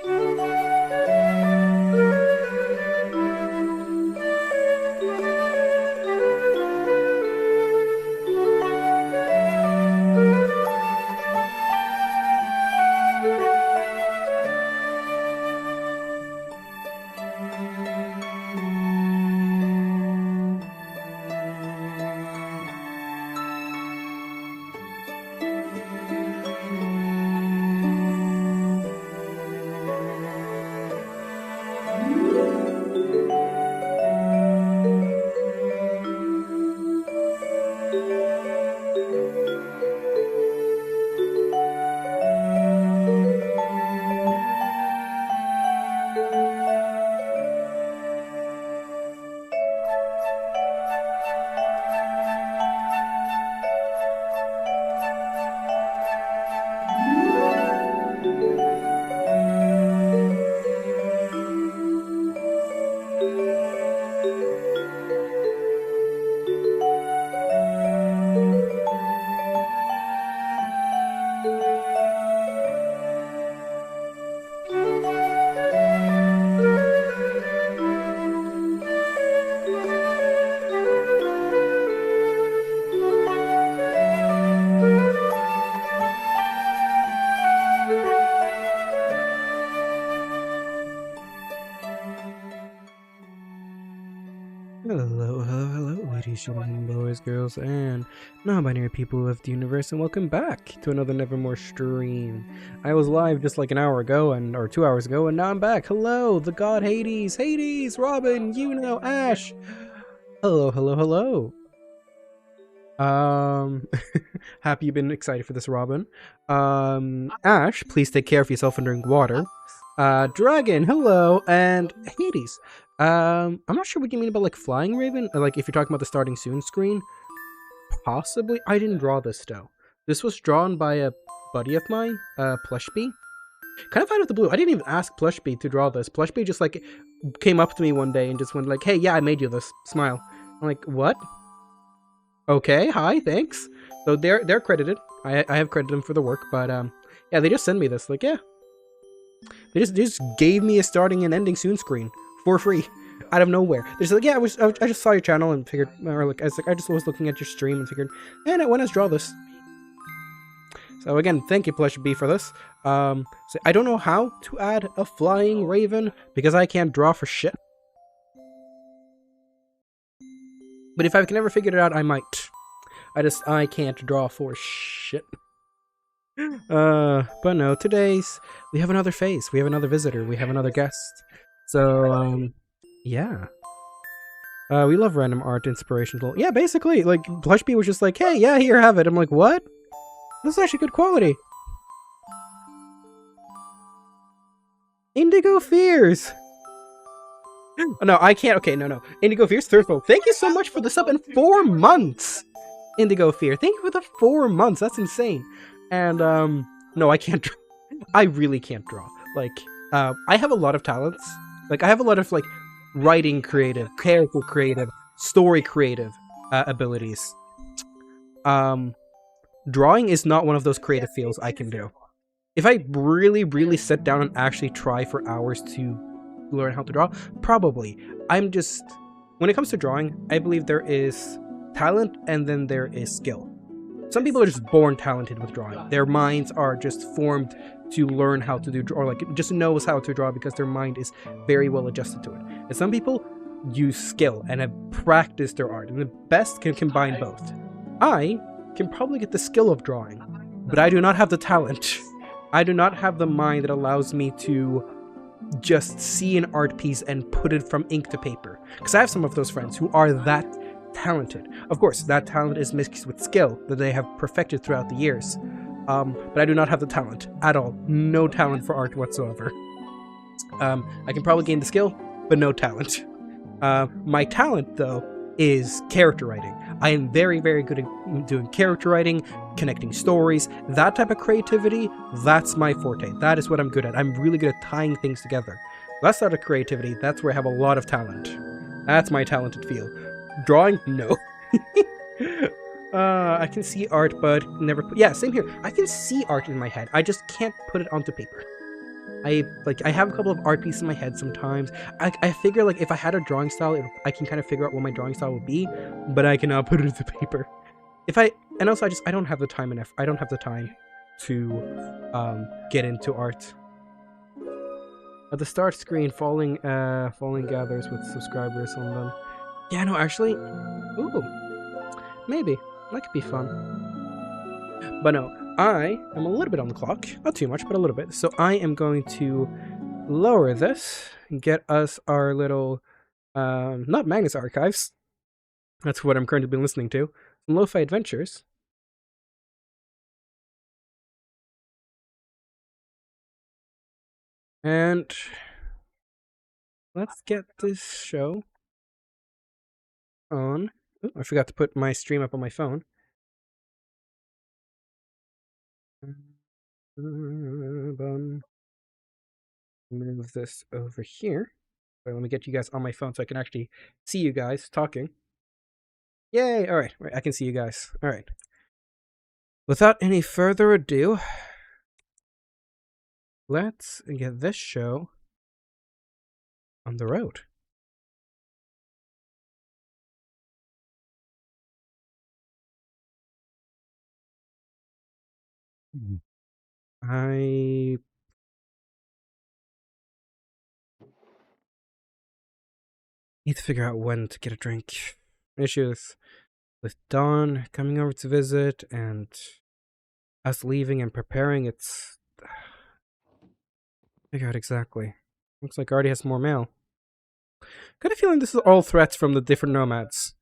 Hello, ladies, gentlemen, boys, girls, and non-binary people of the universe, and welcome back to another Nevermore stream. I was live just like an hour ago, or 2 hours ago, and now I'm back. Hello, the god Hades, Robin, Ash. Hello. Happy you've been excited for this, Robin. Ash, please take care of yourself and drink water. Dragon, hello, and Hades. I'm not sure what you mean about like Flying Raven, or like if you're talking about the starting soon screen. Possibly. I didn't draw this though. This was drawn by a buddy of mine, Plushbee. Kind of out of the blue. I didn't even ask Plushbee to draw this. Plushbee just like came up to me one day and just went like, "Hey, yeah, I made you this. Smile." I'm like, "What?" Okay, hi, thanks. So they're credited. I have credited them for the work, but yeah, they just sent me this. Like, yeah, they just gave me a starting and ending soon screen for free, out of nowhere. They're just like, yeah, I just saw your channel and figured, or like, I just was looking at your stream and figured, and why not draw this? So again, thank you, Plushbee, for this. So I don't know how to add a Flying Raven because I can't draw for shit. But if I can ever figure it out, I might. I can't draw for shit. But no, we have another face. We have another visitor. We have another guest. So, yeah. We love random art inspirational. Yeah, basically, like, Plushbee was just like, hey, yeah, here, have it. I'm like, what? This is actually good quality. Indigo Fears. No, I can't. Okay, no. Indigo Fears, Thirstful. Thank you so much for the sub in 4 months. Indigo Fear. Thank you for the 4 months. That's insane. And, no, I can't draw. I really can't draw. Like, I have a lot of talents. Like, I have a lot of, like, writing creative, character creative, story creative abilities. Drawing is not one of those creative fields I can do. If I really sit down and actually try for hours to learn how to draw, probably. When it comes to drawing, I believe there is talent and then there is skill. Some people are just born talented with drawing. Their minds are just formed to learn how to do, or like just knows how to draw because their mind is very well adjusted to it. And some people use skill and have practiced their art, and the best can combine both. I can probably get the skill of drawing, but I do not have the talent. I do not have the mind that allows me to just see an art piece and put it from ink to paper. Because I have some of those friends who are that talented. Of course, that talent is mixed with skill that they have perfected throughout the years. But I do not have the talent at all. No talent for art whatsoever. I can probably gain the skill, but no talent. My talent, though, is character writing. I am very good at doing character writing, connecting stories, that type of creativity. That's my forte. That is what I'm good at. I'm really good at tying things together. That sort of creativity, that's where I have a lot of talent. That's my talented field. Drawing? No. I can see art, but never put... Yeah, same here. I can see art in my head. I just can't put it onto paper. I have a couple of art pieces in my head sometimes. I figure like if I had a drawing style, I can kind of figure out what my drawing style would be, but I cannot put it into paper. And also I don't have the time enough. I don't have the time to get into art. At the start screen, falling gathers with subscribers on them. Yeah, no, actually, ooh, maybe that could be fun. But no, I am a little bit on the clock, not too much, but a little bit. So I am going to lower this and get us our little, not Magnus Archives. That's what I'm currently been listening to. Some Lo-Fi Adventures. And let's get this show on. Ooh, I forgot to put my stream up on my phone. Move this over here. Wait, let me get you guys on my phone so I can actually see you guys talking. Yay! Alright, right, I can see you guys. Alright. Without any further ado, let's get this show on the road. I need to figure out when to get a drink. Issues with Dawn coming over to visit and us leaving and preparing. It's figure out exactly. Looks like Artie has more mail. Got a feeling this is all threats from the different nomads.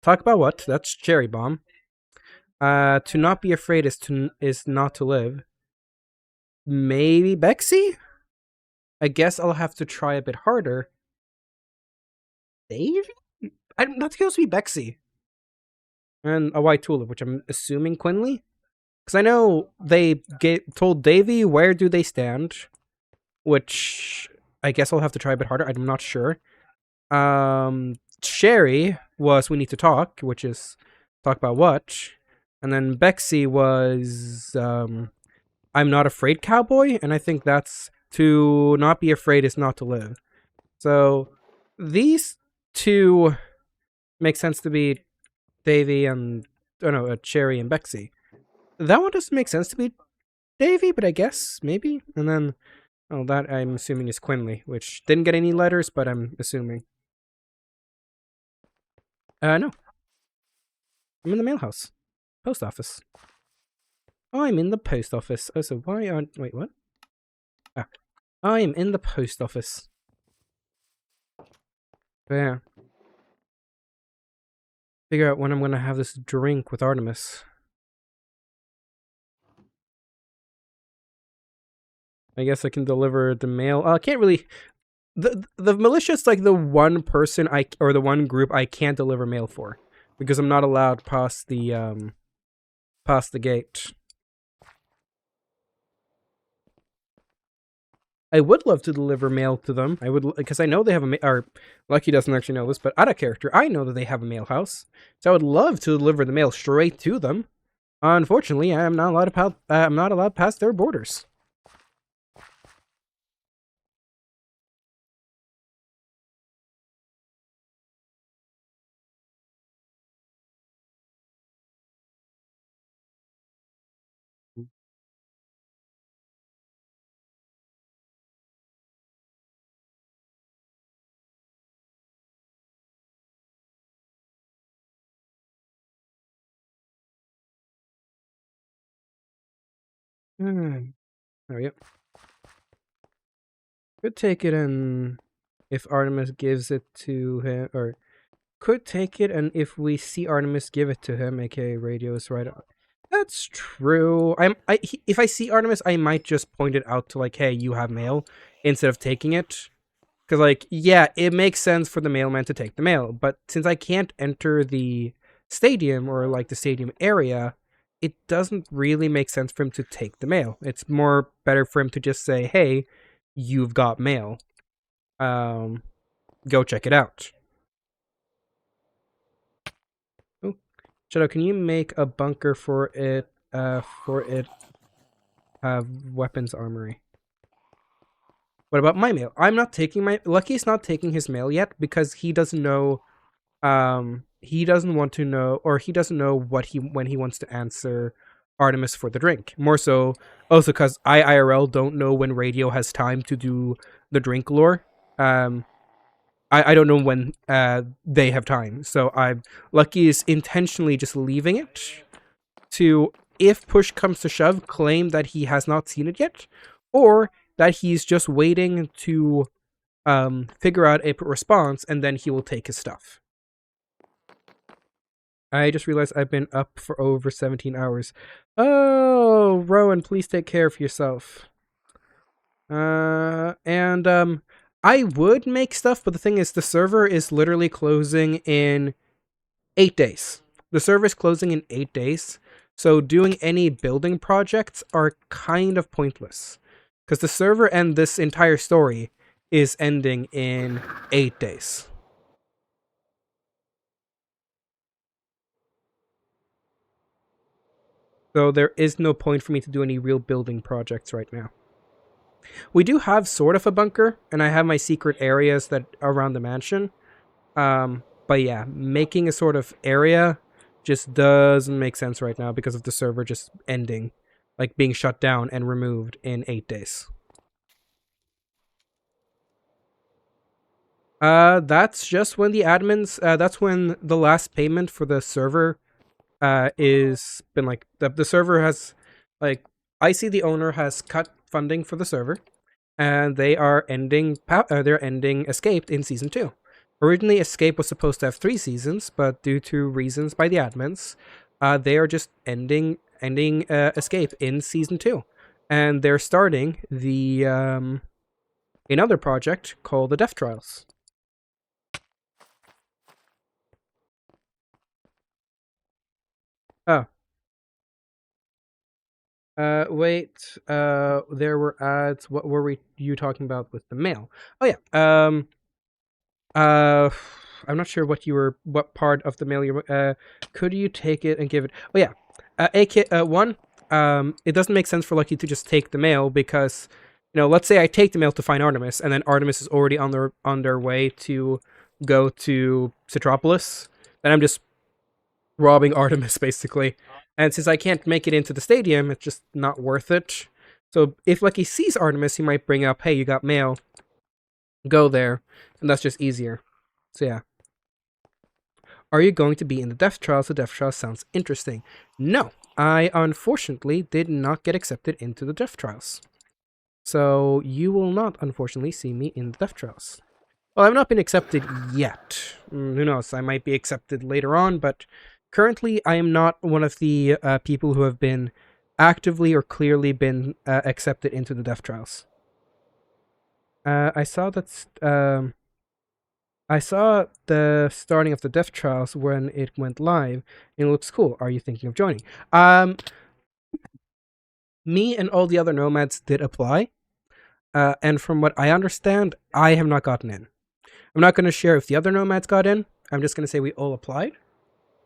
Talk about what? That's Cherry Bomb. To not be afraid is not to live. Maybe Bexy? I guess I'll have to try a bit harder. Davy? I'm not supposed to be Bexy. And a white tulip, which I'm assuming Quinley? Because I know they told Davy where do they stand, which I guess I'll have to try a bit harder. I'm not sure. Sherry was we need to talk, which is talk about what. And then Bexy was I'm not afraid cowboy, and I think that's to not be afraid is not to live. So these two make sense to be Davy and Cherry and Bexy. That one doesn't make sense to be Davy, but I guess maybe. And then that I'm assuming is Quinley, which didn't get any letters, but I'm assuming. No. I'm in the mail house. Post office. I'm in the post office. Oh, so why aren't... Wait, what? Ah. I'm in the post office. But yeah. Figure out when I'm gonna have this drink with Artemis. I guess I can deliver the mail. I can't really... The militia's like the one person or the one group I can't deliver mail for. Because I'm not allowed past the gate. I would love to deliver mail to them. I would, because I know they have or Lucky doesn't actually know this, but out of character, I know that they have a mail house. So I would love to deliver the mail straight to them. Unfortunately, I'm not allowed past their borders. There we go. Could take it and if Artemis gives it to him, or could take it and if we see Artemis give it to him, aka radio is right on. That's true. If I see Artemis, I might just point it out to like, hey, you have mail, instead of taking it. Because like, yeah, it makes sense for the mailman to take the mail, but since I can't enter the stadium or like the stadium area, it doesn't really make sense for him to take the mail. It's more better for him to just say, hey, you've got mail. Go check it out. Oh, Shadow, can you make a bunker for it? Weapons armory. What about my mail? I'm not taking my Lucky's not taking his mail yet because he doesn't know. He doesn't want to know, or he doesn't know what he when he wants to answer Artemis for the drink. More so, also because I IRL don't know when radio has time to do the drink lore. I don't know when they have time, so I'm Lucky is intentionally just leaving it to, if push comes to shove, claim that he has not seen it yet, or that he's just waiting to figure out a response and then he will take his stuff. I just realized I've been up for over 17 hours. Oh, Rowan, please take care of yourself. I would make stuff, but the thing is, the server is literally closing in 8 days. The server is closing in 8 days, so doing any building projects are kind of pointless. Because the server and this entire story is ending in 8 days. So there is no point for me to do any real building projects right now. We do have sort of a bunker, and I have my secret areas that around the mansion. But yeah, making a sort of area just doesn't make sense right now because of the server just ending, like being shut down and removed in 8 days. That's just when the admins, that's when the last payment for the server is been like the server has like I see the owner has cut funding for the server, and they are ending they're ending Escaped in season 2. Originally, Escape was supposed to have 3 seasons, but due to reasons by the admins, they are just ending Escape in season 2, and they're starting the another project called the Death Trials. Oh. Wait. There were ads. What were you talking about with the mail? Oh yeah. I'm not sure what part of the mail you could you take it and give it? Oh yeah. One. It doesn't make sense for Lucky to just take the mail because, let's say I take the mail to find Artemis, and then Artemis is already on their way to go to Citropolis. Then I'm just robbing Artemis basically. And since I can't make it into the stadium, it's just not worth it. So if Lucky sees Artemis, he might bring up, hey, you got mail. Go there. And that's just easier. So yeah. Are you going to be in the Death Trials? The Death Trials sounds interesting. No, I unfortunately did not get accepted into the Death Trials. So you will not, unfortunately, see me in the Death Trials. Well, I've not been accepted yet. Who knows? I might be accepted later on, but currently I am not one of the people who have been actively or clearly been accepted into the Death Trials. I saw that. I saw the starting of the Death Trials when it went live, and it looks cool. Are you thinking of joining? Me and all the other nomads did apply, and from what I understand, I have not gotten in. I'm not going to share if the other nomads got in. I'm just going to say we all applied,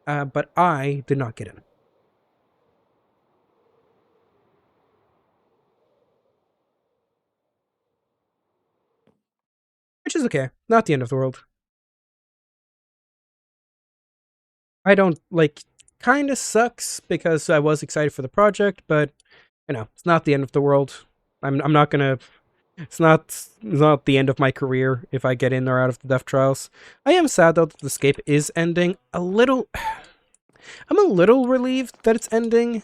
but I did not get in. Which is okay. Not the end of the world. I don't, kind of sucks because I was excited for the project, but, it's not the end of the world. I'm not gonna... It's not the end of my career if I get in or out of the Death Trials. I am sad, though, that the Escape is ending. I'm a little relieved that it's ending.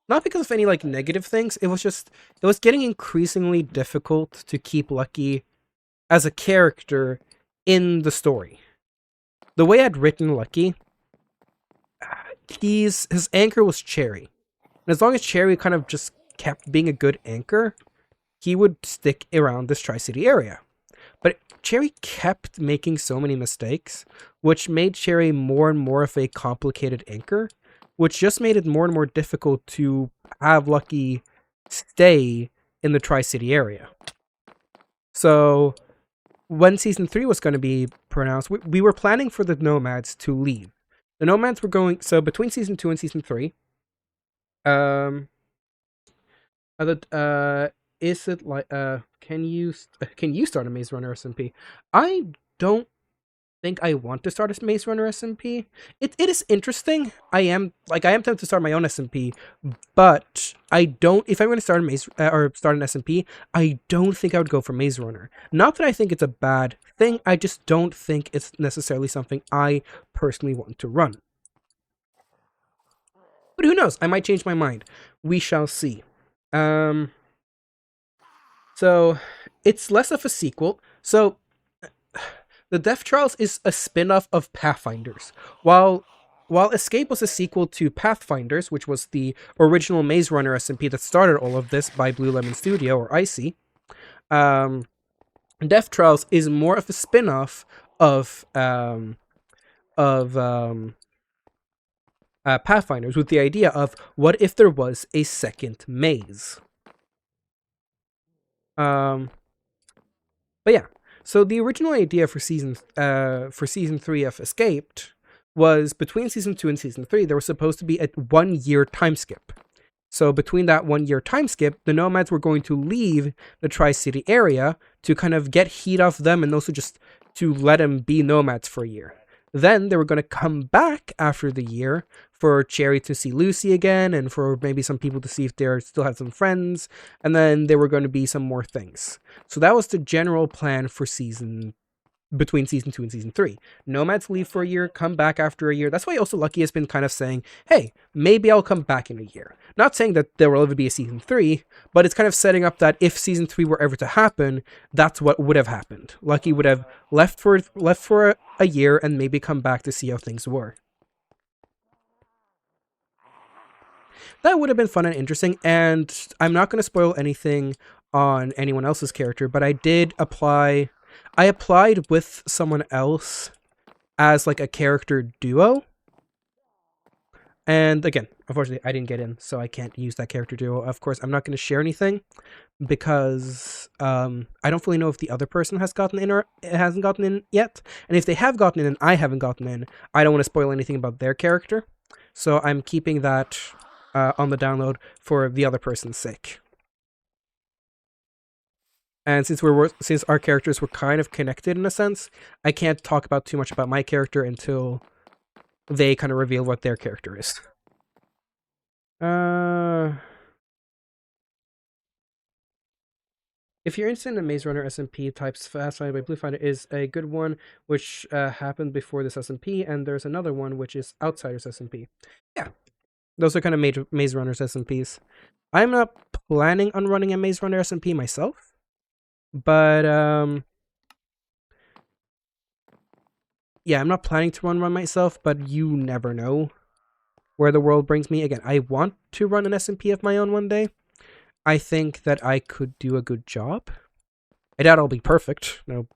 Not because of any, negative things. It was getting increasingly difficult to keep Lucky as a character in the story. The way I'd written Lucky, his anchor was Cherry. And as long as Cherry kind of just kept being a good anchor, he would stick around this Tri-City area. But Cherry kept making so many mistakes, which made Cherry more and more of a complicated anchor, which just made it more and more difficult to have Lucky stay in the Tri-City area. So when Season 3 was going to be pronounced, we were planning for the Nomads to leave. The Nomads were going... So between Season 2 and Season 3, is it like can you start a Maze Runner SMP? I don't think I want to start a Maze Runner SMP. It is interesting. I am tempted to start my own SMP, but I don't. If I'm going to start a Maze or start an SMP, I don't think I would go for Maze Runner. Not that I think it's a bad thing. I just don't think it's necessarily something I personally want to run. But who knows? I might change my mind. We shall see. So it's less of a sequel. So the Death Trials is a spin-off of Pathfinders. While Escape was a sequel to Pathfinders, which was the original Maze Runner SMP that started all of this by Blue Lemon Studio, or Icy, Death Trials is more of a spin-off of Pathfinders, with the idea of what if there was a second maze. But yeah, so the original idea for season 3 of Escaped was between season 2 and season 3, there was supposed to be a 1-year time skip. So between that 1-year time skip, the nomads were going to leave the Tri-City area to kind of get heat off them and also just to let them be nomads for a year. Then they were going to come back after the year for Cherry to see Lucy again and for maybe some people to see if they still have some friends. And then there were going to be some more things. So that was the general plan for between season 2 and season 3. Nomads leave for a year, come back after a year. That's why also Lucky has been kind of saying, hey, maybe I'll come back in a year. Not saying that there will ever be a season 3, but it's kind of setting up that if season 3 were ever to happen, that's what would have happened. Lucky would have left for a year and maybe come back to see how things were. That would have been fun and interesting, and I'm not going to spoil anything on anyone else's character, but I applied with someone else as like a character duo. And again, unfortunately, I didn't get in, so I can't use that character duo. Of course, I'm not going to share anything because I don't fully know if the other person has gotten in or hasn't gotten in yet. And if they have gotten in and I haven't gotten in, I don't want to spoil anything about their character. So I'm keeping that on the download for the other person's sake. And since our characters were kind of connected in a sense, I can't talk about too much about my character until they kind of reveal what their character is. If you're interested in a Maze Runner SMP, types Fastfinder by Bluefinder is a good one, which happened before this SMP, and there's another one which is Outsiders SMP. Yeah, those are kind of Maze Runners SMPs. I'm not planning on running a Maze Runner SMP myself, but yeah, I'm not planning to run one myself, but you never know where the world brings me. Again, I want to run an SMP of my own one day. I think that I could do a good job. I doubt I'll be perfect. There'll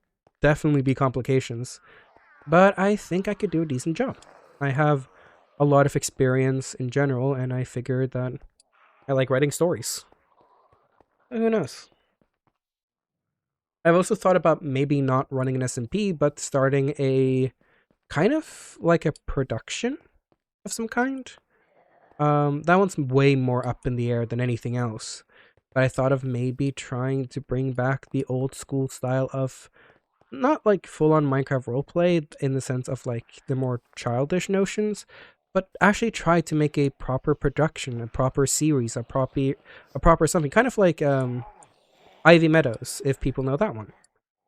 definitely be complications. But I think I could do a decent job. I have a lot of experience in general, and I figured that I like writing stories. Who knows? I've also thought about maybe not running an SMP, but starting a kind of like a production of some kind. That one's way more up in the air than anything else. But I thought of maybe trying to bring back the old school style of not like full-on Minecraft roleplay in the sense of like the more childish notions, but actually try to make a proper production, a proper series, a proper something, kind of like Ivy Meadows, if people know that one.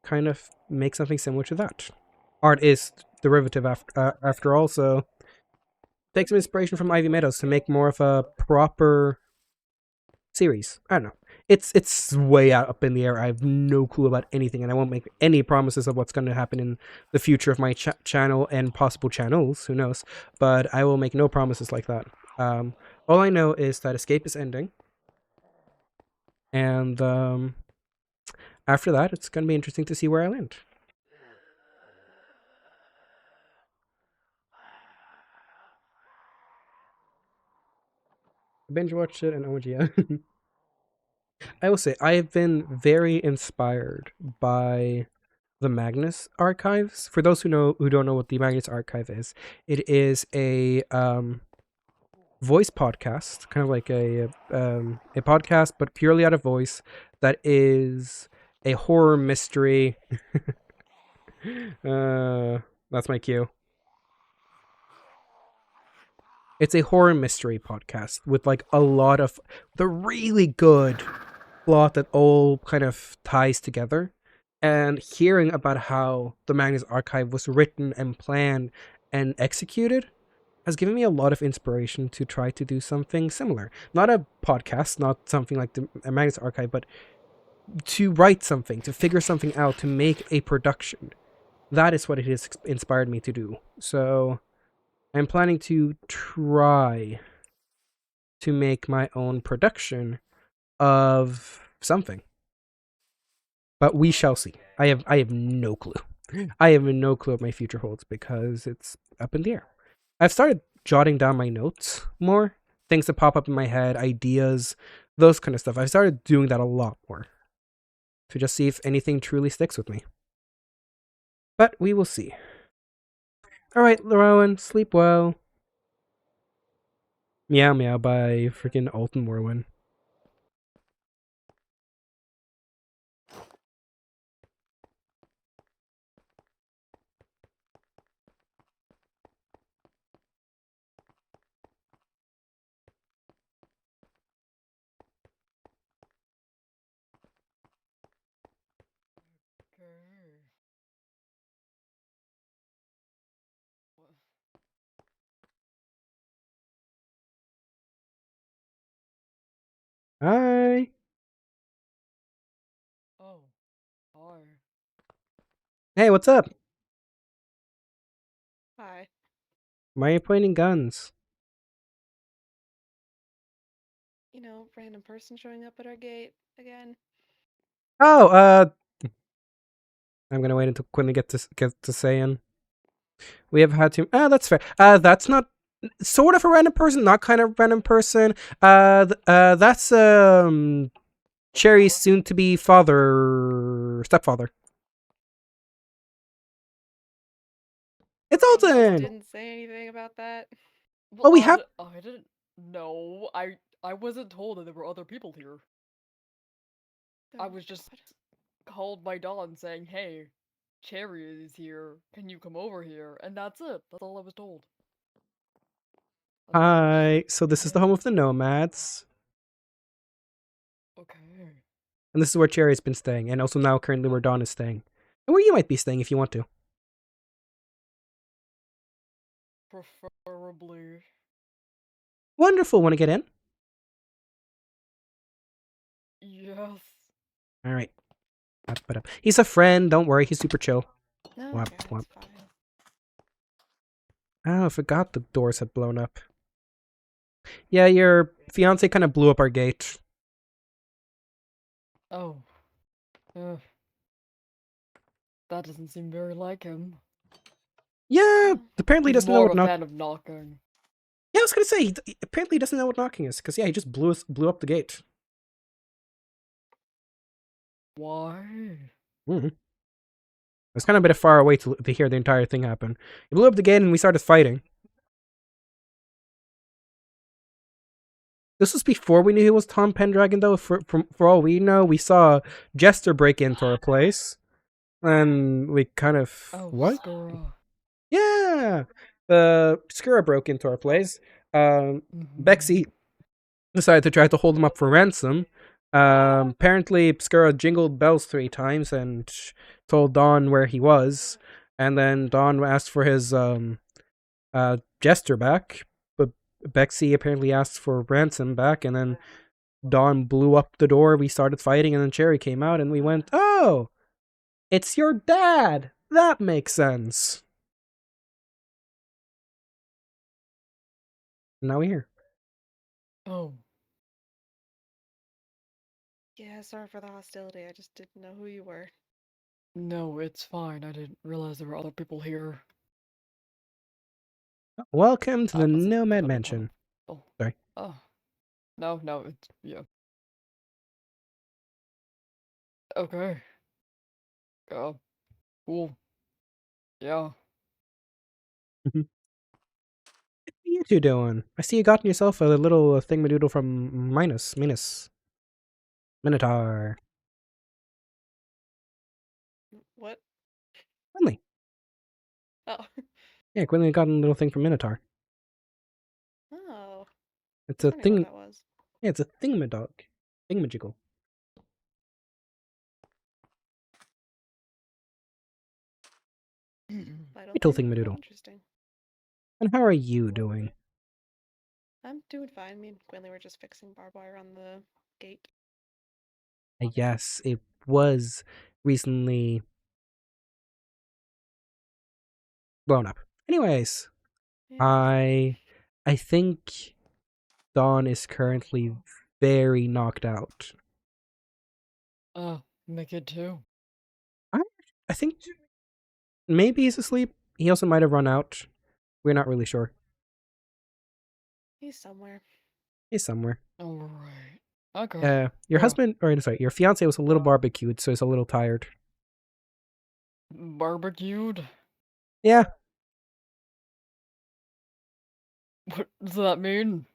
Kind of make something similar to that. Art is derivative after all, so take some inspiration from Ivy Meadows to make more of a proper series. I don't know. It's way out up in the air. I have no clue about anything, and I won't make any promises of what's going to happen in the future of my channel and possible channels. Who knows? But I will make no promises like that. All I know is that Escape is ending, and after that, it's going to be interesting to see where I land. I binge watched it, and oh yeah. I will say, I have been very inspired by the Magnus Archives. For those who don't know what the Magnus Archive is, it is a voice podcast, kind of like a podcast, but purely out of voice. That is a horror mystery. That's my cue. It's a horror mystery podcast with like a lot of the really good plot that all kind of ties together. And hearing about how the Magnus Archive was written and planned and executed has given me a lot of inspiration to try to do something similar. Not a podcast, not something like the Magnus Archive, but to write something, to figure something out, to make a production. That is what it has inspired me to do. So I'm planning to try to make my own production of something. But we shall see. I have no clue. I have no clue what my future holds because it's up in the air. I've started jotting down my notes more, things that pop up in my head, ideas, those kind of stuff. I've started doing that a lot more to just see if anything truly sticks with me. But we will see. All right, Rowan, sleep well. Meow Meow by freaking Alton Morwin. Okay. What? Hi. Oh, hi. Hey, what's up? Hi. Why are you pointing guns? You know, random person showing up at our gate again. Oh, I'm gonna wait until Quinley get to saying. We have had to. Ah, that's fair. That's not sort of a random person, not kind of random person. That's Cherry's soon-to-be stepfather. It's You guys Alton. didn't say anything about that. Oh, Well, we have. I didn't know. I wasn't told that there were other people here. I Oh, was just God. called by Dawn saying, "Hey, Cherry is here. Can you come over here?" And that's it. That's all I was told. That's pretty much Hi. So this is the it. home of the nomads, Okay. and this is where Cherry's been staying, and also now currently where Dawn is staying, and where you might be staying if you want to. Preferably. Wonderful. Want to get in? Yes. All right. He's a friend. Don't worry. He's super chill. No, Womp, yeah, womp. it's fine. Oh, I forgot the doors had blown up. Yeah, your fiance kind of blew up our gate. Oh. Uh, that doesn't seem very like him. Yeah, apparently he He's doesn't know more what of a knock. fan of knocking. Yeah, I was gonna say apparently he doesn't know what knocking is because yeah, he just blew up the gate. Why? Mm-hmm. It was kind of a bit far away to hear the entire thing happen. He blew up the gate and we started fighting. This was before we knew he was Tom Pendragon, though. For all we know, we saw Jester break into our place, and we kind of Oh, what? Skura. Yeah, Skura broke into our place. Bexy decided to try to hold him up for ransom. Apparently, Skura jingled bells 3 times and told Dawn where he was, and then Dawn asked for his Jester back, but Bexy apparently asked for ransom back, and then Dawn blew up the door. We started fighting, and then Cherry came out, and we went, "Oh, it's your dad. That makes sense." Now we're here. Oh. Yeah, sorry for the hostility. I just didn't know who you were. No, it's fine. I didn't realize there were other people here. Welcome to I the wasn't Nomad planning on Mansion. it. Oh. Sorry. Oh. No, it's yeah. Okay. Cool. Yeah. are you two doing? I see you got yourself a little thingamadoodle from Minus. Minotaur. What? Quinley. Oh. Yeah, Quinley got a little thing from Minotaur. Oh. It's I a was wondering thing. what that was. Yeah, it's a thingamadog. Thingamajiggle. I don't Little think. thingamadoodle. Interesting. And how are you doing? I'm doing fine. Me and Quinley were just fixing barbed wire on the gate. Yes, it was recently blown up. Anyways, Yeah. I think Dawn is currently very knocked out. My kid too. I think maybe he's asleep. He also might have run out. We're not really sure. He's somewhere. He's somewhere. Alright. Okay. Your Yeah. husband, or sorry, your fiance was a little barbecued, so he's a little tired. Barbecued? Yeah, What does that mean?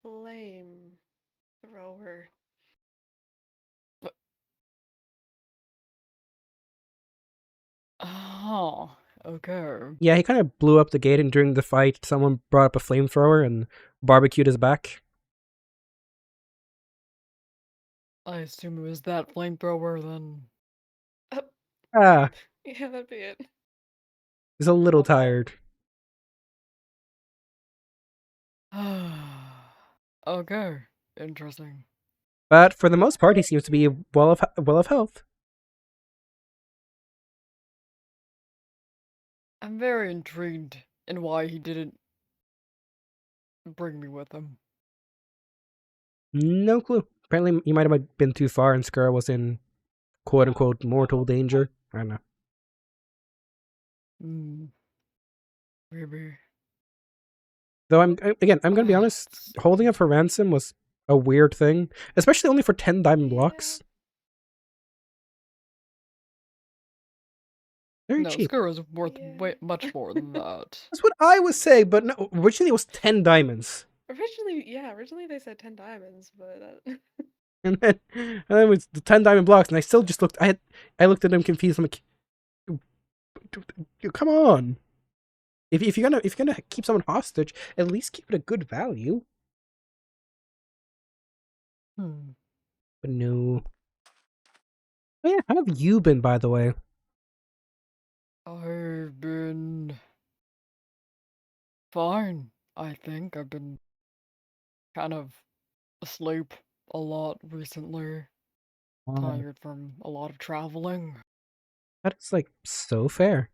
Flame thrower. Oh, okay. yeah, he kind of blew up the gate, and during the fight, someone brought up a flamethrower and barbecued his back. I assume it was that flamethrower then. Ah, Yeah, that'd be it. he's a little tired. Okay. Interesting. But for the most part, he seems to be well of health. I'm very intrigued in why he didn't bring me with him. No clue. Apparently, he might have been too far, and Skura was in quote unquote mortal danger. I don't know. Hmm. Maybe. Though I'm gonna be honest. Holding up for ransom was a weird thing, especially only for 10 diamond blocks. Very No, cheap. Skura's worth Yeah. way much more than that. That's what I was saying, but no, originally it was 10 diamonds. Originally they said 10 diamonds, but And then it was the 10 diamond blocks, and I still just looked. I looked at them confused. I'm like, come on. If you're gonna keep someone hostage, at least keep it a good value. Hmm. But no. Oh yeah, how have you been, by the way? I've been fine, I think. I've been kind of asleep a lot recently. Tired from a lot of traveling. That is like so fair.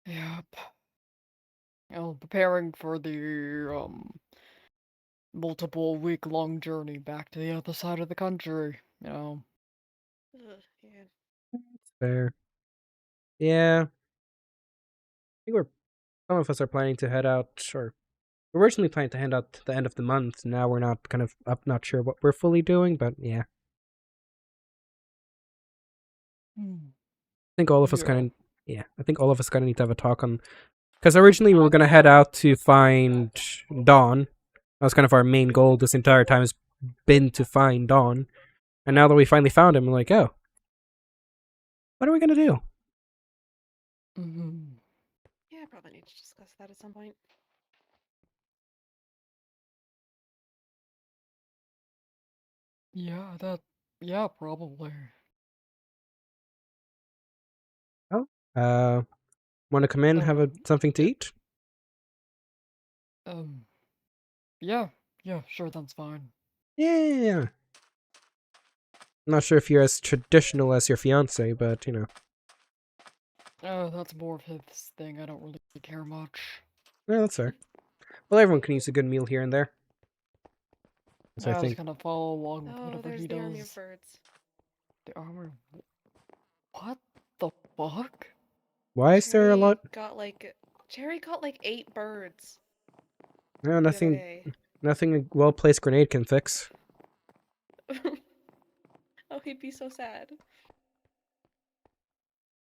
Yep. Preparing for the multiple week-long journey back to the other side of the country, yeah. It's fair. Yeah. I think some of us are planning to head out, or we're originally planning to head out to the end of the month. Now we're not not sure what we're fully doing, but yeah. I think all of us I think all of us kind of need to have a talk on, because originally we were gonna head out to find Dawn. That was kind of our main goal this entire time, has been to find Dawn. And now that we finally found him, we're like, oh, what are we gonna do? Yeah, probably need to discuss that at some point. Yeah, probably. Oh, want to come in, have something to eat? Yeah, sure, that's fine. Yeah. I'm not sure if you're as traditional as your fiance, but you know. That's more of his thing. I don't really care much. Yeah, that's fair. Well, everyone can use a good meal here and there. So I just think. kind of follow along with Oh, whatever there's he the does. army of birds. The armor. What the fuck? Why is there a lot? Cherry caught like 8 birds. No, the other nothing. day. Nothing a well-placed grenade can fix. Oh, he'd be so sad.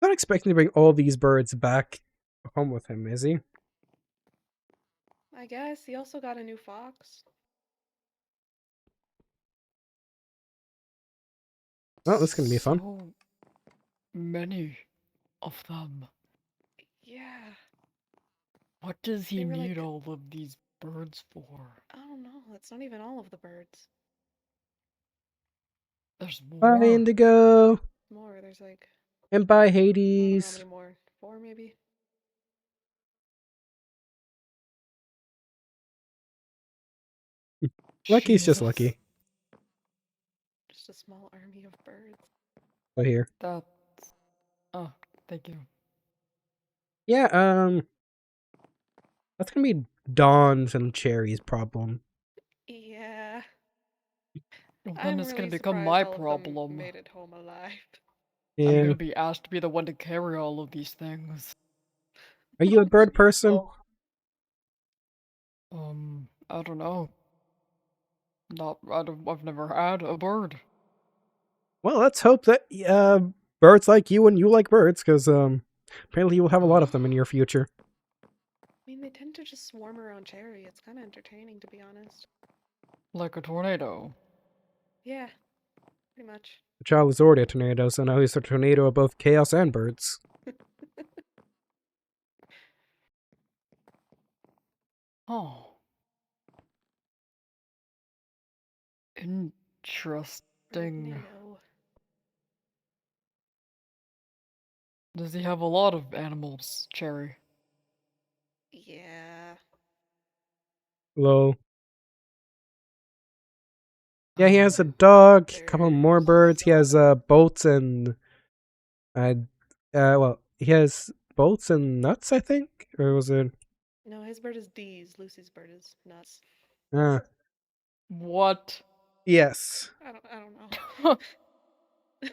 I'm not expecting to bring all these birds back home with him, is he? I guess he also got a new fox. Well, this is gonna be fun. So many of them. Yeah, What does he They were need like- all of these birds for? I don't know. That's not even all of the birds. There's Bye, more. Indigo. More. There's like And bye, I don't know how Hades. many more. 4 maybe. Lucky's just Jesus. lucky. Just a small army of birds. Right here. That's. Oh, thank you. Yeah, that's gonna be Dawn's and Cherry's problem. Yeah. Well, then I'm it's really gonna become surprised my all of them problem. made it home alive. I'm Yeah. gonna be asked to be the one to carry all of these things. Are you a bird person? I don't know. I've never had a bird. Well, let's hope that birds like you and you like birds, because apparently you will have a lot of them in your future. I mean, they tend to just swarm around Cherry. It's kind of entertaining, to be honest. Like a tornado. Yeah, pretty much. The child was already a tornado, so now he's a tornado of both chaos and birds. Oh. Interesting. Tornado. Does he have a lot of animals, Cherry? Yeah. Hello. Yeah, he has a dog, a couple more birds. He has boats and well, he has boats and nuts, I think, or was it? No, his bird is D's. Lucy's bird is Nuts. What? Yes. I don't know. He's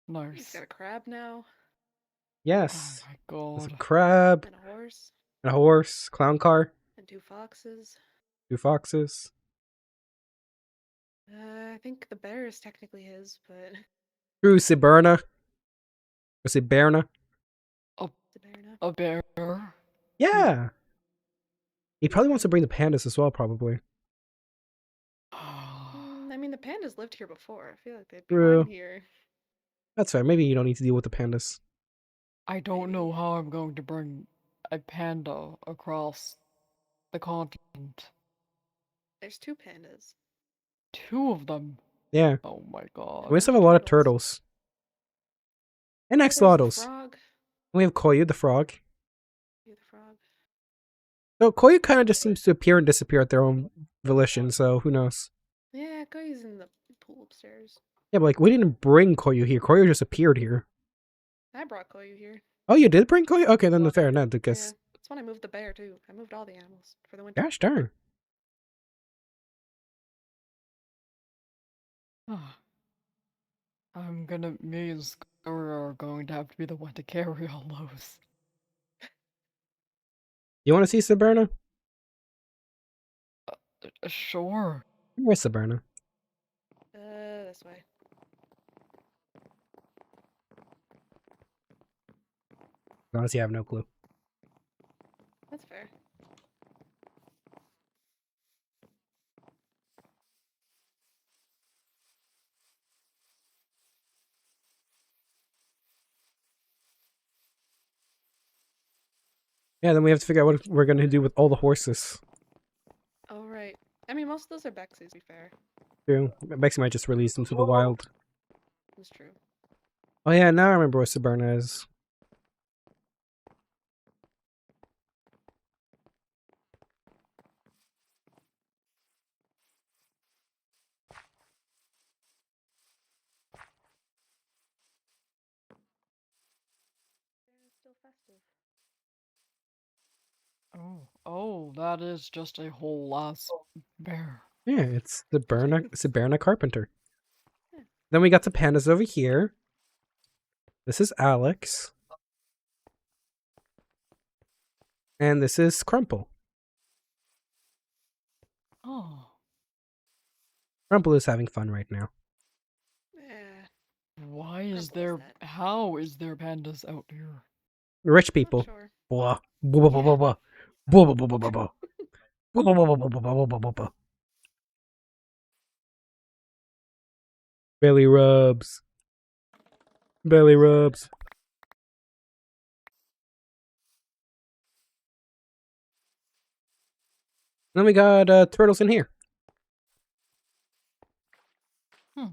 Nice. got a crab now. Yes. Oh my There's a god. crab, And a horse. and a horse, clown car, And 2 foxes. 2 foxes. I think the bear is technically his, but True, Siberna. Or Siberna. Saberna. A bear? Yeah. He probably wants to bring the pandas as well, probably. I mean, the pandas lived here before. I feel like they'd be True. fine here. That's fair. Maybe you don't need to deal with the pandas. I don't know Maybe. how I'm going to bring a panda across the continent. There's 2 pandas. 2 of them. Yeah. Oh my god. We also have a lot of turtles. And Oh, there's the axolotls. frog. We have Koyu the frog. Yeah, the frog. So Koyu kind of just seems to appear and disappear at their own volition, so who knows? Yeah, Koyu's in the pool upstairs. Yeah, but like, we didn't bring Koyu here. Koyu just appeared here. I brought Koyu here. Oh, you did bring Koyu? Okay, then fair enough, because... Yeah, that's when I moved the bear too. I moved all the animals for the winter. Gosh darn. Me and Score are going to have to be the one to carry all those. You want to see Siberna? Sure. Where's Siberna? This way. Honestly, I have no clue. That's fair. Yeah, then we have to figure out what we're going to do with all the horses. Oh, right. I mean, most of those are Bexy's, to be fair. True. Bexy might just release them to the wild. That's true. Oh yeah, now I remember what Siberna is. They're still festive. Oh, that is just a whole ass bear. Yeah, it's Siberna Carpenter. Yeah. Then we got the pandas over here. This is Alex. And this is Crumple. Oh. Crumple is having fun right now. Yeah. Why is Crumple there that. how is there pandas out here? Rich Not people. sure. Blah. Blah, blah, blah, blah, blah. Blah, blah, blah, blah, blah. Blah, blah, blah, blah, blah, blah, blah, blah, blah. Belly rubs. Belly rubs. Then we got turtles in here. Hmm.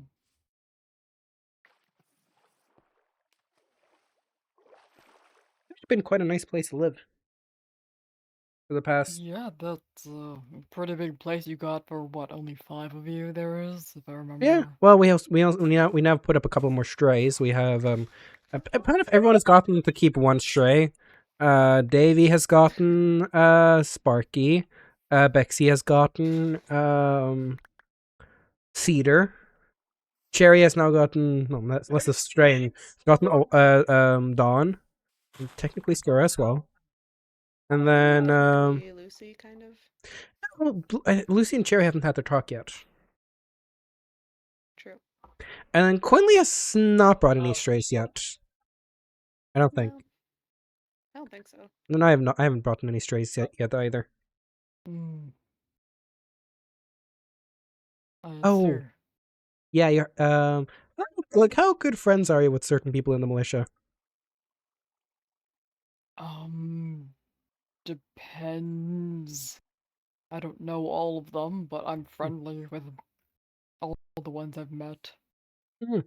It's been quite a nice place to live for the past. Yeah, that's a pretty big place you got for what, only 5 of you there is, if I Yeah. remember. Well, we now put up a couple more strays. We have kind of everyone has gotten to keep one stray. Davy has gotten Sparky. Bexy has gotten Cedar. Cherry has now gotten that's a stray. He's gotten Dawn. And technically Scar as well. And then Technically Lucy, kind of. Lucy and Cherry haven't had their talk yet. True. And then Quinley has not brought any strays yet. I don't think. No, I don't think so. No, I haven't brought in any strays yet either. Hmm. I Oh. see. Yeah, you're like how good friends are you with certain people in the militia? Depends. I don't know all of them, but I'm friendly with all the ones I've met. Your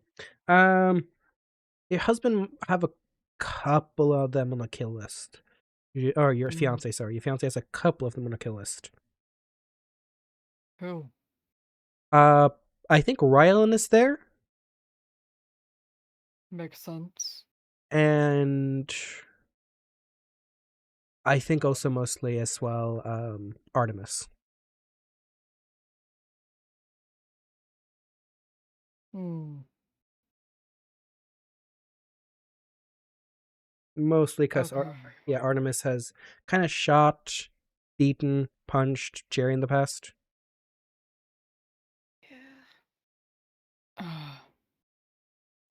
husband have a couple of them on the kill list. Or your Mm. fiance, sorry. Your fiance has a couple of them on the kill list. Who? I think Rylan is there. Makes sense. And I think also mostly as well, Artemis. Hmm. Mostly because Okay. Artemis has kind of shot, beaten, punched Jerry in the past. Yeah.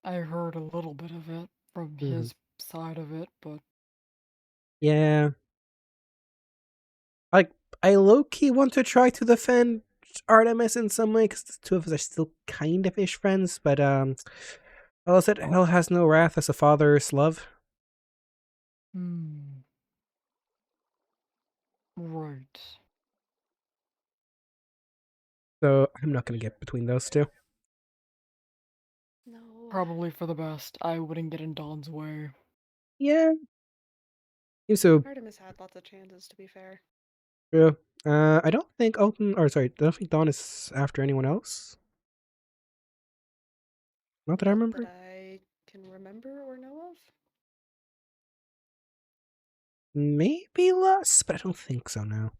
I heard a little bit of it from Mhm. his side of it, but Yeah. Like, I low-key want to try to defend Artemis in some way, because the two of us are still kind of ish friends, but, well, is it hell has no wrath as a father's love? right. So, I'm not gonna get between those two. No. Probably for the best. I wouldn't get in Dawn's way. Yeah. So, Artemis had lots of chances, to be fair. true. I don't think I don't think Dawn is after anyone else. Not that I Not remember. that I can remember or know of. Maybe less, but I don't think so now.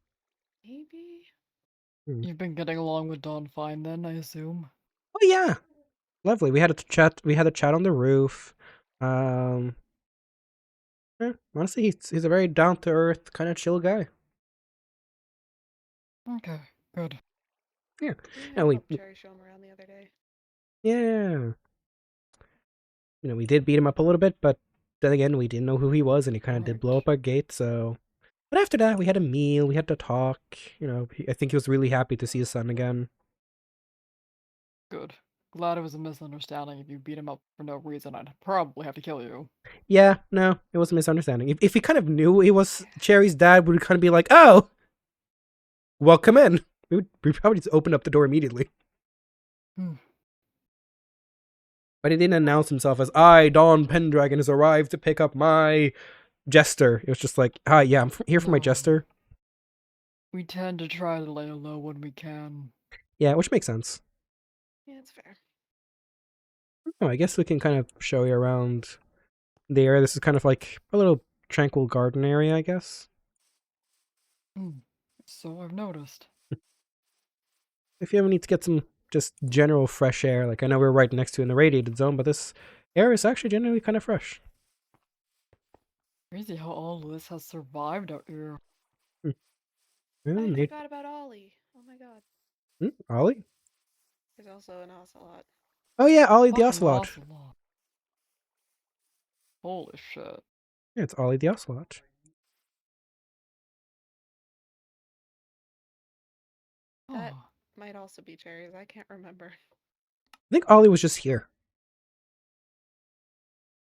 Maybe. You've been getting along with Dawn fine then, I assume? Oh yeah. Lovely. We had a chat on the roof. Honestly, he's a very down to earth, kind of chill guy. Okay, good. Yeah. Yeah, And I helped Cherry show him around the other day. yeah. We did beat him up a little bit, but then again, we didn't know who he was, and he kind of did blow up our gate. So, but after that, we had a meal, we had to talk. I think he was really happy to see his son again. Good. Glad it was a misunderstanding. If you beat him up for no reason, I'd probably have to kill you. Yeah, no, it was a misunderstanding. If he kind of knew he was Cherry's dad, we would kind of be like, "Oh, welcome in." We probably just open up the door immediately. But he didn't announce himself as I, Dawn Pendragon, has arrived to pick up my jester. It was just like, hi, yeah, I'm here for my No. jester. We tend to try to lay low when we can. Yeah, which makes sense. Yeah, it's fair. Oh, I guess we can kind of show you around the area. This is kind of like a little tranquil garden area, I guess. So I've noticed. If you ever need to get some just general fresh air, like I know we're right next to in the radiated zone, but this air is actually generally kind of fresh. Crazy how all of this has survived out here. I forgot about Ollie. Oh my god. Ollie? There's also an ocelot. Oh yeah, Ollie the Fucking Ocelot. Holy shit. Yeah, it's Ollie the Ocelot. That Oh. might also be cherries. I can't remember. I think Ollie was just here.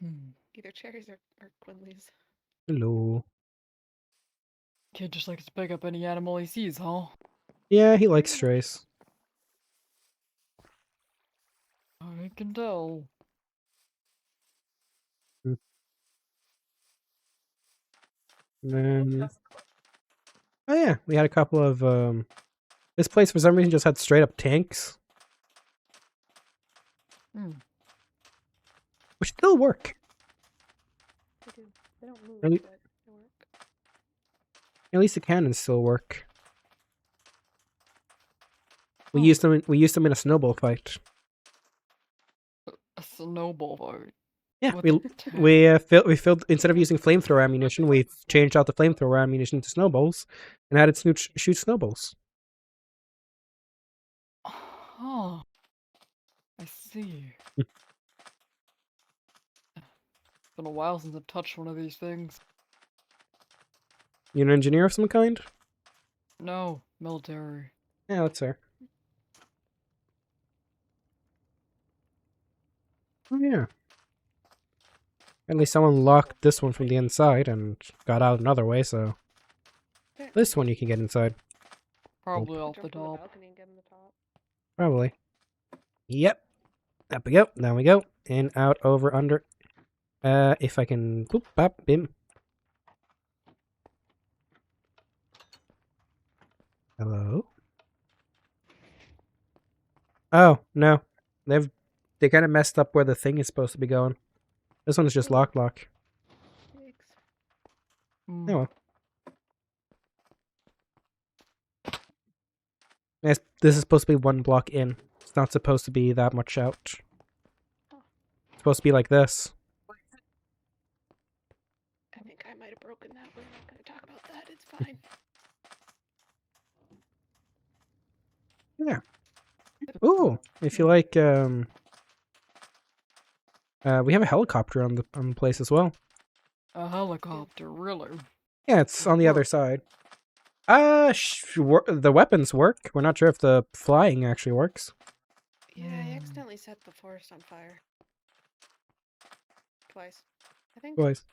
Hmm. Either cherries or Quinley's. Hello. Kid just likes to pick up any animal he sees, huh? Yeah, he likes strays. I can tell. And then, oh yeah, we had a couple of this place for some reason just had straight up tanks, Hmm. which still work. They do. They don't move, Really? but they work. At least the cannons still work. We Oh. used them. We used them in a snowball fight. A snowball fight. Yeah, With we filled instead of using flamethrower ammunition, we changed out the flamethrower ammunition to snowballs, and had it shoot snowballs. Huh. I see. Been a while since I've touched one of these things. You an engineer of some kind? No, military. Yeah, that's fair. Oh yeah. At least someone locked this one from the inside and got out another way, so There. this one you can get inside. Probably off Jump the from the top. balcony and get in the top. Probably. Yep. Up we go. Down we go. In, out, over, under. If I can boop bop bim. Hello? Oh, no. They kind of messed up where the thing is supposed to be going. This one's just lock. Yikes. Hmm. Oh well. Yes, this is supposed to be one block in. It's not supposed to be that much out. It's supposed to be like this. I think I might have broken that. We're not going to talk about that. It's fine. Yeah. Ooh, if you like, we have a helicopter on the place as well. A helicopter, really? Yeah, it's on the other side. The weapons work. We're not sure if the flying actually works. Yeah, I Hmm. accidentally set the forest on fire. Twice. I think. Boys,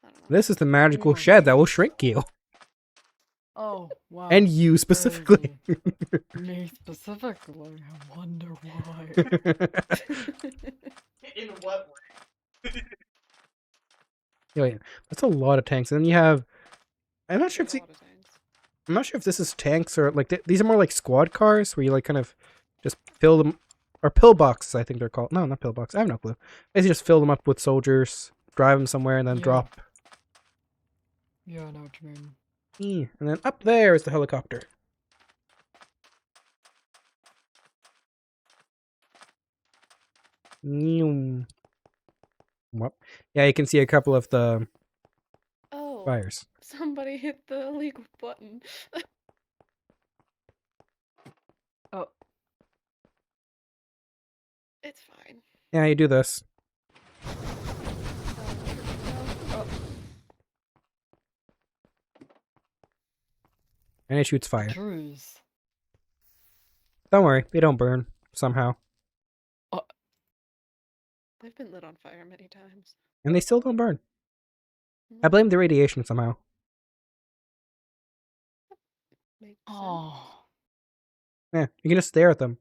I don't know. this is the magical Oh, shed that will shrink you. Oh, wow. And you specifically. Me specifically? I wonder why. In what way? Oh, yeah. That's a lot of tanks. And then you have... I'm not sure if There's a lot of things. I'm not sure if this is tanks or like these are more like squad cars where you like kind of just fill them, or pillboxes I think they're called. No, not pillbox. I have no clue. Basically, just fill them up with soldiers, drive them somewhere, and then Yeah. drop. Yeah, I know what you mean. And then up there is the helicopter. Neum. Well, yeah, you can see a couple of the Oh, fires. somebody hit the illegal button. Oh, It's fine. Yeah, you do this. No. And it shoots fire. trees. Don't worry, they don't burn somehow. They've been lit on fire many times. And they still don't burn. I Mhm. blame the radiation somehow. Makes sense. Oh. Yeah, you can just stare at them.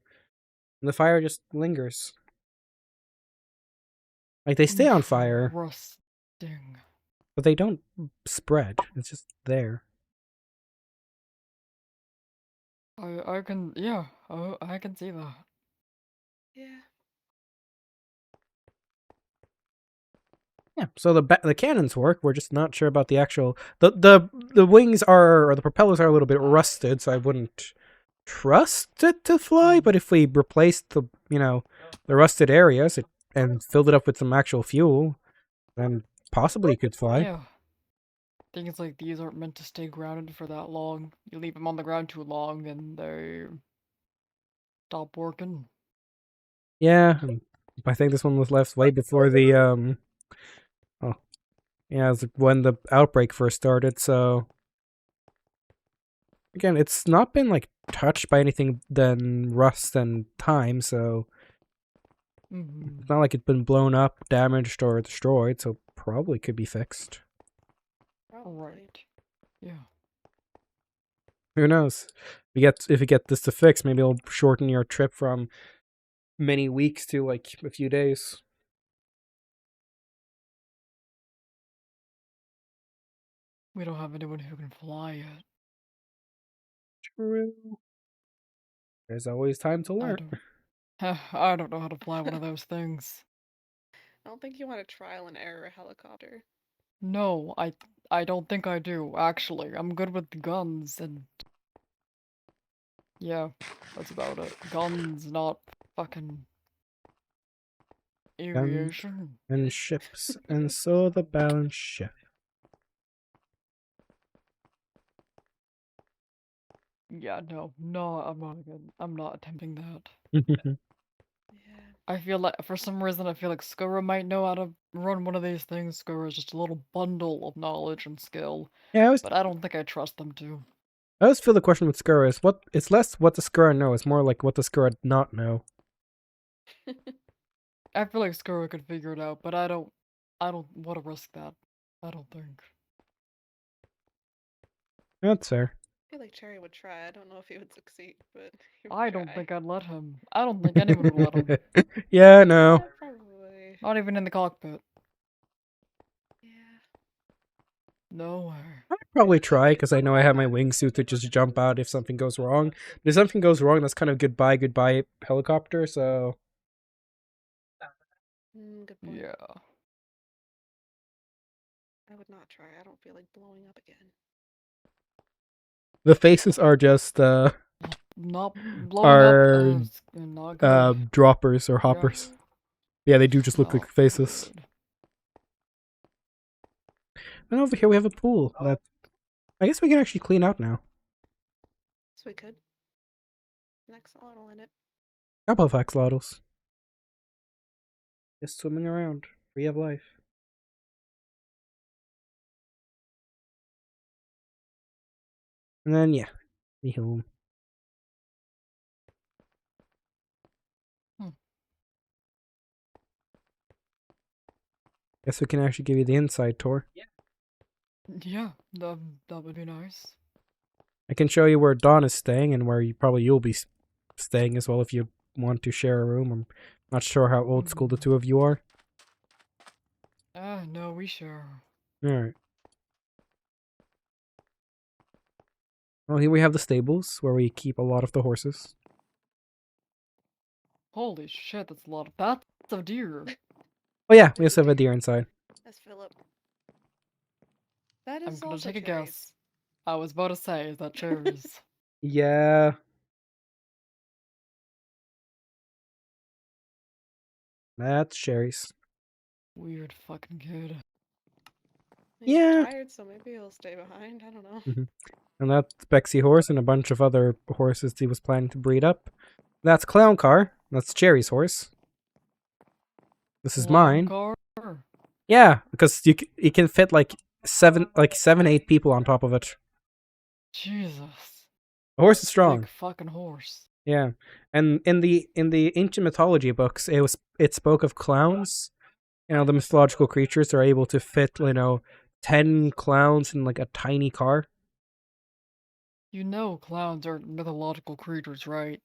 And the fire just lingers. Like they stay on fire, Interesting. but they don't spread. It's just there. I can, yeah, I can see that. Yeah. Yeah. So the cannons work. We're just not sure about the actual the wings are, or the propellers are a little bit rusted, so I wouldn't trust it to fly. But if we replaced the the rusted areas and filled it up with some actual fuel, then possibly it could fly. Yeah. Things like these aren't meant to stay grounded for that long. You leave them on the ground too long and they stop working. Yeah, and I think this one was left way before the Yeah, it's when the outbreak first started, so again, it's not been like touched by anything than rust and time, so Mm-hmm. it's not like it's been blown up, damaged, or destroyed, so probably could be fixed. Probably. Right. Yeah. Who knows? If you get this to fix, maybe it'll shorten your trip from many weeks to like a few days. We don't have anyone who can fly yet. True. There's always time to I learn. don't. I don't know how to fly one of those things. I don't think you want to trial and error a helicopter. No, I don't think I do, actually. I'm good with guns and yeah, that's about it. Guns, not fucking aviation. And ships, and so the balance shift. Yeah, no, I'm not attempting that. Yeah. I feel like, for some reason, I feel like Skura might know how to run one of these things. Skura is just a little bundle of knowledge and skill, Yeah, but I don't think I trust them to. I always feel the question with Skura is it's less what does Skura know, it's more like what does Skura not know. I feel like Skura could figure it out, but I don't want to risk that. I don't think. That's fair. I feel like Cherry would try. I don't know if he would succeed, but he would I don't try. think I'd let him. I don't think anyone would let him. Yeah, no. Yeah, probably. Not even in the cockpit. Yeah. Nowhere. I'd probably try because I know I have my wingsuit to just jump out if something goes wrong. But if something goes wrong, that's kind of goodbye helicopter. So Good point. Yeah. I would not try. I don't feel like blowing up again. the faces are just Not blowing Are, up. Not good. droppers or hoppers. Yeah, they do just look Not like faces. good. And over here we have a pool. That I guess we can actually clean out now. So we could. Next axolotl in it. Couple of axolotls. Just swimming around, free of life. And then yeah, be home. Guess we can actually give you the inside tour. Yeah, that would be nice. I can show you where Dawn is staying and where you'll be staying as well if you want to share a room. I'm not sure how old school the two of you are. No, we share. Alright. Well, here we have the stables where we keep a lot of the horses. Holy shit, that's a lot of that's a deer. Oh yeah, we also have a deer inside. That's Philip. That I'm is gonna also take a Cherry's. guess. I was about to say, is that Cherry's? Yeah. That's Sherry's. Weird fucking kid. He's Yeah. tired, so maybe he'll stay behind. I don't know. And that's Bexy horse and a bunch of other horses he was planning to breed up. That's Clown Car. That's Cherry's horse. This is mine. Car? Yeah, because you can fit like seven, 8 people on top of it. Jesus. The horse is strong. Big fucking horse. Yeah, and in the ancient mythology books, it spoke of clowns. You know, the mythological creatures are able to fit 10 clowns in like a tiny car. You know clowns are mythological creatures, right?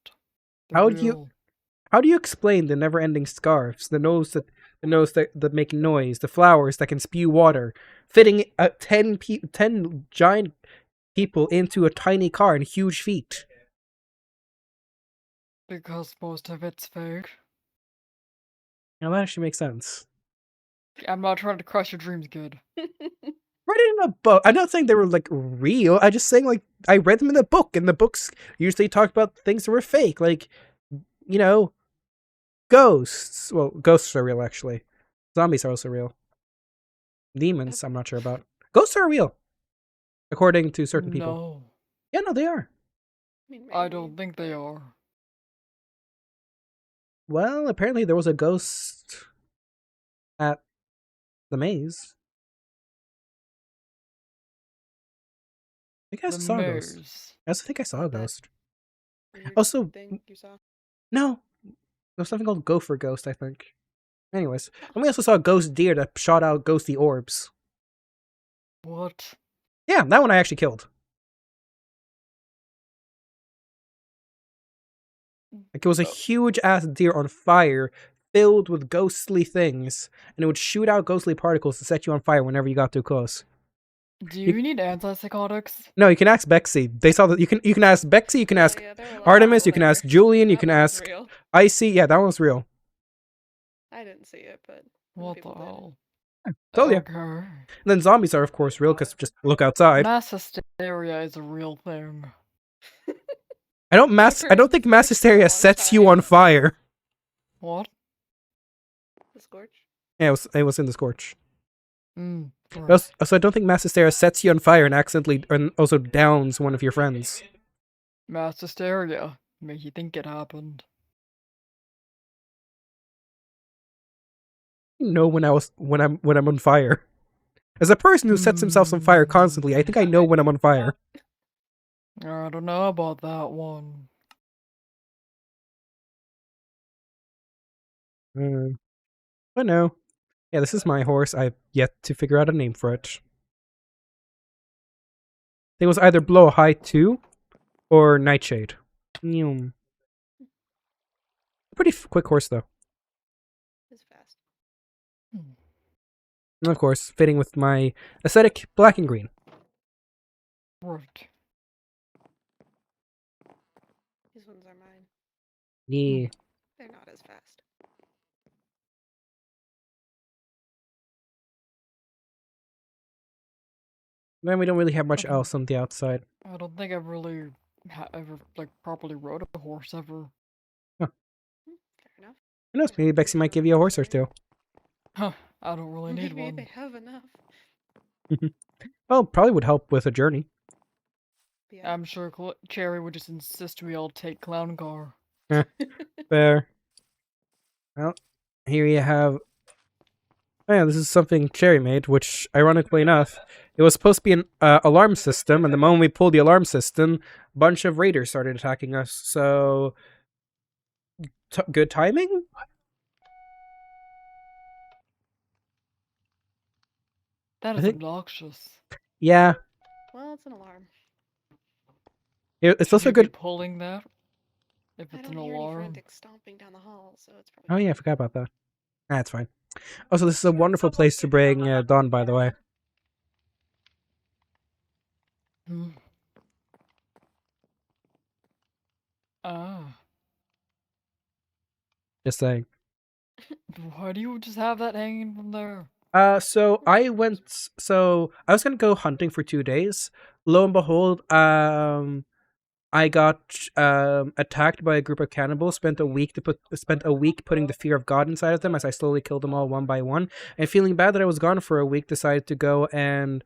How do you explain the never-ending scarves, the nose that make noise, the flowers that can spew water, fitting 10 giant people into a tiny car and huge feet? Because most of it's fake. Now that actually makes sense. I'm not trying to crush your dreams, kid. Read it in a book. I'm not saying they were like real. I'm just saying like I read them in the book, and the books usually talk about things that were fake, like ghosts. Well, ghosts are real actually. Zombies are also real. Demons, I'm not sure about. Ghosts are real, according to certain people. No, Yeah, no, they are. mean, I maybe. don't think they are. Well, apparently there was a ghost at the maze. I think I The saw a ghost. mares. I also think I saw a That- ghost. Weird Also, thing you saw. no, there's something called Gopher Ghost, I think. Anyways, and we also saw a ghost deer that shot out ghosty orbs. What? Yeah, that one I actually killed. Like, it was a Oh. huge ass deer on fire, filled with ghostly things, and it would shoot out ghostly particles to set you on fire whenever you got too close. Do you need antipsychotics? No, you can ask Bexy. They saw that you can ask Bexy, you can ask Yeah, there were a lot of Artemis, people you can there. ask Julian, you That can one was ask real. Icy. Yeah, that one was real. I didn't see it, but other What the people did. hell? Told ya. Okay. And then zombies are of course real because just look outside. Mass hysteria is a real thing. I don't think mass hysteria sets you on fire. What? The Scorch? Yeah, it was in the Scorch. Right. Also, I don't think mass hysteria sets you on fire and accidentally and also downs one of your friends. Mass hysteria. Make you think it happened. You know when I'm on fire. As a person who sets himself on fire constantly, I think I know when I'm on fire. I don't know about that one. But no. Yeah, this is my horse. I've yet to figure out a name for it. It was either Blow High 2 or Nightshade. Nyum. Pretty quick horse though. It's fast. And of course, fitting with my aesthetic, black and green. Right. These ones are mine. Yeah. They're not as fast. Then we don't really have much Okay. else on the outside. I don't think I've really ever like properly rode a horse ever. Fair enough. Who knows? Maybe Bexy might give you a horse or two. Huh. I don't really need Maybe one. they have enough. Well, probably would help with a journey. Yeah. I'm sure Cherry would just insist we all take clown car. Fair. Well, here you have. Oh yeah, this is something Cherry made, which, ironically enough, it was supposed to be an alarm system, and the moment we pulled the alarm system, a bunch of raiders started attacking us, so... good timing? That I is think- obnoxious. Yeah, Well, it's an alarm. it's Should also you be good... pulling that? If I it's don't an hear any alarm. frantic stomping down the hall, so it's Oh probably. yeah, I forgot about that. That's fine. Also, this is a wonderful place to bring Dawn, by the way. Hmm. Ah. Just saying. Why do you just have that hanging from there? So I was gonna go hunting for 2 days. Lo and behold, I got attacked by a group of cannibals. Spent a week putting the fear of God inside of them as I slowly killed them all one by one. And feeling bad that I was gone for a week, decided to go and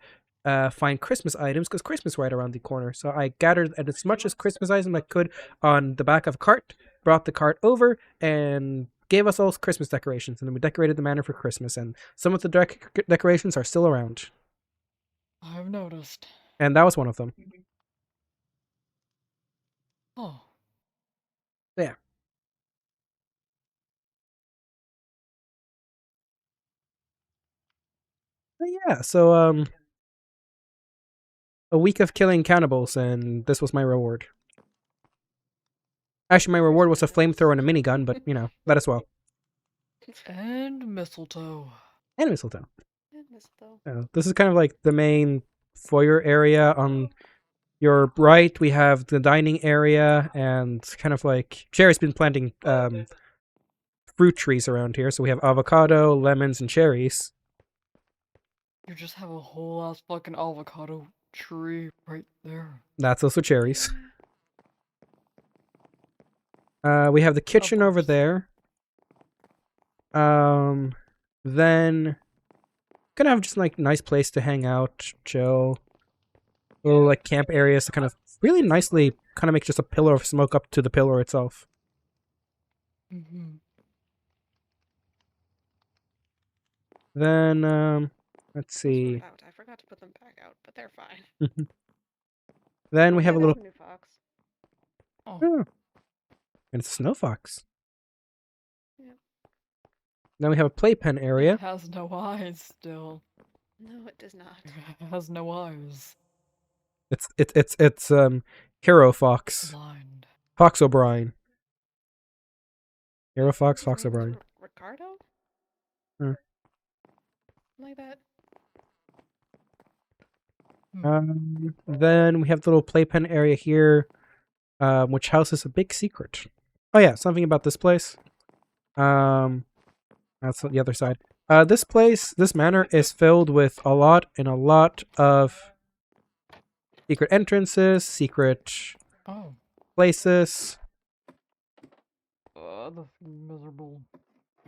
find Christmas items because Christmas is right around the corner. So I gathered as much as Christmas items I could on the back of a cart, brought the cart over, and gave us all Christmas decorations. And then we decorated the manor for Christmas. And some of the decorations are still around. I've noticed. And that was one of them. Oh. Yeah. But yeah, so a week of killing cannibals, and this was my reward. Actually, my reward was a flamethrower and a minigun, but you know, that as well. And mistletoe. And mistletoe. And mistletoe. This is kind of like the main foyer area. On your right, we have the dining area, and kind of like Cherry's been planting fruit trees around here. So we have avocado, lemons, and cherries. You just have a whole ass fucking avocado tree right there. That's also cherries. We have the kitchen over course. there. Then gonna have just like nice place to hang out, chill. Little like camp areas to kind of really nicely kind of make just a pillar of smoke up to the pillar itself. Mm-hmm. Then let's Those were see. out. I forgot to put them back out, but they're fine. Then we Yeah, have a that's little. a new fox. Oh, Oh, and it's a snow fox. Yep. Then we have a playpen area. it has no eyes still. No, it does not. It has no eyes. It's Hero Fox. Blind. Fox O'Brien. Hero Fox, His Fox name is O'Brien. Ricardo? Hmm. Like that. Then we have the little playpen area here, which houses a big secret. Oh yeah, something about this place. That's the other side. This manor is filled with a lot of secret entrances, secret Oh, places. that's miserable.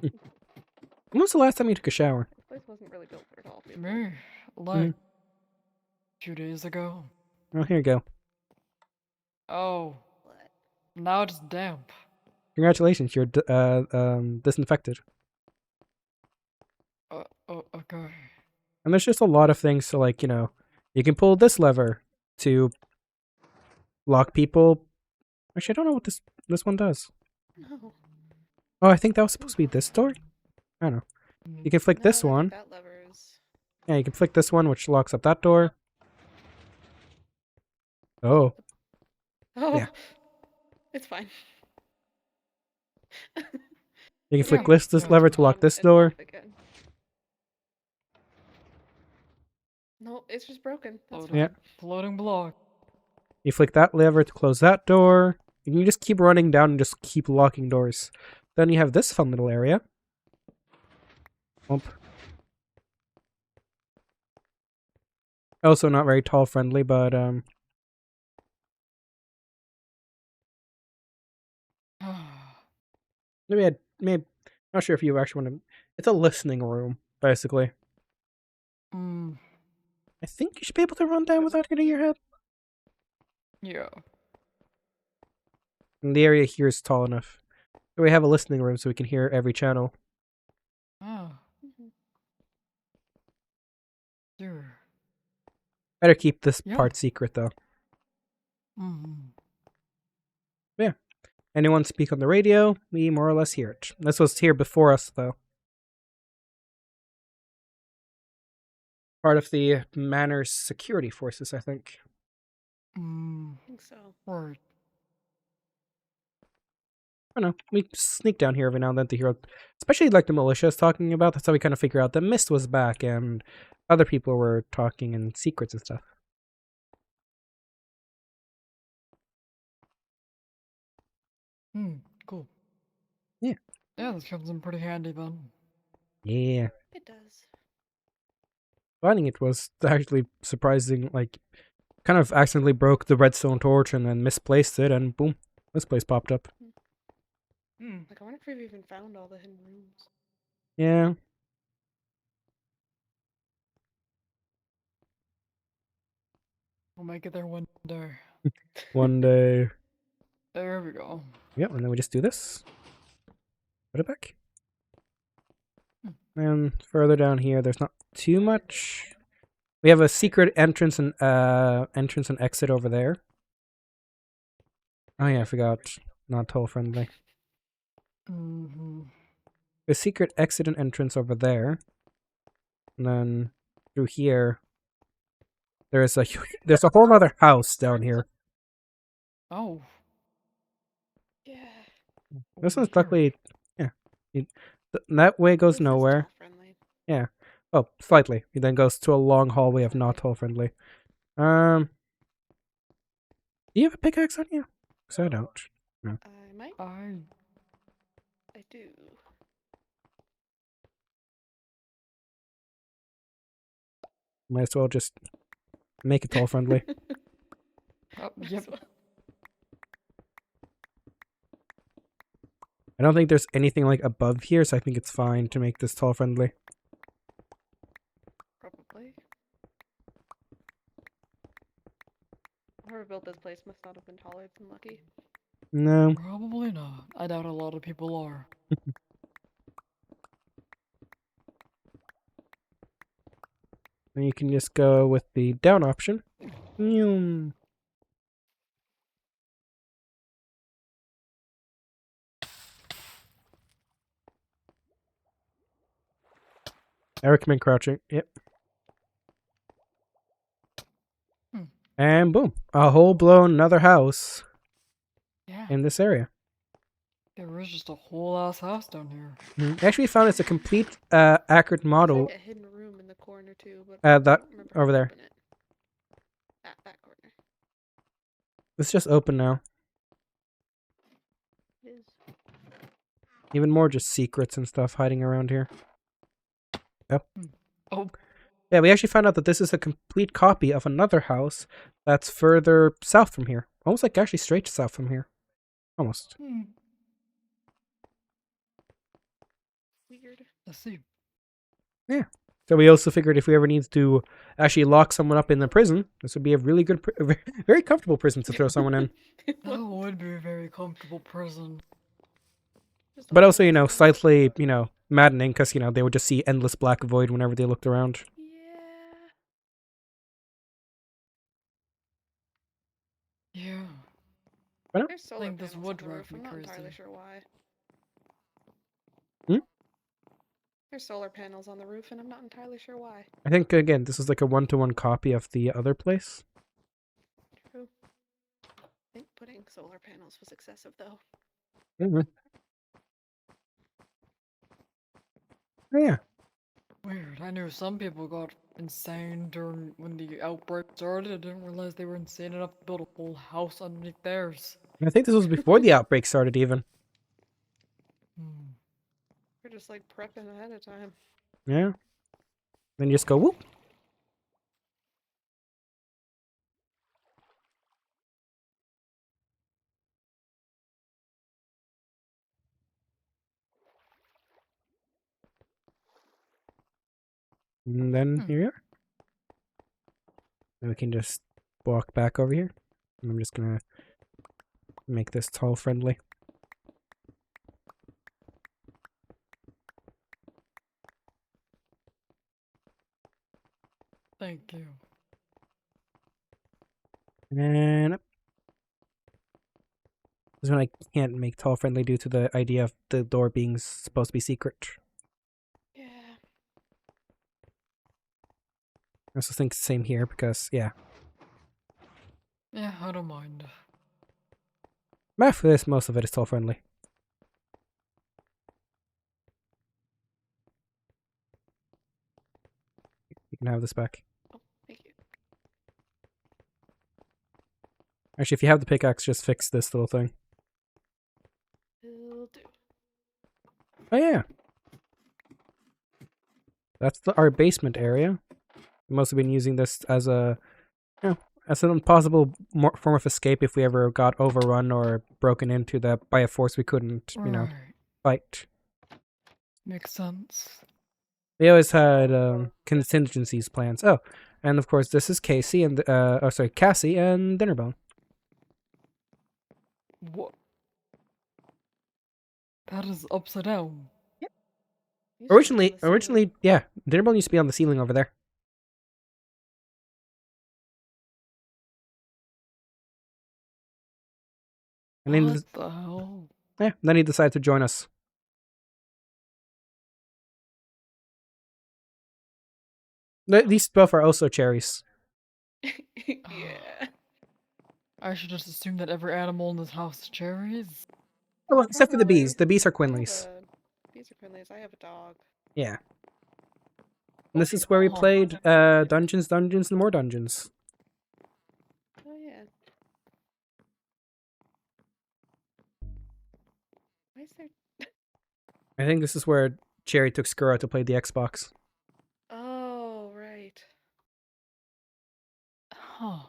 When was the last time you took a shower? This place wasn't really built for tall people. Me, like 2 days ago. Oh, here you go. Oh, What? now it's damp. Congratulations, you're disinfected. Oh, okay. And there's just a lot of things. So, like, you can pull this lever to lock people. Actually, I don't know what this one does. No. Oh, I think that was supposed to be this door. I don't know. You can flick No, this I think one. That lever is. Yeah, you can flick this one, which locks up that door. Oh, Oh. Yeah. It's fine. you can flick Yeah. this Yeah, lever it's to lock On this and door. off again. No, it's just broken. That's Floating, Yeah. floating block. You flick that lever to close that door. You can just keep running down and just keep locking doors. Then you have this fun little area. Also not very tall friendly, but maybe not sure if you actually want to. It's a listening room, basically. I think you should be able to run down without hitting your head. Yeah. And the area here is tall enough. So we have a listening room so we can hear every channel. Ah, Mhm. sure. Better keep this Yeah. part secret though. Mm. Anyone speak on the radio, we more or less hear it. This was here before us though. Part of the manor's security forces, I think. Mm. I think so. Right. I don't know. We sneak down here every now and then to hear, especially like the militia is talking about. That's how we kind of figure out that Mist was back and other people were talking in secrets and stuff. Cool. Yeah. Yeah, this comes in pretty handy then. Yeah. It does. Finding it was actually surprising. Like, kind of accidentally broke the redstone torch and then misplaced it, and boom, this place popped up. Like, I wonder if we've even found all the hidden rooms. Yeah. We'll make it there one day. One day. There we go. Yep, and then we just do this. Put it back. And further down here, there's not too much. We have a secret entrance and exit over there. Oh yeah, I forgot. Not toll friendly. Mm-hmm. A secret exit and entrance over there. And then through here, there's a whole other house down here. Oh. Yeah. This over one's here. luckily, yeah. That way goes This is nowhere. tall-friendly. Yeah. Oh, slightly. It then goes to a long hallway of not toll friendly. Do you have a pickaxe on you? Because I don't. I might. I I do. Might as well just make it toll friendly. oh, Might yep. as well. I don't think there's anything like above here, so I think it's fine to make this toll friendly. Probably. Whoever built this place must not have been tall. It's unlucky. No. Probably not. I doubt a lot of people are. And you can just go with the down option. Vroom. I recommend crouching. Yep. Hmm. And boom, a whole blown another house Yeah, in this area. there is just a whole ass house down here. Actually, found it's a complete, accurate There's model. like a hidden room in the corner too, but That I don't remember how over to there. open it. That corner. It's just open now. It is. Even more just secrets and stuff hiding around here. Oh, Yeah, we actually found out that this is a complete copy of another house that's further south from here. Almost like actually straight south from here. Almost. Weird. let's see. So we also figured if we ever need to actually lock someone up in the prison, this would be a really good, very comfortable prison to throw someone in. That would be a very comfortable prison. Just But open also, it you know, up. slightly, you know, maddening because, you know, they would just see endless black void whenever they looked around. Yeah. Yeah. There's solar think this panels would on the drive roof. me I'm not entirely crazy. sure why. Hmm? There's solar panels on the roof, and I'm not entirely sure why. I think, again, this is like a one-to-one copy of the other place. True. I think putting solar panels was excessive, though. Oh, yeah. Weird. I knew some people got insane during when the outbreak started. I didn't realize they were insane enough to build a whole house underneath theirs. I think this was before the outbreak started, even. Hmm. We're just like prepping ahead of time. Yeah. Then you just go, whoop. And then here you are. And we can just walk back over here. And I'm just gonna make this tall friendly. Thank you. And up. This one I can't make tall friendly due to the idea of the door being supposed to be secret. Yeah. I also think same here because, yeah. Yeah, I don't mind. But for this, most of it is tall friendly. You can have this back. Oh, thank you. Actually, if you have the pickaxe, just fix this little thing. Will do. Oh, yeah. That's our basement area. We must have been using this as a, you know, as an impossible form of escape if we ever got overrun or broken into by a force we couldn't, you know, Right. fight. Makes sense. They always had contingencies plans. Oh, and of course this is Cassie and Cassie and Dinnerbone. What? That is upside down. Used to be on Originally, the ceiling. yeah, Dinnerbone used to be on the ceiling over there. And then, What the hell? yeah, then he decided to join us. These both are also cherries. Yeah. I should just assume that every animal in this house is cherries. Oh, except for the Probably. bees. The bees are I have Quinleys. These are Quinleys. I have a dog. Yeah. And this is where we Huh. played Dungeons, and more Dungeons. Oh yeah. Why is there? I think this is where Cherry took Skuro to play the Xbox. Oh right. Huh.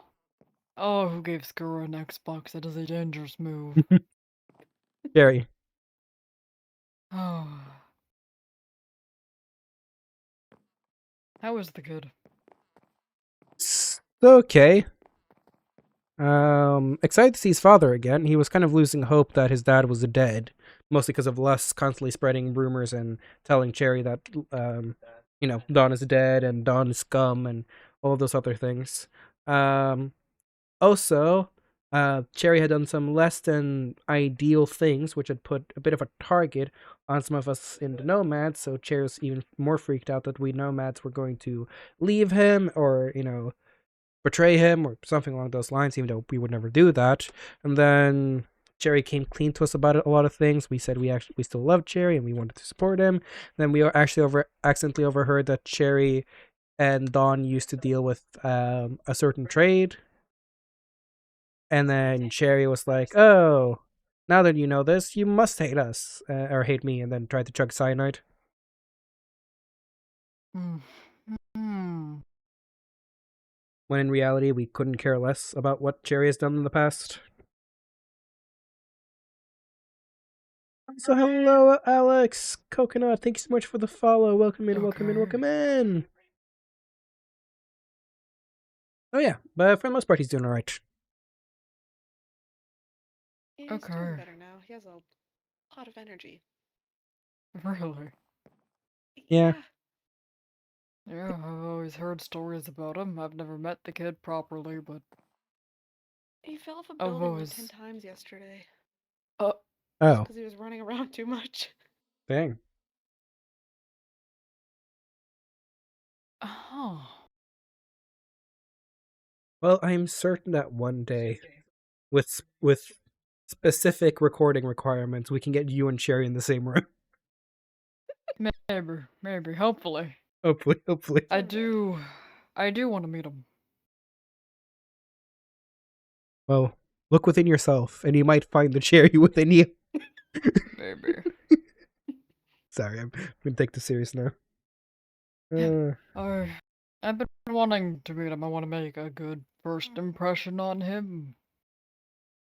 Oh, who gave Skuro an Xbox? That is a dangerous move. Cherry. Oh. How is the kid? Okay. Excited to see his father again. He was kind of losing hope that his dad was dead, mostly because of Les constantly spreading rumors and telling Cherry that, you know, Don is dead and Don is scum and all of those other things. Also, Cherry had done some less than ideal things, which had put a bit of a target on some of us in the nomads, so Cherry's even more freaked out that we nomads were going to leave him or, betray him or something along those lines, even though we would never do that. And then Cherry came clean to us about a lot of things. We said we still love Cherry and we wanted to support him. Then we actually accidentally overheard that Cherry and Dawn used to deal with a certain trade. And then Cherry was like, "Oh, now that you know this, you must hate us or hate me," and then tried to chug cyanide. Hmm. When in reality, we couldn't care less about what Cherry has done in the past. So hello, Alex Coconut. Thank you so much for the follow. Welcome in, welcome in, Okay. welcome in. Oh yeah, but for the most part, he's doing all right. He's doing Okay. better now. He has a lot of energy. Really? Yeah. Yeah, I've always heard stories about him. I've never met the kid properly, but He fell off a I've building like always. 10 times yesterday. Uh, Oh, Because he was running around too much. dang. oh. Well, I'm certain that one day, with specific recording requirements, we can get you and Cherry in the same room. Maybe, hopefully. Hopefully, hopefully. I Someday. do want to meet him. Well, look within yourself, and you might find the Cherry within you. Maybe. Sorry, I'm gonna take this serious now. Yeah. I've been wanting to meet him. I want to make a good first impression on him.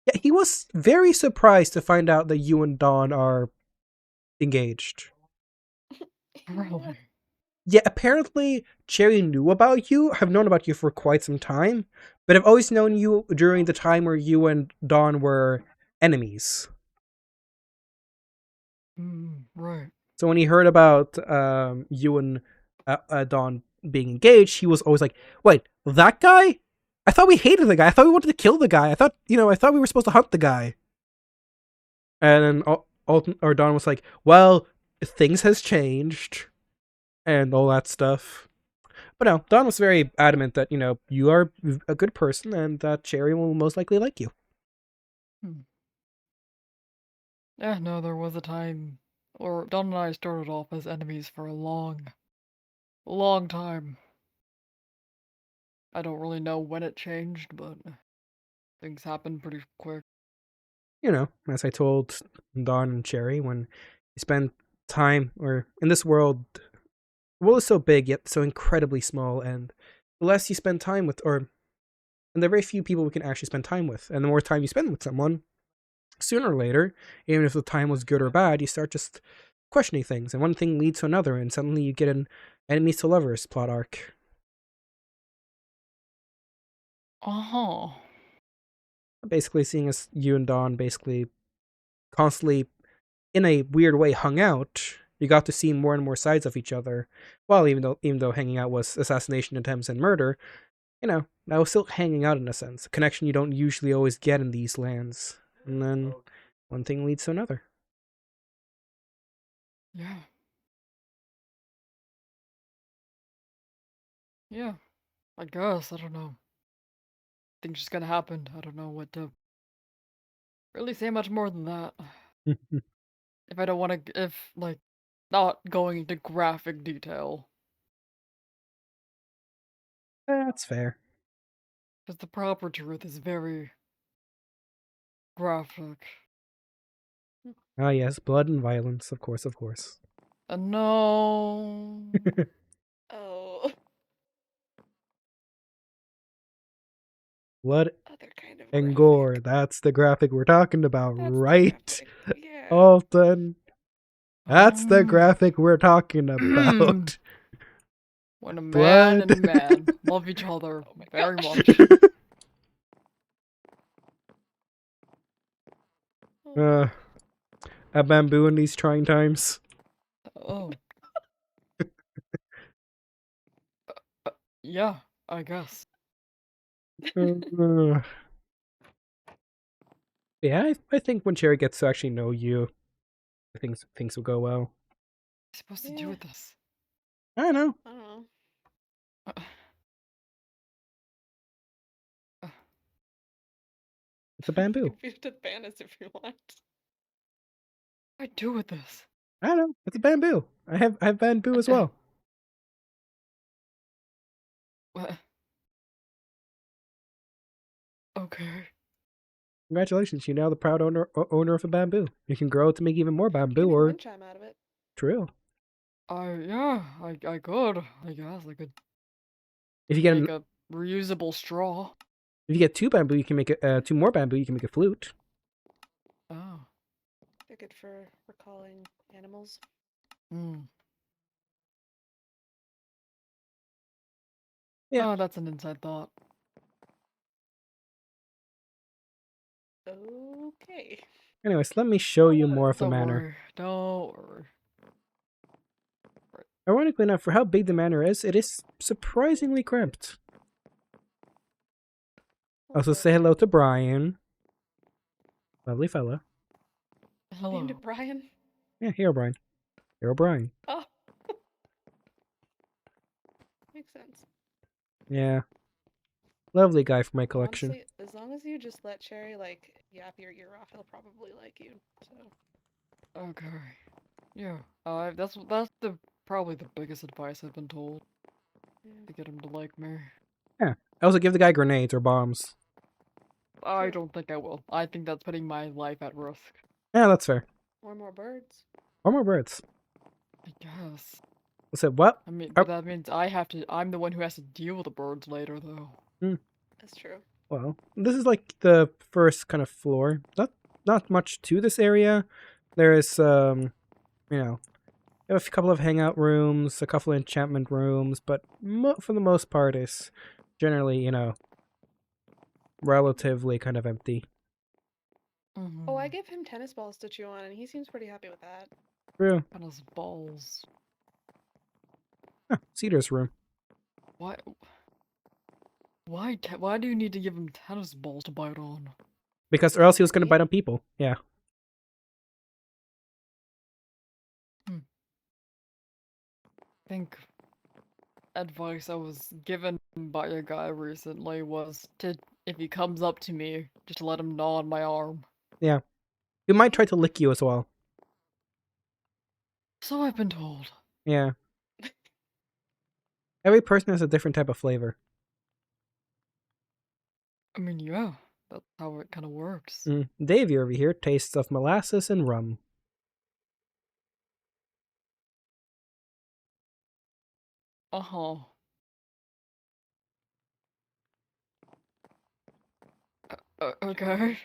Yeah, he was very surprised to find out that you and Dawn are engaged. Really? Yeah, apparently Cherry knew about you, have known about you for quite some time, but I've always known you during the time where you and Dawn were enemies. Right. So when he heard about you and Dawn being engaged, he was always like, "Wait, that guy? I thought we hated the guy. I thought we wanted to kill the guy. I thought we were supposed to hunt the guy." And then Dawn was like, "Well, things has changed," and all that stuff. But no, Dawn was very adamant that you are a good person and that Cherry will most likely like you. Yeah, no, there was a time where Don and I started off as enemies for a long time. I don't really know when it changed, but things happened pretty quick. As I told Dawn and Cherry, when you spend time, or in this world, the world is so big yet so incredibly small, and the less you spend time with, and there are very few people we can actually spend time with, and the more time you spend with someone, sooner or later, even if the time was good or bad, you start just questioning things, and one thing leads to another, and suddenly you get an enemies to lovers plot arc. Uh-huh. Basically, seeing as you and Dawn basically constantly, in a weird way, hung out, you got to see more and more sides of each other. Well, even though hanging out was assassination attempts and murder, that was still hanging out in a sense. A connection you don't usually always get in these lands. And then one thing leads to another. Yeah. Yeah. I guess, I don't know. Things just gonna happen. I don't know what to really say much more than that. If I don't want to, not going into graphic detail. That's fair. Because the proper truth is very graphic. Ah, yes, blood and violence, of course, of course. No. Oh, Blood other kind of and graphic. gore. That's the graphic we're talking about, That's the right? graphic. Yeah. Alton. That's the graphic we're talking about. When a man Blood. and a man love each other Oh my very gosh. much. Oh, A bamboo in these trying times. Oh. Yeah, I guess. Yeah, I think when Cherry gets to actually know you, Things will go well. What am I supposed to do Yeah. with this? I don't know. I don't know. Uh, It's a You bamboo. can feed it to the pandas if you want. What do I do with this? I don't know. It's a bamboo. I have bamboo as well. What? Okay. Congratulations, you're now the proud owner of a bamboo. You can grow it to make even more You can bamboo, make or wind chime out of it. true. I could. I guess I could If you get make a reusable straw. if you get two bamboo, you can make two more bamboo. You can make a flute. Oh. They're good for recalling animals. Hmm. Yeah. Oh, that's an inside thought. Okay. Anyways, let me show you more of the Don't manor. worry. Don't worry. Ironically enough, for how big the manor is, it is surprisingly cramped. Also, say hello to Brian. Lovely fella. Hello. Named it Brian. Yeah, here, Brian. Here, Brian. Oh. Makes sense. Yeah. Lovely guy for my collection. Honestly, as long as you just let Cherry like yap your ear off, he'll probably like you. So Okay. Yeah. That's probably the biggest advice I've been told yeah. to get him to like me. I also give the guy grenades or bombs. I Sure. don't think I will. I think that's putting my life at risk. Yeah, that's fair. Or more birds. Or more birds. I guess. I said, what? I mean, Oh. but that means I'm the one who has to deal with the birds later, though. That's true. Well, this is like the first kind of floor. Not much to this area. There is you know, a couple of hangout rooms, a couple of enchantment rooms, but for the most part is generally, relatively kind of empty. Oh, I Mm-hmm. give him tennis balls to chew on, and he seems pretty happy with that. True. Tennis balls. Huh, Cedar's room. Why? Why do you need to give him tennis balls to bite on? Because or else he was going to Right? bite on people. Yeah. I think advice I was given by a guy recently was to, if he comes up to me, just let him gnaw on my arm. He might try to lick you as well. So I've been told. Yeah. Every person has a different type of flavor. I mean, yeah, that's how it kind of works. Davey over here tastes of molasses and rum. Uh-huh. Okay.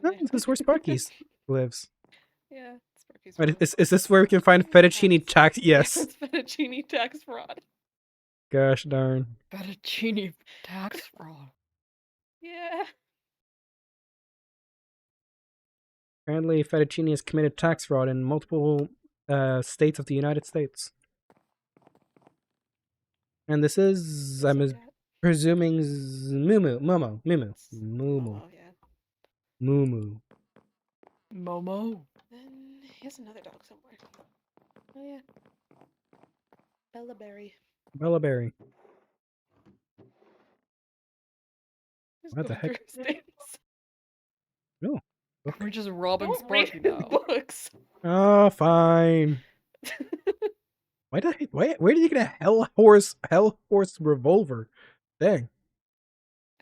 No, Apparently. this is where Sparky's lives. Yeah, Sparky's Wait, real. is this where we can find fettuccine tax? Yes. It's fettuccine tax fraud. Gosh darn. Fettuccine tax fraud. Yeah. Apparently, fettuccine has committed tax fraud in multiple states of the United States. And this is, I'm What's that? presuming, Momo. It's Momo, yeah. Mumu. Momo? Then he has another dog somewhere. Oh yeah. Bella Berry. Bella Berry. Who's What the going heck? through his things? No. We're just robbing Don't read Sparky his now. books. Oh, fine. Where did you get a hell horse revolver? Dang.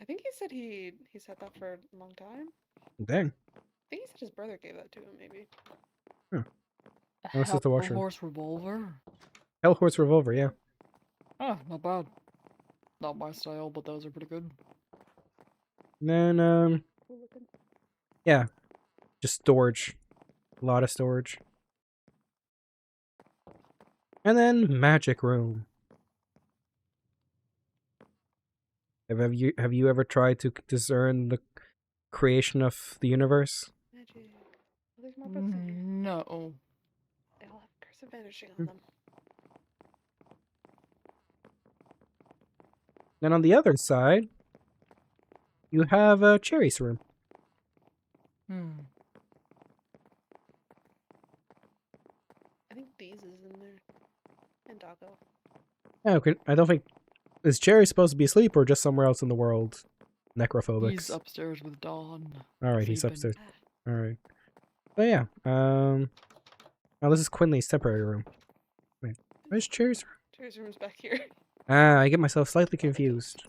I think he said he's had that for a long time. Dang. I think he said his brother gave that to him, maybe. Oh, this is the washroom. Horse revolver? Hell horse revolver, yeah. Oh, not bad. Not my style, but those are pretty good. And then, Cool looking. yeah. Just storage. A lot of storage. And then magic room. Have you ever tried to discern the creation of the universe? Magic. Oh, there's more books in here. No. They all have cursive vanishing on them. Then on the other side, you have Cherry's room. Hmm. doggo. Yeah, okay. I don't think is Cherry supposed to be asleep or just somewhere else in the world? He's Necrophobics. upstairs with Dawn. All right, he's sleeping. upstairs. Ah, All right. But yeah. Oh, this is Quinley's temporary room. Wait, where's Cherry's room? Cherry's room's back here. Ah, I get myself slightly confused.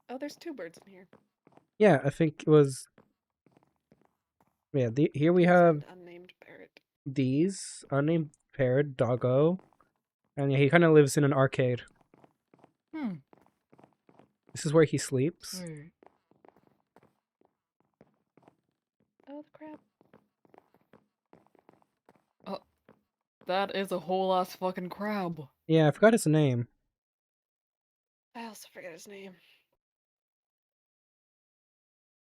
Oh, there's 2 birds in here. Yeah, I think it was. Yeah, here we have An unnamed parrot. these unnamed parrot, doggo, and yeah, he kind of lives in an arcade. Hmm. This is where he sleeps. Wait. Oh, the crab. That is a whole ass fucking crab. Yeah, I forgot his name. I also forget his name.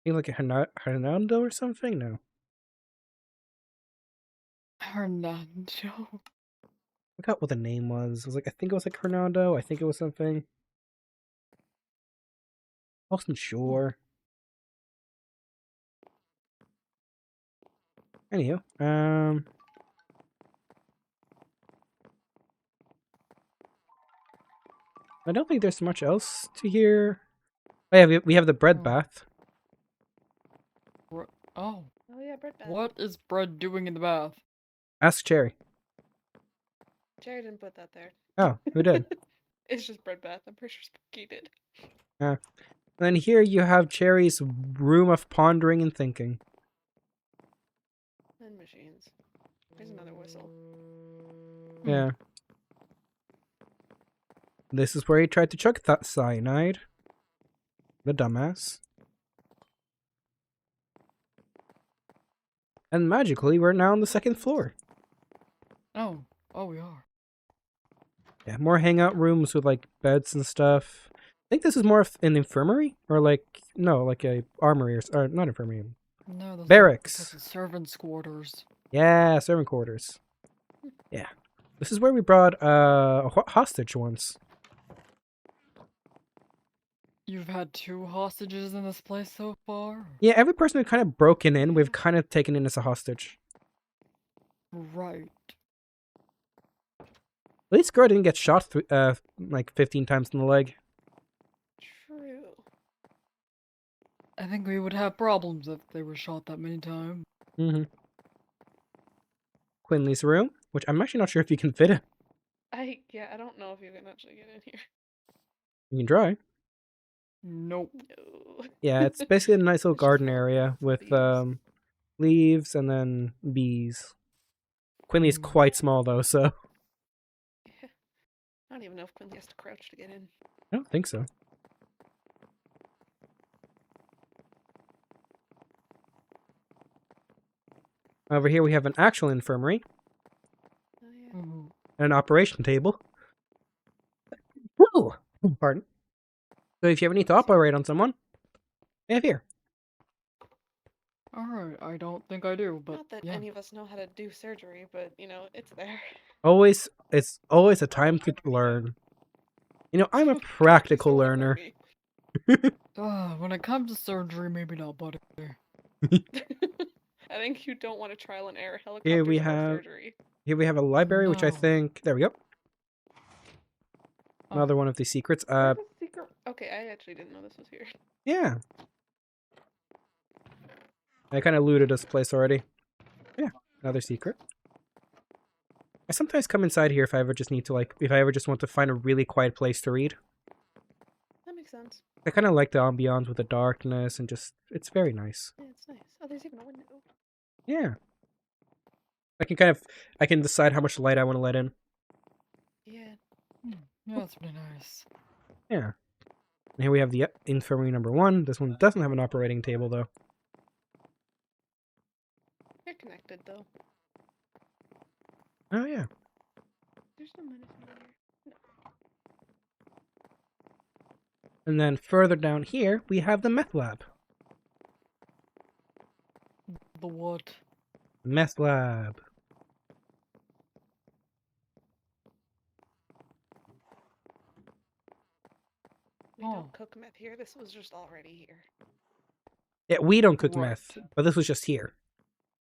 I think like Hernando or something. No, Hernando. I forgot what the name was. It was like I think it was like Hernando. I think it was something. I wasn't sure. Anywho, I don't think there's much else to hear. Oh yeah, we have the bread Oh. bath. Oh. Oh yeah, bread bath. What is Bread doing in the bath? Ask Cherry. Cherry didn't put that there. Oh, who did? It's just bread bath. I'm pretty sure Spooky did. And then here you have Cherry's room of pondering and thinking. And machines. There's another whistle. Yeah. This is where he tried to chuck that cyanide. The dumbass. And magically, we're now on the 2nd floor. Oh. Oh, we are. Yeah, more hangout rooms with like beds and stuff. I think this is more of an infirmary or like no, like a armory or not infirmary. No, those Barracks. are servants' quarters. Yeah, servant quarters. Yeah, this is where we brought a hostage once. You've had 2 hostages in this place so far? Yeah, every person who kind of broken in, we've kind of taken in as a hostage. Right. At least girl didn't get shot like 15 times in the leg. True. I think we would have problems if they were shot that many times. Mm-hmm. Quinley's room, which I'm actually not sure if you can fit it. I don't know if you can actually get in here. You can try. Nope. No. Yeah, it's basically a nice little It's just garden full of area with bees. leaves and then bees. Quinley's Mm. quite small though, so Yeah. I don't even know if Quinley has to crouch to get in. I don't think so. Over here we have an actual infirmary Oh yeah. Ooh. and an operation table. Whoa! Pardon. So if you have any to operate on someone, they have here. Alright, I don't think I do, but Not that yeah. any of us know how to do surgery, but it's there. It's always a time to learn. You know, I'm a Please practical don't whip at learner. me. When it comes to surgery, maybe not, buddy. I think you don't want to trial and error helicopters we or have- surgery. Here we have a library, which I No. think there we go. Oh. Another one of the secrets. Where's the secret? Okay, I actually didn't know this was here. Yeah. I kind of looted this place already. Yeah, another secret. I sometimes come inside here if I ever just need to if I ever just want to find a really quiet place to read. That makes sense. I kind of like the ambiance with the darkness and just, it's very nice. Yeah, it's nice. Oh, there's even a window. Yeah. I can decide how much light I want to let in. Yeah. Yeah, that's pretty nice. Yeah. And here we have the infirmary number 1. This one doesn't have an operating table though. You're connected though. Oh yeah. There's no medicine in here. And then further down here, we have the meth lab. The what? Meth lab. We Oh. don't cook meth here. This was just already here. Yeah, we don't cook Right. meth, but this was just here.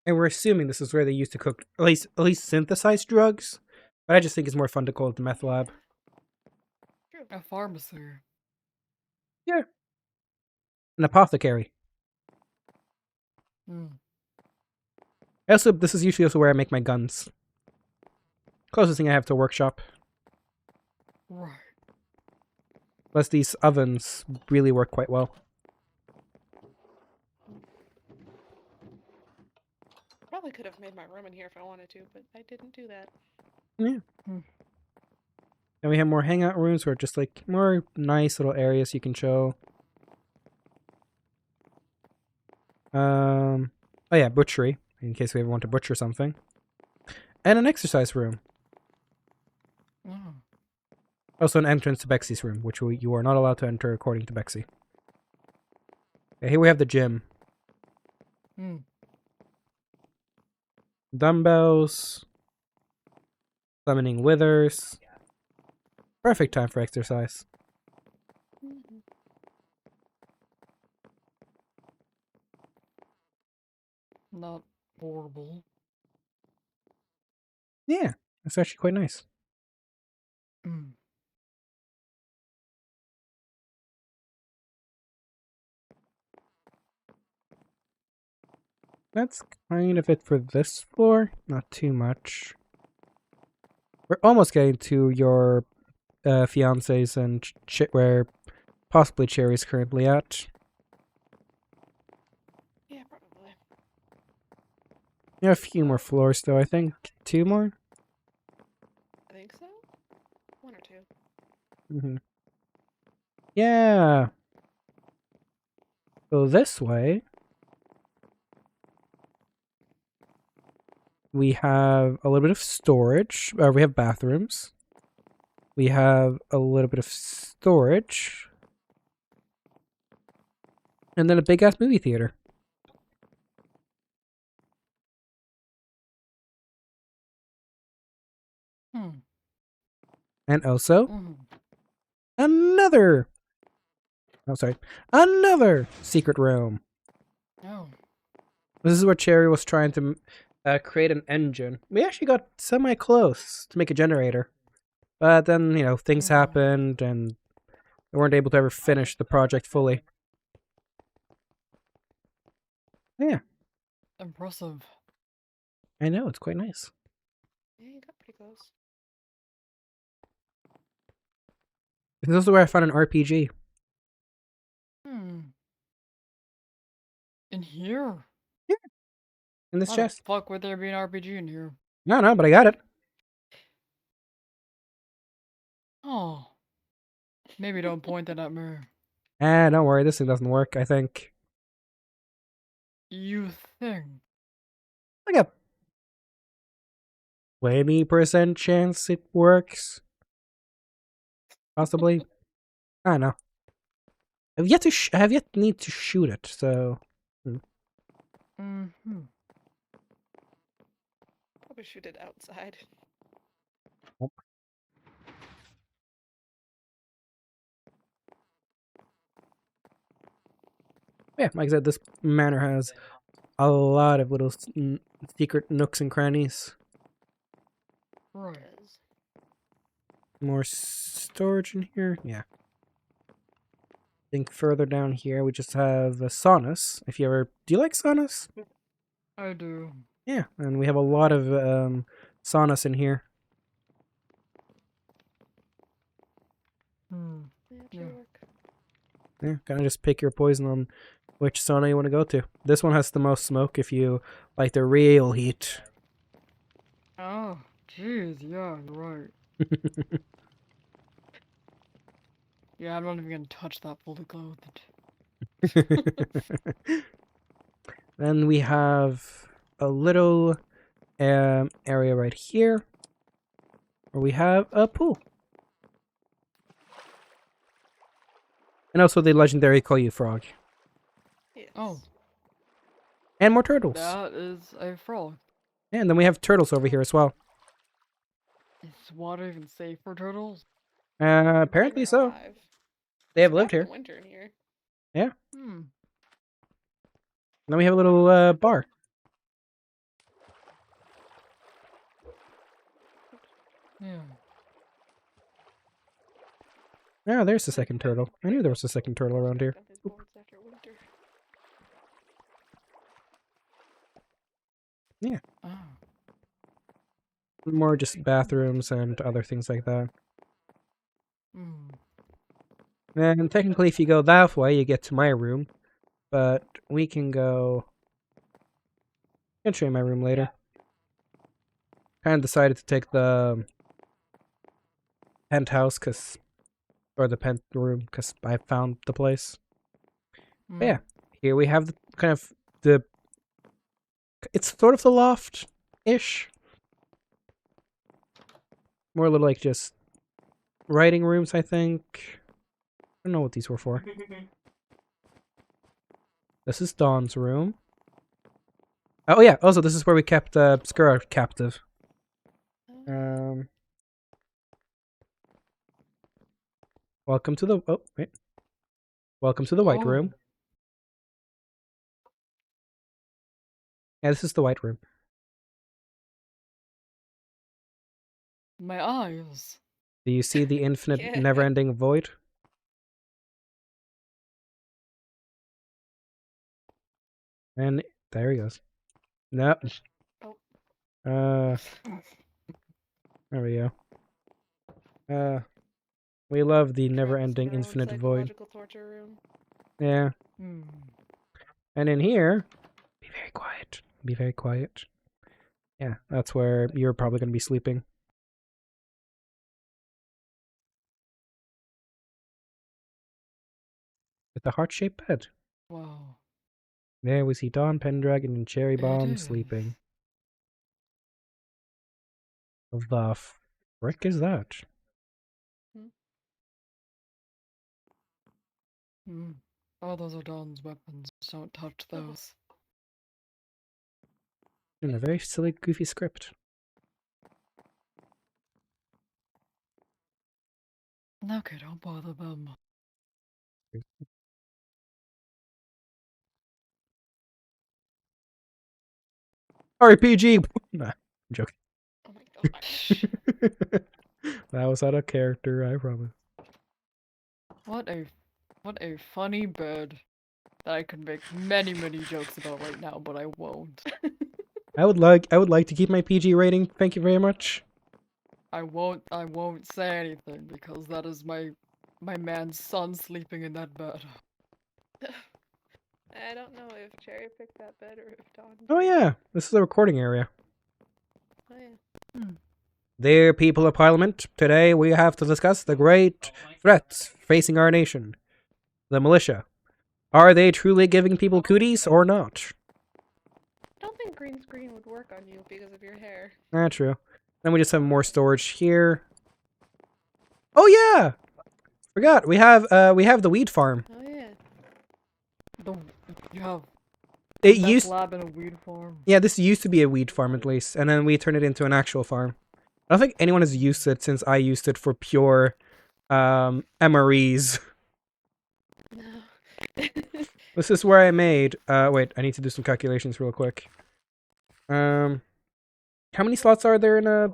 And we're assuming this is where they used to cook, at least synthesize drugs. But I just think it's more fun to call it the meth lab. True. A pharmacy. Yeah. An apothecary. Hmm. Also, this is usually also where I make my guns. Closest thing I have to a workshop. Right. Plus, these ovens really work quite well. Probably could have made my room in here if I wanted to, but I didn't do that. Yeah. Hmm. And we have more hangout rooms or just like more nice little areas you can show. Oh yeah, butchery, in case we ever want to butcher something. And an exercise room. Oh. Also an entrance to Bexy's room, which you are not allowed to enter according to Bexy. Okay, here we have the gym. Hmm. Dumbbells. Summoning withers. Perfect time for exercise. Mhm. Not horrible. Yeah, it's actually quite nice. Hmm. That's kind of it for this floor. Not too much. We're almost getting to your fiancés and where possibly Cherry's currently at. Yeah, probably. Yeah, a few more floors though, I think. 2 more? I think so. 1 or 2. Mm-hmm. Yeah. So this way, we have a little bit of storage. We have bathrooms. We have a little bit of storage. And then a big ass movie theater. Hmm. And also Hmm. another. Oh, sorry. Another secret room. Oh. This is where Cherry was trying to create an engine. We actually got semi close to make a generator. But then, things Oh. happened and we weren't able to ever finish the project fully. Yeah, Impressive. I know. It's quite nice. Yeah, you got pretty close. This is also where I found an RPG. Hmm. In here? In this How chest. the fuck would there be an RPG in here? No, but I got it. Oh. Maybe don't point that at me. Don't worry. This thing doesn't work, I think. You think? Like a 20% chance it works. Possibly. I don't know. I have yet need to shoot it, so. Mm-hmm. Probably shoot it outside. Yeah, like I said, this manor has a lot of little secret nooks and crannies. Right. Does. More storage in here. Yeah. I think further down here we just have a saunas. If you ever, do you like saunas? I do. Yeah, and we have a lot of saunas in here. Hmm. Yeah, Yeah. should work. Yeah, kind of just pick your poison on which sauna you want to go to. This one has the most smoke if you like the real heat. Oh, jeez, yeah, you're right. Yeah, I'm not even gonna touch that fully clothed. Then we have a little area right here where we have a pool. And also the legendary Koyu frog. Yes. Oh, And more turtles. that is a frog. Yeah, and then we have turtles over here as well. Is water even safe for turtles? Apparently They're so. alive. They have It's lived back in here. the winter in here. Hmm. Then we have a little bar. Yeah. Ah, there's the second turtle. I knew there was a second turtle around here. On his bones after winter. Oh. More just bathrooms and other things like that. Mm. And technically, if you go that way, you get to my room. But we can go... I'll show you my room later. Kind of decided to take the penthouse, or the pent room, because I found the place. But yeah, here we have the kind of the... It's sort of the loft-ish. More a little like just writing rooms, I think. I don't know what these were for. This is Dawn's room. Oh yeah, also this is where we kept Skura captive. Welcome to the... Oh, wait. Welcome to the white room. Yeah, this is the white room. My eyes. Do you see the infinite, Yeah. never-ending void? And there he goes. No. Oh. There we go. We love the Travis never-ending, Brown infinite void. psychological torture room. Yeah. Hmm. And in here, be very quiet. Be very quiet. Yeah, that's where you're probably going to be sleeping. With the heart-shaped bed. Wow. There we see Dawn, Pendragon, and Cherry Bomb is. sleeping. The frick is that? Hmm. Oh, those are Dawn's weapons. Don't touch those. In a very silly, goofy script. Okay, don't bother them. RPG! Nah, I'm joking. Oh my gosh. That was out of character, I promise. What a funny bed that I could make many jokes about right now, but I won't. I would like to keep my PG rating. Thank you very much. I won't say anything because that is my man's son sleeping in that bed. I don't know if Cherry picked that bed or if Dawn. Oh did. yeah, this is the recording area. Oh yeah. Dear people of Parliament, today we have to discuss the great threats facing our nation. The militia. Are they truly giving people cooties or not? I don't think green screen would work on you because of your hair. True. Then we just have more storage here. Oh yeah! Forgot, we have the weed farm. Oh yeah. You have It meth used lab and a weed farm. Yeah, this used to be a weed farm at least, and then we turned it into an actual farm. I don't think anyone has used it since I used it for pure MREs. No. This is where I made wait, I need to do some calculations real quick. How many slots are there in a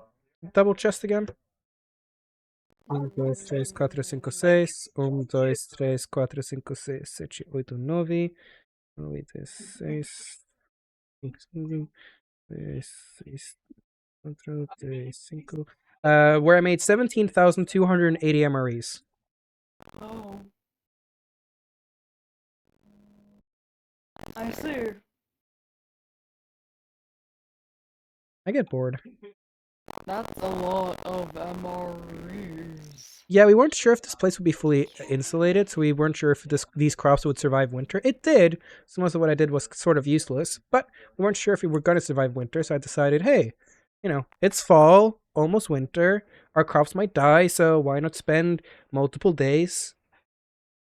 double chest again? 1, 2, 3, 4, 5, 6. 1, 2, 3, 4, 5, 6, 7, 8, 9. 9, 6. 4, 3, 5. Where I made 17,280 MREs. Oh. I see. I get bored. That's a lot of MREs. Yeah, we weren't sure if this place would be fully insulated, so we weren't sure if these crops would survive winter. It did, so most of what I did was sort of useless, but we weren't sure if we were going to survive winter, so I decided, hey, it's fall, almost winter, our crops might die, so why not spend multiple days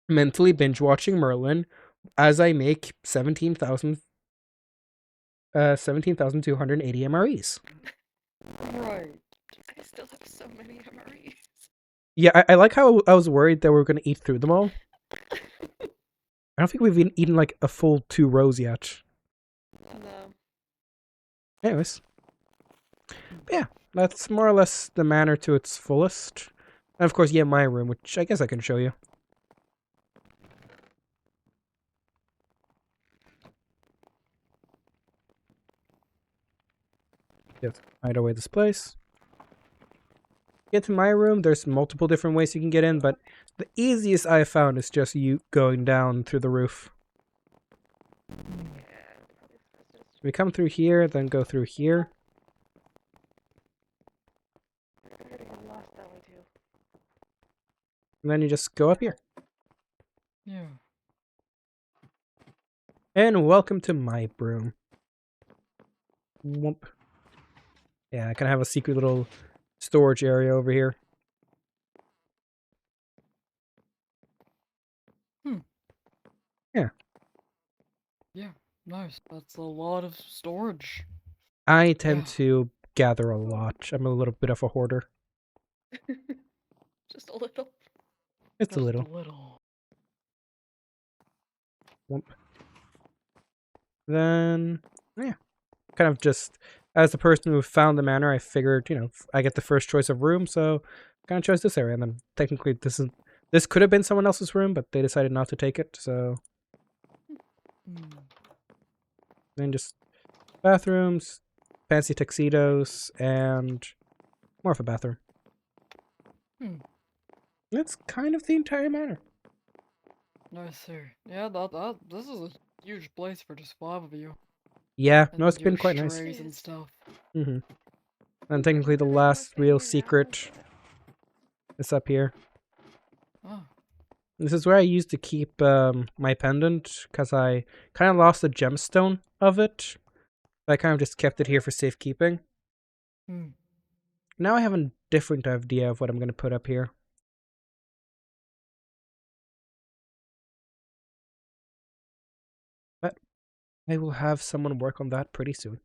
mentally binge-watching Merlin as I make 17,280 MREs. Right. I still have so many MREs. Yeah, I like how I was worried that we were going to eat through them all. I don't think we've eaten like a full 2 rows yet. No. Anyways. Yeah, that's more or less the manor to its fullest. And of course, yeah, my room, which I guess I can show you. Just hide away this place. Get to my room, there's multiple different ways you can get in, but the easiest I have found is just you going down through the roof. Yeah, probably fastest. We come through here, then go through here. I already got lost that way too. And then you just go up here. Yeah. And welcome to my room. Whoop. Yeah, I kind of have a secret little storage area over here. Yeah. Nice. That's a lot of storage. I tend Yeah. to gather a lot. I'm a little bit of a hoarder. Just a little. It's a Just little. a little. Whoop. Then, yeah. Kind of just, as the person who found the manor, I figured, I get the first choice of room, so kind of chose this area. And then technically this could have been someone else's room, but they decided not to take it, so Hmm. then just bathrooms, fancy tuxedos, and more of a bathroom. Hmm. That's kind of the entire manor. Nice, sir. Yeah, this is a huge place for just 5 of you. Yeah, no, And it's been your quite nice. strays and Yes. stuff. Mm-hmm. And technically the We're gonna last stay real here now, secret but- is up here. Oh. This is where I used to keep my pendant, because I kind of lost the gemstone of it. I kind of just kept it here for safekeeping. Hmm. Now I have a different idea of what I'm going to put up here. But I will have someone work on that pretty soon.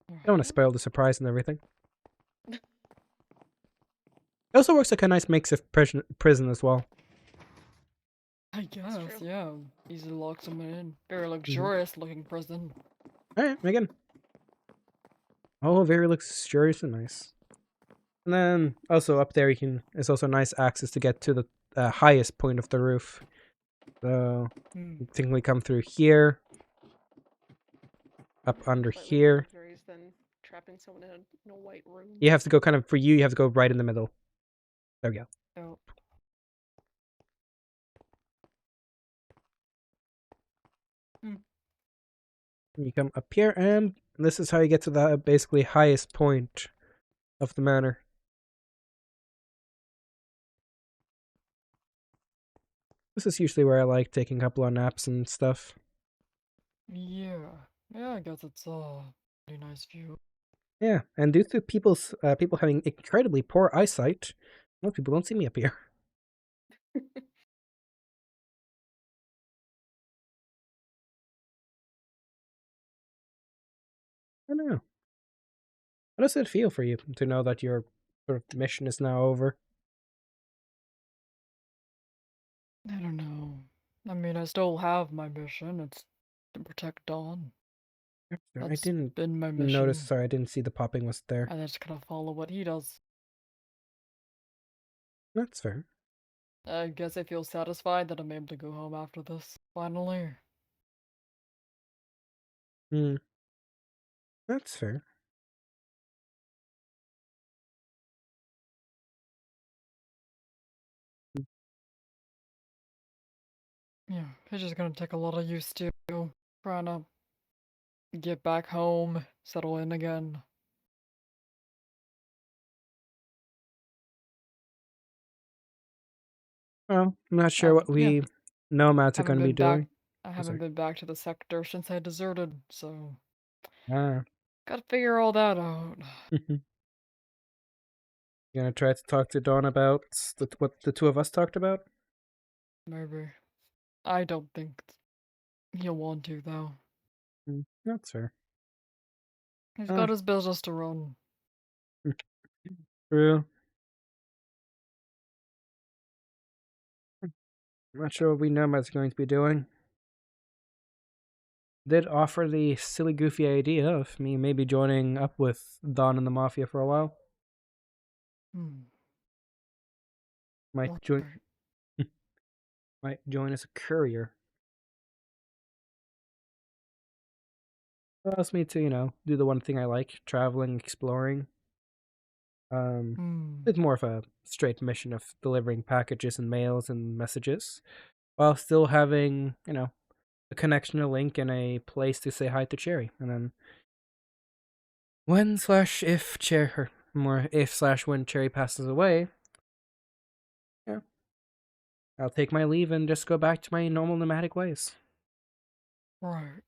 I don't want to spoil the surprise and everything. It also works like a nice makeshift prison as well. I guess, true. yeah. Easy to lock someone in. Very luxurious looking prison. Alright, again. Oh, very luxurious and nice. And then also up there it's also nice access to get to the highest point of the roof. So Hmm. you technically come through here, up under Slightly more here. luxurious than trapping someone in a white room. You have to go you have to go right in the middle. There we go. Oh. You come up here, and this is how you get to the basically highest point of the manor. This is usually where I like taking a couple of naps and stuff. Yeah. Yeah, I guess it's a pretty nice view. Yeah, and due to people having incredibly poor eyesight, most people don't see me up here. I don't know. How does it feel for you to know that your sort of mission is now over? I don't know. I mean, I still have my mission. It's to protect Dawn. I That's didn't been my notice. mission. Sorry, I didn't see the popping was there. I just kind of follow what he does. That's fair. I guess I feel satisfied that I'm able to go home after this, finally. Hmm. That's fair. Yeah, it's just gonna take a lot of used to trying to get back home, settle in again. Well, I'm not sure what Yeah, we nomads are haven't going to be been back. doing. I Oh, haven't sorry. been back to the sector since I deserted, so Ah. gotta figure all that out. You gonna try to talk to Dawn about what the two of us talked about? Maybe. I don't think he'll want to, though. That's fair. He's Ah, got his business to run. true. I'm not sure what we nomads are going to be doing. did offer the silly, goofy idea of me maybe joining up with Don and the Mafia for a while. Hmm. Might join, Right. might join as a courier. Allows me to, do the one thing I like: traveling, exploring. Hmm. It's more of a straight mission of delivering packages and mails and messages, while still having, a connection, a link, and a place to say hi to Cherry. And then when slash if Cherry, or more if slash when Cherry passes away, yeah, I'll take my leave and just go back to my normal nomadic ways. Right.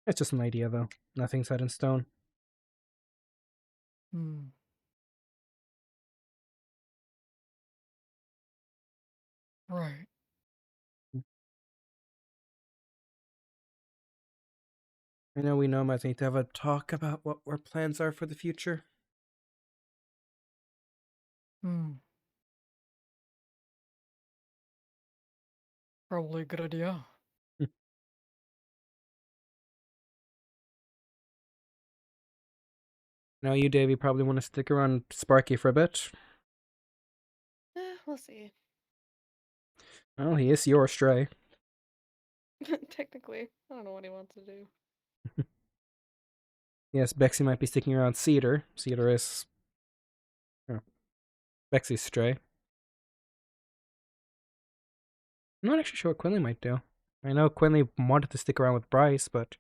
It's just an idea, though. Nothing set in stone. Hmm. Right. I know we might need to have a talk about what our plans are for the future. Hmm. Probably a good idea. Now you, Davey, probably want to stick around Sparky for a bit. We'll see. Well, he is your stray. Technically, I don't know what he wants to do. Yes, Bexy might be sticking around Cedar. Cedar is Bexy's stray. I'm not actually sure what Quinley might do. I know Quinley wanted to stick around with Bryce, but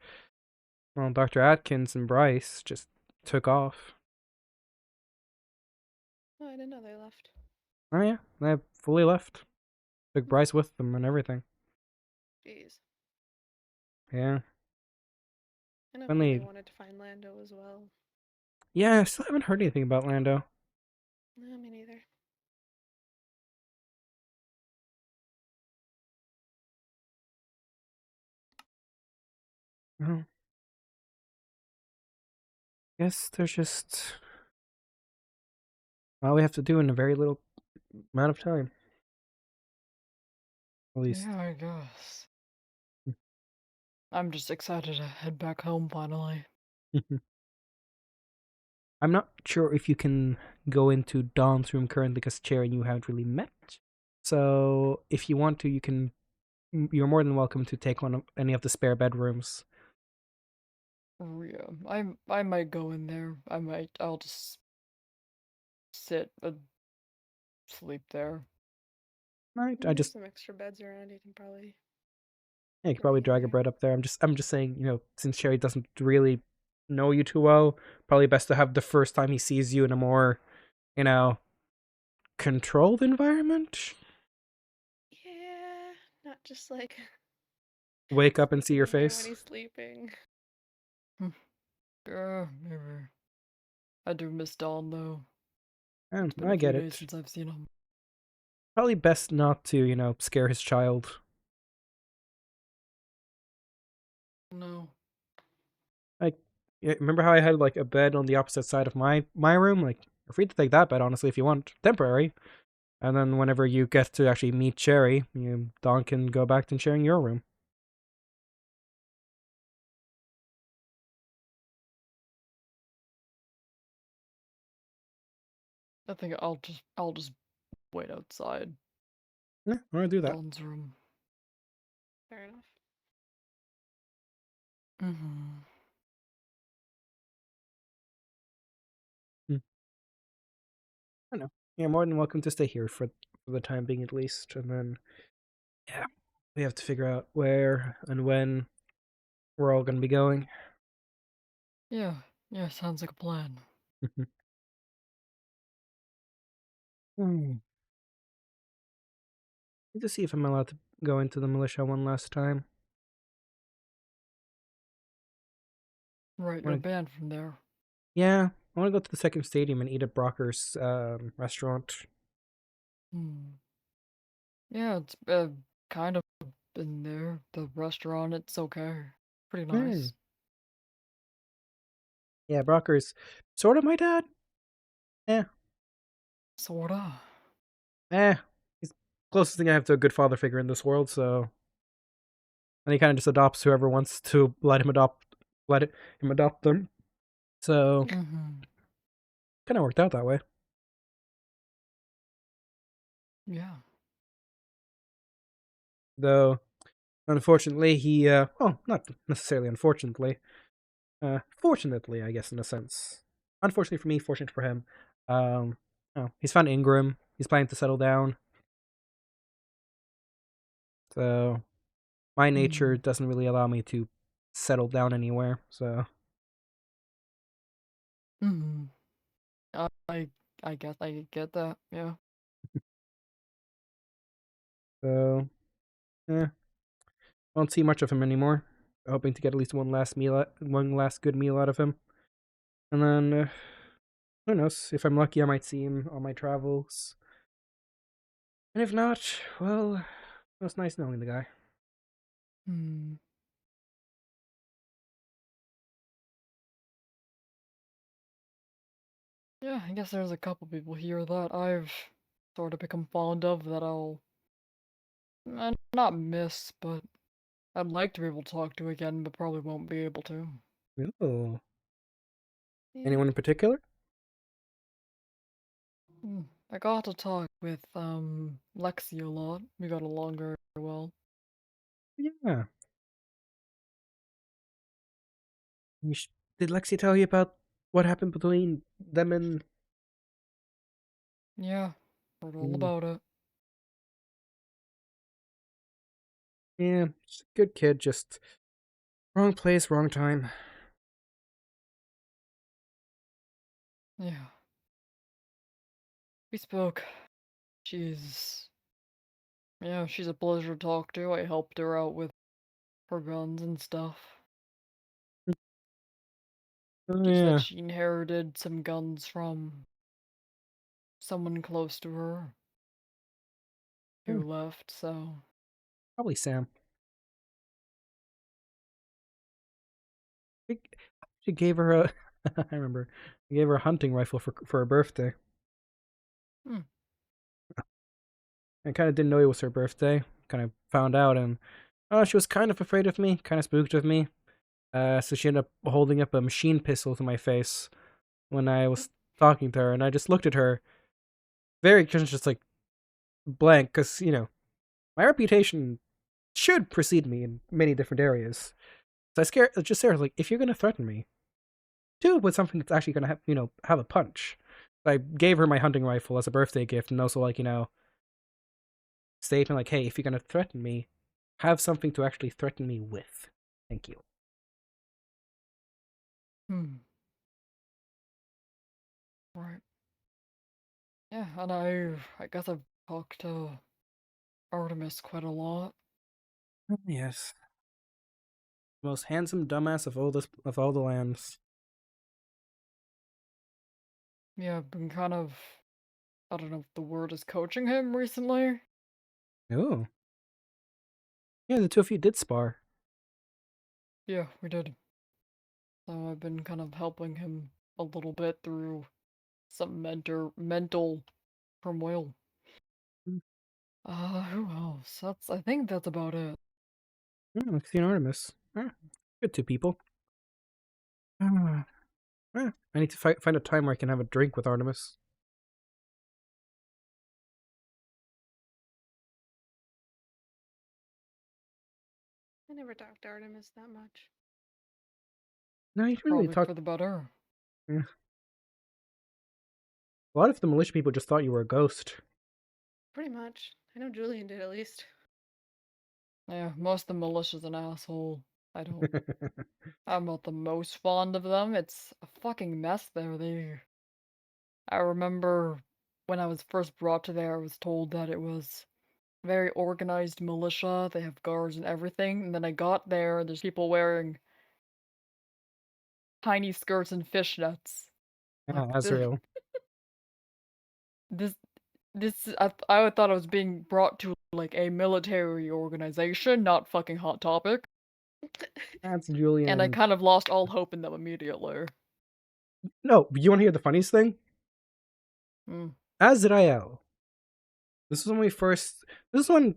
well, Dr. Atkins and Bryce just took off. Oh, I didn't know they left. Oh yeah, they fully left. Took Bryce with them and everything. Jeez. Yeah. I know Quinley. Quinley wanted to find Lando as well. Yeah, I still haven't heard anything about Lando. No, me neither. Well, guess there's just all we have to do in a very little amount of time. At least. Yeah, I guess. I'm just excited to head back home finally. I'm not sure if you can go into Dawn's room currently because Cherry and you haven't really met. So if you want to, you're more than welcome to take one of any of the spare bedrooms. Yeah, I might go in there. I'll just sit and sleep there. Right? There's some extra beds around. You can probably. Yeah, you could probably Right drag a there. bread up there. I'm just saying, since Cherry doesn't really know you too well, probably best to have the first time he sees you in a more, you know, controlled environment. Yeah, not just like Wake up and see your sneaking in there when face. he's sleeping. Maybe. I do miss Dawn though. It's been I a few get days it. since I've seen him. Probably best not to, scare his child. No. Like, yeah, remember how I had like a bed on the opposite side of my room? Like, you're free to take that bed, honestly, if you want, temporary. And then whenever you get to actually meet Cherry, Don can go back to sharing your room. I think I'll just wait outside Yeah, I want to do that. Dawn's room. Fair enough. Mm-hmm. Hmm. I don't know. Yeah, more than welcome to stay here for the time being, at least. And then, yeah, we have to figure out where and when we're all going to be going. Yeah, sounds like a plan. Hmm. Need to see if I'm allowed to go into the militia one last time. Right, you're Wanna, banned from there. yeah, I want to go to the second stadium and eat at Brocker's restaurant. Hmm. Yeah, it's kind of been there. The restaurant, it's okay. Pretty Hmm. nice. Yeah, Brocker's sort of my dad. Eh, Sorta. eh. He's closest thing I have to a good father figure in this world, so and he kind of just adopts whoever wants to let him adopt them. So Mm-hmm. kind of worked out that way. Yeah. Though unfortunately he well, not necessarily unfortunately. Fortunately, I guess in a sense. Unfortunately for me, fortunate for him. Oh, he's found Ingram. He's planning to settle down. So my nature Mm-hmm. doesn't really allow me to settle down anywhere. So Mm-hmm. I guess I get that. Yeah. so eh, won't see much of him anymore. Hoping to get at least one last good meal out of him, and then who knows? If I'm lucky, I might see him on my travels, and if not, well, it was nice knowing the guy. Hmm. Yeah, I guess there's a couple people here that I've sort of become fond of that I'll not miss, but I'd like to be able to talk to again, but probably won't be able to. Oh, Yeah. anyone in particular? I got to talk with Lexi a lot. We got along very well. Yeah. Did Lexi tell you about what happened between them and? Yeah, heard all Mm, about it. yeah, she's a good kid, just wrong place, wrong time. Yeah, we spoke. She's she's a pleasure to talk to. I helped her out with her guns and stuff. Oh She said yeah. she inherited some guns from someone close to her Hmm, who left, so probably Sam. She she gave her a. I remember. He gave her a hunting rifle for her birthday. hmm. I kind of didn't know it was her birthday. Kind of found out, and she was kind of afraid of me, kind of spooked of me. So she ended up holding up a machine pistol to my face when I was talking to her, and I just looked at her, very just like blank, because my reputation should precede me in many different areas. So I just scared like, if you're gonna threaten me, do it with something that's actually gonna have a punch. I gave her my hunting rifle as a birthday gift, and also like statement like, hey, if you're gonna threaten me, have something to actually threaten me with. Thank you. Hmm. Right. Yeah, and I guess I've talked to Artemis quite a lot. Yes, most handsome dumbass of all the lands. Yeah, I've been kind of I don't know if the word is coaching him recently. Oh, yeah, the two of you did spar. Yeah, we did. So I've been kind of helping him a little bit through some mental turmoil. Mm, Who else? I think that's about it. Lexi and Artemis. Good two people. Ah, I need to find a time where I can have a drink with Artemis. I never talked to Artemis that much. No, you didn't really Probably talk. for the better. Yeah. A lot of the militia people just thought you were a ghost. Pretty much. I know Julian did at least. Yeah, most of the militia's an asshole. I don't. I'm not the most fond of them. It's a fucking mess there. I remember when I was first brought to there, I was told that it was very organized militia. They have guards and everything. And then I got there, and there's people wearing tiny skirts and fishnets. Like Yeah, Azrael. this, I thought I was being brought to like a military organization, not fucking Hot Topic. That's Julian And I and. kind of lost all hope in them immediately. No, you want to hear the funniest thing? Mm. Azrael, This is when we first. This is when,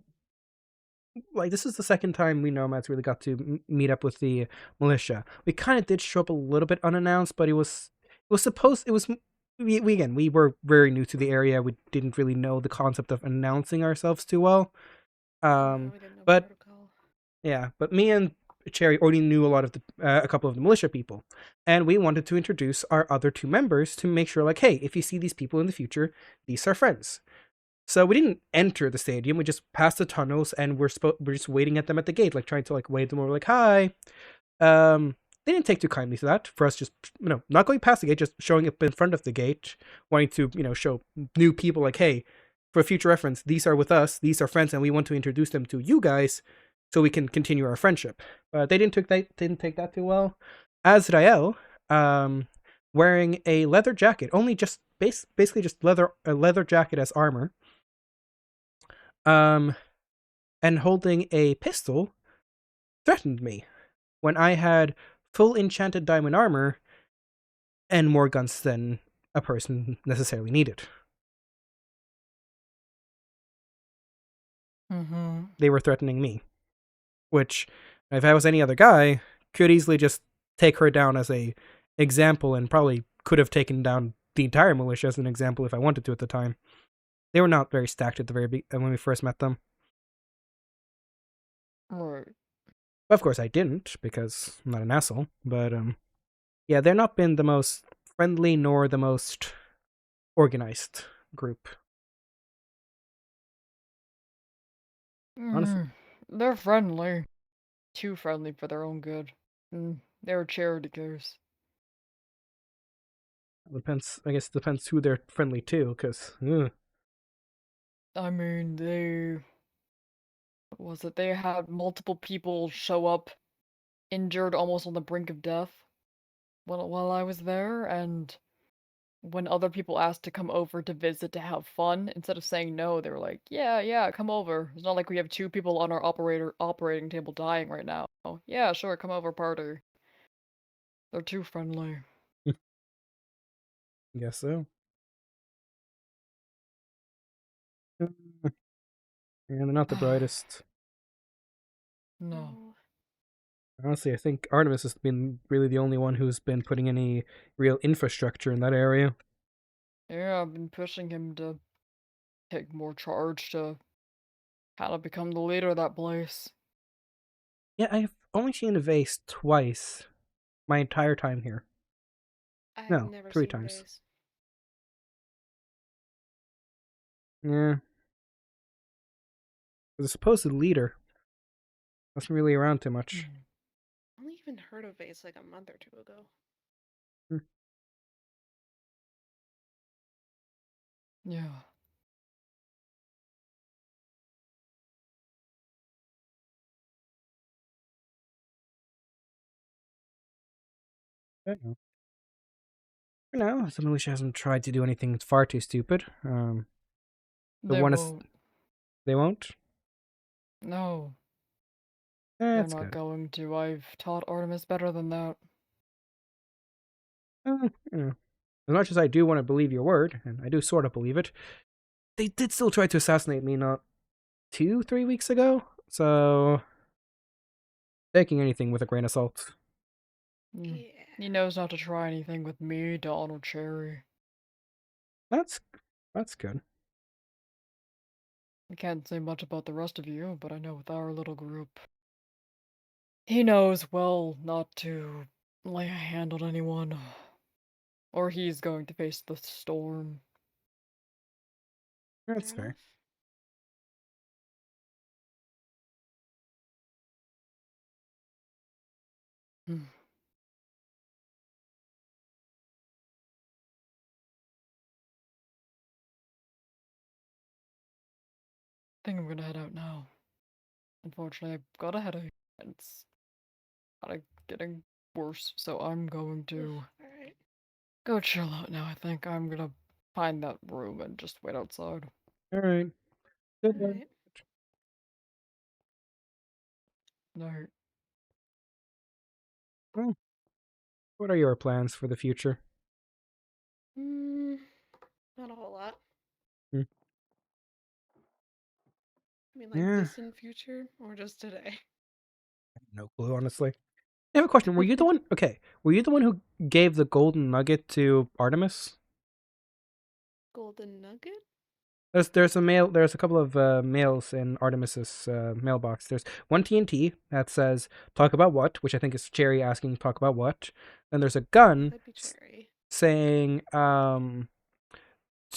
like, this is the second time we nomads really got to meet up with the militia. We kind of did show up a little bit unannounced, but it was supposed. It was we again we were very new to the area. We didn't really know the concept of announcing ourselves too well. Yeah, Um, we didn't know but protocol. yeah, but me and Cherry already knew a couple of the militia people, and we wanted to introduce our other two members to make sure, like, hey, if you see these people in the future, these are friends. So we didn't enter the stadium. We just passed the tunnels, and we're just waiting at them at the gate, like trying to like wave them over, like hi. They didn't take too kindly to that. For us, just not going past the gate, just showing up in front of the gate, wanting to show new people, like hey, for future reference, these are with us, these are friends, and we want to introduce them to you guys, so we can continue our friendship. But they didn't take that too well. Azrael, wearing a leather jacket, only just basically just a leather jacket as armor, um, and holding a pistol, threatened me when I had full enchanted diamond armor and more guns than a person necessarily needed. Mm-hmm. They were threatening me, which, if I was any other guy, could easily just take her down as a example, and probably could have taken down the entire militia as an example if I wanted to at the time. They were not very stacked at the when we first met them. Right. Of course, I didn't, because I'm not an asshole. But yeah, they're not been the most friendly nor the most organized group. Honestly, They're friendly. Too friendly for their own good. They're a charity case. depends. I guess it depends who they're friendly to, because I mean, what was it? They had multiple people show up injured, almost on the brink of death while I was there, and when other people asked to come over to visit to have fun, instead of saying no, they were like, "Yeah, yeah, come over." It's not like we have two people on our operating table dying right now. Oh, yeah, sure, come over, party. They're too friendly. guess so. Mm, Yeah, they're not the brightest. No. No. Honestly, I think Artemis has been really the only one who's been putting any real infrastructure in that area. Yeah, I've been pushing him to take more charge to kind of become the leader of that place. Yeah, I've only seen a vase twice my entire time here. I've No, never three seen times. Vase. Yeah, the supposed leader wasn't really around too much. I only even heard of Vase like a month or two ago. Hmm. Yeah. I don't know. For now, the militia hasn't tried to do anything far too stupid. The They one is won't. they won't. No, they're That's not good. going to. I've taught Artemis better than that. As much as I do want to believe your word, and I do sort of believe it, they did still try to assassinate me not 2-3 weeks ago. So taking anything with a grain of salt. Mm. Yeah. He knows not to try anything with me, Dawn, or Cherry. That's good. I can't say much about the rest of you, but I know with our little group, he knows well not to lay a hand on anyone, or he's going to face the storm. That's Fair fair. enough. Hmm. I think I'm gonna head out now. Unfortunately, I've got a headache, and it's kind of getting worse, so I'm going to Alright. go chill out now. I think I'm gonna find that room and just wait outside. All right. Good luck. Alright. No. Well, what are your plans for the future? Mm, not a whole lot. Hmm. I mean, like Yeah. distant future or just today? No clue, honestly. I have a question. Were you the one? Okay. Were you the one who gave the golden nugget to Artemis? Golden nugget? There's a couple of mails in Artemis's mailbox. There's one TNT that says "talk about what," which I think is Cherry asking "talk about what." Then there's a gun That'd be Cherry. saying "to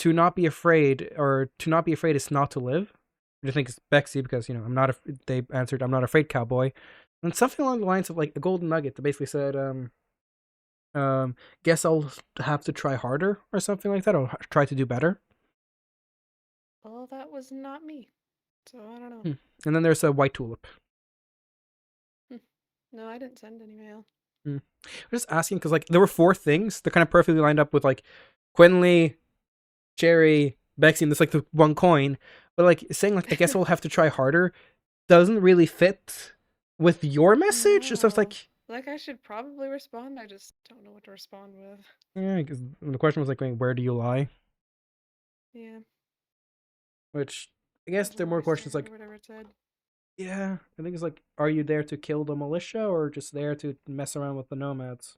not be afraid" or "to not be afraid is not to live." Which I think is Bexy because I'm not. They answered "I'm not afraid, cowboy," and something along the lines of like a golden nugget that basically said guess I'll have to try harder or something like that. I'll try to do better. Well, that was not me. So I don't know. And then there's a white tulip. No, I didn't send any mail. I'm just asking because like there were 4 things that kind of perfectly lined up with like Quinley, Cherry, Bexy, and this like the one coin. But like saying like I guess we'll have to try harder doesn't really fit with your message. So it's No. like Like, I should probably respond. I just don't know what to respond with. yeah, because the question was like where do you lie? Yeah. Which I guess That's there are where more I questions stand, like or whatever it said. yeah, I think it's like are you there to kill the militia or just there to mess around with the nomads?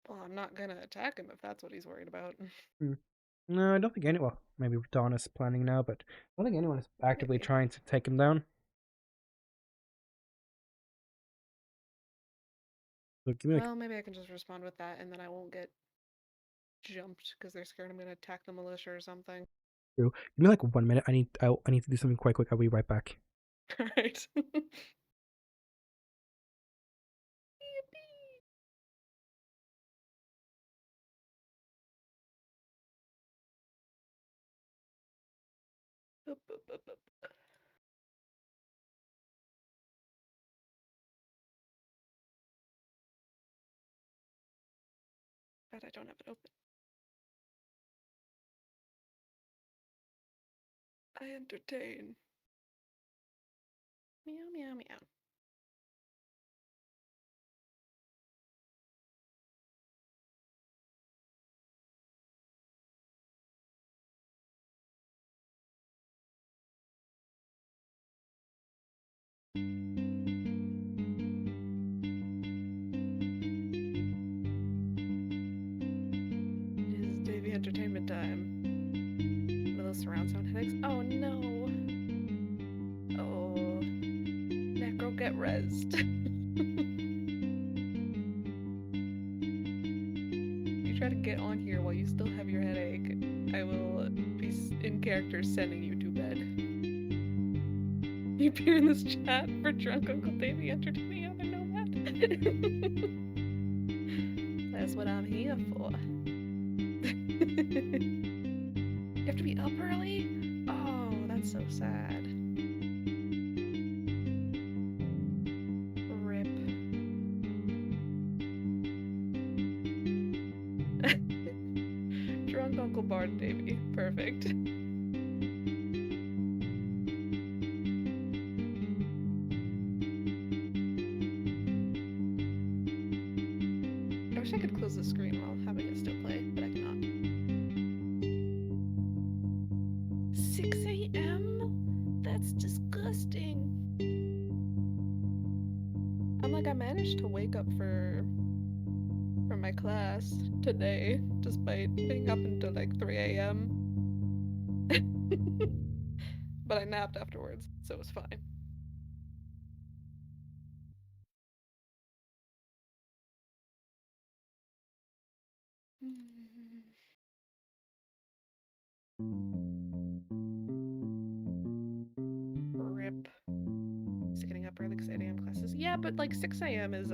Well, I'm not gonna attack him if that's what he's worried about. No, I don't think anyone. Well, maybe Dawn is planning now, but I don't think anyone is actively Maybe. trying to take him down. So give me like Well, maybe I can just respond with that, and then I won't get jumped because they're scared I'm gonna attack the militia or something. 1 minute. I need to do something quite quick. I'll be right back. Right. Up, up, up, up. God, I don't have it open. I entertain. Meow, meow, meow. It is Davey entertainment time. One of those surround sound headaches. Oh no. Oh. Necro, get rezzed. If you try to get on here while you still have your headache, I will be in character sending you to bed. You appear in this chat for drunk Uncle Davey entertaining other nomad. That's what I'm here for. You have to be up early? Oh, that's so sad. Rip. Drunk Uncle Bard Davey. Perfect. I wish I could close the screen while having it still play, but I cannot. 6 a.m.? That's disgusting. I'm like, I managed to wake up for my class today, despite being up until like 3 a.m. But I napped afterwards, so it was fine. Rip. Just getting up early because 8 a.m. classes. Yeah, but like 6 a.m. is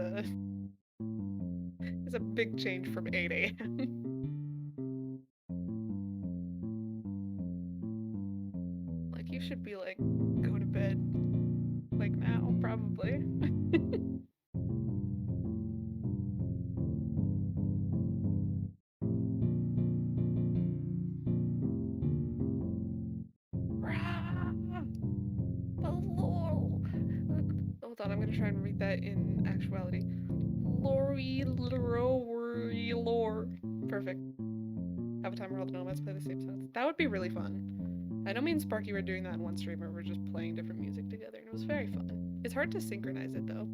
a big change from 8 a.m. Like you should be like go to bed like now, probably. Hold on, I'm gonna try and read that in actuality. Lori lore. Perfect. Have a time where all the nomads play the same songs. That would be really fun. I know me and Sparky were doing that in one stream where we're just playing different music together, and it was very fun. It's hard to synchronize it though.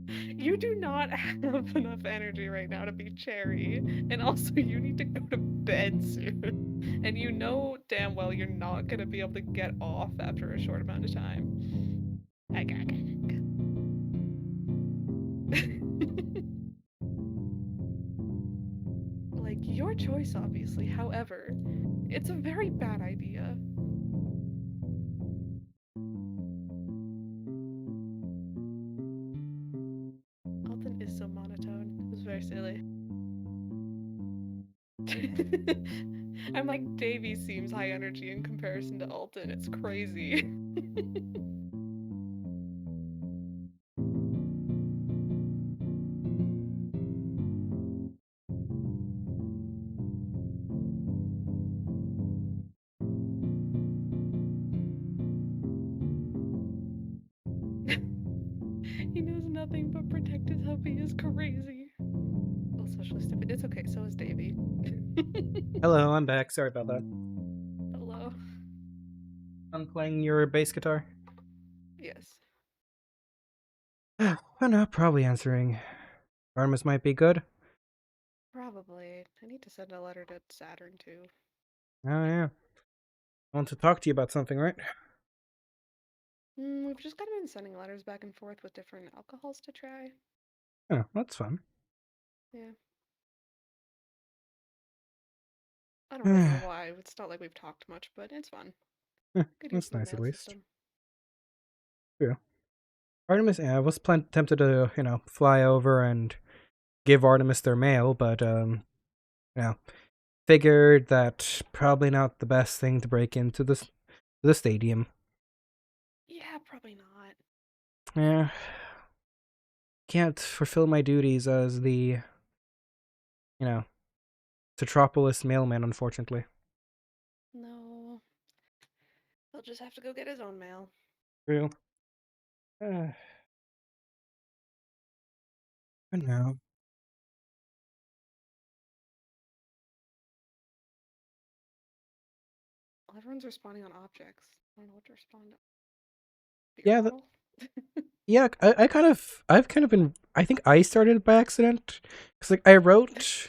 You do not have enough energy right now to be Cherry, and also you need to go to bed soon. And you know damn well you're not gonna be able to get off after a short amount of time. Like, your choice, obviously. However, it's a very bad idea. Alton is so monotone. It was very silly. I'm like, Davy seems high energy in comparison to Alton. It's crazy. He knows nothing but protect his hubby is crazy. Oh, socially stupid. It's okay, so is Davy. Hello, I'm back. Sorry about that. Hello. I'm playing your bass guitar. Yes. I'm not probably answering. Artemis might be good. Probably. I need to send a letter to Saturn too. Oh, yeah. I want to talk to you about something, right? We've just kind of been sending letters back and forth with different alcohols to try. Oh, that's fun. Yeah. I don't really know why. It's not like we've talked much, but it's fun. Good use That's of the nice at mail least. system. Yeah. Artemis, yeah, I was tempted to, fly over and give Artemis their mail, but, figured that probably not the best thing to break into the stadium. Yeah, probably not. Yeah. Can't fulfill my duties as the, Tetropolis mailman, unfortunately. No. He'll just have to go get his own mail. Real. I know. Everyone's responding on objects. I don't know what to respond to. Yeah, Beer bottle? yeah, I've kind of been, I think I started by accident. Because, like, I wrote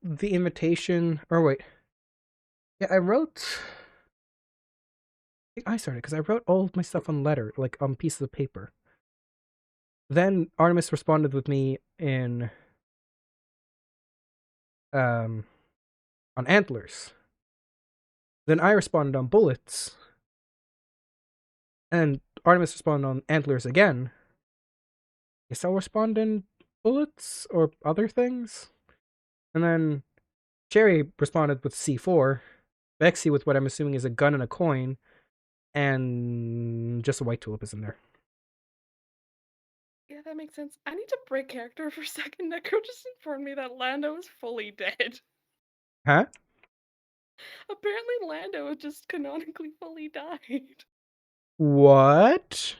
the invitation, or wait. Yeah, I think I started, because I wrote all of my stuff on letter, like, on pieces of paper. Then Artemis responded with me on antlers. Then I responded on bullets. And Artemis responded on antlers again. Guess I'll respond in bullets or other things. And then Cherry responded with C4. Bexy with what I'm assuming is a gun and a coin. And just a white tulip is in there. Yeah, that makes sense. I need to break character for a second. Necro just informed me that Lando is fully dead. Huh? Apparently Lando just canonically fully died. What?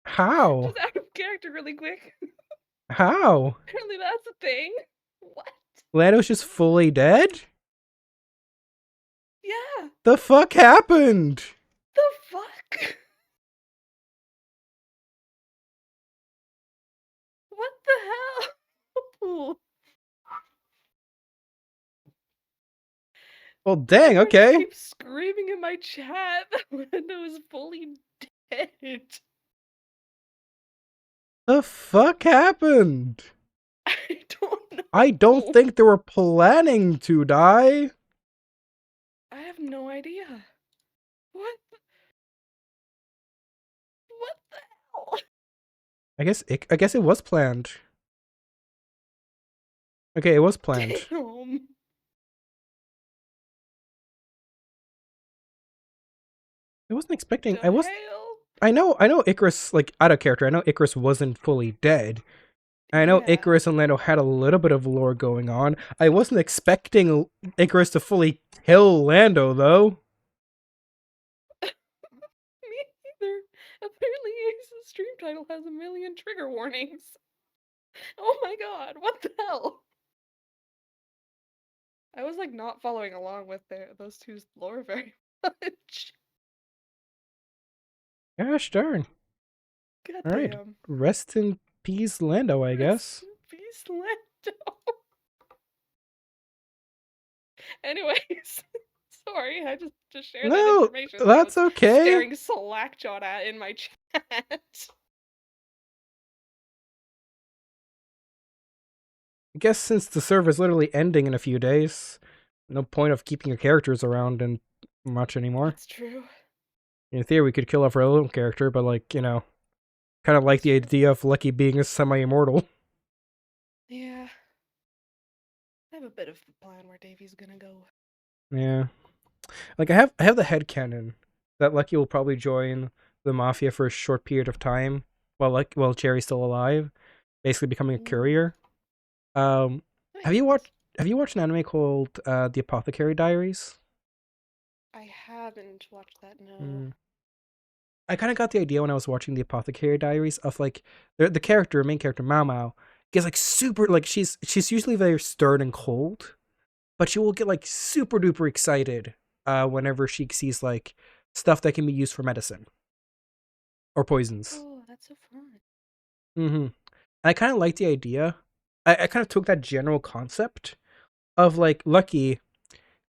How? Just out of character really quick. How? Apparently that's a thing. What? Lando's just fully dead? Yeah. The fuck happened? The fuck? What the hell? Well, dang, Everyone just okay. keeps screaming in my chat that Lando is fully dead. The fuck happened? I don't know. I don't think they were planning to die. I have no idea. What? What the hell? I guess it was planned. Okay, it was planned. Damn. I wasn't expecting. The hell? I know Icarus, like, out of character. I know Icarus wasn't fully dead. I know Yeah. Icarus and Lando had a little bit of lore going on. I wasn't expecting Icarus to fully kill Lando, though. Me neither. Apparently Ace's stream title has a million trigger warnings. Oh my god, what the hell? I was like not following along with those two's lore very much. Gosh darn. God All right. damn. Rest in peace, Lando, I guess. Peace, Lando. Anyways, sorry, I just shared that No, information. That I that's was okay. staring slackjawed at in my chat. I guess since the server is literally ending in a few days, no point of keeping your characters around and much anymore. That's true. In theory, we could kill off our little character, but like, you know, kind of like the idea of Lucky being a semi-immortal. Yeah. I have a bit of a plan where Davy's gonna go. Yeah. Like I have the headcanon that Lucky will probably join the Mafia for a short period of time while Cherry's still alive, basically becoming a courier. Have you watched an anime called The Apothecary Diaries? I haven't watched that, no. Mm. I kind of got the idea when I was watching The Apothecary Diaries of like the main character Mao Mao gets like super like she's usually very stern and cold, but she will get like super duper excited whenever she sees like stuff that can be used for medicine or poisons. Oh, that's so fun. Mm-hmm. I kind of like the idea. I kind of took that general concept of like Lucky,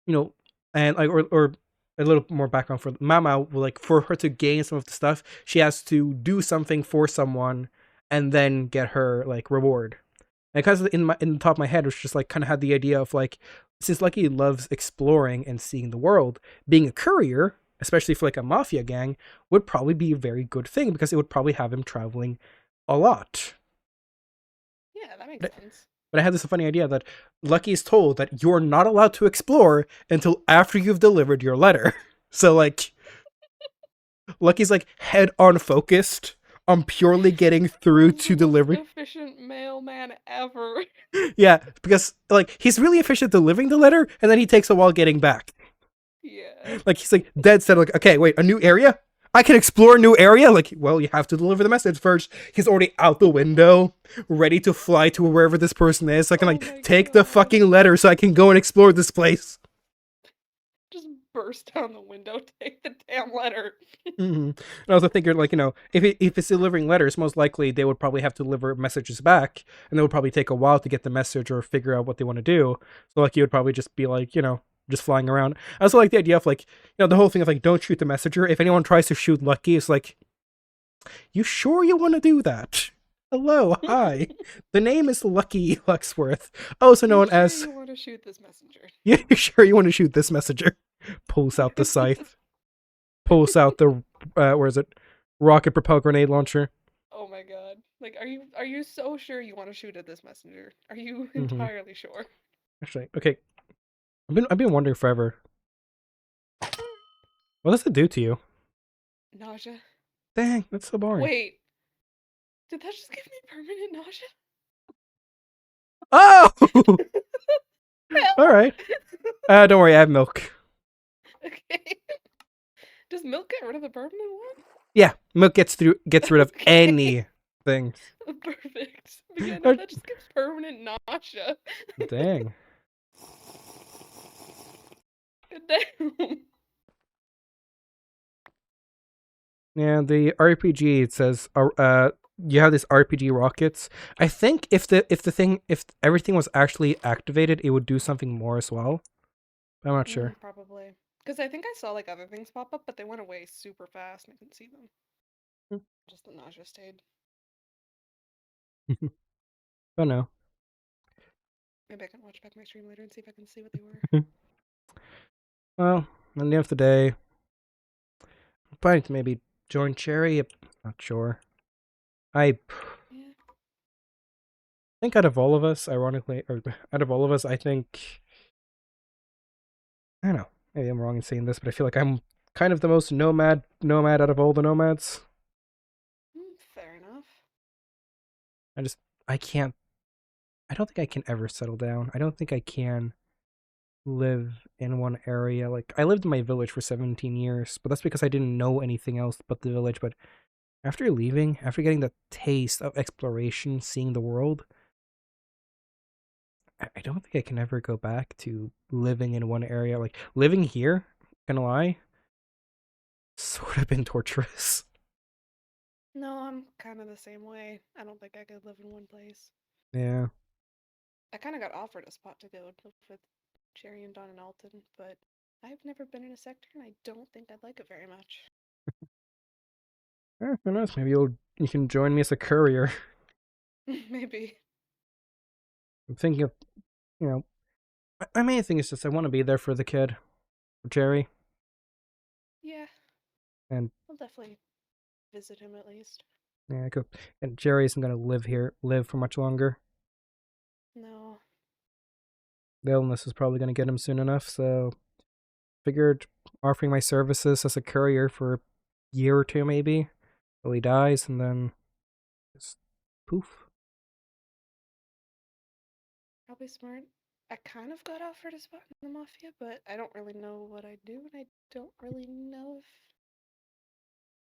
you know, and like or a little more background for Mama. Like for her to gain some of the stuff, she has to do something for someone and then get her like reward. And because in the top of my head, was just like kind of had the idea of like since Lucky loves exploring and seeing the world, being a courier, especially for like a mafia gang, would probably be a very good thing because it would probably have him traveling a lot. Yeah, that makes sense. But I had this funny idea that Lucky is told that you're not allowed to explore until after you've delivered your letter. So like Lucky's like head on focused on purely getting through to delivery. Most efficient mailman ever. Yeah, because like he's really efficient delivering the letter and then he takes a while getting back. Yeah. Like he's like dead set like, okay, wait, a new area? I can explore a new area? Like, well, you have to deliver the message first. He's already out the window, ready to fly to wherever this person is. So I can like take the fucking letter so I can go and explore this place. Just burst down the window, take the damn letter. Mm-hmm. And I also think, like, you know, if it's delivering letters, most likely they would probably have to deliver messages back, and it would probably take a while to get the message or figure out what they want to do. So like, you would probably just be like, you know, just flying around. I also like the idea of like, you know, the whole thing of like, don't shoot the messenger. If anyone tries to shoot Lucky, it's like, you sure you want to do that? Hello, hi. The name is Lucky Luxworth, also known as. You want to shoot this messenger? You sure you want to shoot this messenger? Pulls out the scythe. Pulls out the where is it? Rocket propelled grenade launcher. Oh my god! Like, are you so sure you want to shoot at this messenger? Are you entirely sure? Actually, okay. I've been wondering forever. What does it do to you? Nausea. Dang, that's so boring. Wait, did that just give me permanent nausea? Oh! All right. Don't worry, I have milk. Okay. Does milk get rid of the permanent one? Yeah, milk gets rid of anything. Perfect. But yeah, no, that just gives permanent nausea. Dang. Damn. Yeah, the RPG, it says you have these RPG rockets. I think if everything was actually activated, it would do something more as well. I'm not sure. Probably. Because I think I saw like other things pop up, but they went away super fast and I couldn't see them. Just the nausea stayed. Oh no. Maybe I can watch back my stream later and see if I can see what they were. Well, at the end of the day, I'm planning to maybe join Cherry. Not sure. I think out of all of us, ironically, or out of all of us, I think I don't know. Maybe I'm wrong in saying this, but I feel like I'm kind of the most nomad out of all the nomads. Fair enough. I don't think I can ever settle down. I don't think I can live in one area. Like, I lived in my village for 17 years, but that's because I didn't know anything else but the village. But after leaving, after getting the taste of exploration, seeing the world, I don't think I can ever go back to living in one area. Like living here, gonna lie, sort of been torturous. No, I'm kind of the same way. I don't think I could live in one place. Yeah. I kind of got offered a spot to go live with Cherry and Don and Alton, but I've never been in a sector and I don't think I'd like it very much. Who knows? Maybe you can join me as a courier. Maybe. I'm thinking of, you know, my main thing is just I want to be there for the kid, for Jerry, Yeah, and I'll definitely visit him at least. yeah, I could. And Jerry isn't gonna live for much longer. No. The illness is probably gonna get him soon enough, so figured offering my services as a courier for a year or two maybe, till he dies, and then just poof. Probably smart. I kind of got offered a spot in the Mafia, but I don't really know what I do, and I don't really know if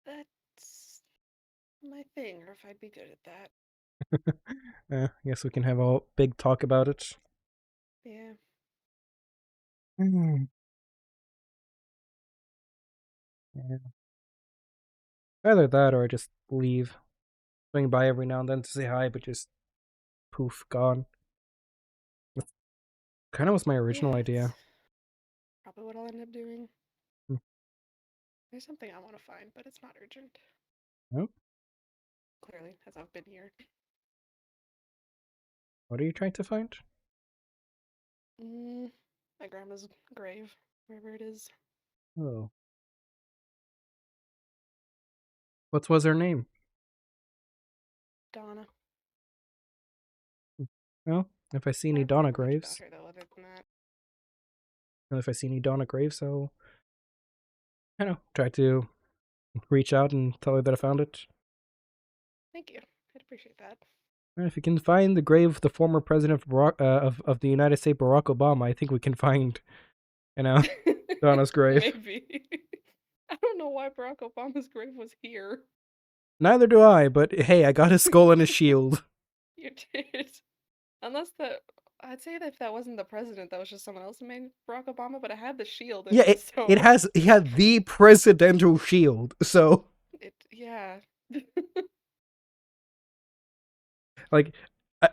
that's my thing or if I'd be good at that. I guess we can have a big talk about it. Yeah. Hmm. Yeah. Either that or just leave. Swing by every now and then to say hi, but just poof, gone. That's kind of was my original Yeah, idea. it's probably what I'll end up doing. Hmm. There's something I want to find, but it's not urgent. Oh, Clearly, as I've been here. what are you trying to find? My grandma's grave, wherever it is. Oh. What was her name? Donna. Well, if I see I any don't Donna remember much about graves, her though, other than that. and if I see any Donna graves, I'll, try to reach out and tell her that I found it. Thank you. I'd appreciate that. And if you can find the grave of the former president of, of the United States, Barack Obama, I think we can find, Donna's grave. Maybe. I don't know why Barack Obama's grave was here. Neither do I, but hey, I got his skull and his shield. You did. Unless I'd say that if that wasn't the president, that was just someone else who made Barack Obama, but it had the shield in Yeah, it, so he had the presidential shield, so yeah. like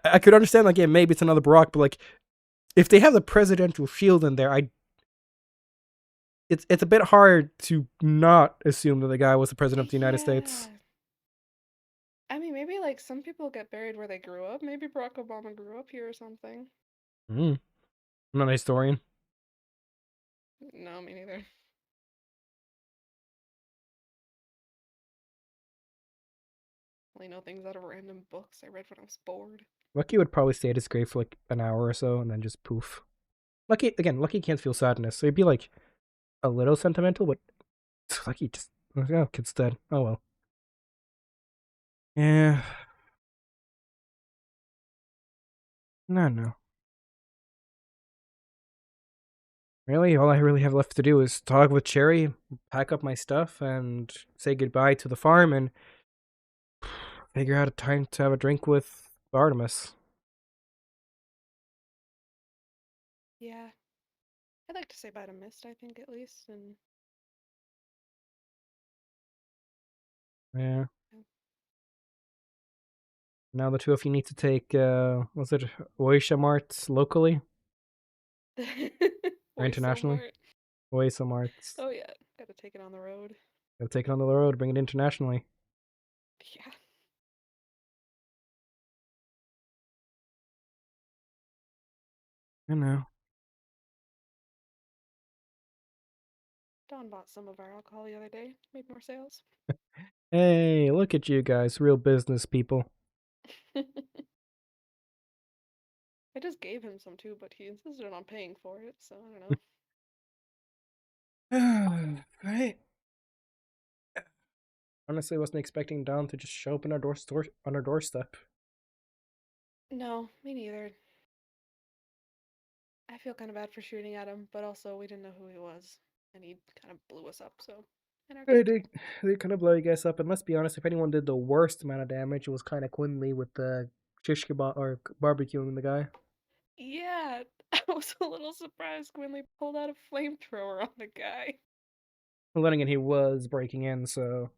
I could understand like yeah maybe it's another Barack, but like if they have the presidential shield in there, it's a bit hard to not assume that the guy was the president of the United States. Yeah. I mean, maybe like some people get buried where they grew up. Maybe Barack Obama grew up here or something. I'm not a historian. No, me neither. Only know things out of random books I read when I was bored. Lucky would probably stay at his grave for like an hour or so and then just poof. Lucky can't feel sadness, so he'd be like a little sentimental, but Lucky just kid's dead. Oh well. Yeah. No. Really, all I really have left to do is talk with Cherry, pack up my stuff, and say goodbye to the farm, and figure out a time to have a drink with Artemis. Yeah. I'd like to say bye to Mist, I think, at least, and Yeah. Yeah. Now the two of you need to take, was it Oisha Marts locally or Voice internationally? Mart. Oisha Marts. Oh yeah, gotta take it on the road. Gotta take it on the road, bring it internationally. Yeah. I know. Don bought some of our alcohol the other day. Made more sales. Hey, look at you guys, real business people. I just gave him some too, but he insisted on paying for it, so I don't know. Right. Honestly, wasn't expecting Don to just show up on our doorstep. No, me neither. I feel kind of bad for shooting at him, but also we didn't know who he was, and he kind of blew us up, so. And our They good. they kind of blow you guys up, and let's be honest, if anyone did the worst amount of damage, it was kind of Quinley with the shish kebab or barbecuing the guy. Yeah, I was a little surprised when they pulled out a flamethrower on the guy. Well, then again, he was breaking in, so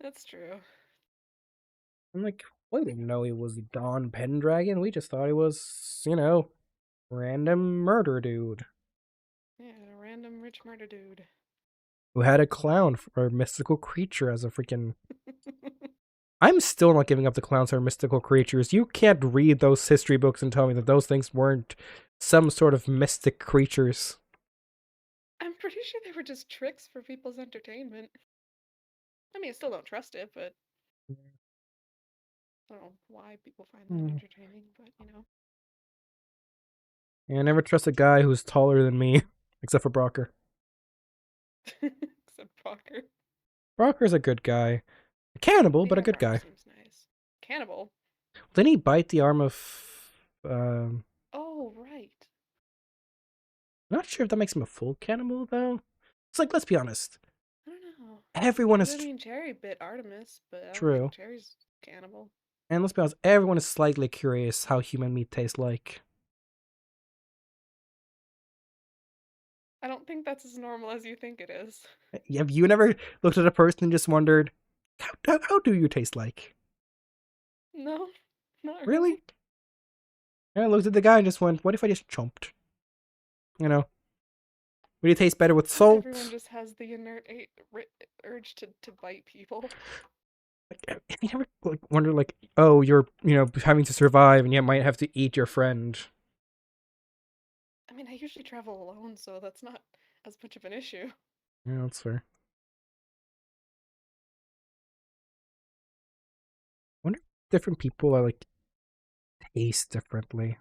That's true. I'm like, we didn't know he was Don Pendragon. We just thought he was, random murder dude Yeah, a random rich murder dude. who had a clown or mystical creature as a freaking. I'm still not giving up the clowns are mystical creatures. You can't read those history books and tell me that those things weren't some sort of mystic creatures. I'm pretty sure they were just tricks for people's entertainment. I mean, I still don't trust it, but I don't know why people find that Hmm. entertaining, but you know. Yeah, I never trust a guy who's taller than me, except for Brocker. Except Parker. Brocker's a good guy. A cannibal, but a Yeah, good Parker guy. seems nice. Cannibal. Didn't he bite the arm of. Um, Oh, right. Not sure if that makes him a full cannibal, though. It's like, let's be honest. I don't know. Everyone 'Cause is I mean, Cherry bit Artemis, but I don't true. think Cherry's cannibal. And let's be honest, everyone is slightly curious how human meat tastes like. I don't think that's as normal as you think it is. Have you never looked at a person and just wondered, how do you taste like? No, not Really? really. And I looked at the guy and just went, what if I just chomped? You know? Would it taste better with I think salt? everyone just has the inert urge to bite people. Have you ever wondered, oh, you're, having to survive and you might have to eat your friend? I mean, I usually travel alone, so that's not as much of an issue. Yeah, that's fair. I wonder if different people are, taste differently,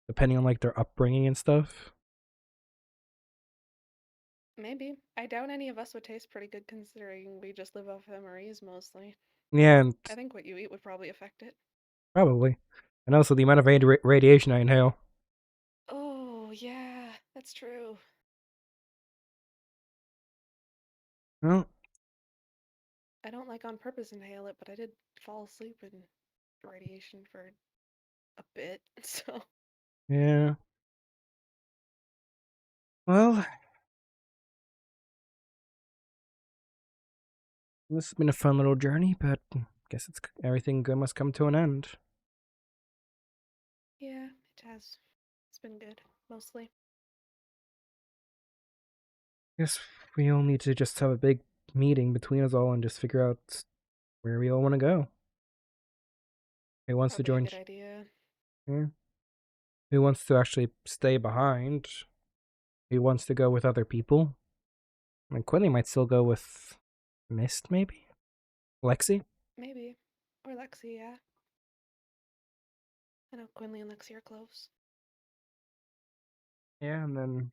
depending on, their upbringing and stuff. Maybe. I doubt any of us would taste pretty good considering we just live off MREs mostly. Yeah, and I think what you eat would probably affect it. probably. And also the amount of radiation I inhale. Oh, yeah, that's true. Well, I don't like on purpose inhale it, but I did fall asleep in radiation for a bit, so. yeah. Well, this has been a fun little journey, but guess everything good must come to an end. Yeah, it has. It's been good, mostly. Guess we all need to just have a big meeting between us all and just figure out where we all want to go. Who wants to Probably a join? good idea. Yeah. Who wants to actually stay behind? Who wants to go with other people? I mean, Quinley might still go with Mist, maybe? Lexi? Maybe. Or Lexi, yeah. I know Quinley and Lexi are close. Yeah, and then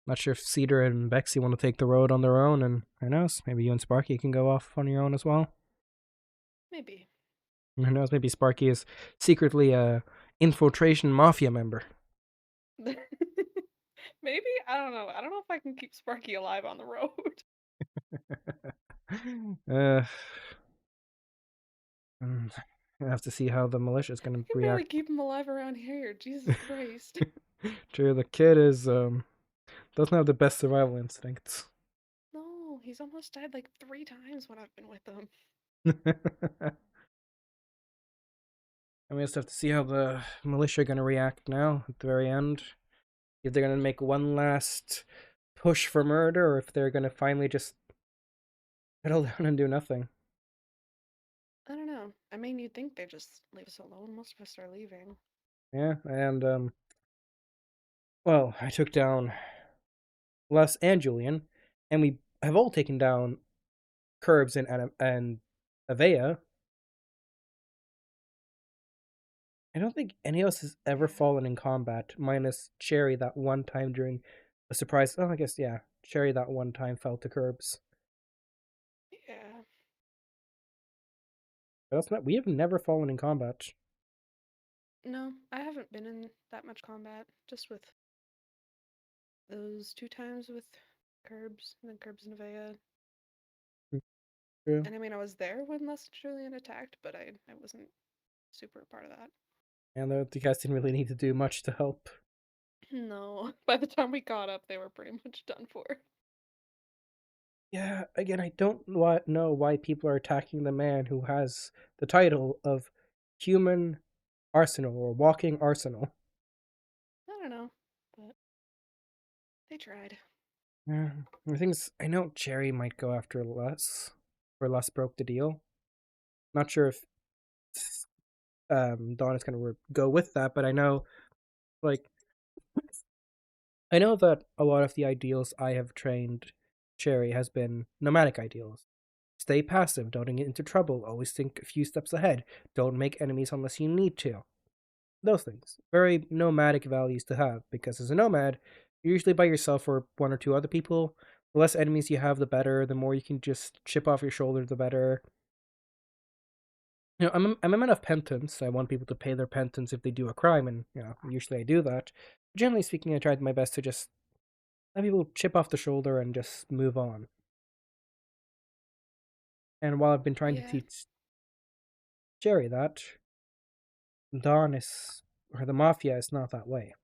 not sure if Cedar and Bexy want to take the road on their own, and who knows, maybe you and Sparky can go off on your own as well. Maybe. Who knows, maybe Sparky is secretly a infiltration mafia member. Maybe? I don't know. I don't know if I can keep Sparky alive on the road. uh, I have to see how the militia is going I to can barely react. keep him alive around here. Jesus Christ. True, the kid doesn't have the best survival instincts. No, he's almost died like 3 times when I've been with him. And we just have to see how the militia are going to react now at the very end. If they're going to make one last push for murder, or if they're going to finally just settle down and do nothing. I don't know. I mean, you'd think they just leave us alone. Most of us are leaving. Yeah, and, well, I took down Les and Julian, and we have all taken down Curbs and Avea. I don't think any of us has ever Yeah. fallen in combat, minus Cherry that one time during a surprise. Oh, I guess, yeah. Cherry that one time fell to Curbs. Yeah. But that's not, we have never fallen in combat. No, I haven't been in that much combat. Just with those 2 times with Curbs and then Curbs and Avea. True. And I mean, I was there when Les and Julian attacked, but I wasn't super a part of that. And the guys didn't really need to do much to help. No. By the time we got up, they were pretty much done for. Yeah, again, I don't know why people are attacking the man who has the title of Human Arsenal or Walking Arsenal. I don't know, but they tried. Yeah, the thing is, I know Jerry might go after Les, or Les broke the deal. Not sure if Dawn is going to go with that, but I know, like, I know that a lot of the ideals I have trained Cherry has been nomadic ideals. Stay passive, don't get into trouble, always think a few steps ahead, don't make enemies unless you need to. Those things. Very nomadic values to have, because as a nomad, you're usually by yourself or one or two other people. The less enemies you have, the better. The more you can just chip off your shoulder, the better. I'm a man of penance. I want people to pay their penance if they do a crime, and usually I do that. Generally speaking, I tried my best to just let people chip off the shoulder and just move on. And while I've been trying to Yeah. teach Jerry that, Dawn is, or the Mafia is not that way.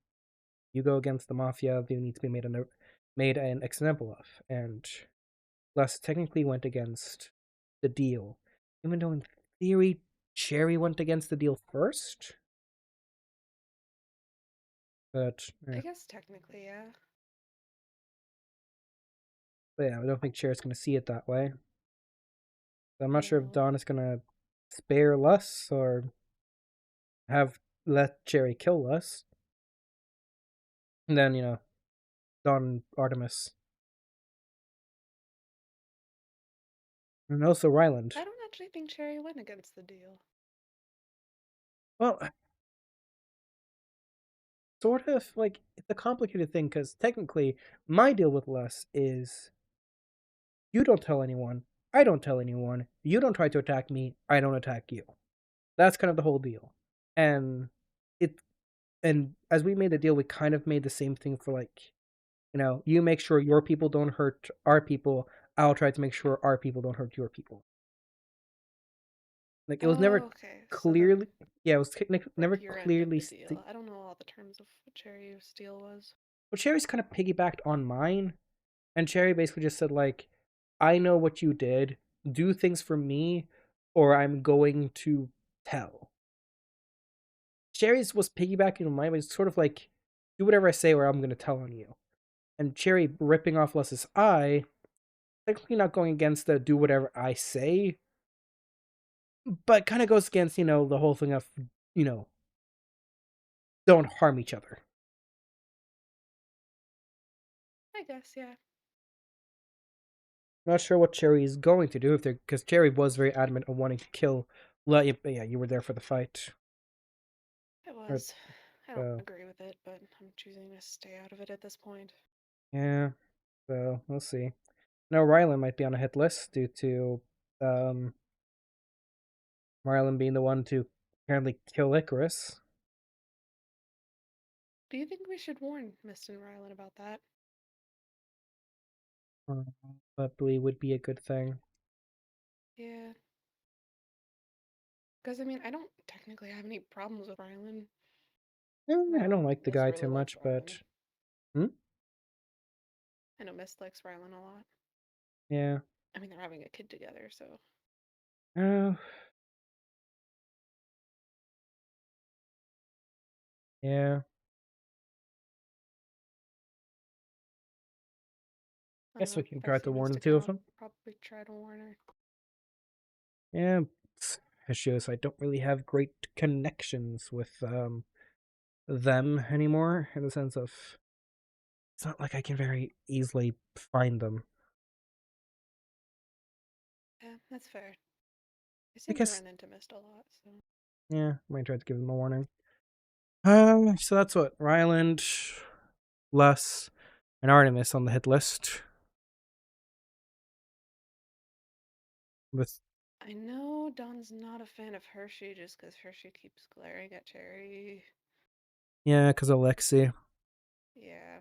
You go against the Mafia, they need to be made an example of. And Les technically went against the deal, even though in theory Cherry went against the deal first. But I guess technically, yeah. yeah, I don't think Cherry's gonna see it that way. I'm not sure if No. Dawn is gonna spare Les or let Cherry kill Les. And then, Dawn Artemis. And also Ryland. I don't actually think Cherry went against the deal. Well, sort of, like, it's a complicated thing, because technically, my deal with Les is you don't tell anyone, I don't tell anyone, you don't try to attack me, I don't attack you. That's kind of the whole deal. And it and as we made the deal, we kind of made the same thing for, like, you make sure your people don't hurt our people, I'll try to make sure our people don't hurt your people. Like, it was never Okay. clearly, yeah, it was never Your end of clearly the deal. I don't know all the terms of what Cherry's deal was. well, Cherry's kind of piggybacked on mine, and Cherry basically just said, like, I know what you did, do things for me, or I'm going to tell. Cherry's was piggybacking on mine, but it's sort of like, do whatever I say or I'm going to tell on you. And Cherry ripping off Les's eye, technically not going against the do whatever I say, but kind of goes against, the whole thing of, don't harm each other. I guess, yeah. Not sure what Cherry is going to do if because Cherry was very adamant on wanting to kill. Yeah, you were there for the fight. It was. I don't so- agree with it, but I'm choosing to stay out of it at this point. Yeah, so we'll see. Now Rylan might be on a hit list due to Rylan being the one to apparently kill Icarus. Do you think we should warn Mist and Rylan about that? Probably would be a good thing. Yeah. Because, I mean, I don't technically have any problems with Rylan. I don't like the Mist guy really too likes much, but I know Mist likes Rylan a lot. yeah. I mean, they're having a kid together, so. Yeah. I Guess don't we know. can If try I to see warn the Mist two again, of I'll them. probably try to warn her. Yeah, it shows I don't really have great connections with them anymore, in the sense of it's not like I can very easily find them. Yeah, that's fair. I I seem to guess, run into Mist a lot, so. yeah, might try to give them a warning. So that's what Ryland, Les, and Artemis on the hit list. With I know Don's not a fan of Hershey just because Hershey keeps glaring at Cherry. yeah, because Alexi. Yeah.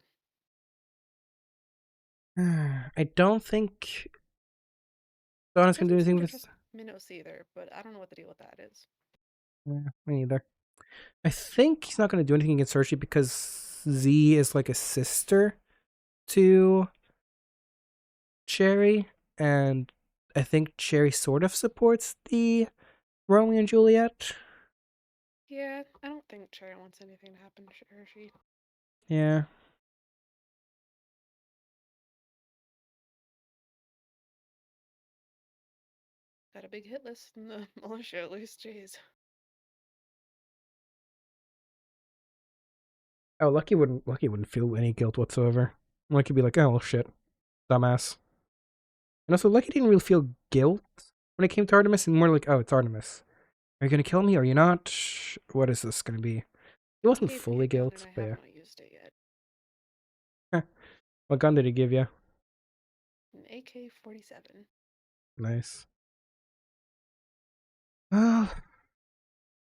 I don't think Donna's gonna do Doesn't seem anything to with. trust Minos either, but I don't know what the deal with that is. Yeah, me neither. I think he's not going to do anything against Hershey because Z is like a sister to Cherry, and I think Cherry sort of supports the Romeo and Juliet. Yeah, I don't think Cherry wants anything to happen to Hershey. Yeah. Got a big hit list in the militia, at least. Jeez. Oh, Lucky wouldn't feel any guilt whatsoever. Lucky would be like, oh well, shit, dumbass. And also, Lucky didn't really feel guilt when it came to Artemis, and more like, oh, it's Artemis. Are you gonna kill me? Or are you not? What is this gonna be? He wasn't Gave me fully a gun guilt, and I but yeah. have not used it yet. What gun did he give you? An AK-47. Nice. Well,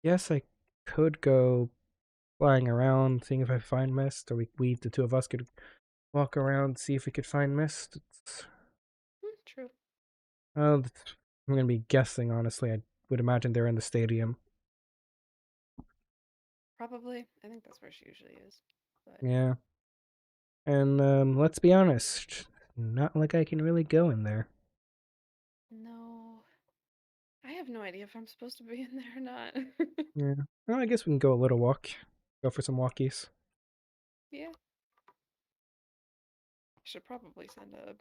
yes, I could go flying around, seeing if I find Mist, or we the two of us could walk around, see if we could find Mist. True. Well, I'm gonna be guessing, honestly. I would imagine they're in the stadium. Probably. I think that's where she usually is. But Yeah. And let's be honest, not like I can really go in there. no. I have no idea if I'm supposed to be in there or not. Yeah. Well, I guess we can go a little walk. Go for some walkies. Yeah. I should probably send a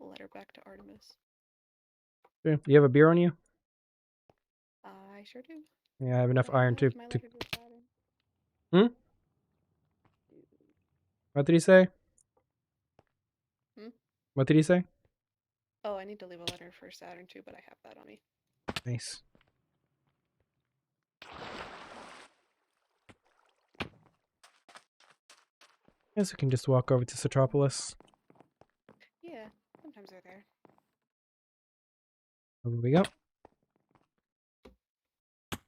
letter back to Artemis. Yeah. Do you have a beer on you? I sure do. Yeah, I have enough I iron have to. my letter to Saturn. Hmm? What did he say? Hmm? What did he say? Oh, I need to leave a letter for Saturn too, but I have that on me. Nice. Guess we can just walk over to Citropolis. Yeah, sometimes they're there. Over we go.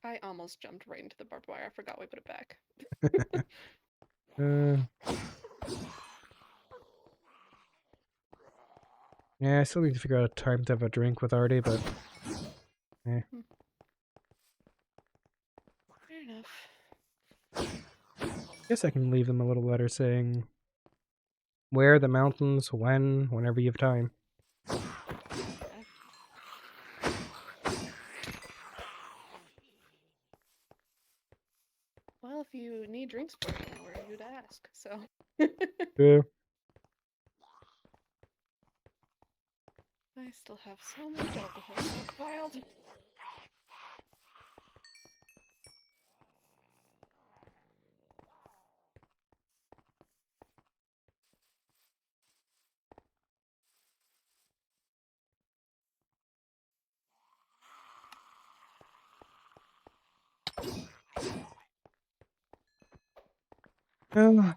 I almost jumped right into the barbed wire. I forgot we put it back. Yeah, I still need to figure out a time to have a drink with Artie, but Fair enough. guess I can leave them a little letter saying where, the mountains, when, whenever you have time. Yeah. Well, if you need drinks for it, I know where you'd ask. So. Yeah. I still have so much alcohol stockpiled. Oh.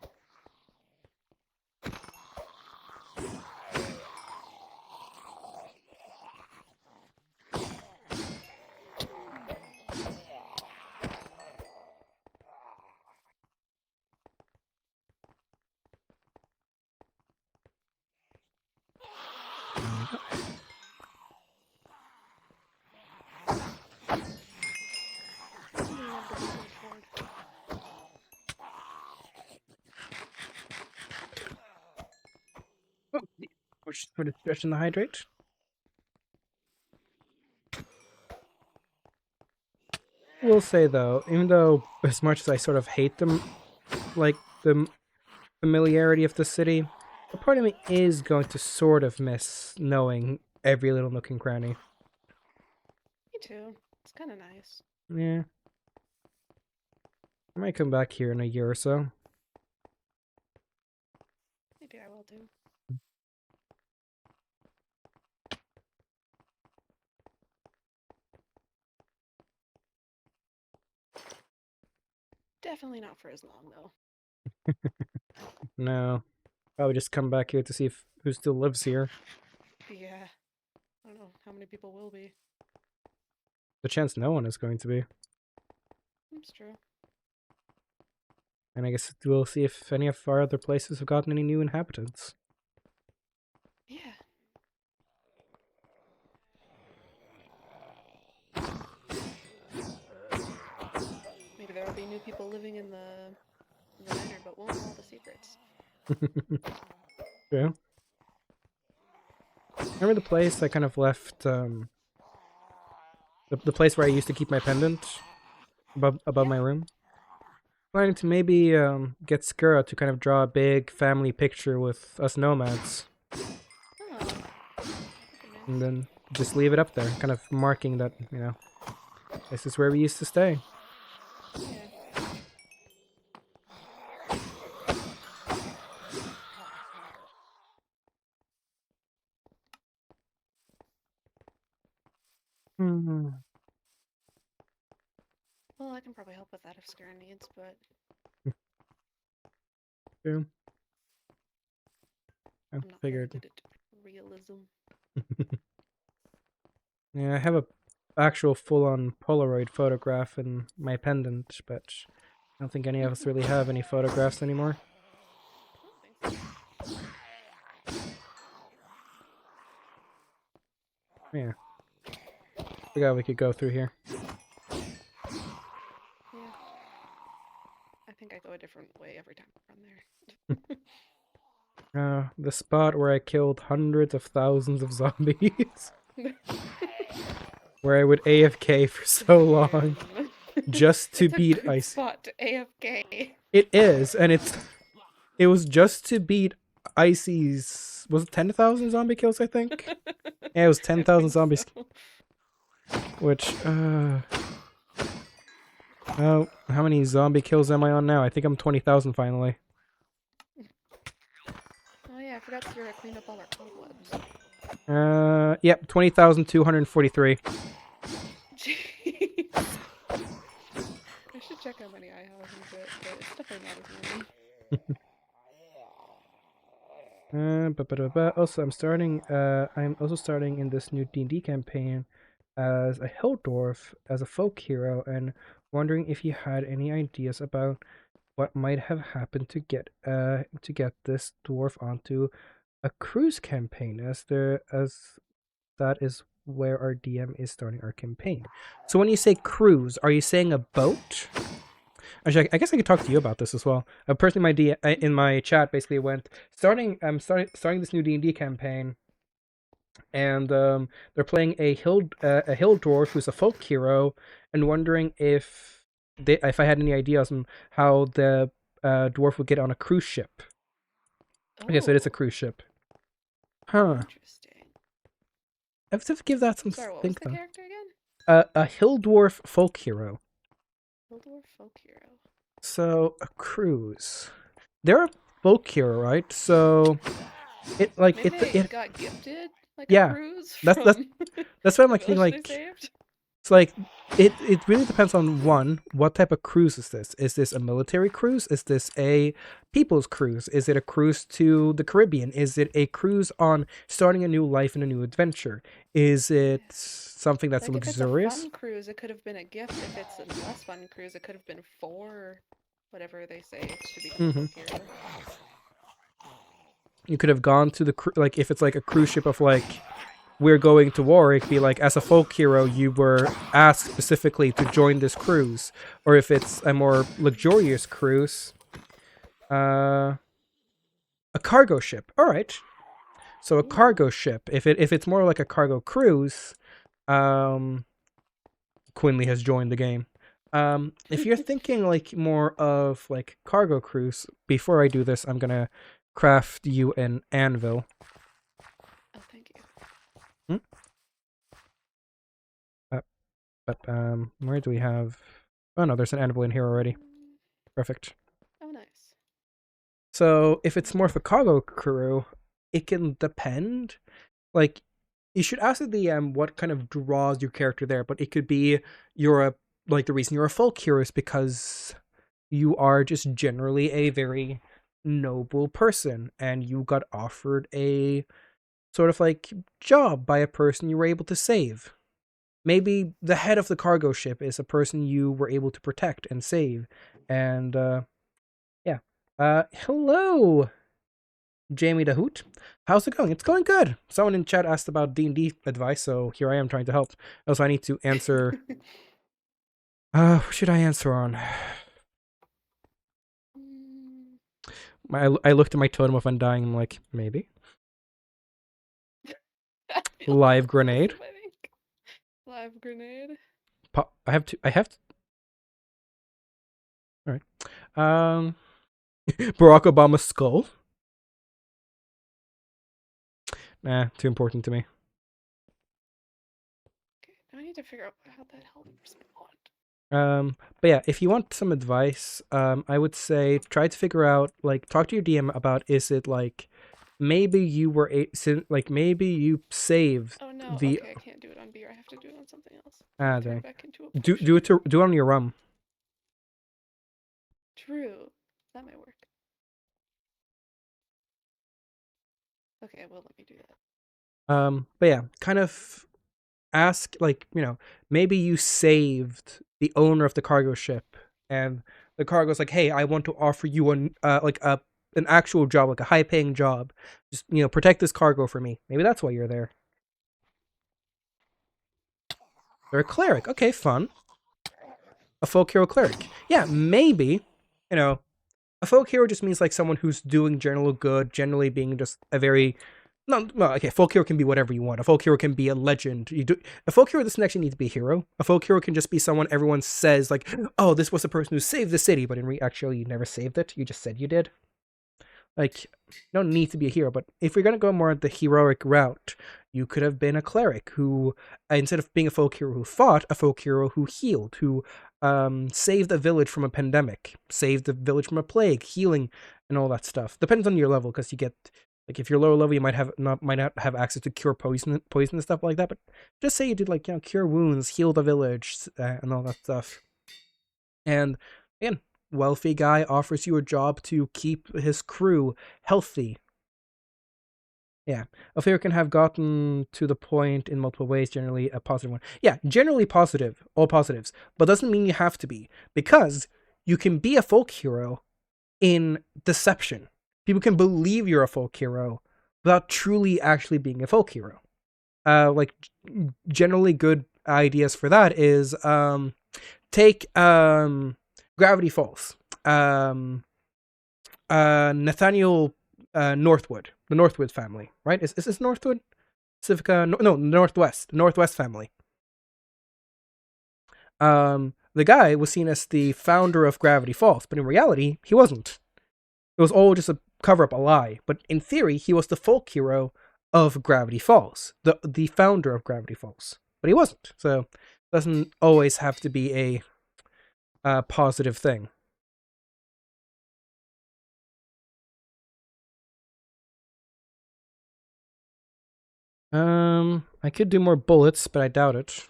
Push for the stretch and the hydrate. I will say though, even though as much as I sort of hate them, like the familiarity of the city, a part of me is going to sort of miss knowing every little nook and cranny. Me too. It's kind of nice. Yeah. I might come back here in a year or so. Maybe I will too. Definitely not for as long though. No. Probably just come back here to see if who still lives here. Yeah. I don't know how many people will be. The chance no one is going to be. That's true. And I guess we'll see if any of our other places have gotten any new inhabitants. Yeah. new people living in the manor, but won't know all the secrets. True. Remember the place I kind of left, the place where I used to keep my pendant above my room? Planning to maybe get Skura to kind of draw a big family picture with us nomads, Oh, and then just leave it up there, kind of marking that, this is where we used to stay. yeah. Hmm. Well, I can probably help with that if Skura needs, but True. I I'm not very figured. good at realism. Yeah, I have a actual full-on Polaroid photograph in my pendant, but I don't think any of us really have any photographs anymore. I don't think so. Yeah. Forgot we could go through here. Yeah. I think I go a different way every time I'm there. The spot where I killed hundreds of thousands of zombies. Where I would AFK for so long just to It's a beat good Icy. spot to AFK. It is, and it was just to beat Icy's. Was it 10,000 zombie kills? I think. Yeah, it was 10,000 zombies. So. Which oh, how many zombie kills am I on now? I think I'm 20,000 finally. Oh yeah, I forgot to clean up all our cobwebs. Yep, 20,243. Jeez. I should check how many I have and shit, but it's definitely not as many. Also, I'm also starting in this new D&D campaign as a hill dwarf, as a folk hero, and wondering if you had any ideas about what might have happened to get this dwarf onto a cruise campaign, as that is where our DM is starting our campaign. So when you say cruise, are you saying a boat? Actually, I guess I could talk to you about this as well. Personally, in my chat basically went starting this new D&D campaign, and they're playing a hill dwarf who's a folk hero, and wondering if I had any ideas on how the dwarf would get on a cruise ship. Okay, so it is a cruise ship. Huh. Interesting. I have to give that some Sorry, what was think the though. character again? A hill dwarf folk hero. Hildor Folk Hero. So a cruise. They're a folk hero, right? So it like Maybe they it got gifted like yeah, a cruise that's- from that's what I'm the like thinking, village like they saved. it's like it really depends on one, what type of cruise is this? Is this a military cruise? Is this a people's cruise? Is it a cruise to the Caribbean? Is it a cruise on starting a new life and a new adventure? Is it something that's Like if it's a luxurious? fun cruise, it could have been a gift. If it's a less fun cruise, it could have been for whatever they say it should become a folk hero. You could have gone to the like if it's like a cruise ship of like we're going to Warwick, be like as a folk hero you were asked specifically to join this cruise, or if it's a more luxurious cruise, a cargo ship. All right, so a cargo ship. If it's more like a cargo cruise, Quinley has joined the game. If you're thinking like more of like cargo cruise, before I do this, I'm gonna craft you an anvil. Oh, thank you. But where do we have? Oh no, there's an anvil in here already. Perfect. Oh, nice. So if it's more of a cargo crew, it can depend. Like, you should ask the DM what kind of draws your character there, but it could be the reason you're a folk hero is because you are just generally a very noble person, and you got offered a sort of like job by a person you were able to save. Maybe the head of the cargo ship is a person you were able to protect and save. And, yeah. Hello, Jamie the Hoot. How's it going? It's going good. Someone in chat asked about D&D advice, so here I am trying to help. Also, I need to answer... what should I answer on? I looked at my totem of undying. I'm like, maybe I feel live like grenade. I think. Live grenade. I have to. All right. Barack Obama's skull. Nah, too important to me. Okay, now I need to figure out how the hell to respond. But yeah, if you want some advice, I would say try to figure out, like, talk to your DM about, is it like maybe you were like maybe you saved Oh no, the okay, I can't do it on beer. I have to do it on something else. ah Turn dang. it back into a Do potion. it on your rum. True. That might work. Okay, well, let me do that. But yeah, kind of ask, like, maybe you saved the owner of the cargo ship, and the cargo's like, hey, I want to offer you an actual job, like a high paying job. Just protect this cargo for me. Maybe that's why you're there. They're a cleric. Okay, fun. A folk hero cleric. Yeah, maybe, a folk hero just means like someone who's doing general good, generally being just a very no, well, okay, folk hero can be whatever you want. A folk hero can be a legend. A folk hero doesn't actually need to be a hero. A folk hero can just be someone everyone says like, oh, this was the person who saved the city, but actually you never saved it. You just said you did. Like, you don't need to be a hero, but if you're gonna go more the heroic route, you could have been a cleric who, instead of being a folk hero who fought, a folk hero who healed, who saved a village from a pandemic, saved a village from a plague, healing, and all that stuff. Depends on your level, because you get, like, if you're lower level, you might not have access to cure poison and stuff like that. But just say you did, like, cure wounds, heal the village, and all that stuff. And again, wealthy guy offers you a job to keep his crew healthy. Yeah, a fair can have gotten to the point in multiple ways, generally a positive one. Yeah, generally positive, all positives, but doesn't mean you have to be, because you can be a folk hero in deception. People can believe you're a folk hero without truly actually being a folk hero. Like, generally good ideas for that is take Gravity Falls. Nathaniel Northwood, the Northwood family, right? Is this Northwood? Pacifica? No, Northwest. The Northwest family. The guy was seen as the founder of Gravity Falls, but in reality, he wasn't. It was all just a cover up, a lie. But in theory, he was the folk hero of Gravity Falls, the founder of Gravity Falls. But he wasn't. So it doesn't always have to be a positive thing. I could do more bullets, but I doubt it.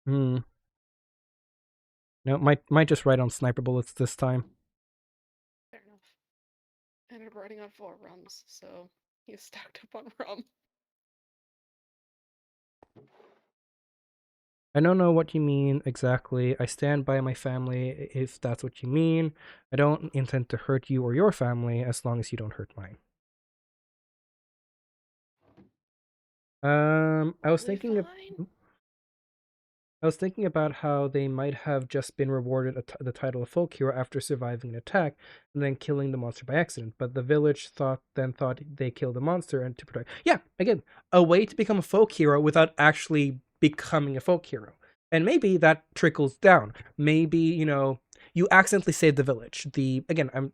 Hmm. No, might just write on sniper bullets this time. Fair enough. I ended up writing on 4 rums, so he's stacked up on rum. I don't know what you mean exactly. I stand by my family if that's what you mean. I don't intend to hurt you or your family as long as you don't hurt mine. I was Really thinking fine. I was thinking about how they might have just been rewarded the title of folk hero after surviving an attack and then killing the monster by accident. But the village thought they killed the monster and to protect. Yeah, again, a way to become a folk hero without actually becoming a folk hero. And maybe that trickles down. Maybe, you accidentally saved the village. Again, I'm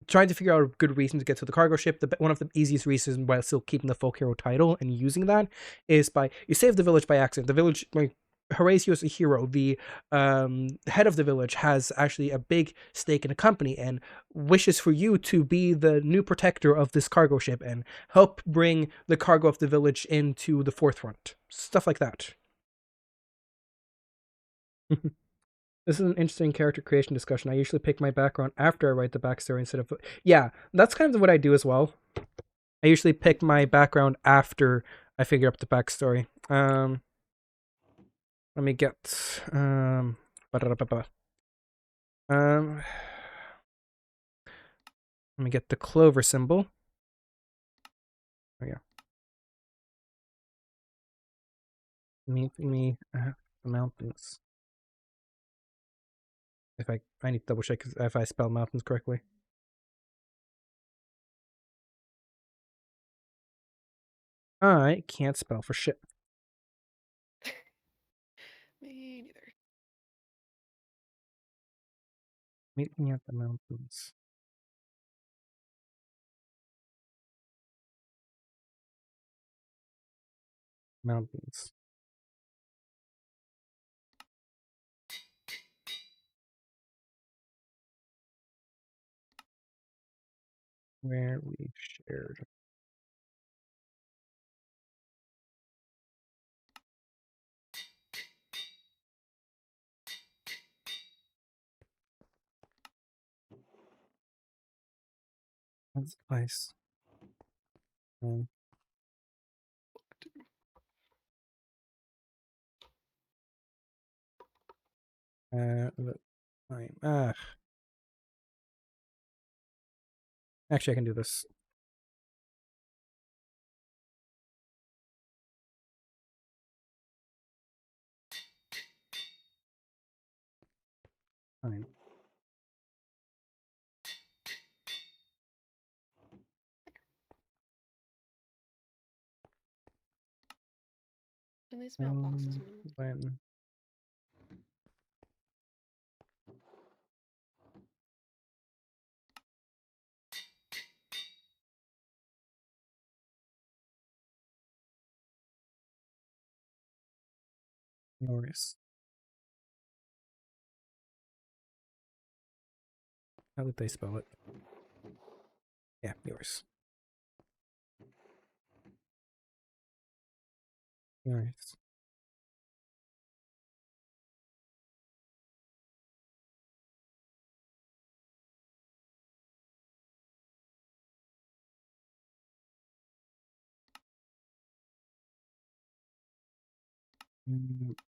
trying to figure out a good reason to get to the cargo ship. One of the easiest reasons while still keeping the folk hero title and using that is by you save the village by accident. The village, like, Horatio is a hero. The head of the village has actually a big stake in the company and wishes for you to be the new protector of this cargo ship and help bring the cargo of the village into the forefront. Stuff like that. This is an interesting character creation discussion. I usually pick my background after I write the backstory instead of... Yeah, that's kind of what I do as well. I usually pick my background after I figure out the backstory. Let me get let me get the clover symbol. There we go. Meet me at the mountains. If I need to double check if I spell mountains correctly. I can't spell for shit. Me neither. Meet me at the mountains. Mountains. Where we shared. That's the place. The time. Actually, I can do this. Fine. And these mailboxes move. When yours. How did they spell it? Yeah, yours. Yours.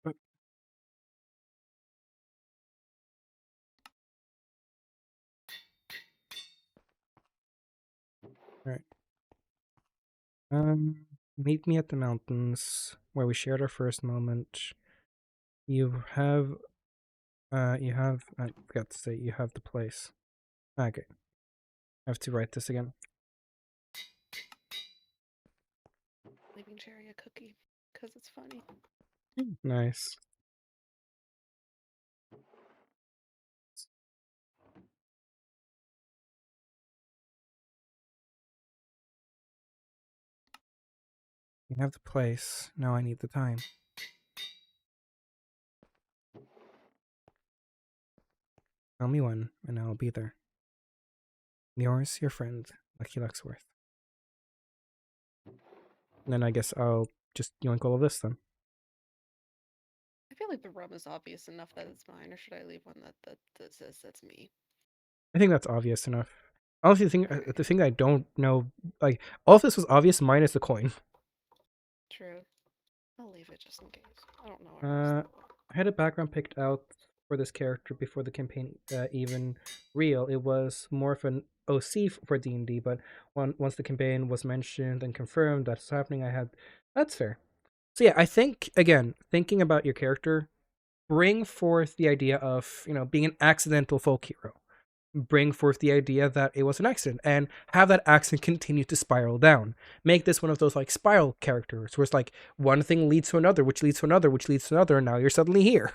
But right. Meet me at the mountains where we shared our first moment. You have I forgot to say you have the place. Okay. I have to write this again. Leaving Cherry a cookie because it's funny. Nice. You have the place. Now I need the time. Tell me when, and I'll be there. Yours, your friend, Lucky Luxworth. And then I guess I'll just yoink all of this then. I feel like the rum is obvious enough that it's mine, or should I leave one that says that's me? I think that's obvious enough. Honestly, the thing I don't know, like, all of this was obvious minus the coin. True. I'll leave it just in case. I don't know. What else I though. had a background picked out for this character before the campaign even real. It was more of an OC for D&D, but once the campaign was mentioned and confirmed that's happening, that's fair. So yeah, I think, again, thinking about your character, bring forth the idea of, being an accidental folk hero. Bring forth the idea that it was an accident and have that accident continue to spiral down. Make this one of those like spiral characters where it's like one thing leads to another, which leads to another, which leads to another, and now you're suddenly here.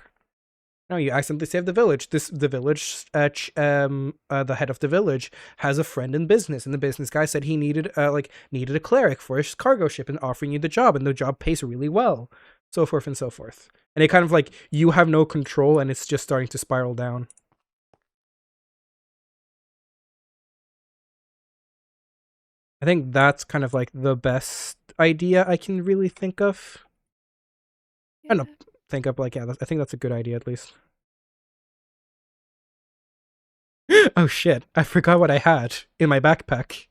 Now you accidentally save the village. The head of the village has a friend in business, and the business guy said he needed a cleric for his cargo ship and offering you the job, and the job pays really well, so forth and so forth. And it kind of like you have no control, and it's just starting to spiral down. I think that's kind of like the best idea I can really think of. I don't know, think of like, yeah, I think that's a good idea at least. Oh shit, I forgot what I had in my backpack.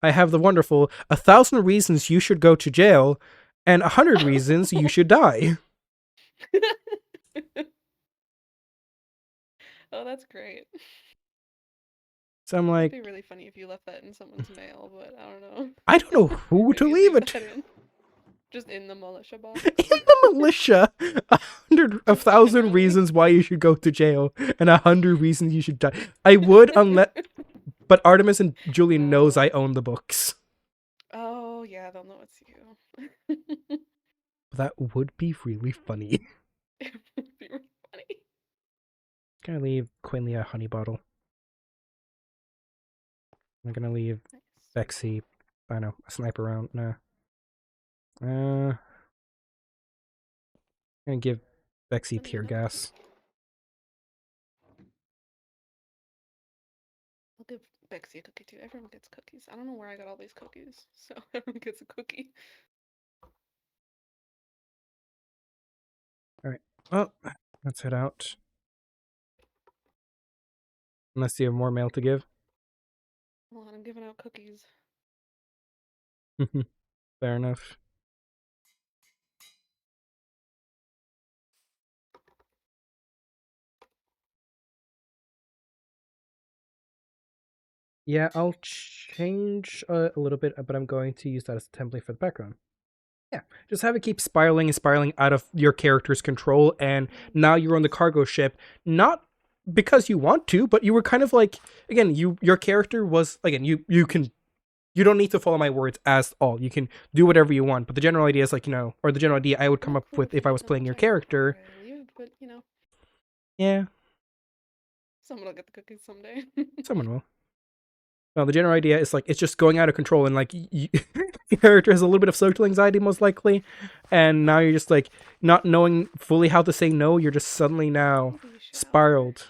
I have the wonderful 1,000 reasons you should go to jail and 100 reasons you should die. Oh, that's great. So I'm like, It'd be really funny if you left that in someone's mail, but I don't know. I don't know who to Maybe leave it. that in. Just in the militia box. In the militia, 1,000 reasons why you should go to jail, and 100 reasons you should die. I would, but Artemis and Julian knows I own the books. Oh yeah, they'll know it's you. That would be really funny. It would be really funny. Gonna leave Quinley a honey bottle. I'm gonna leave Nice. Bexy, I don't know, a sniper round. Nah. Gonna give Bexy Let me tear know. gas. I'll give Bexy a cookie too. Everyone gets cookies. I don't know where I got all these cookies, so everyone gets a cookie. Well, let's head out. Unless you have more mail to give. Hold on, I'm giving out cookies. Fair enough. Yeah, I'll change a little bit, but I'm going to use that as a template for the background. Yeah, just have it keep spiraling and spiraling out of your character's control, and now you're on the cargo ship, not because you want to, but you were kind of like, again, your character was, again, you don't need to follow my words at all. You can do whatever you want, but the general idea is like, or the general idea I would come up with if I was playing your character. But Yeah, someone will get the cookies someday. someone will. Well, the general idea is like it's just going out of control, and like your character has a little bit of social anxiety, most likely, and now you're just like not knowing fully how to say no. You're just suddenly now Baby shower. spiraled.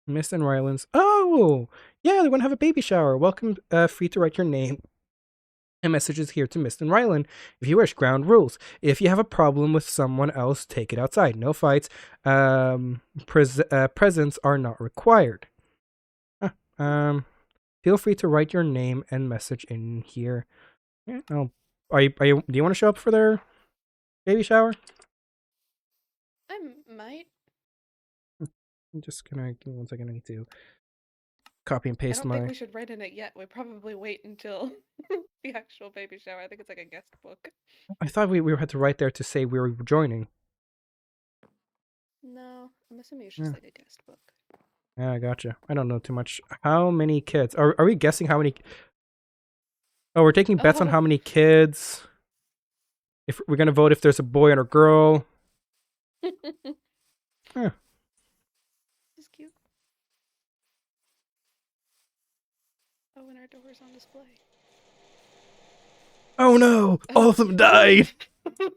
Miss and Rylands. Oh, yeah, they're gonna have a baby shower. Welcome, free to write your name and messages here to Miss and Ryland. If you wish, ground rules. If you have a problem with someone else, take it outside. No fights. Presents are not required. Feel free to write your name and message in here. Yeah, do you want to show up for their baby shower? I might. I'm just gonna give me 1 second. I need to copy and I paste don't think my. we should write in it yet. We probably wait until the actual baby shower. I think it's like a guest book. I thought we had to write there to say we were joining. No, I'm assuming it's just Yeah. like a guest book. Yeah, I gotcha. I don't know too much. How many kids? Are we guessing how many? Oh, we're taking bets on how many kids. If we're gonna vote if there's a boy and a girl. Huh. This is cute. Oh, and our door's on display. Oh no! All of them died. What the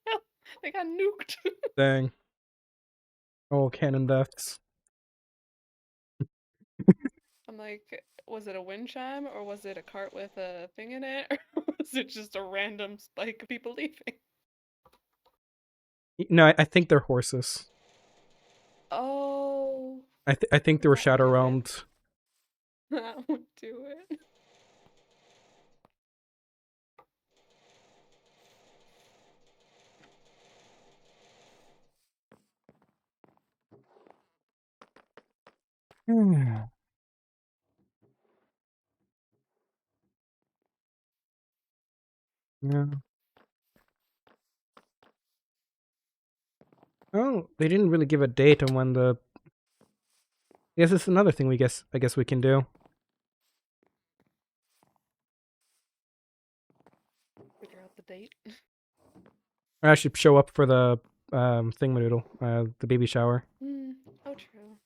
hell? They got nuked. Dang. Oh, cannon deaths. I'm like, was it a wind chime or was it a cart with a thing in it? Or was it just a random spike of people leaving? No, I think they're horses. Oh, I think they were That shadow would do it. realmed. that would do it. Yeah. Oh, they didn't really give a date on when the. I guess it's another thing I guess we can do. Figure out the date. I should show up for the thingamadoodle, the baby shower. Oh, true.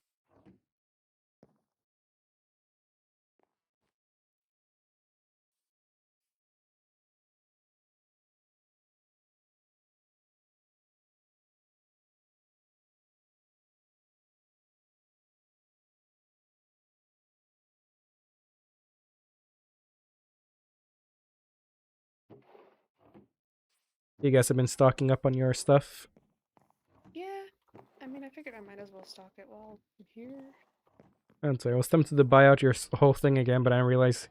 You guys have been stocking up on your stuff. Yeah, I mean, I figured I might as well stock it while I'm here. I'm sorry, I was tempted to buy out your whole thing again, but I realized,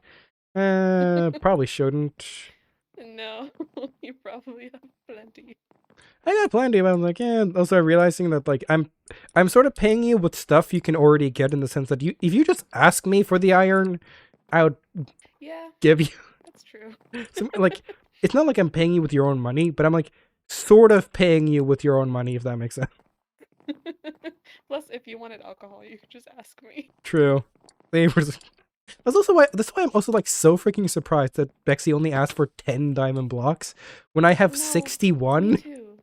probably shouldn't. No, you probably have plenty. I got plenty, but I'm like, yeah. Also, realizing that like I'm sort of paying you with stuff you can already get in the sense that if you just ask me for the iron, I would Yeah, give you. that's That's true. Like, it's not like I'm paying you with your own money, but I'm like sort of paying you with your own money, if that makes sense. Plus, if you wanted alcohol, you could just ask me. True. That's why I'm also like so freaking surprised that Bexy only asked for 10 diamond blocks when I have No, 61. Me too.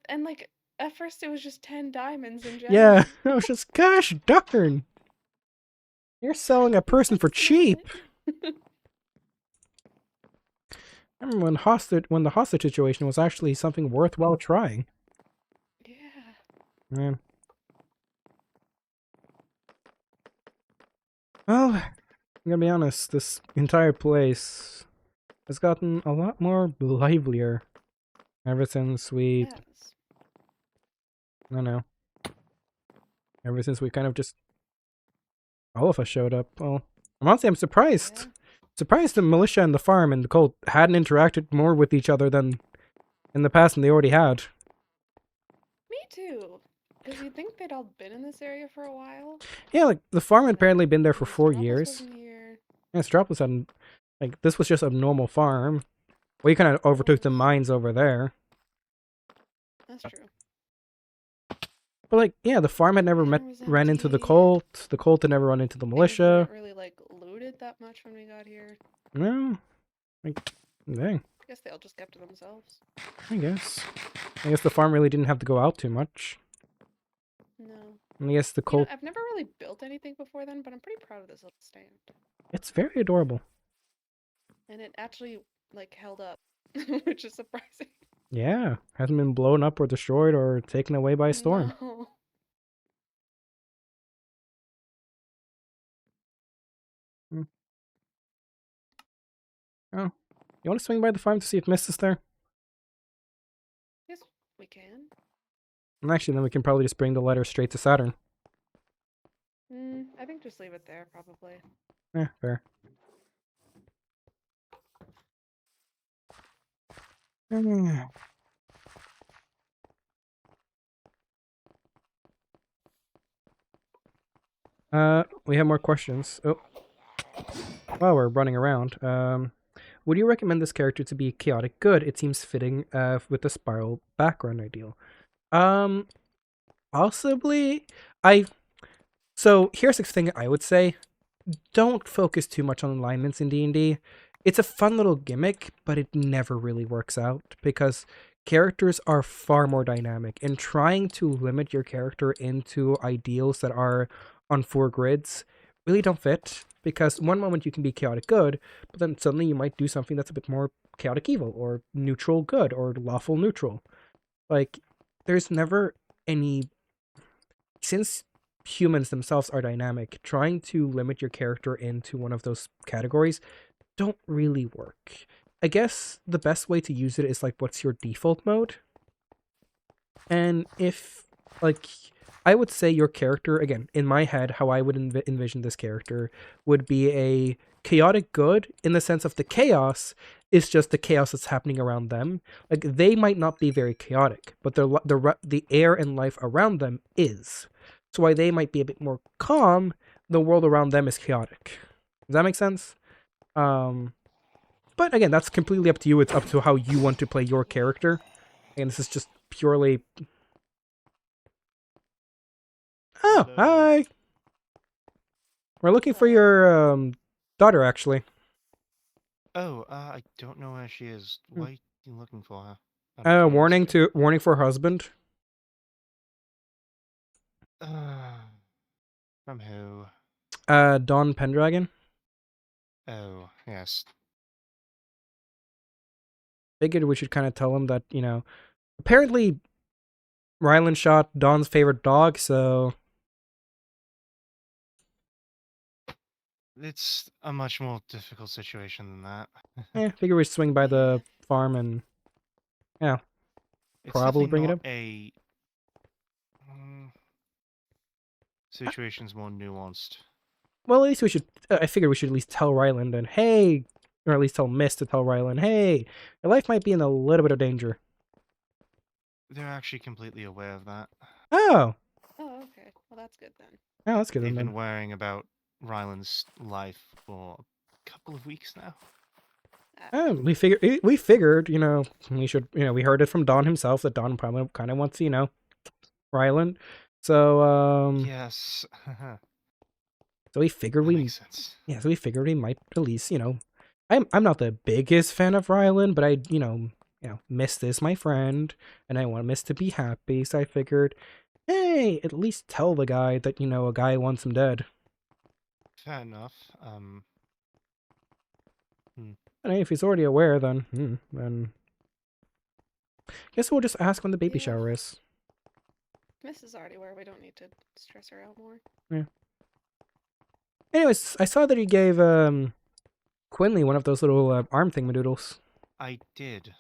And like at first it was just 10 diamonds in general. Yeah, I was just, gosh darn. You're selling a person for That's not cheap. it. I remember when the hostage situation was actually something worthwhile trying. Yeah. Man. Well, I'm gonna be honest, this entire place has gotten a lot more livelier ever since we, Yes. I don't know, ever since we kind of just, all of us showed up. Well, honestly, I'm surprised. Yeah. Surprised the militia and the farm and the cult hadn't interacted more with each other than in the past than they already had. Me too. Because you'd think they'd all been in this area for a while. Yeah, like, the farm had apparently been there for Mr. 4 Dropless years. wasn't here. Yeah, Strapless hadn't, like, this was just a normal farm. We kind of overtook the mines over there. That's true. But, like, yeah, the farm had never Town was ran into the empty. cult. The cult had never run into the Things militia. weren't really like looted that much when we got here. No. Like, dang, I guess they all just kept to themselves. I guess. I guess the farm really didn't have to go out too much. No. And I guess the You know, cult, I've never really built anything before then, but I'm pretty proud of this little stand. it's very adorable. And it actually like held up, which is surprising. Yeah, hasn't been blown up or destroyed or taken away by a storm. No. Oh, you want to swing by the farm to see if Mist is there? Yes, we can. And actually, then we can probably just bring the letter straight to Saturn. I think just leave it there, probably. Yeah, fair. We have more questions. Oh, while we're running around, would you recommend this character to be chaotic good? It seems fitting, with the spiral background ideal. Possibly. So here's the thing I would say: don't focus too much on alignments in D&D. It's a fun little gimmick, but it never really works out because characters are far more dynamic, and trying to limit your character into ideals that are on 4 grids really don't fit, because one moment you can be chaotic good, but then suddenly you might do something that's a bit more chaotic evil or neutral good or lawful neutral. Like, there's never any, since humans themselves are dynamic, trying to limit your character into one of those categories don't really work. I guess the best way to use it is like, what's your default mode? And if, like, I would say your character, again, in my head, how I would envision this character would be a chaotic good in the sense of the chaos is just the chaos that's happening around them. Like, they might not be very chaotic, but the air and life around them is. So while they might be a bit more calm, the world around them is chaotic. Does that make sense? But again, that's completely up to you. It's up to how you want to play your character. And this is just purely... Oh, Hello. hi! We're looking for your, daughter, actually. Oh, I don't know where she is. Why are you looking for her? Out of Warning curiosity. for her husband. From who? Don Pendragon. Oh, yes. Figured we should kind of tell him that, apparently Ryland shot Don's favorite dog, so... It's a much more difficult situation than that. Figure we should swing by the farm and... Yeah, It's probably definitely bring it not up. a... situation's more nuanced. Well, at least we should... I figured we should at least tell Ryland and, hey... Or at least tell Mist to tell Ryland, hey, your life might be in a little bit of danger. They're actually completely aware of that. Oh! Oh, okay. Well, that's good then. Oh, that's good They've then. been worrying about Ryland's life for a couple of weeks now. We figured, you know, we should, you know, we heard it from Don himself that Don probably kind of wants, you know, Rylan. So, Yes. so we figured That makes sense. so we figured we might at least, you know, I'm not the biggest fan of Rylan, but I, you know, Mist is my friend, and I want Mist to be happy, so I figured, hey, at least tell the guy that, you know, a guy wants him dead. Fair enough. And if he's already aware, then guess we'll just ask when the baby Yeah. shower is. Miss is already aware. We don't need to stress her out more. Anyways, I saw that he gave Quinley one of those little arm thingamadoodles. I did.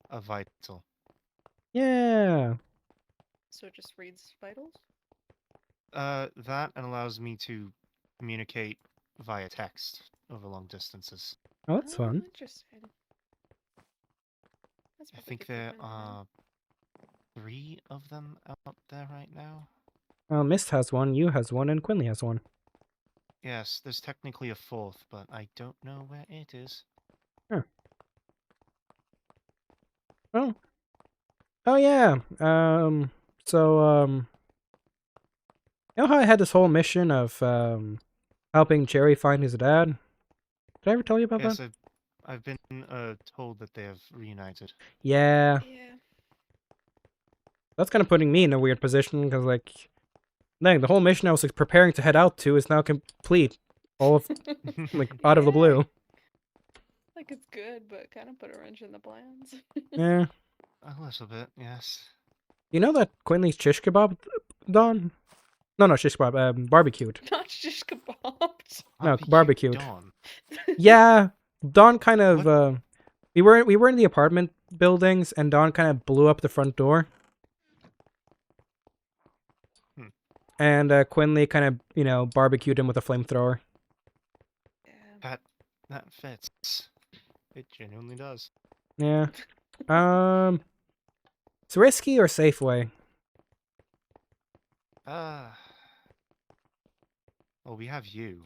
A vital. Yeah. So it just reads vitals? That and allows me to communicate via text over long distances. Oh, that's fun. Interesting. That's I probably think good for there Quinlan then. are 3 of them out there right now. Mist has one, you has one, and Quinley has one. Yes, there's technically a 4th, but I don't know where it is. Oh yeah. So you know how I had this whole mission of helping Cherry find his dad? Did I ever tell you about Yes, that? I've been told that they have reunited. Yeah. Yeah. That's kind of putting me in a weird position because, like, dang, the whole mission I was like, preparing to head out to is now complete. All of like out of the Yay. blue. Like it's good, but kind of put a wrench in the plans. Yeah. A little bit, yes. You know that Quinley's shish kebab, Don? No, shish kebab. Barbecued. Not shish kebabs. No, Barbecue barbecued. Dawn. Yeah, Don kind of. What? We were in the apartment buildings, and Don kind of blew up the front door. And Quinley kind of, you know, barbecued him with a flamethrower. Yeah. That fits. It genuinely does. Yeah. It's risky or Safeway? Well, we have you.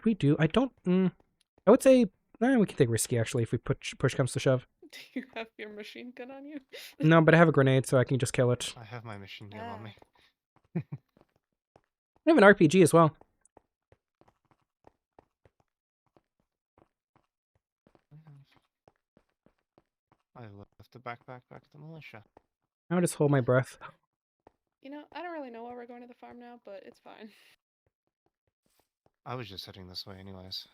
We do. I don't. I would say we can take risky actually if we push comes to shove. Do you have your machine gun on you? No, but I have a grenade, so I can just kill it. I have my machine gun on Ah. me. I have an RPG as well. I left the backpack back at the militia. I'll just hold my breath. You know, I don't really know why we're going to the farm now, but it's fine. I was just heading this way anyways.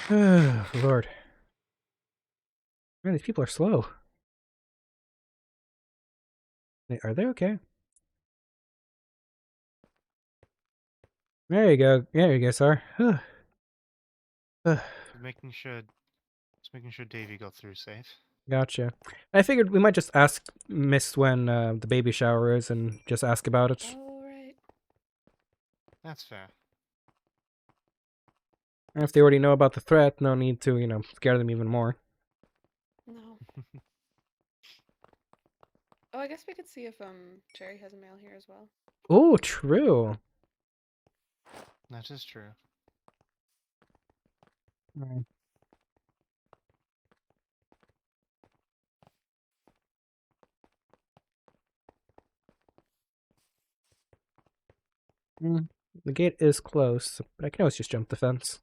Lord. Man, these people are slow. Are they okay? There you go. There you go, sir. Just making sure Davy got through safe. Gotcha. I figured we might just ask Miss when the baby shower is and just ask about it. All right. That's fair. And if they already know about the threat, no need to, you know, scare them even more. No. Oh, I guess we could see if Cherry has a mail here as well. Oh, true. That is true. Right. The gate is close, but I can always just jump the fence.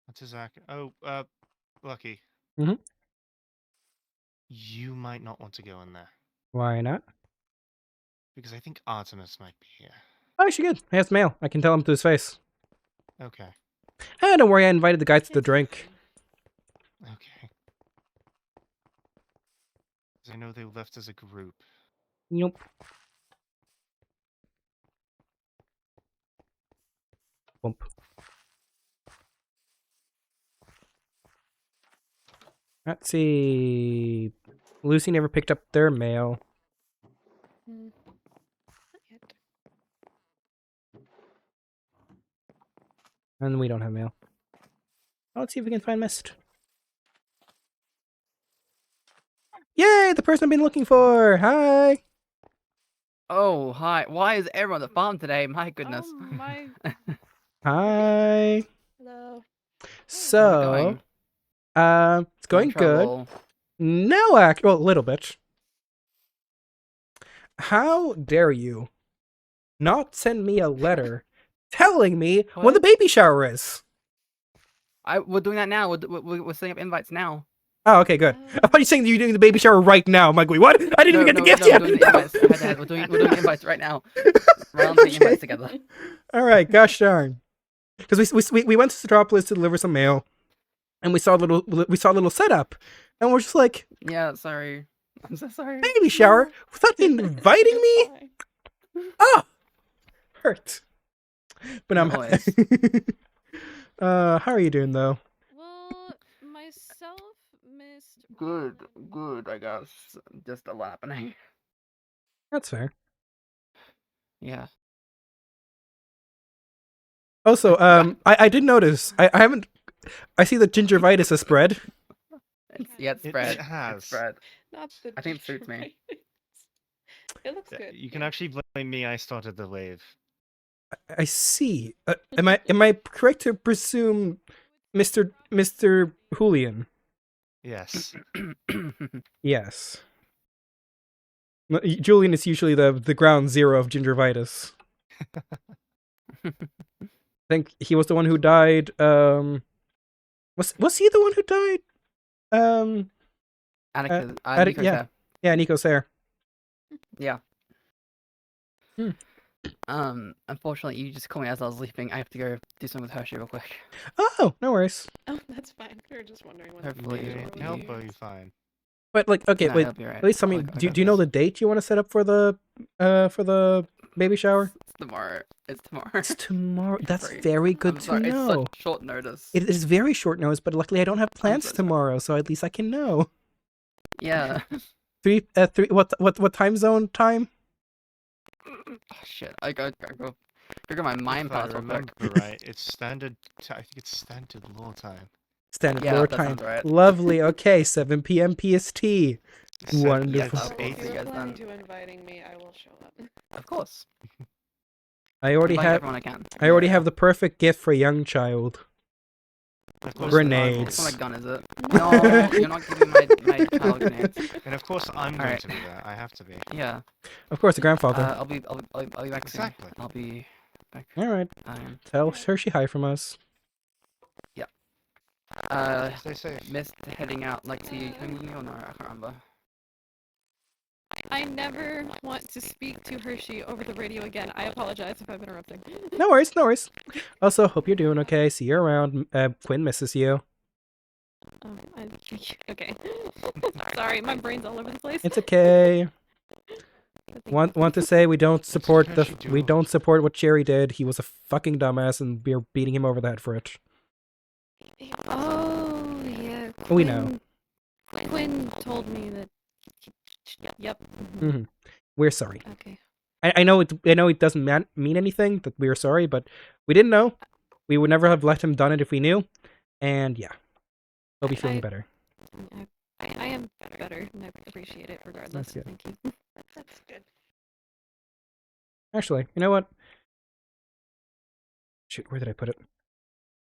That's exactly. Oh, Lucky. Mhm. You might not want to go in there Why not? because I think Artemis might be here. Oh, she good. He has mail. I can tell him to his face. Okay. Don't worry, I invited the guys to the It's drink. fine. Okay. 'Cause I know they left as a group. Nope. Bump. Let's see. Lucy never picked up their mail. Not yet. And we don't have mail. Let's see if we can find Mist. Yay! The person I've been looking for! Hi! Oh, hi. Why is everyone at the farm today? My goodness. Oh my. Hi! Hello. So, it's going good. Trouble. No, well, a little bit. How dare you not send me a letter telling me when What? the baby shower is? We're doing that now. We're setting up invites now. Oh, okay, good. I thought you were saying that you're doing the baby shower right now. I'm like, wait, what? I didn't even get the gift yet. We're doing the invites. We're doing invites right now. We're on the Okay. invites together. All right, gosh darn. Because we went to Citropolis to deliver some mail, and we saw a little setup, and we're just like, Yeah, sorry. I'm so sorry. baby shower without inviting me. Fine. Oh, hurt. But I'm. Noise. How are you doing though? Well, myself, Mist. Good, I guess. Just a lot happening. That's fair. Yeah. Also, I did notice. I haven't. I see that gingivitis has spread. It's spread. It has. It's spread. Not the I think it suits me. It looks good. You can yeah. actually blame me. I started the wave. I see. Am I correct to presume, Mr. Julian? Yes. Yes. No, Julian is usually the ground zero of gingivitis. I think he was the one who died. Was he the one who died? Atticus, Attic- Nico's yeah. there. Yeah, Nico Sayer. Yeah. Hmm. Unfortunately, you just called me as I was sleeping. I have to go do something with Hershey real quick. Oh, no worries. Oh, that's fine. We were just wondering when. Hopefully You Yeah, need yeah. help or are you fine? But like, okay, No, wait. he'll be right. At least tell me. I'll go Do you know the date you want to set up for the baby shower? It's tomorrow. It's tomorrow. It's tomorrow. That's Sorry. very good I'm to sorry, know. It's such short notice. It is very short notice, but luckily I don't have plans so sorry. tomorrow, so at least I can know. Yeah. Three. What time zone time? Oh, shit. I go get my mind If I pass real quick. remember right, it's standard. I think it's standard law time. Standard Yeah, lower that time. sounds right. Lovely. Okay, 7 p.m. PST. It's Wonderful. I'll eight. see If you you're guys planning then. to inviting me, I will show up. Of course. I already Invite have. everyone I can. I already have the perfect gift for a young child. Of course, Grenades. It's not like gun, is it? No, you're not giving my child grenades. And of course, I'm going Alright. to be there. I have to be. Yeah. Of course, the grandfather. I'll be back Exactly. soon. I'll be back. All right. Tell Hershey hi from us. Stay safe. Missed heading out. Like, to you with me or no? I can't remember. I never want to speak to Hershey over the radio again. I apologize if I'm interrupting. No worries, no worries. Also, hope you're doing okay. See you around. Quinn misses you. Oh, okay. Sorry, my brain's all over the place. It's okay. But thank Want you. to say we don't support Hershey we do? don't support what Cherry did. He was a fucking dumbass, and we're beating him over the head for it. Oh yeah. We know. Quinn told me that. Yep. Hmm. We're sorry. Okay. I know it doesn't mean anything that we are sorry, but we didn't know. We would never have let him done it if we knew. And yeah, he'll be feeling I- better. I am better, and I appreciate it regardless. good. Thank you. That's good. Actually, you know what? Shoot, where did I put it?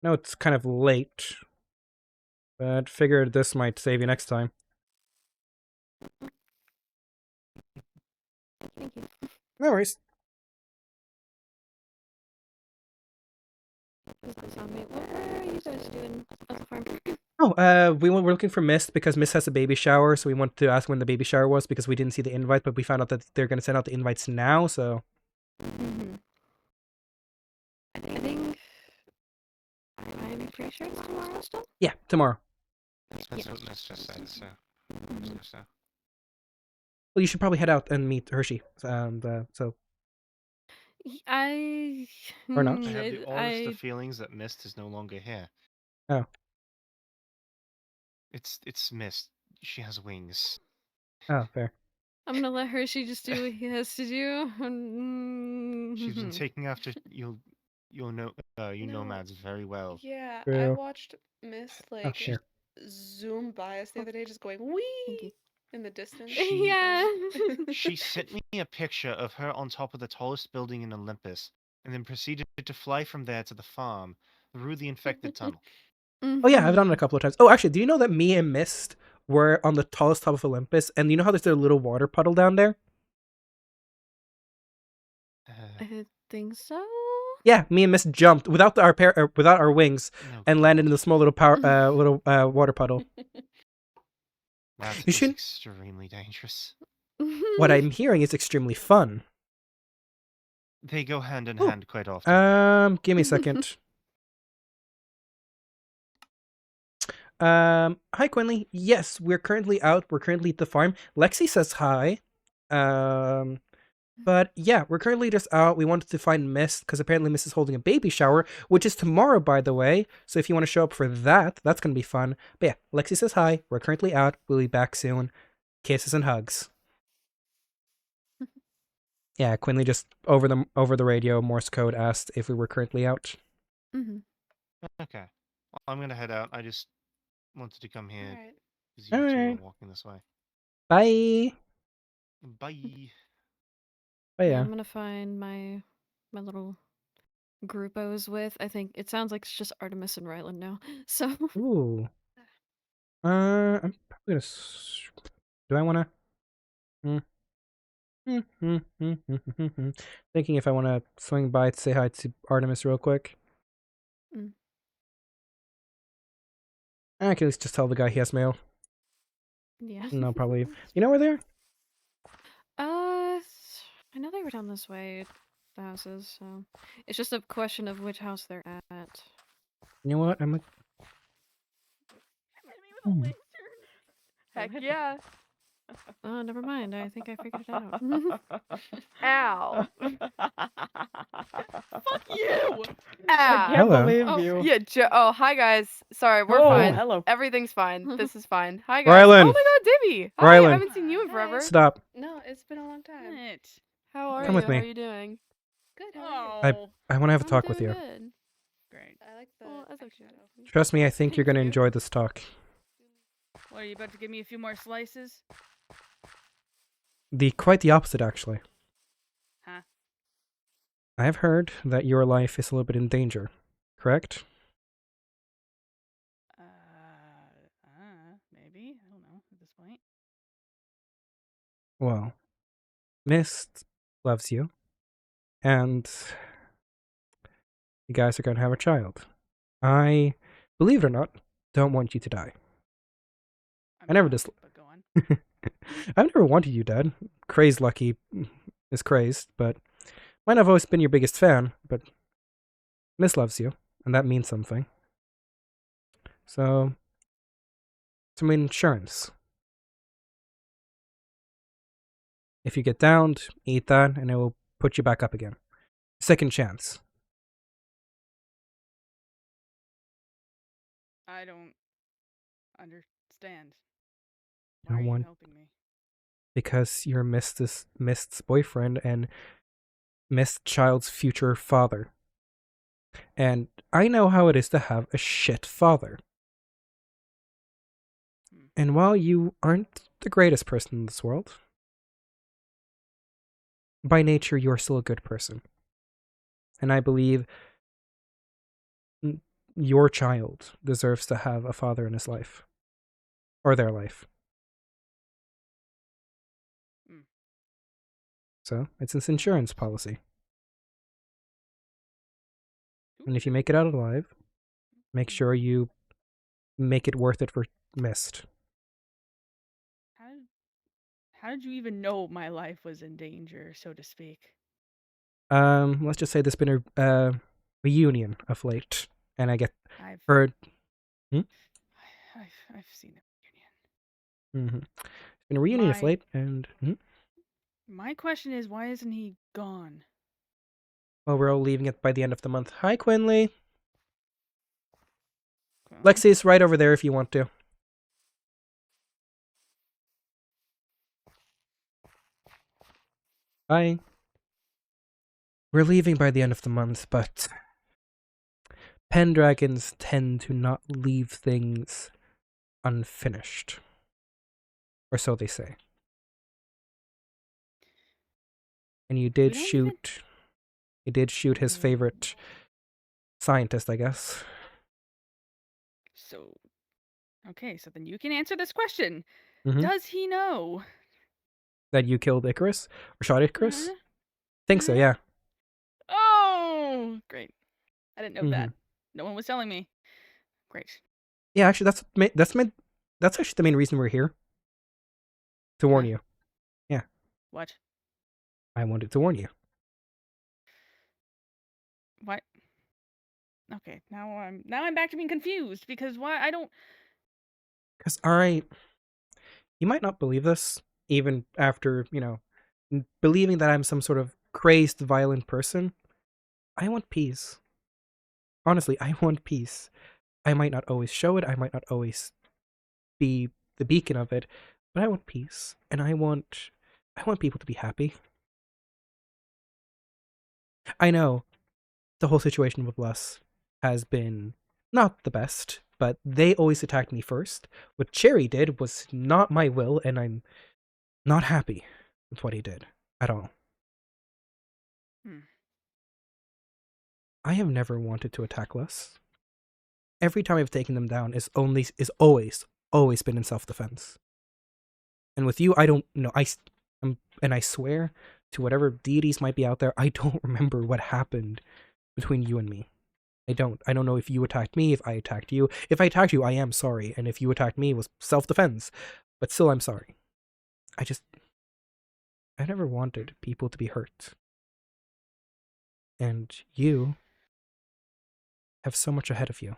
No, it's kind of late, but figured this might save you next time. Thank you. No worries. What are you guys doing at the farm? Oh, we're looking for Mist because Mist has a baby shower, so we wanted to ask when the baby shower was because we didn't see the invite, but we found out that they're going to send out the invites now, so... Mm-hmm. I think I'm pretty sure it's tomorrow still. Yeah, tomorrow. That's what Miss just said. So. So. Well, you should probably head out and meet Hershey. So I Or not. I have the oddest I of feelings that Mist is no longer here. Oh. It's Mist. She has wings. Oh, fair. I'm gonna let her. She just do what he has to do. She's been Mhm. taking after you know you No. nomads very well. Yeah, I True. watched Miss Oh, like here. zoom by us the Oh, other day, just going Thank wee you. in the distance. She Yeah. she sent me a picture of her on top of the tallest building in Olympus, and then proceeded to fly from there to the farm through the infected tunnel. Oh yeah, I've done it a Mhm. couple of times. Oh, actually, do you know that me and Mist were on the tallest top of Olympus, and you know how there's a little water puddle down there? I think so. Yeah, me and Mist jumped without without our wings No and landed in God. the small little water puddle. That You is should. extremely dangerous. What I'm hearing is extremely fun. They go hand in Oh, hand quite often. give me a second. Hi Quinley. Yes, we're currently out. We're currently at the farm. Lexi says hi. But yeah, we're currently just out. We wanted to find Mist because apparently Mist is holding a baby shower, which is tomorrow, by the way. So if you want to show up for that, that's gonna be fun. But yeah, Lexi says hi. We're currently out. We'll be back soon. Kisses and hugs. Yeah, Quinley just over the radio Morse code asked if we were currently out. Mhm. Okay. Well, I'm gonna head out. I just wanted to come here Alright. because you two are Alright. walking this way. Bye. Bye. But Yeah, yeah. I'm gonna find my little group I was with. I think it sounds like it's just Artemis and Ryland now. So Ooh. I'm probably gonna. Do I wanna? Thinking if I want to swing by to say hi to Artemis real quick. Mm. I can at least just tell the guy he has mail. yeah. No, probably. You know where they are? I know they were down this way, the houses. So it's just a question of which house they're at. You know what? I'm like. Hmm. Heck yeah. Oh, never mind. I think I figured it out. Ow. Fuck you! Ah. I can't Hello. believe Oh, you. Yeah, oh, hi guys. Sorry, we're Oh, fine. hello. Everything's fine. This is fine. Hi guys. Rylan. Oh my god, Dibby. Hi, Rylan. I haven't seen you in Hi. forever. Stop. No, it's been a long time. How are Come you? with me. How are you doing? Good, how are you? Oh, I want to have a I'm talk with doing you. good. great. I like the Well, that's eyeshadow. okay. Trust me, I think you're Thank gonna you. enjoy this talk. What, are you about to give me a few more slices? Quite the opposite, actually. Huh? I have heard that your life is a little bit in danger. Correct? Maybe. I don't know at this point. Well, Mist loves you, and you guys are gonna have a child. I, believe it or not, don't want you to die. I'm I never shocked, but go on. I've never wanted you dead. Crazed Lucky is crazed, but might have always been your biggest fan, but Miss loves you, and that means something. So, some insurance. If you get downed, eat that, and it will put you back up again. Second chance. I don't understand. No Why are you one. helping me? Because you're Mist's boyfriend and Mist Child's future father. And I know how it is to have a shit father. And while you aren't the greatest person in this world, by nature you're still a good person. And I believe your child deserves to have a father in his life. Or their life. Mm. So, it's an insurance policy. And if you make it out alive, make sure you make it worth it for Mist. How did you even know my life was in danger, so to speak? Let's just say there's been a reunion of late, and I get I've heard. I've seen a reunion. It's been a reunion of My- late, and My question is, why isn't he gone? Well, we're all leaving it by the end of the month. Hi, Quinley. Cool. Lexi's right over there if you want to. Hi. We're leaving by the end of the month, but Pendragons tend to not leave things unfinished. Or so they say. And you did don't even- shoot... You did shoot his favorite scientist, I guess. So, okay, so then you can answer this question. Mhm. Does he know? That you killed Icarus? Or shot Icarus? Uh-huh. Think so, yeah. Oh, great. I didn't know that. Mhm. No one was telling me. Great. Yeah, actually, that's actually the main reason we're here. To warn Huh? you. What? I wanted to warn you. What? Okay, now I'm back to being confused because why I don't. Because, alright, you might not believe this, even after, believing that I'm some sort of crazed, violent person. I want peace. Honestly, I want peace. I might not always show it, I might not always be the beacon of it, but I want peace. And I want people to be happy. I know the whole situation with Bless has been not the best, but they always attacked me first. What Cherry did was not my will, and I'm not happy with what he did at all. Hmm. I have never wanted to attack Bless. Every time I've taken them down is always been in self-defense. And with you, I don't know. I swear to whatever deities might be out there, I don't remember what happened between you and me. I don't know if you attacked me, if I attacked you. If I attacked you, I am sorry. And if you attacked me, it was self-defense. But still, I'm sorry. I never wanted people to be hurt. And you have so much ahead of you.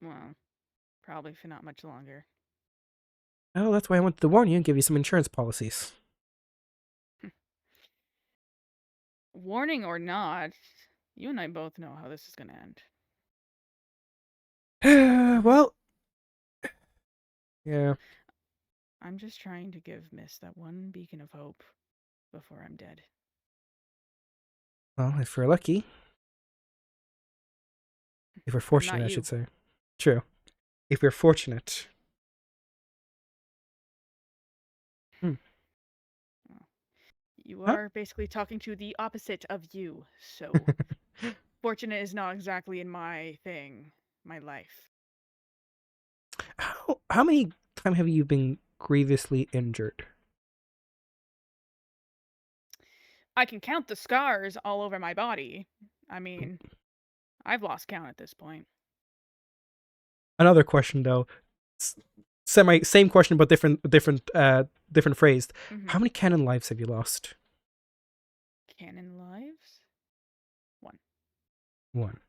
Well, probably for not much longer. Oh, that's why I wanted to warn you and give you some insurance policies. Warning or not, you and I both know how this is gonna end. Well, yeah. I'm just trying to give Miss that one beacon of hope before I'm dead. Well, if we're lucky. If we're fortunate, I you. should say. True. If we're fortunate. You Huh? are basically talking to the opposite of you, so fortunate is not exactly in my life. How many times have you been grievously injured? I can count the scars all over my body. I mean, I've lost count at this point. Another question though. Same question but different phrased. Mhm. How many canon lives have you lost? Canon lives? One.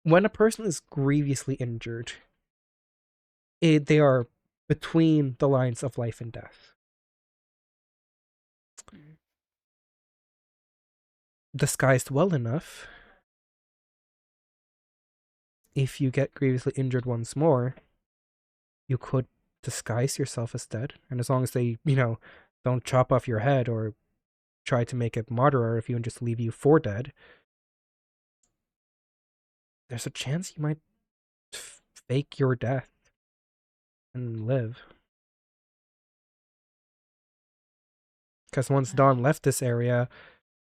When a person is grievously injured, they are between the lines of life and death. Mm. Disguised well enough, if you get grievously injured once more, you could disguise yourself as dead. And as long as they, don't chop off your head or try to make a martyr of you and just leave you for dead, there's a chance you might fake your death and live. Because once Dawn left this area,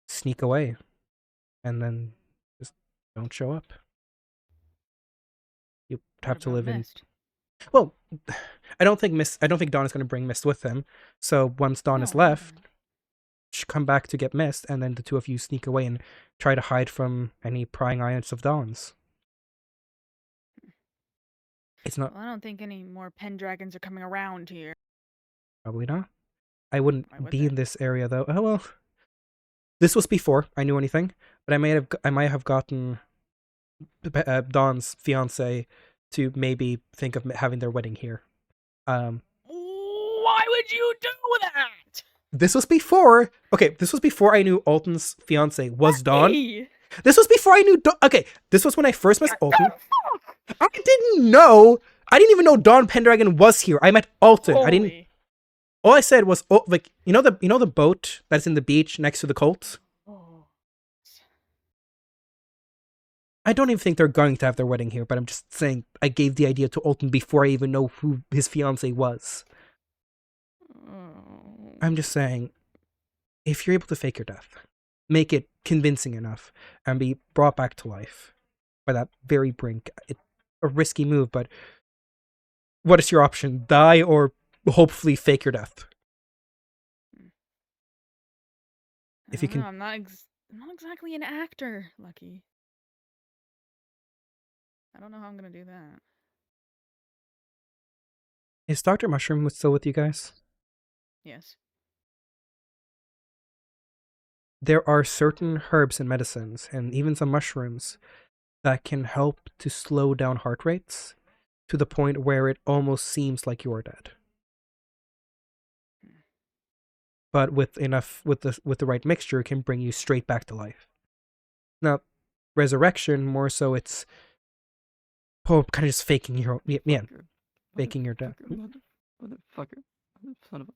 sneak away. And then just don't show up. You have to live in... Well, I don't think Dawn is going to bring Mist with him. So once Dawn is left, come back to get Mist, and then the two of you sneak away and try to hide from any prying eyes of Dawn's. It's not... Well, I don't think any more Pendragons are coming around here. Probably not. I wouldn't Why would be they? in this area though. Oh well. This was before I knew anything, but I might have gotten Dawn's fiance to maybe think of having their wedding here. What? did you do that? This was before. Okay, this was before I knew Alton's fiance was Dawn. Hey! This was before I knew. Okay, this was when I first met Alton. I didn't know. I didn't even know Dawn Pendragon was here. I met Alton. I didn't. Holy. All I said was, oh, like you know the boat that's in the beach next to the Colts. Oh. I don't even think they're going to have their wedding here, but I'm just saying I gave the idea to Alton before I even know who his fiance was. Oh. I'm just saying, if you're able to fake your death, make it convincing enough, and be brought back to life by that very brink. It's a risky move, but what is your option? Die or hopefully fake your death? If you I don't can- know, I'm not exactly an actor, Lucky. I don't know how I'm gonna do that. Is Dr. Mushroom still with you guys? Yes. There are certain herbs and medicines, and even some mushrooms, that can help to slow down heart rates to the point where it almost seems like you're dead. But with the right mixture, it can bring you straight back to life. Now, resurrection, more so, it's kind of just faking your faking your death. Motherfucker. Son of a.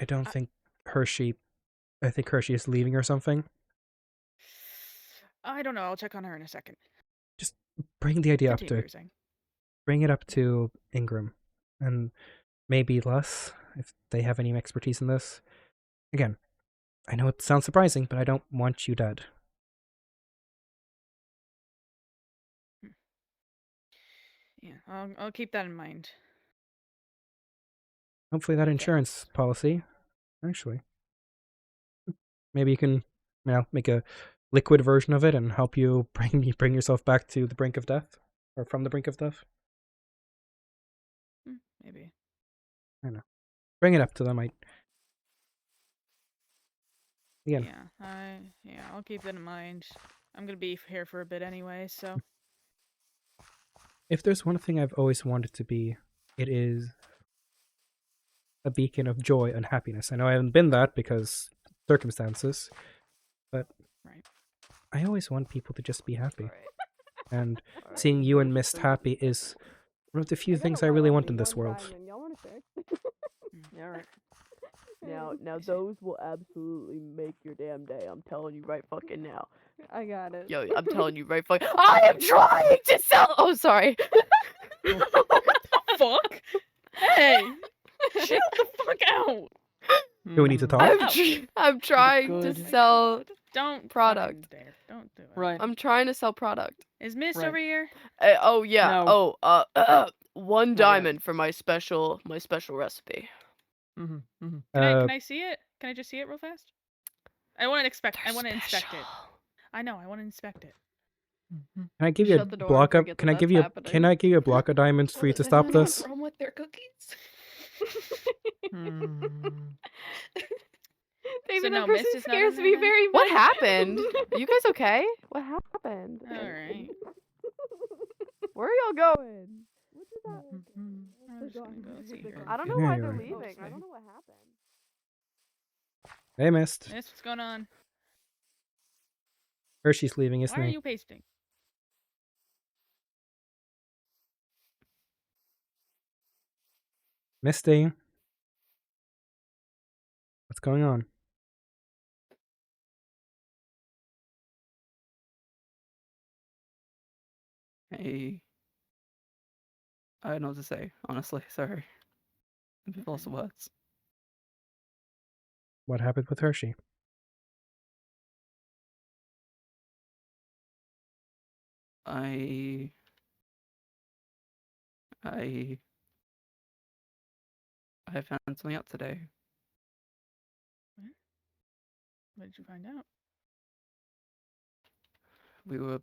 I don't think Hershey. I think Hershey is leaving or something. I don't know. I'll check on her in a second. Bring the idea Continue what up you to were saying. bring it up to Ingram, and maybe Les if they have any expertise in this. Again, I know it sounds surprising, but I don't want you dead. Yeah, I'll keep that in mind. Hopefully that insurance policy, actually, maybe you can, make a liquid version of it and help you bring yourself back to the brink of death, or from the brink of death. Maybe. Bring it up to them. Again, Yeah, I'll keep that in mind. I'm gonna be here for a bit anyway, so if there's one thing I've always wanted to be, it is a beacon of joy and happiness. I know I haven't been that because circumstances, but Right. I always want people to just be happy. And seeing you and Mist happy is one of the few things I really want in this world. Alright. Now those will absolutely make your damn day. I'm telling you right fucking now. I got it. Yo, I'm telling you right fucking. I am trying to sell. Oh, sorry. Fuck! Hey! Chill the fuck out! Do we need to talk? I'm trying to Good. sell. Don't Product. fucking dare. Don't do it. Right. I'm trying to sell product. Is Mist Right. over here? Oh yeah. No. One yet. diamond for my special recipe. Mm-hmm. Mm-hmm. Can I see it? Can I just see it real fast? I want to inspect it. I know. I want to inspect it. Mm-hmm. Can I give you a Shut the door block and up? forget Can that I give that's you? happening. Can I give you a block of diamonds for you to stop this? Wrong with their cookies? Maybe So that no, person Mist is not in scares there me then? very much. What happened? Are you guys okay? What happened? Alright. Where are y'all going? I'm just gonna go see her. I don't know Yeah, why you're they're right. leaving. I don't know what happened. Hey, Mist. Mist, what's going on? Hershey's leaving, isn't Why are he? you pasting? Misty. What's going on? Hey. I don't know what to say, honestly. Sorry. I've lost words. What happened with Hershey? I found something out today. What did you find out? We were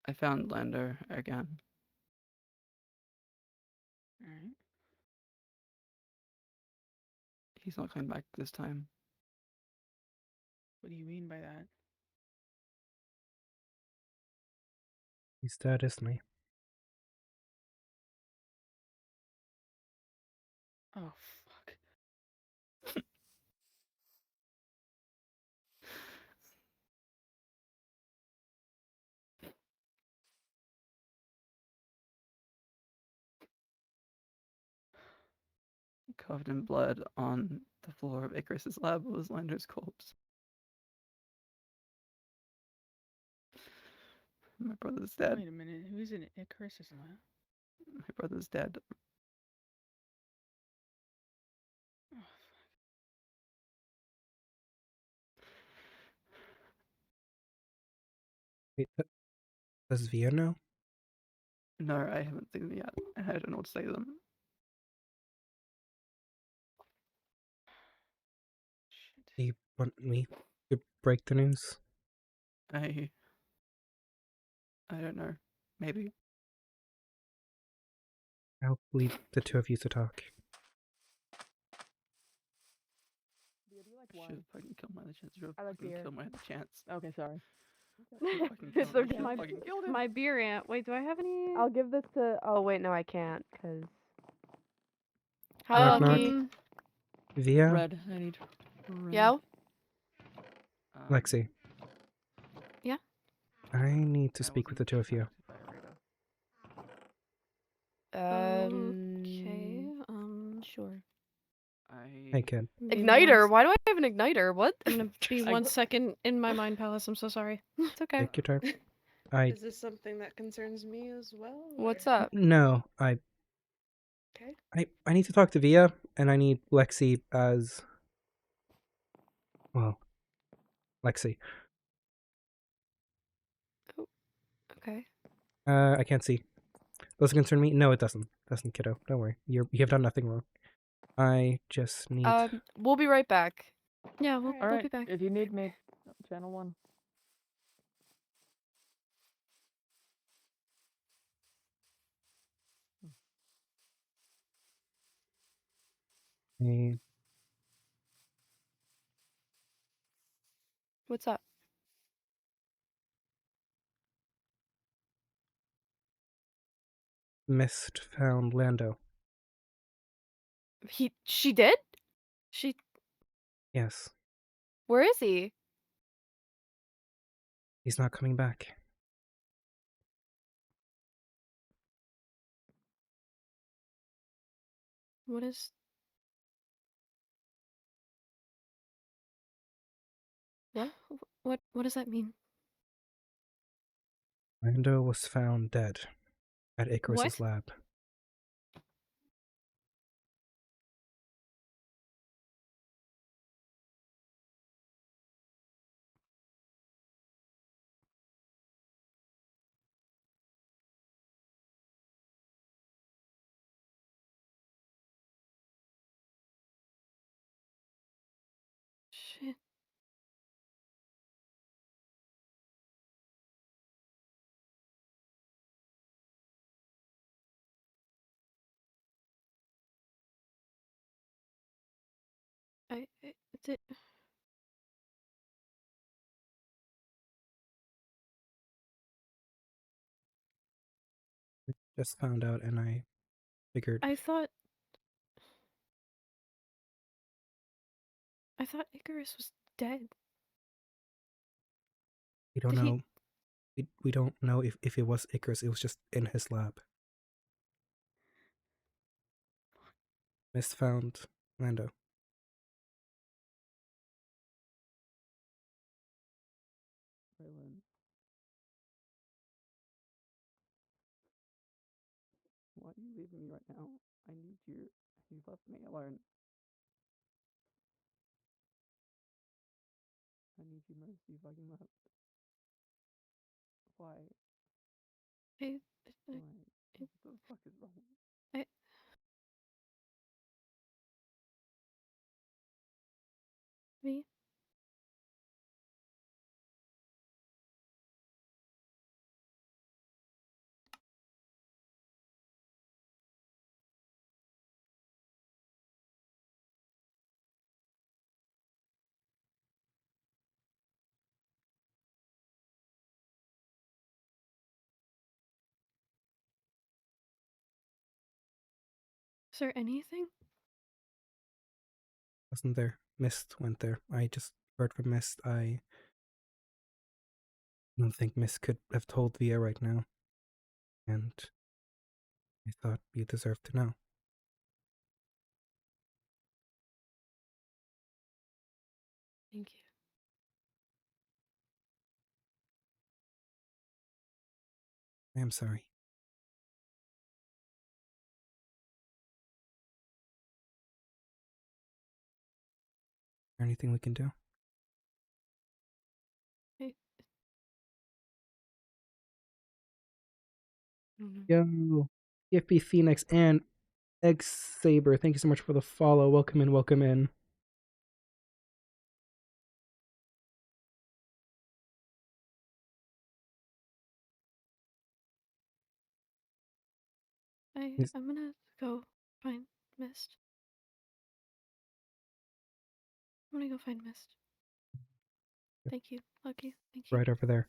I found Lander again. Alright. He's not coming back this time. What do you mean by that? He's dead, isn't he? Oh fuck. Covered in blood on the floor of Icarus's lab was Lander's corpse. My brother's dead. Wait a minute, who's in Icarus's lab? My brother's dead. Oh, Wait, does Via know? No, I haven't seen them yet. I don't know what to say to them. shit. Do you want me to break the news? I don't know. Maybe. I'll leave the two of you to talk. Should fucking kill my chance. Should I like fucking beer. kill my chance. Okay, sorry. Fucking It's kill okay. him. My- Fucking killed him. My beer aunt. Wait, do I have any? I'll give this to. Oh wait, no, I can't, cause. Hi, Knock, knock. Lucky. Via? Red. I need red. Yo? Lexi. Yeah? I need to speak with the two of you. Okay. Sure. Hey, kid. Maybe Igniter? once- Why do I have an igniter? What? I'm gonna be I- 1 second in my mind palace. I'm so sorry. It's okay. Take your time. I Is this something that concerns me as well? What's or- up? no. Okay. I need to talk to Via, and I need Lexi as well. Lexi. Okay. I can't see. Does it concern me? No, it doesn't. Doesn't, kiddo. Don't worry. You have done nothing wrong. I just need. We'll be right back. Yeah, we'll, Alright. we'll Alright, be back. if you need me, channel 1. a What's up? mist found Lando. She did? She. Yes, Where is he? he's not coming back. What is? What? What does that mean? Lando was found dead at Icarus's What? lab. Shit. Did. Just found out, and I figured. I thought Icarus was dead. We don't Did he- know. We don't know if it was Icarus. It was just in his lab. Mist found Lando. Raylan. Why are you leaving me right now? I need you. You've left me alone. I need you most. You fucking left. Why? I, Why? I, What the fuck is wrong? I, me? there anything? Wasn't there? Mist went there. I just heard from Mist. I don't think Mist could have told Via right now. And I thought you deserved to know. Thank you. I am sorry. Is there anything we can do? I don't know. Yo, EFB Phoenix and Egg Saber, thank you so much for the follow. Welcome in, welcome in. Yes. I'm gonna go find Mist. I'm gonna go find Mist. Yep. Thank you, Lucky. Thank you. Right over there.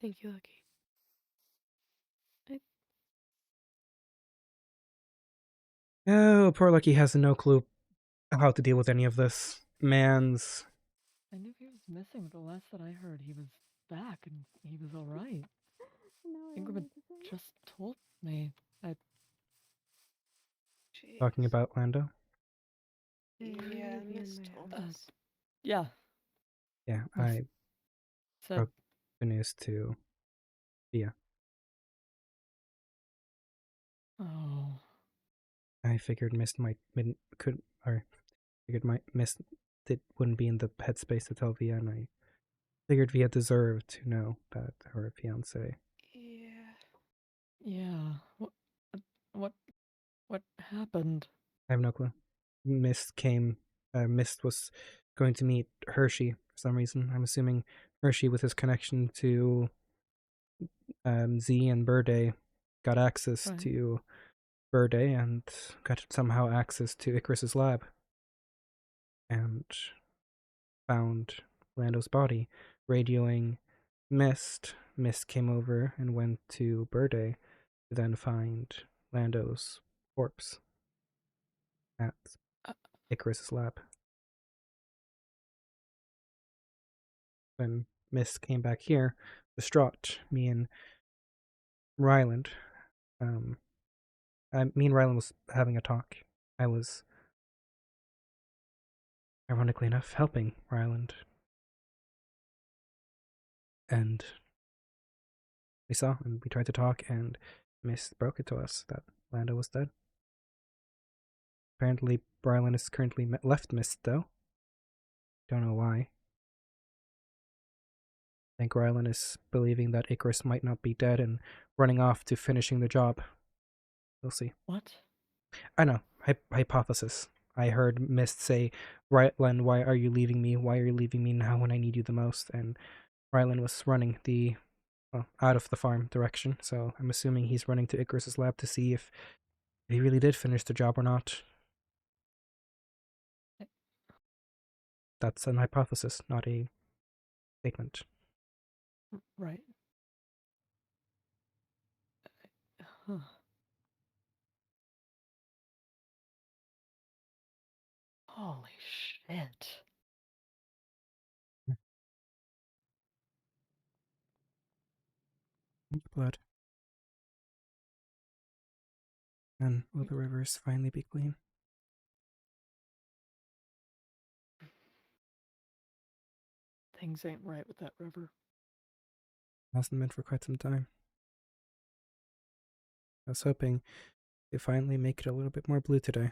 Thank you, Lucky. Oh, poor Lucky has no clue how to deal with any of this. Man's. I knew he was missing, but the last that I heard, he was back and he was all right. Ingrid just told me. Talking about Lando? Yeah, Maybe in Miss my told house. us. Yeah. Yeah, Miss I said, broke the news to Via. oh, I figured Mist Mist wouldn't be in the headspace to tell Via, and I figured Via deserved to know that her fiance. Yeah. yeah. What happened? I have no clue. Mist was going to meet Hershey for some reason. I'm assuming Hershey, with his connection to Z and Birday, got access Right. to Birday and got somehow access to Icarus's lab and found Lando's body, radioing Mist. Mist came over and went to Birday to then find Lando's corpse at Uh, Icarus's lab. When Mist came back here, distraught, me and Ryland, me and Ryland was having a talk. I was, ironically enough, helping Ryland. And we saw and we tried to talk, and Mist broke it to us that Lando was dead. Apparently, Ryland is currently left Mist, though. Don't know why. I think Ryland is believing that Icarus might not be dead and running off to finishing the job. We'll see. what? I know. Hypothesis. I heard Mist say, Ryland, why are you leaving me? Why are you leaving me now when I need you the most? And Ryland was running out of the farm direction, so I'm assuming he's running to Icarus's lab to see if he really did finish the job or not. That's an hypothesis, not a statement. Right. Huh. Holy shit. Blood. And will the rivers finally be clean? Things ain't right with that river. Hasn't been for quite some time. I was hoping to finally make it a little bit more blue today.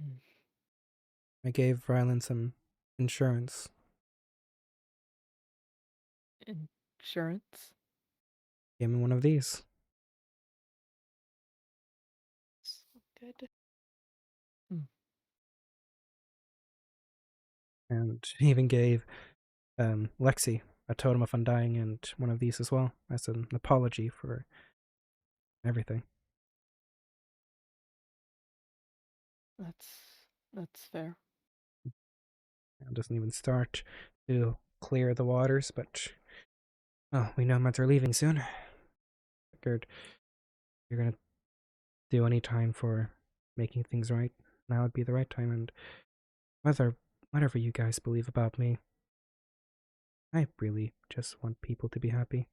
Hmm. I gave Ryland some insurance. Insurance? Gave me one of these. So good. And even gave Lexi a totem of undying and one of these as well, as an apology for everything. That's fair. It doesn't even start to clear the waters, but Oh, we nomads are leaving soon. Figured you're gonna do any time for making things right. Now would be the right time, and whatever you guys believe about me, I really just want people to be happy.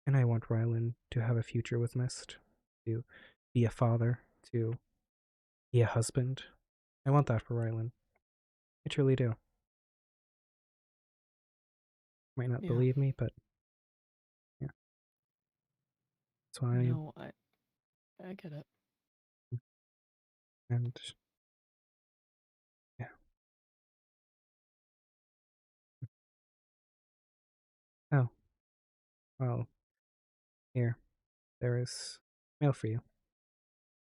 And I want Rylan to have a future with Mist, to be a father, to be a husband. I want that for Rylan. I truly do. Might not Yeah. believe me, but yeah. That's why No, I get it. and yeah. Oh, well, here. There is mail for you.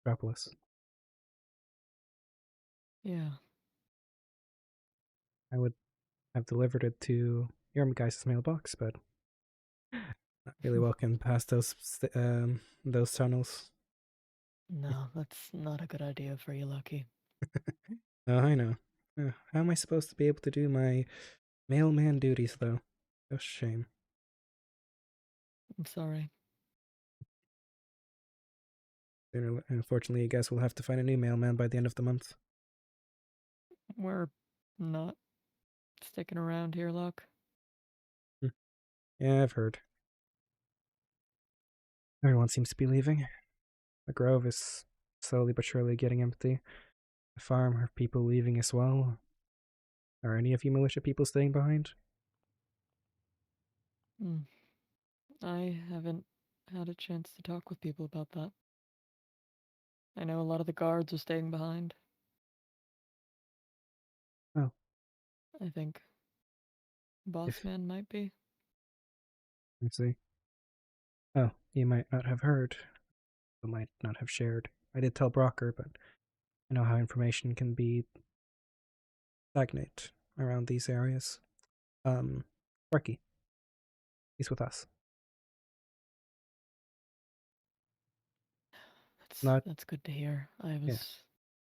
Metropolis. Yeah. I would have delivered it to your guys' mailbox, but not really welcome past those tunnels. No, that's not a good idea for you, Lucky. Oh, I know. How am I supposed to be able to do my mailman duties, though? Just a shame. I'm sorry. Unfortunately, I guess we'll have to find a new mailman by the end of the month. We're not sticking around here, Luck. Yeah, I've heard. Everyone seems to be leaving. The grove is slowly but surely getting empty. The farm are people leaving as well. Are any of you militia people staying behind? I haven't had a chance to talk with people about that. I know a lot of the guards are staying behind. Oh. I think Bossman might be. I see. Oh, you might not have heard. You might not have shared. I did tell Brocker, but I know how information can be stagnate around these areas. Sparky. He's with us. That's good to hear. I was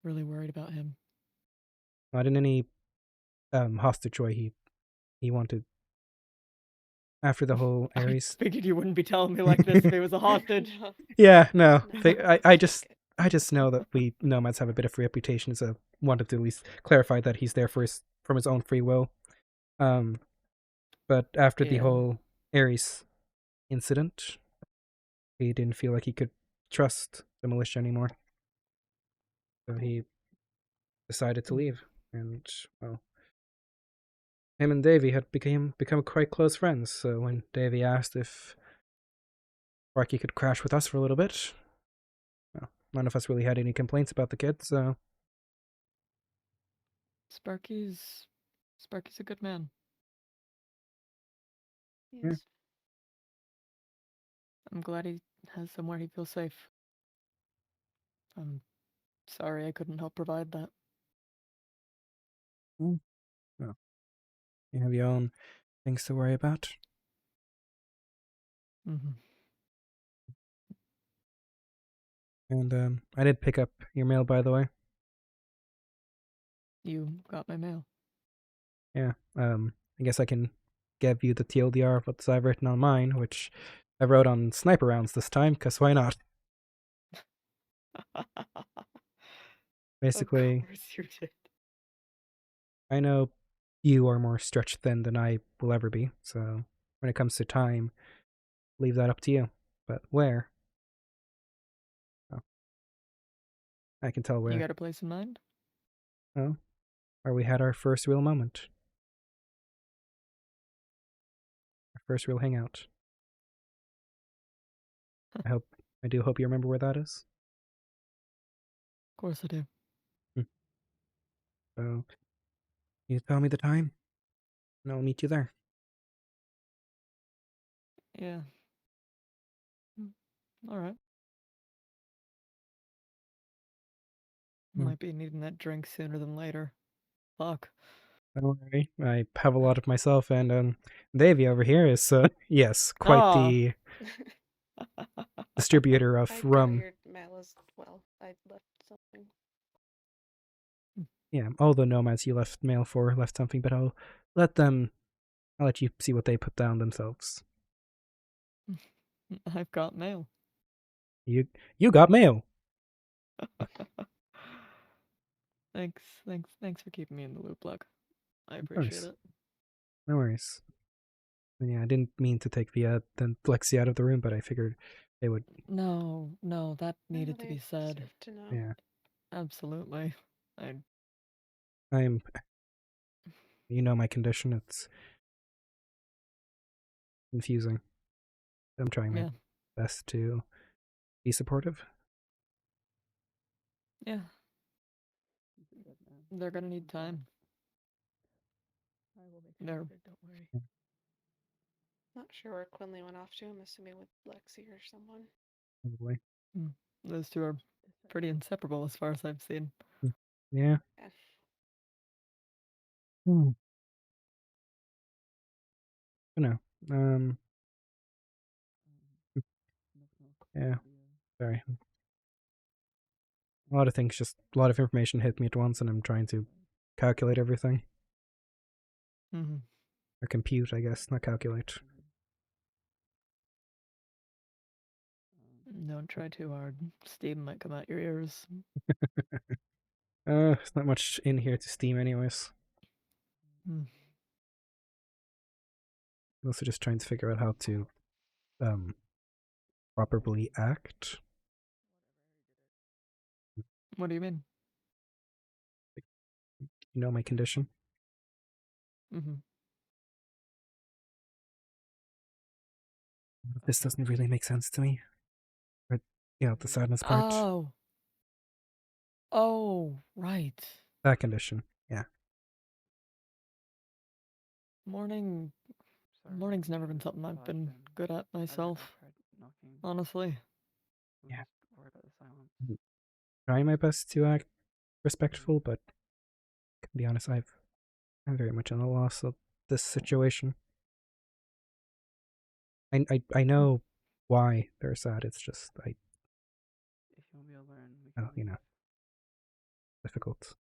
really worried about him. Not in any hostage way. He wanted after the whole Ares. I figured you wouldn't be telling me like this if he was a hostage. Yeah, no. I just know that we nomads have a bit of reputation, so wanted to at least clarify that he's there from his own free will. But after the whole Ares incident, he didn't feel like he could trust the militia anymore. So he decided to leave, and well, him and Davy had become quite close friends. So when Davy asked if Sparky could crash with us for a little bit, well, none of us really had any complaints about the kid. So Sparky's a good man. yeah. I'm glad he has somewhere he feels safe. I'm sorry I couldn't help provide that. Well, you have your own things to worry about. And I did pick up your mail, by the way. You got my mail. Yeah. I guess I can give you the TLDR of what I've written on mine, which I wrote on sniper rounds this time, because why not? Basically, Of course you did. I know you are more stretched thin than I will ever be, so when it comes to time, leave that up to you. But where? Oh. I can tell where. You got a place in mind? Oh, where we had our first real moment. Our first real hangout. I do hope you remember where that is. Of course I do. So, you tell me the time, and I'll meet you there. Yeah. Alright. Might be needing that drink sooner than later. Fuck. Don't worry, I have a lot of myself, and Davey over here is, yes, quite the distributor of rum. I got your mail as well. I left something. Yeah, all the nomads you left mail for left something, but I'll let you see what they put down themselves. I've got mail. You got mail. Thanks for keeping me in the loop, Luck. I Of appreciate course. it. No worries. Yeah, I didn't mean to take the Lexi out of the room, but I figured they would. No, that No, needed to they be said. deserve to know. Yeah, Absolutely. I'm. You know my condition. It's confusing. I'm trying my Yeah, best to be supportive. yeah. They're gonna need time. I will make They're sure, don't worry. Not sure where Quinley went off to. I'm assuming with Lexi or someone. Probably. those two are pretty inseparable as far as I've seen. Yeah. Yeah. Hmm. I know. Yeah. Sorry. A lot of things, just a lot of information hit me at once, and I'm trying to calculate everything. Mm-hmm. Or compute, I guess, not calculate. Don't try too hard. Steam might come out your ears. There's not much in here to steam, anyways. Hmm. I'm also just trying to figure out how to properly act. What do you mean? You know my condition. Mm-hmm. This doesn't really make sense to me. But, the sadness part. Oh, right. That condition. Yeah. Morning's never been something I've been good at myself. Honestly. Yeah. Worry about the silence. Trying my best to act respectful, but to be honest, I'm very much on a loss of this situation. I know why they're sad. It's just If you want me to learn, we can leave. difficult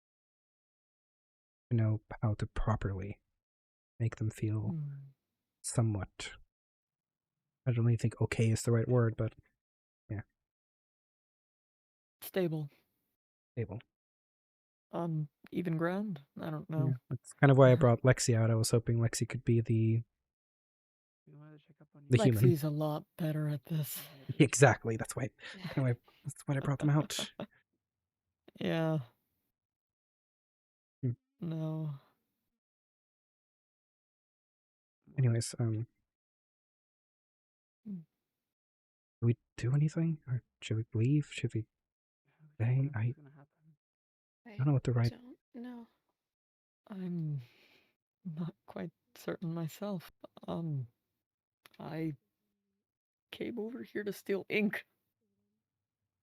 to know how to properly make them feel somewhat. I don't really think okay is the right word, but yeah, Stable. Even ground? I don't know. Yeah, that's kind of why I brought Lexi out. I was hoping Lexi could be the We wanted to check up on you. human. Lexi's a lot better at this. Exactly. That's why I brought them out. Yeah. Hmm. No. Anyways, Mm. do we do anything, or should we leave? Should we stay? I don't know what to write. Don't know. I'm not quite certain myself. I came over here to steal ink.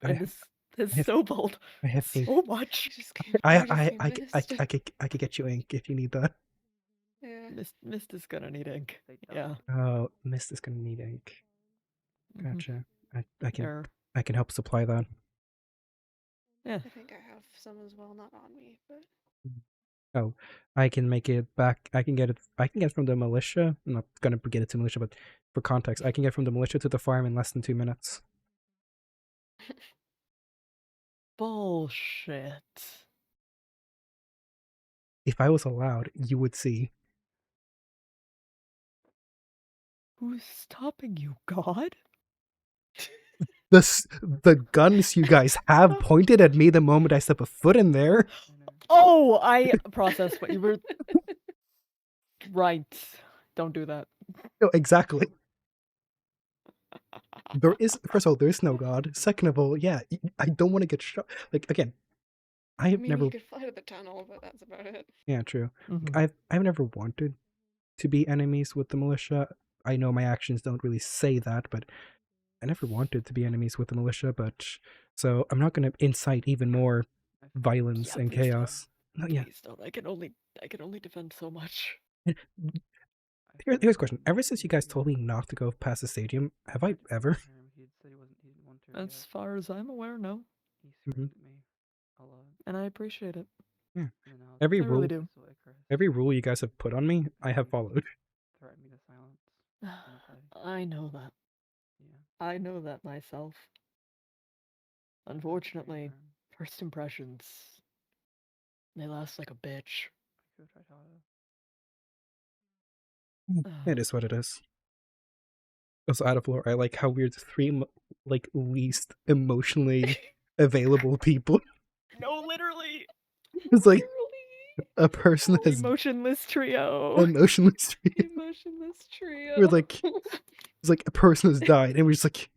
I- And this is have- so bold. I have ink. So much. You just came here to see I could get you ink if you need that. Yeah. Mist is gonna need ink. They don't. Yeah. Oh, Mist is gonna need ink. Mhm. Gotcha. I can There. I can help supply that. Yeah. I think I have some as well, not on me, but Oh, I can make it back. I can get it from the militia. I'm not gonna get it to militia, but for context, I can get from the militia to the farm in less than 2 minutes. Bullshit. If I was allowed, you would see. Who's stopping you, God? The guns you guys have pointed at me the moment I step a foot in there. Oh, I processed what you were. Right. Don't do that. No, exactly. First of all, there is no god. Second of all, yeah, I don't want to get shot. Like, again, I I have mean, never. you could fly to the tunnel, but that's about it. Yeah, true. Mhm. I've never wanted to be enemies with the militia. I know my actions don't really say that, but I never wanted to be enemies with the militia. But so I'm not going to incite even more violence Yeah, and please don't. chaos. No, yeah. Please don't. I can only defend so much. Here's a question. Ever since you guys told me not to go past the stadium, have I ever? He said he didn't want to. As far as I'm aware, no. He screamed at me a lot. And I appreciate it. Yeah. And then I was Every I like, rule, really do. "So Icarus every rule you guys have put on me, I have followed. threatened me to silence. in a play." I know that. I know that myself. Unfortunately, first impressions, they last like a bitch. It is what it is. Also, out of lore, I like how we're the three like least emotionally available people. No, literally. It's like Literally. a person that has Emotionless trio. emotionless. Emotionless trio. We're like, it's like a person has died, and we're just like,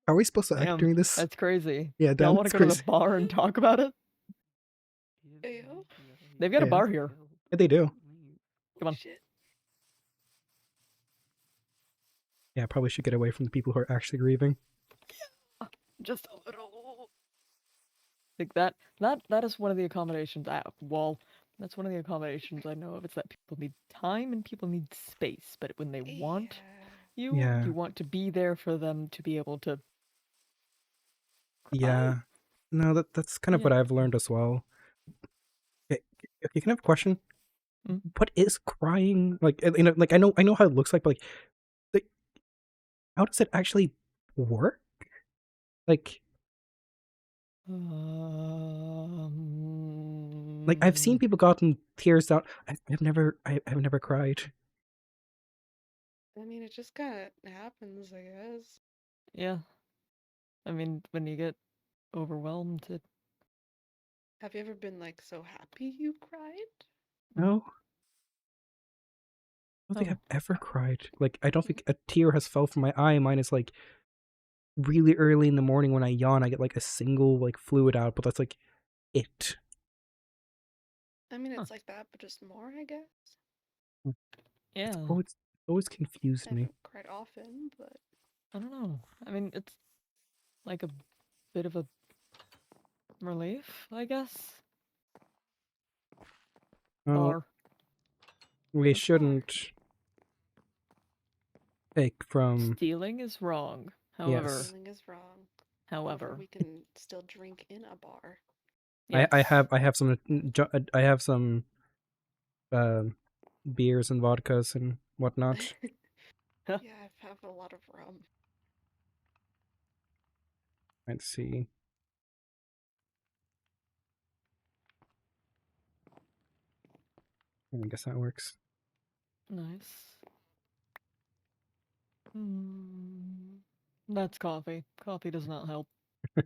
how are we supposed to act Damn, during this? that's crazy. Yeah, Y'all damn, want it's to go to crazy. the bar and talk about it? Ayo. They've got a Yeah. bar here. Yeah, they do. Come on. Shit. Yeah, probably should get away from the people who are actually grieving. Just a little. Like that is one of the accommodations that's one of the accommodations I know of. It's that people need time and people need space, but when they want you, Yeah. you want to be there for them to be able to Yeah. No, that's kind of what Yeah. I've learned as well. Okay, can I have a question? Mm. What is crying like? Like I know how it looks like, but like how does it actually work? Like I've seen people gotten tears out. I've never cried. I mean, it just kind of happens, I guess. Yeah. I mean, when you get overwhelmed, Have you ever been like so happy you cried? No. I don't think Oh. I've ever cried. Like I don't think a tear has fell from my eye. Mine is like really early in the morning when I yawn, I get like a single like fluid out, but that's like it. I mean, Huh. it's like that, but just more, I guess. yeah. It's always confused I me. haven't cried often, but I don't know. I mean, it's like a bit of a relief, I guess. Well, Or we shouldn't take from stealing is wrong. However, Yes. stealing is wrong. however, we can still drink in a bar. yes. I have some I have some beers and vodkas and whatnot. Yeah, I have a lot of rum. Let's see. I guess that works. Nice. That's coffee. Coffee does not help. As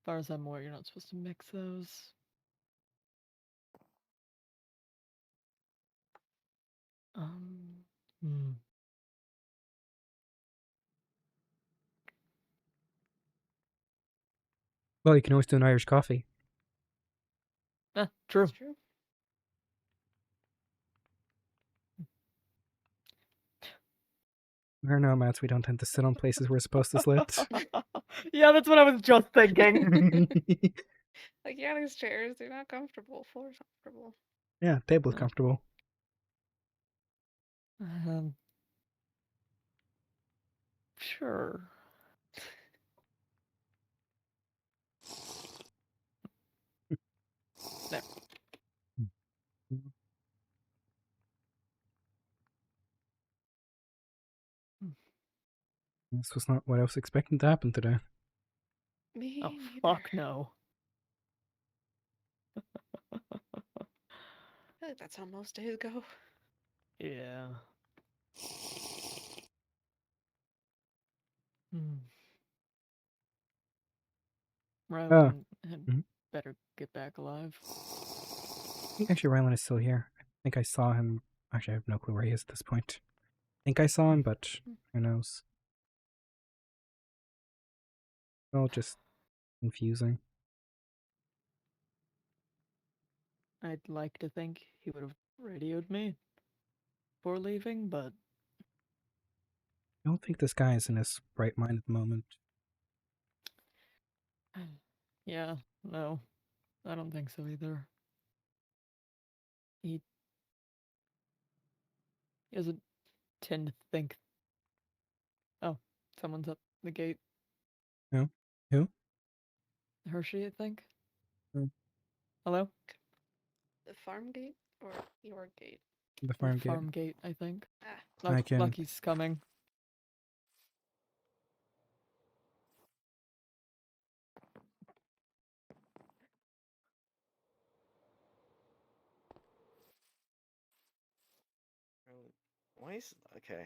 far as I'm aware, you're not supposed to mix those. Hmm. Well, you can always do an Irish coffee. True. That's true. I don't know, Mats. We don't tend to sit on places we're supposed to sit. Yeah, that's what I was just thinking. Like, yeah, these chairs, they're not comfortable. Floor's comfortable. Yeah, table's Yeah. comfortable. Sure. There. This was not what I was expecting to happen today. Me Oh, neither. fuck no. I feel like that's how most days go. Yeah. Rylan had Mhm. better get back alive. I think actually Rylan is still here. I think I saw him. Actually, I have no clue where he is at this point. I think I saw him, but who knows? All just confusing. I'd like to think he would have radioed me before leaving, but I don't think this guy is in his right mind at the moment. yeah, no, I don't think so either. He doesn't tend to think. Oh, someone's up the gate. No? Who? Hershey, I think. Hmm. Hello? The farm gate or your gate? The The farm gate. farm gate, I think. Ah, I can- Lucky's coming. Okay.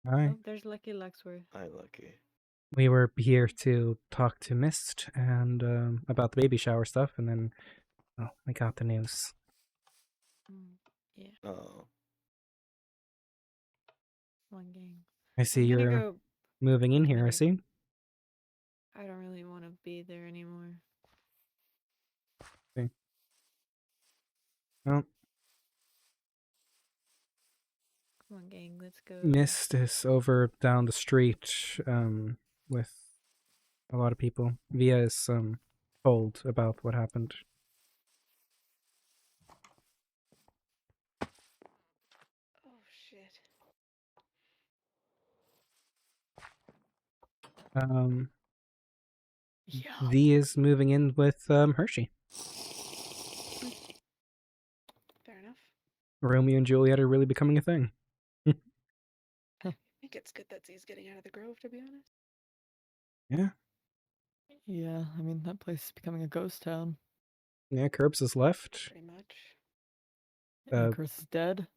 Hi. Oh, there's Lucky Luxworth. Hi, Lucky. We were here to talk to Mist and about the baby shower stuff, and then we got the news. Yeah, Oh. one gang. I see I'm gonna you're go. moving in here. I later. see. I don't really want to be there anymore. Okay. Well, Come on, gang, let's go. Mist is over down the street with a lot of people. Via is told about what happened. Oh shit. V is moving in with Hershey. Fair enough. Romeo and Juliet are really becoming a thing. I think it's good that Z's getting out of the Grove, to be honest. Yeah. Yeah, I mean, that place is becoming a ghost town. Yeah, Curbs is left. Pretty much. Chris is dead.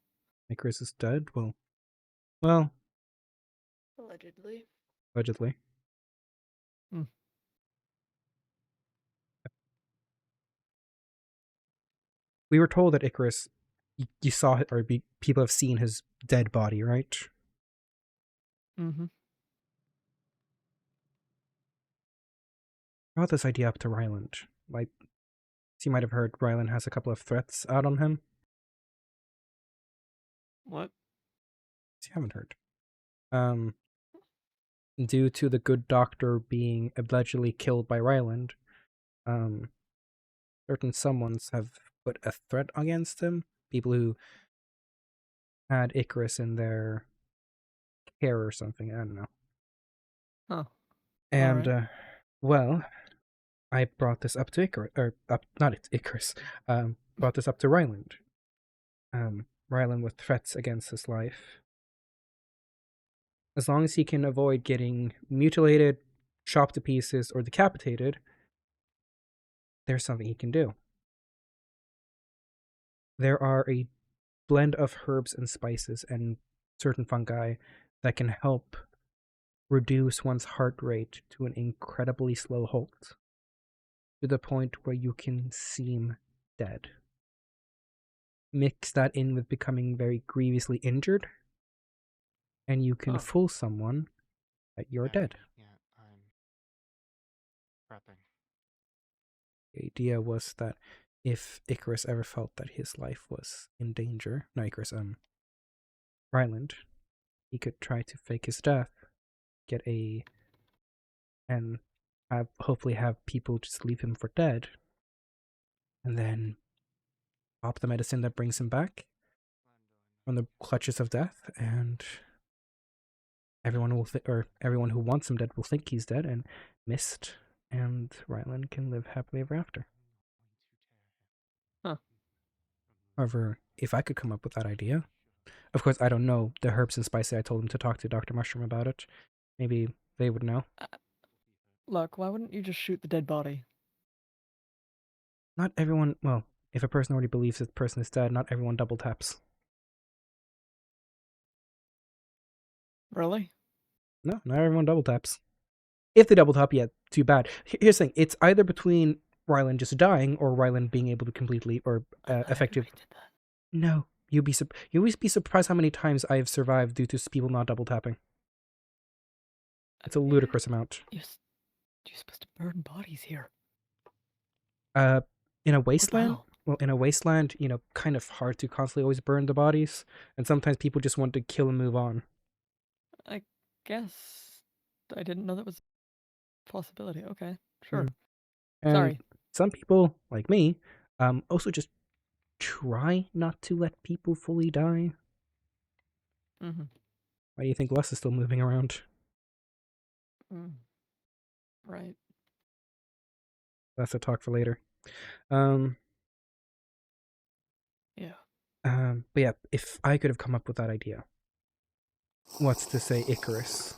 Icarus is dead. Well, Allegedly. allegedly. We were told that Icarus, you saw it, or people have seen his dead body, right? Mm-hmm. I brought this idea up to Ryland. Like, you might have heard Ryland has a couple of threats out on him. What? You haven't heard. Due to the good doctor being allegedly killed by Ryland, certain someones have put a threat against him. People who had Icarus in their care or something. I don't know. Huh. And Alright. well, I brought this up to Icarus, or not Icarus. Brought this up to Ryland. Ryland with threats against his life. As long as he can avoid getting mutilated, chopped to pieces, or decapitated, there's something he can do. There are a blend of herbs and spices and certain fungi that can help reduce one's heart rate to an incredibly slow halt, to the point where you can seem dead. Mix that in with becoming very grievously injured, and you can fool someone that you're dead. Yeah, I'm prepping. The idea was that if Icarus ever felt that his life was in danger, no, Icarus, Ryland, he could try to fake his death, and hopefully have people just leave him for dead, and then pop the medicine that brings him back from the clutches of death, and everyone who wants him dead will think he's dead, and Mist and Ryland can live happily ever after. Huh. However, if I could come up with that idea, of course I don't know the herbs and spices. I told him to talk to Dr. Mushroom about it. Maybe they would know. Look, why wouldn't you just shoot the dead body? Not everyone, well, if a person already believes that the person is dead, not everyone double taps. Really? No, not everyone double taps. If they double tap, yeah, too bad. Here's the thing, it's either between Ryland just dying or Ryland being able to completely or effective. No, you always be surprised how many times I've survived due to people not double tapping. It's a ludicrous amount. You're supposed to burn bodies here. In a wasteland, hell? well, in a wasteland, kind of hard to constantly always burn the bodies, and sometimes people just want to kill and move on. I guess I didn't know that was a possibility. Okay, sure. And Sorry. some people, like me, also just try not to let people fully die. Mm-hmm. Why do you think Les is still moving around? Right. That's a talk for later. Yeah. But yeah, if I could have come up with that idea, what's to say Icarus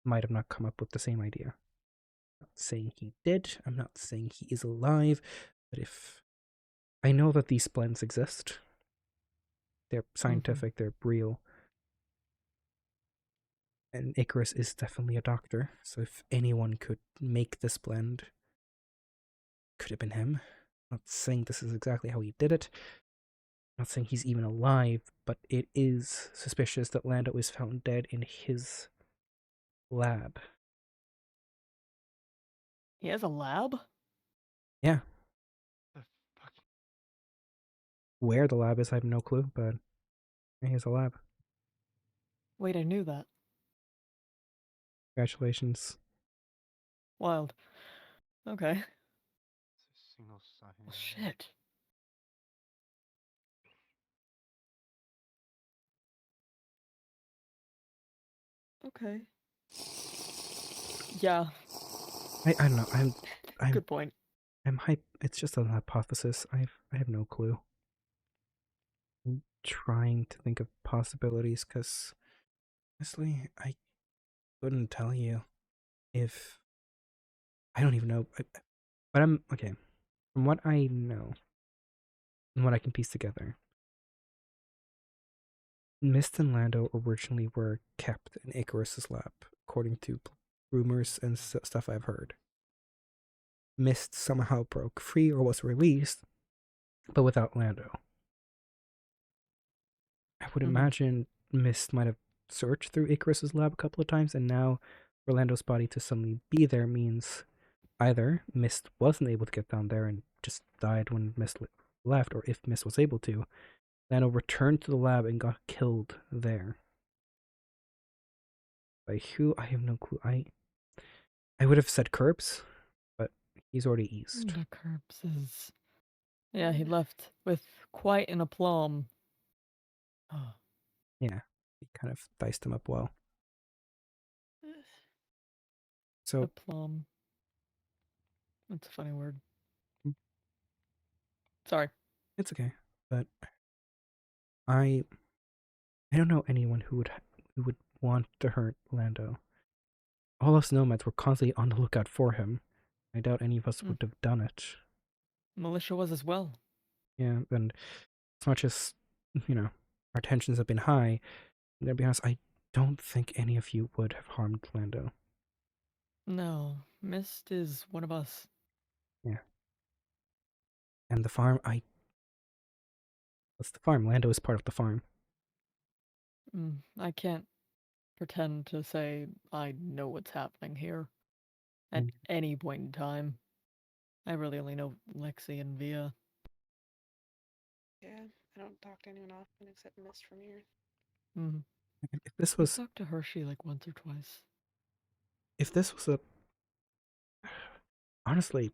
might have not come up with the same idea? I'm not saying he did, I'm not saying he is alive, but if I know that these blends exist, they're scientific, they're real, And Icarus is definitely a doctor, so if anyone could make this blend, could have been him. Not saying this is exactly how he did it. Not saying he's even alive, but it is suspicious that Lando is found dead in his lab. He has a lab? Yeah, The fuck? where the lab is, I have no clue, but he has a lab. Wait, I knew that. Congratulations. Wild. Okay. It's a single side. Well, shit. Okay. Yeah, I don't know. I'm good point. hype. It's just a hypothesis. I have no clue. I'm trying to think of possibilities because honestly, I couldn't tell you if I don't even know. But I'm okay. From what I know and what I can piece together, Mist and Lando originally were kept in Icarus's lab, according to rumors and stuff I've heard. Mist somehow broke free or was released, but without Lando. I would imagine Mist might have searched through Icarus's lab a couple of times, and now for Lando's body to suddenly be there means either Mist wasn't able to get down there and just died when Mist left, or if Mist was able to, Lando returned to the lab and got killed there. By who? I have no clue. I would have said Curbs, but he's already eased. The Curbs is. Yeah, he left with quite an aplomb. Oh, Yeah, he kind of diced him up well. So aplomb. That's a funny word. Mm. Sorry. it's okay, but I don't know anyone who would want to hurt Lando. All us nomads were constantly on the lookout for him. I doubt any of us would have done it. Militia was as well. Yeah, and as much as, our tensions have been high, I'm gonna be honest, I don't think any of you would have harmed Lando. No, Mist is one of us. Yeah. And the farm, what's the farm? Lando is part of the farm. I can't pretend to say I know what's happening here at any point in time. I really only know Lexi and Via. Yeah, I don't talk to anyone often except Mist from here. If this I was, talked to Hershey like once or twice. if this was a, honestly,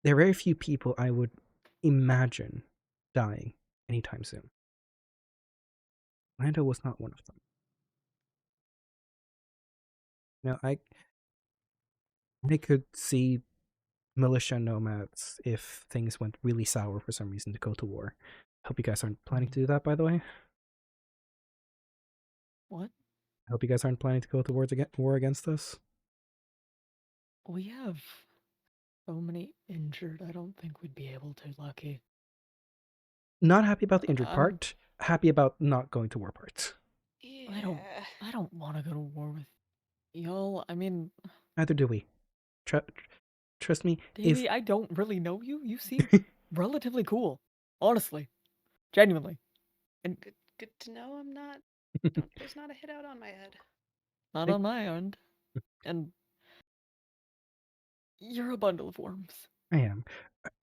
there are very few people I would imagine dying anytime soon. Lando was not one of them. I could see militia nomads if things went really sour for some reason to go to war. Hope you guys aren't planning to do that, by the way. What? I hope you guys aren't planning to go to war against us. We have so many injured. I don't think we'd be able to, Lucky. Not happy about the injured part. Happy about not going to war part. Yeah. I don't want to go to war with y'all. I mean, Neither do we. Trust me. Davey, I don't really know you. You seem relatively cool. Honestly. Genuinely. And Good to know I'm not. There's not a hit out on my head. not on my end. And you're a bundle of worms. I am.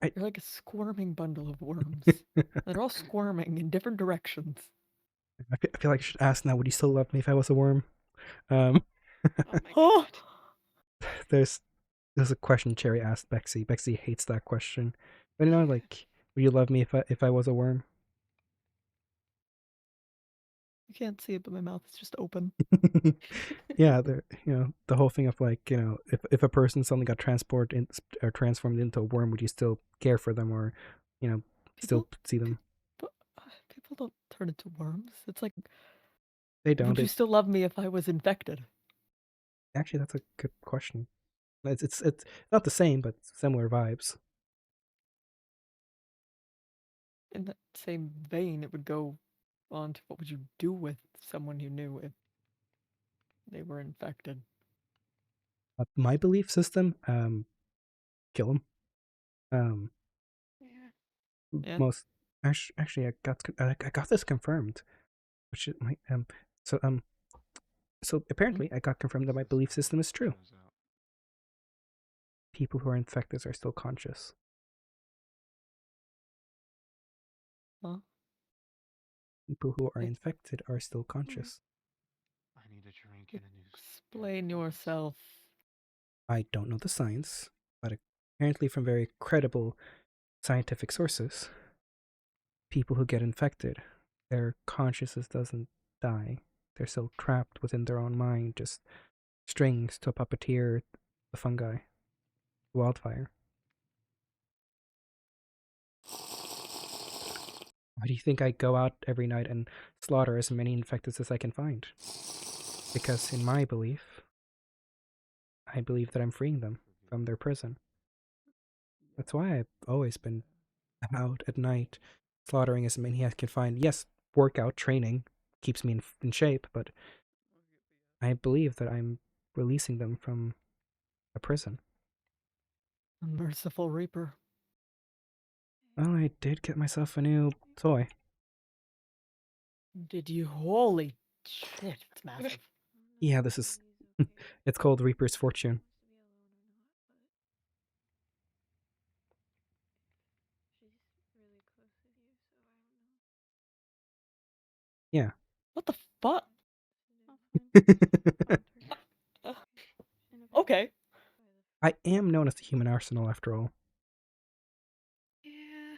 You're like a squirming bundle of worms. They're all squirming in different directions. I feel like I should ask now, would you still love me if I was a worm? Oh my Oh! god. There's a question Cherry asked Bexy. Bexy hates that question. But like, would you love me if I was a worm? You can't see it, but my mouth is just open. Yeah, the whole thing of like, if a person suddenly got transported or transformed into a worm, would you still care for them or, still see them? People don't turn into worms. It's like, They don't. would you still love me if I was infected? Actually, that's a good question. It's not the same, but similar vibes. In that same vein, it would go on to what would you do with someone you knew if they were infected. My belief system, kill them. Yeah. Yeah. Most actually, I got this confirmed, which is my So apparently, I got confirmed that my belief system is true. People who are infected are still conscious. Huh? People who are Ex- infected are still conscious. I need a drink and a news. Explain yourself. I don't know the science, but apparently from very credible scientific sources, people who get infected, their consciousness doesn't die. They're still trapped within their own mind, just strings to puppeteer the fungi, wildfire. Why do you think I go out every night and slaughter as many infected as I can find? Because in my belief, I believe that I'm freeing them from their prison. That's why I've always been out at night, slaughtering as many as I can find. Yes, workout, training keeps me in shape, but I believe that I'm releasing them from a prison. A merciful reaper. Well, I did get myself a new toy. Did you? Holy shit, it's massive. Yeah, this is... it's called Reaper's Fortune. Yeah. What the fuck? Okay. I am known as the human arsenal after all. Yeah.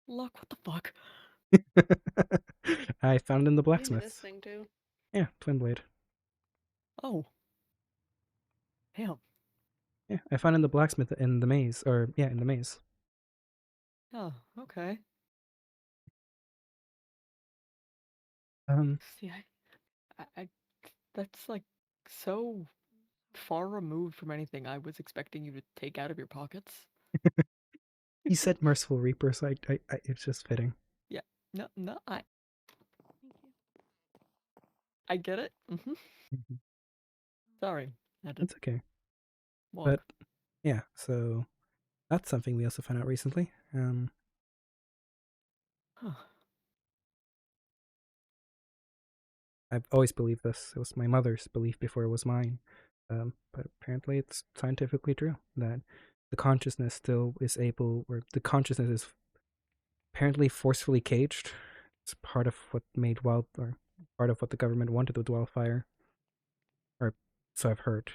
Luck, what the fuck? I found it in the Give me this blacksmith. thing too. Yeah, twin blade. Oh. Damn. Yeah, I found it in the blacksmith in the maze, in the maze. Oh, okay. See, I that's like so far removed from anything I was expecting you to take out of your pockets. You said merciful reaper, so it's just fitting. Yeah. No, I get it. Sorry. That's okay. Walk. But yeah, so that's something we also found out recently. Huh. I've always believed this. It was my mother's belief before it was mine. But apparently it's scientifically true that the consciousness still is able, or the consciousness is apparently forcefully caged. It's part of what made part of what the government wanted with wildfire. Or so I've heard.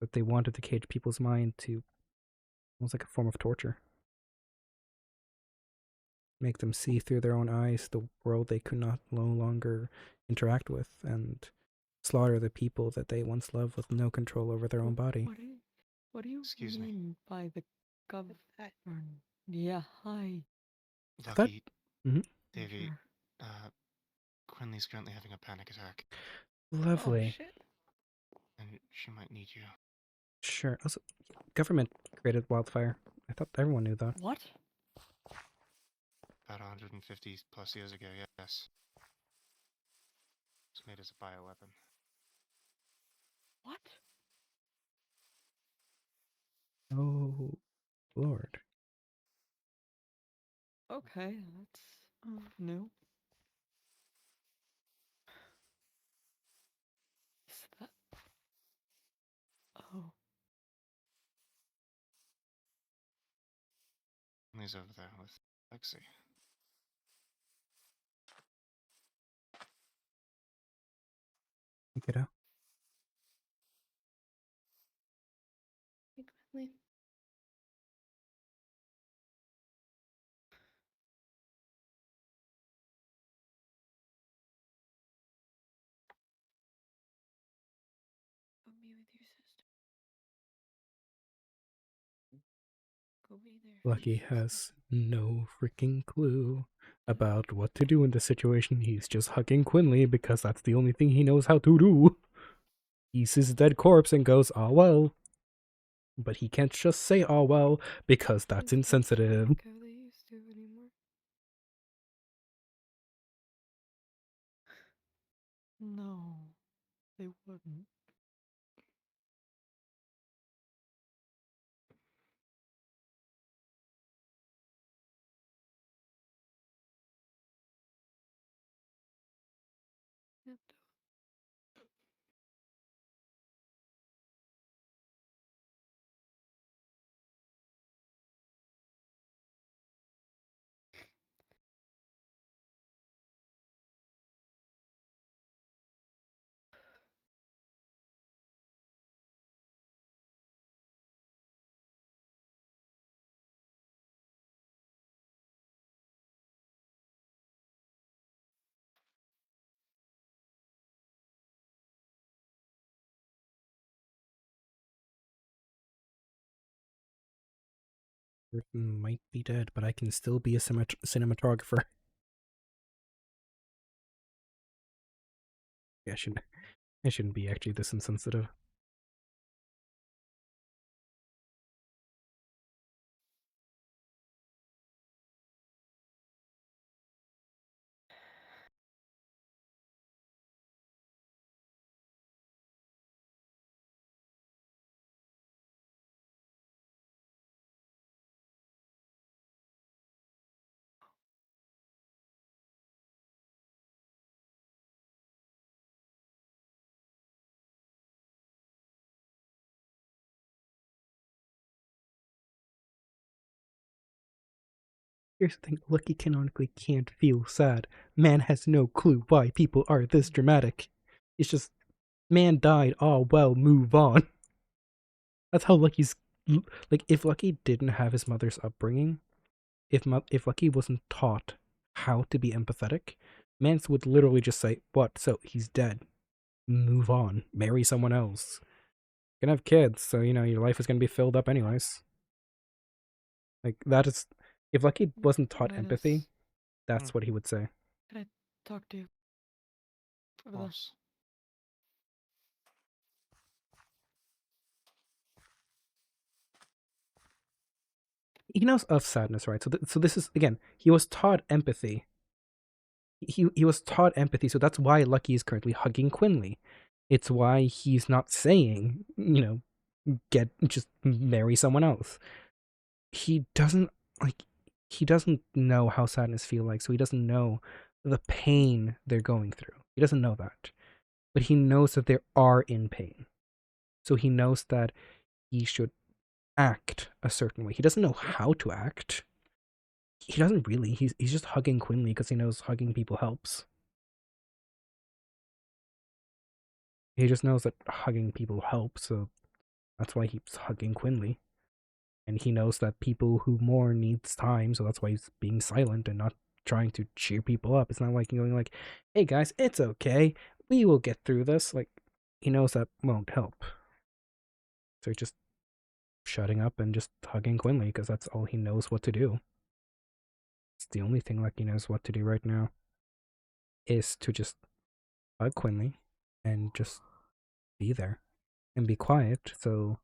That they wanted to cage people's mind to almost like a form of torture. Make them see through their own eyes the world they could no longer interact with, and slaughter the people that they once loved with no control over their own body. What do you Excuse me. mean by the government? That- Yeah, hi. Lucky, Mhm. Davey, Sure. Quinley's currently having a panic attack, Lovely. Oh, shit. and she might need you. Sure. Also, government created wildfire. I thought everyone knew that. What? About 150 plus years ago, yes. It's made as a bioweapon. What? Oh, Lord. Okay, that's new. Is that? Oh. Quinley's over there with Lexi. Kiddo. Hey, Quinley. Go be with your sister. Go be there. for your Lucky sister. has no freaking clue about what to do in this situation. He's just hugging Quinley because that's the only thing he knows how to do. He sees a dead corpse and goes, "Ah, well." But he can't just say, "Ah, well," because that's Things don't insensitive. work how they used to anymore. No, they wouldn't. Person might be dead, but I can still be a cinematographer. Yeah, I shouldn't be actually this insensitive. Here's the thing, Lucky canonically can't feel sad. Man has no clue why people are this dramatic. It's just, man died, oh well, move on. That's how Lucky's, like, if Lucky didn't have his mother's upbringing, if Lucky wasn't taught how to be empathetic, Mance would literally just say, what, so he's dead. Move on. Marry someone else. You're gonna have kids, so, you know, your life is gonna be filled up anyways. Like, that is, if Lucky wasn't taught empathy, that's what he would say. Can I talk to you? Of course. He knows of sadness, right? So this is, again, he was taught empathy. He was taught empathy, so that's why Lucky is currently hugging Quinley. It's why he's not saying, you know, just marry someone else. He doesn't know how sadness feel like, so he doesn't know the pain they're going through. He doesn't know that. But he knows that they are in pain. So he knows that he should act a certain way. He doesn't know how to act. He doesn't really. He's just hugging Quinley because he knows hugging people helps. He just knows that hugging people helps, so that's why he's hugging Quinley. And he knows that people who mourn needs time, so that's why he's being silent and not trying to cheer people up. It's not like going like, "Hey guys, it's okay. We will get through this." Like, he knows that won't help. So he's just shutting up and just hugging Quinley because that's all he knows what to do. It's the only thing Lucky knows what to do right now is to just hug Quinley and just be there and be quiet so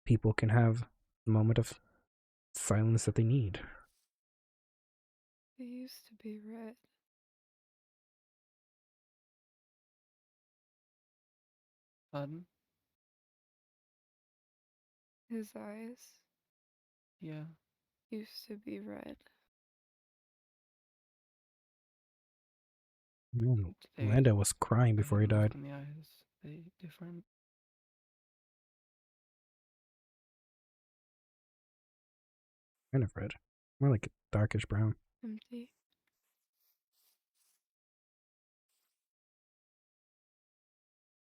people can have the moment of silence that they need. They used to be red. Pardon? His eyes Yeah. used to be red. Man, They Lando was crying before he died. in the eyes. They different. Kind of red. More like a darkish brown. Empty.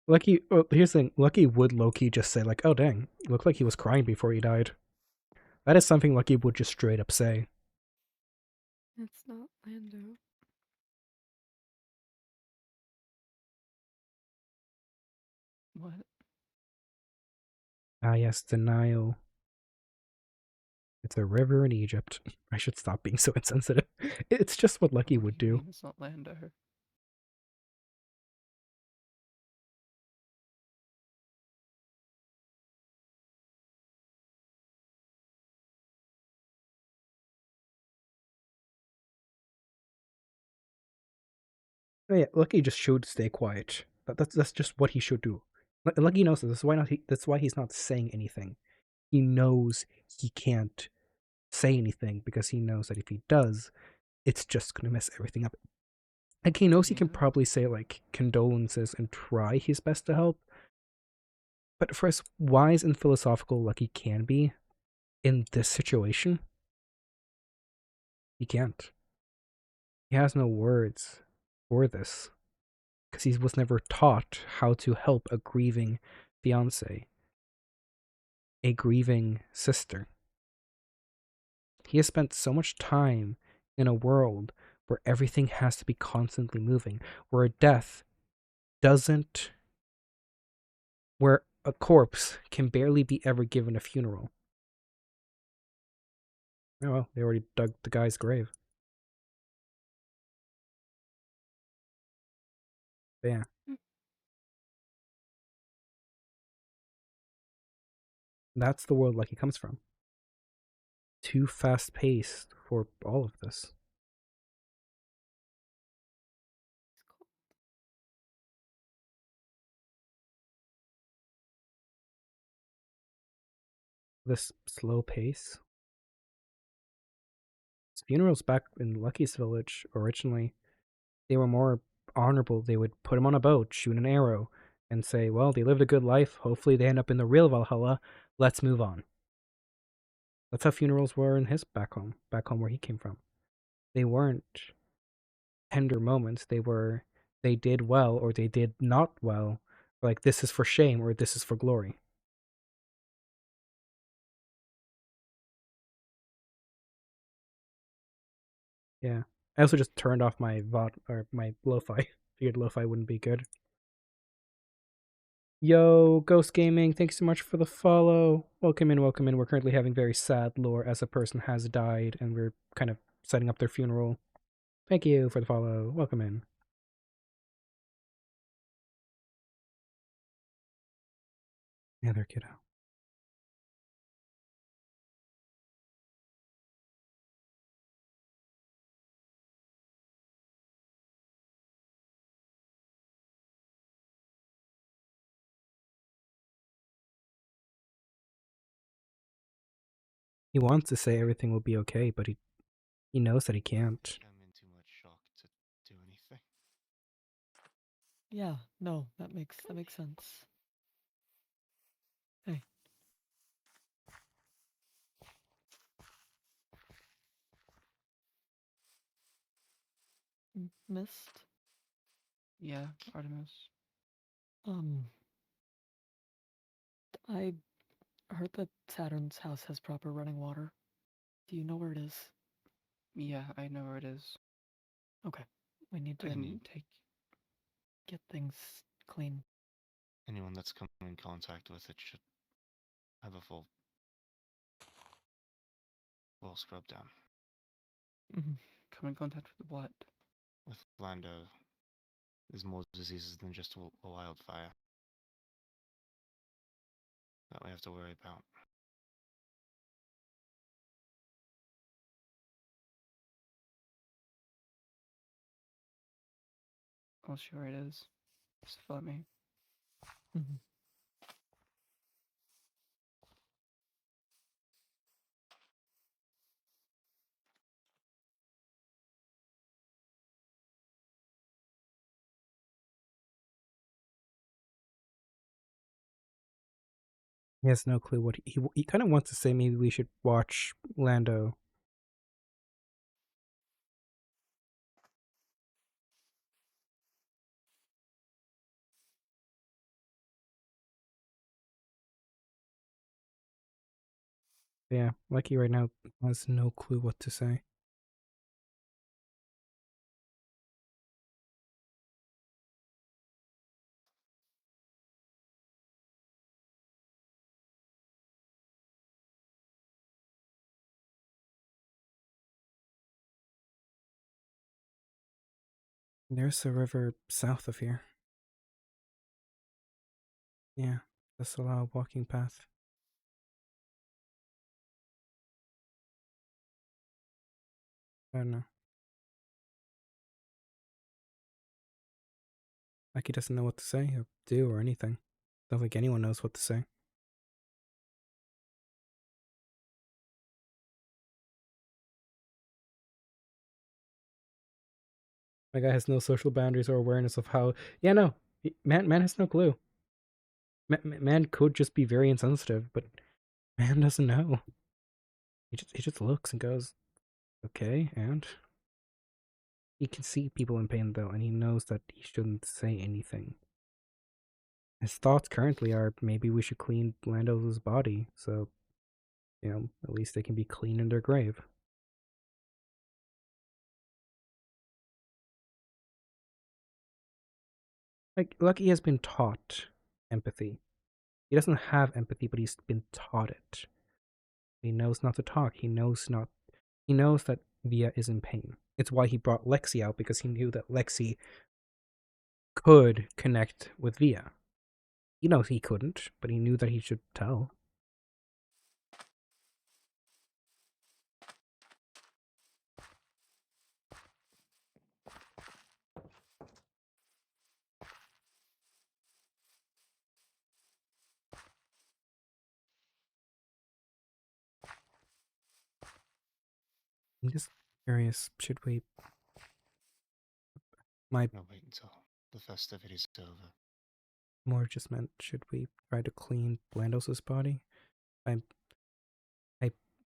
Lucky, well, here's the thing. Lucky would low-key just say, like, oh dang, looked like he was crying before he died. That is something Lucky would just straight up say. It's not Lando. What? Ah yes, the Nile. It's a river in Egypt. I should stop being so insensitive. It's just what Lucky would do. It's not Lando. Oh yeah, Lucky just should stay quiet. That's just what he should do. Lucky knows this. That's why he's not saying anything. He knows he can't say anything because he knows that if he does, it's just gonna mess everything up. Like he knows he can probably say like condolences and try his best to help. But for as wise and philosophical Lucky can be, in this situation, he can't. He has no words for this because he was never taught how to help a grieving fiance, a grieving sister. He has spent so much time in a world where everything has to be constantly moving, where a death doesn't, where a corpse can barely be ever given a funeral. Oh well, they already dug the guy's grave. But yeah. That's the world Lucky comes from. Too fast paced for all of this. This slow pace. Funerals back in Lucky's village originally, they were more honorable. They would put him on a boat, shoot an arrow, and say, well, they lived a good life. Hopefully they end up in the real Valhalla. Let's move on. That's how funerals were in his back home where he came from. They weren't tender moments. They did well or they did not well. Like, this is for shame or this is for glory. Yeah. I also just turned off my my lo-fi. Figured lo-fi wouldn't be good. Yo, Ghost Gaming, thanks so much for the follow. Welcome in, welcome in. We're currently having very sad lore as a person has died, and we're kind of setting up their funeral. Thank you for the follow. Welcome in. Yeah, there, kiddo. He wants to say everything will be okay, but he knows that he can't. I'm in too much shock to do anything. Yeah, no, that makes sense. Hey. Mist? Yeah, Artemis. I heard that Saturn's house has proper running water. Do you know where it is? Yeah, I know where it is. Okay. We need to get things clean. Anyone that's come in contact with it should have a full scrub down. Come in contact with what? With Lando, there's more diseases than just a wildfire that we have to worry about. Oh, sure it is. Just let me. He has no clue what he kind of wants to say. Maybe we should watch Lando. Yeah, Lucky right now has no clue what to say. There's a river south of here. Yeah, just allow a walking path. I don't know. Like he doesn't know what to say or do or anything. Don't think anyone knows what to say. My guy has no social boundaries or awareness of how. Yeah, no, man has no clue. Man could just be very insensitive, but man doesn't know. He just looks and goes, okay, and he can see people in pain though, and he knows that he shouldn't say anything. His thoughts currently are maybe we should clean Lando's body, so at least they can be clean in their grave. Like Lucky has been taught empathy. He doesn't have empathy, but he's been taught it. He knows not to talk. He knows that Via is in pain. It's why he brought Lexi out, because he knew that Lexi could connect with Via. He knows he couldn't, but he knew that he should tell. I'm just curious, should we... No, wait until the festivities over. More just meant, should we try to clean Blandos's body?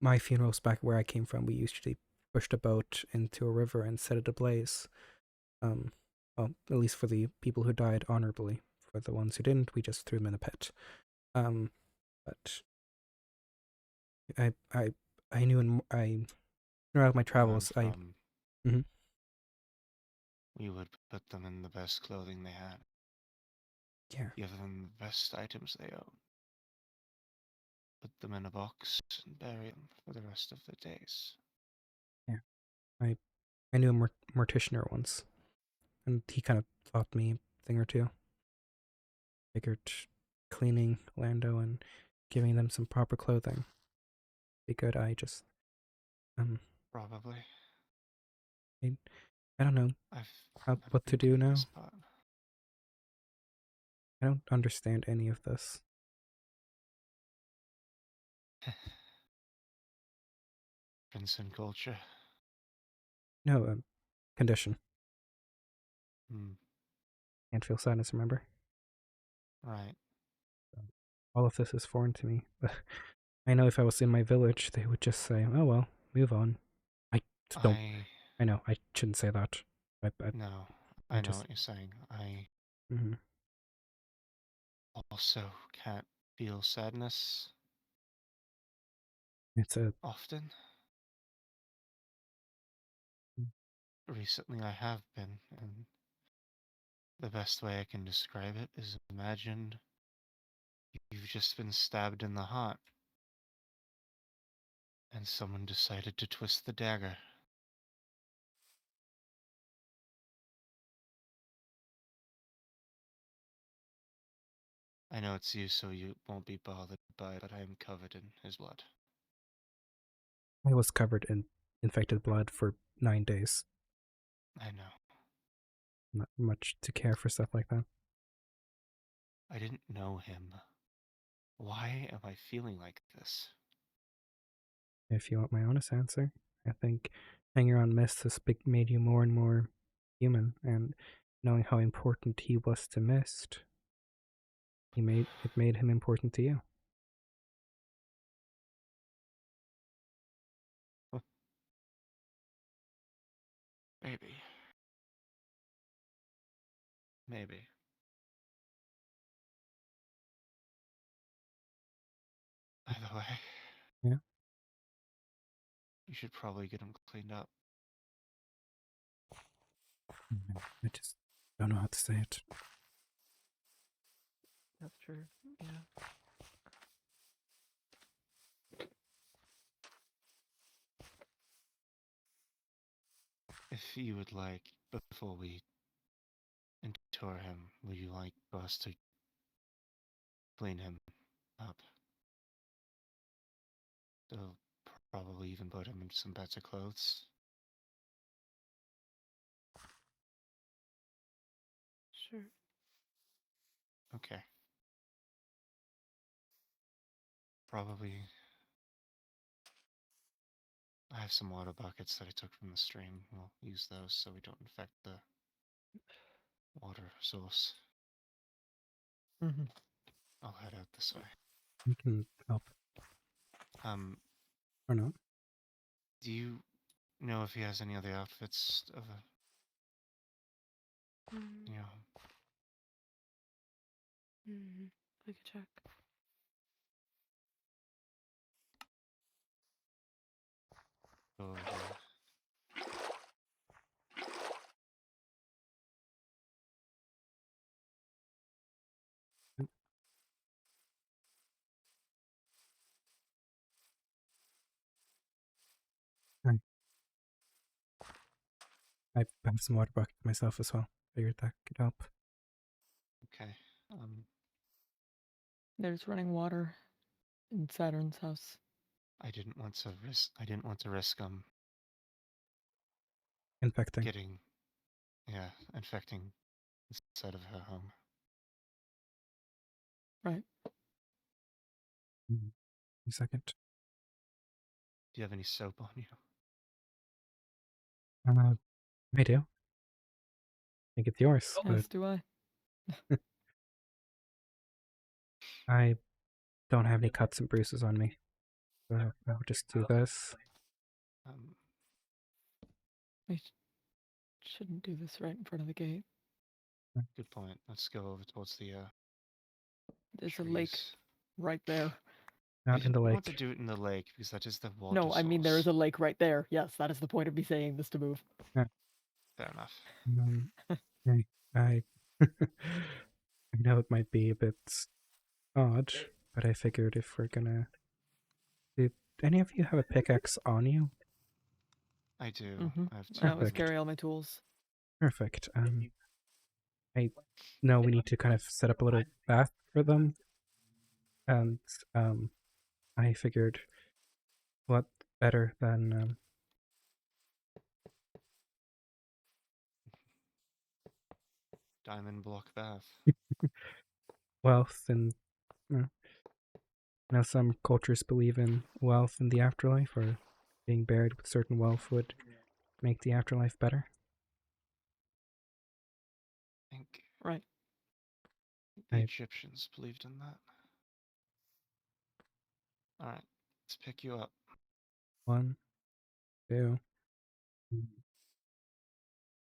My funerals back where I came from, we usually pushed a boat into a river and set it ablaze. Well, at least for the people who died honorably. For the ones who didn't, we just threw them in a pit. But I knew throughout my travels, Mhm. We would put them in the best clothing they had. Yeah. Give them the best items they own. Put them in a box and bury them for the rest of their days. Yeah. I knew a morticianer once, and he kind of taught me a thing or two. Figured cleaning Lando and giving them some proper clothing be good. I just Probably. I don't know what to do now. Part. I don't understand any of this. Princeton culture. No, condition. Hmm. Can't feel sadness, remember? Right. All of this is foreign to me. But I know if I was in my village, they would just say, oh well, move on. I know, I shouldn't say that. No, I know what you're saying. I also can't feel sadness. It's often. Recently I have been, and the best way I can describe it is imagine you've just been stabbed in the heart, and someone decided to twist the dagger. I know it's you, so you won't be bothered by it, but I am covered in his blood. I was covered in infected blood for 9 days. I know. Not much to care for stuff like that. I didn't know him. Why am I feeling like this? If you want my honest answer, I think hanging around Mist has made you more and more human, and knowing how important he was to Mist, it made him important to you. Maybe. Maybe. By the way. Yeah? You should probably get him cleaned up. I just don't know how to say it. That's true. Yeah. If you would like, before we inter him, would you like us to clean him up? They'll probably even put him in some better clothes. Sure. Okay. Probably. I have some water buckets that I took from the stream. We'll use those so we don't infect the water source. Mm-hmm. I'll head out this way. You can help or not. Do you know if he has any other outfits of a, you know, I could check. go over here? I have some water buckets myself as well. Figured that could help. Okay. There's running water in Saturn's house. I didn't want to risk Infecting. infecting inside of her home. Right. A second. Do you have any soap on you? I do. I think it's yours. Yes, do I? I don't have any cuts and bruises on me. So I'll just do this. We shouldn't do this right in front of the gate. Good point. Let's go over towards the There's a lake trees. right there. Not in the We lake. want to do it in the lake because that is the water No, I mean there is a source. lake right there. Yes, that is the point of me saying this to move. Fair enough. I I know it might be a bit odd, but I figured if we're gonna... Did any of you have a pickaxe on you? I do. Mm-hmm. I have I always Perfect. carry all my tools. Perfect. I know we need to kind of set up a little bath for them, and I figured what better than diamond block bath. wealth and now some cultures believe in wealth in the afterlife, or being buried with certain wealth would make the afterlife better. I think Right. the I- Egyptians believed in that. Alright, let's pick you up. 1, 2.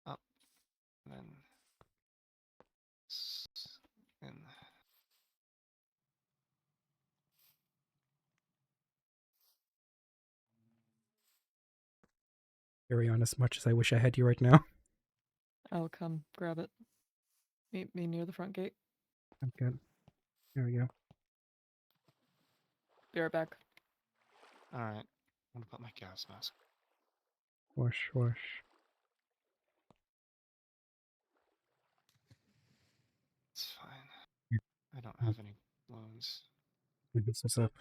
Up. Then in. Carry on as much as I wish I had you right now. I'll come grab it. Meet me near the front gate. I'm good. There we go. Be right back. Alright. I'm gonna put my gas mask. Wash, wash. It's fine. Yeah. I don't have any wounds. This is up.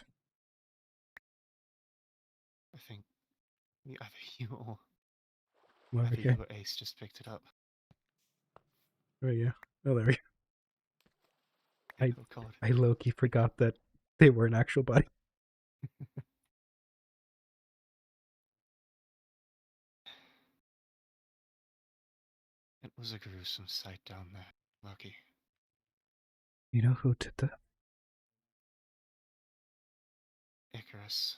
I think either you or Well, either okay. you or Ace just picked it up. There we go. Oh, there we go. Oh god. I low-key forgot that they were an actual body. It was a gruesome sight down there, Lucky. You know who did that? Icarus.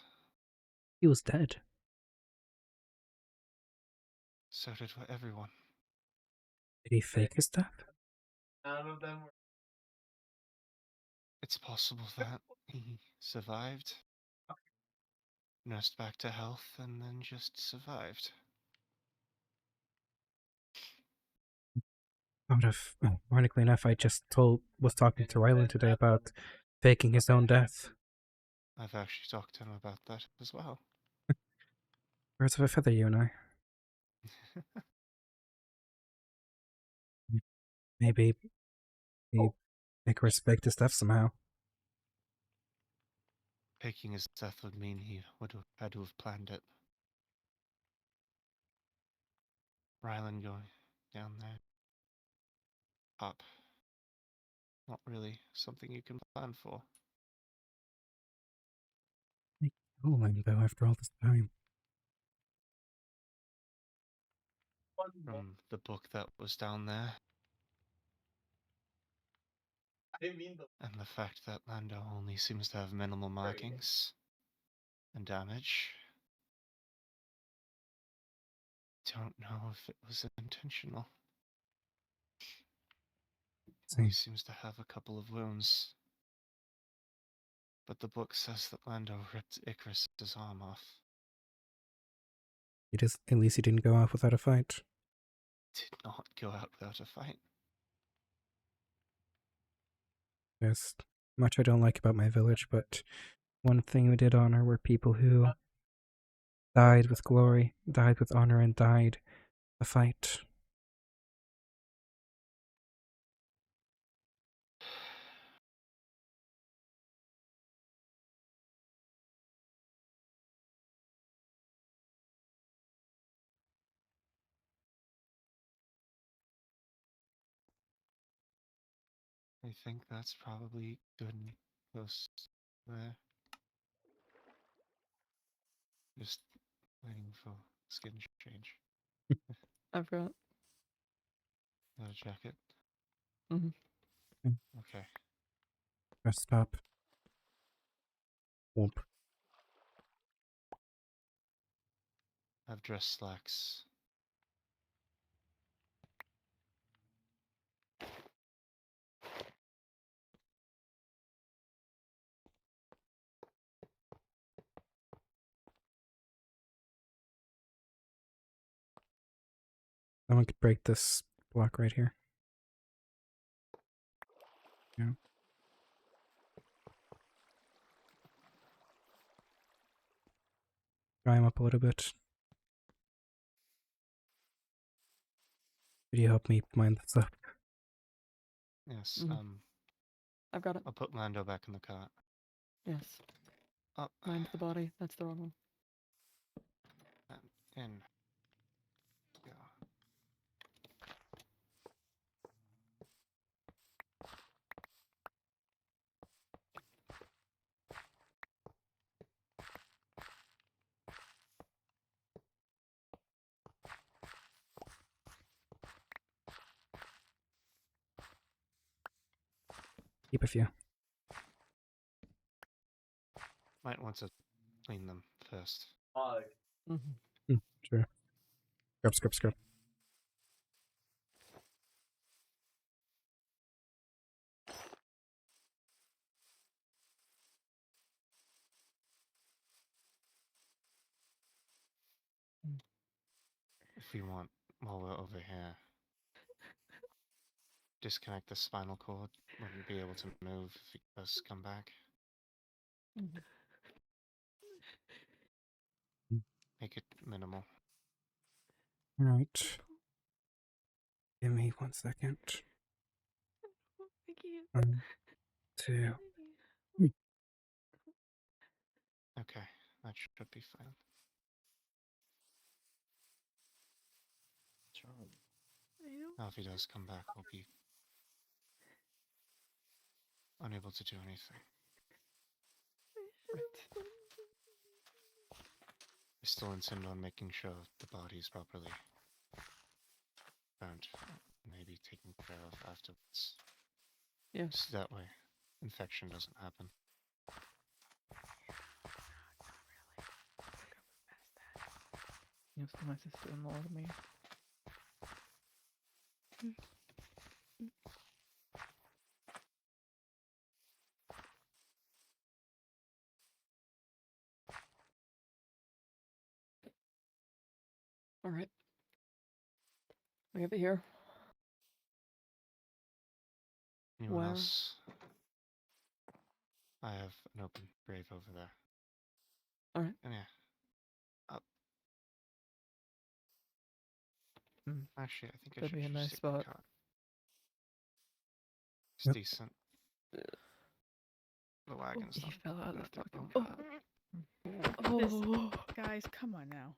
He was dead. So did everyone. Did he fake his death? None of them were. It's possible that he survived, nursed back to health, and then just survived. Ironically enough, I just was talking to Rylan today about faking his own death. I've actually talked to him about that as well. Birds of a feather, you and I. Maybe he Icarus faked his death somehow. Faking his death would mean he would have had to have planned it. Rylan going down there. Up. not really something you can plan for. Oh, Lambo, after all this time. From the book that was down there, I didn't mean the. and the fact that Lando only seems to have minimal markings and damage. Don't know if it was intentional. He seems to have a couple of wounds. But the book says that Lando ripped Icarus's arm off. At least he didn't go off without a fight. Did not go out without a fight. There's much I don't like about my village, but one thing we did honor were people who died with glory, died with honor, and died a fight. I think that's probably good and close there. Just waiting for skin change. I've got. Got a jacket? Mhm. Okay. Press stop. Whoop. I've dress slacks. Someone could break this block right here. Yeah. Dry him up a little bit. Could you help me mind this up? Yes, I've got it. I'll put Lando back in the cart. Yes. Up Mine's the body. That's the wrong one. and in. Go. Keep a few. Might want to clean them first. Sure. Scrub. If we want, while we're over here, disconnect the spinal cord. Wouldn't be able to move if he does come back. Make it minimal. Alright. Give me 1 second. I can't. 1, 2. Okay, that should be fine. Now if he does come back, we'll be unable to do anything. I still intend on making sure the body is properly found, maybe taken care of afterwards. Yes. So that way, infection doesn't happen. You're still my sister-in-law to me. All right. We have it here. Anyone Where? else? I have an open grave over there. Alright. And yeah. Up. Actually, I think I That'd should be a just nice stick the spot. cot. It's Yep. decent. The wagon's He not fell out of the that fucking bad. car. This, guys, come on now.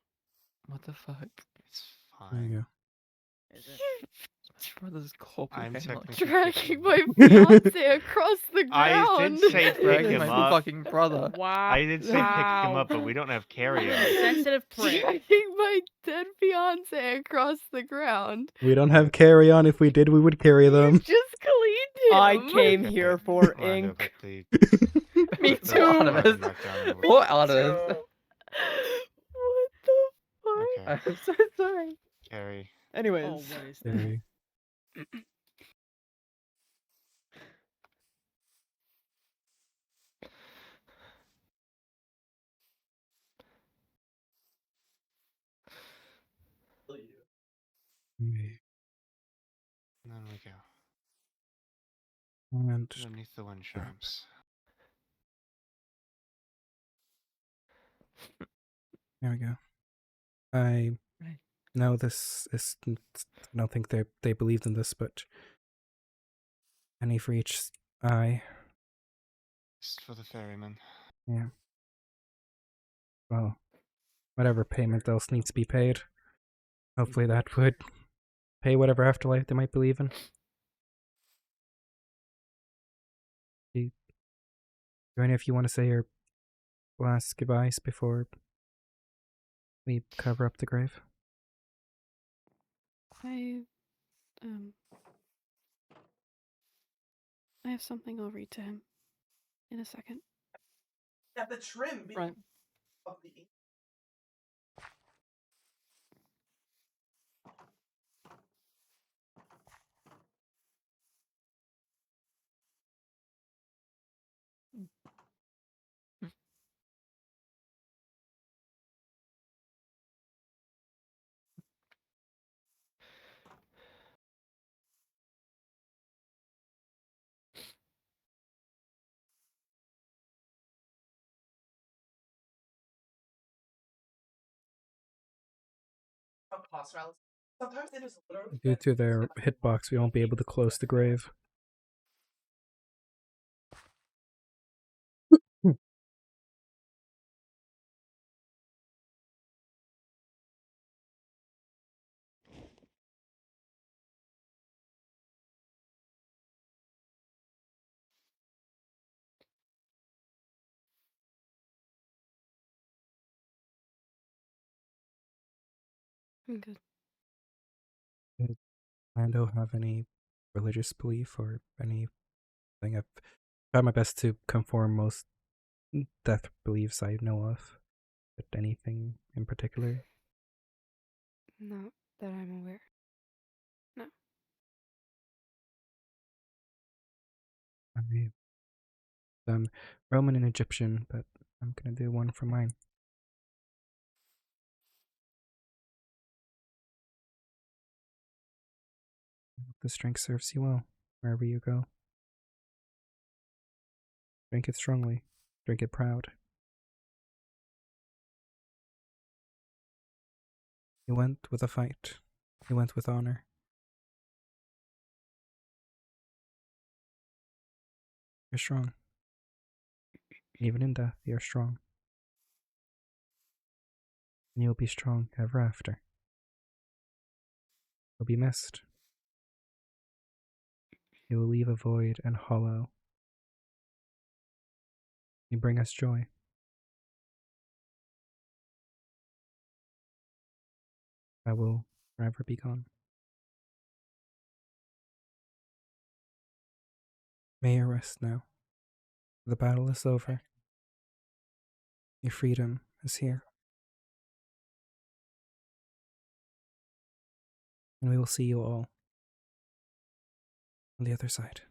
What the fuck? It's There you fine. go. Is it? brother's corpse. I'm technically Dragging picking my him up. fiance across the I ground. did say pick Dragging him my up. fucking brother. Wow. I did say pick him up, but we don't have carry on. Sensitive prick. Dragging my dead fiance across the ground. We don't have carry on. If we did, we would carry You them. just cleaned him. I came here for Orlando, ink. put the Me put the too. weapon Artemis. back down and Poor we'll- Artemis. What the fuck? Okay, I'm so sorry. carry. Anyways. Oh, what is that? Carry. Okay. And then we go And underneath the wind chimes. there we go. I Right. know this is. I don't think they believed in this, but penny for each eye. Just for the ferryman. Yeah. Well, whatever payment else needs to be paid. Hopefully that would pay whatever afterlife they might believe in. Do any of you want to say your last goodbyes before we cover up the grave? I have something I'll read to him in a second. Yeah, the trim being Right. of the ink. Boss rallies. Sometimes it is literally Due to their hitbox, we won't be able to close the grave. I'm good. Does Lando have any religious belief or anything? I've tried my best to conform most death beliefs I know of, but anything in particular? Not that I'm aware. No. I've done Roman and Egyptian, but I'm gonna do one for mine. I hope this drink serves you well, wherever you go. Drink it strongly. Drink it proud. You went with a fight. You went with honor. You're strong. Even in death, you're strong. And you'll be strong ever after. You'll be missed. You will leave a void and hollow. You bring us joy. I will forever be gone. May you rest now. The battle is over. Your freedom is here. And we will see you all on the other side.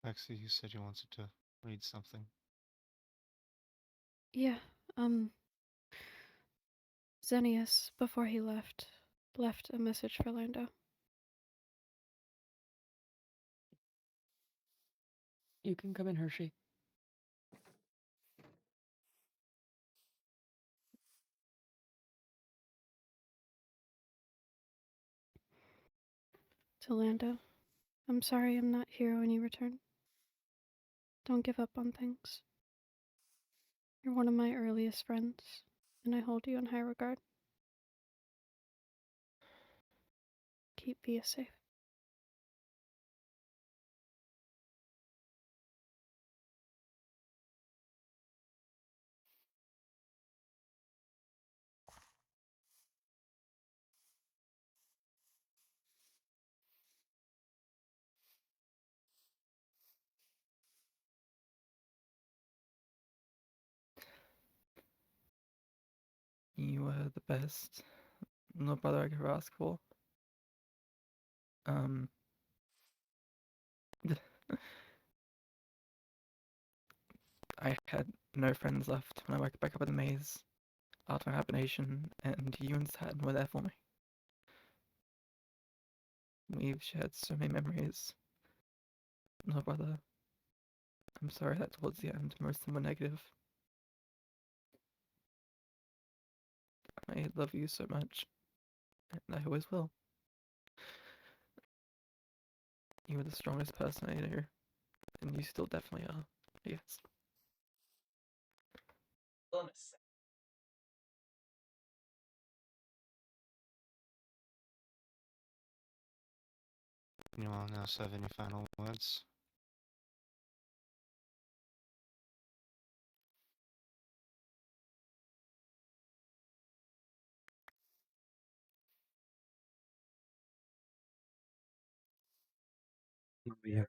Lexi, you said you wanted to read something. Yeah, Xenius, before he left a message for Lando. You can come in, Hershey. To Lando, I'm sorry I'm not here when you return. Don't give up on things. You're one of my earliest friends, and I hold you in high regard. Keep Via safe. You were the best little brother I could ever ask for. I had no friends left when I woke back up in the maze after my hibernation, and you and Saturn were there for me. We've shared so many memories. Little brother, I'm sorry that towards the end most of them were negative. I love you so much, and I always will. You were the strongest person I knew, and you still definitely are, I guess. Illness. Anyone else have any final words? Yeah.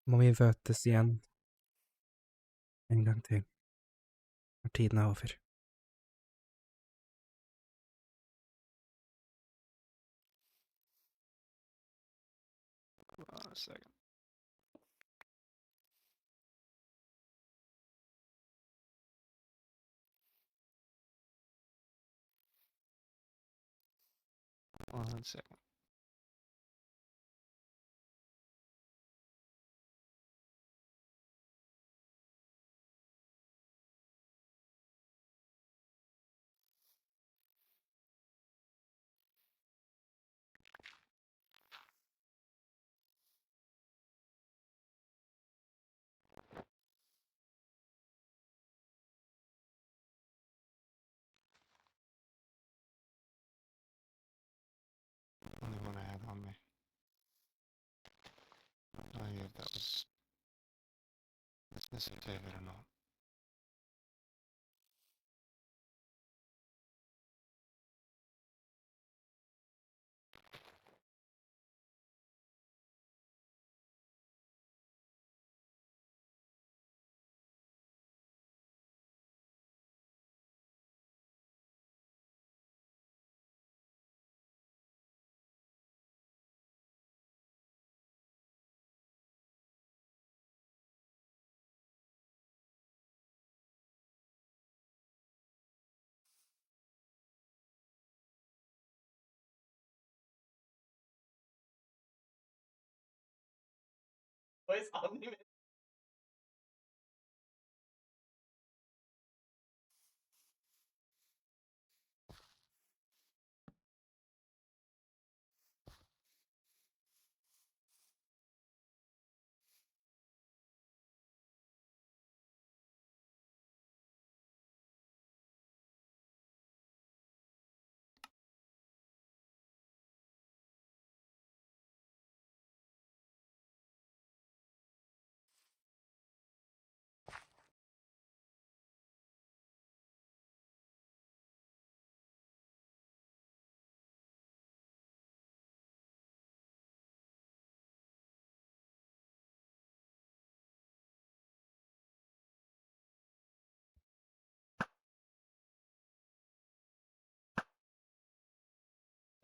Må vi møtes igjen en gang til, når tiden er over. A second. One second. Only one I had on me. Oh yeah, that was... Is it David or not? Where's Omni?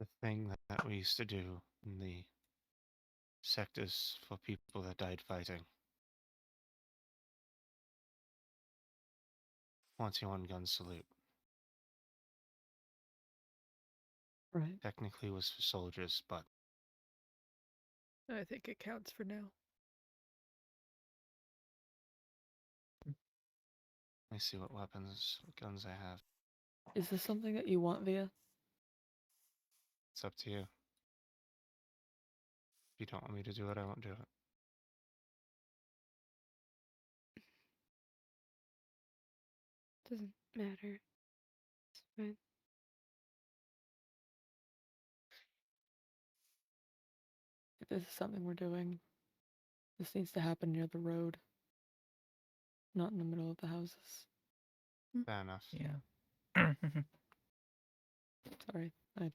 The thing that we used to do in the sectors for people that died fighting. 21 gun salute. Right. Technically was for soldiers, but I think it counts for now. let me see what weapons, what guns I have. Is this something that you want, Via? It's up to you. If you don't want me to do it, I won't do it. Doesn't matter. It's fine. If this is something we're doing, this needs to happen near the road, not in the middle of the houses. Fair enough. Yeah. Sorry, I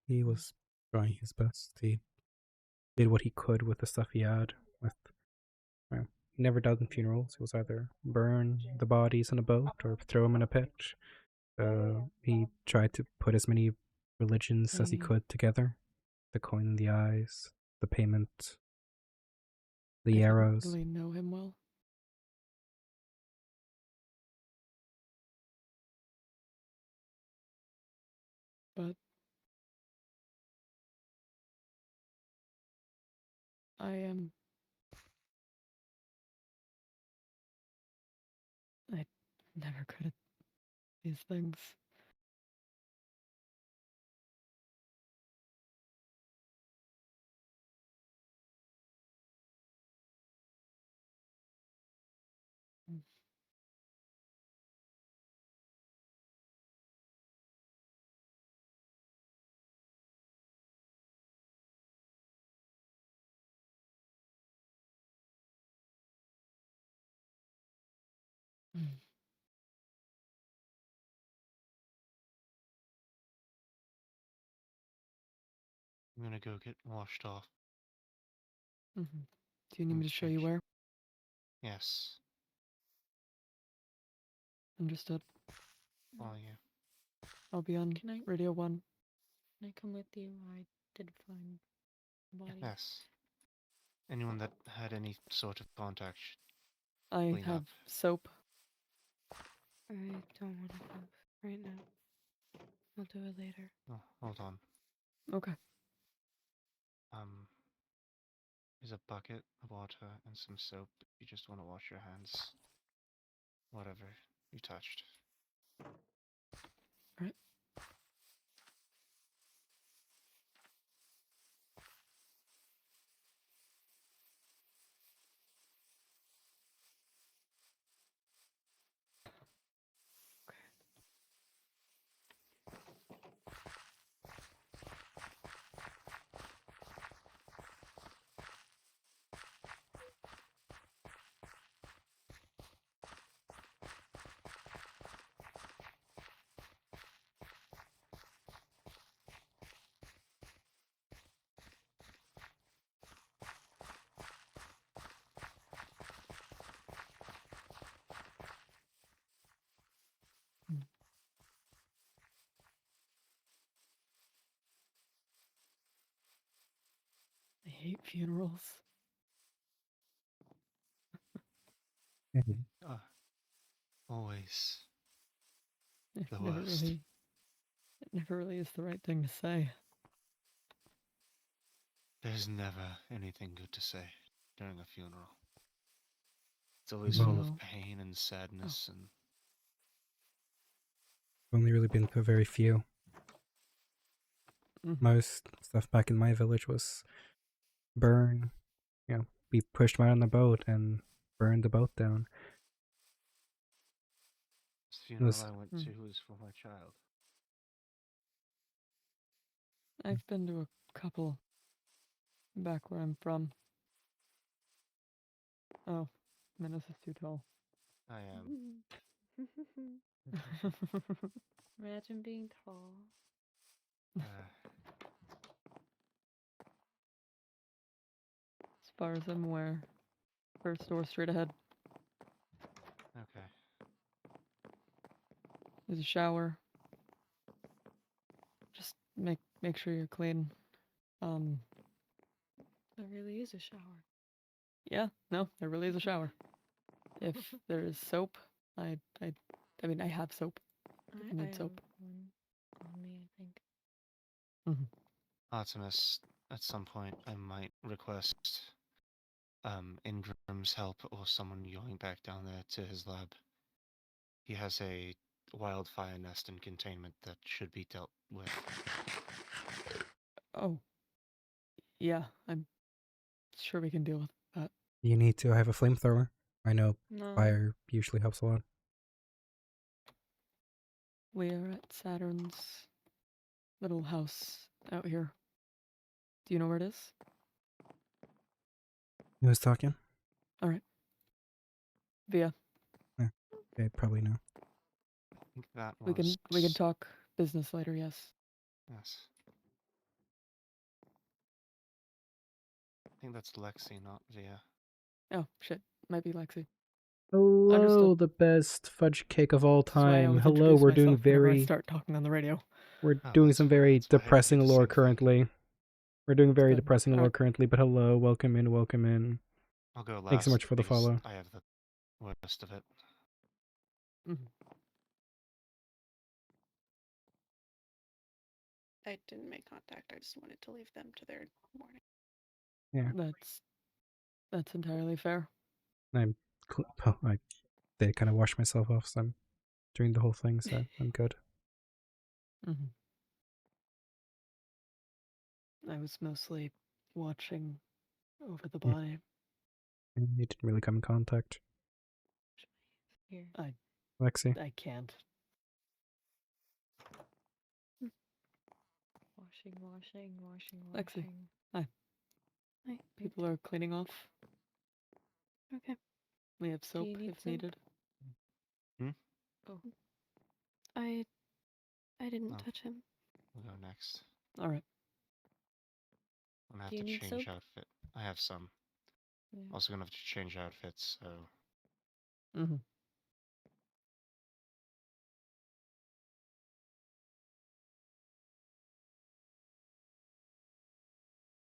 He was trying his best. He did what he could with the stuff he had. Well, he never died in funerals. He was either burn the bodies in a boat or throw them in a pit. He tried to put as many religions as he could together. The coin in the eyes, the payment, the I arrows. didn't really know him well. But I never good at these things. I'm gonna go get washed off. Do you need me to show you change. where? Yes. Understood. Following you. I'll be on Can I- Radio 1. Can I come with you? I did find the body. Yes. Anyone that had any sort of contact should I clean have up. soap. I don't want to go right now. I'll do it later. Oh, hold on. Okay. Here's a bucket of water and some soap. If you just want to wash your hands. Whatever you touched. Right. I hate funerals. Always. It The never worst. really, it never really is the right thing to say. There's never anything good to say during a funeral. It's always Well, full No. of pain and sadness and I've only really been to a very few. Mhm. Most stuff back in my village was burn, be pushed right on the boat and burn the boat down. this funeral was- I went Mm. to was for my child. I've been to a couple back where I'm from. Oh, Menace is too tall. I am. Imagine being tall. As far as I'm aware, first door straight ahead. Okay. There's a shower. Just make sure you're clean. There really is a shower. Yeah, no, there really is a shower. If there is soap, I mean, I have soap. I need have soap. one on me, I think. Artemis, at some point I might request Ingram's help or someone going back down there to his lab. He has a wildfire nest and containment that should be dealt with. Oh. Yeah, I'm sure we can deal with that. You need to have a flamethrower. I know No. fire usually helps a lot. We are at Saturn's little house out here. Do you know where it is? Who was talking? Via. Okay, probably no. I think that We can was... talk business later, yes. Yes. I think that's Lexi, not Via. Oh, shit. Might be Lexi. Hello, Understood. the best fudge cake of all This is why I time. always Hello, introduce we're doing myself whenever I very start talking on the radio. we're Oh, doing that's some fine, very that's why I had to do depressing the lore same thing. currently. We're doing very Good. depressing lore Alright. currently, but hello, welcome in, welcome in. I'll go last. Thanks so much for the because follow. I have the worst of it. I didn't make contact. I just wanted to leave them to their morning. Yeah, That's entirely fair. I did kind of wash myself off, so I'm doing the whole thing, so I'm good. I was mostly watching over the Yeah. body. And you didn't really come in contact, Here. Lexi. I can't. Washing. Lexi. Hi. People are cleaning off. Okay. We have soap you need if soap? needed. Oh, I didn't Oh. touch him. We'll go next. All right. I'm gonna Do have you to need change soap? outfit. I have some. yeah. Also gonna have to change outfits, so...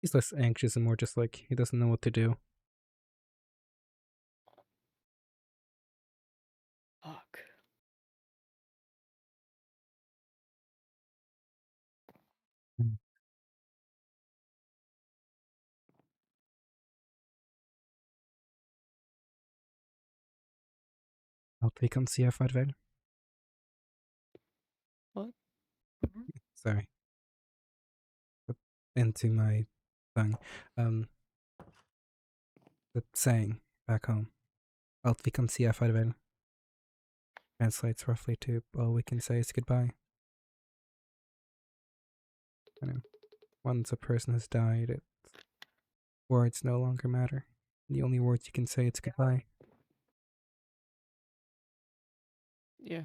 He's less anxious and more just like he doesn't know what to do. Fuck. Mm. Alt vi kan si farvel. What? Sorry. Into my tongue. The saying back home. Alt vi kan si farvel translates roughly to all we can say is goodbye. You know, once a person has died, words no longer matter. The only words you can say is goodbye. Yeah.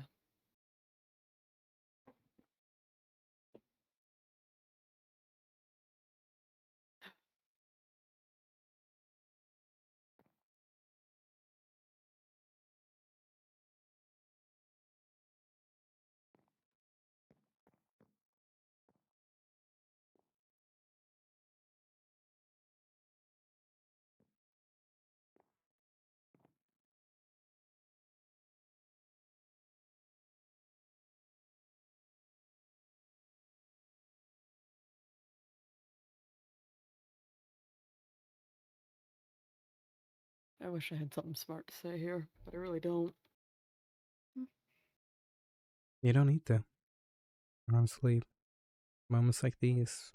I wish I had something smart to say here, but I really don't. You don't need to. Honestly, moments like these,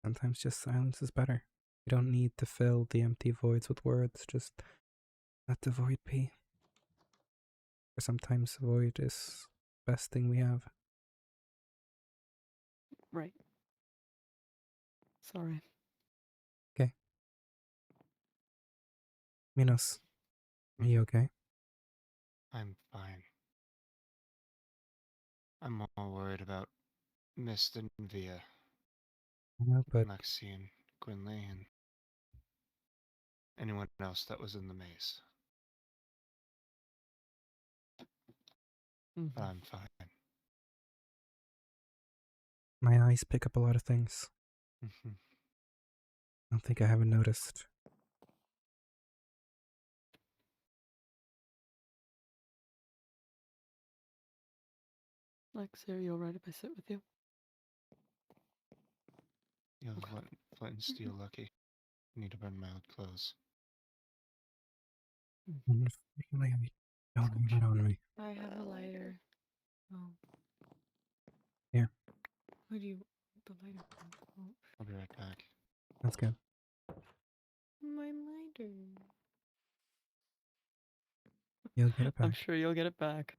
sometimes just silence is better. You don't need to fill the empty voids with words, just let the void be. Or sometimes the void is the best thing we have. Right. Sorry. Okay. Minos, are you okay? I'm fine. I'm more worried about Mist and Via, No, but Lexi and Gwynley, and anyone else that was in the maze. Mhm. But I'm fine. my eyes pick up a lot of things. Mhm. I don't think I haven't noticed. Lex, are you alright if I sit with you? You have flint and steel lucky. Need to burn my old clothes. Unfortunately, I don't have it on me. I have a lighter. Oh. Here. Who do you the lighter from? Oh, I'll be right back. That's good. my lighter. You'll get it I'm back. sure you'll get it back.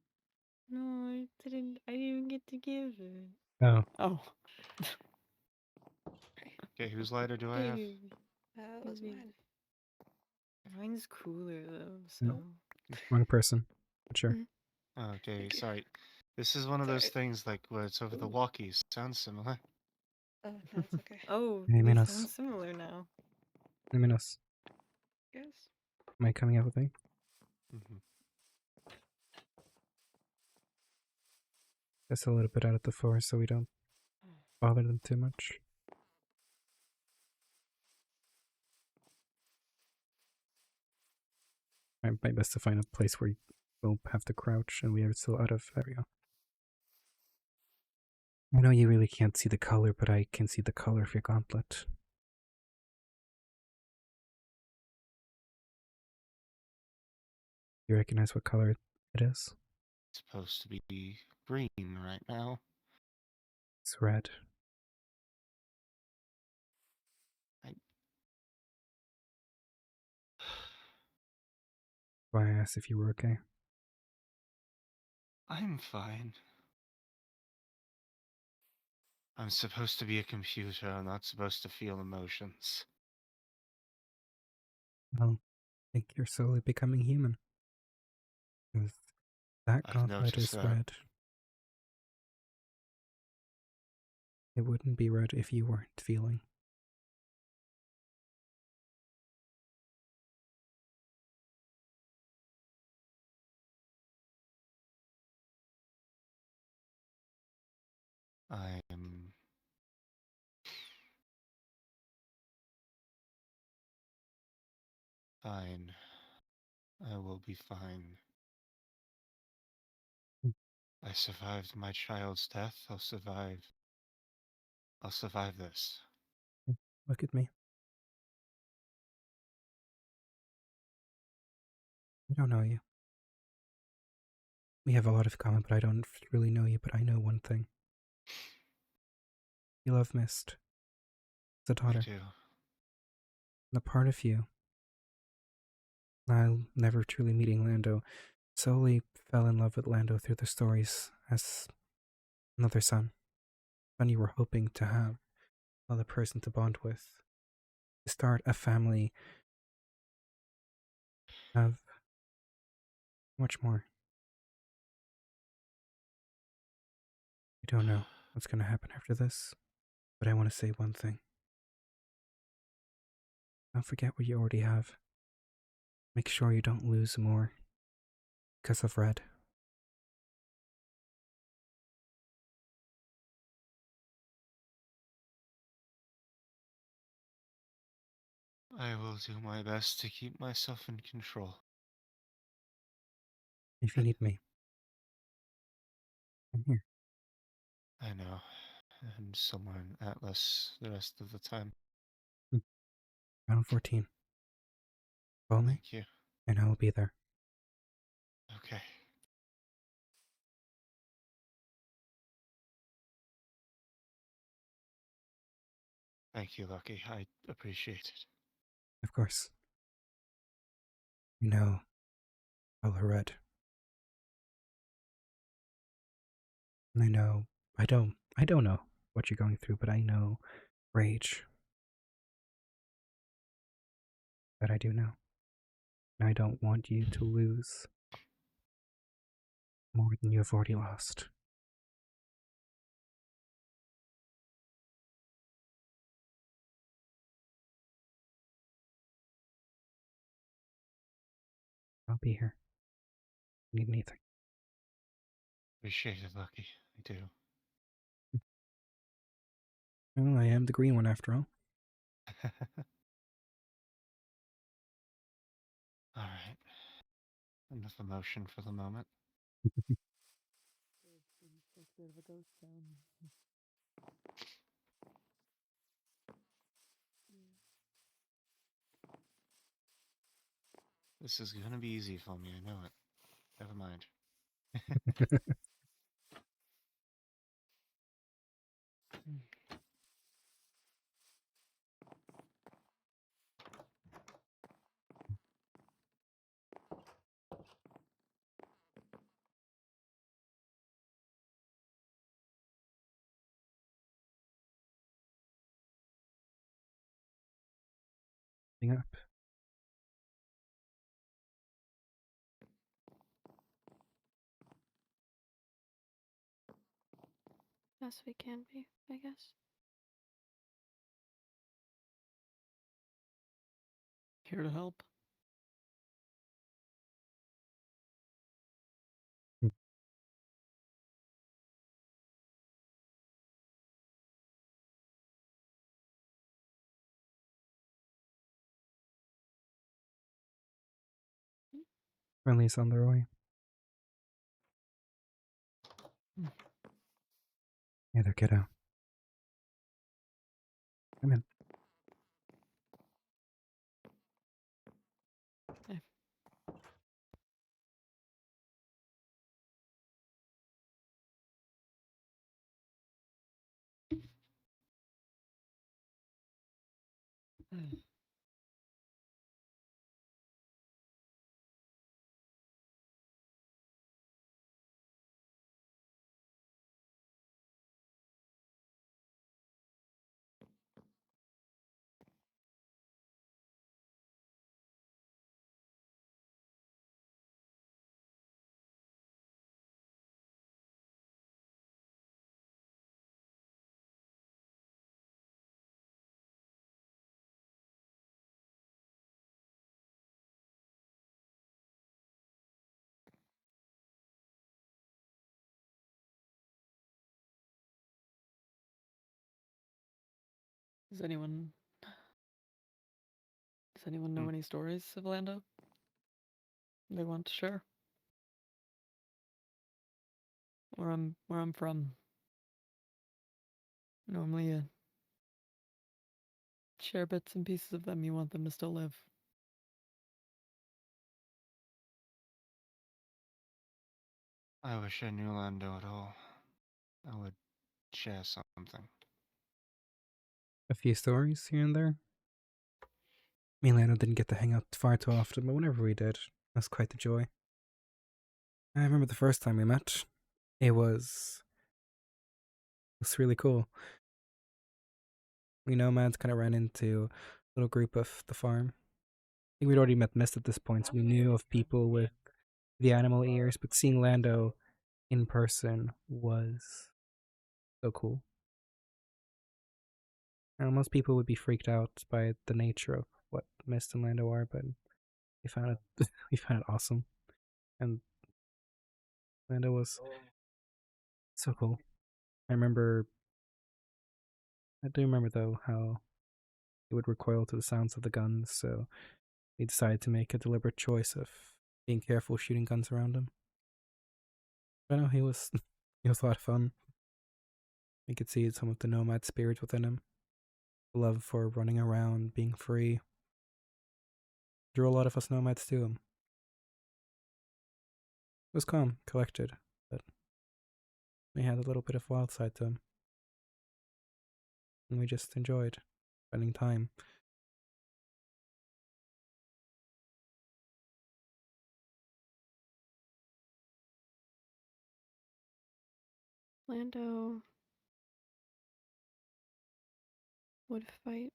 No, I didn't even get to give it. Oh, Oh. Okay, whose lighter do I have? Hey, that was Maybe. mine. Mine's cooler though, so. No. Wrong person. But sure. Oh, okay, Thank you. sorry. This is one of those Sorry. things like where it's over the Ooh. walkies. Sounds similar. Oh, that's okay. Oh, Hey, we Minos. sound similar now. Hey, Minos. Yes. Am I coming out with me? Hmm. Just a little bit out of the forest so we don't bother them too much. My best to find a place where we'll have to crouch and we are still out of. There we go. I know you really can't see the color, but I can see the color of your gauntlet. You recognize what color it is? It's supposed to be green right now. It's red. Why I asked if you were okay. I'm fine. I'm supposed to be a computer. I'm not supposed to feel emotions. Well, I think you're slowly becoming human. 'Cause that I've gauntlet noticed is that. red. It wouldn't be red if you weren't feeling. I am Fine. I will be fine. Mm. I survived my child's death. I'll survive. I'll survive this. Look at me. I don't know you. We have a lot of common, but I don't really know you, but I know one thing. You love Mist. As a I daughter. do. And a part of you, I'll never truly meeting Lando, solely fell in love with Lando through the stories as another son. Son you were hoping to have, another person to bond with, to start a family, have much more. I don't know what's going to happen after this, but I want to say one thing. Don't forget what you already have. Make sure you don't lose more because of Red. I will do my best to keep myself in control. If you need me, I'm here. I know. And somewhere in Atlas the rest of the time. Round 14. Call me, Thank you. and I will be there. Okay. Thank you, Lucky. I appreciate it. Of course. You know, Color Red. And I know, I don't know what you're going through, but I know rage. That I do know. And I don't want you to lose more than you have already lost. I'll be here. Need anything. Appreciate it, Lucky. I do. Well, I am the green one after all. Alright. Enough emotion for the moment. This is gonna be easy for me, I know it. Never mind. Up. Best we can be, I guess. Here to help. Friendly's on their way. Hey there, kiddo. Come in. Hey. Does anyone Does anyone know any stories of Lando they want to share? Where I'm from. Normally, share bits and pieces of them. You want them to still live. I wish I knew Lando at all. I would share something. A few stories here and there. Me and Lando didn't get to hang out far too often, but whenever we did, it was quite the joy. I remember the first time we met. It was really cool. We nomads kind of ran into a little group of the farm. I think we'd already met Mist at this point, so we knew of people with the animal ears, but seeing Lando in person was so cool. Now, most people would be freaked out by the nature of what Mist and Lando are, but we found it we found it awesome. And Lando was so cool. I do remember though how he would recoil to the sounds of the guns, so we decided to make a deliberate choice of being careful shooting guns around him. But no, he was he was a lot of fun. You could see some of the nomad spirit within him. The love for running around, being free. Drew a lot of us nomads to him. He was calm, collected, but he had a little bit of wild side to him. And we just enjoyed spending time. Lando would fight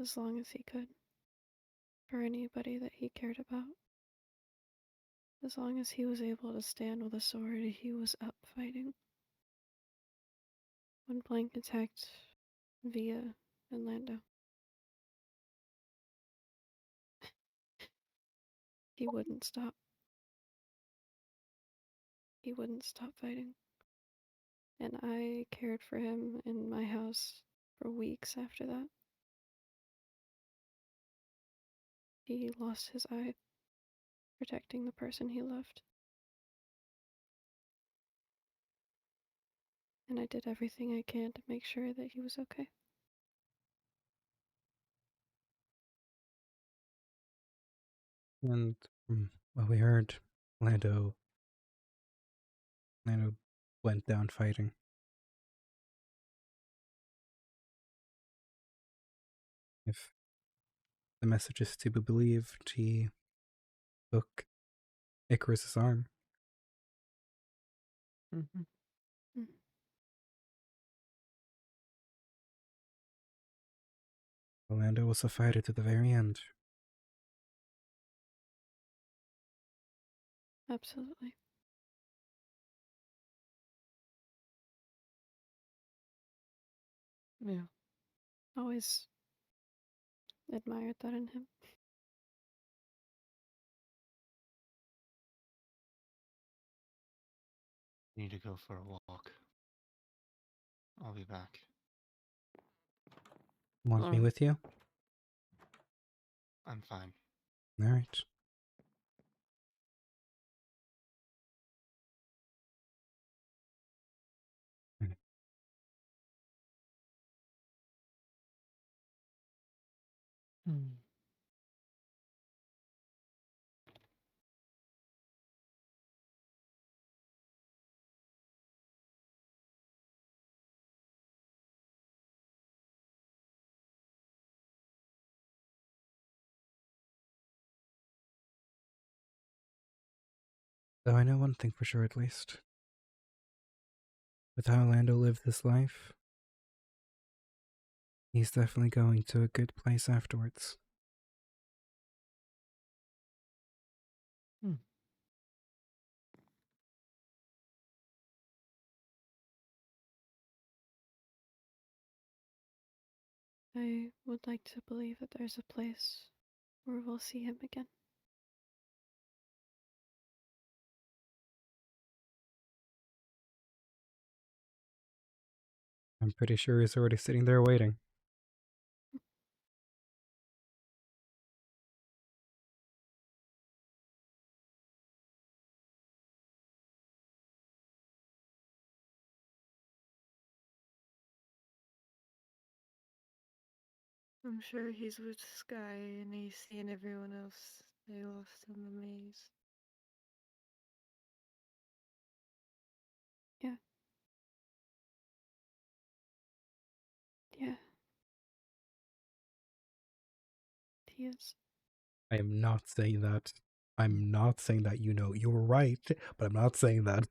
as long as he could for anybody that he cared about. As long as he was able to stand with a sword, he was up fighting. One blank attacked Via and Lando. He wouldn't stop. He wouldn't stop fighting. And I cared for him in my house for weeks after that. He lost his eye protecting the person he loved. And I did everything I can to make sure that he was okay. And from what we heard, Lando went down fighting. If the message is to be believed, he took Icarus's arm. Mm-hmm. Lando was a fighter to the very end. Absolutely. Yeah. Always admired that in him. Need to go for a walk. I'll be back. Want me with you? I'm fine. Alright. Hmm. Though I know one thing for sure at least. With how Lando lived this life, he's definitely going to a good place afterwards. I would like to believe that there's a place where we'll see him again. I'm pretty sure he's already sitting there waiting. I'm sure he's with Sky and he's seeing everyone else they lost in the maze. Yeah. Yeah. He is. I am not saying that. I'm not saying that, you're right, but I'm not saying that.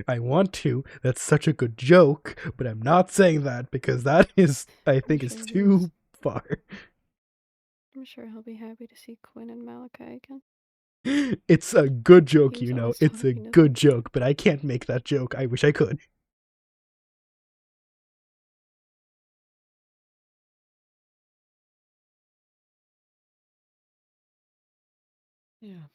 I want to. That's such a good joke, but I'm not saying that because that is, I think, is sure he too is. far. I'm sure he'll be happy to see Quinn and Malachi again. It's a good joke, He was always It's a talking to good them. joke, but I can't make that joke. I wish I could. Yeah.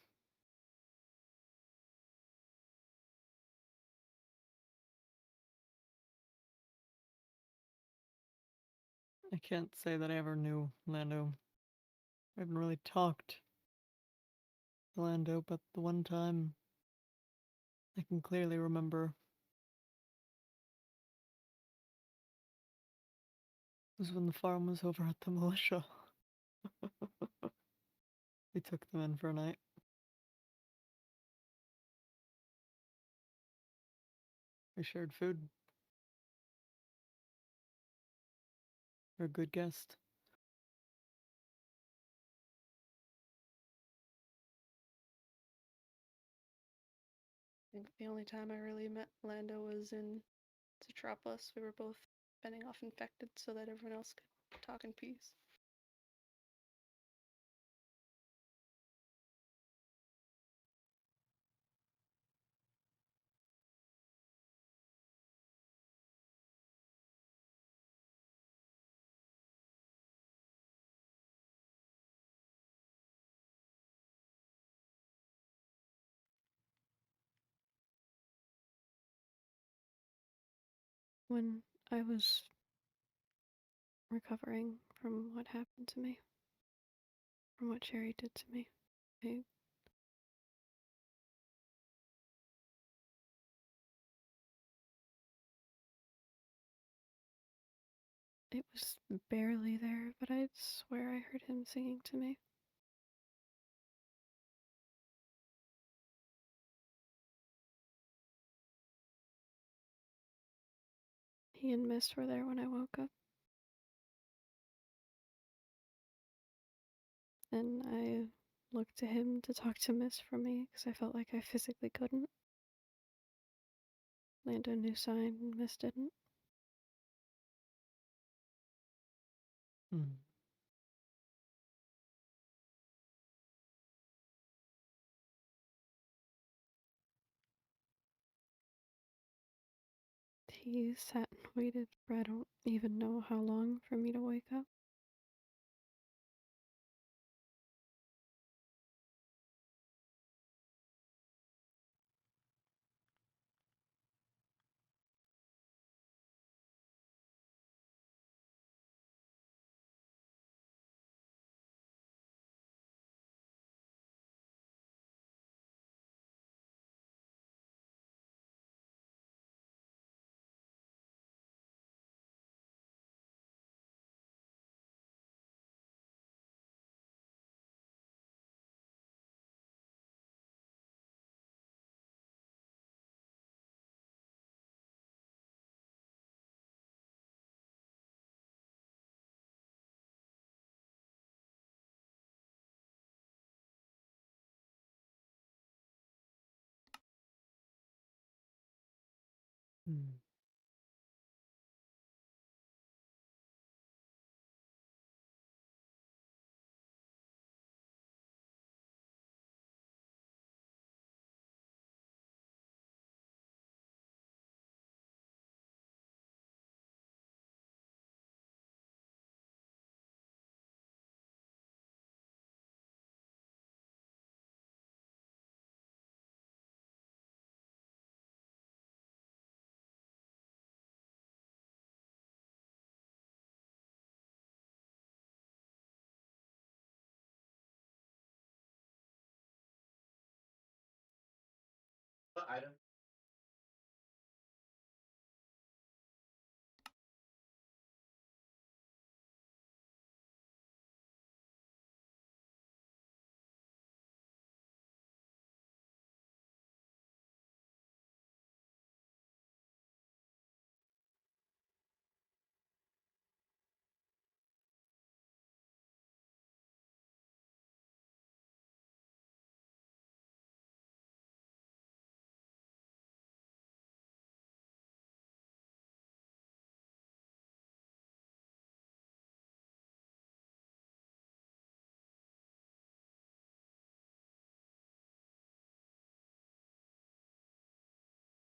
I can't say that I ever knew Lando. I haven't really talked to Lando, but the one time I can clearly remember was when the farm was over at the militia. We took them in for a night. We shared food. We're a good guest. I think the only time I really met Lando was in Tetropolis. We were both fending off infected so that everyone else could talk in peace. When I was recovering from what happened to me, from what Cherry did to me, it was barely there, but I swear I heard him singing to me. He and Mist were there when I woke up. And I looked to him to talk to Mist for me because I felt like I physically couldn't. Lando knew sign and Mist didn't. Hmm. He sat and waited for I don't even know how long for me to wake up. Hmm. What item?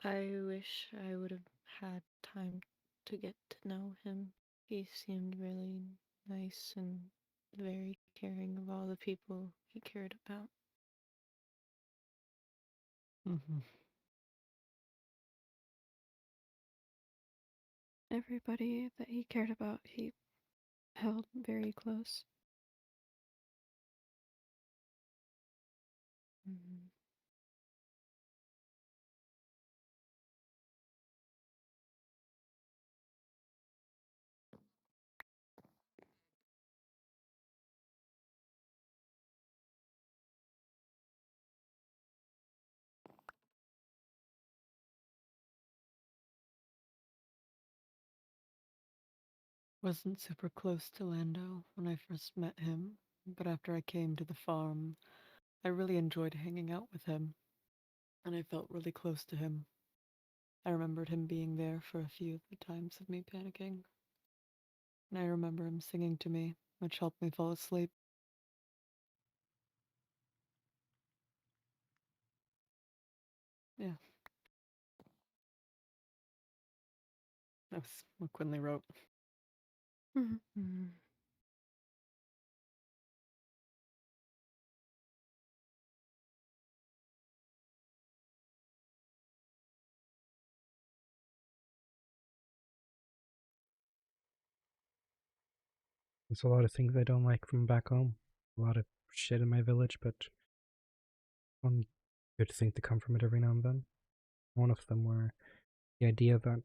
I wish I would have had time to get to know him. He seemed really nice and very caring of all the people he cared about. Mm-hmm. Everybody that he cared about, he held very close. Mhm. Wasn't super close to Lando when I first met him, but after I came to the farm, I really enjoyed hanging out with him, and I felt really close to him. I remembered him being there for a few of the times of me panicking, and I remember him singing to me, which helped me fall asleep. Yeah, that's what Quinley wrote. Mhm. Mhm. There's a lot of things I don't like from back home. A lot of shit in my village, but one good thing to come from it every now and then. One of them were the idea that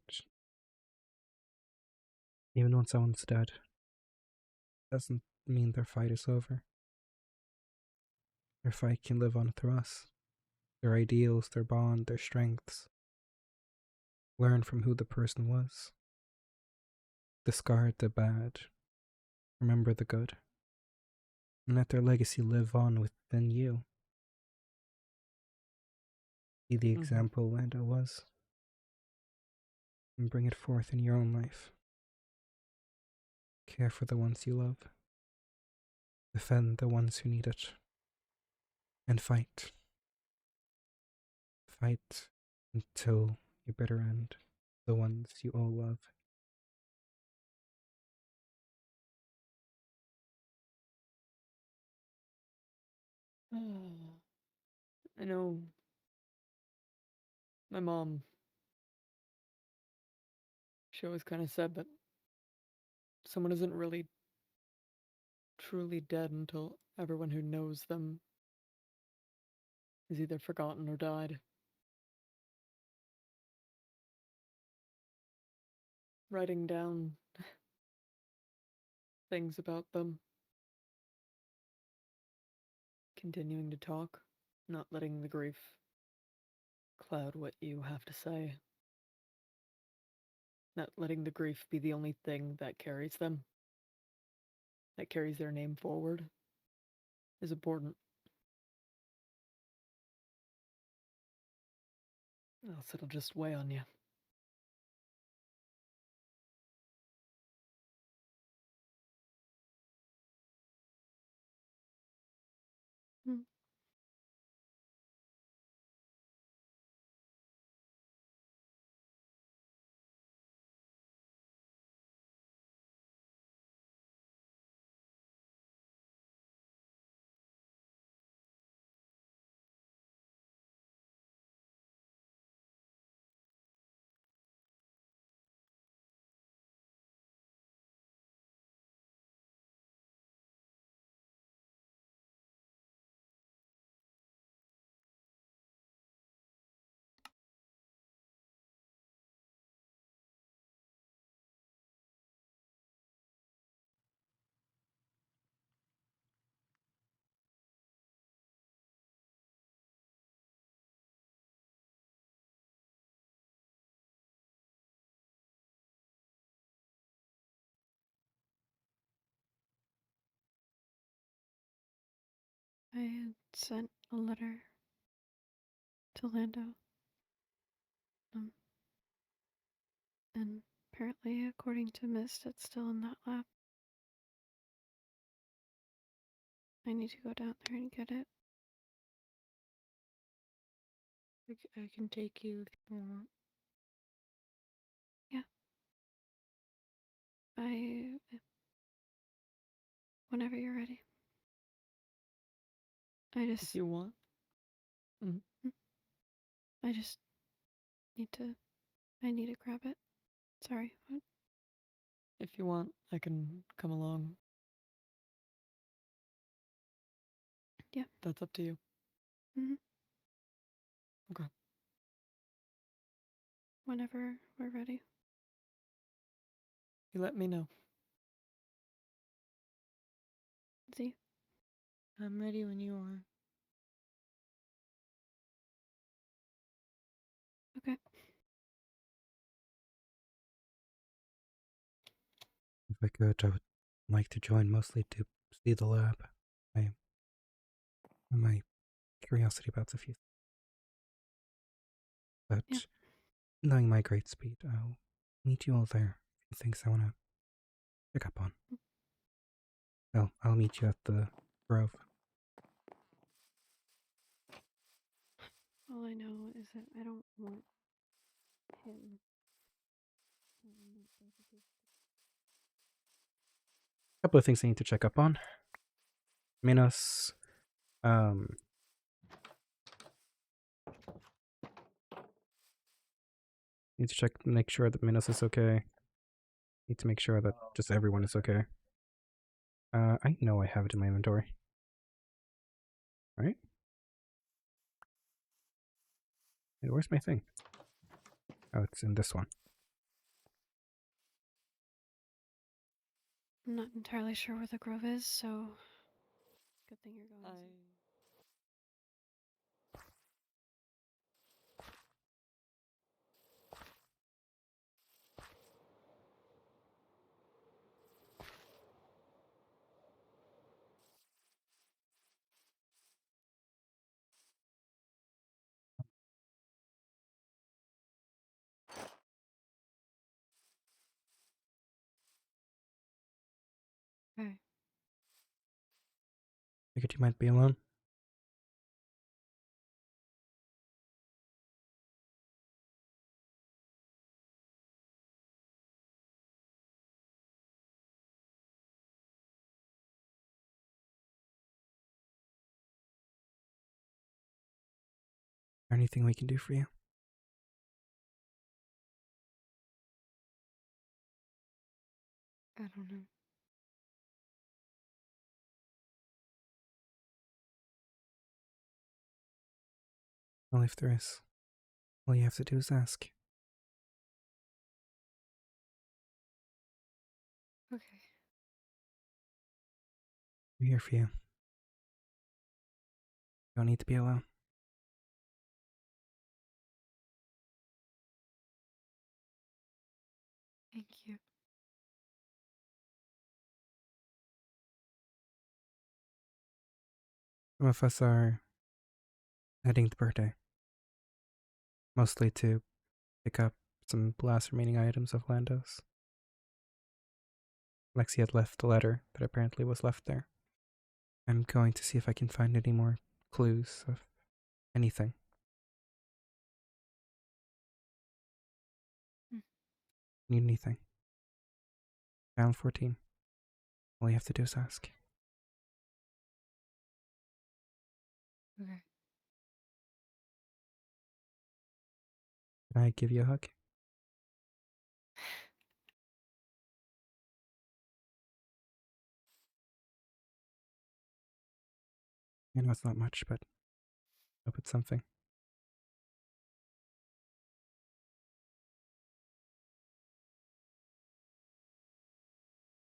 even when someone's dead, doesn't mean their fight is over. Their fight can live on through us. Their ideals, their bond, their strengths. Learn from who the person was. Discard the bad. Remember the good. And let their legacy live on within you. Be the example Lando was. And bring it forth in your own life. Care for the ones you love. Defend the ones who need it. And fight. Fight until your bitter end. The ones you all love. I know my mom, she always kind of said that someone isn't really truly dead until everyone who knows them is either forgotten or died. Writing down things about them, continuing to talk, not letting the grief cloud what you have to say, not letting the grief be the only thing that carries them, that carries their name forward, is important. Else it'll just weigh on you. Mm. I had sent a letter to Lando. And apparently, according to Mist, it's still in that lab. I need to go down there and get it. I can take you if you want. Yeah. Whenever you're ready. If you want. I just I need to grab it. Sorry. What? If you want, I can come along. Yeah. That's up to you. Mm-hmm. Okay. Whenever we're ready. You let me know. See? I'm ready when you are. Okay. If I could, I would like to join mostly to see the lab. My curiosity about a few things. But Yeah. knowing my great speed, I'll meet you all there. A few things I want to pick up on. Well, I'll meet you at the Grove. All I know is that I don't want him. A couple of things I need to check up on. Minos, need to check, make sure that Minos is okay. Need to make sure that just everyone is okay. I know I have it in my inventory. Right? Hey, where's my thing? Oh, it's in this one. I'm not entirely sure where the Grove is, so good thing you're going. Okay. Figured you might be alone. Anything we can do for you? I don't know. Well, if there is, all you have to do is ask. Okay. We're here for you. You don't need to be alone. Thank you. Some of us are heading to birthday. Mostly to pick up some last remaining items of Lando's. Lexi had left a letter that apparently was left there. I'm going to see if I can find any more clues of anything. Need anything? Round 14. All you have to do is ask. Okay. Can I give you a hug? I know it's not much, but I hope it's something.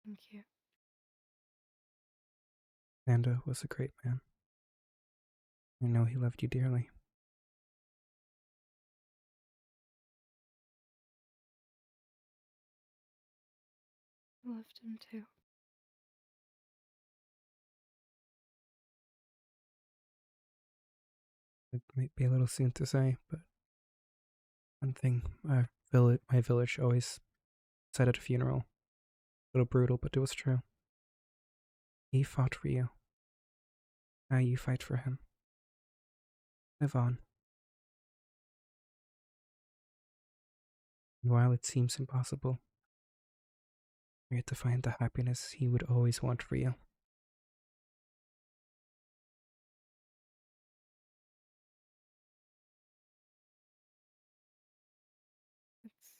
Thank you. Lando was a great man. I know he loved you dearly. I loved him too. It might be a little soon to say, but one thing my village always said at a funeral, a little brutal, but it was true. He fought for you. Now you fight for him. Live on. And while it seems impossible, you have to find the happiness he would always want for you. It's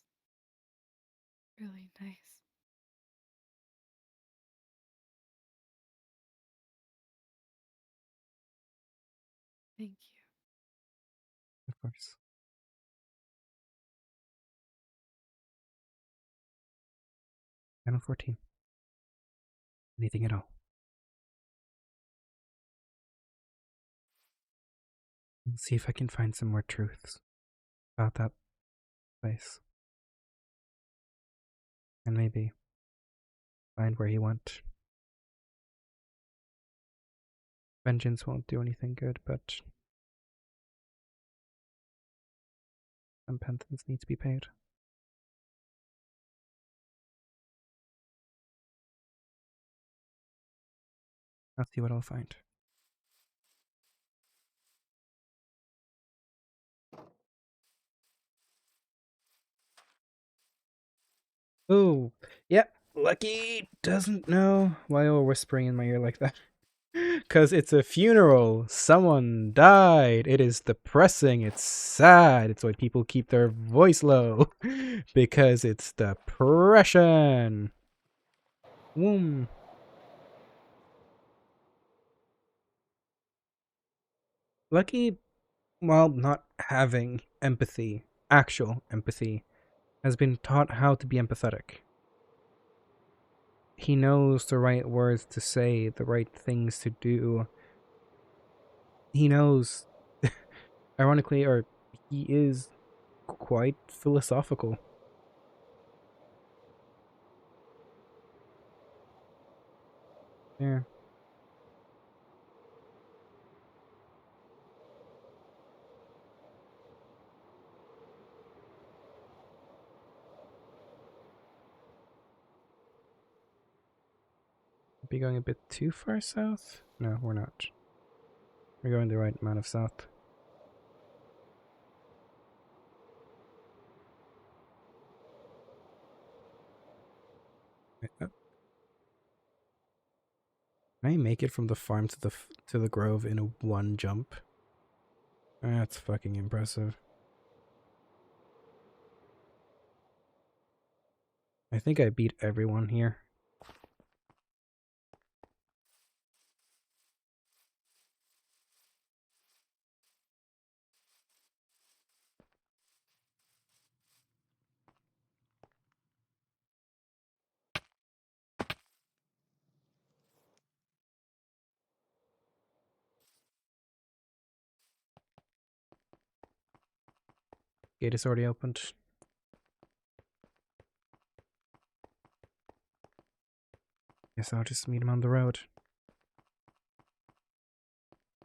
really nice. Thank you. Of course. Channel 14. Anything at all. Let's see if I can find some more truths about that place. And maybe find where he went. Vengeance won't do anything good, but some penance needs to be paid. I'll see what I'll find. Oh, yeah. Lucky doesn't know why you're whispering in my ear like that. Because it's a funeral. Someone died. It is depressing. It's sad. It's why people keep their voice low. Because it's depression. Whoom. Lucky, while not having empathy, actual empathy, has been taught how to be empathetic. He knows the right words to say, the right things to do. He knows, ironically, or he is quite philosophical. Yeah. Be going a bit too far south? No, we're not. We're going the right amount of south. Wait, can I make it from the farm to the grove in a one jump? That's fucking impressive. I think I beat everyone here. Gate is already opened. Guess I'll just meet him on the road.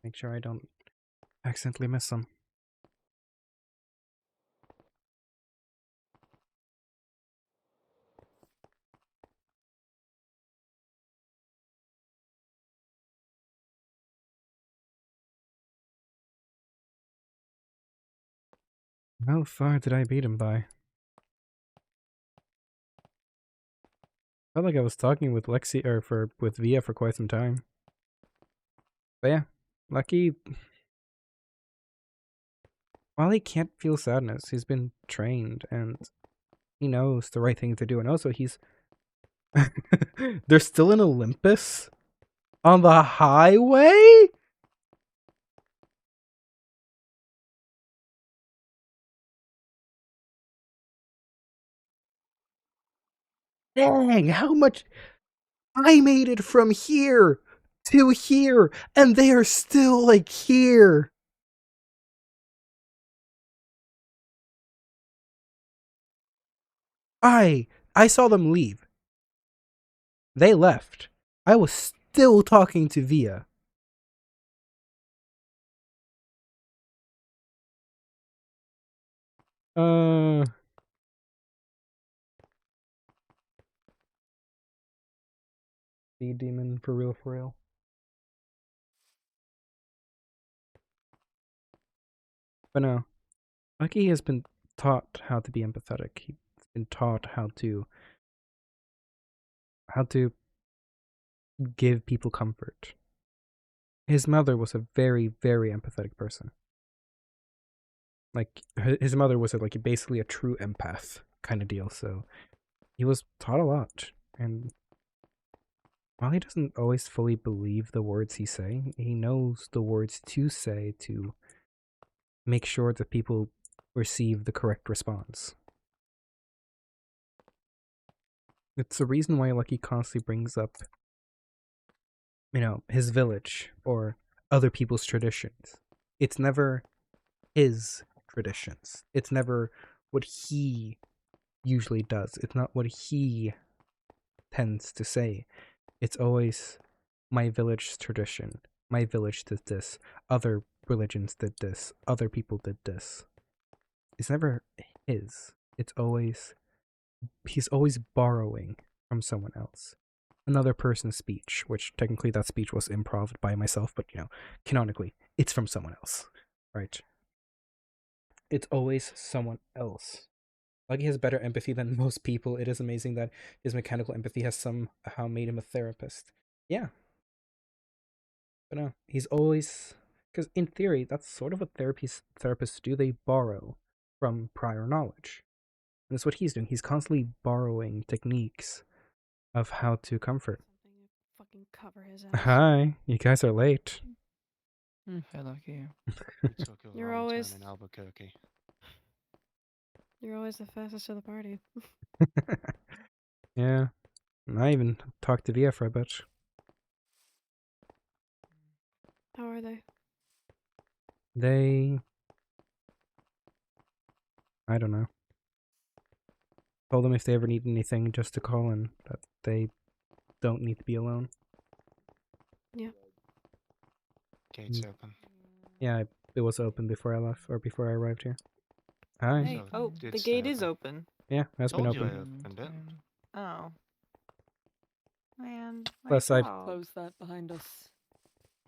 Make sure I don't accidentally miss him. How far did I beat him by? Felt like I was talking with Lexi or with Via for quite some time. But yeah, Lucky, while he can't feel sadness, he's been trained and he knows the right thing to do. And also he's they're still in Olympus? On the highway? Dang, how much I made it from here to here, and they are still like here. I saw them leave. They left. I was still talking to Via. The demon for real, for real. But no, Lucky has been taught how to be empathetic. He been taught how to give people comfort. His mother was a very, very empathetic person. Like his mother was basically a true empath kind of deal. So he was taught a lot, and while he doesn't always fully believe the words he knows the words to say to make sure that people receive the correct response. It's the reason why he constantly brings up, his village or other people's traditions. It's never his traditions. It's never what he usually does. It's not what he tends to say. It's always my village's tradition. My village did this. Other religions did this. Other people did this. It's never his. He's always borrowing from someone else. Another person's speech, which technically that speech was improv by myself, but canonically, it's from someone else, right? It's always someone else. He has better empathy than most people. It is amazing that his mechanical empathy has somehow made him a therapist. Yeah. But no, he's always... Because in theory, that's sort of what therapists do. They borrow from prior knowledge. And that's what he's doing. He's constantly borrowing techniques of how to comfort. Something to fucking cover his ass. Hi, you guys are late. Hey, lucky. We took a You're wrong always- turn in Albuquerque. You're always the fastest to the party. Yeah. I even talked to Via for a bit. How are they? I don't know. Told them if they ever need anything just to call and that they don't need to be alone. Gates open. Yeah, it was open before I left, or before I arrived here. Hi. Hey, So oh, it did the stay gate is open. Yeah, that's been Told you I open. opened it. Oh. Man. my Plus, I've- dog. Close that behind us.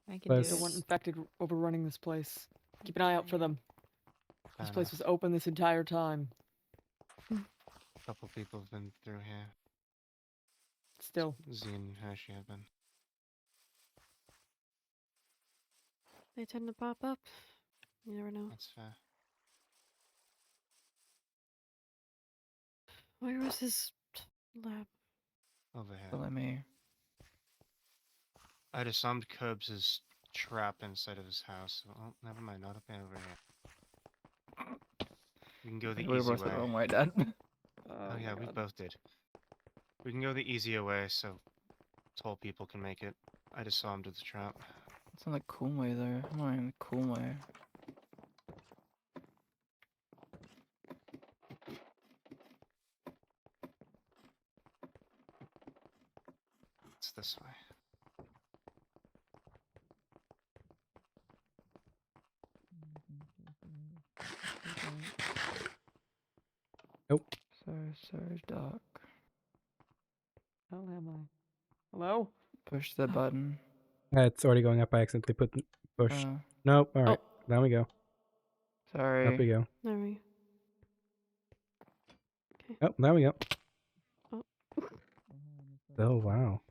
I can plus- do Don't want it. infected overrunning this place. Keep an eye out for them. This Fair place enough. was open this entire time. A couple people have been through here. Still. Z and Hershey have been. They tend to pop up. You never know. That's fair. Where was his lab? Over here. But let me. I disarmed Curbs' trap inside of his house. Oh, never mind. Not up here, over here. We can go the We easy both way. the wrong way, Dad. Oh yeah, we both did. We can go the easier way so tall people can make it. I disarmed the trap. It's not the cool way though. I'm not in the cool way. It's this way. So dark. How am I? Hello? Push the button. It's already going up. I accidentally pushed. Oh, Nope. All right. Down we go. Up we sorry. go. There we Oh, there we go. Oh. Oh, wow.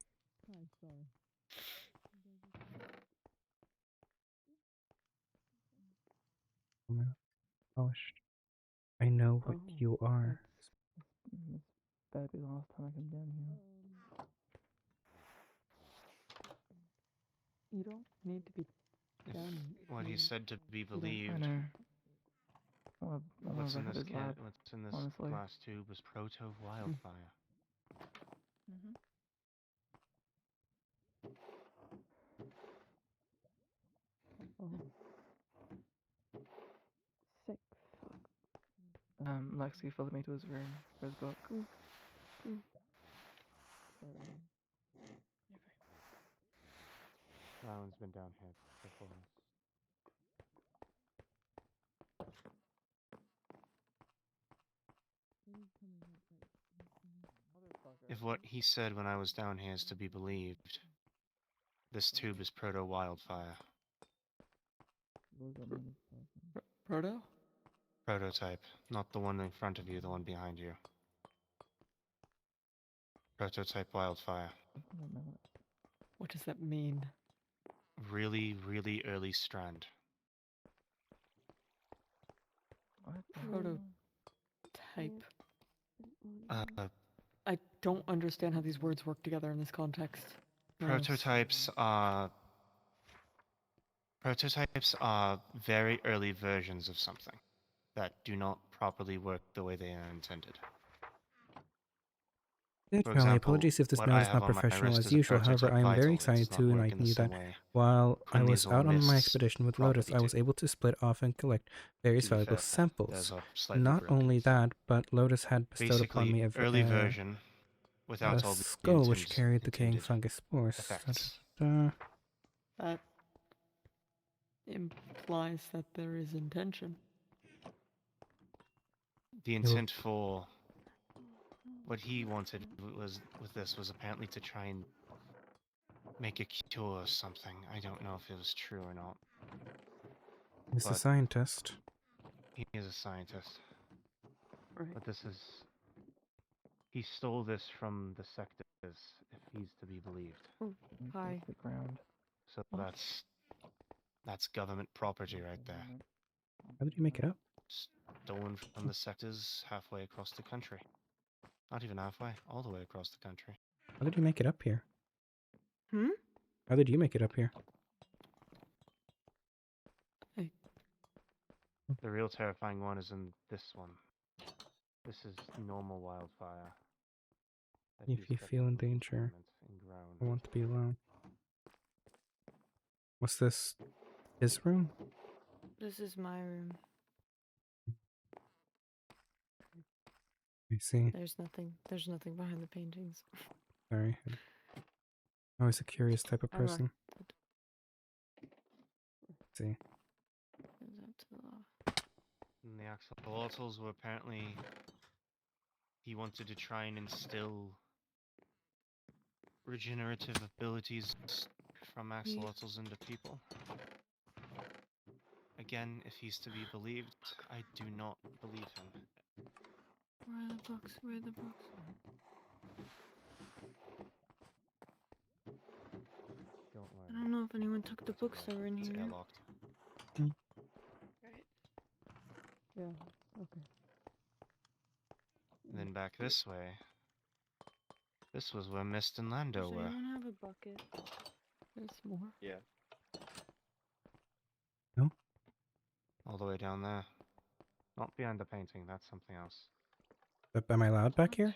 Polished. I know what Oh, you are. This better be the last time I come down here. You don't need to be If done. what he you- said to be I believed. know. Well, I What's in never this had his lab. what's in this honestly. glass tube was proto wildfire. Sick. Lexi followed me to his room for his book. Rowan's been down here before us. If what he said when I was down here is to be believed, this tube is proto wildfire. Proto? Prototype, not the one in front of you, the one behind you. Prototype wildfire. What does that mean? Really, really early strand. Prototype. Uh, I don't understand how these words work together in this context. Prototypes are very early versions of something that do not properly work the way they are intended. For Definitely, example, apologies if this what mail I is have not on my professional wrist as is a usual. However, prototype I am very vital. excited It's not to working enlighten the you that same way while I was Quinlies or out on my Mists expedition with Lotus, I properly was do. able to split off and collect various To be valuable fair, samples. those are slightly Not broken. only that, but Lotus had bestowed upon Basically, me early version a without all the skull which carried the king intended fungus spores. effects. That implies that there is intention. The intent for what he wanted was apparently to try and make a cure or something. I don't know if it was true or not. He's a But scientist. he is a scientist. Right. But he stole this from the sectors, if he's to be believed. Hi. The ground. So that's government property right there. How did you make it up? Stolen from the sectors halfway across the country. Not even halfway, all the way across the country. How did you make it up here? Hmm? How did you make it up here? The real terrifying one is in this one. This is normal wildfire. that If he's you kept feel in from danger, environment and ground. I want to be alone. What's this? His room? This is my room. I see. There's nothing behind the paintings. Sorry. I was a curious type of I rock person. See. Goes out to the law. And the axolotls were apparently... He wanted to try and instill regenerative abilities from axolotls into people. Again, if he's to be believed, I do not believe him. Where are the books? Where are the books? Don't worry. I don't know if anyone took the books that were in It's here. airlocked. Right. Yeah, okay. And then back this way. This was where Mist and Lando Does were. anyone have a bucket? There's more. Yeah. No? All the way down there. Not behind the painting, that's something else. But am I loud back here?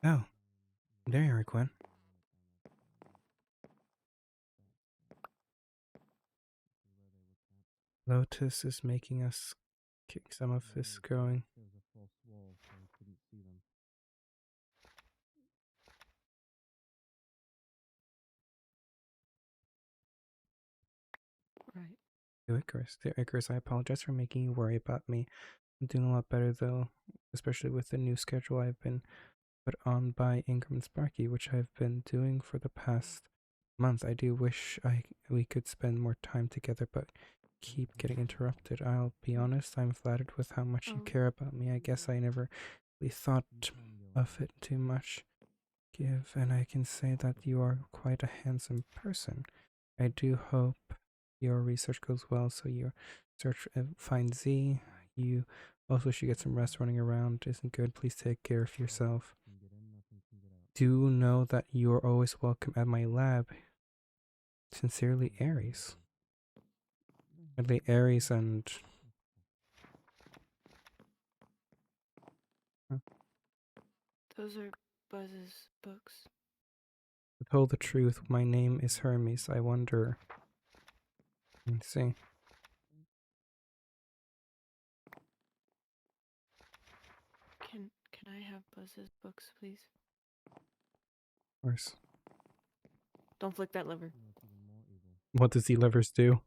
Oh. There you are, Quinn. Lotus is making us kick some of this growing. Right. Dear Icarus, I apologize for making you worry about me. I'm doing a lot better though, especially with the new schedule I've been put on by Ingram and Sparky, which I've been doing for the past month. I do wish we could spend more time together, but keep getting interrupted. I'll be honest, I'm flattered with how much you care about me. I guess I never really thought of it too much. And I can say that you are quite a handsome person. I do hope your research goes well, so your search finds Z. You also should get some rest. Running around isn't good. Please take care of yourself. Do know that you are always welcome at my lab. Sincerely, Aries. Really, Aries and... Those are Buzz's books. To tell the truth, my name is Hermes. I wonder... Let's see. Can I have Buzz's books, please? Of course. Don't flick that lever. What does E-levers do?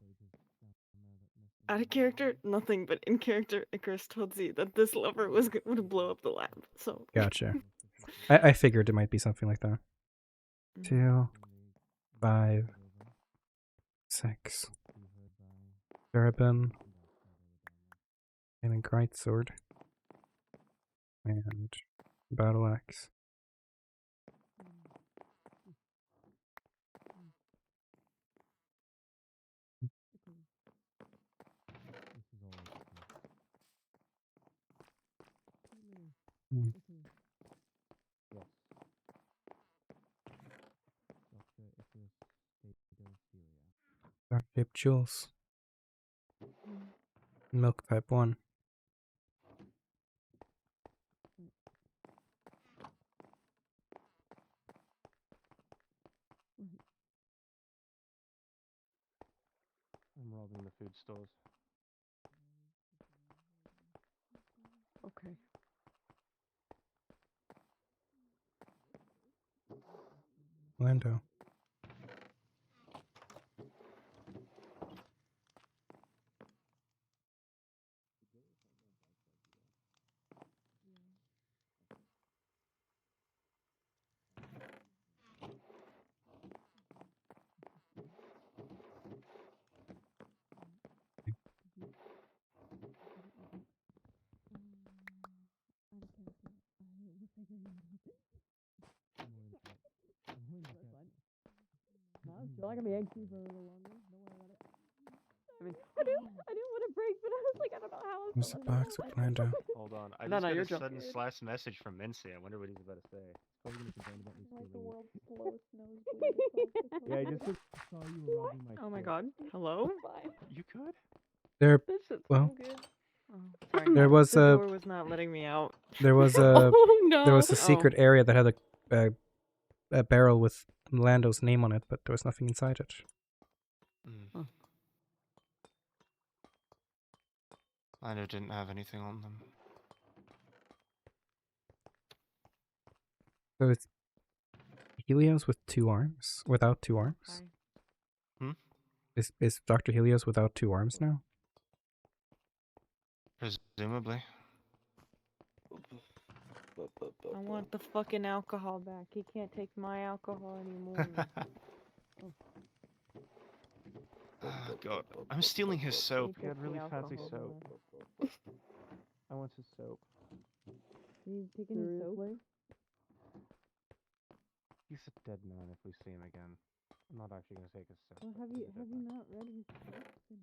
Out of character, nothing, but in character, Icarus told Z that this lever was going to blow up the lab, so... Gotcha. I figured it might be something like that. 2, 5, 6. Cherubim. And a greatsword. And battle axe. Hmm. Dark shaped jewels. Milk type 1. I'm robbing the food stores. Okay. Lando. I feel like I'm Yankee for a little longer. Don't worry about it. I mean, I didn't want to break, but I was like, I don't know how else What's to the let it box out. with Lando? Hold on. I No, just no, got you're a sudden joking. slash message from Mincy. I wonder what he's about to say. He's probably gonna complain about me Like the stealing. world's slowest nosebleed. Yeah, I just saw you were robbing my Oh my shit. god. Hello? Fine. You could? There, This shit's well, so good. Oh, sorry. there was the a door was not letting me out. there was a Oh no. there was a Oh. secret area that had a barrel with Lando's name on it, but there was nothing inside it. Mm. Lando didn't have anything on them. So it's Helios with 2 arms? Without 2 arms? Hi. Is Dr. Helios without 2 arms now? Presumably. I want the fucking alcohol back. He can't take my alcohol anymore. God, I'm stealing his soap. He He had took the really fancy alcohol soap. back. I want his soap. You taking his soap? Seriously? He's a dead man if we see him again. I'm not actually gonna take his soap. Well, have you not read his book? You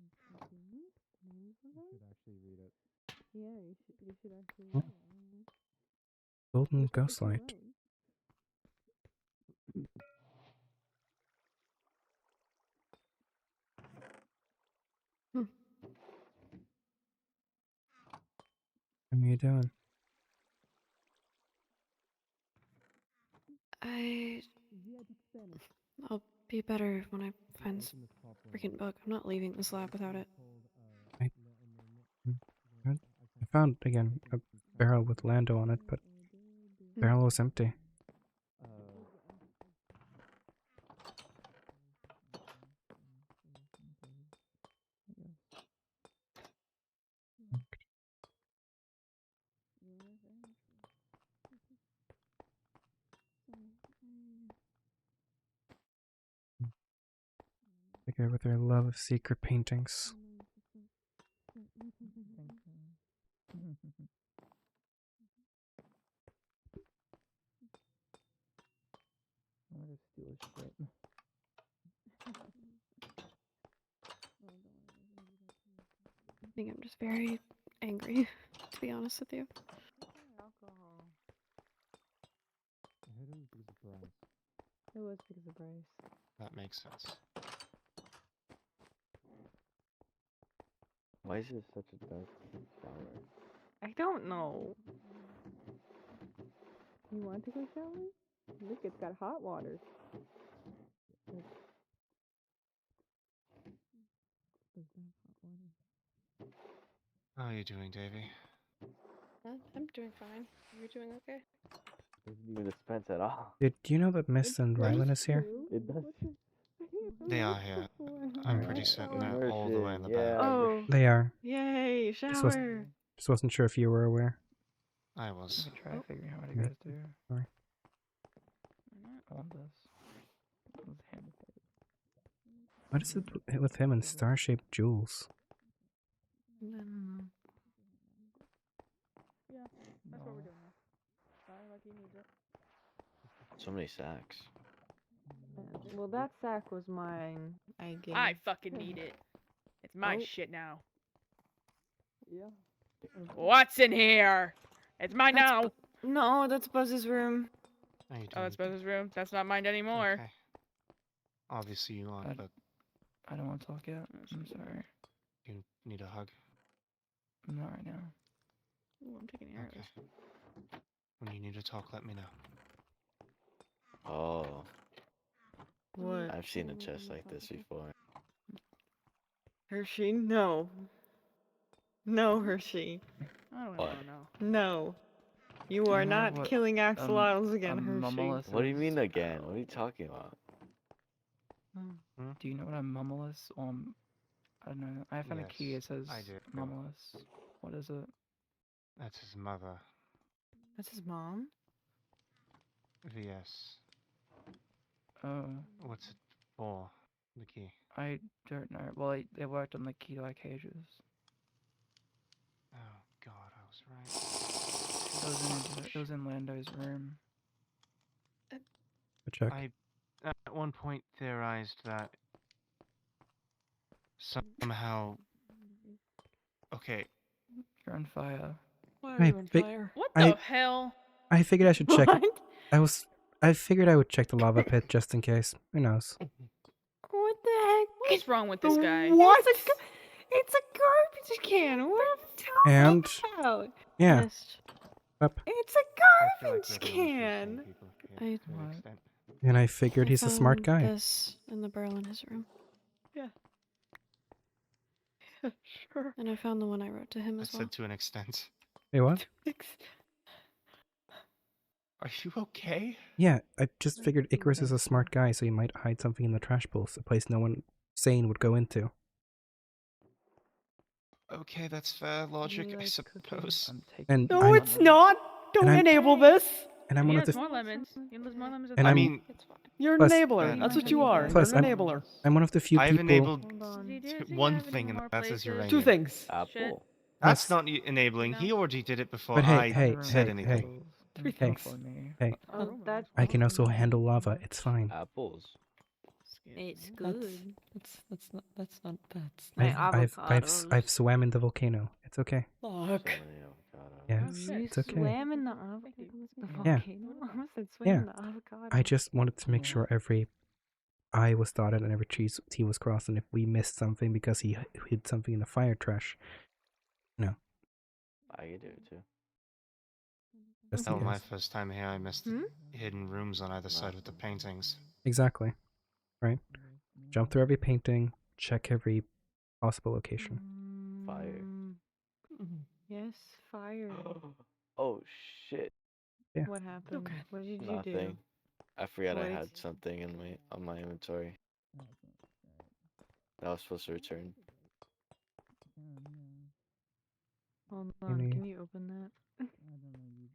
should actually read it. Yeah, you should actually Oh. read it. Golden Ghostlight. How are you doing? I'll be better when I find this freaking book. I'm not leaving this lab without it. I found, again, a barrel with Lando on it, but the barrel was empty. Okay, with their love of secret paintings. I'm gonna steal his shit. I think I'm just very angry, to be honest with you. Alcohol. I heard it was because of Bryce. It was because of Bryce. That makes sense. Why is this such a dark shower? I don't know. You want to go shower? Look, it's got hot water. How are you doing, Davy? I'm doing fine. You're doing okay? Doesn't even dispense at all. Do you know that Miss and Rylan is here? It does. They are here. I'm pretty certain they're all the way in the Yeah. back. Oh. They are. Yay, Just shower. wasn't sure if you were aware. I was. Let me try figuring out what you guys do. Sorry. I want this. This hand What is it with him and star-shaped jewels? I don't know. Yeah, that's what we're doing now. Sorry, like you need it. So many sacks. Well, that sack was mine. I gave. I fucking need it. It's my Oh. shit now. Yeah. What's in here? It's mine That's now. No, that's Buzz's room. How you Oh, doing? that's Buzz's room. That's not mine anymore. Okay. Obviously you aren't, but I don't want to talk yet. I'm sorry. you need a hug. Not right now. Ooh, I'm taking arrows. Okay. When you need to talk, let me know. Oh, What? I've seen a chest like this before. Hershey? No. No, Hershey. I don't What? want to know. No. You Do are you know not what, killing axolotls again, a Hershey. mummalus What do you is? mean again? What are you talking about? Do you know what a mummalus? I don't know. I found a key. It Yes, says I do. mummalus. What is it? That's his mother. That's his mom? VS. Oh, What's it for? The key. I don't know. Well, they worked on the key to our cages. Oh god, I was right. It was in Lando's room. Check. I at one point theorized that somehow. Okay, You're on fire. Why I are you on think- fire? What I- the hell? I figured I should check. What? I figured I would check the lava pit just in case. Who knows? What the heck? What's wrong with this guy? What? It's a garbage can. What are you talking And about? yeah, Yes. up. It's a I feel like garbage we're the only two sane can. people here I- to an What? extent. And I figured he's a smart guy. This in the barrel in his room, Sure. and I found the one I wrote to him I as well. said to an extent. Wait, what? Are you okay? Yeah, I just figured Icarus is a smart guy, so he might hide something in the trash pools, a place no one sane would go into. Okay, that's fair logic, I like suppose. I'm taking And No, I'm- it's not. Don't I'm- enable this. And I'm one of Yes, the more lemons. There's more lemons. And I I'm- mean, You're an Plus- enabler. That's what you are. Plus, You're an enabler. I'm one of the few I've people. enabled Hold on. one thing, and that's his uranium. Two things. Apple. That's Yes. not enabling. No. He already did it before But hey, I hey, said hey, anything. Three Hey. things. Hey, Oh, that. I can also handle lava. It's fine. Apples. It's That's good. that's not My I've swam in the volcano. It's okay. So Look. many avocado. Yes, You it's okay. swam in the avocado. Yeah. I almost said swam Yeah. in the avocado. I just wanted to make Yeah. sure every I was dotted and every T was crossed, and if we missed something because he hid something in the fire trash, I could do it too. just in Oh, my case. first time here, I missed Hmm? hidden rooms on either side with the paintings. Exactly. Right? Jump through every painting, check every possible location. Fire. Yes, fire. Oh shit! Yeah. What happened? Okay. What did you Nothing. do? I forgot I Wait. had something in my inventory. That I was supposed to return. Hold on. Any- Can you open that?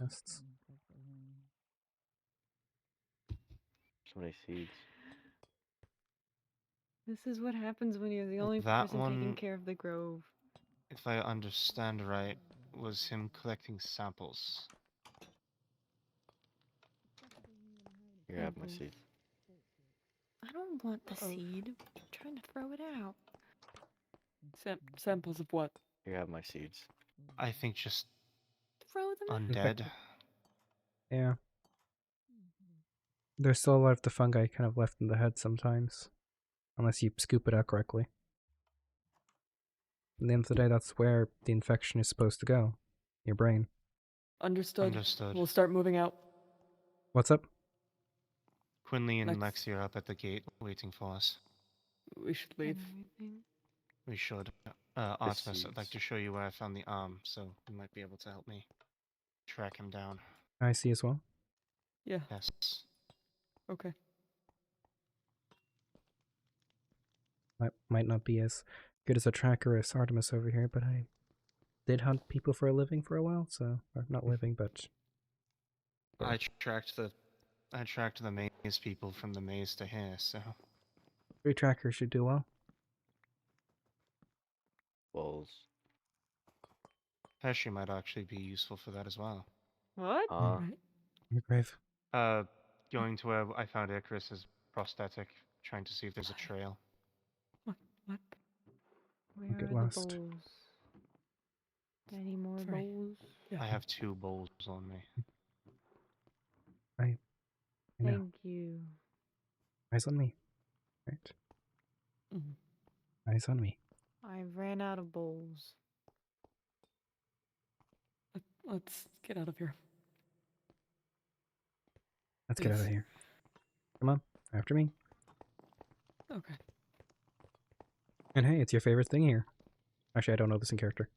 Nests. So many seeds. This is what happens when you're the only That person taking one- care of the grove. If I understand right, was him collecting samples. Here, I have my Mhm. seeds. I don't want the seed. I'm trying to throw it out. Samples of what? Here, I have my seeds. I think just Throw them out. undead. Yeah. There's still a lot of the fungi kind of left in the head sometimes. Unless you scoop it out correctly. At the end of the day, that's where the infection is supposed to go. Your brain. Understood. Understood. We'll start moving out. What's up? Quinley and Next. Lexi are up at the gate waiting for us. We should leave. We should. Artemis, I'd like seeds. to show you where I found the arm, so you might be able to help me track him down. I see as well. Yeah. Yes. Okay. Might not be as good as a tracker as Artemis over here, but I did hunt people for a living for a while, so or not living, but I tracked the maze people from the maze to here, so Free tracker should do well. Balls. Pesci might actually be useful for that as well. What? Right. Your grave. Going to where I found Icarus's prosthetic, trying to see if there's a trail. What? Where Don't get are lost. the bowls? Any more Sorry. bowls? Yeah. I have 2 bowls on me. I know. Thank you. Eyes on me. Right. Mhm. Eyes on me. I ran out of bowls. Let's get out of here. Let's get out of Please. here. Come on, after me. Okay. And hey, it's your favorite thing here. Actually, I don't know this in character.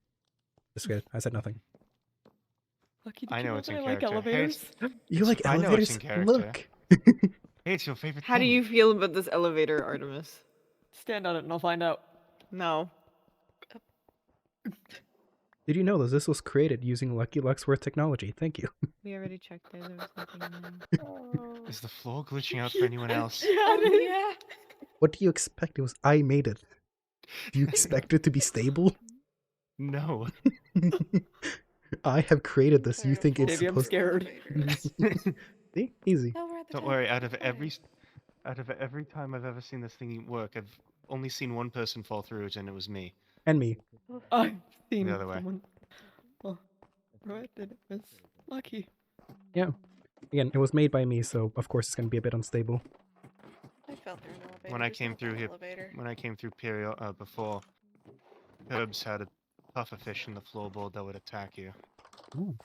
Just good. I said nothing. Lucky, did I you know know it's that in I like character. Hey, elevators? You like I know elevators? it's in character. Look. Hey, it's your favorite How do thing. you feel about this elevator, Artemis? Stand on it and I'll find out. No. Did you know this was created using Lucky Luxworth technology? Thank you. We already checked there. There was nothing in there. Is the floor glitching out for anyone else? Yeah. What do you expect? It was I made it. Do you expect it to be stable? No. I have created this. You think it's Maybe I'm supposed scared. See? Easy. Don't worry. Out of every time I've ever seen this thing work, I've only seen one person fall through it, and it was me. And me. I've seen The other way. someone. Well, right, and it was Lucky. Yeah. Again, it was made by me, so of course it's going to be a bit unstable. I fell through an elevator. When I just came not through that here, elevator. when I came through before, Herbs had a pufferfish in the floorboard that would attack you. Ooh.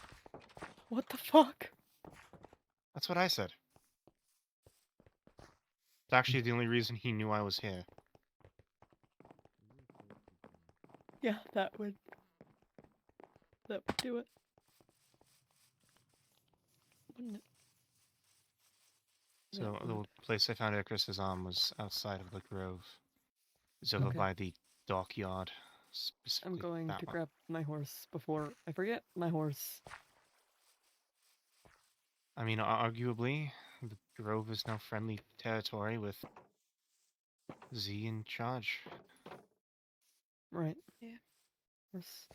What the fuck? That's what I said. It's actually the only reason he knew I was here. Yeah, that would do it. Wouldn't it? So Yeah, the place I found Icarus's arm was outside of the grove. It's over Okay. by the dockyard. I'm Specifically going that to one. grab my horse before I forget my horse. I mean, arguably, the grove is now friendly territory with Z in charge. Right. Yeah. Horse.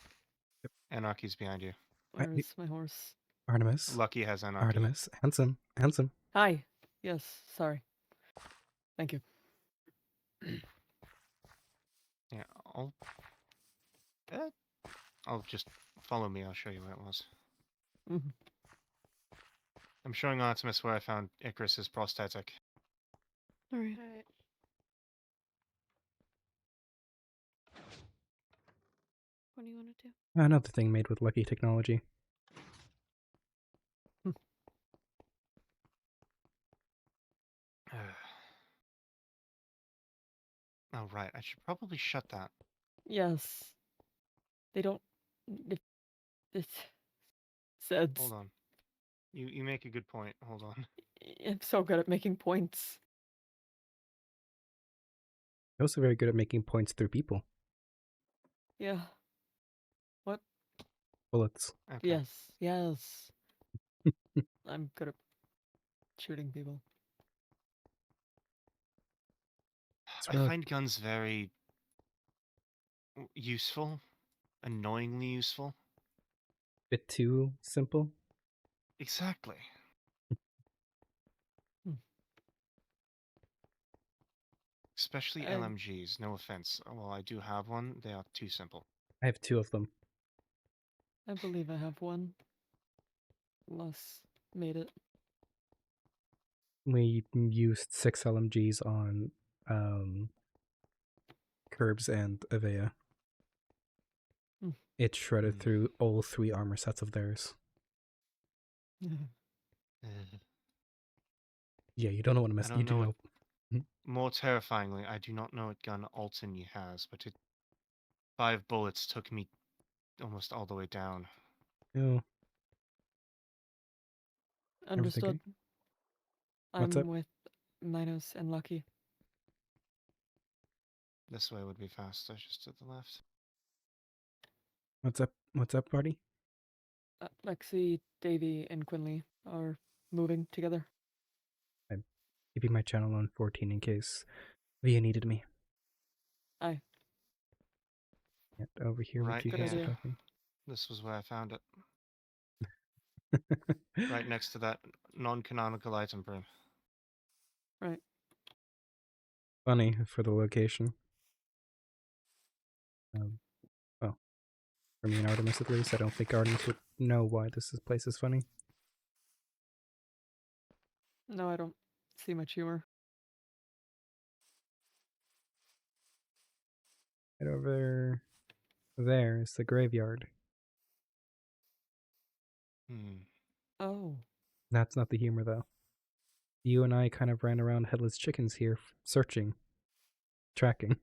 Anarchy's behind you. Where's my horse? Artemis. Lucky has Anarchy. Artemis. Handsome. Handsome. Hi. Yes, sorry. Thank you. Yeah, I'll just follow me. I'll show you where it was. Mhm. I'm showing Artemis where I found Icarus's prosthetic. Alright. Alright. What do you want to do? Another thing made with Lucky technology. Oh, right. I should probably shut that. Yes. They don't. It said. Hold on. You make a good point. Hold on. I'm so good at making points. You're also very good at making points through people. Yeah. What? Bullets. Okay. Yes. Yes. I'm good at shooting people. I find guns very useful, annoyingly useful. Bit too simple. Exactly. Especially LMGs, no offense. Well, I do have one. They are too simple. I have 2 of them. I believe I have one. Les made it. We used 6 LMGs on Curbs and Avea. Hmm. It shredded through all 3 armor sets of theirs. Yeah, you don't know what a mess. I don't You do know know. More terrifyingly, I do not know what gun Alton has, but 5 bullets took me almost all the way down. No. Understood. What's I'm up? with Minos and Lucky. This way would be faster, just to the left. What's up? What's up, party? Lexi, Davy, and Quinley are moving together. I'm keeping my channel on 14 in case Via needed me. Aye. Get over here Right with you Good guys are idea. talking. This was where I found it. Right next to that non-canonical item room. Right. Funny for the location. Well, for me and Artemis at least, I don't think Artemis would know why place is funny. No, I don't see much humor. Right over there is the graveyard. Hmm. Oh. That's not the humor though. You and I kind of ran around headless chickens here, searching, tracking.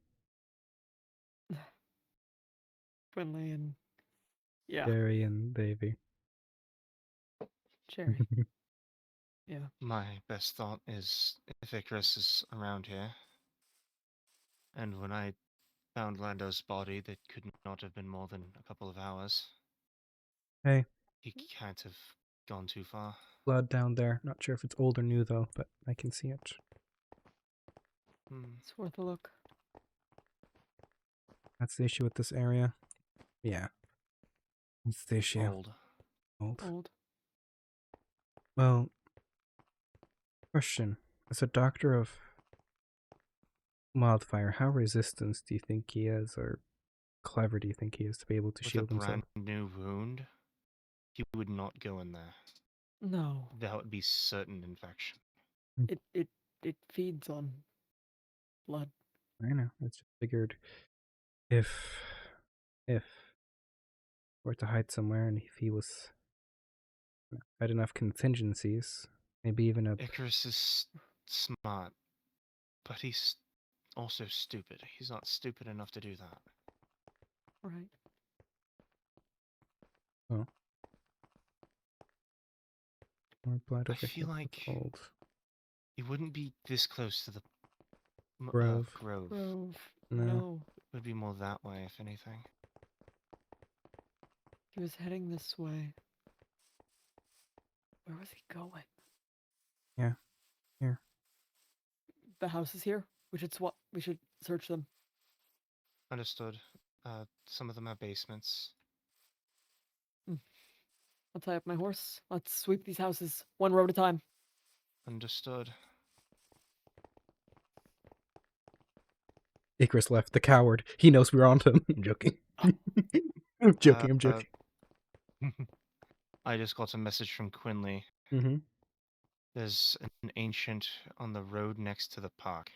Quinley and yeah, Jerry and Davy. Cherry. Yeah. My best thought is if Icarus is around here, and when I found Lando's body, that could not have been more than a couple of hours. Hey, He can't have gone too far. blood down there. Not sure if it's old or new though, but I can see it. Hmm. It's worth a look. That's the issue with this area. Yeah. That's the issue. Old. Old. Well, question. As a doctor of wildfire, how resistant do you think he is, or clever do you think he is to be able to With a shield himself? brand new wound, he would not go in there. No. That would be certain infection. It feeds on blood. I know. I just figured if we're to hide somewhere and if he was had enough contingencies, maybe even a Icarus is smart, but he's also stupid. He's not stupid enough to do that. Right. oh. More blood I over feel here. like Old he wouldn't be this close to the Grove. grove. Grove. No. No. It would be more that way, if anything. He was heading this way. Where was he going? Yeah. Here. The house is here. We should search them. Understood. Some of them have basements. I'll tie up my horse. Let's sweep these houses one row at a time. Understood. Icarus left, the coward. He knows we're on him. I'm joking. I'm joking. I just got a message from Quinley. Mm-hmm. There's an ancient on the road next to the park.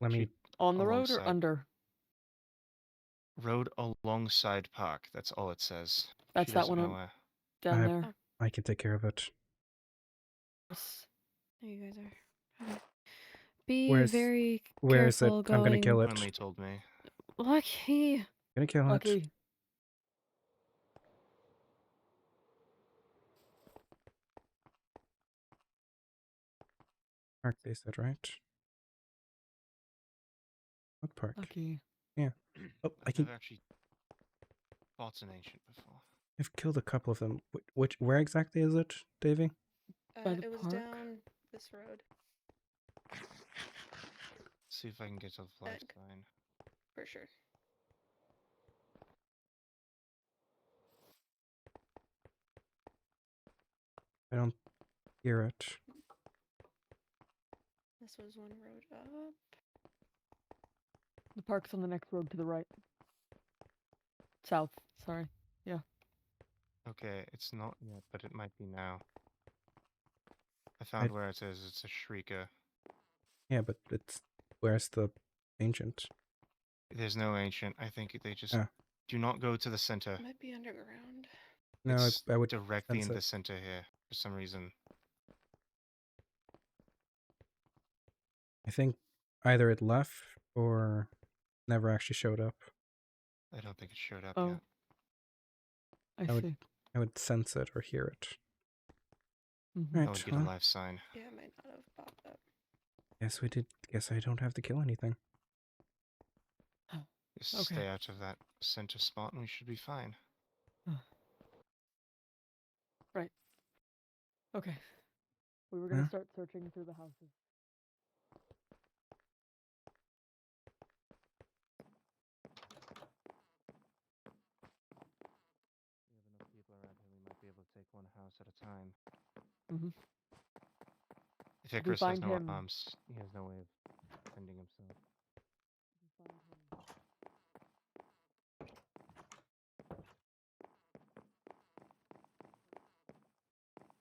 Let me. On the road or Alongside. under? Road alongside park. That's all it says. That's She that doesn't one know on- where. Down there. I can take care of it. You guys are. Be Where's- very Where is it? careful I'm gonna going. kill it. Quinley told me. Lucky. Gonna kill it. Lucky. Park, they said, right? What park? Lucky. Yeah. Oh, I can. I've actually fought an ancient before. I've killed a couple of them. Where exactly is it, Davy? By the It was park? down this road, See if I can get a light Egg. sign. for sure. I don't hear it. This was one road up. The park's on the next road to the right. South. Sorry. Yeah. Okay, it's not yet, but it might be now. I found where it is. It's a shrieker. Yeah, but where's the ancient? There's no ancient. I think they just Ah. do not go to the center. Might be underground. No, It's I would directly sense in the it. center here for some reason. I think either it left or never actually showed up. I don't think it showed up Oh. yet. I would- see. I would sense it or hear it. Mhm. Right, I would get a life sign. Yeah, it might not have popped up. Guess we did. Guess I don't have to kill anything. Just Okay. stay out of that center spot and we should be fine. Right. Okay. We were gonna Huh? start searching through the houses. house at a time. Mhm. If we Icarus has find no him- arms, he has no way of defending himself.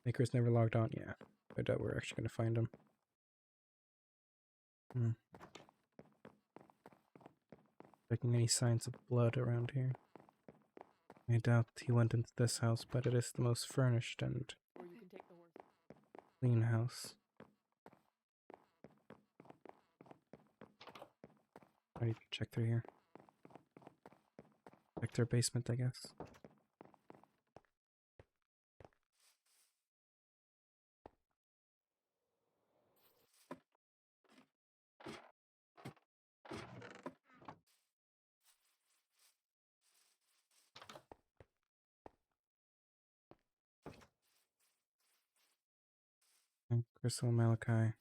Maker's never logged on. Yeah, I doubt we're actually gonna find him. Checking any signs of blood around here. I doubt he went into this house, but it is the most furnished and Or you can take the horse. clean house. I need to check through here. Check their basement, I guess. Crystal Malachi.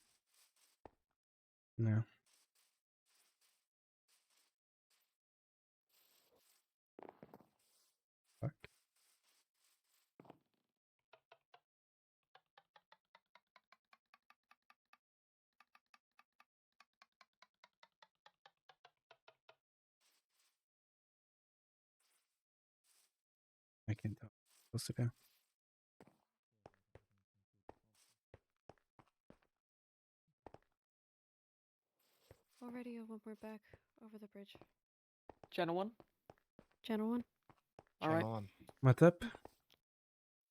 No. Fuck. I can't tell what I'm supposed to do. What radio when we're back over the bridge? Channel 1? Channel 1? Alright. Channel 1. What's up?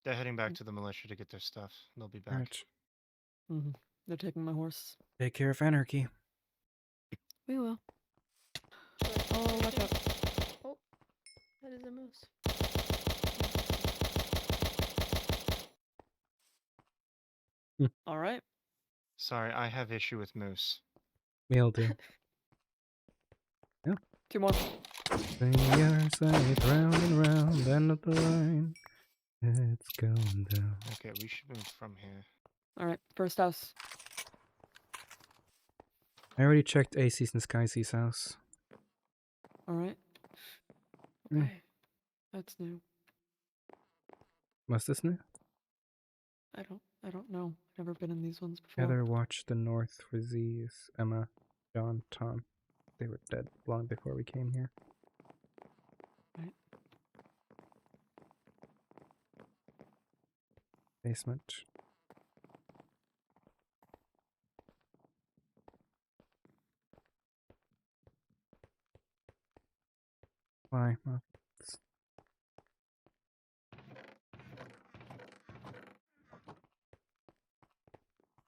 They're heading back to the militia to get their stuff. They'll be back. Alright. Mm-hmm. They're taking my horse. Take care of anarchy. We will. Oh, watch out. Oh, that is a moose. Alright. Sorry, I have issue with moose. We'll do. 2 more. Sing the other side, round and round, end of the line. It's going down. Okay, we should move from here. Alright, first house. I already checked AC's and Skysea's house. Alright. Mm. Okay. That's new. Was this new? I don't know. Never been in these ones before. Heather watched the North for Z's, Emma, John, Tom. They were dead long before we came here. Right. Basement. Why? Well,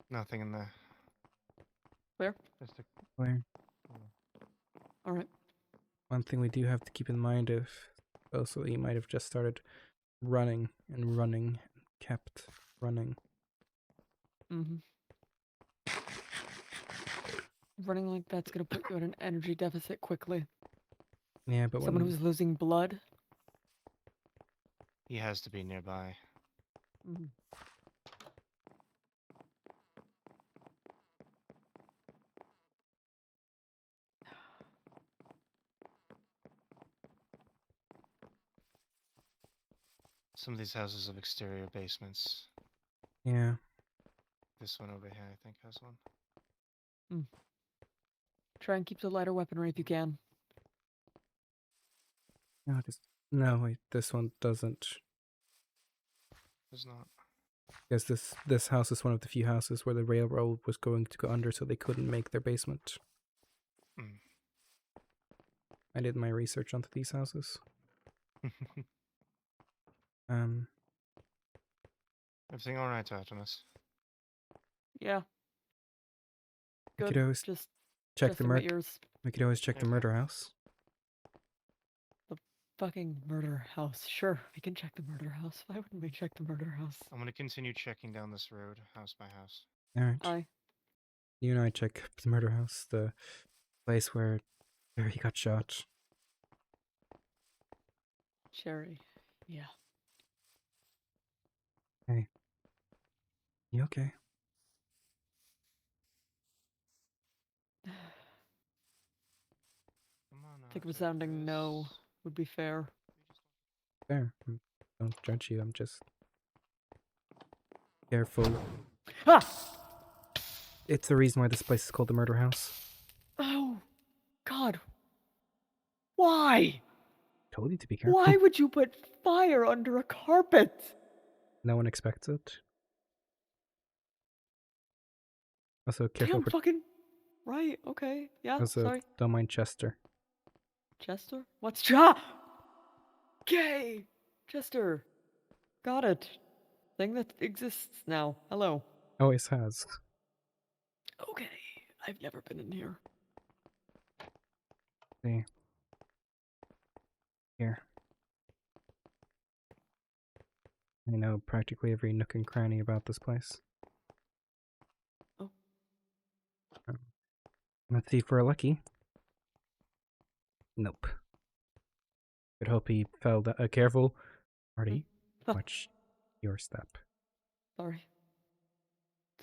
Nothing in there. Where? Just a why? Alright. One thing we do have to keep in mind is also he might have just started running and running and kept running. Mm-hmm. Running like that's gonna put you at an energy deficit quickly. Yeah, but Someone when who's losing blood. He has to be nearby. Mm-hmm. Some of these houses have exterior basements. yeah, This one over here, I think, has one. Try and keep the lighter weaponry if you can. no, wait, this one doesn't. There's not. Because this house is one of the few houses where the railroad was going to go under, so they couldn't make their basement. Mm. I did my research onto these houses. Everything alright, Artemis? Yeah. We Good. could always Just check the in my murder. ears. We could always check the Okay. murder house. Fucking murder house. Sure, we can check the murder house. Why wouldn't we check the murder house? I'm gonna continue checking down this road, house by house. All right, Aye. you and I check the murder house, the place where he got shot. Cherry. Yeah. You okay? Come on, I think a resounding no Artemis. would be fair. Fair. Don't judge you. I'm just Careful. Ah! It's the reason why this place is called the Murder House. Oh, God. Why? Told you to be careful. Why would you put fire under a carpet? No one expects it. Also, careful Damn for. fucking. Right, okay. Yeah, Also, sorry. don't mind Chester. Chester? What's Gay! Chester. Got it. Thing that exists now. Hello. Always has. Okay. I've never been in here. See. Here. I know practically every nook and cranny about this place. Oh. Let's see if we're lucky. Nope. Could hope he fell down. Careful. Marty, watch your step. Sorry.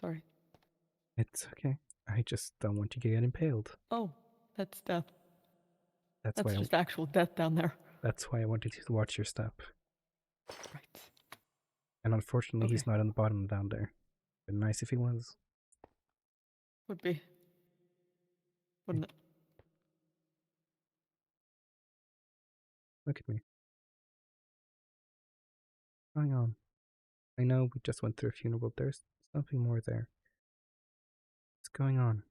Sorry. It's okay. I just don't want you to get impaled. Oh, that's death. That's That's why. just actual death down there. That's why I wanted you to watch your step. Right. And unfortunately, he's Okay. not on the bottom down there. Been nice if he was. Would be. Wouldn't it? Look at me. What's going on? I know we just went through a funeral, but there's something more there. What's going on?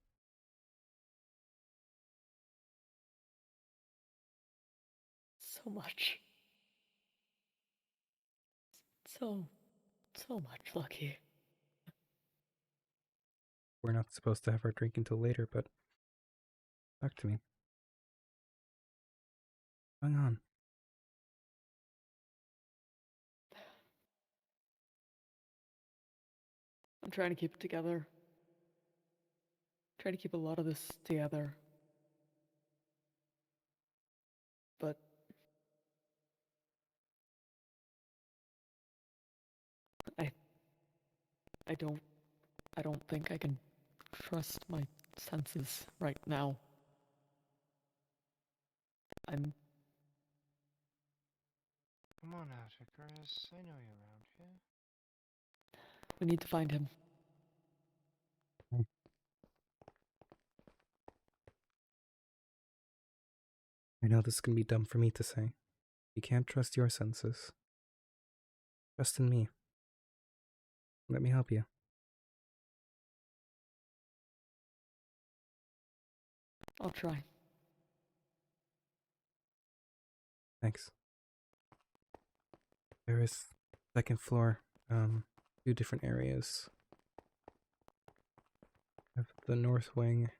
So much. So much, Lucky. We're not supposed to have our drink until later, but talk to me. What's going on? I'm trying to keep it together. Trying to keep a lot of this together. But I don't think I can trust my senses right now. Come on out, Icarus. I know you're around here. We need to find him. I know this is gonna be dumb for me to say. You can't trust your senses. Trust in me. Let me help you. I'll try. Thanks. There is second floor, 2 different areas. Have the north wing.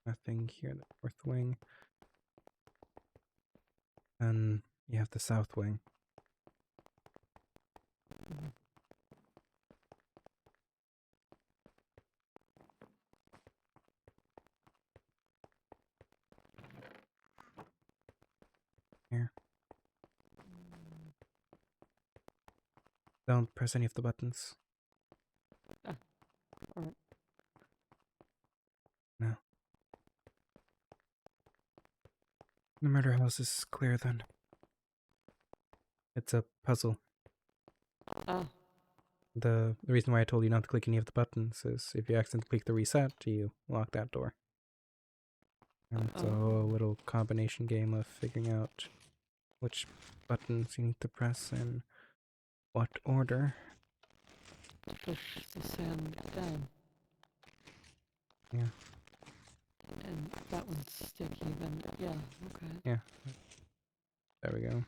Nothing here, the north wing. And you have the south wing. Here. Don't press any of the buttons. Alright. No. The murder house is clear then. It's a puzzle. Ah. The reason why I told you not to click any of the buttons is if you accidentally click the reset, you lock that door. And it's a whole little combination game of figuring out which buttons you need to press in what order. Push the sand down. Yeah. And that one's sticky, then yeah, okay. Yeah. There we go.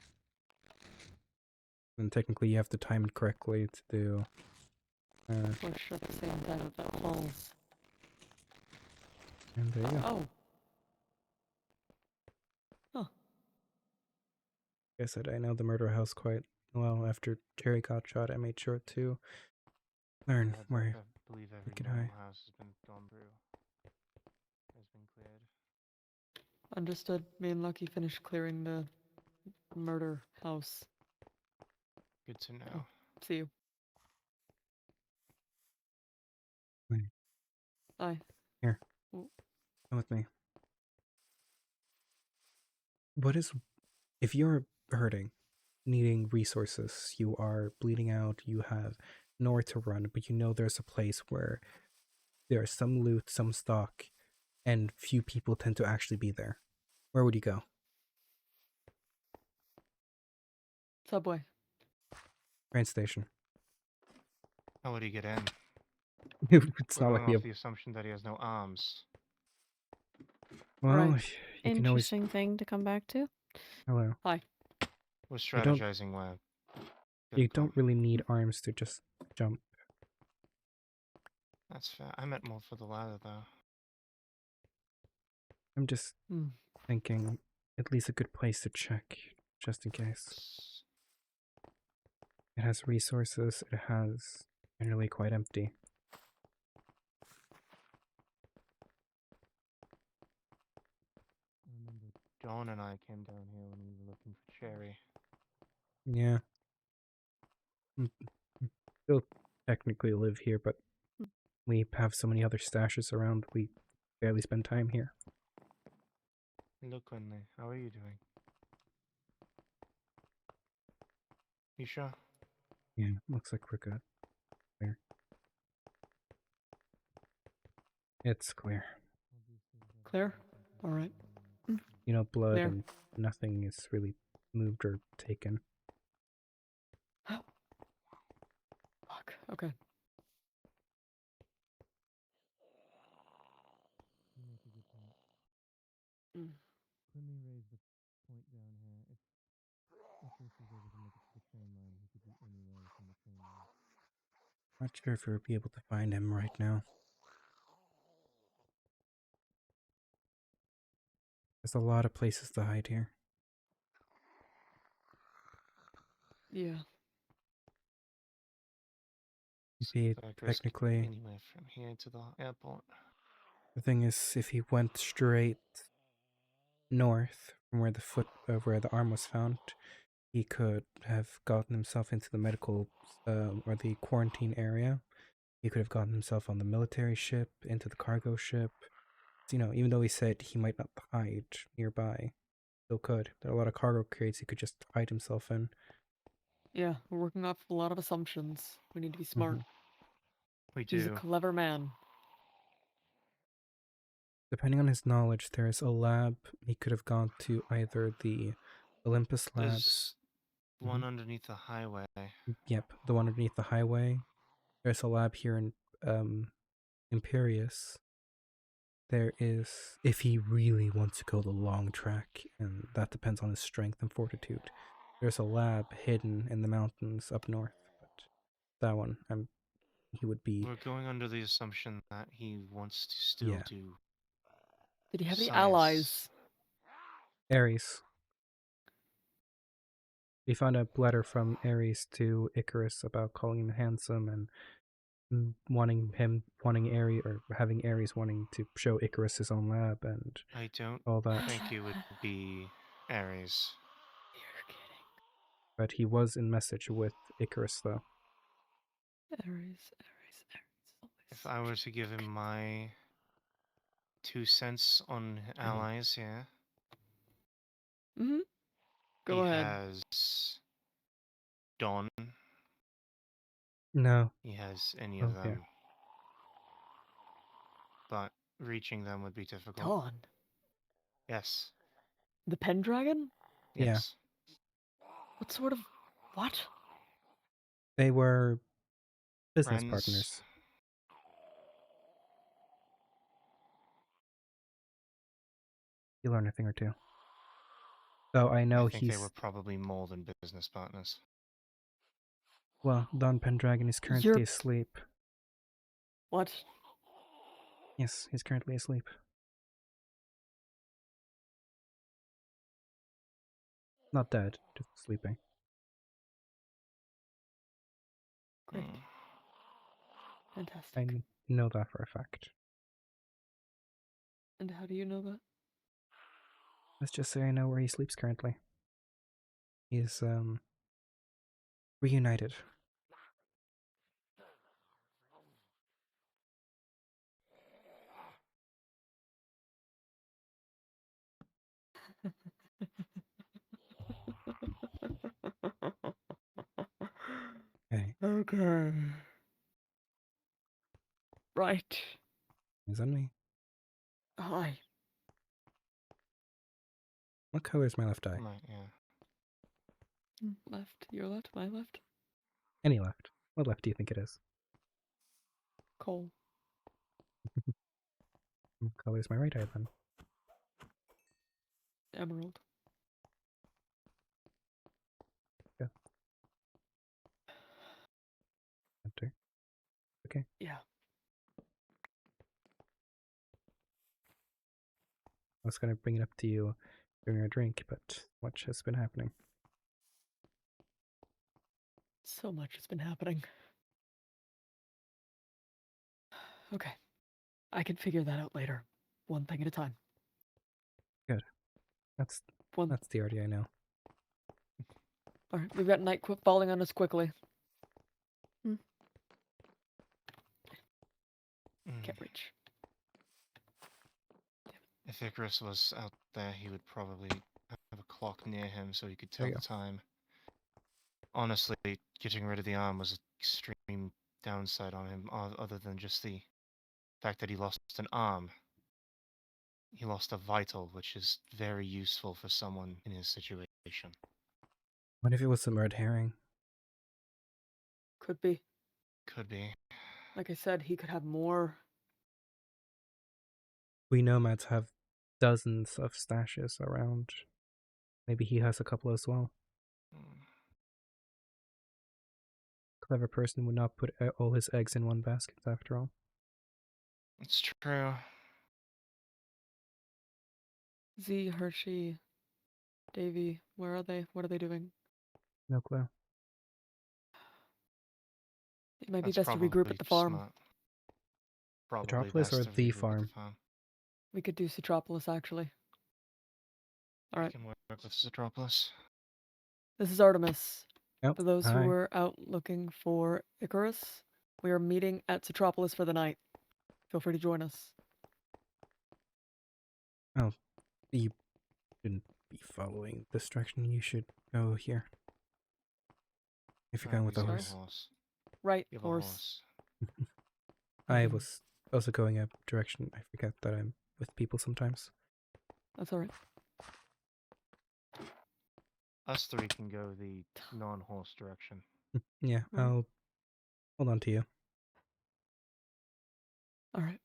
And technically you have to time it correctly to do... Push at the same time that falls. And there you go. Oh. Huh. Like I said, I know the murder house quite well. After Jerry got shot, I made sure to learn where I believe every we could normal hide. house has been gone through. Has been cleared. Understood. Me and Lucky finished clearing the murder house. Good to know. See you. Wait. Aye. Here. Ooh. Come with me. What is... If you're hurting, needing resources. You are bleeding out. You have nowhere to run, but you know there's a place where there is some loot, some stock, and few people tend to actually be there. Where would you go? Subway. Train station. How would he get in? It's We're not going like we off have. the assumption that he has no arms. Well, Right. you can always. Interesting thing to come back to. Hello. Hi. We're You don't- strategizing where. You don't really need arms to just jump. That's fair. I meant more for the ladder, though. I'm just Hmm. thinking at least a good place to check, just in case. It has resources. It has generally quite empty. I remember Dawn and I came down here when we were looking for Cherry. Yeah. Still technically live here, but we have so many other stashes around, we barely spend time here. Look, Quinley, how are you doing? You sure? Yeah, looks like we're good. Clear. It's clear. Clear? Alright. You know, blood Clear. and nothing is really moved or taken. Fuck. Okay. Mm. Quinley raised the point down here. If Icarus was able to make it to the train line, he could be anywhere from the train line. Not sure if we'll be able to find him right now. There's a lot of places to hide here. Yeah. See, So Icarus could be technically, anywhere from here to the airport. the thing is, if he went straight north from where the arm was found, he could have gotten himself into the medical or the quarantine area. He could have gotten himself on the military ship, into the cargo ship. You know, even though he said he might not hide nearby, still could. There are a lot of cargo crates he could just hide himself in. Yeah, we're working off a lot of assumptions. We need to be smart. We He's a do. clever man. Depending on his knowledge, there's a lab he could have gone to, either the Olympus Labs. There's one underneath the highway. Yep, the one underneath the highway. There's a lab here in Imperius. There is, if he really wants to go the long track, and that depends on his strength and fortitude, there's a lab hidden in the mountains up north. But that one, he would be. We're going under the assumption that he wants to still Yeah. do. Did he have any Science. allies? Ares. We found a letter from Ares to Icarus about calling him handsome and wanting Ares, or having Ares wanting to show Icarus his own lab and I don't all that. think it would be Ares. You're kidding. But he was in message with Icarus, though. Ares. If I were to give him my 2 cents on allies here, Mm-hmm. Go he ahead. has Dawn. No. He has any of Okay. them. But reaching them would be difficult. Dawn. Yes. The Pendragon? Yeah. Yes. What sort of... What? They were business Friends. partners. You learn a thing or two. So I know I think he's. they were probably more than business partners. Well, Don Pendragon is currently You're- asleep. What? Yes, he's currently asleep. Not dead, just sleeping. Great. Hmm. Fantastic. I know that for a fact. And how do you know that? Let's just say I know where he sleeps currently. He's, reunited. Okay. Right. Is that me? Hi. What color is my left eye? Right, yeah. Left. Your left. My left. Any left. What left do you think it is? Coal. What color is my right eye then? Emerald. Yeah. Enter. Okay. Yeah. I was gonna bring it up to you during our drink, but much has been happening. So much has been happening. Okay. I can figure that out later. One thing at a time. Good. That's the already I know. Alright, we've got night falling on us quickly. Mm. Can't reach. If Icarus was out there, he would probably have a clock near him so he could There tell you the time. Honestly, getting rid of the arm was an extreme downside on him, other than just the fact that he lost an arm. He lost a vital, which is very useful for someone in his situation. What if it was some red herring? Could be. Could be. Like I said, he could have more. We nomads have dozens of stashes around. Maybe he has a couple as well. Clever person would not put all his eggs in one basket, after all. It's true. Z, Hershey, Davy, where are they? What are they doing? No clue. It might be That's best to regroup at the farm. smart. Probably Metropolis best or to the regroup at farm? farm. We could do Citropolis, actually. I Alright. can work with Citropolis. This is Artemis. Oh, For those hi. who are out looking for Icarus, we are meeting at Citropolis for the night. Feel free to join us. Oh, you shouldn't be following this direction. You should go here. If you're going with the we horse. have a horse. Right, You have a horse. I Mhm. was also going a direction. I forget that I'm with people sometimes. That's alright. Us three can go the non-horse direction. Yeah, I'll hold on to you. Alright.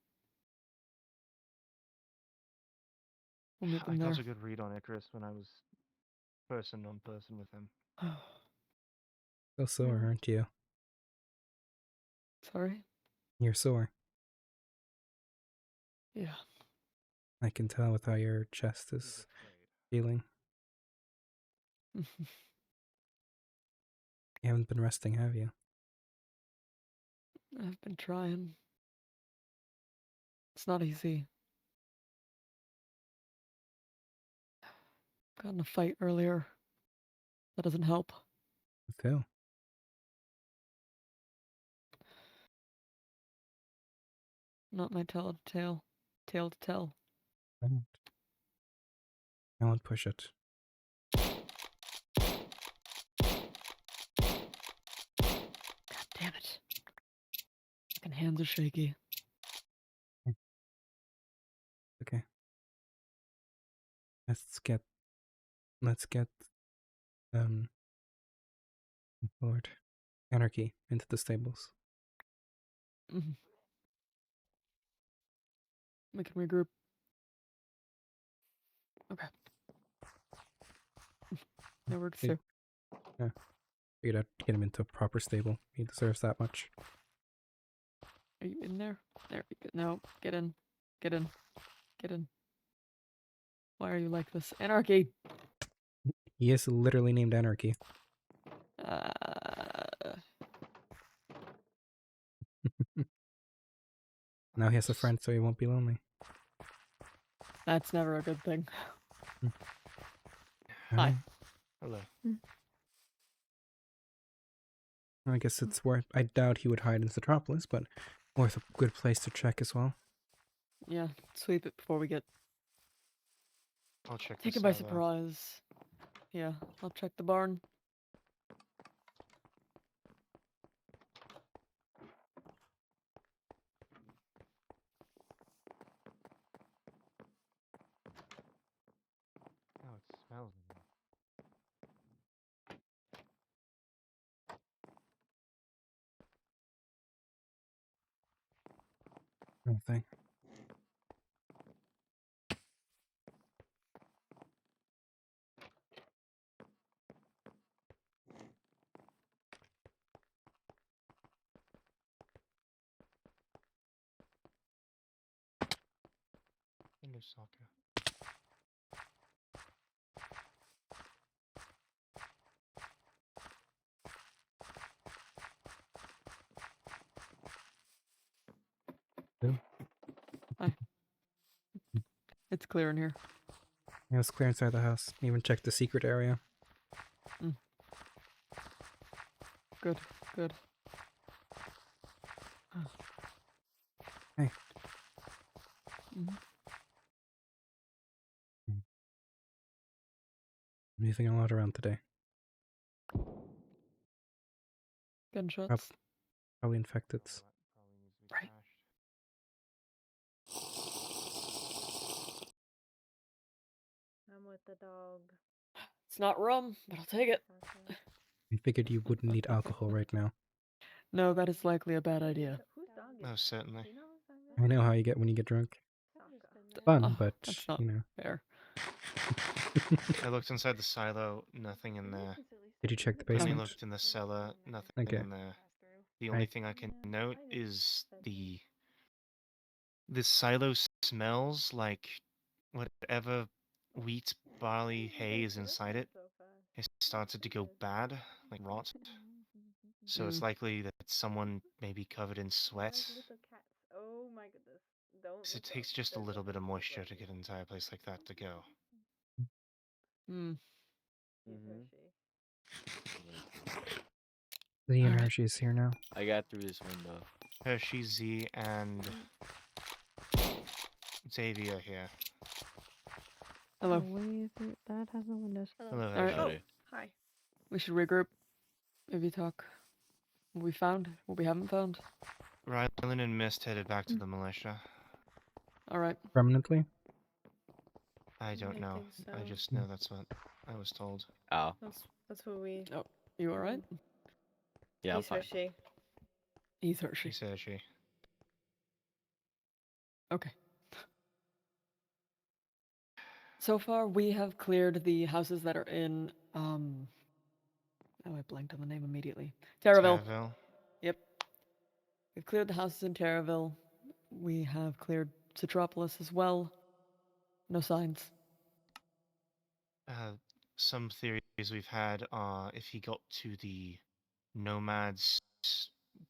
We'll meet I them there. got a good read on Icarus when I was person on person with him. Still sore, aren't you? Sorry? You're sore. Yeah. I can tell with how your chest is feeling. You haven't been resting, have you? I've been trying. It's not easy. Got in a fight earlier. That doesn't help. With who? Not my tale to tale. Tale to tell. I won't push it. God damn it. Fucking hands are shaky. Okay. Let's get Lord Anarchy into the stables. Mhm. We can regroup. Okay. That works too. Yeah. Figured I'd get him into a proper stable. He deserves that much. Are you in there? There we go. No, get in. Get in. Get in. Why are you like this? Anarchy! He is literally named Anarchy. Now he has a friend, so he won't be lonely. That's never a good thing. Hi. Alright. Hello. I guess it's worth. I doubt he would hide in Citropolis, but worth a good place to check as well. Yeah, sweep it before we get I'll check taken this by out, though. surprise. Yeah, I'll check the barn. Nothing. Into soccer. Boom. Hi. It's clear in here. Yeah, it's clear inside the house. Even check the secret area. Good, good. Hey. Mhm. Moving a lot around today. Gunshots. Probably infected. Probably needs to be Right. trashed. I'm with the dog. It's not rum, but I'll take it. I figured you wouldn't need alcohol right now. No, that is likely a bad idea. Whose dog is No, that? certainly. Do you know if I'm I know how you get when you get drunk. Sokka. Fun, Oh, but, that's not you know. fair. I looked inside the silo, nothing in there. Did you check the Then we basement? looked in the cellar, nothing Okay. in there. The only thing I can note is the silo smells like whatever wheat, barley, hay is inside it. It started to go bad, like rot. So it's likely that someone maybe covered in sweat. Little cats. Oh my goodness. Don't 'Cause it look up. takes just a There's little bit of little moisture to bunny. get an entire place like that to go. Hmm. He's Mhm. Hershey. The Alright. energy is here now. I got through this window. Hershey, Z, and Xavier here. Hello. Way through that has no windows. Hello, Alright. Hershey. Howdy. Hi. We should regroup. Maybe talk. What we found, what we haven't found. Rylan and Mist headed back to the militia. Alright. Permanently? I don't I know. think I so. just know that's what I was told. Ow. That's what we. Oh, you alright? Yeah, I'm He's fine. Hershey. He's Hershey. She said she. Okay. So far, we have cleared the houses that are in, oh, I blanked on the name immediately. Terraville. Terraville. Yep. We've cleared the houses in Terraville. We have cleared Citropolis as well. No signs. Some theories we've had are if he got to the Nomad's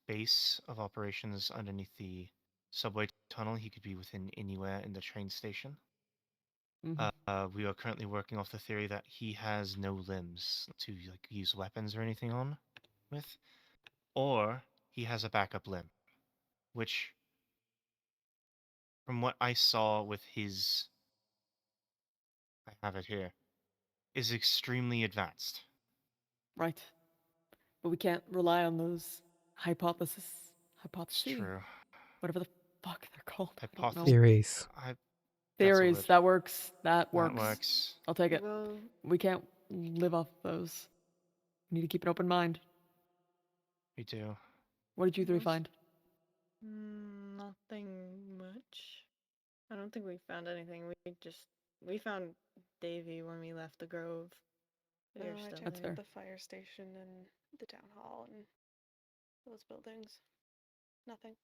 base of operations underneath the subway tunnel, he could be within anywhere in the train station. We are currently working off the theory that he has no limbs to like use weapons or anything on with, or he has a backup limb, which, from what I saw with his, I have it here, is extremely advanced. Right. But we can't rely on those hypotheses. True. Whatever the fuck they're called. I don't know. Hypothesis. Theories. Theories. word. That works. That works. That works. I'll take it. Well, We can't live off those. We need to keep an open mind. We do. What did you three Most- find? nothing much. I don't think we found anything. We found Davy when we left the Grove. No, You're I still checked That's fair. the fire station and the town hall and those buildings. Nothing.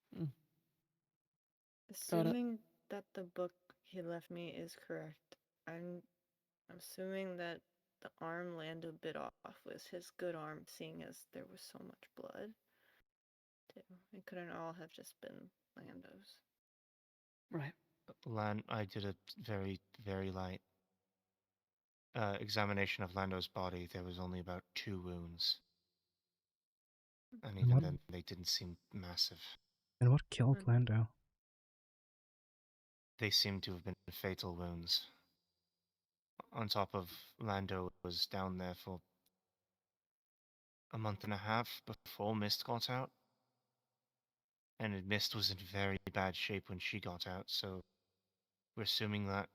Assuming that the book he left me is correct, I'm assuming that the arm Lando bit off was his good arm, seeing as there was so much blood. Too. It couldn't all have just been Lando's. Right. I did a very, very light examination of Lando's body. There was only about 2 wounds. And And even what- then, they didn't seem massive. And what killed Lando? They seemed to have been fatal wounds. On top of Lando was down there for a month and a half before Mist got out. And Mist was in very bad shape when she got out, so we're assuming that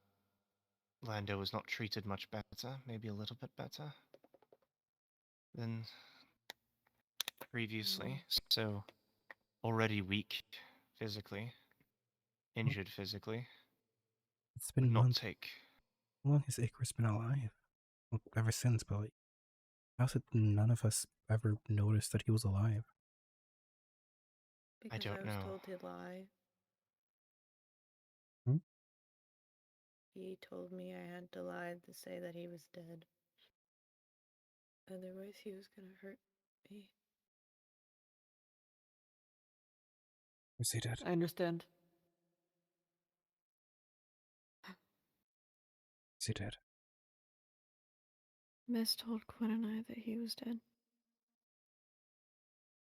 Lando was not treated much better, maybe a little bit better than previously. So already weak physically. injured physically. It's Would been not months. take. How long has Icarus been alive? Well, ever since, but like, how's it none of us ever noticed that he was alive? Because I don't was know. told to lie. Hmm? He told me I had to lie to say that he was dead. Otherwise, he was gonna hurt me. Is he dead? I understand. Is he dead? Miss told Quinn and I that he was dead.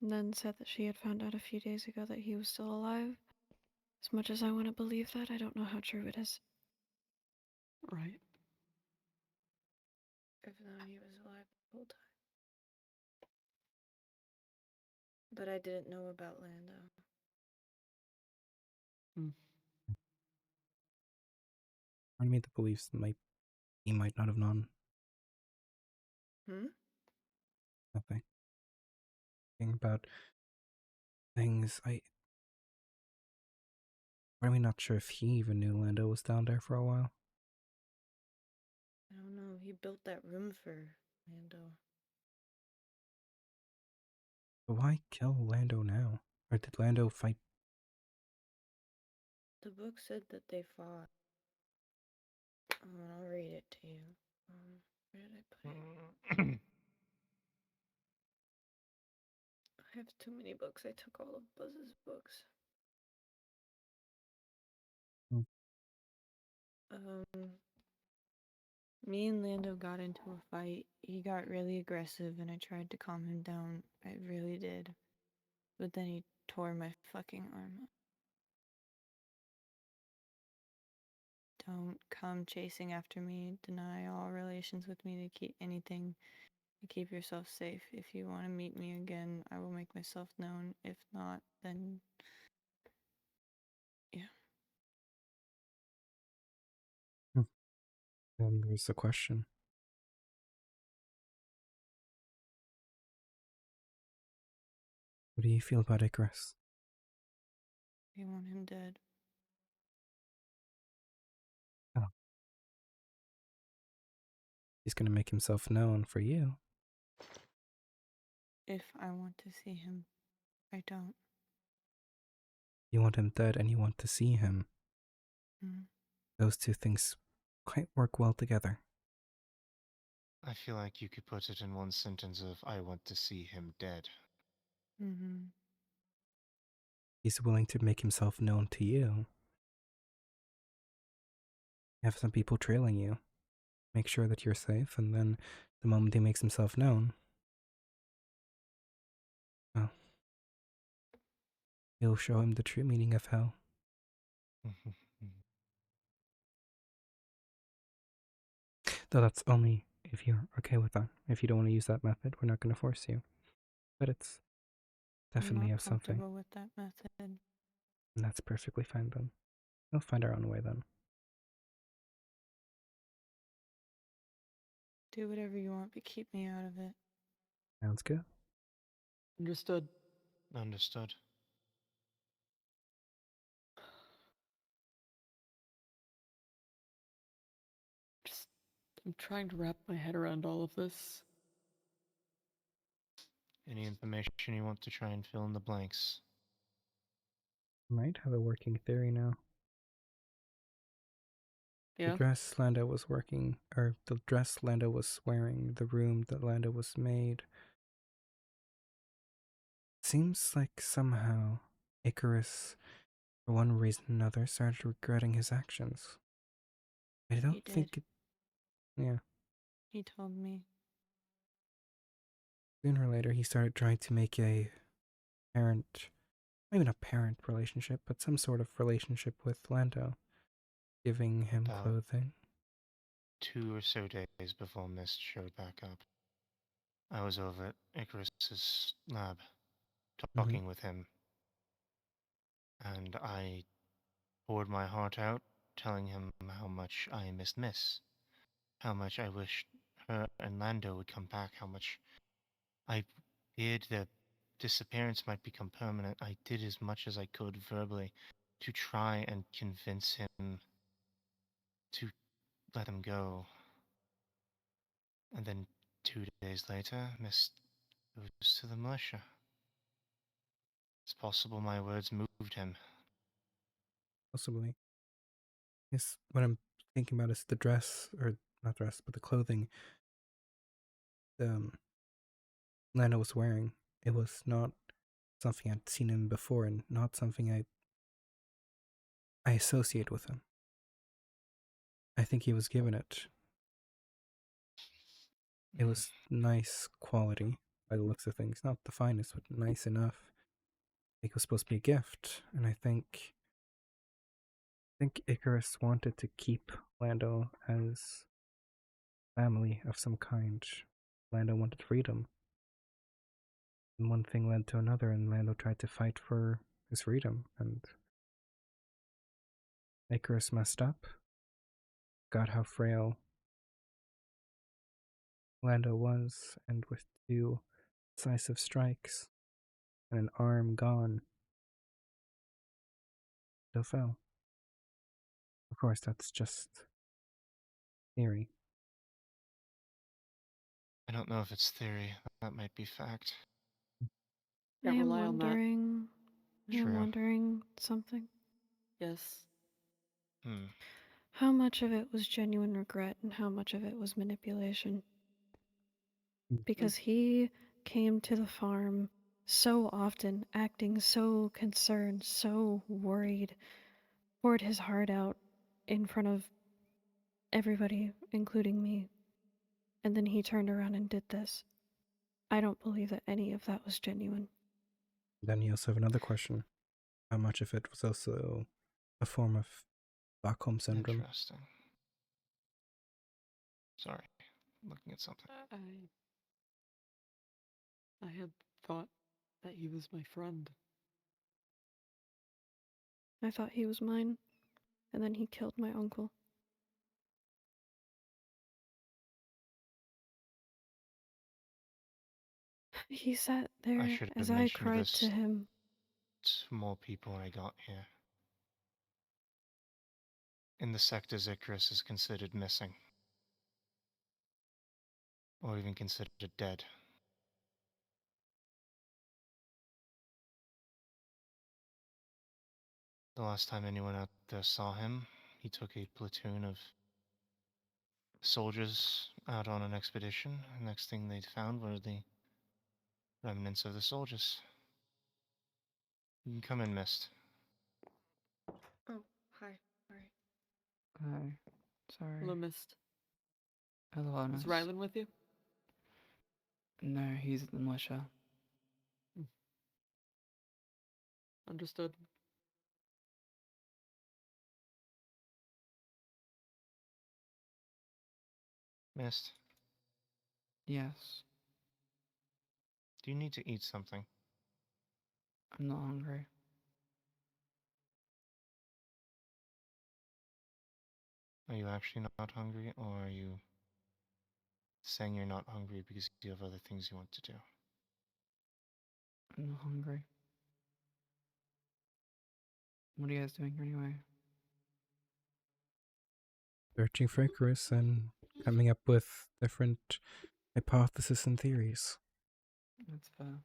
And then said that she had found out a few days ago that he was still alive. As much as I want to believe that, I don't know how true it is. Right. If not, he was alive the whole time. But I didn't know about Lando. I mean, the beliefs he might not have known. Hmm? Nothing. Thinking about things I'm not sure if he even knew Lando was down there for a while. I don't know. He built that room for Lando. But why kill Lando now? Or did Lando fight? The book said that they fought. I'll read it to you. Where did I put it? I have too many books. I took all of Buzz's books. Me and Lando got into a fight. He got really aggressive and I tried to calm him down. I really did. But then he tore my fucking arm up. Don't come chasing after me. Deny all relations with me to keep anything. To keep yourself safe. If you want to meet me again, I will make myself known. If not, then yeah. Then there's the question. What do you feel about Icarus? I want him dead. Oh. He's gonna make himself known for you. If I want to see him, I don't. You want him dead and you want to see him. Mm. Those two things quite work well together. I feel like you could put it in one sentence of I want to see him dead. Mm-hmm. He's willing to make himself known to you. Have some people trailing you. Make sure that you're safe, and then the moment he makes himself known, well, you'll show him the true meaning of hell. Though that's only if you're okay with that. If you don't want to use that method, we're not going to force you. But it's definitely I'm of not something. comfortable with that method. And that's perfectly fine then. We'll find our own way then. Do whatever you want, but keep me out of it. Sounds good. Understood. Understood. I'm trying to wrap my head around all of this. Any information you want to try and fill in the blanks? Might have a working theory now. Yeah. The dress Lando was the dress Lando was wearing, the room that Lando was made. Seems like somehow Icarus, for one reason or another, started regretting his actions. I don't think it. Yeah. He told me. Sooner or later, he started trying to make a parent, maybe not parent relationship, but some sort of relationship with Lando, giving him clothing. 2 or so days before Mist showed back up, I was over at Icarus's lab, talking with him, and I poured my heart out, telling him how much I missed Miss, how much I wished her and Lando would come back, how much I feared their disappearance might become permanent. I did as much as I could verbally to try and convince him to let him go. And then 2 days later, Mist goes to the militia. It's possible my words moved him. Possibly. Yes, what I'm thinking about is the dress, or not dress, but the clothing Lando was wearing. It was not something I'd seen him before, and not something I associate with him. I think he was given it. It was nice quality by the looks of things. Not the finest, but nice enough. I think it was supposed to be a gift, and I think Icarus wanted to keep Lando as family of some kind. Lando wanted freedom. And one thing led to another, and Lando tried to fight for his freedom, and Icarus messed up. Got how frail Lando was, and with 2 decisive strikes and an arm gone, Lando fell. Of course, that's just theory. I don't know if it's theory. That might be fact. I Can't am rely on that. wondering. I am True. wondering something. Yes. How much of it was genuine regret and how much of it was manipulation? Because he came to the farm so often, acting so concerned, so worried, poured his heart out in front of everybody, including me. And then he turned around and did this. I don't believe that any of that was genuine. Then you also have another question. How much of it was also a form of Stockholm Syndrome? Interesting. Sorry, I'm looking at something. I had thought that he was my friend. I thought he was mine, and then he killed my uncle. He sat I there should have as I mentioned cried this to him. to more people when I got here. In the sectors, Icarus is considered missing, or even considered dead. The last time anyone out there saw him, he took a platoon of soldiers out on an expedition. The next thing they found were the remnants of the soldiers. You can come in, Mist. Oh, hi. Sorry. Hi. Sorry. Hello, Mist. Hello, Honest. Is Rylan with you? No, he's at the militia. Understood. Mist, Yes. do you need to eat something? I'm not hungry. Are you actually not hungry, or are you saying you're not hungry because you have other things you want to do? I'm not hungry. What are you guys doing here anyway? Searching for Icarus and coming up with different hypotheses and theories. That's fair.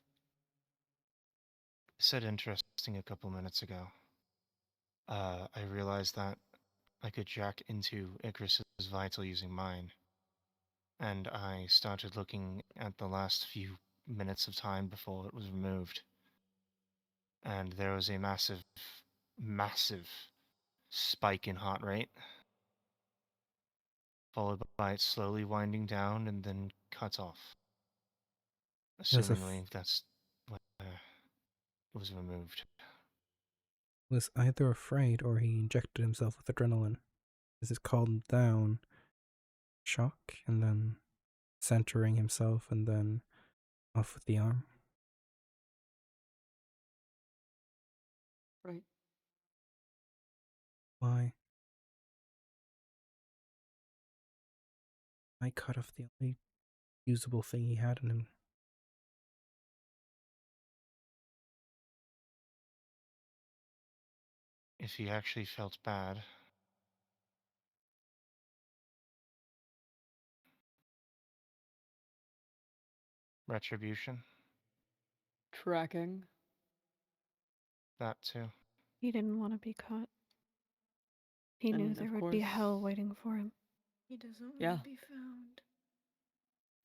I said interesting a couple minutes ago. I realized that I could jack into Icarus's vital using mine. And I started looking at the last few minutes of time before it was removed. And there was a massive, massive spike in heart rate, followed by it slowly winding down and then cuts off. Yes, Assumingly that's when it was removed. Was either afraid or he injected himself with adrenaline. As it calmed down, shock, and then centering himself, and then off with the arm. Right. Why? I cut off the only usable thing he had in him. if he actually felt bad, retribution, Tracking. that too. He didn't want to be caught. He knew And there of would be course, hell waiting for him. He doesn't want Yeah. to be found.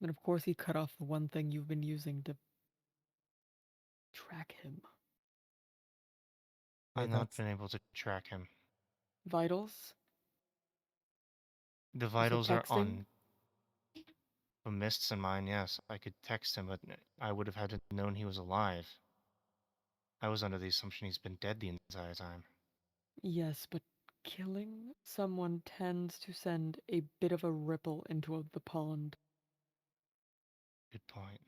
and of course he cut off the one thing you've been using to track him. Okay, I've not that's been able to track him. Vitals? The Was it vitals are texting? on for Mists and mine, yes. I could text him, but I would have had to known he was alive. I was under the assumption he's been dead the entire time. Yes, but killing someone tends to send a bit of a ripple into the pond. Good point.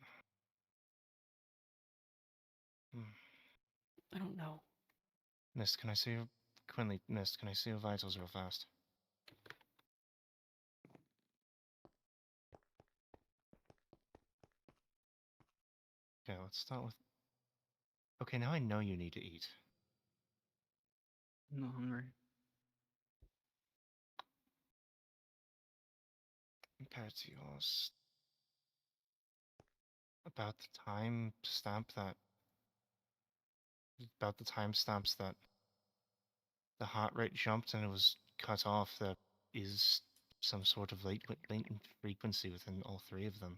Hmm. I don't know. Mist, can I see your... Quinley, Mist, can I see your vitals real fast? Okay, let's start with... Okay, now I know you need to eat. I'm not hungry. Compared to yours. About the time stamp that... About the timestamps that the heart rate jumped and it was cut off, there is some sort of latent frequency within all three of them.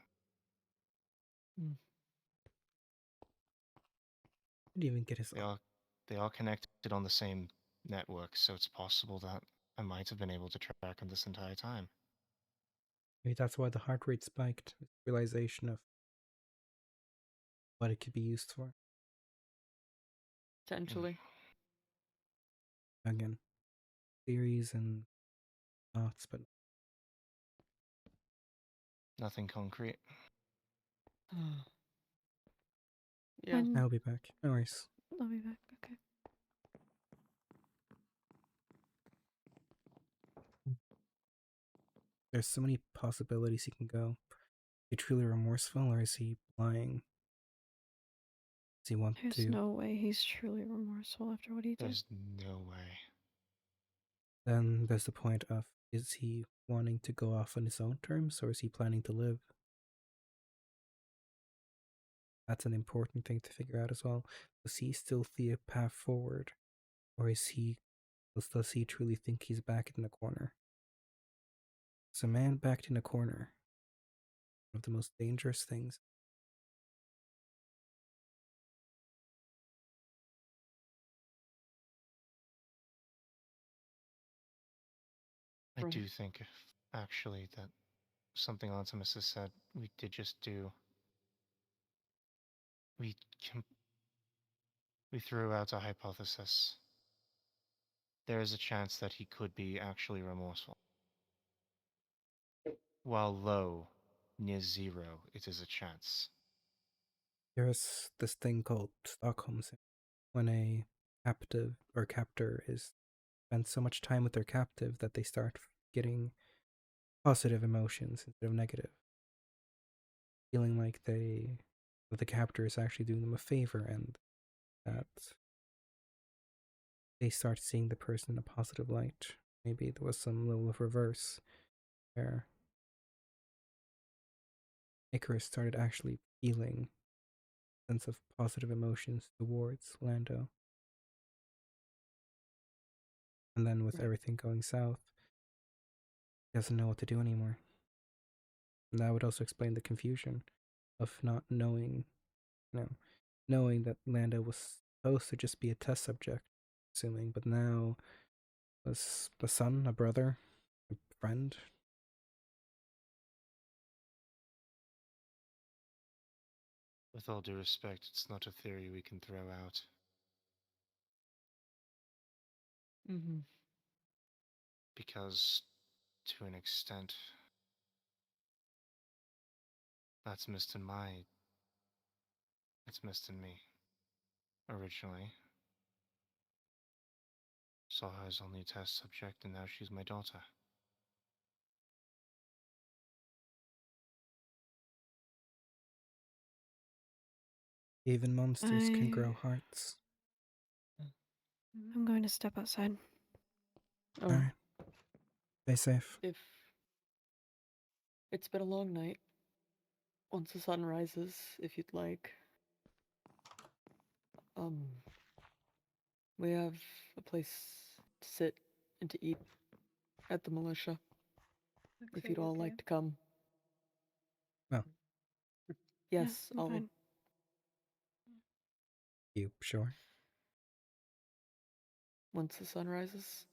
didn't even get his. They are connected on the same network, so it's possible that I might have been able to track him this entire time. Maybe that's why the heart rate spiked. Realization of what it could be used for. Potentially. Again, theories and thoughts, but Nothing concrete. Yeah. When- I'll be back. No worries. I'll be back. Okay. There's so many possibilities he can go. Is he truly remorseful, or is he lying? Does he want There's to? no way he's truly remorseful after what he did. There's no way. Then there's the point of, is he wanting to go off on his own terms, or is he planning to live? That's an important thing to figure out as well. Does he still see a path forward, or does he truly think he's backed in the corner? Is a man backed in a corner one of the most dangerous things? I Right. do think, actually, that something Artemis has said, we did just do. We threw out a hypothesis. There is a chance that he could be actually remorseful. While low, near zero, it is a chance. There's this thing called Stockholm syndrome. When a captive or captor is spends so much time with their captive that they start getting positive emotions instead of negative, feeling like that the captor is actually doing them a favor, and that they start seeing the person in a positive light. Maybe there was some level of reverse where Icarus started actually feeling a sense of positive emotions towards Lando. And then with everything going south, he doesn't know what to do anymore. And that would also explain the confusion of not knowing, knowing that Lando was supposed to just be a test subject, assuming, but now was a son, a brother, a friend. With all due respect, it's not a theory we can throw out. Mm-hmm. Because, to an extent, that's Mist and it's Mist and me. Originally. Saw her as only a test subject, and now she's my daughter. Even monsters can grow I- hearts. I'm going to step outside. Oh, Alright. Stay safe. if it's been a long night, once the sun rises, if you'd like, we have a place to sit and to eat at the militia. If you'd all like to come. Oh. Yes, I'm I'll. fine. You sure? Once the sun rises.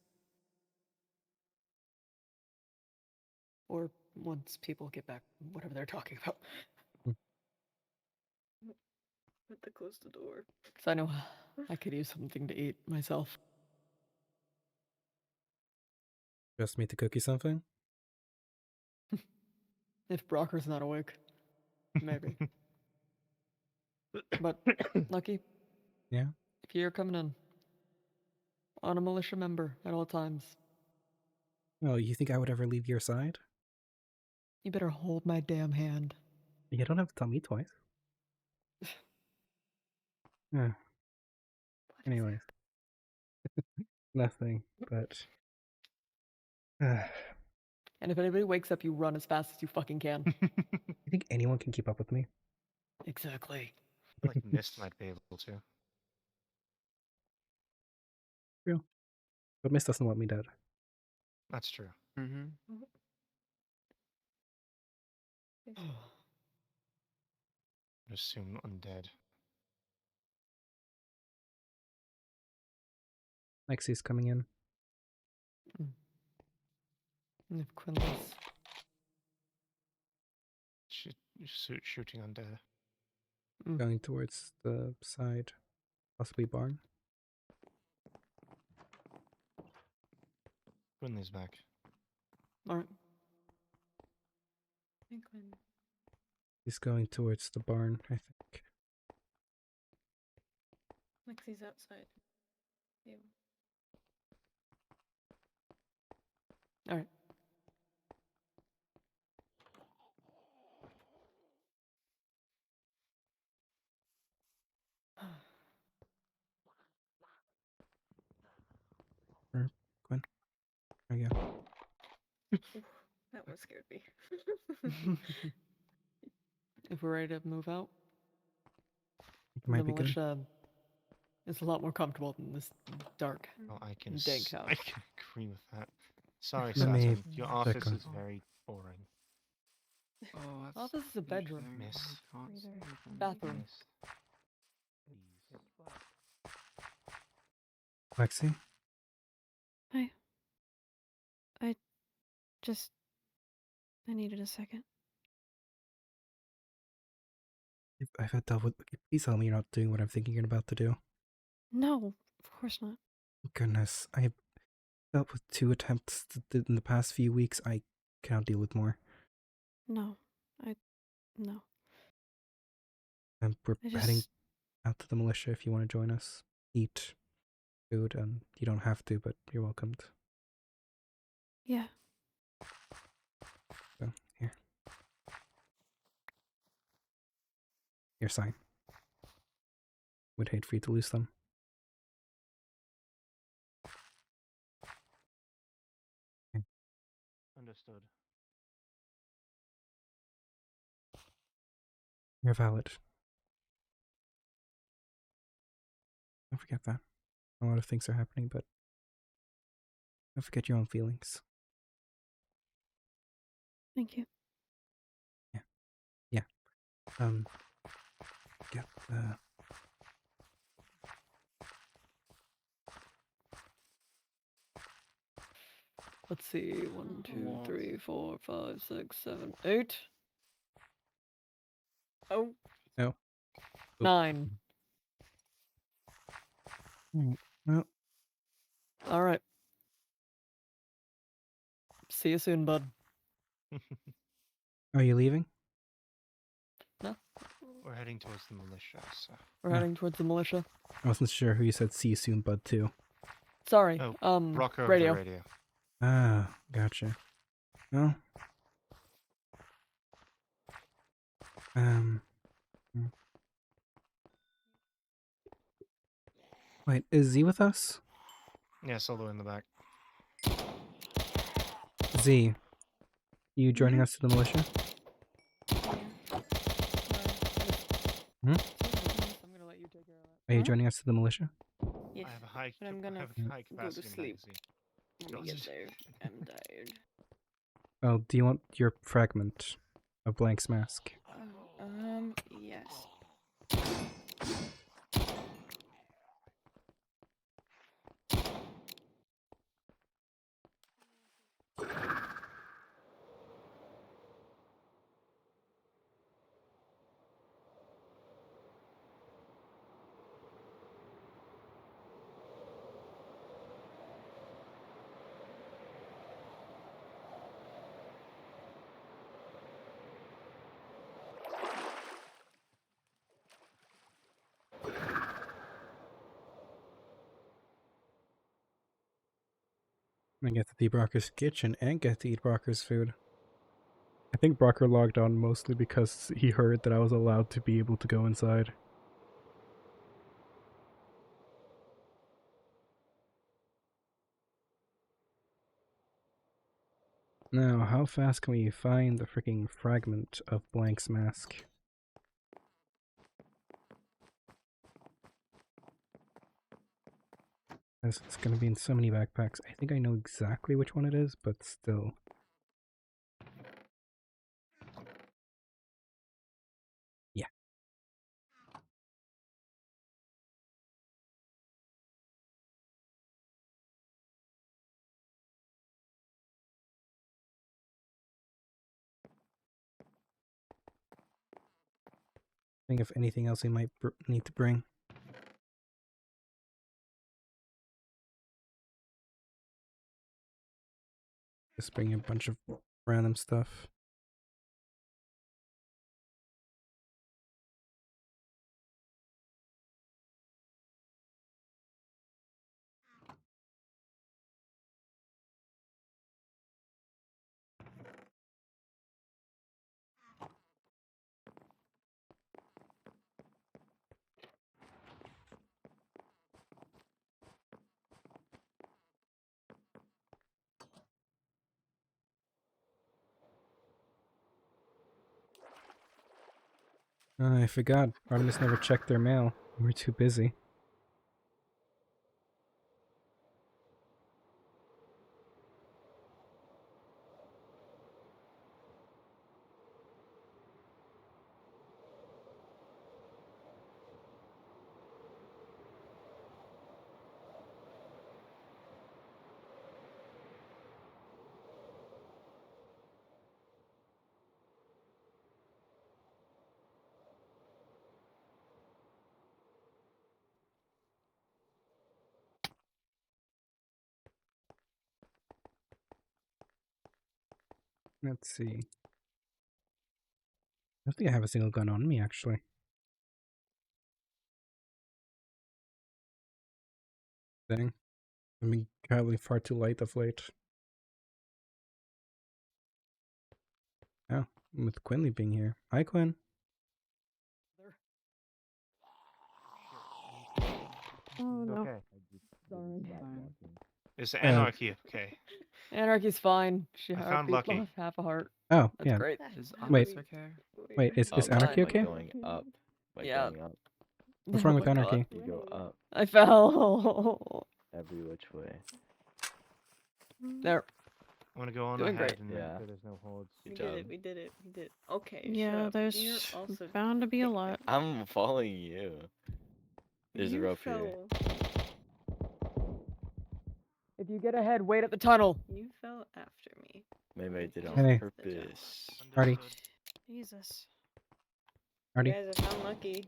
Or once people get back, whatever they're talking about. But to close the door. Because I know I could use something to eat myself. Just me to cook you something? If Brocker's not awake. Maybe. But, Lucky. Yeah? If you're coming in, on a militia member at all times, Oh, you think I would ever leave your side? you better hold my damn hand. You don't have to tell me twice. Yeah. Anyways. Nothing, but... And if anybody wakes up, you run as fast as you fucking can. You think anyone can keep up with me? Exactly. Like Mist might be able to. True. But Mist doesn't want me dead. That's true. Mm-hmm. I'd assume undead. Lexi's coming in. And if Quinlan's Shooting undead. Going towards the side. Possibly barn. Quinley's back. Alright. He's going towards the barn, I think. Lexi's outside. Ew. Alright. Quinn. There you go. That one scared me. If we're ready to move out, It might the be good. militia is a lot more comfortable than this dark Oh, I can dank house. I can agree with that. Sorry, Let me Saturn. Your check office on- is very boring. Oh, Oh, this is a bedroom. Miss. Bathroom. Lexi? Hi. I needed a second. If I've had dealt with... Please tell me you're not doing what I'm thinking you're about to do. No, of course not. Goodness, I've dealt with 2 attempts in the past few weeks. I cannot deal with more. No. No. And we're I heading just... out to the militia if you want to join us. Eat food, and you don't have to, but you're welcomed. Yeah. So, here. Your sign. Would hate for you to lose them. Understood. You're valid. Don't forget that. A lot of things are happening, but don't forget your own feelings. Thank you. Yeah. Get the... Let's see. 1, 2, 3, 4, 5, 6, 7, 8. Oh. No. Oop. 9. Well, Alright. See you soon, bud. are you leaving? No? We're heading towards the militia, so. We're Yeah. heading towards the militia. I wasn't sure who you said see you soon, bud, too. Sorry. Oh, Rocker radio. over the radio. Ah, gotcha. Well. Wait, is Z with us? Yeah, solo in the back. Z, you joining us to the militia? Hmm? I'm gonna let you take care of that. Are you joining us to the militia? Yes, I have a high, but I'm I gonna have a high go to capacity sleep magazine. when we get God. there. I'm tired. Oh, do you want your fragment of Blank's mask? Yes. I get to eat Brocker's kitchen and get to eat Brocker's food. I think Brocker logged on mostly because he heard that I was allowed to be able to go inside. Now, how fast can we find the freaking fragment of Blank's mask? It's gonna be in so many backpacks. I think I know exactly which one it is, but still. Yeah. Think of anything else we might need to bring. Just bring a bunch of random stuff. I forgot. Artemis never checked their mail. We were too busy. Let's see. I don't think I have a single gun on me, actually. Dang. I've been traveling far too light of late. Oh, with Quinley being here. Hi, Quinn. Oh no. Okay. Sorry. Is anarchy okay? Anarchy's fine. She I had found Lucky. half a heart. Oh, That's yeah. great. Is Wait. Onyx okay? Wait, is Mine Anarchy went okay? going up. Went Yeah. going up. What's Oh wrong with my Anarchy? God. You go up I fell. every which way. There. I'm gonna go on Doing ahead great. and Yeah. make sure there's no holds. We Good did job. it. We did it. We did. Okay. Yeah, so there's you're also bound to be a lot. I'm following you. There's a you rope here. fell. If you get ahead, wait at the tunnel. You fell after me. Maybe I did it Hey. on purpose. Artie. Jesus. Artie? You guys have found Lucky.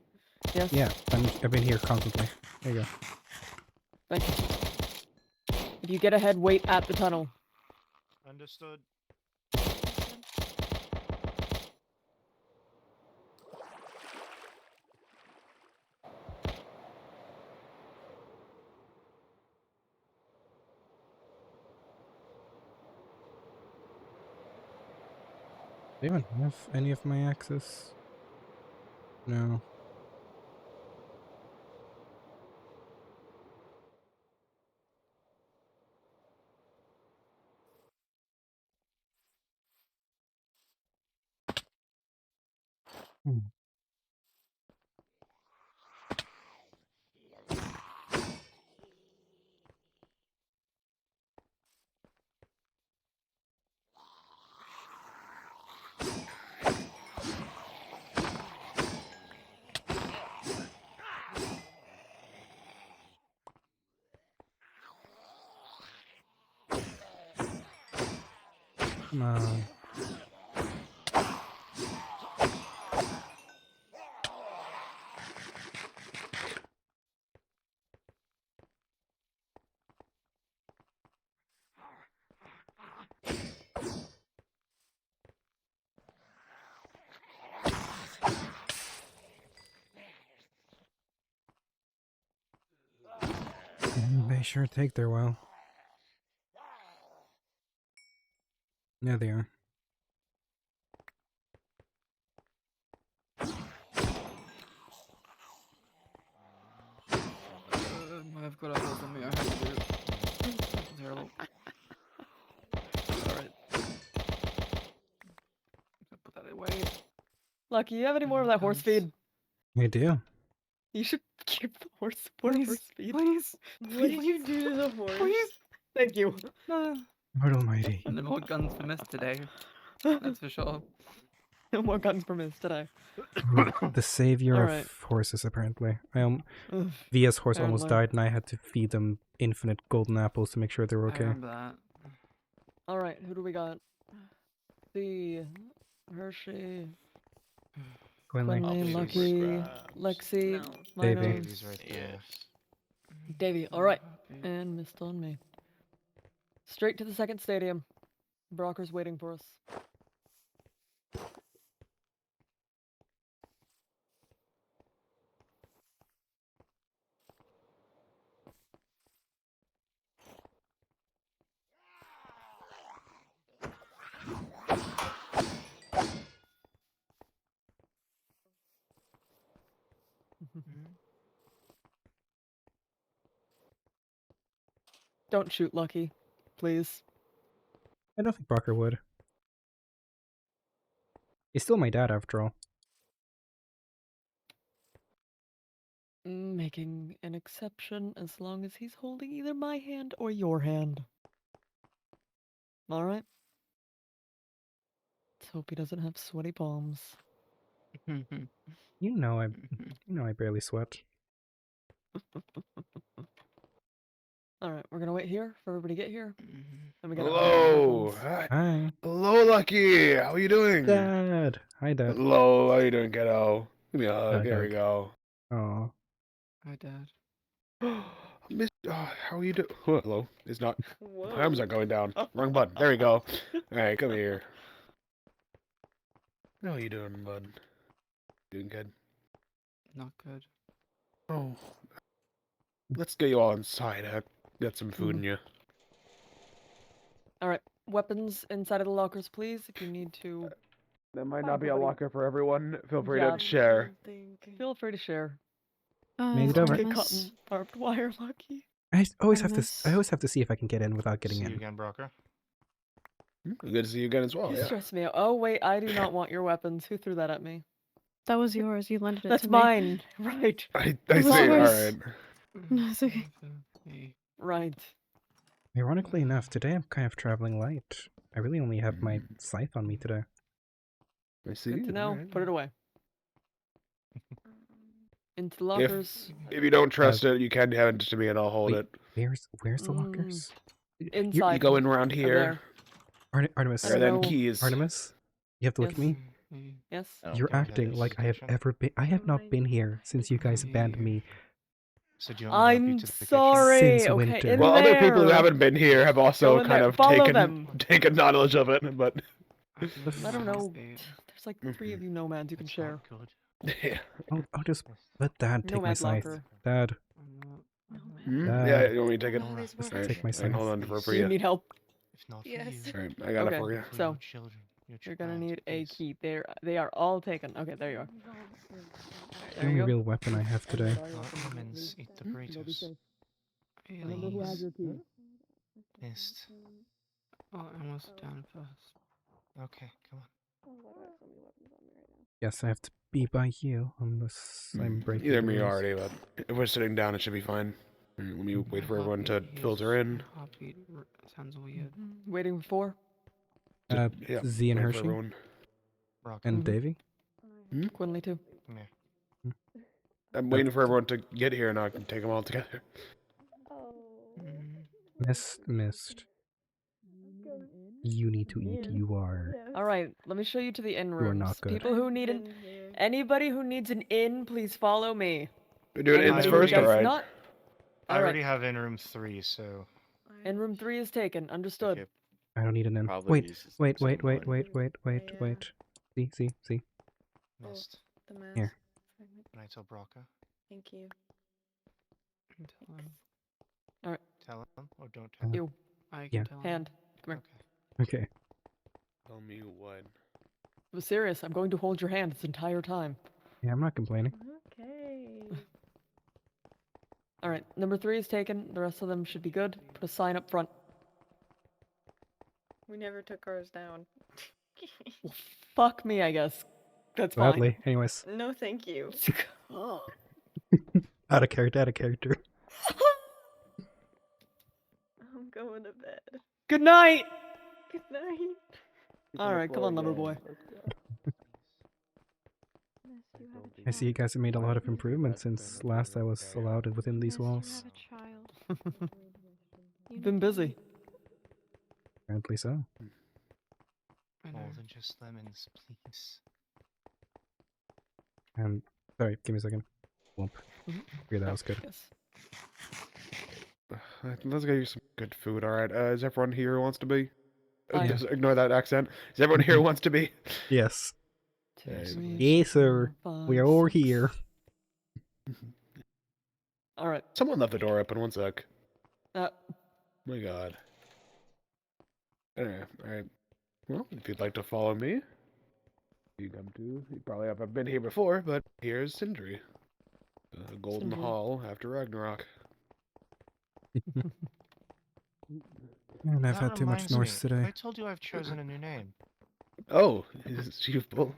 Yes. Yeah, I've been here constantly. There you go. Thank you. If you get ahead, wait at the tunnel. Understood. Do you even have any of my access? No. Hmm. Come on. They sure take their while. Yeah, they are. I've got a hold on me. I have to do it. That's terrible. Alright. Put that away. Lucky, you have any more of that horse Guns. feed? I do. You should give the horse more horse feed. Please. What did you do to the horse? Please. Thank you. Lord Almighty. And then more guns for Miss today. That's for sure. No more guns for Miss today. The savior Alright. of horses, apparently. Ugh, Via's horse almost apparently. died, and I had to feed them infinite golden apples to make sure they were I okay. remember that. Alright, who do we got? The Hershey, Quinley. Quinley, Opposite Lucky, scraps. Lexi, No. Davey. Minos, Davey's right there. Yes. Davey. Alright, and Mist on me. Straight to the second stadium. Brocker's waiting for us. Don't shoot Lucky, please. I don't think Brocker would. He's still my dad, after all. Making an exception as long as he's holding either my hand or your hand. Alright? Let's hope he doesn't have sweaty palms. You know I barely sweat. Alright, we're gonna wait here for everybody to get here. Then we gotta Hello. weapons. Hi. Hello, Lucky. How are you doing? Dad. Hi, Dad. Hello. How you doing, kiddo? Give me a hug. Hug, There we hug. go. Aw. Hi, Dad. Miss, how are you doing? Hello. It's not. Whoa. My arms aren't going down. Wrong button. There we go. All right, come here. How are you doing, bud? Doing good. Not good. Oh. Let's get you all inside. I got some food in you. Alright, weapons inside of the lockers, please, if you need to. There might Fine, not be a buddy. locker for everyone. Feel free Yeah. to share. Feel free to share. Make it over. Get caught in barbed wire, Lucky. I always have to. Artemis. I always have to see if I can get in without getting See you in. again, Brocker. Good to see you again as well. You Yeah. stress me out. Oh wait, I do not want your weapons. Who threw that at me? That was yours. You lended it That's to mine. Right. I was see. All yours. right. No, it's okay. Right. Ironically enough, today I'm kind of traveling light. I really only have my scythe on me today. I see. Good to know. Alright. Put it away. Into the lockers. If you don't trust it, you can hand it to me and I'll hold Wait, it. Where's the lockers? Inside. You go in around Over here. there. Artemis. I There, don't then know. keys. Artemis. You have to look at Yes. me. Yes. I don't You're think I acting had like I have hesitation. ever been. I have not been here since you guys abandoned me. So do you want me to help you I'm to the kitchen? sorry. Since Okay, winter. in Well, there. other people who haven't been here have Go also in kind there. of Follow them. taken knowledge of it, but I don't know. There's like 3 of you nomads you can It's share. not good. yeah. I'll just let Dad take my Nomad scythe. locker. Dad. Yeah, you want me to take it? Nora, Always Alright, take my and hold scythe. on for Do you you. need help? If not for Yes. you, Alright, I got Okay. it for you. for So, your children, your You're gonna child, need a please. key. They are all taken. Okay, there you are. The There only you go. real weapon I have today. Not lemons, eat the burritos. Remember who has your key. Missed. Oh, I almost down first. Okay, come on. Yes, I have to be by you unless I'm breaking Either the me or rules. already, but if we're sitting down, it should be fine. Let me wait for everyone to Heartbeat, filter in. Heartbeat sounds weird. Waiting for Yeah, Z and wait for Hershey everyone. Rocco, and Mhm. Davy. Quinley too. come here. I'm waiting for everyone to get here, and I can take them all together. Missed. You need to eat. You are. All right, let me show you to the inn You are rooms. not good. People who need an anybody who needs an inn, please follow me. We're doing ins Anybody who first, does alright. not. I All already right, have in room 3, so inn room 3 is taken. Understood. Okay, I don't need an in. probably Wait, use this wait, some wait, wait, money. wait. See. missed. The mask. Here. fragment. Can I tell Braca? Thank you. Tell him or don't tell him? You I Yeah. can tell him. hand. Come here. Okay. Okay. Tell me what. It was serious. I'm going to hold your hand this entire time. Yeah, I'm not complaining. Okay. All right, number 3 is taken. The rest of them should be good. Put a sign up front. We never took ours down. Fuck me, I guess. That's fine. Gladly. Anyways, No, thank you. out of character. I'm going to bed. Good night. Good night. All right, come on, lover boy. I see you guys have made a lot of improvements since last I was allowed within these walls. You've been busy. Apparently so. I know. More than just lemons, please. And sorry, give me a second. Whoop. Okay, that was good. Yes. Let's get you some good food, alright. Is everyone here who wants to be? Fine. Just ignore that accent. Is everyone here who wants to be? Yes. Yes. Yes, sir. We are all here. All right. Someone left the door open. One sec. Uh, My God. Anyway, alright. Well, if you'd like to follow me, you come to. You probably haven't been here before, but here's Sindri. The Golden Sindri. Hall after Ragnarok. And I've That had too much reminds Norse me, today. I told you I've chosen a new name. Oh, is it Chief Bull?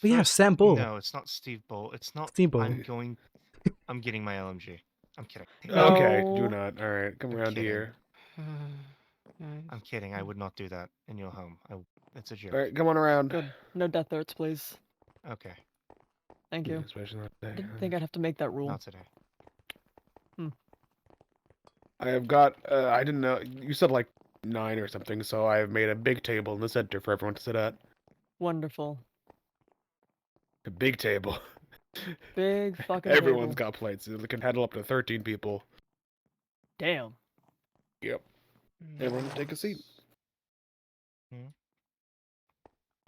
We have First- Sam Bull. No, it's not Steve Bull. It's not. Steve Bull. I'm getting my LMG. I'm kidding. Okay, do No. not. Alright, come I'm around kidding. here. Guys, I'm kidding. I would not do that in your home. It's a joke. Alright, come on around. good. No death threats, please. Okay, Thank Yeah, you. especially not I today. didn't think I'd have to make that rule. not today. I have got, I didn't know, you said like 9 or something, so I have made a big table in the center for everyone to sit at. Wonderful. A big table. Big fucking Everyone's table. got plates. It can handle up to 13 people. Damn. Yep. Everyone take a seat.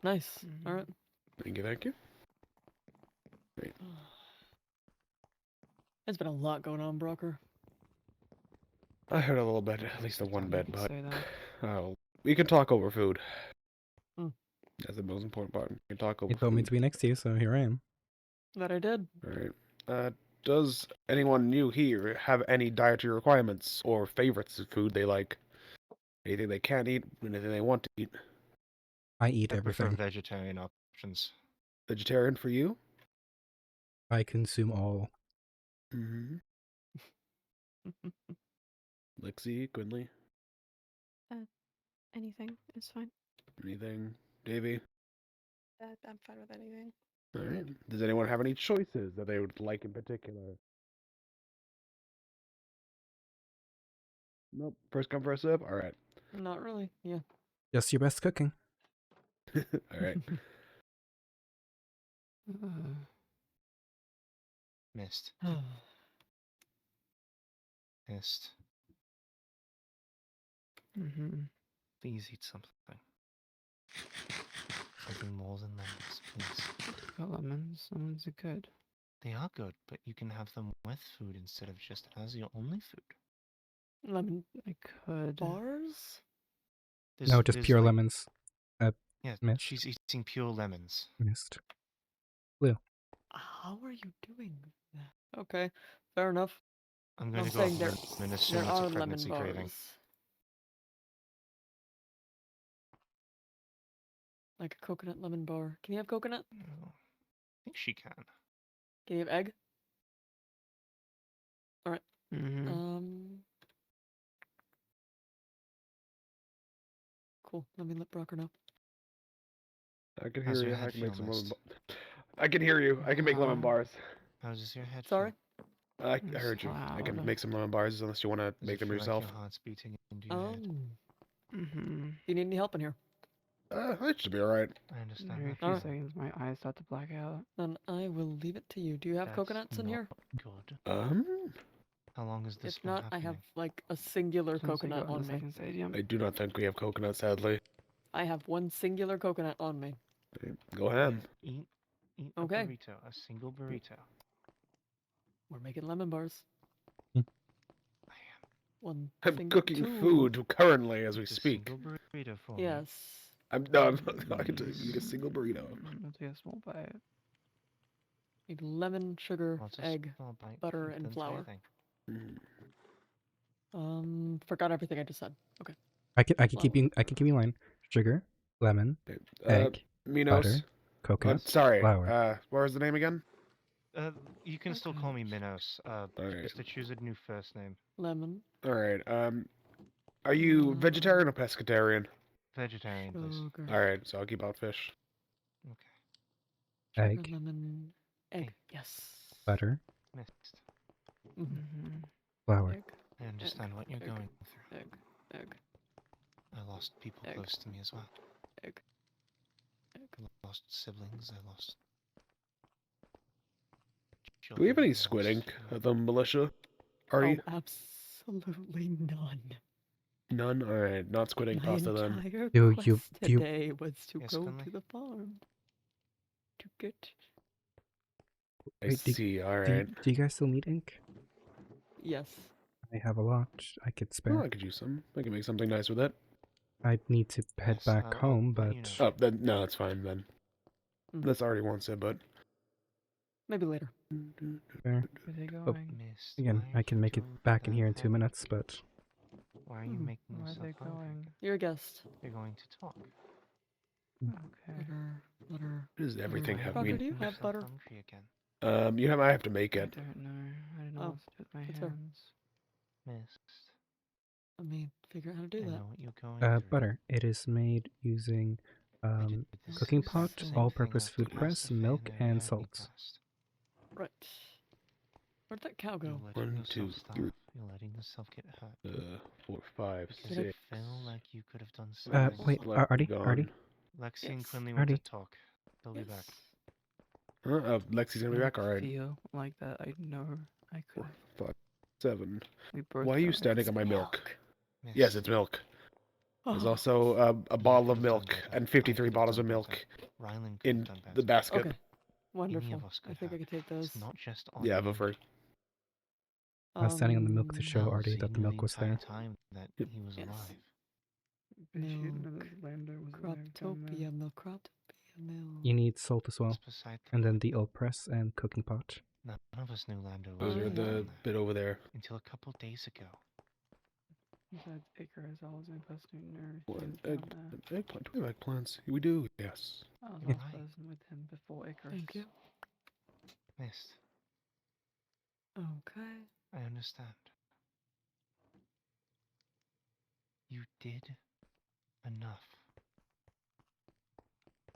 Nice. All right. Thank you, thank you. There's been a lot going on, Broker. I heard a little bit, at least the one you bit, could but say that. we can talk over food. Hmm. That's the most important part. We can talk over You told me food. to be next to you, so here I am. That I did. Alright. Does anyone new here have any dietary requirements or favorites of food they like? Anything they can't eat, anything they want to eat? I eat I prefer everything. vegetarian options. Vegetarian for you? I consume all. Mm-hmm. Lixie, Quinley, Anything is fine. anything? Davey? I'm fine with anything. Alright. Does anyone have any choices that they would like in particular? Nope. First come, first serve? Alright. Not really. Yeah. Just your best cooking. Alright. Missed. Missed. Please eat something. Something more than lemons, please. Got lemons. Lemons are good. They are good, but you can have them with food instead of just as your only food. Lemon I could. bars? No, just there's pure like- lemons. Yeah, missed. she's eating pure lemons. Missed. How are you doing that? Okay, fair enough. I'm going I'm to go off saying there, lemon and assume there it's are a lemon pregnancy bars. craving. Like a coconut lemon bar. Can you have coconut? No. think she can. Can you have egg? All right. Mm-hmm. Cool. Let me let Brocker know. I can How's hear your you. I head can make feel, some lemon. Mist? I can hear you. I can make lemon bars. How does your head Sorry? I It's heard you. I can loud. make some lemon bars unless you want to Does make it them feel yourself. Like your heart's beating into your head? Mm-hmm. Do you need any help in here? That should be alright. I understand. Every how few you Alright. feel. seconds, my eyes start to black out. Then I will leave it to you. Do you have That's coconuts in not here? good. How long has this If been not, I happening? have like a singular Since we coconut got in on the me. second stadium. I do not think we have coconut, sadly. I have one singular coconut on me. Go ahead. Eat Okay. a burrito, a single burrito. We're making lemon bars. Hmm. I am. One I'm thing, cooking two. food currently as we It's a speak. single burrito for me. Yes. I'm I can eat a single burrito. I'll take a small bite. Need lemon, sugar, What's a egg, small bite? butter, It and doesn't say flour. anything. Forgot everything I just said. Okay. I can keep you in line. Sugar, lemon, egg, Minos. butter, coconut, Sorry. flour. What was the name again? You can still call me Minos. Alright. Just to choose a new first name. Lemon. Alright. Are you vegetarian or pescatarian? Vegetarian, please. Sugar. Alright, so I'll keep out fish. Okay. Egg, Sugar, lemon, egg. Yes. butter, Missed. Mm-hmm. flour. Egg. I understand what you're egg, going through. Egg. Egg. I lost people Egg. close to me as well. Egg. Egg. I lost siblings. I lost. Do we have any children, I squid lost ink family. at the militia? Party? Oh, absolutely none. None? Alright, not squid ink My pasta then. entire Do quest you- today was to Yes, go Conley? to the farm to get. I Wait, see, Do alright. you guys still need ink? Yes. I have a lot I could Oh, spare. I could use some. I can make something nice with it. I'd need to head Yes, back I'll home, let but you know. Oh, then, no, it's fine then. Mm. That's already once said, but... Maybe later. fair. Where they Oh, going? Missed. Again, Why I can did make you it back in that here in 2 heavy? minutes, but Why are you Hmm. making Where are yourself they hungry? going? You're a guest. They're going to talk. Okay. Butter. Why does everything Why have are you Brocker, do you making have yourself butter? hungry again? I have to make I it. don't know. I don't know Oh, what to do with my that's fair. hands. Missed. Let me figure out how to do I that. know what you're going through. butter. It is made using I did the cooking exact pot, same all-purpose thing food after press, Pastor milk, Fair and married me salt. past. Right. Where'd that cow You're go? letting 1, 2, yourself starve. 3, You're letting yourself get hurt. 4, 5, Because Did I- you 6. feel like you could have done so. Wait, Left Artie, gone. Lexi and Yes. Quinley went to Artie. talk. They'll be back. Lexi's gonna be I back? Alright. feel like that. I know I could 4, have. 5, 7. We both. Why are you felt standing It's on my milk? Missed. Yes, it's milk. There's Oh, also a bottle of could've done milk better. and I 53 could've bottles done of milk better. Rylan could in have done better. the basket. okay. Wonderful. Any of us I could think I have. could take those. It's not just on Yeah, you. vote for it. I was standing on the milk to show Hell, Artie so that you the knew milk was entire there. time that Yep. he was Yes. alive. Bitch, you didn't know Milk. that Lando was in there down Croptopia there. milk. Croptopia milk. You need salt as well, That's beside the and then point. the oil press and cooking pot. None of us knew Lando was Those are really the down there bit over there. until a couple days ago. Besides Icarus, I was investing in One everything egg, down there. an eggplant. Do we have eggplants? We do, yes. I was Yeah. last person with him before Icarus. Thank you. Missed. Okay. I understand. You did enough.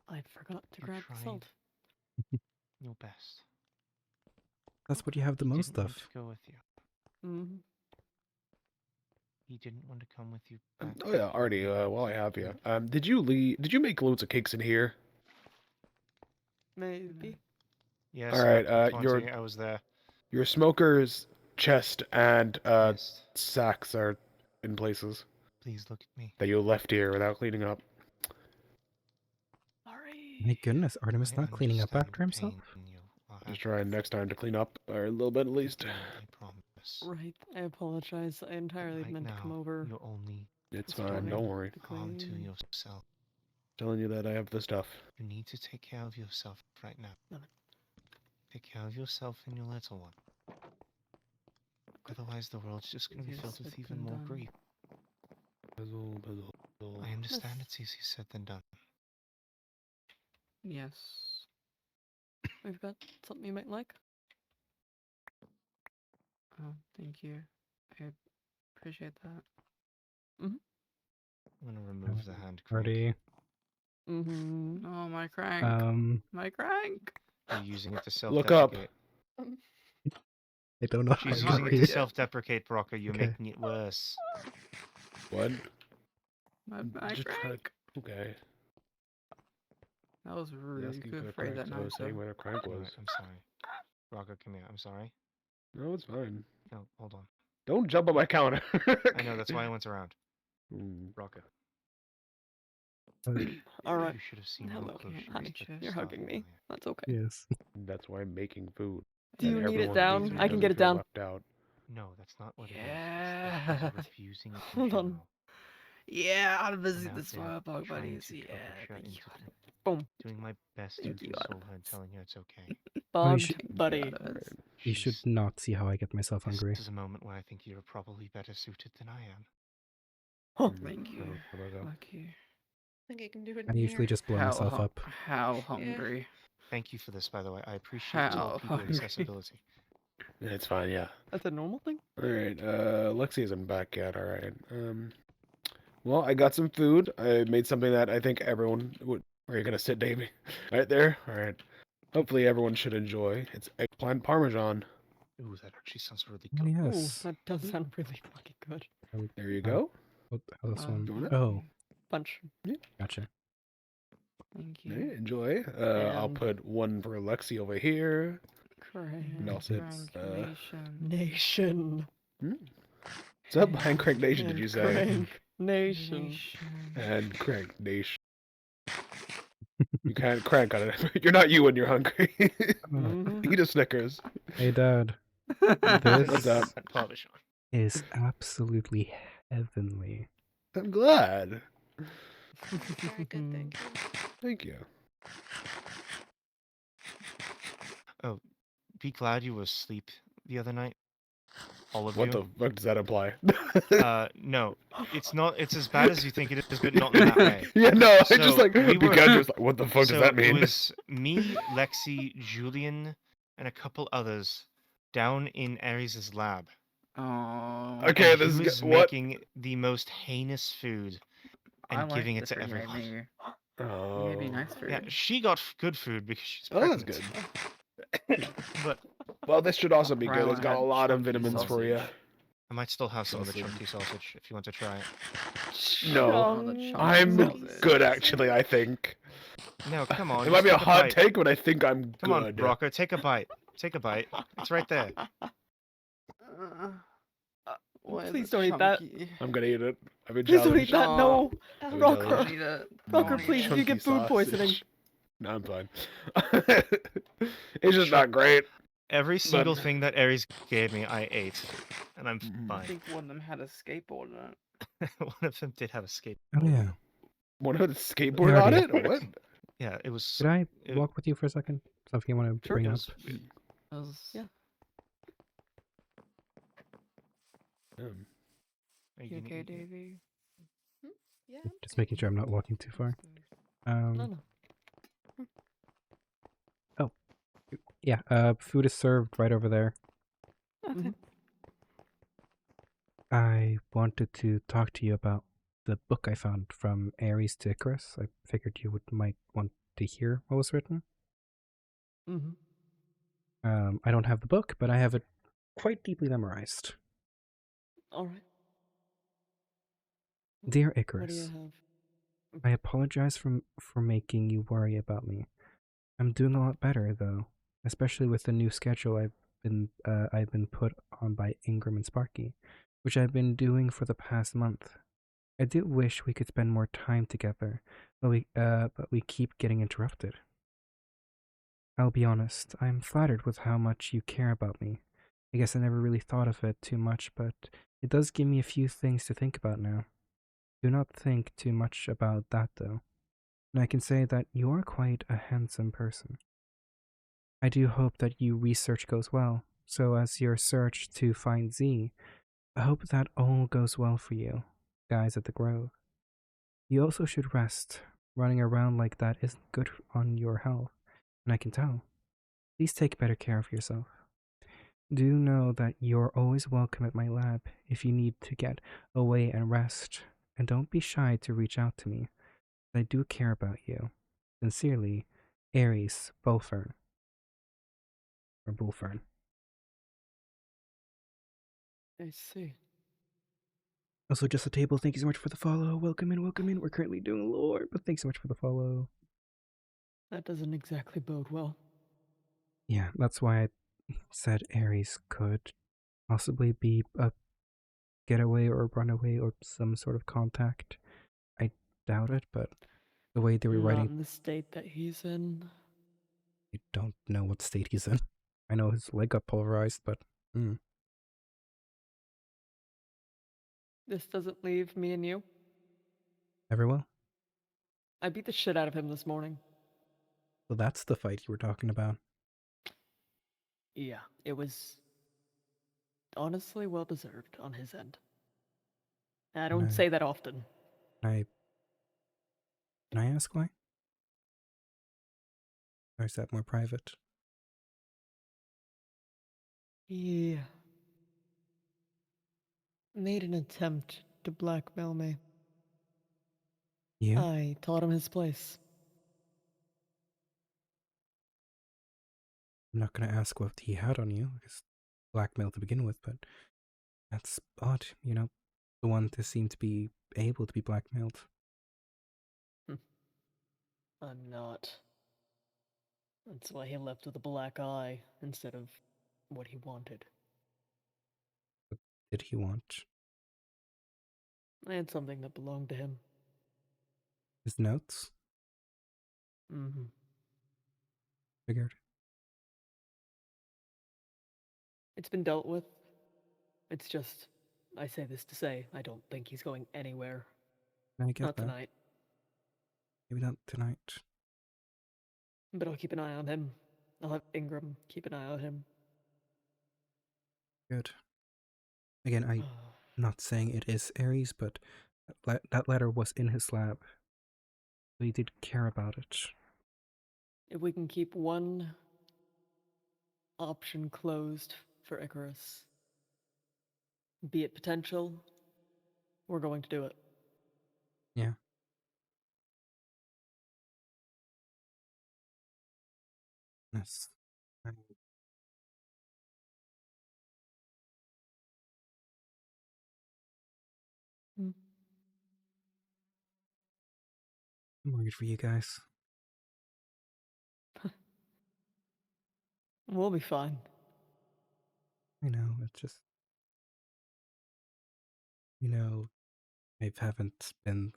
I forgot to You grab the tried. salt. Your best. That's what you have the He most didn't want of. to go with you. Mm-hmm. He didn't want to come with you back. Oh yeah, Artie. While I have you, did you make loads of cakes in here? Maybe. Yes. All right. Twenty, I was there. Your smoker's chest and Missed. sacks are in places Please look at me. that you left here without cleaning up. Sorry. My goodness, Artemis I not cleaning up understand after the himself? pain you are Just having. trying next time to clean up, or a little bit at least. I promise. Right. I apologize. I entirely Right meant to come now, over. You're only It's Just fine. trying Don't worry. to harm to clean. yourself. Telling you that I have the stuff. You need to take care of yourself right now. Lemon. Take care of yourself and your little one. Otherwise, the world's just going to be Easier filled said with than even more done. grief. Puzzle, puzzle, puzzle. I understand it's easier said than done. Yes. We've got something you might like. Oh, thank you. I appreciate that. I'm gonna remove the hand crank. Party. Mm-hmm. Oh, my crank. My crank. You're using it to Look up. self-deprecate. I don't know. She's how using it to to read. self-deprecate, Brocker. You're Okay. making it worse. What? My Just try- crank. Okay. That was really Asking for good a phrase crank, that so I was night. saying where a crank Alright, was. I'm sorry. Brocker, come here. I'm sorry. No, it's fine. No, hold on. Don't jump on my counter. I know, that's why I went around. Mm. Brocker. All right. You should have seen Hello, how close she was honey. to You're starting hugging me. earlier. That's okay. Yes. That's why I'm making food. Do you and need it everyone down? eats I can doesn't get it feel down. left out. No, that's not what it is. Yeah. It's that you're refusing it in Hold on. general. Yeah, I'm I'm busy out this there far, bug trying buddies. to Yeah, cover her thank you. into the- Boom. doing my best to Thank you, console her and Adams. telling her it's okay. Bugged, should- buddy. You should She's- not see how I get myself This hungry. is a moment where I think you're probably better suited than I am. Thank you. How about that? Lucky. I think I can do it. I in usually here. just blow myself up. How hungry? Thank you for this, by the way. I appreciate tall How people hungry? accessibility. It's fine, yeah. That's a normal thing? Alright, Lexi isn't back yet, alright. Well, I got some food. I made something that I think everyone would... Where are you gonna sit, Davey? Right there? Alright. Hopefully everyone should enjoy. It's eggplant parmesan. Ooh, that actually sounds really Oh, good. yes. Ooh, that does sound really fucking good. There you go. How this one? doing it? Oh, Punch. gotcha. Thank you. Hey, enjoy. I'll And- put one for Lexi over here. Crank. And I'll sit, Nation. Nation. What's up, Behind Crank Nation, did And you say? Crank Nation. And Crank Nation. You can't crank on it. You're not you when you're hungry. Mhm. Eat a Snickers. Hey, Dad. What's This up? Parmesan. is absolutely heavenly. I'm glad. Very good, thank you. Thank you. Oh, be glad you were asleep the other night. All of What you. the fuck does that imply? No, it's not. It's as bad as you think it is, but not in that way. Yeah, no, I So, just like we were- because was like, what the fuck so does that mean? It was me, Lexi, Julian, and a couple others down in Ares' lab. Oh. Okay, And this he is was what? making the most heinous food I and like giving the it to food you made everyone. me. Oh. You made me nice food. Yeah, she got good food because she's Oh, that's pregnant. good. But Well, this should also be good. Rylan It's got a had lot of chunky vitamins for you. sausage. I might still have some of the Sausage. chunky sausage if you want to try it. No, Oh, the chunky I'm sausage. good actually. I think No, come on. it might just be a take hot bite. take, but I think I'm Come on, good. Brocker, take a bite. Take a bite. It's right there. Why is Please it don't eat that. chunky? I'm gonna eat it. I've been Please don't eat challenged. that. No. I've been Rocker. challenged. Eat it. Rocker, No. please. You Chunky get food poisoning. sausage. No, I'm fine. It's just not great. Every single But- thing that Ares gave me, I ate, and I'm Mhm. I fine. think one of them had a skateboard in it. One of them did have a skate. Oh, yeah. One of the skateboard on Yeah. it, or what? Yeah, it was. Could I it- walk with you for a second? Something you want to Sure, bring it up? was, That was- Yeah. are you You gonna okay, eat it? Davey? Yeah. Just making sure I'm not walking too far. No, no. Yeah, food is served right over there. Okay. I wanted to talk to you about the book I found from Ares to Icarus. I figured you might want to hear what was written. Mm-hmm. I don't have the book, but I have it quite deeply memorized. All right. Dear What do you Icarus, have? I apologize for making you worry about me. I'm doing a lot better though, especially with the new schedule I've been put on by Ingram and Sparky, which I've been doing for the past month. I do wish we could spend more time together, but we keep getting interrupted. I'll be honest, I'm flattered with how much you care about me. I guess I never really thought of it too much, but it does give me a few things to think about now. Do not think too much about that though. And I can say that you are quite a handsome person. I do hope that your research goes well, so as your search to find Z, I hope that all goes well for you, guys at the Grove. You also should rest. Running around like that isn't good on your health, and I can tell. Please take better care of yourself. Do know that you're always welcome at my lab if you need to get away and rest, and don't be shy to reach out to me. I do care about you. Sincerely, Aries Bulfern. Or Bulfern. I see. Also, just a table. Thank you so much for the follow. Welcome in, welcome in. We're currently doing lore, but thanks so much for the follow. That doesn't exactly bode well. Yeah, that's why I said Aries could possibly be a getaway or runaway or some sort of contact. I doubt it, but the way they were Not writing, in the state that he's in. I don't know what state he's in. I know his leg got pulverized, but This doesn't leave me and you. never will. I beat the shit out of him this morning. So that's the fight you were talking about. Yeah, it was honestly well deserved on his end. I don't No. say that often. Can I ask why? Or is that more private? He made an attempt to blackmail me. You? I taught him his place. I'm not gonna ask what he had on you, because blackmail to begin with, but that's odd, you know, the one to seem to be able to be blackmailed. I'm not. That's why he left with a black eye instead of what he wanted. What did he want? I had something that belonged to him. His notes? Mm-hmm. Figured. It's been dealt with. It's just, I say this to say, I don't think he's going anywhere. I get Not that. tonight. Maybe not tonight. But I'll keep an eye on him. I'll have Ingram keep an eye on him. Good. Again, I'm not saying it is Aries, but that letter was in his lab. So he did care about it. If we can keep one option closed for Icarus, be it potential, we're going to do it. Yeah. Yes. Hmm. I'm worried for you guys. We'll be fine. I know, it's just... You know, I haven't been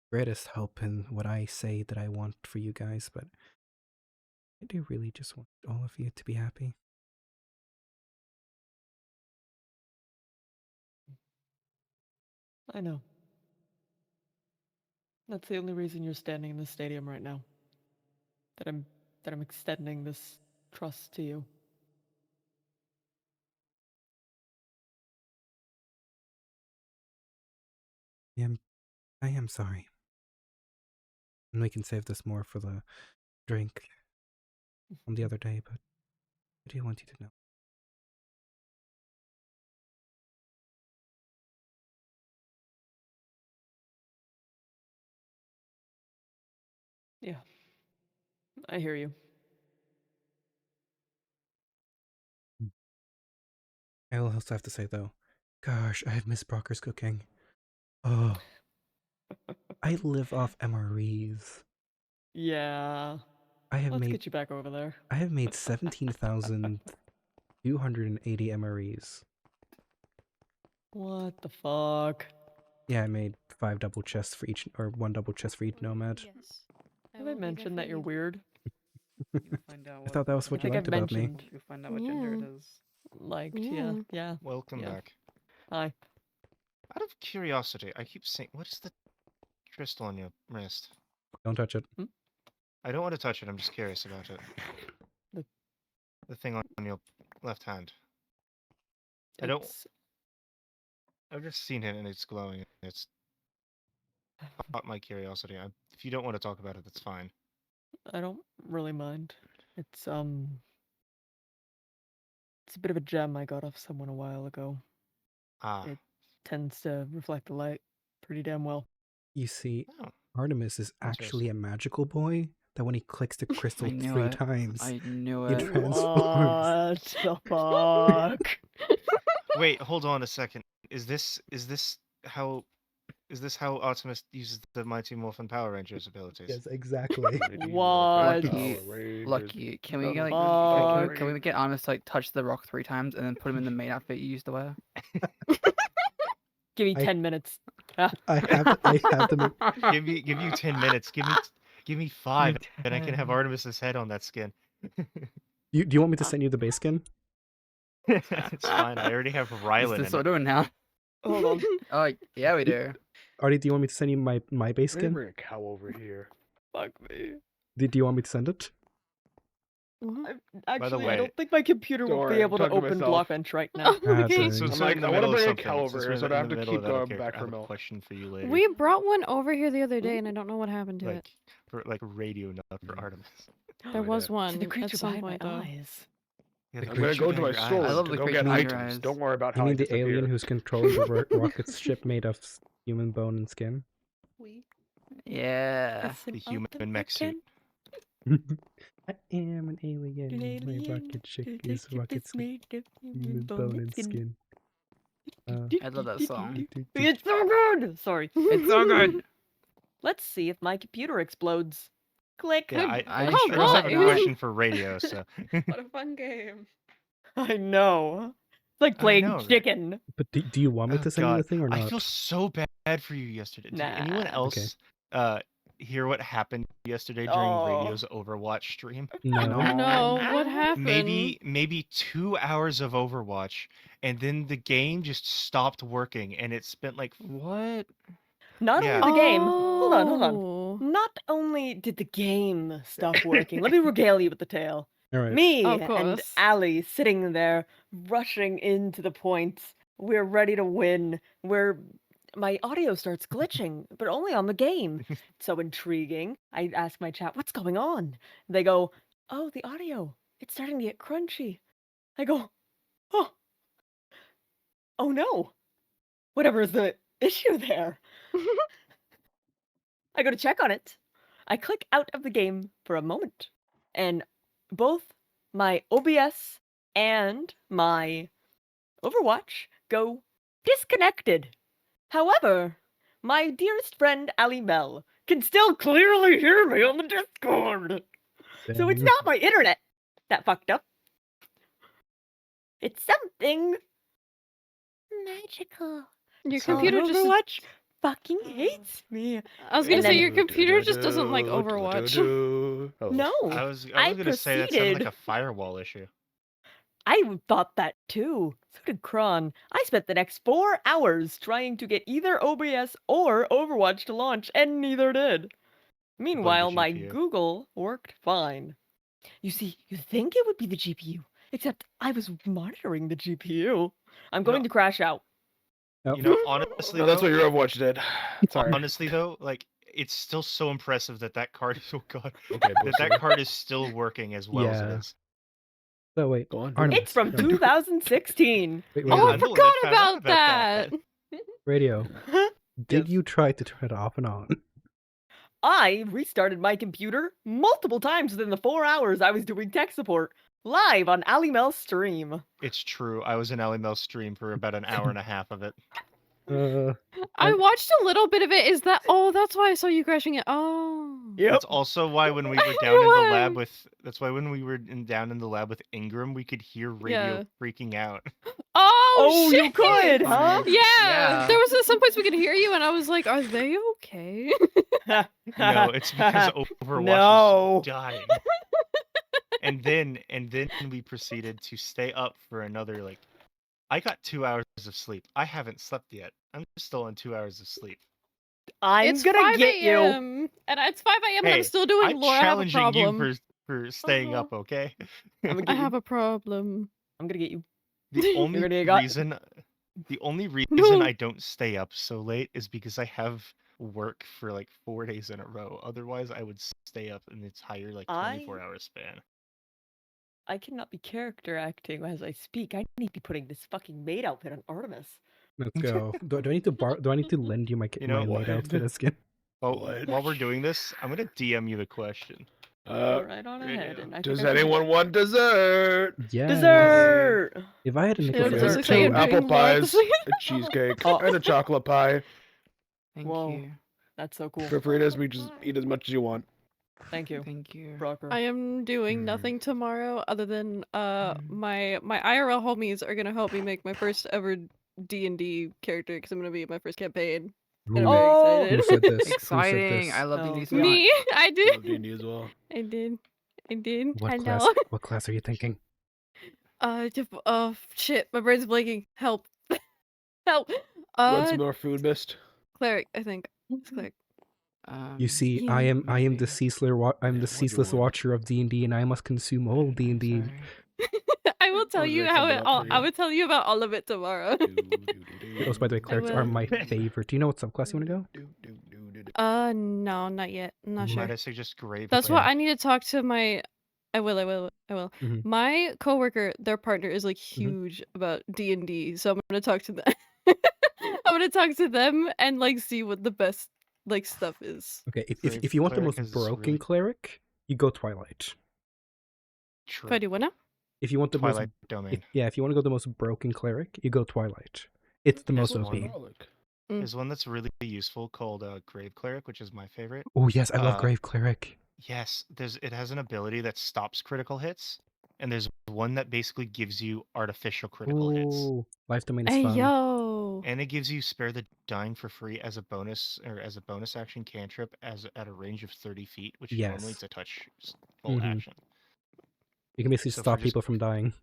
greatest help in what I say that I want for you guys, but I do really just want all of you to be happy. I know. That's the only reason you're standing in the stadium right now. That I'm extending this trust to you. I am sorry. And we can save this more for the drink on the other day, but I do want you to know. Yeah. I hear you. I will also have to say though, gosh, I have missed Brocker's cooking. Oh. I live off MREs. Yeah. I have Let's made get you back over there. I have made 17,280 MREs. What the fuck? Yeah, I made 5 double chests for each, or 1 double chest for each nomad. Yes. Have I mentioned that you're weird? Find out I thought that was what you liked about me. You find out what gender it is. Liked, yeah. Welcome yeah. back. Hi. Out of curiosity, I keep saying, what is the crystal on your wrist? Don't touch it. I don't want to touch it. I'm just curious about it. The thing on your left hand. I don't. It's- I've just seen it and it's glowing. It's caught my curiosity. If you don't want to talk about it, that's fine. I don't really mind. It's It's a bit of a gem I got off someone a while ago. Ah. It tends to reflect the light pretty damn well. You see, Oh. Artemis is actually a magical boy that when he clicks the crystal I knew 3 it. times, I knew he it. transforms. What the fuck? Wait, hold on a second. Is this how Optimus uses the Mighty Morphin Power Rangers abilities? Yes, exactly. What? Lucky. Can we The get fuck? can we get Artemis to like touch the rock 3 times and then put him in the main outfit you used to wear? Give me I- 10 minutes. I have them. give you 10 minutes. Give me 5, and I can have Artemis's head on that skin. Do you want me to send you the base skin? It's fine. I already have Rylan Is this in what it. we're doing now? Hold on. Oh yeah, we do. Artie, do you want me to send you my base Let me skin? bring a cow over here. Fuck me. Do you want me to send it? Actually, I way- don't think my computer Don't will worry, be I'm able to talking to open myself. Blockbench right now. Okay. So, I'm so like, in the I wanna middle of bring a something, cow over since here, we're so I in don't have the to middle keep of that, going okay, back I for have a milk. question for you later. We brought one over here the other day, and I don't know what happened to it. like for like radio nut for Artemis. There was To the one at creature some behind point, my though. eyes. Yeah, The the I'm gonna creature go to my behind your eyes. store I love to the go creature get behind your items. eyes. Don't worry about You how I mean the disappear. alien who's controlling the rocket's ship made of human bone and skin? Yeah. The human mech suit. I am an alien. My rocket ship is rocket suit, human bone and skin. I love that song. It's so good! Sorry. It's so good. Let's see if my computer explodes. Click. Yeah, I I Oh, sure have a God. question for radio. So What a fun game. I know. It's like I playing know, right? chicken. But do you want me Oh, to send you the God. thing or I not? feel so bad for you yesterday. Did anyone Nah. else hear what happened yesterday during radio's Overwatch stream? No. No, what happened? Maybe 2 hours of Overwatch, and then the game just stopped working, and it spent like What? Not Yeah. only the game. Hold on. Oh. Not only did the game stop working, let me regale you with the tale. All right. Me Of and course. Allie sitting there, rushing into the points. We're ready to win. My audio starts glitching, but only on the game. So intriguing. I ask my chat, what's going on? They go, oh, the audio. It's starting to get crunchy. I go, oh no. Whatever is the issue there? I go to check on it. I click out of the game for a moment, and both my OBS and my Overwatch go disconnected. However, my dearest friend Ali Mel can still clearly hear me on the Discord. So it's Dang. not my internet that fucked up. It's something magical. Your So- computer just. Overwatch fucking hates me. I was gonna And say then- your computer just doesn't like Overwatch. Oh, No, I was I gonna say that sounded like proceeded- a firewall issue. I thought that too. So did Kron. I spent the next 4 hours trying to get either OBS or Overwatch to launch, and neither did. Meanwhile, my GPU. Google worked fine. You see, you'd think it would be the GPU, except I was monitoring the GPU. I'm going to crash out. Oh. You know, honestly, No, that's though, what your Overwatch did. Sorry. honestly though, like it's still so impressive that card. Oh God, Okay, that card is still working as well as it Yeah. is. So wait, Go on. Artemis, It's from no. 2016. Wait, Oh, I I know, forgot I found out about that. Radio. Did Yes. you try to turn it off and on? I restarted my computer multiple times within the 4 hours I was doing tech support live on Ali Mel's stream. It's true. I was in Ally Mel's stream for about an hour and a half of it. I watched a little bit of it. Is that? Oh, that's why I saw you crashing it. Oh. Yep. That's also why when we were No down in the lab way. with. That's why when we were down in the lab with Ingram, we could hear radio Yeah. freaking out. Oh, you shit. could, huh? Yeah. Yeah. There was at some points we could hear you, and I was like, "Are they okay?" No, it's because Overwatch No. is dying. and then we proceeded to stay up for another like. I got 2 hours of sleep. I haven't slept yet. I'm still on 2 hours of sleep. I'm It's gonna 5 get you. a.m. and it's 5 a.m. and I'm Hey, still doing I'm lore. I have a challenging you problem. for staying Uh-huh. up, okay? I'm gonna I get have you. a problem. I'm gonna get you. The only gonna get got. reason No. I don't stay up so late is because I have work for like 4 days in a row. Otherwise, I would stay up an entire like 24-hour span. I cannot be character acting as I speak. I need to be putting this fucking maid outfit on Artemis. Let's go. Do I need to Do I need to lend you my You know my maid what? outfit skin? While we're doing this, I'm gonna DM you the question. Go right on ahead. And I Does think I anyone want dessert? Yeah. Dessert! If I had a nickel Yeah, for this every looks like you're Two two, apple doing what? pies, a cheesecake, and a chocolate pie. Thank Whoa. you. That's so cool. Feel free to just eat as much as you want. Thank you. Thank you. Broker. I am doing nothing tomorrow other than my IRL homies are gonna help me make my first ever D&D character because I'm gonna be in my first campaign. And I'm Oh! very who excited. said this? Who said Exciting! this? I love Oh, D&D so much. Me, I Love did. D&D as well. I did. I did. I What class? know. What class are you thinking? Shit, my brain's blanking. Help. Help. Want some more food, Mist? Cleric, I think. It's cleric. You see, Yeah. I am the maybe. ceaseless I'm the what do you ceaseless want? watcher of D&D, and I must consume all D&D. Sorry. I will tell What you did I how come it up all. for I you? will tell you about all of it tomorrow. Those, by the way, clerics are will. my favorite. Do you know what subclass you want to go? No, not yet. I'm not sure. Might I suggest Grave? That's Claire. what I need to talk to my. I will. Mhm. My coworker, their partner is like Mm-hmm. huge about D&D, so I'm gonna talk to them. I'm gonna talk to them and like see what the best like stuff is. Okay, if Grave you want the cleric most is broken really cleric, you go Twilight. True. If I do what now? If you want the Twilight most, Domain. if you want to go the most broken cleric, you go Twilight. It's the most There's OP. one. There's one that's really useful called Grave Cleric, which is my favorite. Oh yes, I love Uh, Grave Cleric. Yes, it has an ability that stops critical hits, and there's one that basically gives you artificial critical hits. Ooh, Life Domain is Hey fun. yo. And it gives you Spare the Dying for free as a bonus action cantrip at a range of 30 feet, which normally Yes. it's a touch full Mhm. action. You can basically So for stop just- people from dying.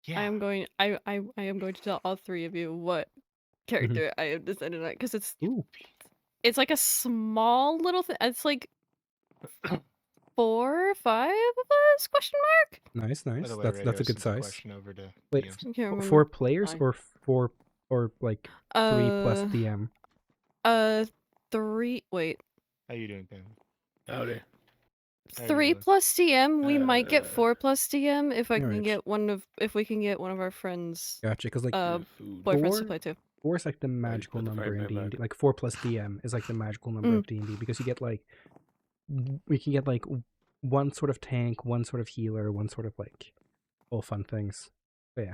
Yeah. I am going. I am going to tell all three of you what character I have decided on because Ooh. it's like a small little thing. It's like 4 or 5 of us? Question mark. Nice, By nice. the way, That's Radio a good sent the size. question over to Wait, DMs. I can't remember. 4 players Fine. or 4 or like 3 plus Uh, DM? 3. Wait, How you doing, Pam? Howdy. How you 3 doing? plus DM. We might get Uh, 4 plus DM if I can alright. get if we can get one of our friends, Gotcha, because like Food. boyfriends to 4 play too. 4 is like the magical put the number in frying pan D&D. back. Like 4 plus DM is like the magical number of D&D because you get like we can get like one sort of tank, one sort of healer, one sort of like all fun things. But yeah.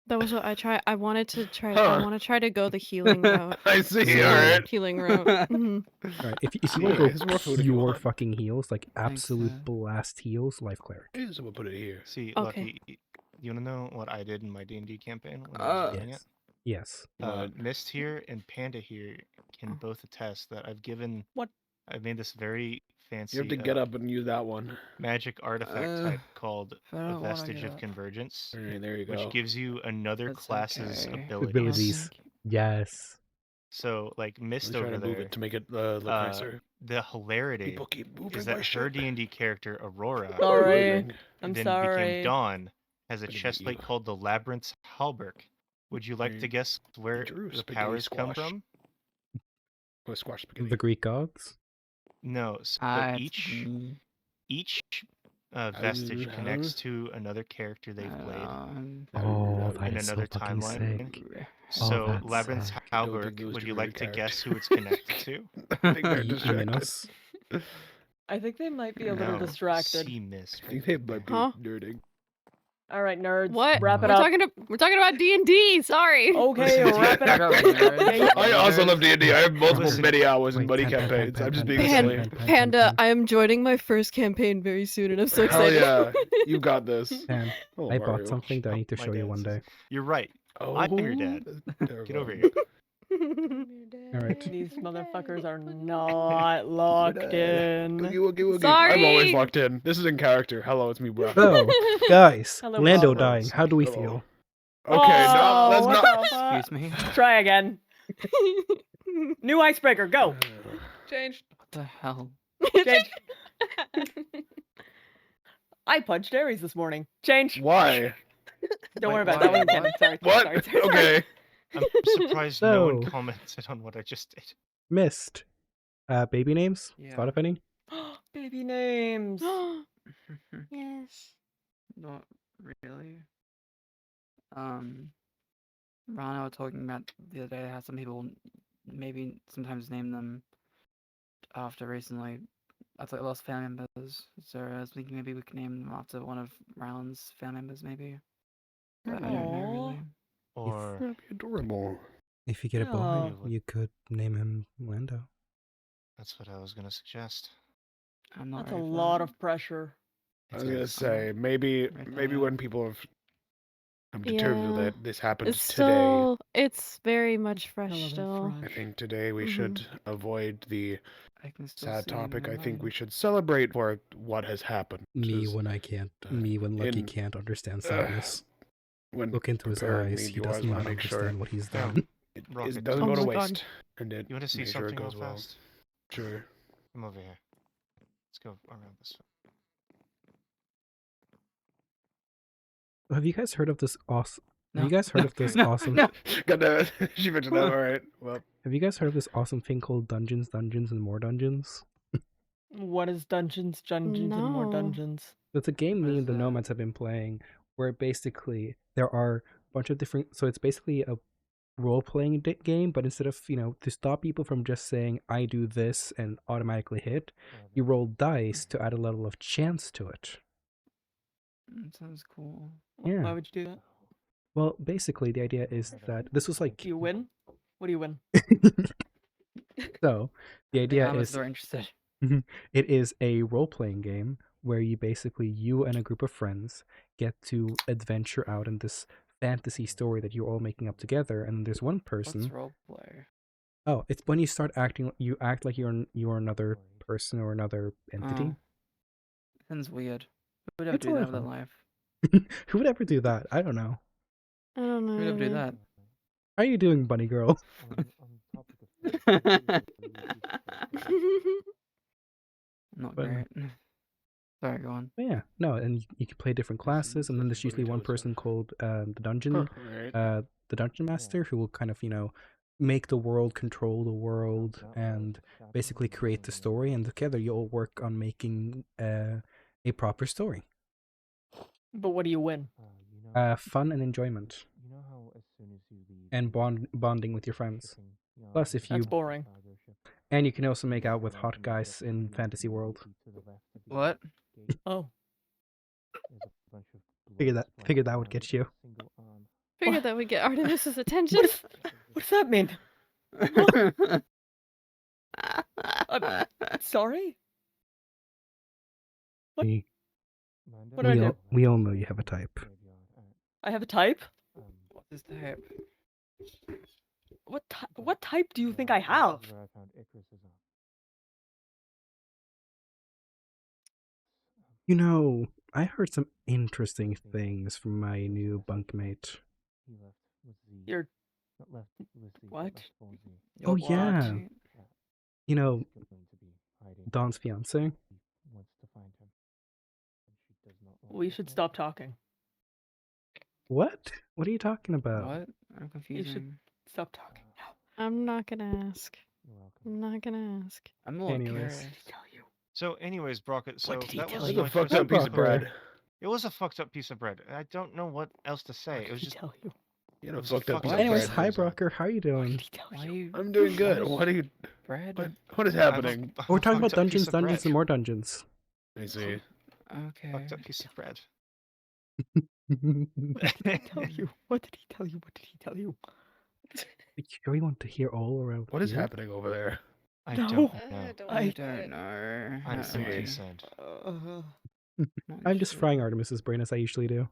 That was what I tried. I wanted to try. Huh. I want to try to go the healing route. I see. So- All right. Healing route. Mhm. Alright, if you See, want there's to more go food if you pure want. fucking heals, like absolute Dad. blast heals, Life Cleric. Hey, someone put it here. See, Okay. Lucky, you wanna know what I did in my D&D campaign when I was doing it? Yes. What? Mist here and Panda here can both attest that I've made this very fancy You have to get up and use that one. magic artifact type called I a don't wanna Vestige get of up. Convergence, All right, there you go. which gives you another That's class's okay. Abilities. Yes. So, like I'm Mist trying over to move there, it to make it look nicer. the hilarity People keep moving is my that her shit. D&D character Aurora, Sorry. Moving. I'm then sorry. became Dawn, has a Gonna get chest plate you. called the Labyrinth's Halberg. Would you like to Right. guess where Drew, the spaghetti powers come squash. from? Oh, squash spaghetti. The Greek gods. No, so each vestige connects to another character they've played Oh, that in is so another fucking timeline. sick. So that's Labyrinth's sick. I don't think Halberg, those would two you are like to very guess who it's connected to? I think they're E- distracted. Emenos? I think they might be a little No, distracted. Sea Mist. I think they might be Huh? nerding. All right, nerds. What? Wrap it We're up. we're talking about D&D. Sorry. Okay, wrap it up. I also love D&D. I have multiple Listen. many hours in Wait, buddy Pan, Pan, campaigns. Pan, I'm just Pan, being Pan, silly. Pan, Pan, Panda, Pan, I am joining my first campaign very soon, and I'm so Hell excited. yeah, you got this. Pan, Oh, I Mario. bought something that I need to My show you dad one says- day. You're right. Oh, I'm your dad. Never Get over mind. here. Alright. These motherfuckers are not locked in. Oogie, woogie, woogie. Sorry. I'm always locked in. This is in character. Hello, it's me, bro. So, guys, Hello, Lando Bob. dying. How do we Hello. feel? Okay, Oh, no, let's what not. the fuck? Excuse me. Try again. New icebreaker, go. Change. What the hell? Change. I punched Aries this morning. Change. Why? Don't worry Wait, about that. why? One canon. Sorry. What? Sorry, sorry, sorry. Okay. I'm surprised no one So- commented on what I just did. Missed. Baby names? Yeah. Thought of any? Baby names. Yes. not really. Ron and I were talking about the other day how some people maybe sometimes name them after recently after they lost family members. So I was thinking maybe we could name them after one of Ryland's family members, maybe. But I don't know really. Or That'd be adorable. If you get a boy, Yeah. you could name him Lando. that's what I was gonna suggest. I'm not That's a ready for lot that. of pressure. I was It gonna is. say maybe Right when people have come to terms with Yeah. it, this happened It's today. still, it's very much fresh Hell of a still. I fresh. think today we Mhm. should avoid the I can still sad see him in topic. my I think we mind. should celebrate for what has happened. Me 'cause, when I can't. Me when Lucky in- can't understand uh, sadness. when Look into his preparing eyes. these He yours, does wanna not make sure understand what he's Yeah. done. it Rocket, doesn't Oh go to my God. waste, and it You want to see make sure it something real goes well. fast? Sure. Come over here. Let's go around this way. Have you guys heard of this awesome? No. Have you guys heard of this No, awesome? no. Got that. She mentioned that. All right. Well, Have you guys heard of this awesome thing called Dungeons, Dungeons, and More Dungeons? What is Dungeons, Dungeons, and More No. Dungeons? It's a game What me is and the that? Nomads have been playing, where basically there are a bunch of different. So it's basically a role-playing game, but instead of to stop people from just saying I do this and automatically hit, you roll dice to add a level of chance to it. Sounds cool. Yeah. Why would you do that? Well, basically the idea is that this was like Do you win? What do you win? so the I think idea I was is very interested. it is a role-playing game where you and a group of friends get to adventure out in this fantasy story that you're all making up together, and there's one person. What's roleplay? Oh, it's when you start acting. You act like you're another person or another entity. Oh, sounds weird. Who would ever It's a do lot that of with their fun. life? Who would ever do that? I don't know. I don't know. Who would ever do either. that? How are you doing, bunny girl? Not But- great. Sorry, go on. But yeah, no, and you can play different classes, and then there's usually one person called the dungeon, Right. the dungeon master, who will kind of make the world, control the world, and basically create the story. And together you all work on making a proper story. But what do you win? Fun and enjoyment, and bonding with your friends. Plus, if you That's boring. and you can also make out with hot guys in fantasy world. What? Oh, Figured that would get you. Figured that would get Artemis's attention. what does that mean? Sorry? What? We, What do I do? we all know you have a type. I have a type? What is type? What type do you think I have? I heard some interesting things from my new bunkmate. You're... What? Oh, Your yeah. what? Don's fiance. We should stop talking. What? What are you talking about? What? I'm confusing. Stop talking. I'm not gonna ask. I'm not gonna ask. I'm a little Anyways. curious. So, anyways, Brocket, so did he that tell was you? That's a my fucked first up piece of Brocket. bread. It was a fucked up piece of bread. I don't know what else to say. What It did was he just tell you? You know, It was fucked up fucked piece up. of Anyways, bread. hi Brocker, how are you What doing? did he tell Why you? you I'm doing good. What are you? bread? What is I have a- happening? I have We're a talking about fucked up piece Dungeons, of Dungeons, bread. and More Dungeons. I see. Okay. Fucked up piece of bread. What did he tell you? What did he tell you? What did he tell you? You really want to hear all around What is here? happening over there? I No. don't know. I I- don't know. I'm see. concerned. I'm just frying Artemis's brain as I usually do.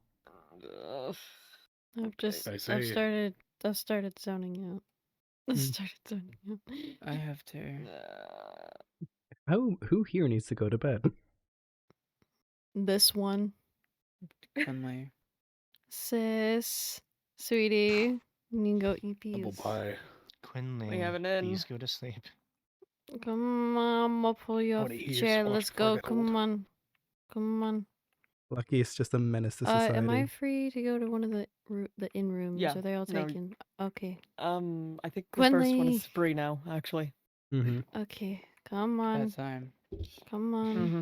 I've started zoning out. I Hmm. started zoning out. I have to. Who here needs to go to bed? This one. Finley. Sis. Sweetie. You can go eat Apple these. pie. Quinley, have an in. please go to sleep. Come on, I'll pull you off wanna the eat chair. squash Let's before I go. get Come old. on. Come on. Lucky is just a menace to society. Am I free to go to one of the in rooms? Yeah, Are they all no. taken? Okay. I think the first one Quinley. is free now, actually. Mm-hmm. Okay. Come on. Bad time. Come on. Mm-hmm.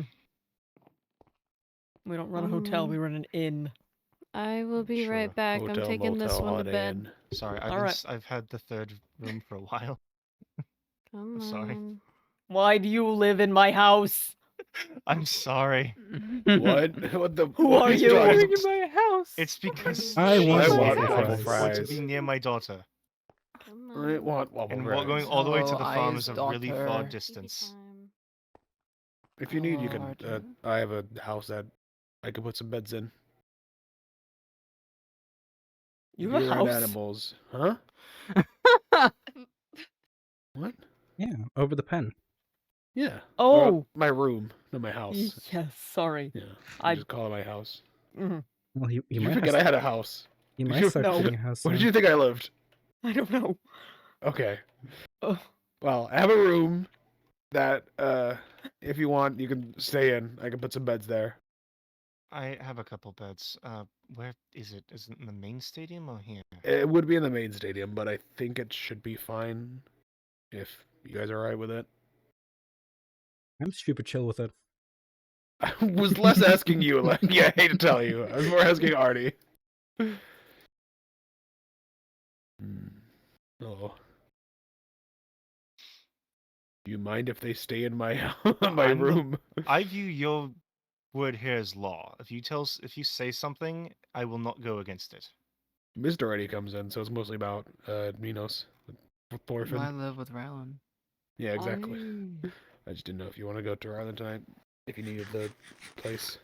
We don't run a hotel, we run an inn. I will be right Sure. back. Hotel, I'm taking this motel, one to Holiday bed. Inn. Sorry, Alright. I've had the third room for a while. Come Sorry. on. Why do you live in my house? I'm sorry. What? What the? Who what are is you? wrong? Living in my house. It's because I want she's waffle wanted fries. to be near my daughter. Come I on. want waffle And fries. going all the way to So the I farm is is a really far daughter. distance. If you need, you Oh, can. Arjun. I have a house that I could put some beds in. You If have a you're around house? animals, huh? What? Yeah, over the pen. Yeah. Oh! my room, not my house. Yes, sorry. Yeah. I- I just call it my house. Mhm. Well, you You might forget I have, had a house. you Did might you- start No. getting a house. Where did soon. you think I lived? I don't know. Okay. Oh, Well, I have a room that, if you want, you can stay in. I can put some beds there. I have a couple beds. Where is it? Is it in the main stadium or here? It would be in the main stadium, but I think it should be fine if you guys are alright with it. I'm super chill with it. I was less asking you, like, yeah, I hate to tell you. I was more asking Artie. Oh. Do you mind if they stay in my my I'm not- room? I view your word here as law. If you say something, I will not go against it. Mr. Artie comes in, so it's mostly about Minos, Well, Thorfinn. I live with Rylan. Yeah, exactly. I just didn't know if you want to go to Ireland tonight, if you needed the place.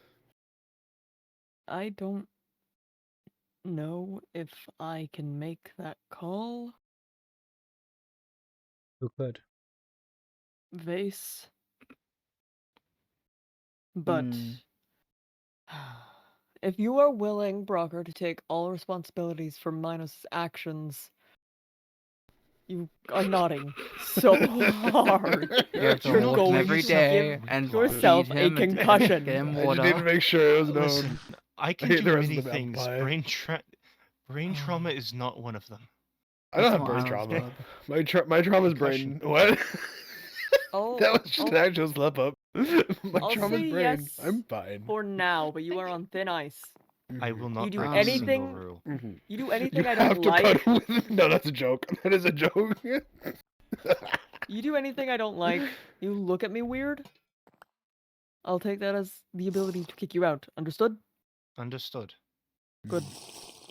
I don't know if I can make that call. Who could? Vase. But Mm. if you are willing, Brocker, to take all responsibilities for Minos' actions, you are nodding so hard. You have to You're hold him going every to day give and yourself feed a him and concussion. get him I just water. need to make sure it was known. Listen, I can hate do the rest many of the apple things. pie. Brain trauma is not one of them. I don't That's have brain Miles' trauma. blood. My trauma's brain. What? Oh, That was just an actual slip up. My I'll trauma's say brain. yes I'm fine. for now, but you are on thin ice. I will not do break a anything- single rule. Mhm. You do You anything I have don't to like. cut with. No, that's a joke. That is a joke. You do anything I don't like. You look at me weird. I'll take that as the ability to kick you out. Understood? Understood. Good. I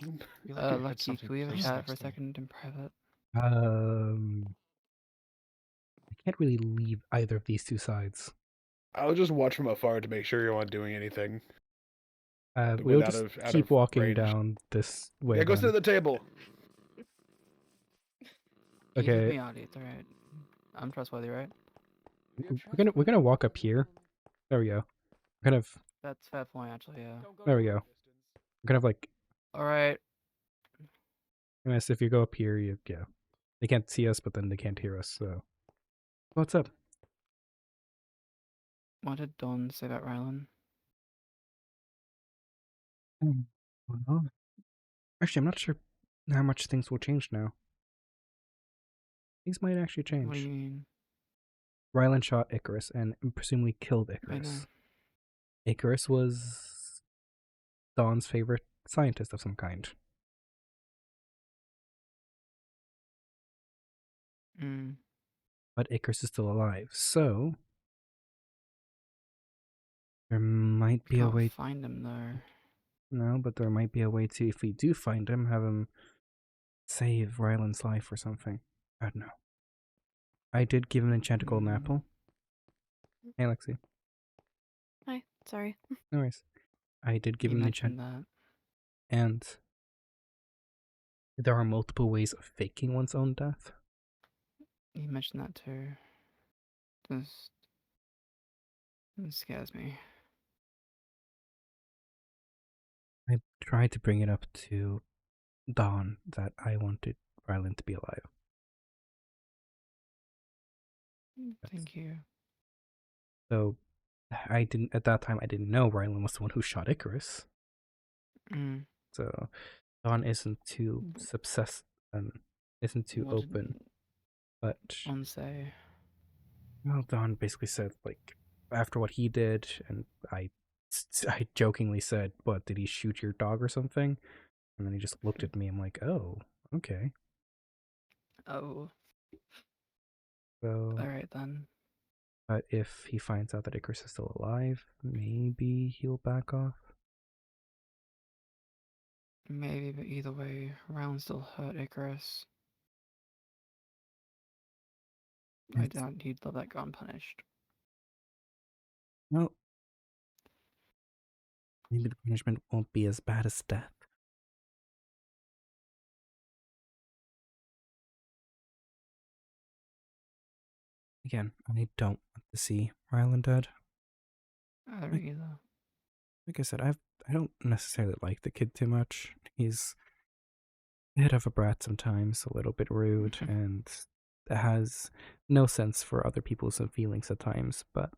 feel like I heard Lucky, something can we have a face chat next for a to me. second in private? I can't really leave either of these two sides. I'll just watch from afar to make sure you aren't doing anything. We'll out just out keep walking range. down this way. Yeah, go sit then. at the table. You leave Okay. me out, it's alright. I'm trustworthy, right? We're gonna walk up here. There we go. Kind of. That's fair point, actually, yeah. There we go. Kind of like. Alright. Unless if you go up here, yeah, they can't see us, but then they can't hear us. So, what's up? What did Dawn say about Rylan? Well, actually, I'm not sure how much things will change now. Things might actually change. What do you mean? Rylan shot Icarus and presumably killed I know. Icarus. Icarus was Dawn's favorite scientist of some kind. Mm. But Icarus is still alive, so there might be a Can't way. find him, though. No, but there might be a way to, if we do find him, have him save Ryland's life or something. I don't know. I did give him an enchanted golden apple. Hey, Lexi. Hi, sorry. No worries. I did give You him an mentioned enchanted. that. And there are multiple ways of faking one's own death. You mentioned that, too. This scares me. I tried to bring it up to Dawn that I wanted Ryland to be alive. Thank you. So I didn't, at that time, I didn't know Ryland was the one who shot Icarus. Mm. So Dawn isn't too isn't too What did open. But Dawn say? well, Dawn basically said, like, after what he did, and I I jokingly said, "What, did he shoot your dog or something?" And then he just looked at me. I'm like, "Oh, okay." Oh, So, alright then. but if he finds out that Icarus is still alive, maybe he'll back off. Maybe, but either way, Round still hurt Icarus. I It's- doubt he'd let that go unpunished. Well, maybe the punishment won't be as bad as death. Again, I don't want to see Rylan dead. I don't either. Like I said, I don't necessarily like the kid too much. He's a bit of a brat sometimes, a little bit rude, and has no sense for other people's feelings at times, but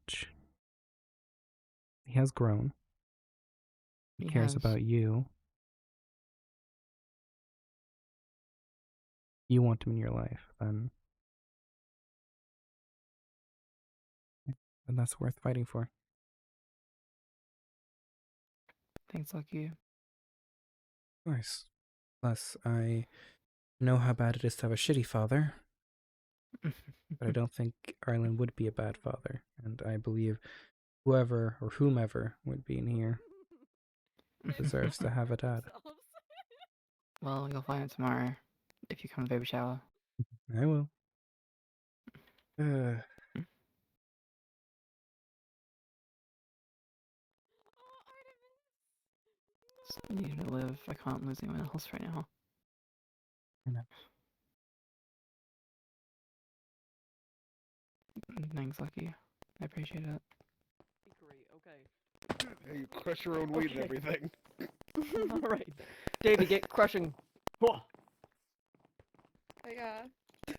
he has grown. He He cares has. about you. You want him in your life, then that's worth fighting for. Things like you. Of course. Plus, I know how bad it is to have a shitty father, but I don't think Arlen would be a bad father, and I believe whoever or whomever would be in here deserves to have a dad. Well, you'll find it tomorrow if you come to baby shower. I will. I need to live. I can't lose anyone else right now. Thanks, Lucky. I appreciate it. Hey, you crush your own weed and Okay. everything. Alright. Davey, get crushing. Whoa. Yeah.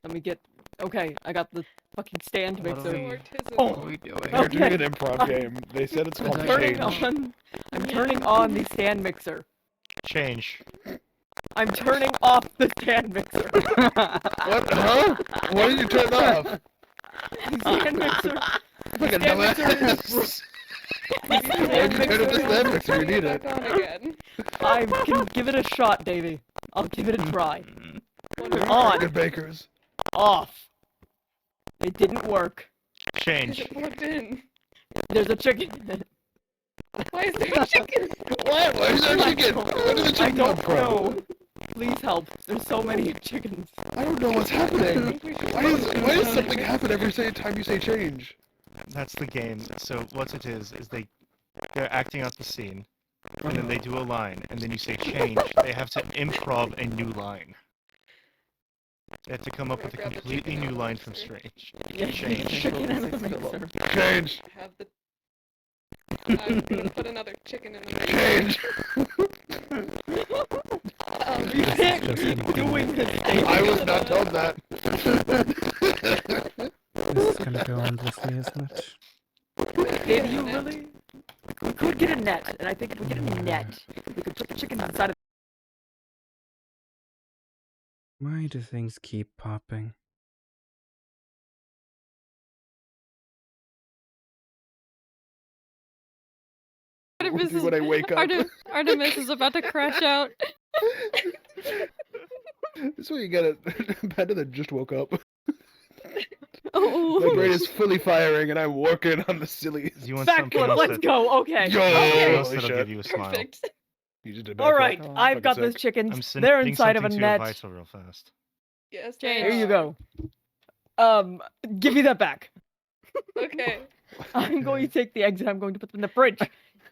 Let me get. Okay, I got the fucking stand What mixer. are we, Autism. what are we doing? They're doing an Okay. improv game. They said it's called I'm Turning Change. on. I'm turning on the stand mixer. Change. I'm turning off the stand mixer. What? Huh? Why did you turn it off? The stand mixer. The Fucking stand mixer. dumbass. The Why'd stand you turn up the mixer. stand mixer? You Turn need it it. back on again. I can give it a shot, Davey. I'll give it a try. Wonderful. On. Good bakers. Off. It didn't work. Is Change. it plugged in? There's a chicken. Why is there a chicken? What? Why is there a chicken? Where did the I chicken come don't from? know. Please help. There's so many chickens. I don't know what's I happening. think we should Why does something happen every time you say change? That's the game. So what it is they're acting out the scene, and then they do a line, and then you say change. They have to improv a new line. They have to come up with a Grab the completely chicken new out of the line from mixer. Strange. Yeah, Change. chicken and a mixer. Change. I have the. I'm gonna put another chicken in the Change. You can't keep doing this, Davey. I was not told that. This is gonna go endlessly, isn't it? Davey, you really? We could get a net, and I think if we get a net, we could put the chickens inside of. Why do things keep popping? Artemis is, When I wake up. Artemis is about to crash out. This is what you get better than just woke up. Oh, My brain is fully firing and I'm working on the sillies. You want Backflip, something else let's that, go. Okay. Yo, Okay. else holy that'll shit. give you a smile. Perfect. You just did All backflip. right, Oh, I've got fucking those sick. chickens. I'm They're sending inside of a something to you net. Vital real fast. Yes. James. Here you are. go. Give me that back. Okay. I'm going to take the eggs and I'm going to put them in the fridge.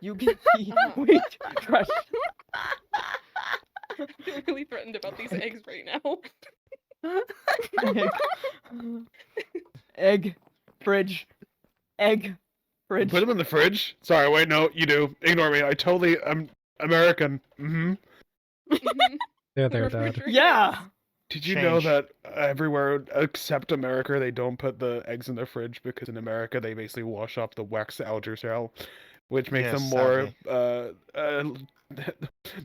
You can see. Wait, crush. I feel really threatened about these eggs right now. Egg, fridge, egg, fridge. Put them in the fridge? Sorry, wait, no, you do. Ignore me. I'm American. Mm-hmm. There, Dad. Yeah. Did you know Change. that everywhere except America, they don't put the eggs in the fridge because in America they basically wash off the wax outer shell, which makes Yes, them more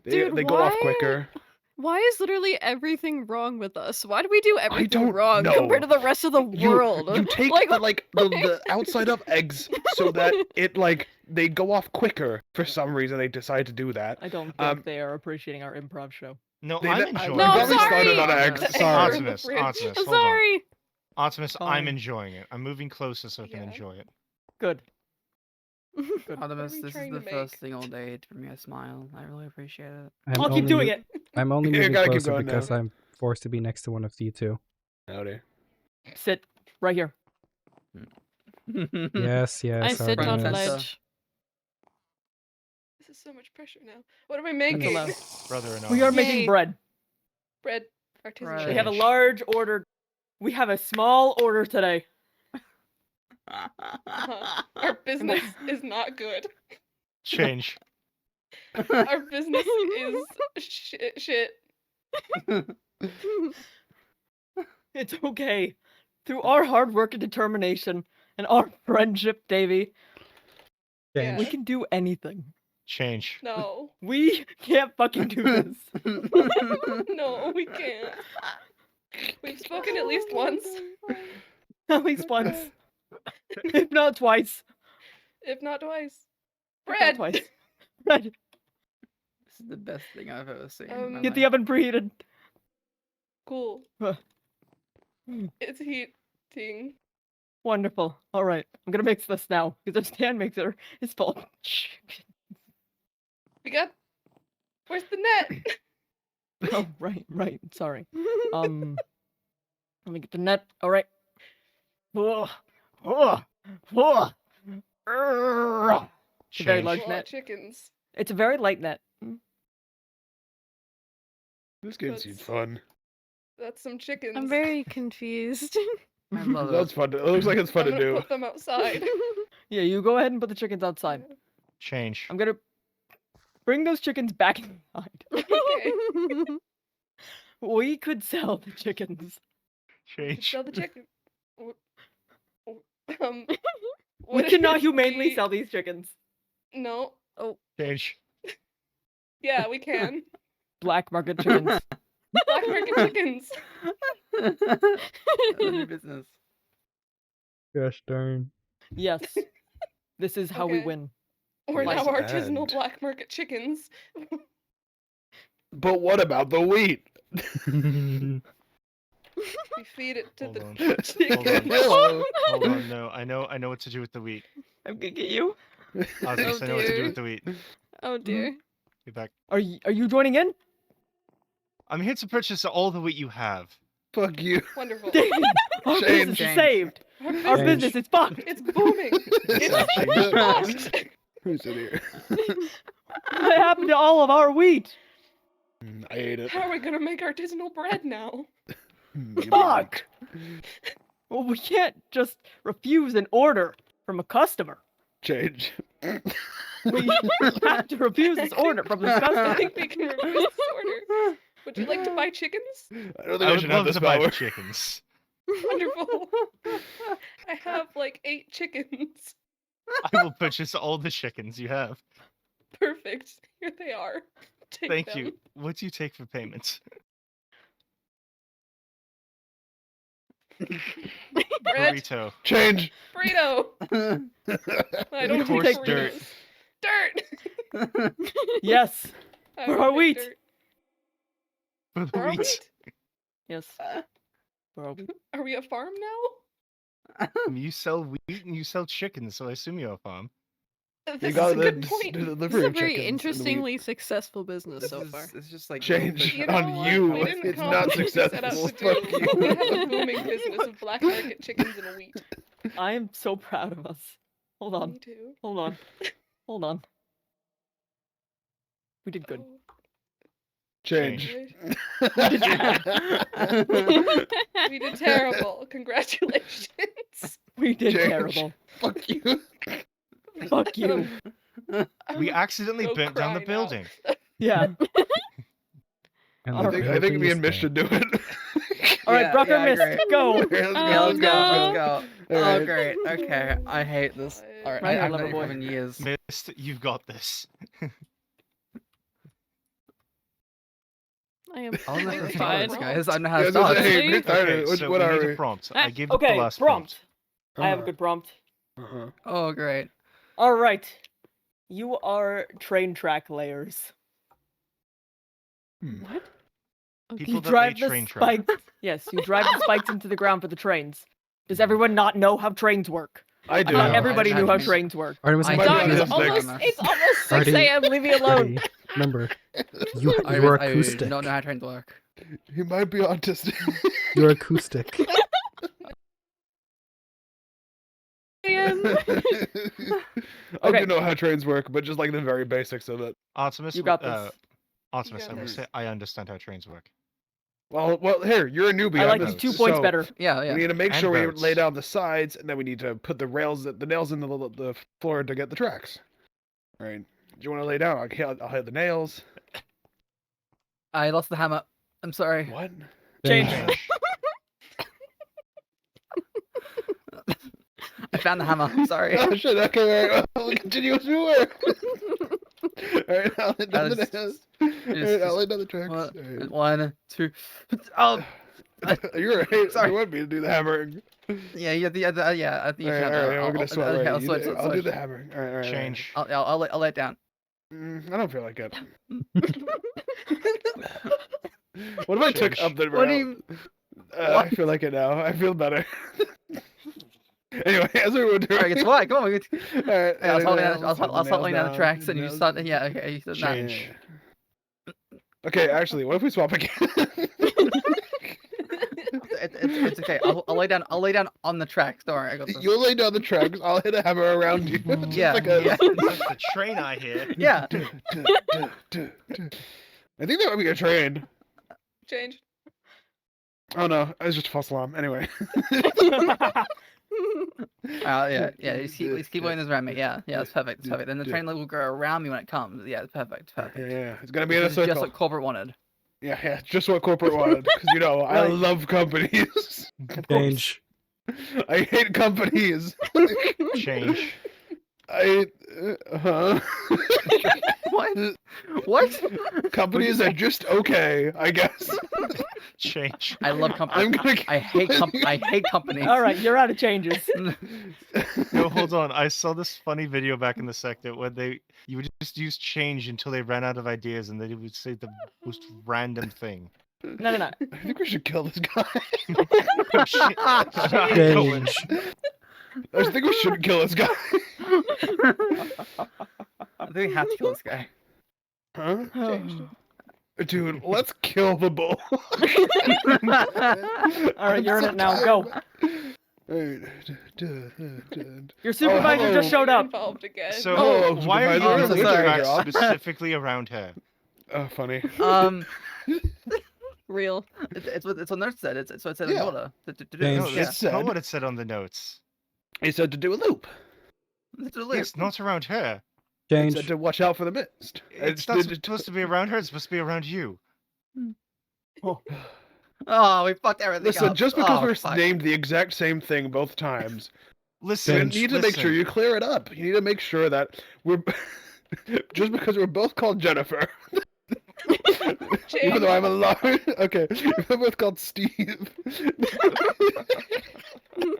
Dude, they go off why? quicker. why is literally everything wrong with us? Why do we do everything don't wrong know. compared to the rest of the world? You take Like, the outside of eggs so that it they go off quicker for some reason. They decide to do that. I don't think Um, they are appreciating our improv show. No, They I'm ne- enjoying No, it. I'm Probably started sorry. on X. The Sorry. anger in the Optimus, fridge. Optimus, I'm hold on. sorry. Optimus, I'm Fine. enjoying it. I'm moving closer so I can Yeah. enjoy it. Good. Optimus, we this is trying the to first make? thing all day to bring me a smile. I really appreciate it. I'm I'll keep only doing mo- it. I'm only You moving gotta keep closer going because now. I'm forced to be next to one of you two. Howdy. Sit right here. Yes, yes. I sit Front on and center. ledge. This is so much pressure now. What am I That's making? allowed. Brother in We are arms. making Yay. bread. Bread. Artisanal. Bread. We have a Change. large order. We have a small order today. Our business is not good. Change. Our business is shit. It's okay. Through our hard work and determination and our friendship, Davy, Yeah. we can do anything. Change. No. We can't fucking do this. No, we can't. We've spoken at least once, At least once. If not twice. if not twice. If not Bread. twice. Bread. This is the best thing I've ever seen. in my Get the life. oven preheated. Cool. Huh. It's heating. Wonderful. All right. I'm going to mix this now because our stand mixer is full of chicken. We got. Where's the net? Oh, right. Sorry. Let me get the net. All right. It's a very Change. large A lot of net. chickens. It's a very light net. This game That's- seems fun. That's some chickens. I'm very confused. I love That's it. fun. It looks like it's fun I'm to gonna do. put them outside. Yeah, you go ahead and put the chickens outside. Change. I'm going to bring those chickens back inside. Okay. We could sell the chickens. Change. Sell the chicken. Um. We what if cannot humanely we- sell these chickens. No. Change. Yeah, we can. Black market chickens. Black market chickens. New business. Gosh darn. Yes. This is how we Okay. win. We're Like- now artisanal And- black market chickens. But what about the wheat? We feed it to Hold the on. chickens. Hello. Hold on. No, I know what to do with the wheat. I'm gonna get you. Optimus, I know what to do with the wheat. Oh dear. Be back. Are you joining in? I'm here to purchase all the wheat you have. Fuck you. Wonderful. David, our Change. business is saved. Our Our business, business is fucked. it's booming. It's fucked. Who's in here? What happened to all of our wheat? I ate it. How are we gonna make artisanal bread now? Give me a Fuck. Well, we can't just refuse an order from a customer. Change. We have to refuse this order from this I customer. think we can refuse this order. Would you like to buy chickens? I don't think I I would should have love this to buy power. the chickens. Wonderful. I have like 8 chickens. I will purchase all the chickens you have. Perfect. Here they are. Take Thank them. you. What do you take for payments? Bread. Burrito. Change. Burrito. I don't Coarse take dirt. burritos. Dirt. Yes. I For will our take wheat. dirt. For the For our wheat. wheat. Yes. For our wheat. Are we a farm now? You sell wheat and you sell chickens, so I assume you're a farm. This You is got a the good point. This delivery is a of very chickens and wheat. interestingly successful business This so is, far. it's just like Change You know on what? you. We didn't It's come not what we set out successful. to do. Fuck you. We have a booming business of black market chickens and wheat. I am so proud of us. Hold on. Me too. Hold on. Hold on. We did good. Oh, Change. we did terrible. Congratulations. We did Change. terrible. Fuck you. Fuck you. We accidentally Go burnt down the cry now. building. Yeah. And All the right. I think building me is and Mish dead. should do it. All right, Yeah, Brucker yeah, missed. great. Go. Let's Yeah, Oh, let's go. Let's go. All Oh, right. great. Okay, I hate this. All right, Right here, I've lover known boy. you for years. Mist, you've got this. I am I'll never Wait, fail this, wait. guys. I know how Yeah, to that's what start. I'm saying. Honestly. Get started. Okay, What- so what we are need we? a prompt. Ah, I gave it Okay, the last prompt. prompt. I have a good prompt. Uh-huh. Oh, great. All right. You are train track layers. What? People You that lay drive the train tracks. spikes. Yes, you drive the spikes into the ground for the trains. Does everyone not know how trains work? I do. Not No, everybody I knew how just- trains work. Artemis, I I'm might be confused. It's autistic. almost 6 Artie- a.m. Leave me alone. Artie, remember, you're I acoustic. don't know how trains work. He might be autistic. You're acoustic. I Okay. do know how trains work, but just like the very basics of it. Artemis, You got this. Artemis, got I will this. say I understand how trains work. Well, here you're a newbie. I on like this, it 2 points so better. Yeah, We yeah. need to make And sure we boats. lay down the sides, and then we need to put the nails in the floor to get the tracks. Right? Do you want to lay down? I'll hit the nails. I lost the hammer. I'm sorry. What? Change. I found the hammer. I'm sorry. Oh shit! Okay, all right. I'll continue as we were. All right, I'll lay down the just- nails. All right, I'll lay down the tracks. All right. 1, 2. Oh, You're right. Sorry. You want me to do the hammering? yeah. Yeah. Yeah. I think you All should right, have all right, to- I'm gonna swap. I'll- Right, I'll you switch, do- I'll I'll do switch. the hammering. All right, all right. Change. I'll lay it down. I don't feel like it. What if I took Change. up the What do rail? you? I feel like it now. I feel better. Anyway, as we were doing. Alright, it's fine. Come on. All right, Yeah, I'll start laying nails, down, I'll start laying down the nails tracks, and you nails start. Yeah. Okay. You said that. Change. Okay, actually, what if we swap again? It's okay. I'll lay down. I'll lay down on the tracks. Don't worry. I got this. You'll lay down the tracks. I'll hit a hammer around you. Just Yeah, like a- yeah. That's the train I hear. Yeah. I think that might be a train. Change. Oh no, it was just a false alarm. Anyway. Yeah. Just keep laying this around me. Yeah. It's perfect. It's perfect. Then the train will go around me when it comes. Yeah. It's perfect. Perfect. Yeah, it's gonna be in a This is just circle. what corporate wanted. Yeah, it's just what corporate wanted. Because you know, I Right. love companies. Change. I hate companies. Change. Huh? What? What? Companies are just okay, I guess. Change. I love companies. I hate companies. All right, you're out of changes. No, hold on. I saw this funny video back in the sector where you would just use change until they ran out of ideas, and they would say the most random thing. No. I think we should kill this guy. Oh, shit. Change. I think we shouldn't kill this guy. I think we have to kill this guy. Huh? Dude, let's kill the bull. All right, you're in it now. Go. Your supervisor just showed up. Involved again. So, Oh, why are you supervisor, doing the sorry. tracks specifically around her? Oh, funny. Real. It's what Nurse said. It's what it said in Yeah. the order. Change. No, Yeah. that's not what it said on the notes. He said to do a loop. It's a loop. It's not around her. He Change. said to watch out for the mist. It's not supposed to be around her. It's supposed to be around you. Oh, we fucked everything Listen, up. just because Oh, we're fuck. named the exact same thing both times, you Listen, need to make sure you clear it up. You need to make sure that we're just because we're both called Jennifer. Even though I'm alone. Okay, we're both called Steve.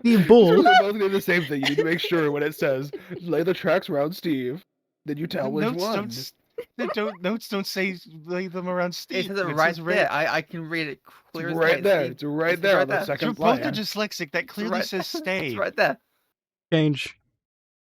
Steve Bull. We're both doing the same thing. You need to make sure when it says lay the tracks around Steve, then you tell which notes one. notes don't say lay them around It Steve. says it It right says there. I can read it clear It's as right day. there. Steve. It's right It's there right on the there. You're second both are line. dyslexic. That clearly right- says stay. It's right there. Change.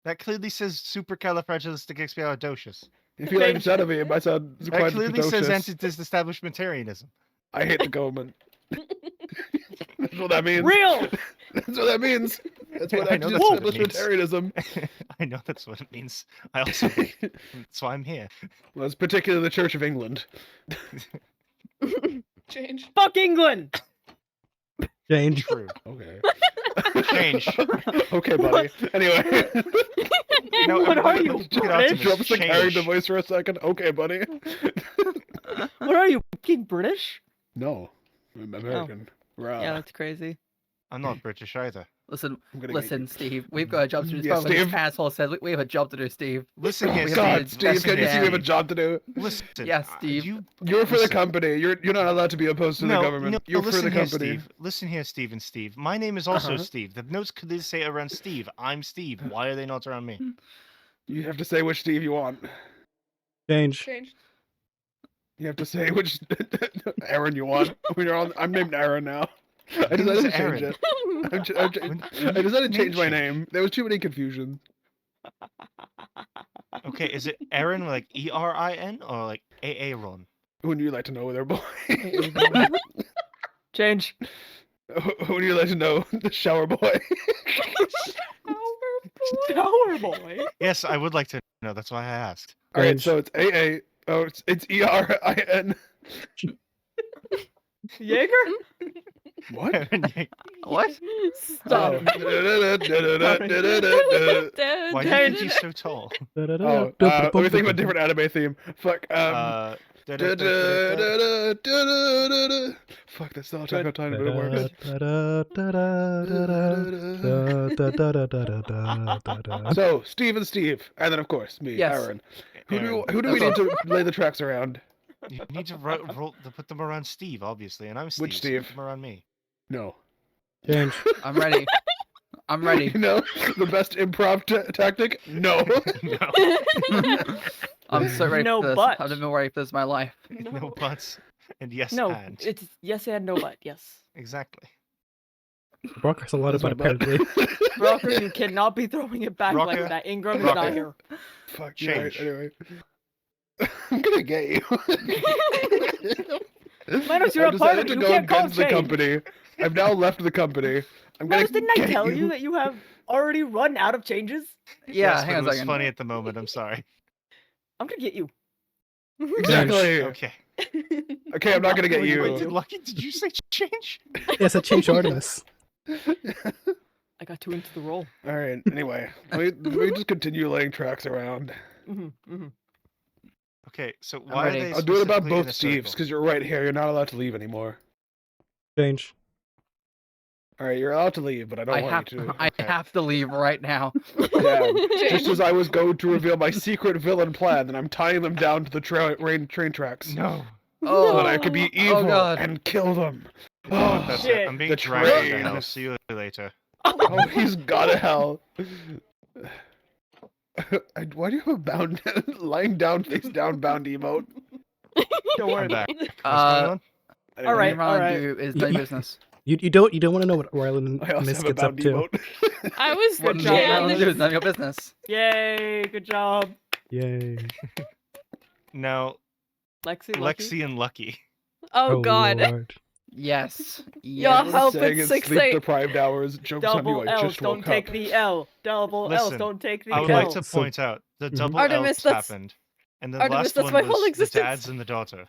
That clearly says supercalifragilisticexpialidocious. If you like the sound of it, it might sound That quite clearly says precocious. anti-disestablishmentarianism. I hate the government. That's what that means. Real. That's what that means. That's what I know that's what it means. anti-establishmentarianism. I know that's what it means. I also hate it. That's why I'm here. Well, it's particularly the Church of England. Change. Fuck England. Change. True. Okay. Change. Okay, buddy. Anyway. No, What are everybody you, look at British? Optimus. Drops the character Change. voice for a second. Okay, buddy. What are you, fucking British? No. I'm American. Wow. Yeah, that's crazy. I'm not British either. Listen, I'm gonna get listen, you. Steve. We've got a job to do. Yeah, Despite what this Steve. asshole says, we have a job to do, Steve. Listen here, We have Steve. to God, Steve, can you see we have a job to do? Listen. Yes, Steve. You're for the listen. company. You're not allowed to be opposed to the government. No, You're for listen the here, company. Steve. Listen here, Steve and Steve. My name is also Uh-huh. Steve. The notes could say around Steve. I'm Steve. Why are they not around me? You have to say which Steve you want. Change. Change. You have to say which Aaron you want. I'm named Aaron now. I Who's decided to change Aaron? it. When I decided to change my change? name. There was too many confusion. Okay, is it Aaron like ERIN or like Aaron? Wouldn't you like to know their boy? Change. Who do you like to know? The shower boy. Shower boy. Yes, I would like to know. That's why I asked. All right, Change. so it's AA. Oh, it's ERIN. Jaeger? What? What? Stop. Oh. Why do you think he's so tall? Oh, let me think of a different anime theme. Fuck. Fuck, that's not Attack on Titan, but it works. So, Steve and Steve, and then of course me, Yes. Aaron. Who do Aaron. we need to lay the tracks around? You need to put them around Steve, obviously, and I'm Steve. Which so Steve? put them around me. No. Change. I'm ready. I'm ready. You know, the best improv tactic? No. No. I'm so ready No for this. but. I've been ready for this my life. No buts. And yes No, and. it's yes and no but. Yes. Exactly. Brock has a lot of That's it, my butt. apparently. Rocker, you cannot be throwing it back like Rocker. that. Ingram is not Rocker. here. Fuck, you're right, Change. anyway. I'm gonna get you. Minos, you're I've a part of decided it. to You go can't call against the change. company. I've now left the company. I'm gonna Minos, didn't I get tell you that you have already run out of changes? Yeah, Yes, hang but on it a was second. funny at the moment. I'm sorry. I'm gonna get you. Exactly. Okay. Okay, I'm not gonna get Wait, you. did Lucky, did you say change? Yes, I changed Artemis. I got too into the role. All right. Anyway, let me just continue laying tracks around. Okay, so I'm why are ready. they I'll do it about specifically in both a Steves circle? because you're right here. You're not allowed to leave anymore. Change. All right, you're allowed to leave, but I don't I want have you to. I Okay. have to leave right now. Yeah, just as I was going to reveal my secret villain plan, and I'm tying them down to the train tracks. No. Oh, So that I could be evil God. and kill them. Oh, Oh, that's shit. it. I'm being The dragged to train. hell. See you later. oh, he's got to hell. Why do you have a bound, lying down, face down, bound emote? Don't worry I'm back. about it. What's going on? Anyway, Alright, What alright. do is none of your business. You don't want to know what Rylan I also Miss have a gets up bound to. emote. I was What Good do job, you Alan. do is none of your business. Yay, good job. Yay. Now, Lexi, Lucky. Lexi and Lucky. Oh, God. Lord. Yes. Y'all Yes. help Saying at in 6 sleep-deprived hours. Jokes on you, Double I L's, just don't woke take up. the L. Double L's, Listen, don't take the I would L. like to So- point out the Mhm. double Artemis, L's that's- happened, and the Artemis, last that's one my was whole the existence. dads and the daughter.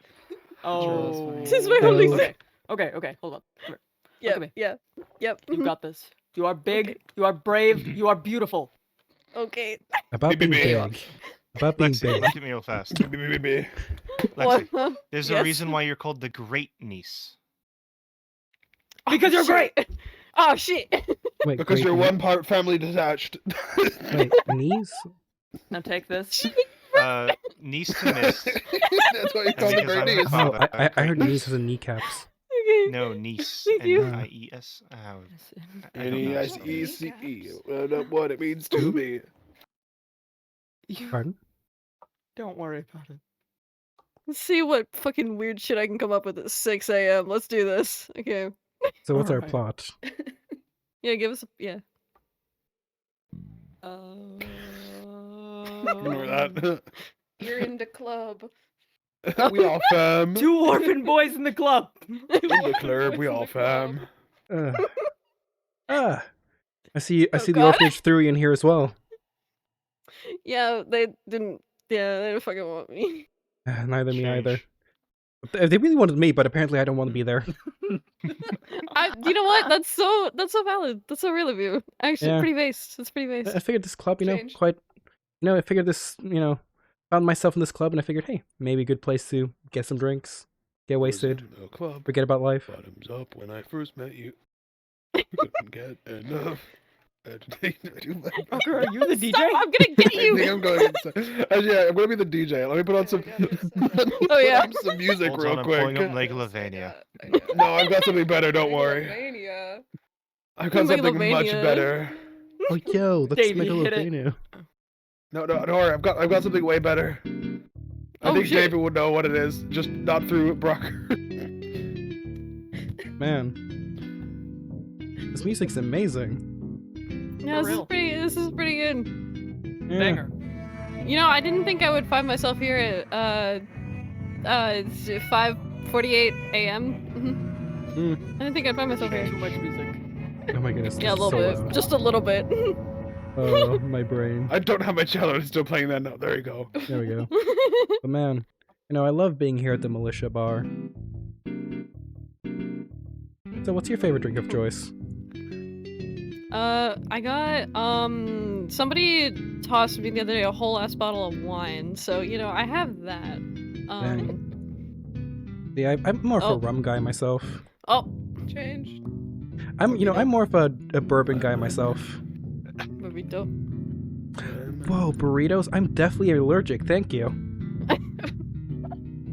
Oh. This is my whole Okay. existence. Okay, hold up. Come here. Yep, at me. yep, yep. You got this. You are big, Okay. you are brave, you are beautiful. Okay. About being BBB. big. About being Lexi, big. look at me real fast. BBB. What? Lexi, there's a Yes? reason why you're called the great niece. Because you're shit. great. Oh, shit. Wait, Because wait, you're wait, one part family detached. Wait, knees? Now take this. Niece to miss. That's why you call the because great I'm the niece. father. Oh, I Great heard niece. knees as in kneecaps. Okay. No, niece. Thank you. N-I-E-S. I don't know. N-E-I-C-E. What it means to me. Pardon? Don't worry about it. Let's see what fucking weird shit I can come up with at 6 a.m. Let's do this. Okay. So what's our Alright. plot? Yeah, give us a... Yeah. Ignore that. You're in the club. We all fam. Two orphan boys in the club. In the club, we all fam. Ah. I see Oh, the God. orphanage theory in here as well. Yeah, they didn't... Yeah, they didn't fucking want me. Neither me either. Change. They really wanted me, but apparently I don't want to be there. You know what? That's so valid. That's so real of you. Actually, Yeah. pretty based. It's pretty I based. figured this club, Change. I figured this, found myself in this club and I figured, hey, maybe a good place to get some drinks, get wasted, Was in the club. forget about life. Bottoms up when I first met you. Couldn't get enough. Rocker, are you the DJ? Stop, I'm gonna get I think you! I'm going. Yeah, I'm gonna be the DJ. Let me put on some. Oh, yeah. Put on some music Hold real on, I'm quick. pulling up Megalovania. No, I've got something better. Don't worry. Mania. I've got something much Megalovania. better. Oh, yo, that's Davey, hit it. Megalovania. No, don't worry. I've got something way better. I Oh, think shit. David would know what it is, just not through Brock. Man, this music's amazing. Yeah, real. this is pretty good. Yeah. Banger. You know, I didn't think I would find myself here at it's 5:48 a.m. Mm. I didn't think I'd find myself here. Too much music. Oh my goodness. Yeah, a this is little so bit, loud. just a little bit. Oh, my brain. I don't have my cello. It's still playing that note. There you go. There we go. But man, you know, I love being here at the Militia Bar. So what's your favorite drink of choice? I got somebody tossed me the other day a whole ass bottle of wine, so you know I have that. Yeah, I'm more of Oh. a rum guy myself. Oh, Changed. I'm more of a bourbon guy myself. burrito. Whoa, burritos? I'm definitely allergic. Thank you.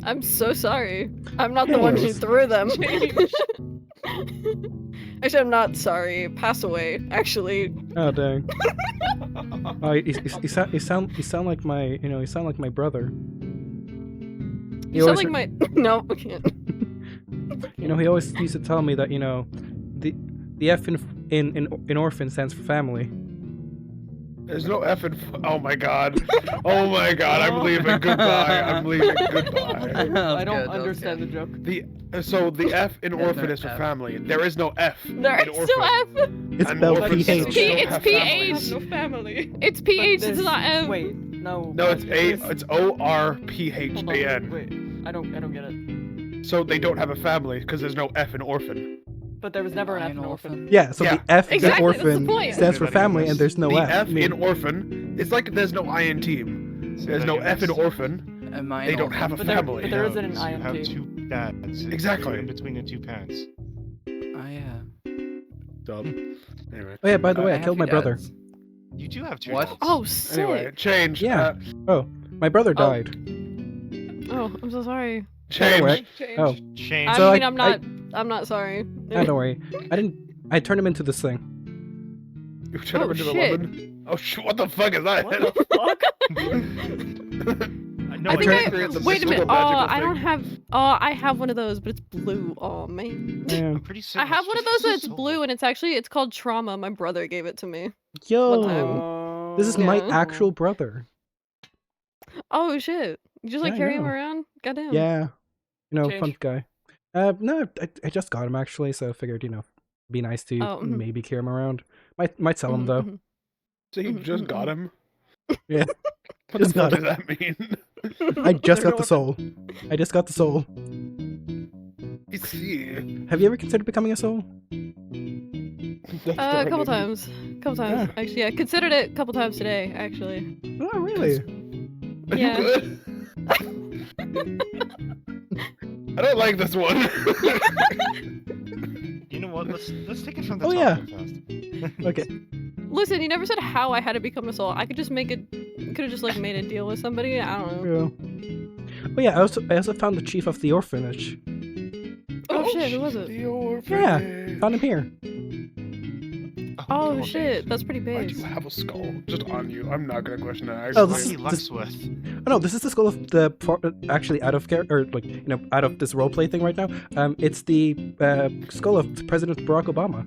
I'm so sorry. I'm not the one who Anyways. threw them. Actually, I'm not sorry. Pass away. Actually. Oh dang. Oh, you sound like my brother. You sound always- like my. No, I can't. You know, he always used to tell me that, you know, the F in orphan stands for family. There's no F in. Oh my god. Oh my god. I'm leaving. Goodbye. I'm leaving. Goodbye. I don't understand the joke. So the F in Yeah, orphan no is for F. family. There is no F. There in is orphan. no F. It's And spelled orphans PH. don't It's have PH. families. No family. It's But PH. It's this- not F. Wait, no. No, it's this- It's ORPHAN. Hold on, wait. I don't get it. So they don't have a family because there's no F in orphan. But there was never an F in Iron orphan. Yeah, so Yeah. the F Exactly, in that's the orphan point. stands for family, and there's no The F. F I mean, in orphan. It's like there's no I in team. There's no F in orphan. Am I They an don't have a orphan? But there family. isn't an I You in have team. two dads. It's Exactly. In between the two parents. Oh yeah. Dumb. Anyway. oh yeah, by the way, I have killed two my brother. dads. You do have two What? dads. Oh, sick. Anyway, change. Yeah. Oh, my brother Oh. died. Oh, I'm so sorry. Change. Anyway, Changed. oh, Shame. I So mean, I- I'm not. I'm not sorry. don't worry. I turned him into this thing. You turn Oh, him into the shit. woman. Oh shit! What the fuck is that? What the fuck? No, I think turned- I. It's a Wait a minute. super Oh, magical I don't thing. have. Oh, I have one of those, but it's blue. Oh man. Man. I'm pretty certain I have it's one of just those that's soul. blue, and it's called Trauma. My brother gave it to me. Yo, time. this is my Yeah. actual brother. Oh shit! You just like Yeah, I carry him know. around? Goddamn. Yeah, you know, Change. fun guy. No, I just got him actually, so I figured, you know, be nice to Oh, mhm. maybe carry him around. Might sell him Mhm, though. mhm. So you just got him? Yeah. What Just the fuck got does that mean? I just got the soul. I just got the soul. I see. Have you ever considered becoming a soul? A couple times. Couple times. Actually, I considered it a couple times today. Actually. Oh, really? Are Yeah. you good? I don't like this one. You know what? Let's take it from the Oh, top yeah. real fast. Okay. Listen, you never said how I had to become a soul. I could just make it. Could have just like made a deal with somebody. I don't know. Yeah. Oh yeah, I also found the chief of the orphanage. Oh shit! Who was it? The orphanage. Found him here. Oh God. shit! That's pretty Why do big. you have a skull just on you? I'm not gonna question that. Oh, Actually. this is- Lucky Luxworth. Oh no, this is the skull of the actually out of character, or like, you know, out of this roleplay thing right now. It's the skull of President Barack Obama.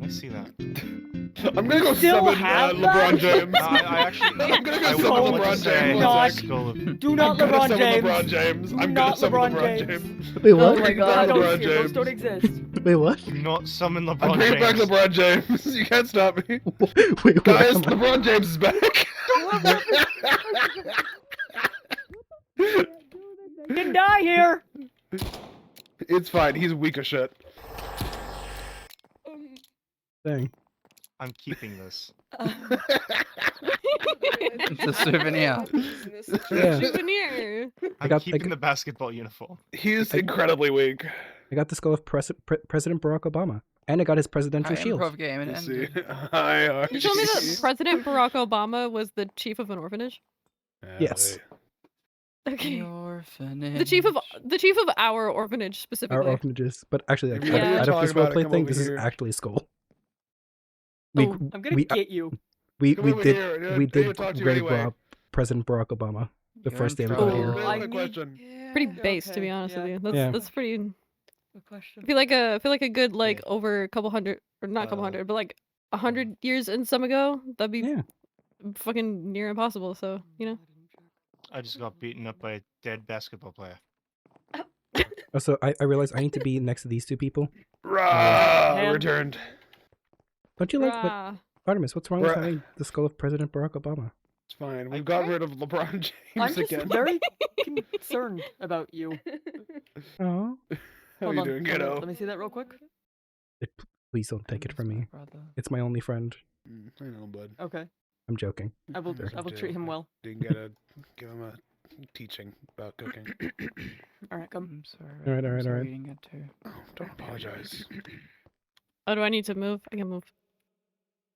I see that. I'm gonna go Still summon have LeBron that? James. No, I actually. I'm gonna go I summon want LeBron to say James. Not- skull of- Do not I'm gonna LeBron summon James. LeBron James. I'm Not gonna summon LeBron LeBron James. James. Wait, Oh what? my god. I don't LeBron see it. Those James. don't exist. Wait, what? Do not summon I'm LeBron bringing back James. LeBron James. You can't stop me. Wait, what? Guys, Am I- LeBron James is back. You can die here. It's fine. He's weak as shit. Dang. I'm keeping this. It's a souvenir. Yeah. Souvenir. I'm got- I keeping got- the basketball uniform. He's incredibly weak. I got the skull of President Barack Obama, and I got his presidential Hi, shield. improv game and Let's see. ended. Hi, You told me that President Barack Obama was the chief of an orphanage. Yes. Okay. The orphanage. The chief of our orphanage Our specifically. orphanages, but actually, like, If you out wanna of talk this about it, roleplay come thing, over this is here. actually a skull. Oh, I'm gonna we- get you. We Come we over did here, dude. we I need to did talk to you raid anyway. Rob President Barack Obama the You're first in day we got trouble. here. Really I quick need- question. Pretty Yeah, base, to okay, be honest with yeah. you. That's Yeah. that's pretty. Good question. I feel like a good like over a couple hundred or not a couple hundred, but like 100 years and some ago, that'd be Yeah. fucking near impossible. So you know. I just got beaten up by a dead basketball player. Also, I realized I need to be next to these two people. Rah! Ham. Returned. Don't you like what Rah. Artemis? What's wrong with Bruh. having the skull of President Barack Obama? It's fine. We've got rid of LeBron James I'm just again. very concerned about you. Oh, How Hold you on, doing, hold on, kiddo? Let me see that real quick. please don't take it from me. It's my only friend. I know, bud. Okay, I'm joking. I will There's treat him well. Didn't give him a teaching about cooking. All right, come. I'm sorry. All right, all I'm right, all sorry right. you didn't get to. Oh, don't apologize. Oh, do I need to move? I can move.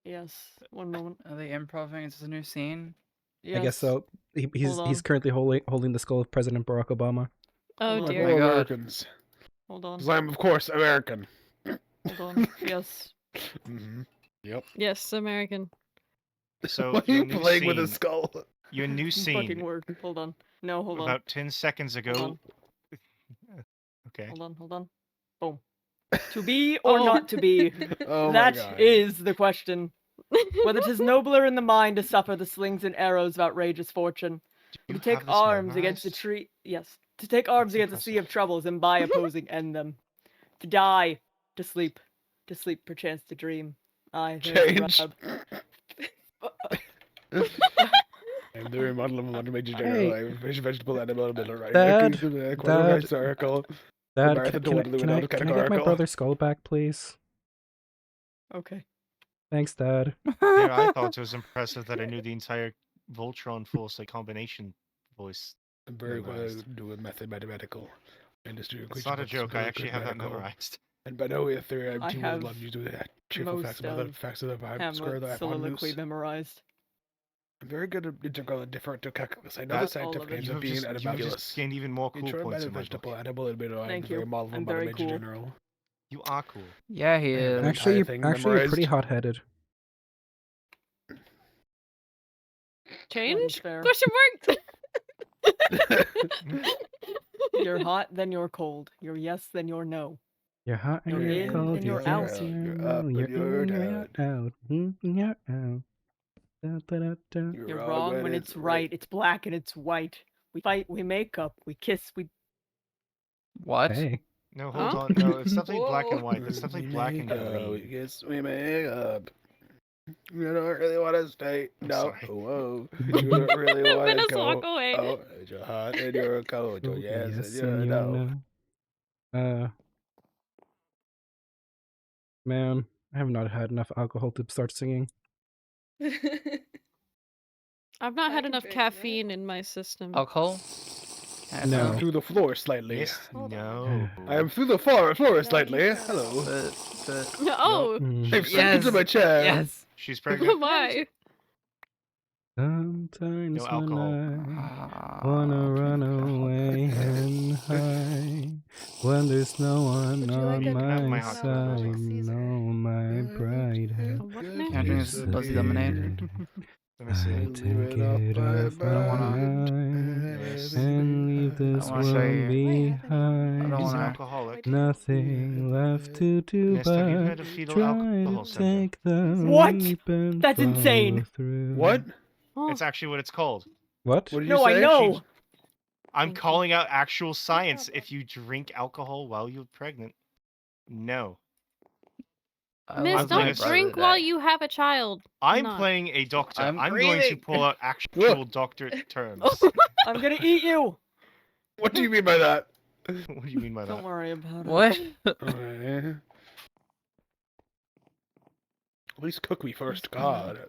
Yes, one moment. Are they improving? Is this a new scene? Yes. I guess so. He's Hold he's on. currently holding the skull of President Barack Obama. Oh Hold on. dear. my We're God. Americans. Hold on. 'Cause I'm, of course, American. Hold on. Yes. Mm-hmm. Yep. Yes, American. So Why are your you new playing with a scene- skull? Your new Fucking scene word. Hold on. No, hold on. about 10 seconds ago. on. Okay. Hold on. Hold on. Boom. To be or Oh. not to be? Oh my That god. is the question. Whether 'tis nobler in the mind to suffer the slings and arrows of outrageous fortune, You to take have this arms against the memorized? tree. Yes, to take arms That's against a sea of impressive. troubles and by opposing end them. To die, to sleep perchance to dream. Aye, there's the Change. rub. I'm the remodel of a modern major Hey. general. I'm a fish, vegetable, animal, middle right. Dad, Dad. Dad. Circle. Dad, Marathon can I toward the can I window, can I get my categorical. brother's skull back, please? Okay. Thanks, Dad. Yeah, I thought it was impressive that I knew the entire Voltron Force like combination voice. I'm very well memorized. do with mathematical industry. It's not a joke. I actually have that memorized. And by no way theory, I'm I too have love you to that cheerful facts most about the of facts of the square the Hamlet's soliloquy hypotenuse. memorized. I'm very good at integral and differential calculus. I know the That's all scientific of it. names You of have being just, and you about just gained even more cool Intro points by in my vegetable, book. animal, and middle. I'm Thank the very you. model of a I'm modern very major cool. general. You are cool. Yeah, he I have is. an Actually, entire thing you're pretty memorized. hot-headed. Change? fair. Question mark. You're hot, then you're cold. You're yes, then you're no. You're hot and You're you're in cold. and You're you're out. yes, You're no, up and you're you're in, you're out. You're out. Da, da, da, da. You're wrong when it's right. It's black and it's white. We fight, we make up, we kiss, we. What? Hey. No, hold Huh? on. No, it's definitely black and Whoa. white. It's definitely black and green. Yes, we make up. You don't really want to stay. I'm No. sorry. Whoa. You don't really want to Venice, go. walk away. Oh, you're hot and you're cold. Oh, Oh, yes, and and you're you no. know. Man, I have not had enough alcohol to start singing. I've not I had can enough fix caffeine in my system. Alcohol? No. Through the floor slightly. Yes, Hold no. I am through the floor slightly. you Hello. But Oh, Mm. I've sunk into my chair. yes. She's oh pregnant. my. Sometimes No when alcohol. I wanna run away and hide when there's no one Would you like on a Have my my hot side. chocolate. Caesar? No, my bride has What now? Can I drink this fuzzy lemonade? Let me see. I take it off I don't wanna- mine Yes. and leave this wanna show world you. behind. I don't He's an wanna- alcoholic. Nothing left to do Nest, have you but had a fetal try alcohol to syndrome? take the What? leap and That's insane. follow through. What? Oh, It's actually what it's called. What? What did No, you I say? know. I'm Thank you. calling out actual science. If you drink alcohol while you're pregnant, no. I Miss, love my don't brother drink to while death. you have a child. I'm Not. playing a doctor. I'm I'm going to breathing. pull out actual doctor terms. I'm gonna eat you. What do you mean by that? What do you mean by Don't that? worry about it. What? At least cook me first, God.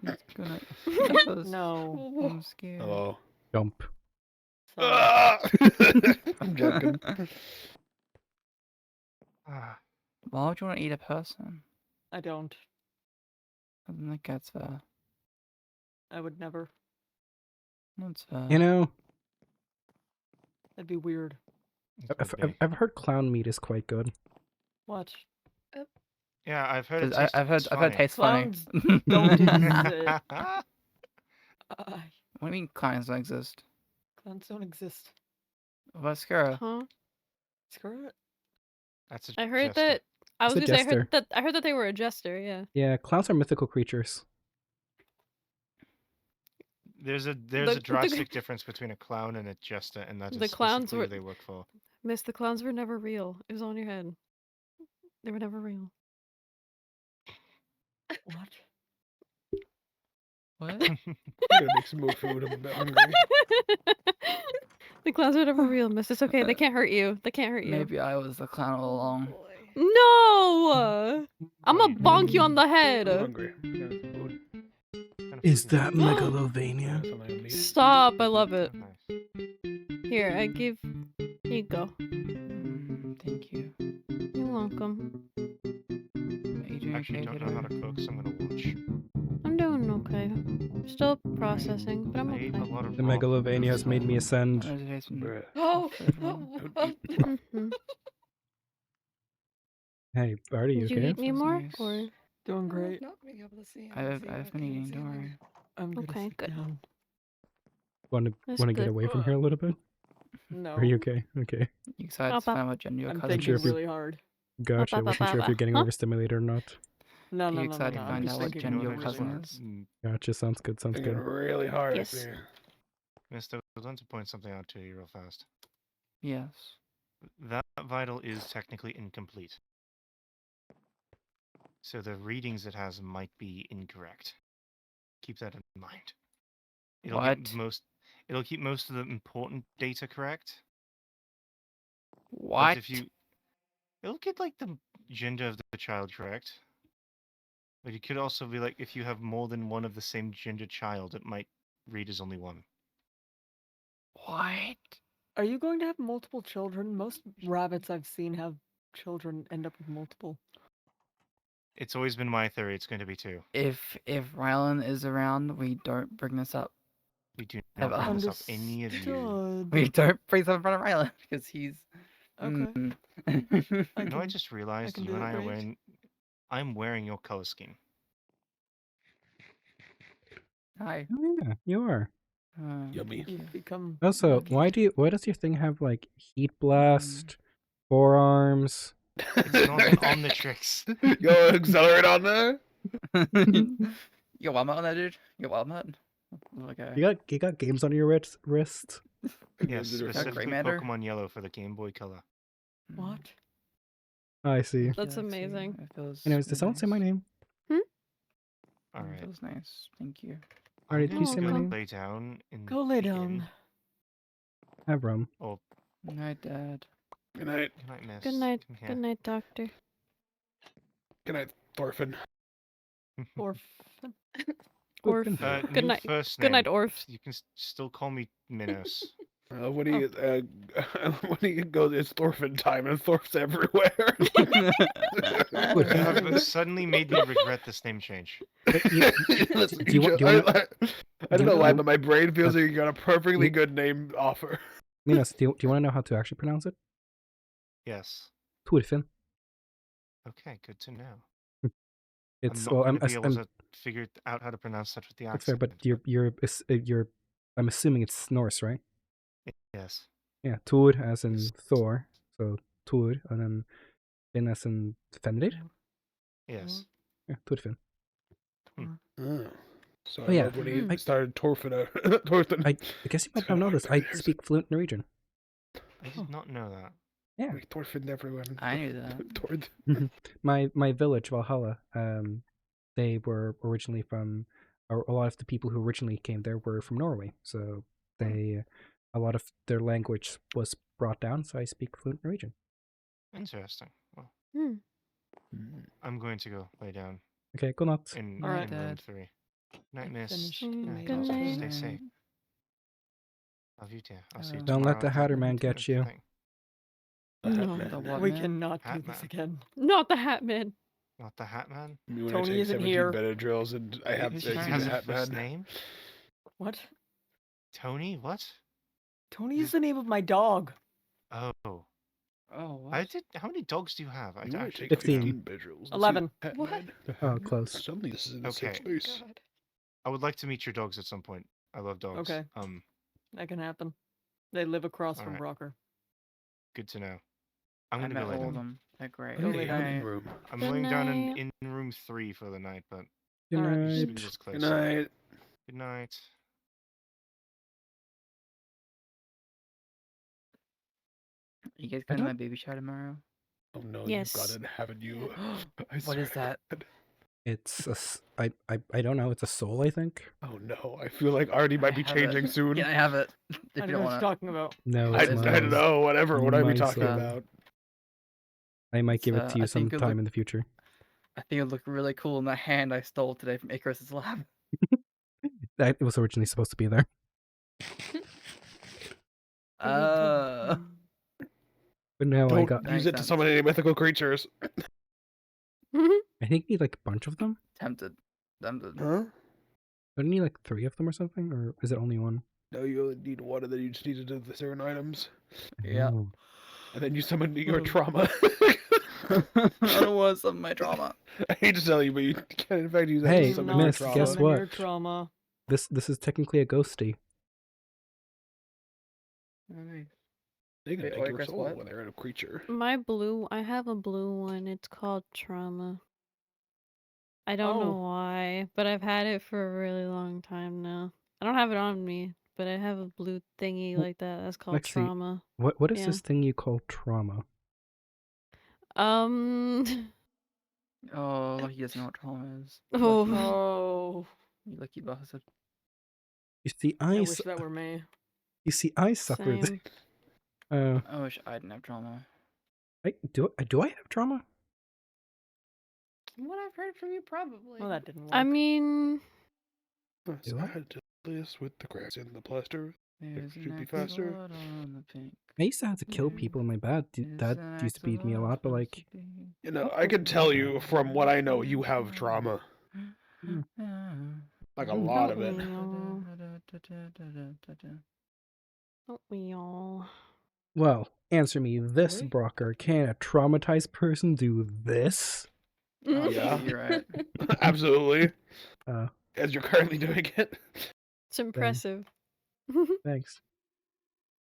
No. I'm scared. Hello. Jump. Sorry. Ah! I'm joking. Ah, Why would you want to eat a person? I don't. I don't think that's fair. I would never. That's fair. You know, That'd be weird. it's I've, okay. I've heard clown meat is quite good. What? Yeah, I've heard it. 'Cause I've heard tastes funny. Clowns don't exist. What do you mean clowns don't exist? Clowns don't exist. What Skura? Huh? Screw it. That's a I heard jester. that. I It's was a gonna say jester. I heard that they were a jester. Yeah. Yeah, clowns are mythical creatures. There's a The- drastic difference between a clown and a jester, and that is The clowns specifically were- who they work for. Miss, the clowns were never real. It was on your head. They were never real. What? What? I'm gonna make some more food. I'm a bit hungry. The clowns were never real, Miss. It's okay. They can't hurt you. They can't hurt you. Maybe I was the clown all along. No! I'm gonna bonk you on the I'm head. hungry. Yeah, some food. Is that Megalovania? Something I need. Stop! I love it. Nice. Here, I give. Here you go. Thank you. You're welcome. Are you doing Actually, okay, don't know how to Gator? cook, so I'm gonna watch. I'm doing okay. Still processing, but I'm I ate okay. a lot of The raw Megalovania has made me ascend. There's a taste from- Bruh. Oh, Mhm. Hey, Artie, you Did you okay? eat any Sounds more? nice. Or Doing great. Not being able to see. I've been eating, don't worry. I'm gonna Okay, sit good. down. Want That's to get good. away from here a little bit? No. Are you okay? Okay, You excited Up, to up. find out what gender your I'm cousin thinking sure if is? you- really hard. gotcha. up, Wasn't sure if up. you're getting Huh? overstimulated or not. No, Are no, you no, excited no, to no. I'm find just out what thinking gender your really cousin hard. is? Gotcha. Sounds good. Sounds Thinking good. really hard Yes. up here. Mister, I want to point something out to you real fast. Yes. That vital is technically incomplete. So the readings it has might be incorrect. Keep that in mind. It'll What? It'll keep most of the important data correct. But What? it'll get like the gender of the child correct. But it could also be like if you have more than one of the same gender child, it might read as only one. What? Are you going to have multiple children? Most rabbits I've seen have children end up with multiple. It's always been my theory. It's going to be two. If Rylan is around, we don't bring this up. We do Have not bring this up any of you. Understood. We don't bring this up in front of Rylan because he's. Okay. Mm. I You know, I can- just realized can you do and that I are great. wearing. I'm wearing your color scheme. Hi. Oh, yeah, you are. Yummy. You've become. Also, lucky. why does your thing have like heat blast, forearms? It's not an Omnitrix. Yo, accelerate on there. You got Walmart on that, dude? You got Walmart? Okay. You got games on your wrist? Yes, Is it a specifically Gray Matter? Pokemon Yellow for the Game Boy Color. What? I see. That's amazing. It feels Anyways, did someone say my name? All It right. feels nice. Thank you. Alright, I'm did you gonna say my go name? lay down in Go lay the down. inn. Have rum. Oh, Good night, Dad. Good night. good night, miss. Good night. Come here. Good night, doctor. Good night, Thorfinn. Orphan. Orf. Good Good New night. First Good night, name. Orf. You can still call me Minos. When he when he goes, it's Thorfinn time, and Thor's everywhere. You have suddenly made me regret this name change. Listen, do you want- I don't know why, want- but my brain feels like you got a perfectly good name offer. Minos, do you want to know how to actually pronounce it? Yes. Thorfinn. Okay, good to know. It's I'm not well, going I'm, to be able I'm to figure out how to pronounce that with the that's fair, accent. but you're I'm assuming it's Norse, right? Yes. Yeah, Thor as in Thor, so Thor, and then Finn as in Fenrir. Yes. Yeah, Thorfinn. So Oh, yeah. I love when he started Thorfinn. Thorfinn. I guess you might not know this. I speak fluent Norwegian. I did not know that. Yeah. Wait, Thorfinn everyone. I knew that. My village Valhalla. They were originally from. A lot of the people who originally came there were from Norway, so they a lot of their language was brought down. So I speak fluent Norwegian. Interesting. Well, Hmm. I'm going to go lay down Okay, good night. in, All right, in room Dad. 3. Night, miss. finished Good my night. Good Also, night. stay safe. Love you, dear. I'll see you Don't let tomorrow the at Hatter room Man 2 get you. thing. No. The what We man? cannot do Hat this man. again. Not the Hat Man. Not the Hat Man? Me when Tony I take isn't 17 here. Benadryls and I have Who's to trying see to Has the a Hat first Man. name? What? Tony? What? Tony is the name of my dog. Oh. Oh, what? I did. How many dogs do you have? I You might actually take 15. 15 visuals. Let's see 11. Pet What? Ned. Oh, close. Suddenly this is in a safe Okay. space. God. I would like to meet your dogs at some point. I love dogs. Okay. That can happen. They live across from Alright. Brocker. Good to know. I'm I gonna met go lay all of down. them. They're great. Go Hey, lay I'm down. in room. I'm Good laying down night. in room 3 for the night, but Good Alright. night. Smooth is close. Good night. Good night. You guys I going to my don't- baby shower tomorrow? Oh no, Yes. you've got it, haven't you? I What swear is to that? God. It's I don't know. It's a soul, I think. Oh no, I feel like Artie might be have it. changing soon. Can I have it? I If you don't know don't what want you're it. talking about. No, What it's is mine. I don't know, whatever. What I be My talking soul. about? I might It's, give it to you I think it sometime look- in the future. I think it looked really cool in the hand I stole today from Icarus's lab. That was originally supposed to be there. But now I Don't got. use it to summon any mythical creatures. I think you need like a bunch of them. Tempted. Tempted. Huh? Don't you need like 3 of them or something, or is it only 1? No, you only need one, and then you just need to do the certain items. Yeah. Oh. And then you summon your trauma. I don't want to summon my trauma. I hate to tell you, but you can in fact use that Hey, to summon Not your miss, trauma. guess summon what? Your trauma. This is technically a ghosty. They can Wait, take your Oikos soul what? when they're in a creature. I have a blue one. It's called Trauma. I don't know Oh. why, but I've had it for a really long time now. I don't have it on me, but I have a blue thingy Well, like that. That's called Lexi, Trauma. What is Yeah. this thing you call trauma? Oh, Lucky doesn't know what trauma is. Oh. Lucky. Oh. You lucky bastard. You see, I I wish su- that were me. you see, I suffered. Same. I wish I didn't have trauma. Do I have trauma? From what I've heard from you, probably. Well, that didn't work. I mean, So I had to this with the cracks in the plaster. There's should an be X faster. blood on the pink. I used to have to kill people in my dad. Dad used to beat me a lot, but like, You know, I can tell you from what I know, you have trauma. Like a lot of it. don't we all? well, answer me this, Really? Brocker. Can a traumatized person do this? Oh, Yeah. you're right. Absolutely. Uh, As you're currently doing it. It's impressive. thanks.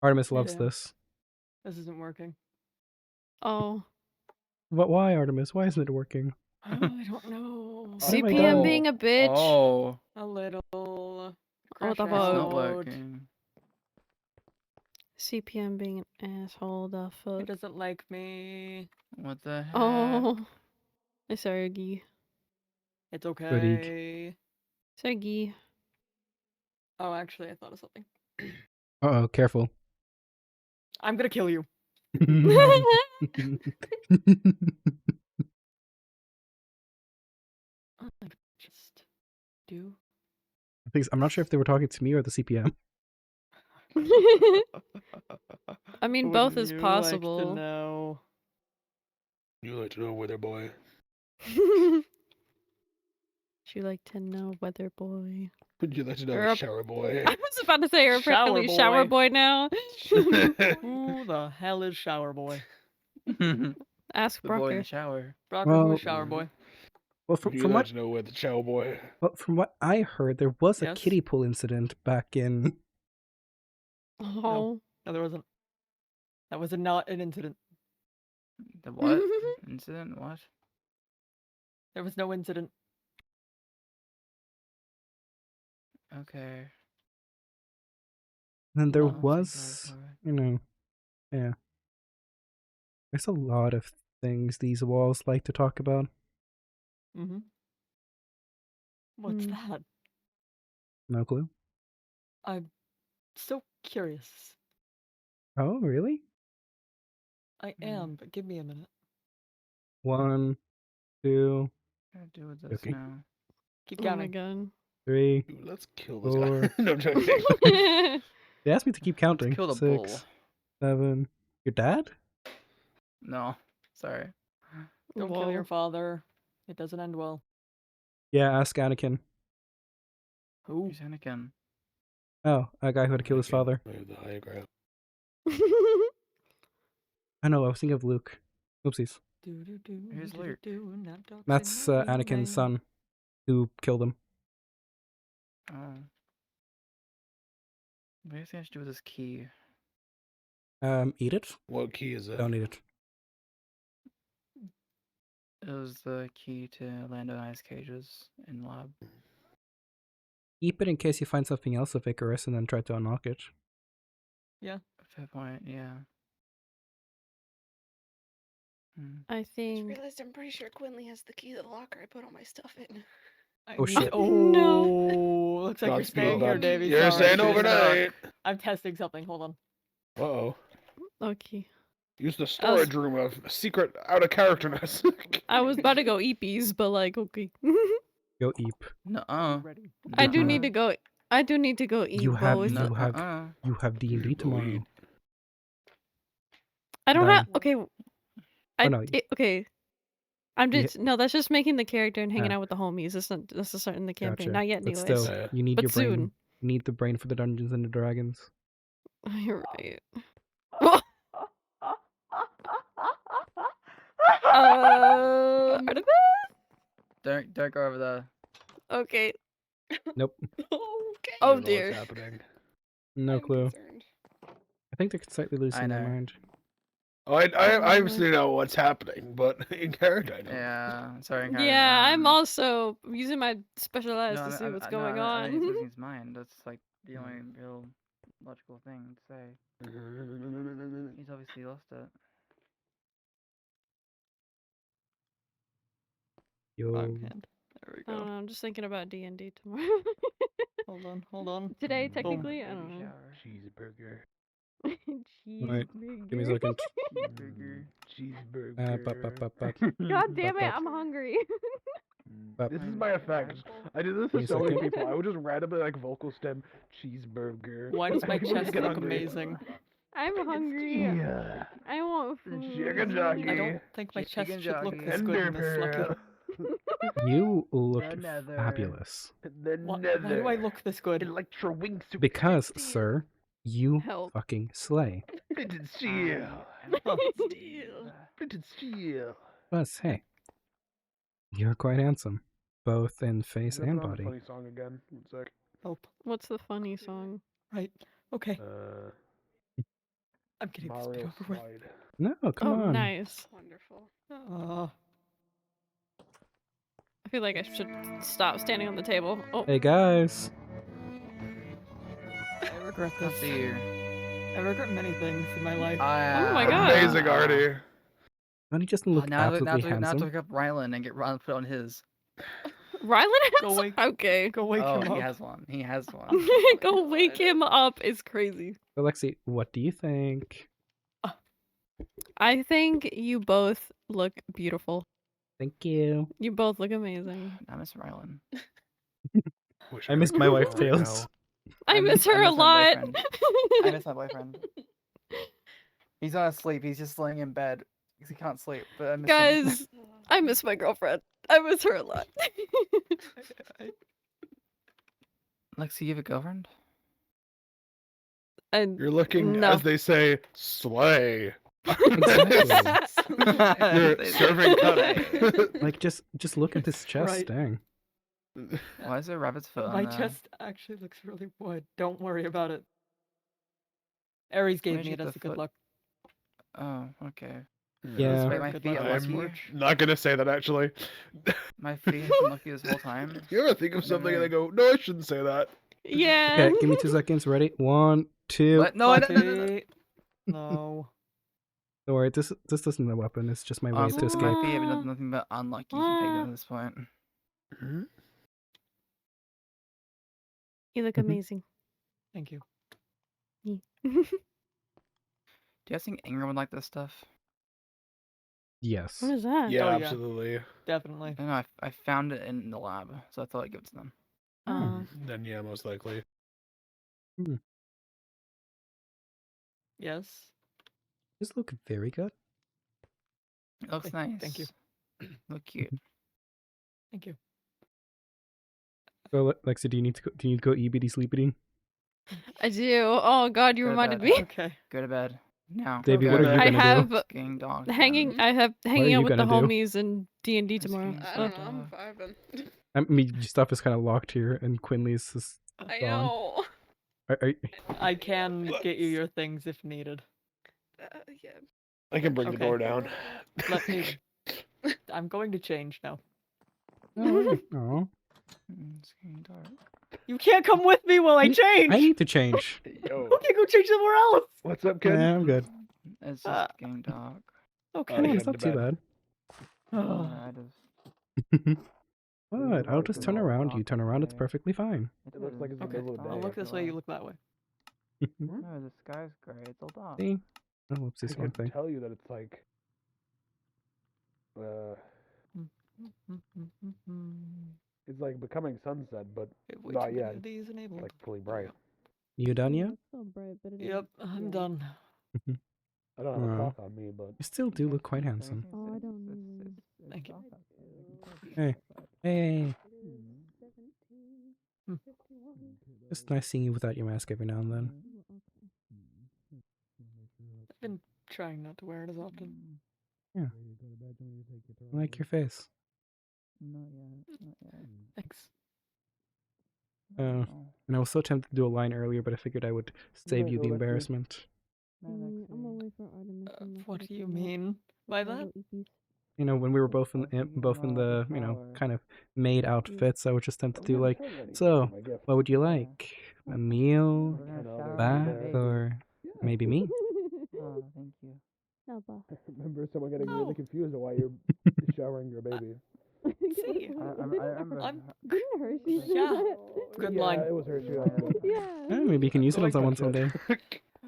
Artemis loves Yeah. this. This isn't working. Oh. But why, Artemis? Why isn't it working? I don't know. my CPM God. being a bitch. Oh, A little. What Crash the it's fuck? not out. working. CPM being an asshole. The He fuck. doesn't like me. What the heck? Oh. Sorry, Guy. It's Good okay. Sorry, Guy. Oh, actually, I thought of something. Uh oh, careful. I'm gonna kill you. Just do. I'm not sure if they were talking to me or the CPM. I mean, both Wouldn't is you like to possible. know? You like to know whether boy. She like to know weather boy. Would you like to know Or a- shower boy? I was about to say her Shower apparently shower boy. boy now. Who the hell is Shower Boy? The Ask boy in Brocker. the shower. Brocker, who Well- is Shower Boy? Well, Would you from like what to know where the shower boy? from what I heard, there was a Yes? kiddie pool incident back in. Oh. No, there wasn't. That was not an incident. The what? Incident? What? There was no incident. Okay. And there I'll take was, your word for it. yeah. There's a lot of things these walls like to talk about. Mm-hmm. What's Hmm. that? No clue. I'm so curious. Oh, really? I am, but give me a minute. 1, 2, What do I do with this Okay. now? Keep Oh my counting. god. 3. Dude, let's kill this Four. guy. No, I'm joking. They asked me to keep counting. Kill the 6, bull. 7. Your dad? No. Sorry. Don't kill your Whoa. father. It doesn't end well. Yeah, ask Anakin. Who? Who's Anakin? Oh, a guy who had to kill his father. I have the high ground. I know, I was thinking of Luke. Oopsies. Who's Luke? That's Anakin's son who killed him. Oh. What do you think I have to do with this key? Eat it? What key is it? Don't eat it. It was the key to Lando and Ice Cages in the lab. Keep it in case you find something else of Icarus and then try to unlock it. Yeah. Fair point, yeah. I Just think. realized I'm pretty sure Quinley has the key to the locker I put all my stuff in. Oh, shit. Oh, No. looks like you're Godspeed, staying here, bud. Davey. You're Sorry. staying overnight. I'm testing something. Hold on. Uh-oh. Okay. Use the storage room of secret out-of-characterness. I was about to go eepies, but like, okay. Go eep. Nuh-uh. I do need to go. I do need to go eat. You have both. you have D&D tomorrow. I don't Done. have. Okay. no, okay. I'm You just no. That's just making the character and hanging Ah. out with the homies. That's not. That's just starting the campaign. Gotcha. Not yet, But anyways. still, you need But your brain. soon. You need the brain for the Dungeons and the Dragons. You're right. Don't go over there. Okay. Nope. Okay. Oh What's dear. happening? No clue. Concerned. I think they're slightly losing their know. mind. Oh, I obviously know what's happening, but in character I don't. Yeah, sorry. Yeah, I'm also using my special eyes No, to see what's no, going I think he's on. losing his mind. That's like the only real logical thing to say. He's obviously lost it. Yo. There we I don't go. know, I'm just thinking about D&D tomorrow. Hold on. Today, Boom. technically, I don't know. Cheeseburger. Wait, give me a second. Cheeseburger. God damn it, I'm hungry. This is my effect. I do this Give me to a so many second. people. I would just randomly like vocal stem cheeseburger. Why does my I would chest get look hungry. amazing? I'm hungry. Yeah. I want food. Chicken jockey. I don't think my chest Chicken should look jockey. this good in this Enderpearl. You look Another. fabulous. The Why do I look this good? Electro wing super Because, sir, you Help. fucking slay. printed steel. Deal. Printed steel. Plus, hey, you're quite handsome, both in face Put and on the body. funny song again. 1 sec. Help. What's the funny song? Right. Okay. I'm getting this bit Mario over with. slide. No, come Oh, on. nice. Wonderful. I feel like I should stop standing on the table. Oh, Hey guys. I regret Good this. to see you. I regret many things in my life. Oh my God. Amazing, Artie. Don't he just look now I absolutely have to handsome? look up Rylan and get Rylan put on his. Rylan has Go wake- okay. Go wake Oh, him he up. has one. He has one. Go wake him up is crazy. So, Lexi, what do you think? I think you both look beautiful. Thank you. You both look amazing. I miss Rylan. I missed my wife, Tails. I miss her a my lot. boyfriend. I miss my boyfriend. He's not asleep. He's just laying in bed because he can't sleep. But I miss him. Guys, I miss my girlfriend. I miss her a lot. Lexi, you have a girlfriend? And You're looking, no. as they say, slay. Exactly. You're serving cut. Like, just look at his chest, Right. dang. Why is there a rabbit's foot My on there? chest actually looks really wood. Don't worry about it. Ares gave Where'd me you it get as the a good foot? luck. Oh, okay. Yeah. Wait, my Good feet luck. are I'm lucky. not gonna say that actually. My feet have been lucky this whole time. You ever think of something and they go, no, I shouldn't say that. Yeah. Okay, give me 2 seconds. Ready? 1, 2. What? No, no, no, no, no. Lucky. No. Don't worry, this isn't a weapon. It's just my way Honestly, to my escape. feet have been nothing but unlucky. You can take them at this point. You look Mhm. amazing. Thank you. Do you guys think Ingram would like this stuff? Yes. What is that? Yeah, Oh, yeah. absolutely. Definitely. I don't know. I found it in the lab, so I thought I'd give it to them. Then yeah, most likely. Yes. These look very good. It looks Thank- nice. thank you. Look cute. Thank you. So, Lexi, do you need to go eBitty sleepity? I do. Oh God, you Go to reminded bed. me. Okay. Go to bed. No. Davey, what are you I gonna have do? King dog. hanging. I have are hanging you out with the gonna do? homies and D&D tomorrow. I So. don't know. I'm vibing. I mean, stuff is kind of locked here, and Quinley's is I gone. know. Are I can get you your things if needed. Yeah. I can bring the Okay. door down. Let me. I'm going to change now. Aw. It's getting dark. You can't come with me while I change. I need to change. Yo, Okay, go change somewhere else. what's up, kid? Yeah, I'm good. It's just getting dark. Okay. Oh, yeah, it's not to too bed. bad. I just What? I'll just turn around. You turn around. It's perfectly fine. It looks like it's the Okay. middle of the day. I'll look this way. You look that way. No, the sky's gray. It's all dark. See? Oh, whoops, I this one can thing. tell you that it's like, it's like becoming sunset, but Which not yet. community is enabled? Like fully bright. You done yet? Yep, I'm done. I don't have a Aw. clock on me, but You still do look quite handsome. Thank you. Hey. Hey. It's nice seeing you without your mask every now and then. I've been trying not to wear it as often. Yeah. I like your face. Not yet. Not yet. Thanks. And I was so tempted to do a line earlier, but I figured I would save you the Lexi. embarrassment. What do you mean by that? You know, when we were both in the you know, kind of maid outfits, I was just tempted to like, so what would you like? A meal, bath, or maybe me? Oh, thank you. I remember someone getting really confused on why you're showering your baby. See, I remember. I'm yeah. Good Yeah, line. it was her too. Maybe you can use it on someone someday.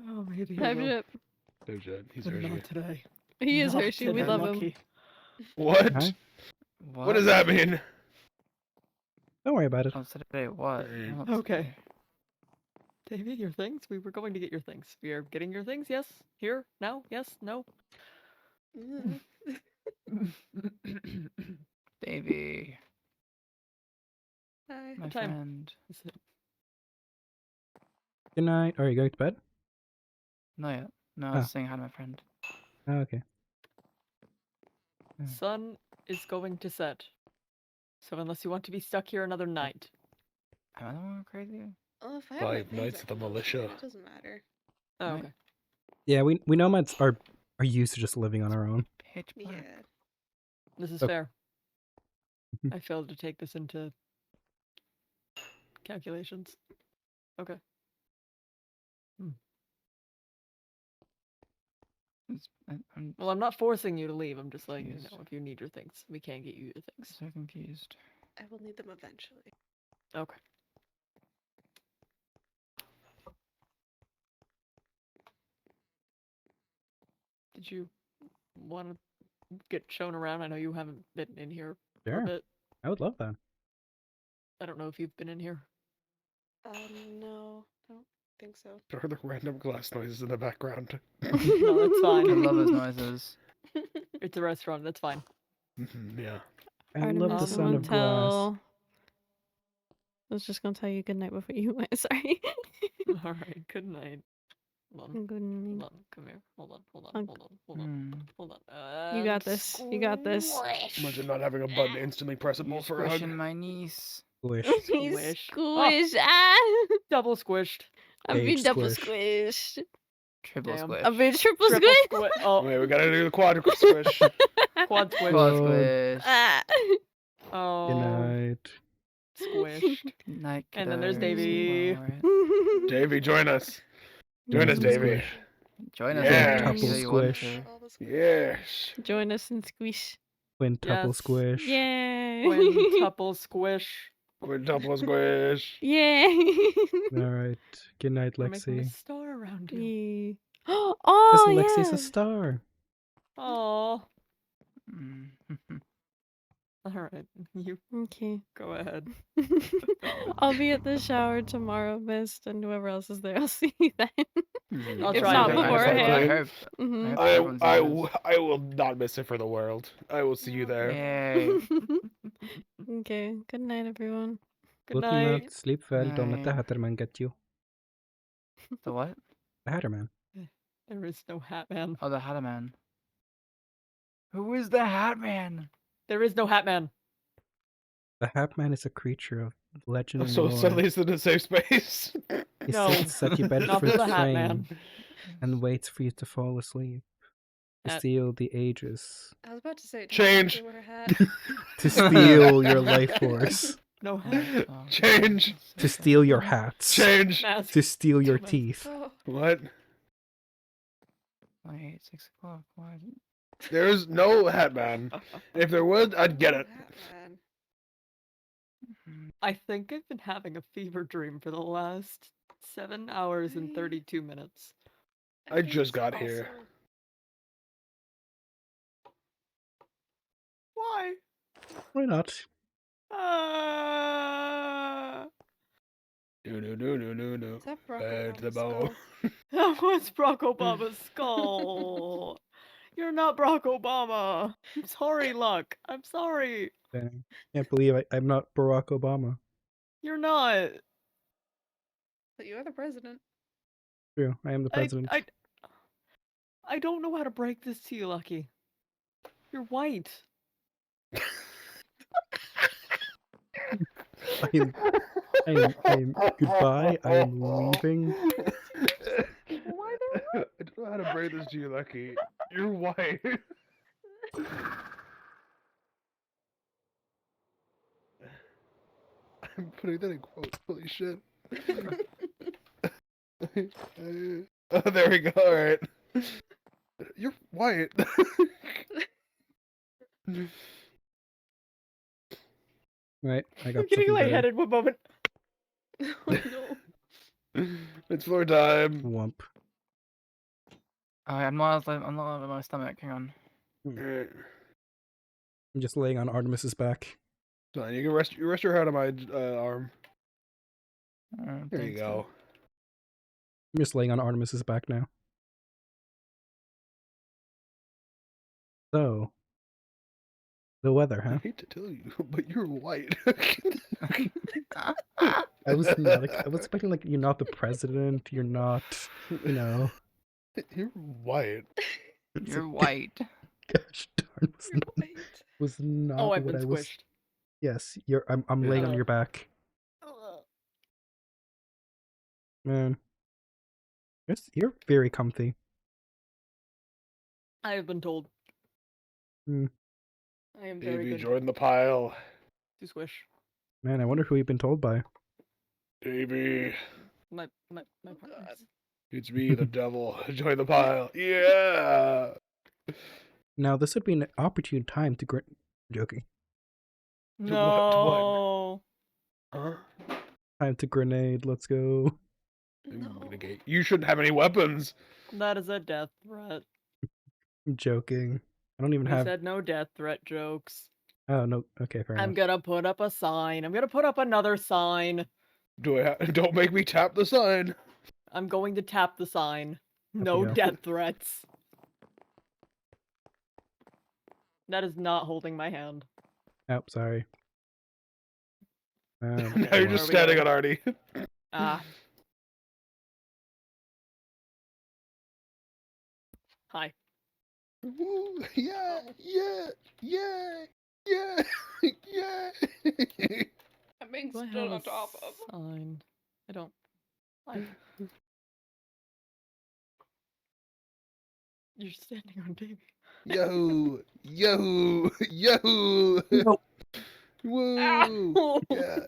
Oh, maybe. Type I will. shit. No shit. He's But Hershey. not today. He is Not Hershey. We today, love him. Lucky. What? Hi. What does that mean? Don't worry about it. Oh, today what? Okay. Davey, your things? We were going to get your things. We are getting your things? Yes? Here? Now? Yes? No? Davey, Hi. my What time? friend. Is it? Good night. Are you going to bed? Not yet. No, I Oh. was saying hi to my friend. Oh, okay. Sun is going to set. So unless you want to be stuck here another night. Am I the one crazy? Well, if I have my 5 things, nights I of the can militia. It doesn't matter. Oh, Right. okay. Yeah, we nomads are used to just living on our own. Pitch black. Yeah. This is Okay. fair. I failed to take this into calculations. Okay. I'm Well, I'm not forcing you to leave. I'm just like, Yes. if you need your things, we can get you your things. so confused. I will need them eventually. Okay. Did you want to get shown around? I know you haven't been in here for Sure. a bit. I would love that. I don't know if you've been in here. No, I don't think so. There are the random glass noises in the background. No, that's fine. I love those noises. It's a restaurant. That's fine. Yeah. I love the Artemis sound of glass. Motel. I was just gonna tell you good night before you went. Sorry. All right. Good night. Hold on. Good night. Hold on. Come here. Hold on. Hold on. Unk. Hold on. Hold on. Hold on. You got this. You got this. Imagine not having a button instantly pressable You're for a hug. squishing my niece. Squish. He's Squish. squish. Ah! Double squished. I've been Age double squish. squished. Triple Damn. squish. I've been triple Triple squish. squish. Oh, Wait, we gotta do the quad squish. quad squish. Quad Oh. squish. Ah. Oh, Good night. squished. Night And then there's killers, Davey. Laura. Davey, join us. Join us, Some Davey. squish. Join us. Yeah. Davey, Tuple so you want squish. to. All the squish. Yes. Join us and squish. Quintuple Yes. squish. Yay. Quintuple squish. Quintuple squish. Yay. All right. Good night, We're making a Lexi. star around you. Yay. Oh, Listen, Lexi's yeah. a star. Oh. Mm. All right. You Okay. go ahead. I'll be at the shower tomorrow, Mist, and whoever else is there, I'll see you then. I'll If try not to make myself beforehand. I hope. Mhm. hope everyone's in this. I will not miss it for the world. I will see you there. Yay. Okay. Good night, everyone. Good Good night. night. Sleep well. Don't let the Night. Hatterman get you. The what? The Hatterman. There is no Hat Man. Oh, the Hat Man. Who is the Hat Man? There is no Hat Man. The Hat Man is a creature of legend and So lore. suddenly it's in a safe space. He No, sits at your bed not for for the the Hat train Man. and waits for you to fall asleep. To steal the ages. I was about to say, Change. They wear a hat. To steal your life force. No Hat. Change. To steal your hats. Change. Mask. To steal your teeth. Oh, What? Wait, 6 o'clock. Why? There's no Hat Man. If there was, I'd get it. Hat Man. I think I've been having a fever dream for the last 7 hours and 32 minutes. I think just it's got here. also- Why? Why not? No. Is that Barack Bad to the Obama's bone. skull? That was Barack Obama's skull. You're not Barack Obama. I'm sorry, Luck. I'm sorry. Dang. Can't believe I'm not Barack Obama. You're not. But you are the president. True, I am the president. I don't know how to break this to you, Lucky. You're white. I'm goodbye. I am leaving. I don't know how to break this to you, Lucky. You're white. I'm putting that in quotes. Holy shit. Oh, there we go. All right. You're white. Right, I got I'm getting something better. lightheaded one moment. Oh no. It's floor time. Wump. I'm not on my stomach. Hang on. Alright. I'm just laying on Artemis's back. Fine, you can rest your head on my arm. There you Thanks, go. I'm just laying on Artemis's back now. So, the weather, I huh? hate to tell you, but you're white. I was not. I was expecting like you're not the president. You're not. You know. You're white. You're white. Gosh darn, was not Oh, I've what been I was. squished. Yes, you're. I'm laying on Yeah. your back, man. You're very comfy. I have been told. Hmm. I am very Baby, good join the pile. to squish. Man, I wonder who you've been told by. Baby, My partners. it's me, the devil. Join the pile. Yeah. Now this would be an opportune time to joking. No. Huh? Time to grenade. Let's go. Negate. You shouldn't have any weapons. That is a death threat. I'm joking. I don't even We have. said no death threat jokes. Oh no. Okay, fair I'm enough. gonna put up a sign. I'm gonna put up another sign. Don't make me tap the sign. I'm going to tap the sign. No go. death threats. That is not holding my hand. Oh, sorry. Now you're Where just are we standing going? on Artie. Ah. Hi. Woo, yeah. I'm being Do I stood have on a top of. sign? I don't. Like. You're standing on Davey. Yahoo! Nope. Woo! Ow! Yeah.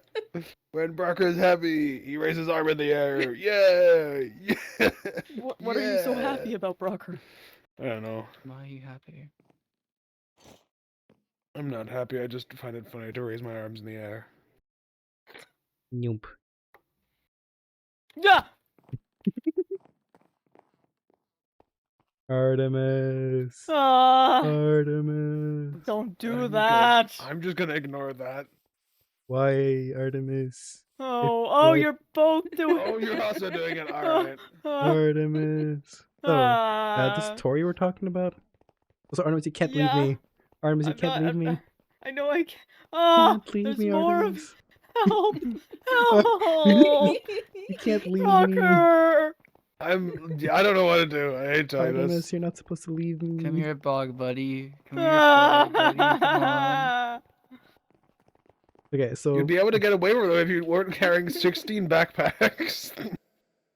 When Brocker's happy, he raises his arm in the air. Yeah! What are you so happy about, Brocker? I don't know. Why are you happy? I'm not happy. I just find it funny to raise my arms in the air. Nope. Yeah. Artemis. Ah, Artemis. don't do I'm that. I'm just gonna ignore that. Why, Artemis? Oh, like- you're both doing. Oh, you're also doing it. All right. Artemis. Oh, this Tori we're talking about? Also, Artemis, you can't Yeah. leave me. Artemis, you I'm can't not- leave me. I know I can't. Ah, Can't leave there's me, more of. Artemis. Help! Help! You can't leave me. Brocker! I don't know what to do. I hate telling Artemis, this. you're not supposed to leave me. Come here, bog buddy. Come here, bog buddy. Come on. Okay, so You'd be able to get away with it if you weren't carrying 16 backpacks.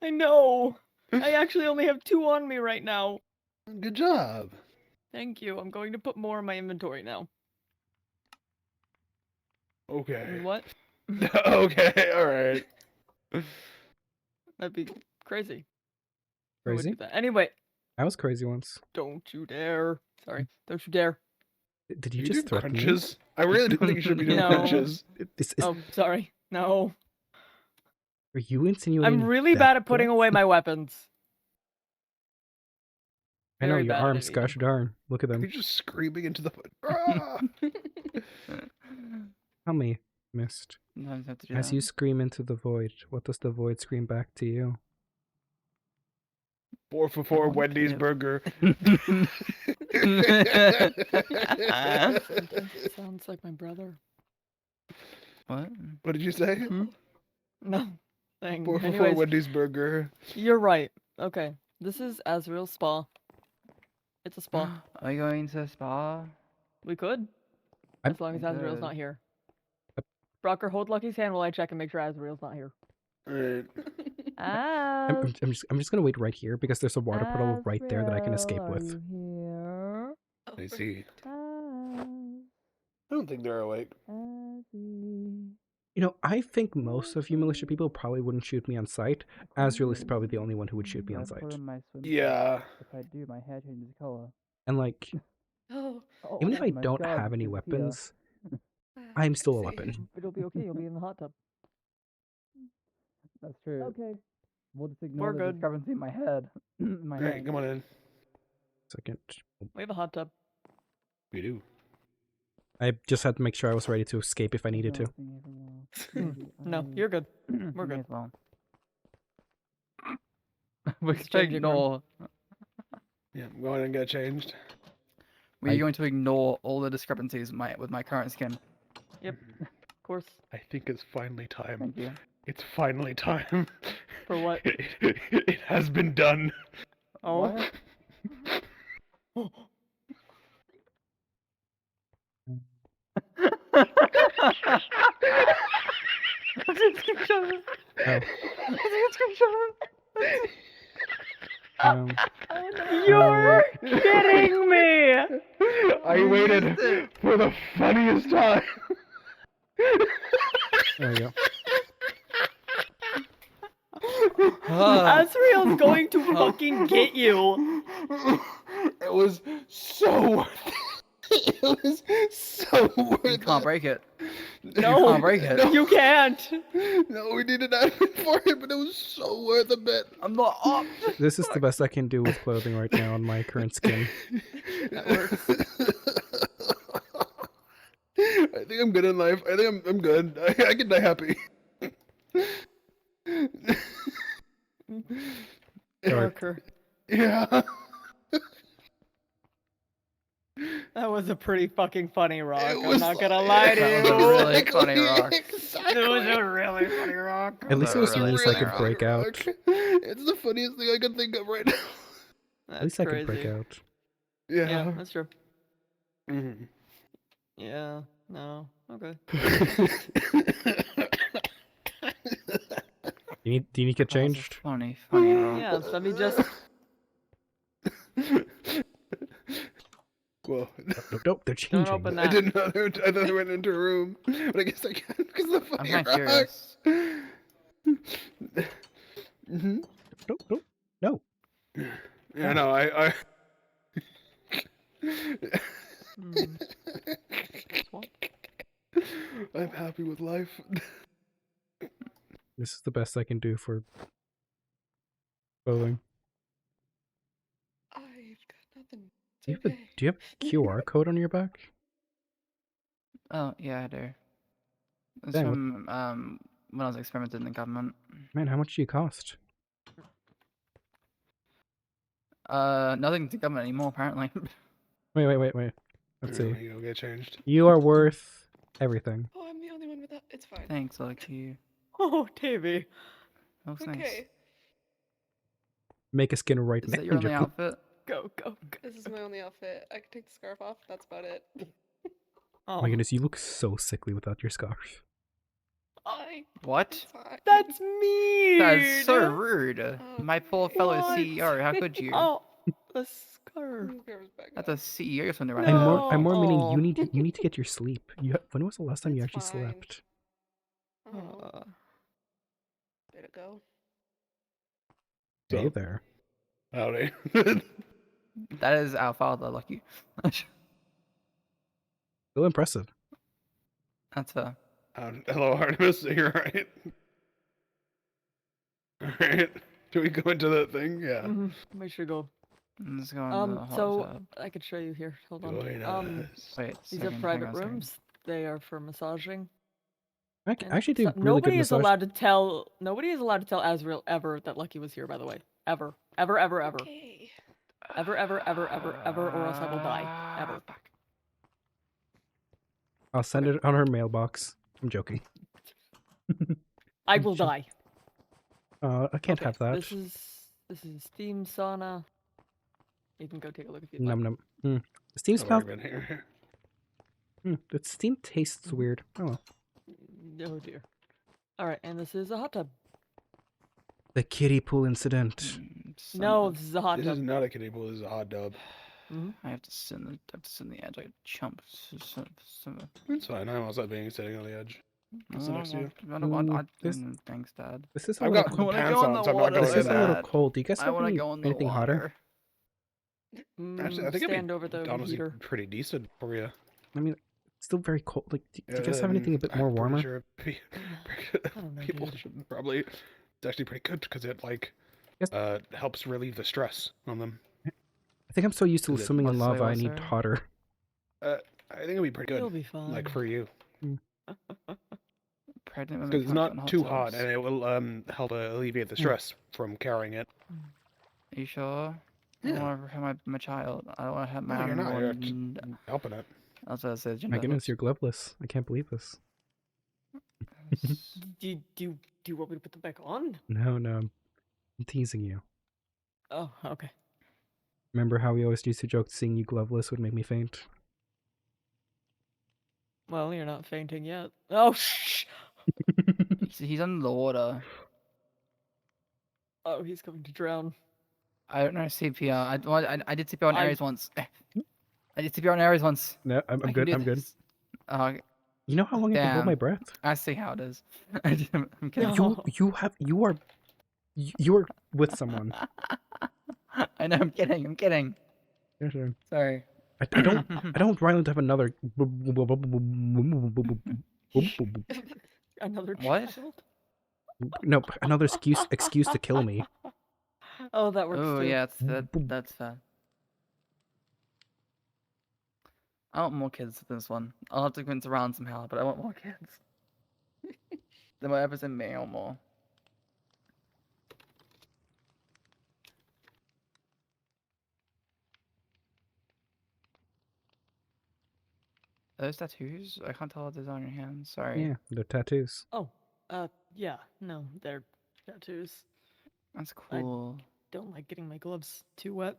I know. I actually only have 2 on me right now. Good job. Thank you. I'm going to put more in my inventory now. Okay. What? Okay, alright. That'd be crazy. Who would crazy. do that? Anyway, I was crazy once. don't you dare. Sorry, don't you dare. Did you You just do threaten me? crunches? I really don't think you should be doing No. crunches. Oh, sorry. No. Are you insinuating? I'm really death bad at putting threats? away my weapons. I know very your bad at arms, it, gosh darn. Look at You're them. just screaming into the ah! Tell me, Mist. Sometimes I have to do As that. you scream into the void, what does the void scream back to you? 4 for 4 Wendy's you. burger. Sounds like my brother. What? What did you say? No. Thing. 4 for 4 Anyways, Wendy's burger. you're right. Okay. This is Azrael's spa. It's a spa. Are you going to a spa? We could. I'm- As long as Azrael's Good. not here. Brocker, hold Lucky's hand while I check and make sure Azrael's not here. Alright. I'm just gonna wait right here because there's a water puddle right there that I can escape with. Here? I see. I don't think they're awake. You know, I think most of you militia people probably wouldn't shoot me on sight. Azrael is probably the only one who would shoot me on sight. Yeah. If I do, my hair changes color. And like, Oh, even if I my don't God, have any this is weapons, I'm still a weapon. But it'll be okay. You'll be in the hot tub. That's true. Okay. We'll just ignore We're the good. discrepancy in my head. My Alright, head. come on in. Second. We have a hot tub. We do. I just had to make sure I was ready to escape if I needed to. No, you're good. We're May good. as well. We're It's going to changing room. ignore. Yeah, I'm going and get changed. We're going to ignore all the discrepancies with my current skin. Yep. Of course. I think it's finally time. Thank you. It's finally time. For what? It has been done. Oh. What? Oh. You're kidding me! I waited for the funniest time. There we go. Azrael's going to fucking get you. It was so worth it. It was so worth You it. can't break it. No, You can't break it. you can't. No, we needed that for it, but it was so worth a bit. I'm not up. This is the best I can do with clothing right now on my current skin. That works. I think I'm good in life. I think I'm good. I can die happy. Parker. Yeah. That was a pretty fucking funny rock. It I'm was not gonna lie to That was a you. really funny rock. It was a really funny rock. At least it was Really me so I could funny break out. It's the funniest thing I can think of right now. That's At least I crazy. could break out. Yeah, that's true. Mhm. Yeah. No. Okay. Do you need to get changed? Funny rock. Yeah. So let me just. Well, Nope, they're Don't changing. open I that. didn't know. I thought they went into a room, but I guess I can because the I'm funny kind of rock. curious. Mhm. Nope. No. Yeah, no, I. Hmm. What? I'm happy with life. This is the best I can do for clothing. I've got nothing. Do you have a QR code on your back? Oh, yeah, I do. It's Dang, what- from when I was experimenting in the government. Man, how much do you cost? Nothing to government anymore, apparently. Wait. Let's see. You go get changed. You are worth everything. Oh, I'm the only one with that. It's fine. Thanks, Lucky. Oh, Davey. That was nice. Okay. Make a skin right Is now. that your only Joking. outfit? Go, go, go. This is my only outfit. I can take the scarf off. That's about it. Oh my goodness, you look so sickly without your scarf. I. What? It's fine. That's mean. That's so rude. My poor fellow What? CEO, how could you? Oh, the scarf. Scarf's back That's on. a CEO something right I'm more meaning No. you need to get your sleep. When was the last time you It's actually fine. slept? Oh, bit ago. Hey So- there. Howdy. That is our father, Lucky. Still impressive. That's a. Hello, Artemis. You're right. Alright. Should we go into that thing? Yeah. We should go. Let's go on the hot So tub. I could show you here. Hold Join on. us. Wait, These second, are hang private on a second. rooms. They are for massaging. I And actually do so- really nobody good is massage. allowed to tell. Nobody is allowed to tell Azrael ever that Lucky was here. By the way, ever, ever, ever, ever, Okay. ever, ever, ever, ever, ever, or else I will die. Ever. I'll send it on her mailbox. I'm joking. I will die. I can't Okay, have that. This is steam sauna. You can go take a look if you'd Num like. num. Mm. Steam I've smells. already been here. The steam tastes weird. Oh well. Oh dear. All right, and this is a hot tub. The kiddie pool incident. No, this is a hot This tub. is not a kiddie pool. This is a hot tub. I have to sit in the edge like a chump. It's fine. I'm also being sitting on the edge. I'll sit next to you. I don't want. This- Thanks, Dad. This is a I've little, got I wanna pants go in on, the so I'm not water going this in is a little that. cold. Do you guys I have want to any, go in the anything hotter? water. Actually, I think it'd Stand be over the honestly heater. pretty decent for you. I mean, it's still very cold. Like, do you guys have anything a bit more I'm pretty warmer? Sure I don't know, people dude. should probably. It's actually pretty good because it Yes. helps relieve the stress on them. I think I'm so used to Is it- swimming in what's the lava. I what's need there? hotter. I think it'd be pretty You'll good. be fine. Like for you, Pregnant women because it's can't not get in hot too hot, tubs. and it will help alleviate the stress from carrying it. Are you sure? I Yeah. don't want to have my child. I don't want to have my No, you're not. You're unborn- helping it. That's what I said. My goodness, you're gloveless. I can't believe this. Do you want me to put them back on? No, I'm teasing you. Oh, okay. Remember how we always used to joke seeing you gloveless would make me faint? Well, you're not fainting yet. Oh, shh. He's under the water. Oh, he's going to drown. I don't know CPR. I did CPR on I- Ares once. I did CPR on Ares once. No, I'm I can good. do I'm good. this. You know how long I can hold my Damn. breath? I see how it is. I'm kidding. No. You are with someone. I know. I'm kidding. Yeah, sure. Sorry. I don't Ryland have another. Another What? child? No, another excuse to kill me. Oh, that works Oh too. yeah, that's fair. I want more kids with this one. I'll have to convince around somehow, but I want more kids. Than whatever's in me or more. Are those tattoos? I can't tell what those are on your hands. Sorry. Yeah, they're tattoos. Oh, yeah. No, they're tattoos. That's cool. Don't like getting my gloves too wet.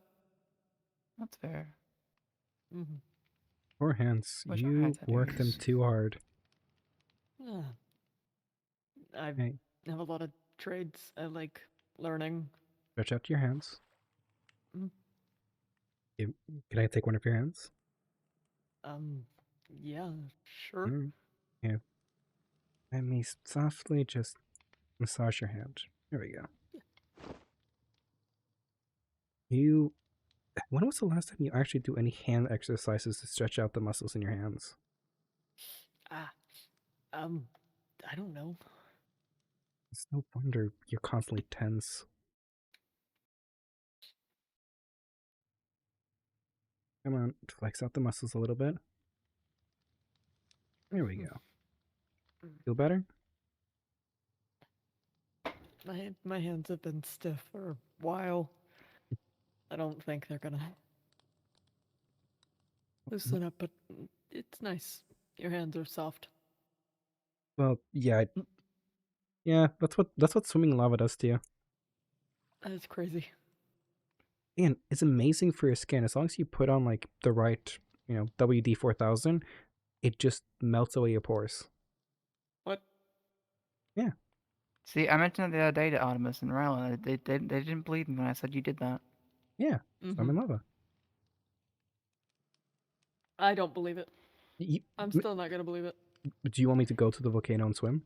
That's fair. Mm-hmm. Poor hands. Wish I You had work them tattoos. too hard. Yeah. I Hey, have a lot of trades I like learning. stretch out your hands. Mm. Can I take one of your hands? Yeah, sure. Yeah. Let me softly just massage your hand. There we go. When was the last time you actually do any hand exercises to stretch out the muscles in your hands? I don't know. It's no wonder you're constantly tense. Come on, flex out the muscles a little bit. There we go. Feel better? My hands have been stiff for a while. I don't think they're gonna loosen up, but it's nice. Your hands are soft. Well, yeah. Yeah, that's what swimming in lava does to you. That's crazy. And it's amazing for your skin. As long as you put on like the right, WD-4000, it just melts away your pores. What? Yeah. See, I mentioned it the other day to Artemis and Rylan. They didn't believe me when I said you did that. Yeah. I'm in Mhm. lava. I don't believe it. You, I'm still not gonna believe it. do you want me to go to the volcano and swim?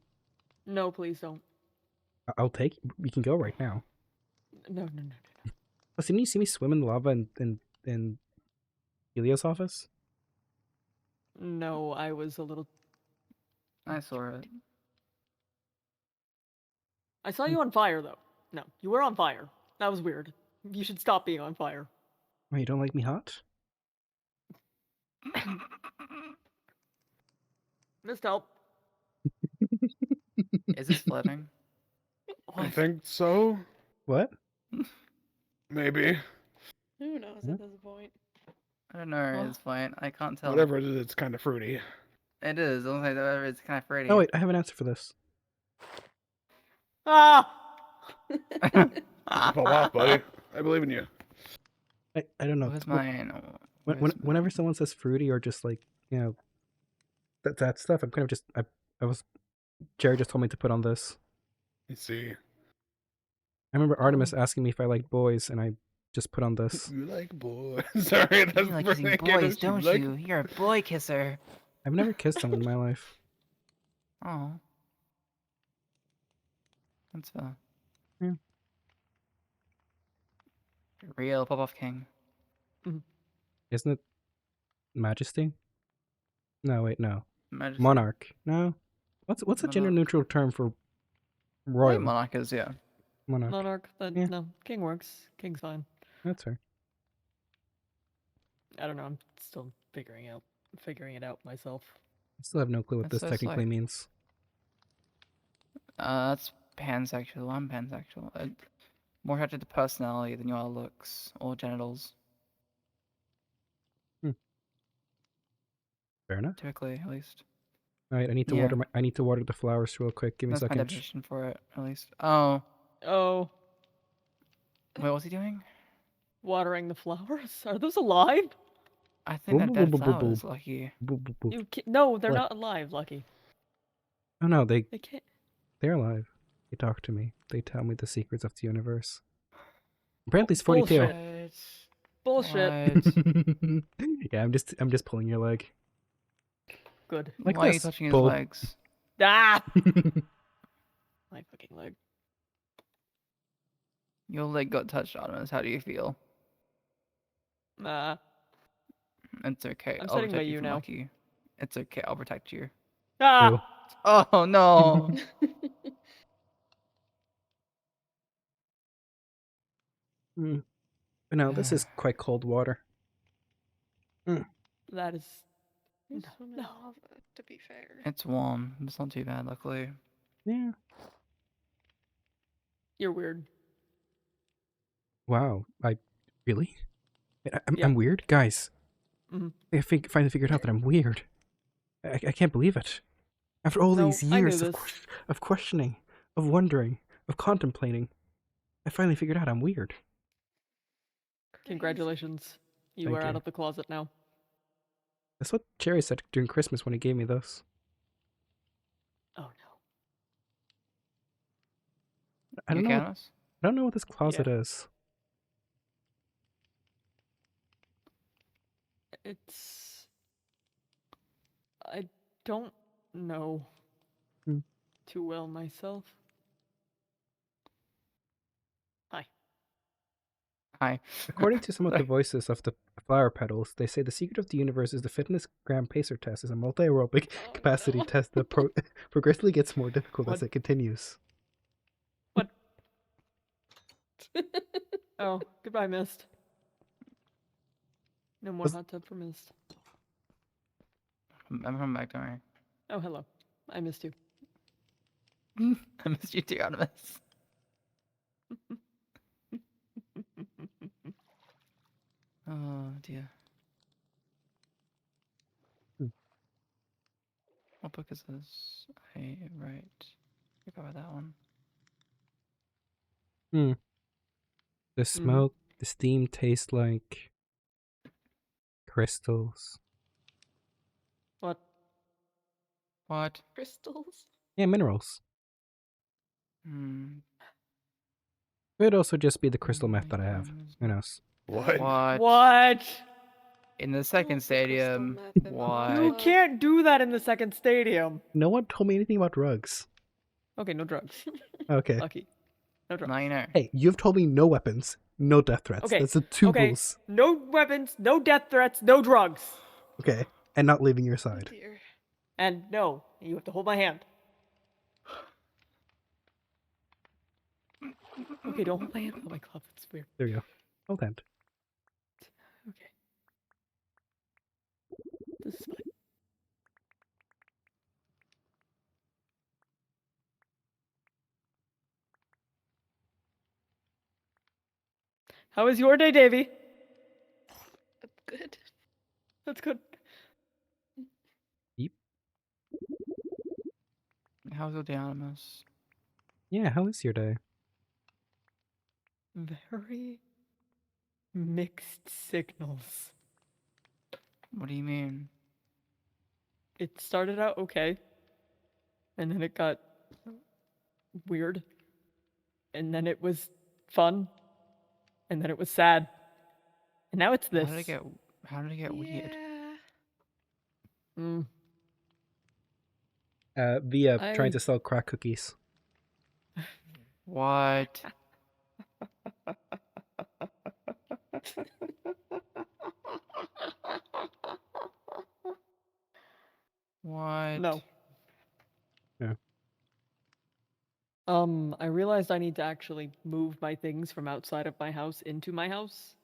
No, please don't. I'll take. We can go right now. No, no, no, no. Oh, didn't you see me swim in the lava in Helios' office? No, I was a little. I saw it. I saw you on fire though. No, you were on fire. That was weird. You should stop being on fire. Oh, you don't like me hot? Missed help. Is this flooding? I think so. What? Maybe. Who knows Yeah. at this point? I don't know. It's fine. I can't tell. Whatever it is, it's kind of fruity. It is. I'll say whatever. It's kind of pretty. Oh wait, I have an answer for this. Ah! Pop off, buddy. I believe in you. I don't know. Where's mine? Whenever someone says fruity or just like that stuff, I'm kind of just I was Jerry just told me to put on this. You see. I remember Artemis asking me if I like boys, and I just put on this. You like boys. Sorry, that's You like the first kissing thing I came to boys, don't like- you? You're a boy kisser. I've never kissed someone in my life. Oh. That's fair. Yeah. Real pop-off king. Isn't it Majesty? No, wait, no. Majesty. Monarch. No. What's a gender neutral term for royal? Monarch is, yeah. Monarch. Monarch. Yeah. No, king works. King's fine. That's her. I don't know. I'm still figuring it out myself. I still have no clue what That's this so technically slick. means. That's pansexual. I'm pansexual. More attracted to personality than you are looks or genitals. Fair enough. Typically, at least. All right, I need to Yeah. water the flowers real quick. Give me a That's my second. definition for it, at least. Oh. Oh, Wait, what's he doing? watering the flowers? Are those alive? I think they're Boop, dead boop, boop, boop, flowers, boop. Lucky. Boop, boop, boop. No, they're What? not alive, Lucky. Oh no, They can't. they're alive. They talk to me. They tell me the secrets of the universe. Apparently, it's 42. Bullshit. What? Yeah, I'm just pulling your leg. Good. Like Why are you this. touching his Pull. legs? Ah! My fucking leg. Your leg got touched, Artemis. How do you feel? Nah. It's okay. I'm I'll sitting by protect you from now. Lucky. It's okay. I'll protect you. Ah! Oh no! Mm. But no, this is quite cold water. That is. You No. swim in No. lava, to be fair. It's warm. It's not too bad, luckily. Yeah. You're weird. Wow. Really? I'm Yeah. weird, guys. Mhm. I finally figured out that I'm weird. I can't believe it. After all No, these I knew years this. of questioning, of wondering, of contemplating, I finally figured out I'm weird. Congratulations. You Thank are out you. of the closet now. That's what Cherry said during Christmas when he gave me this. Oh no. I don't You know. okay, Artemis? I don't know what this closet is. It's. I don't know Hmm. too well myself. Hi. Hi. According to some of the voices of the flower petals, they say the secret of the universe is the fitness gram pacer test is a multi-aerobic capacity no. test that progressively gets more difficult as What? it continues. What? Oh, goodbye, Mist. No more Was- hot tub for Mist. I'm coming back, don't worry. Oh, hello. I missed you. I missed you too, Artemis. Oh dear. Hmm. What book is this? I forgot about that one. The smoke, The steam tastes like crystals. What? What? Crystals? Yeah, minerals. Hmm. Could also just be the crystal meth that I have. Who knows? What? What? In the second stadium. You What? can't do that in the second stadium. No one told me anything about drugs. Okay, no drugs. Okay. Lucky. No drugs. Now you know. Hey, you've told me no weapons, no death threats. Okay. That's the two okay. rules. No weapons, no death threats, no drugs. Okay. And not leaving your side. Dear. And no, you have to hold my hand. Okay, don't hold my hand. Oh my god, that's weird. There you go. Hold hand. Okay. This is fine. How was your day, Davy? Good. That's good. Yep. How's the Animus? Yeah, how is your day? Very mixed signals. What do you mean? It started out okay, and then it got weird, and then it was fun, and then it was sad, and now it's this. How did it get weird? Mm. Via trying to sell crack cookies. What? What? No. Yeah. I realized I need to actually move my things from outside of my house into my house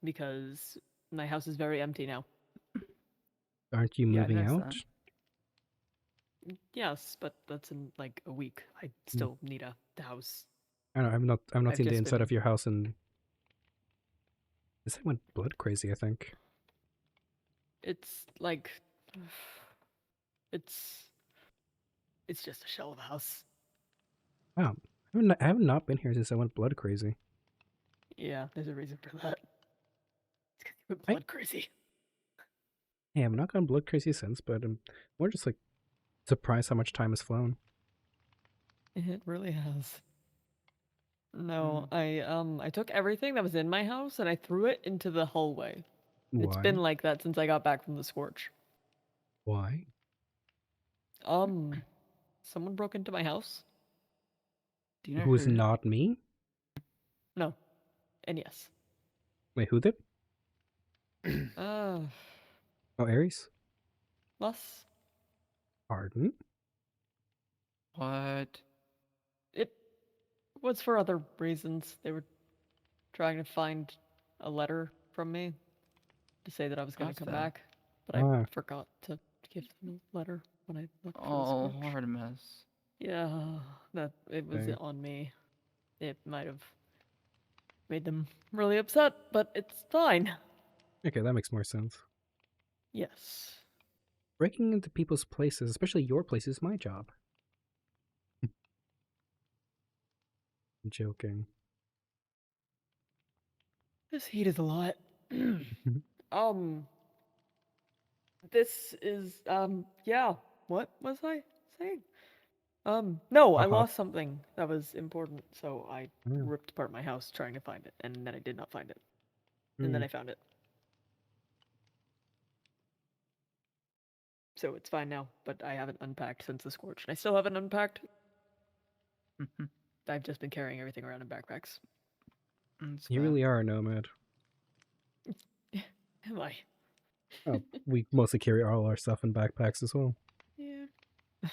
because my house is very empty now. Aren't you Yeah, I moving noticed out? that. Yes, but that's in like a week. I still need the house. I don't know, I've not I've seen the just inside been- of your house and this thing went blood crazy, I think. It's like it's just a shell of a house. Wow. I have not been here since I went blood crazy. Yeah, there's a reason for that. It's 'cause you went blood crazy. Hey, I'm not gone blood crazy since, but I'm more just like surprised how much time has flown. It really has. No, I took everything that was in my house and I threw it into the hallway. It's Why? been like that since I got back from the Scorch. Why? Someone broke into my house. Do you know Who's who? not me? No. And yes. Wait, who did? Uh, Oh, Ares? Less. Pardon? What? It was for other reasons. They were trying to find a letter from me to say that I was going to come Gotcha. back, but I forgot to give them a letter when I looked for the Oh, Scorch. Artemis. Yeah, that it was Okay. on me. It might have made them really upset, but it's fine. Okay, that makes more sense. Yes. Breaking into people's places, especially your place, is my job. I'm joking. This heat is a lot. This is yeah. What was I saying? No, I lost something that was important, so I ripped apart my house trying to find it, and then I did not find it. And then I found it. So it's fine now, but I haven't unpacked since the Scorch. And I still haven't unpacked. I've just been carrying everything around in backpacks. You really are a nomad. Am I? Oh, we mostly carry all our stuff in backpacks as well. Yeah.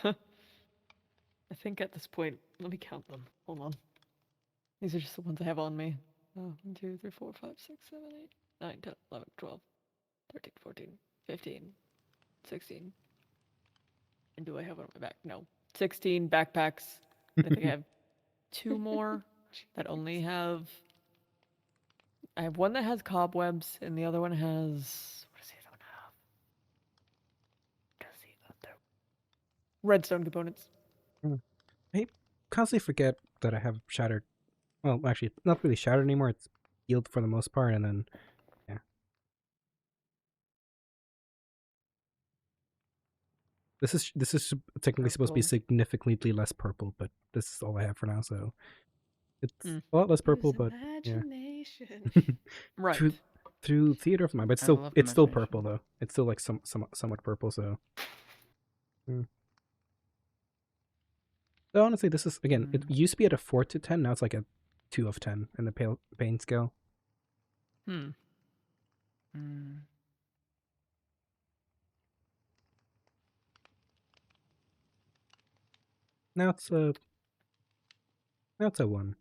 I think at this point, let me count them. Hold on. These are just the ones I have on me. 1, 2, 3, 4, 5, 6, 7, 8, 9, 10, 11, 12, 13, 14, 15, 16. And do I have one on my back? No. 16 backpacks. I think I have 2 more that only have... I have one that has cobwebs, and the other one has... What does the other one have? Does the other... Redstone components. I constantly forget that I have shattered. Well, actually, not really shattered anymore. It's healed for the most part, and then yeah. This is technically supposed to be Purple. significantly less purple, but this is all I have for now. So it's Hmm. a lot less purple, Use but yeah. imagination. Right. through theater of mind, but I love it's still imagination. purple though. It's still like somewhat purple. So. So honestly, this is again. It used to be at a 4 to 10. Now it's like a 2 of 10 in the pain scale. Hmm. Mm. Now it's a 1.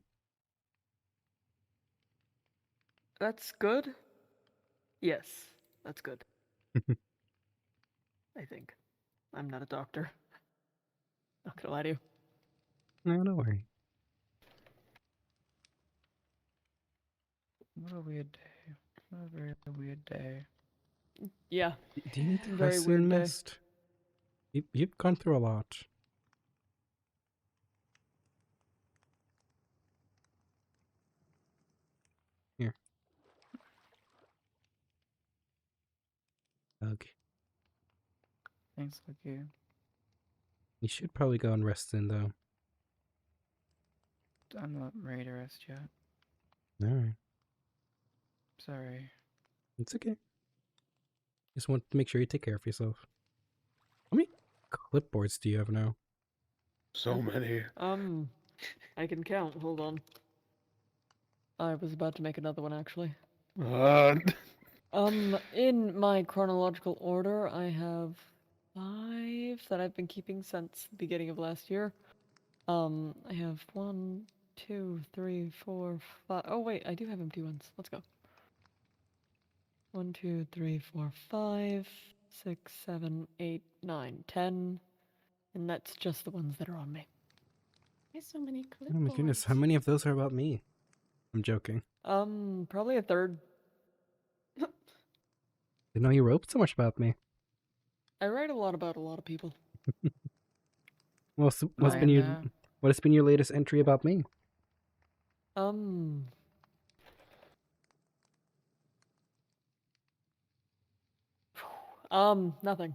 That's good. Yes, that's good. I think. I'm not a doctor. Not gonna lie to you. No, don't worry. What a weird day. What a very weird day. Yeah. Do you need to Very rest soon, weird day. Mist? You've gone through a lot. Here. Okay. Thanks, Lucky. You should probably go and rest soon, though. I'm not ready to rest yet. Alright. Sorry. It's okay. Just want to make sure you take care of yourself. How many clipboards do you have now? So many. I can count. Hold on. I was about to make another one actually. In my chronological order, I have 5 that I've been keeping since the beginning of last year. I have 1, 2, 3, 4, 5. Oh wait, I do have empty ones. Let's go. 1, 2, 3, 4, 5, 6, 7, 8, 9, 10, and that's just the ones that are on me. There's so many Oh my goodness, how many of those are about me? I'm joking. Probably a third. Didn't know you wrote so much about me. I write a lot about a lot of people. What's I been your know. what has been your latest entry about me? Nothing.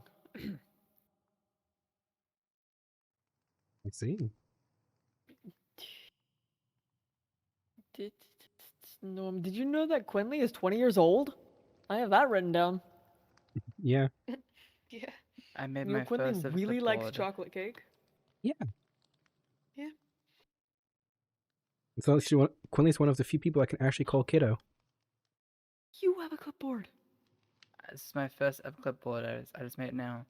I see. Did you know that Quinley is 20 years old? I have that written down. Yeah. Yeah. I made You know my Quinley first ever really likes clipboard. chocolate cake? Yeah. Yeah. So Quinley's one of the few people I can actually call kiddo. You have a clipboard. This is my first ever clipboard. I just made it now.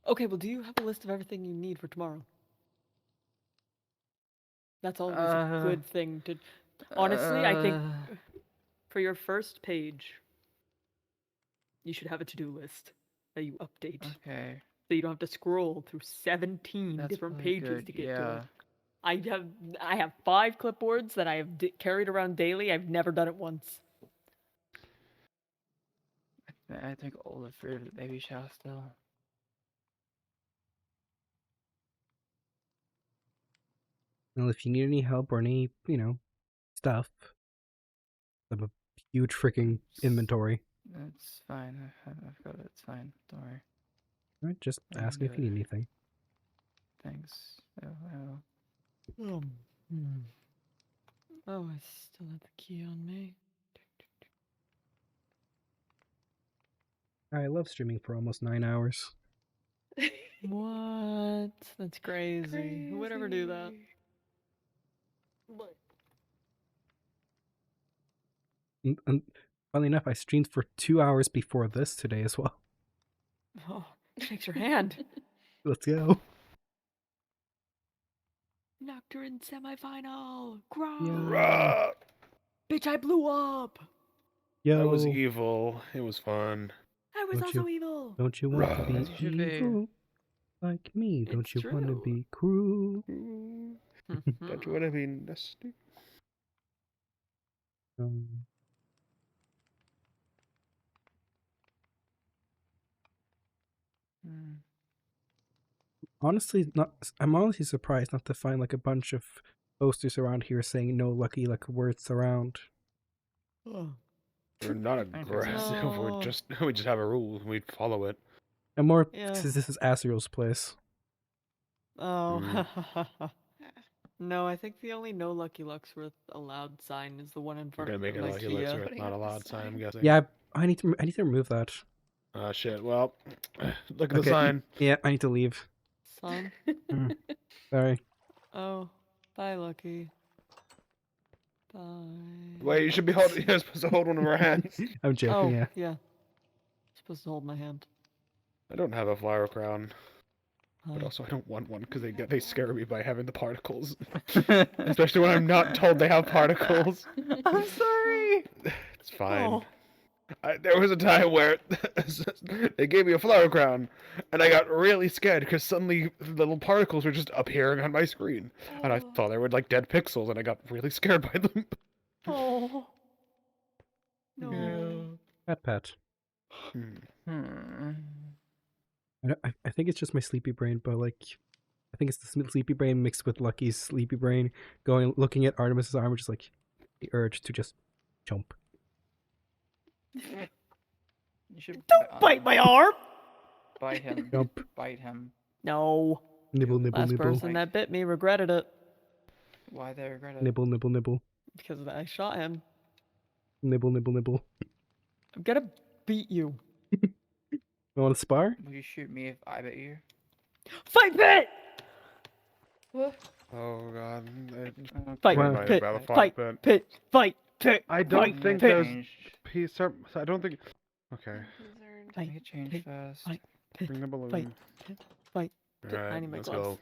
Okay, well, do you have a list of everything you need for tomorrow? That's always a good thing to... Honestly, I think for your first page, you should have a to-do list that you update. Okay. So you don't have to scroll through 17 That's different probably pages good, to get to yeah. it. I have 5 clipboards that I have carried around daily. I've never done it once. I think all the food at the baby shower still. Well, if you need any help or any, stuff, I have a huge freaking inventory. It's fine. I've got it. It's fine. Don't worry. Alright, just I ask can if do you it. need anything. Thanks. Oh. Oh, I still have the key on me. I love streaming for almost 9 hours. What? That's crazy. Who would ever do that? And funnily enough, I streamed for 2 hours before this today as well. Oh, shakes your hand. Let's go. Nocturne semifinal. Grow. Yeah. Bitch, I blew up. Yo. I was evil. It was fun. I was also evil. Don't you want to be As you should be. evil like me? Don't It's you want to true. be cruel? Don't you want to be nasty? Honestly, not. I'm honestly surprised not to find like a bunch of posters around here saying "No lucky like words around." Oh. We're not aggressive. No. We just have a rule. We follow it. And more Yeah. because this is Asriel's place. Oh. Mm. No, I think the only no Lucky Lucksworth allowed sign is the one in We're front gonna of make it like IKEA. Elixir. Putting Not up the allowed sign, I'm sign. guessing. Yeah, I need to remove that. Shit. Well, look at the Okay. sign. Yeah, I need to leave. Son. Sorry. Oh. Bye, Lucky. Bye. Wait, you should be holding. You're supposed to hold one of our hands. I'm Oh, joking. Yeah. yeah. Supposed to hold my hand. I don't have a flower crown, but Hi. also I don't want one because they scare me by having the particles, especially when I'm not told they have particles. I'm sorry. It's fine. Oh. There was a time where they gave me a flower crown, and I got really scared because suddenly little particles were just appearing on my screen, and I thought they were like dead pixels, and I got really scared by them. Oh. No. Pat. Hmm. I think it's just my sleepy brain, but like, I think it's the sleepy brain mixed with Lucky's sleepy brain looking at Artemis's arm, just like the urge to just jump. You should Don't bite my arm! bite him. Jump. Bite him. No. Nibble, nibble, Last nibble. person that bit me regretted it Why they regret it? Nibble, nibble, nibble. because I shot him. Nibble, nibble, nibble. I'm gonna beat you. You want to spar? Will you shoot me if I bit you? Fight pit! Oh god. Fight Wow. pit! About a Fight pit. pit! Fight pit! I don't Fight think pit! there's Changed. peace. I don't think. Okay. Make it change pit, first. fight, pit, Bring the balloon. fight, pit, fight. pit. I Alright, need my let's gloves. go.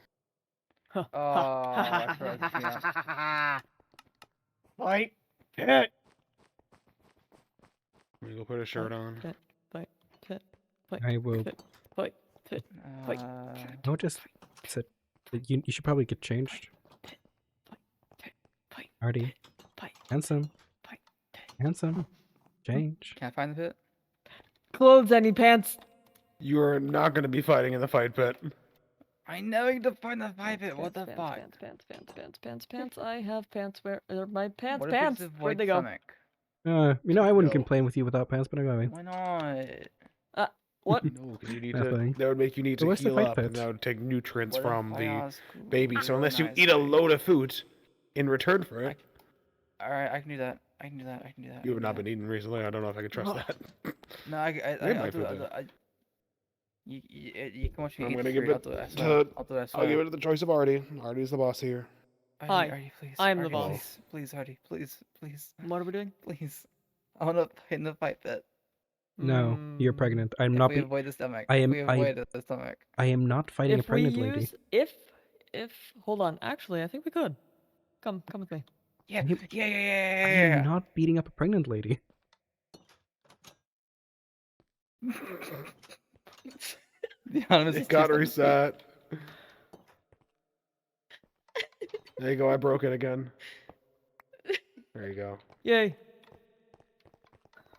Huh, Oh, ha, I forgot to clean up. Fight pit! Let me go put a shirt on. Pit, fight, pit, fight, I will. pit, fight, pit. Fight. I'll just sit. You should probably get changed. Fight, Artie. fight, Handsome. fight, Handsome. Change. Can I find the pit? Clothes, any pants? You are not going to be fighting in the fight pit. I know you to find the fight pit. What the Pants, fuck? Pants. I have pants. Where are my pants? What if it's Pants. a Where'd void they go? stomach? I wouldn't No. complain with you without pants, but anyway. Why not? What? No, 'cause you need Nothing. to. That would make you need So to where's the heal fight up, pit? and that would take nutrients What if from I the ask baby. So unless you real eat a nicely? load of food in return for it, Alright, I can do that. I can do that. you have not been eating recently. I don't know if I can trust that. No, They I'll might do put it. that. You can watch me I'm eat gonna for give free. I'll it do it. I to- swear. I'll do it. I swear. I'll give it to the choice of Artie. Artie's the boss here. Hi, Artie, please. I am the Artie, boss. Please, please, Artie, please, please, What are we doing? please. I want to fight in the fight pit. No, you're Mm, pregnant. I'm If not. we avoid the stomach. I am- If we avoid the stomach. I am not fighting a If we pregnant lady. use, if hold on, actually, I think we could. Come with me. Yeah, You- yeah, I yeah. am not beating up a pregnant lady. The anonymous It is got too- reset. There you go. I broke it again. There you go. Yay!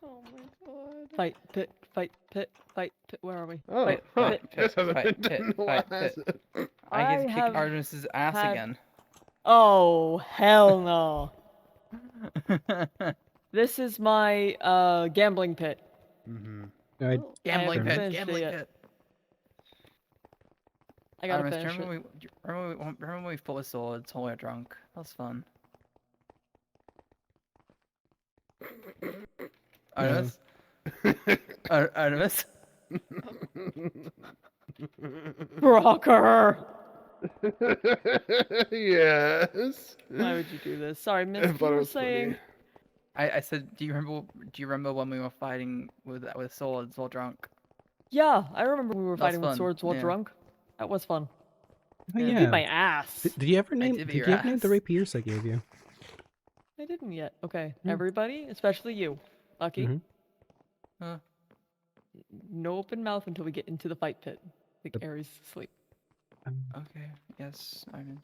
Oh my god. Fight pit, fight pit, fight pit. Where are we? Oh, Fight huh. pit. This hasn't fight been pit, done in a fight while, pit. has it? I get to I kick have Artemis's ass had- again. Oh hell no! This is my gambling pit. Mhm. I, Gambling haven't pit, finished it gambling yet. pit. I gotta Artemis, do you finish it. remember when we fought with swords while we were drunk? That was fun. Artemis? Artemis? Brocker! Yes. Why would you do this? Sorry, I Miss. You thought it were was funny. saying. I said, do you remember when we were fighting with swords while drunk? Yeah, I remember we were That was fighting with fun, swords while yeah. drunk. That was fun. oh, You beat yeah. my ass. Did you ever name? did Did beat you your ever name the ass. rapiers I gave you? I didn't yet. Okay, Hmm. everybody, especially you, Lucky. Mhm. Huh? No open mouth until we get into the fight pit. Like Yep. Ares sleep. Okay, yes, Artemis.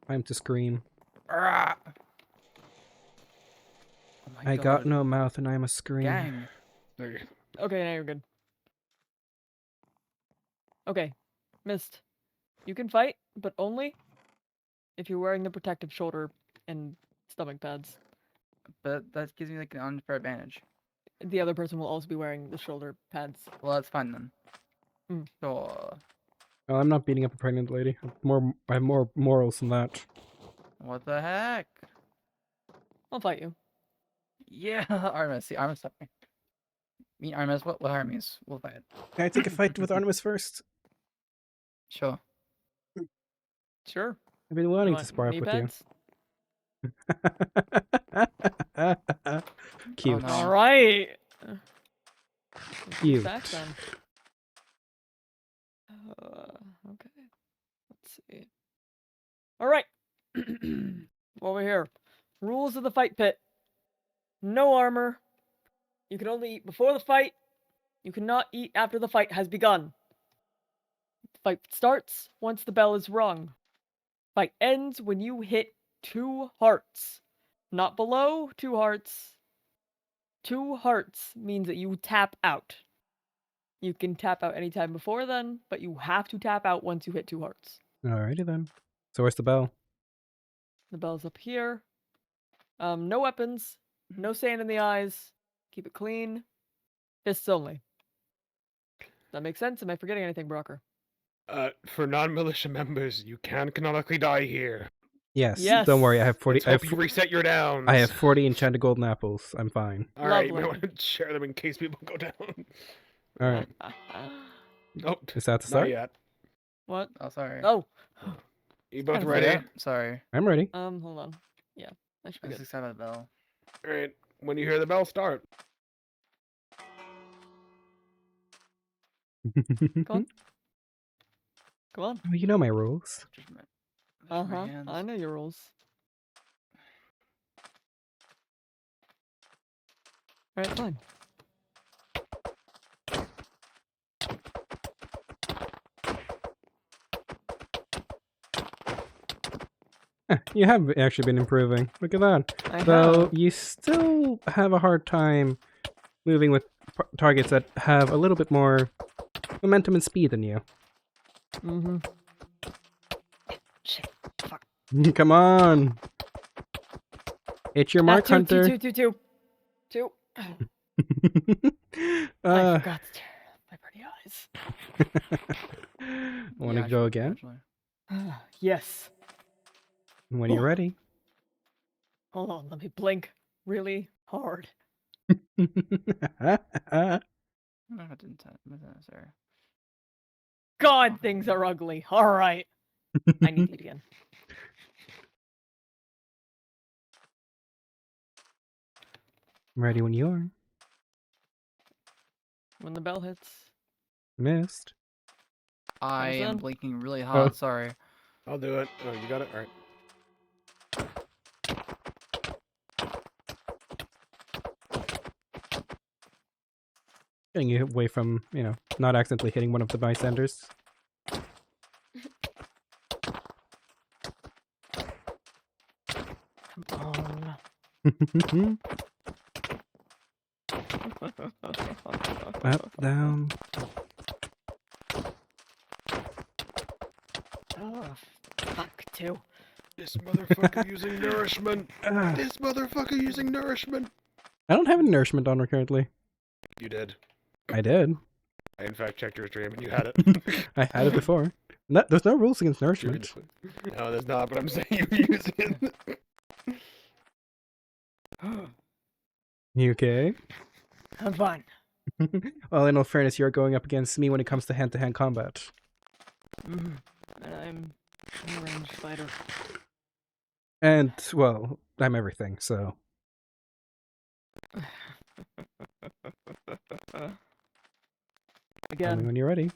Time to scream. Ah! Oh my I got God. no mouth and I must scream. Gang. There you go. Okay, now you're good. Okay, Mist. You can fight, but only if you're wearing the protective shoulder and stomach pads. But that gives me like an unfair advantage. The other person will also be wearing the shoulder pads. Well, that's fine then. Mm. Sure. Well, I'm not beating up a pregnant lady. I have more morals than that. What the heck? I'll fight you. Yeah, Artemis. See, Artemis, me. Me, and Artemis. What Artemis? We'll fight. Can I take a fight with Artemis first? Sure. Sure. I've been wanting to spar up knee with pads? you. Cute. no. All right. Cute. Back then. Okay. Let's see. All right. Over here. Rules of the fight pit. No armor. You can only eat before the fight. You cannot eat after the fight has begun. The fight starts once the bell is rung. Fight ends when you hit 2 hearts. Not below 2 hearts. 2 hearts means that you tap out. You can tap out anytime before then, but you have to tap out once you hit 2 hearts. Alrighty then. So where's the bell? The bell's up here. No weapons. No sand in the eyes. Keep it clean. Fists only. Does that make sense? Am I forgetting anything, Brocker? For non-militia members, you can canonically die here. Yes. Yes. Don't worry. I have 40. Let's hope you reset your downs. I have 40 enchanted golden apples. I'm fine. All right, we Lovely. want to share them in case people go down. All right. Nope. Is that the Not start? yet. What? Oh, sorry. Oh. You both Kinda ready? Yeah, sorry. I'm ready. Hold on. Yeah, I should I be was good. excited about the bell. All right. When you hear the bell, start. Come on. Come on. Oh, you know my rules. Just my- just my Uh-huh. hands. I know your rules. Alright, fine. You have actually been improving. Look at that. I Though have. you still have a hard time moving with targets that have a little bit more momentum and speed than you. Mm-hmm. Shit. Fuck. Come on. It's your mark, Hunter. Two. I uh, forgot to turn off my pretty eyes. Want Yeah, to go again? actually. Yes. When you're ready. Hold on, let me blink really hard. No, I didn't. Sorry. God, things are ugly. Alright. I need to eat again. I'm ready when you are. When the bell hits. Missed. I am Understand? blinking really hard. Oh. Sorry. I'll do it. Oh, you got it? All right. Getting you away from, not accidentally hitting one of the bystanders. Come on. Up, down. Oh, fuck, too. This motherfucker using nourishment. Ah. This motherfucker using nourishment. I don't have any nourishment on her currently. You did. I did. I in fact checked your stream and you had it. I had it before. There's no rules against nourishment. No, there's not, but I'm saying you use it. You okay? I'm fine. Well, in all fairness, you're going up against me when it comes to hand-to-hand combat. And I'm a ranged fighter. And, well, I'm everything, so... Tell me Again. when you're ready.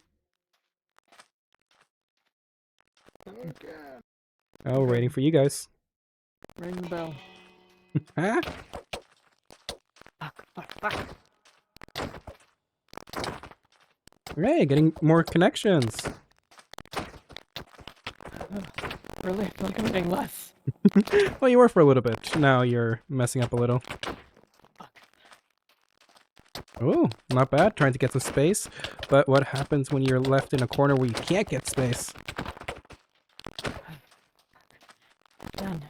Oh, waiting for you guys. Ring the bell. Huh? Fuck. Hooray, getting more connections. Really? I feel like I'm getting less. Well, you were for a little bit. Now you're messing up a little. Oh, not bad. Trying to get some space. But what happens when you're left in a corner where you can't get space? Down.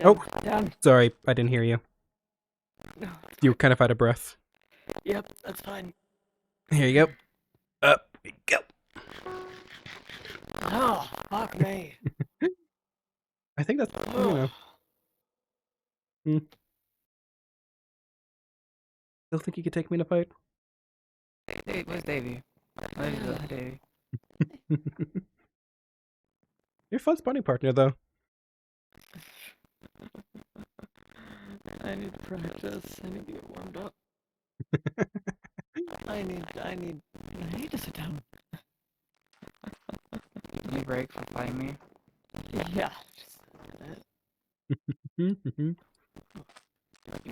Oh, Down. sorry, I didn't hear you. No. You were kind of out of breath. Yep, that's fine. Here you go. Up we go. Oh, fuck me. I think that's, you know. Still think you could take me in a fight? Hey, where's Davey? Where's Davey? You're a fun sparring partner, though. I need practice. I need to get warmed up. I need to sit down. Any break for fighting me? Yeah. You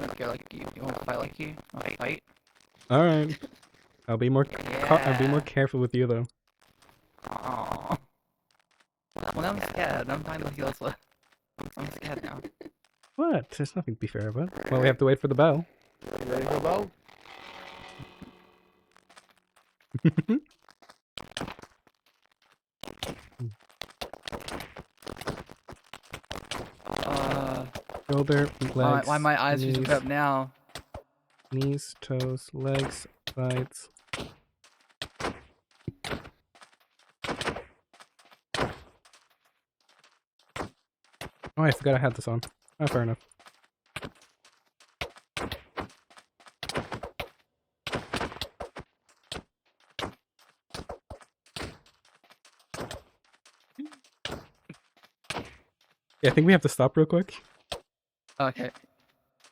want to go like you want to fight like you? Want to fight? All right. I'll be more Yeah. careful with you, though. Aww. Well, now I'm scared. I'm fine with you also. I'm scared now. What? There's nothing to be fair about. Well, we have to wait for the bell. You ready for the bell? Shoulder, legs, why my eyes just knees, up now? Knees, toes, legs, sides. Oh, I forgot I had this on. Oh, fair enough. Yeah, I think we have to stop real quick. Okay.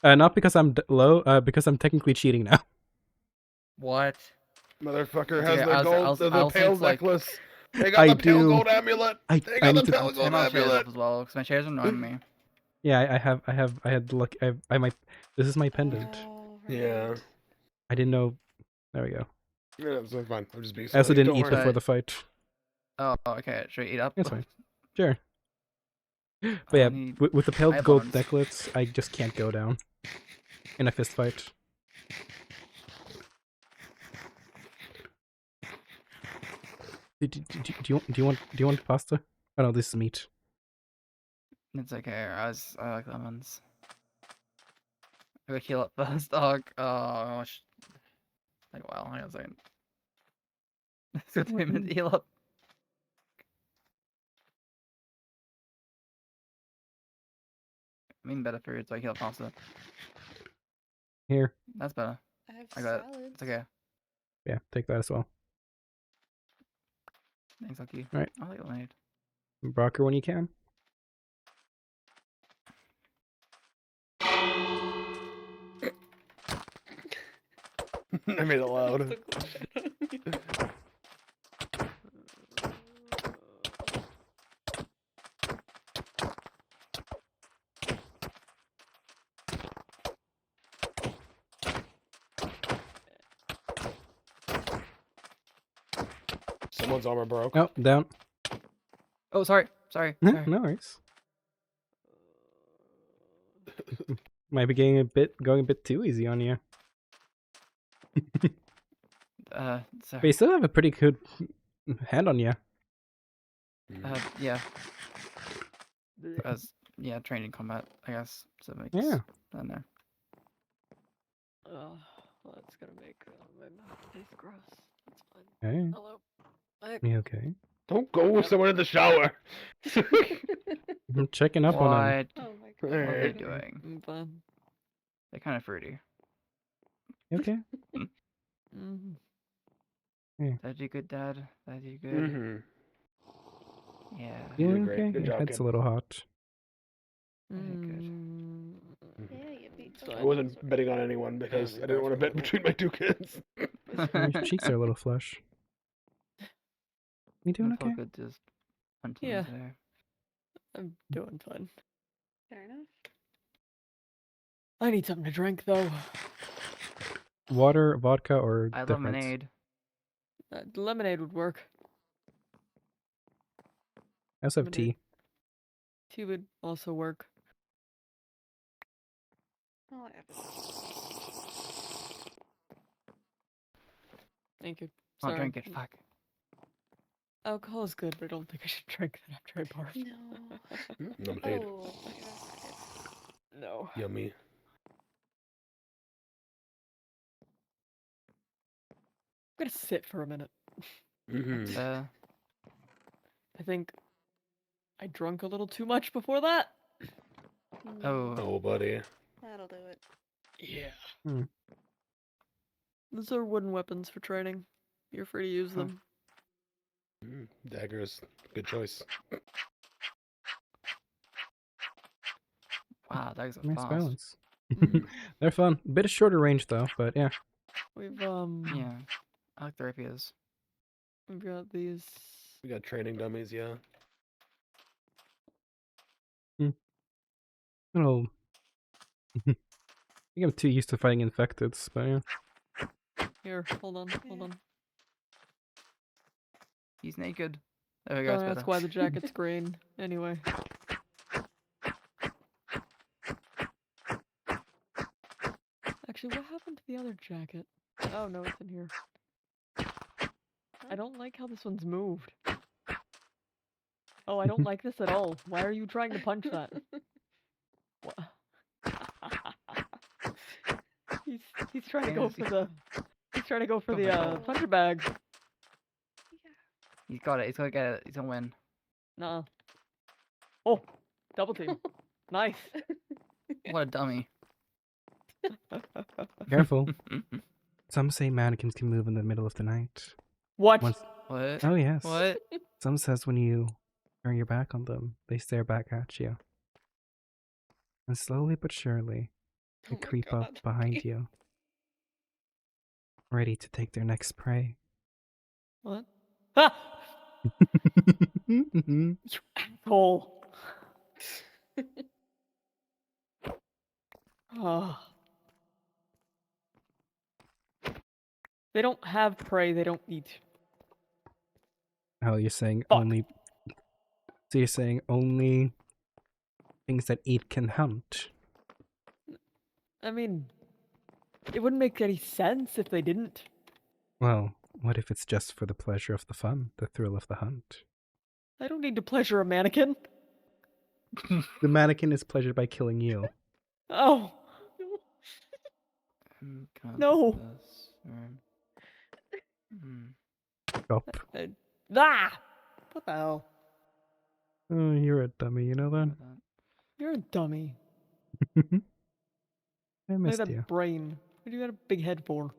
Not because I'm low, because I'm technically cheating now. What? Motherfucker It's has okay, the I gold, the was pale think, like- necklace. They got I the pale do. gold amulet. I They got need the to. pale gold Turn my chairs amulet. off as well, because my chairs are annoying me. Yeah, I had luck. I might. This is my pendant. Yeah. I didn't know. There we go. Yeah, that's fine. I'm just being I also silly. didn't Don't eat worry. before the fight. Oh, okay. Should we eat up? It's fine. Sure. But I yeah, need- with the I pale have gold bones. necklace, I just can't go down in a fist fight. Do you want pasta? Oh no, this is meat. It's okay. I like lemons. I gotta heal up first, dog. Oh, take a while. Hang on a second. It's gonna take a minute to heal up. I mean, better food, so I heal up faster. Here. That's better. I got it. It's okay. Yeah, take that as well. Thanks, Lucky. Alright. I like lemonade. Brocker when you can. I made it loud. Someone's armor broke. Oh, down. Oh, sorry. Sorry. No sorry. worries. Might be going a bit too easy on you. Sorry. But you still have a pretty good hand on you. Yeah. As yeah, trained in combat, I guess. So it makes Yeah. I don't know. Oh, well, that's gonna make my mouth taste gross. That's fine. Hey. Hello. Hi. You okay? Don't go with someone in the shower. I'm checking up on him. What? Oh my What are they Alright. doing? I'm fine. They're kind of fruity. You okay? Mm-hmm. Did I do good, Dad? Did I do good? Mm-hmm. Yeah. You did great. okay? Good Your job, head's kid. a little hot. Okay, good. Yeah, you beat It's fine. I wasn't betting on anyone because I didn't want to bet between my two kids. Your cheeks are a little flush. You doing I feel okay? good just hunting Yeah. today. I'm doing fine. Fair enough. I need something to drink though. Water, vodka, or I have different? lemonade. Lemonade would work. I also have Lemonade. tea. Tea would also work. Oh, I have Thank you. I'll Sorry. drink it. Fuck. Alcohol is good, but I don't think I should drink that after I barf. No. Lemonade. Oh, No. Yummy. I'm gonna sit for a minute. Mm-hmm. I think I drunk a little too much before that. Oh. Oh, buddy. that'll do it. Yeah. Those are wooden weapons for training. You're free to use them. Daggers. Good choice. Wow, daggers are Nice fast. balance. Mhm. They're fun. Bit of shorter range though, but yeah. We've Yeah. I like the rapiers. we've got these. We got training dummies, yeah. Oh. I think I'm too used to fighting infecteds, but yeah. Here, hold on. He's naked. There we go. Oh, It's that's better. why the jacket's green. Anyway. Actually, what happened to the other jacket? Oh no, it's in here. I don't like how this one's moved. Oh, I don't like this at all. Why are you trying to punch that? What? He's trying to go for the puncher bag. He's got it. He's gonna get it. He's gonna win. Nah. Oh, double team. Nice. What a dummy. Careful. Some say mannequins can move in the middle of the night. What? What? Oh yes. What? Some says when you turn your back on them, they stare back at you. And slowly but surely, they creep up behind you, ready to take their next prey. What? Ah! Asshole. Oh. They don't have prey, they don't eat. Oh, you're saying Fuck. only. So you're saying only things that eat can hunt? I mean, it wouldn't make any sense if they didn't. Well, what if it's just for the pleasure of the fun, the thrill of the hunt? I don't need to pleasure a mannequin. The mannequin is pleasured by killing you. Oh, no. Stop. Ah! What the hell? Oh, you're a dummy, you know that? You're a dummy. I Look at missed that you. brain. What do you got a big head for?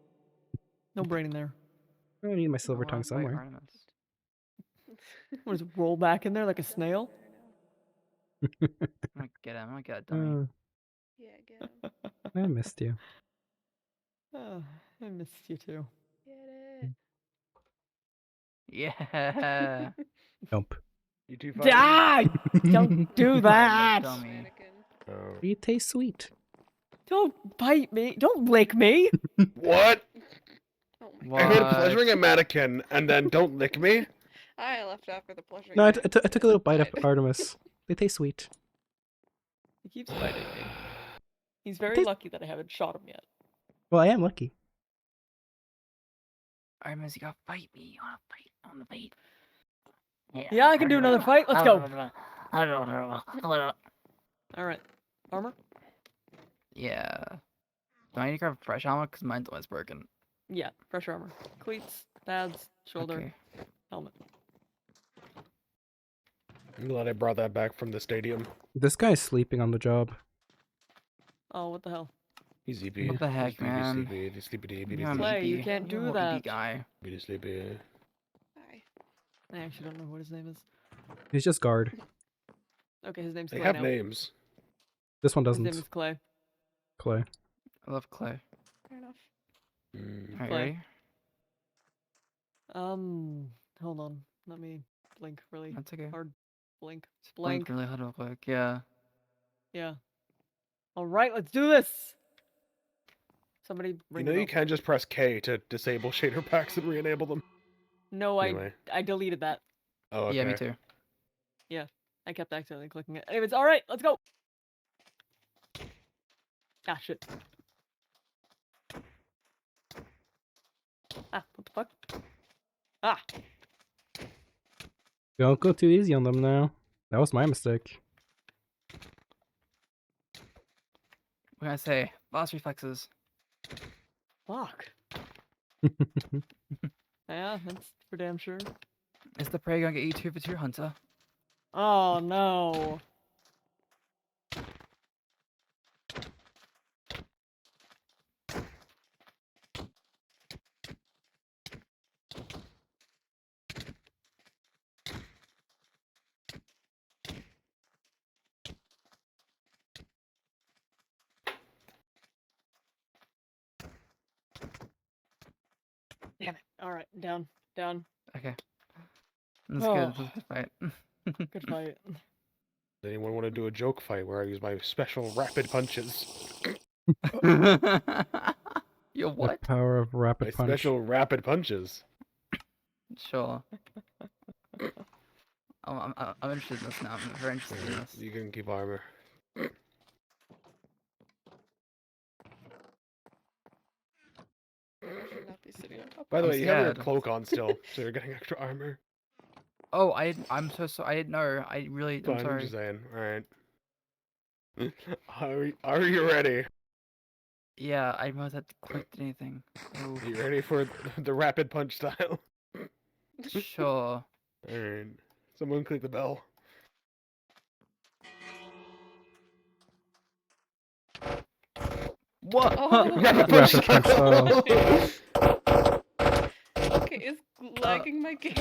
No brain in there. I need my silver tongue somewhere. What does it roll back in there like a snail? I'm gonna get him. I'm gonna get a dummy. Yeah, get him. I missed you. Oh, I missed you too. Get it. Yeah. Jump. You too Die! Don't do that! Dummy. You taste sweet. Don't bite me. Don't lick me. What? Oh my What? I heard pleasuring a mannequin and then don't lick me? I left after the pleasure. No, I took a little bite of Artemis. They taste sweet. He keeps biting me. He's very Taste- lucky that I haven't shot him yet. Well, I am lucky. Artemis, you gotta fight me. You wanna fight on the bait? Yeah, I can do another fight. Let's go. Alright. Armor? Yeah. Do I need to grab fresh armor? Because mine's always broken. Yeah, fresh armor. Cleats, pads, shoulder, Okay. helmet. I'm glad I brought that back from the stadium. This guy's sleeping on the job. Oh, what the hell? He's sleepy. What the heck, Sleepy, man? sleepy, sleepy, You're an Clay, you EP. can't You're do an that. EP guy. sleepy, sleepy. Hi. I actually don't know what his name is. He's just guard. Okay, his name's They Clay have now. names. This one His name doesn't. is Clay. Clay. I love clay. Fair enough. Alright, Clay. ready? Hold on. Let me blink really That's okay. hard. Blink. Blink Blink. really hard real quick. Yeah. Yeah. Alright, let's do this! Somebody You ring know the you bell. can't just press K to disable shader packs and re-enable them. No, Anyway. I deleted that. Oh, okay. Yeah, me too. Yeah. I kept accidentally clicking it. Anyways, alright, let's go! Ah, shit. Ah, what the fuck? Ah! Don't go too easy on them now. That was my mistake. What can I say? Boss reflexes. Fuck. Yeah, that's for damn sure. Is the prey gonna get you 2 for 2, Hunter? Oh no. Damn it. Alright, down. Down. Okay. That's Oh. good. That's a good fight. Good fight. Does anyone want to do a joke fight where I use my special rapid punches? Your The what? power of My rapid punch. special rapid punches. Sure. Oh, I'm interested in this now. I'm very interested in this. You can keep armor. Should not be sitting on top. By the I'm way, you have your scared. cloak on still, so you're getting extra armor. Oh, I'm so sorry. I didn't know. I really. I'm Fine, I'm sorry. just saying. Alright. Are you ready? Yeah, I must have clicked anything. Oh, You ready for the rapid punch style? sure. Alright. Someone click the bell. What? Oh. Rapid Rapid punch style. Okay, is lagging my game?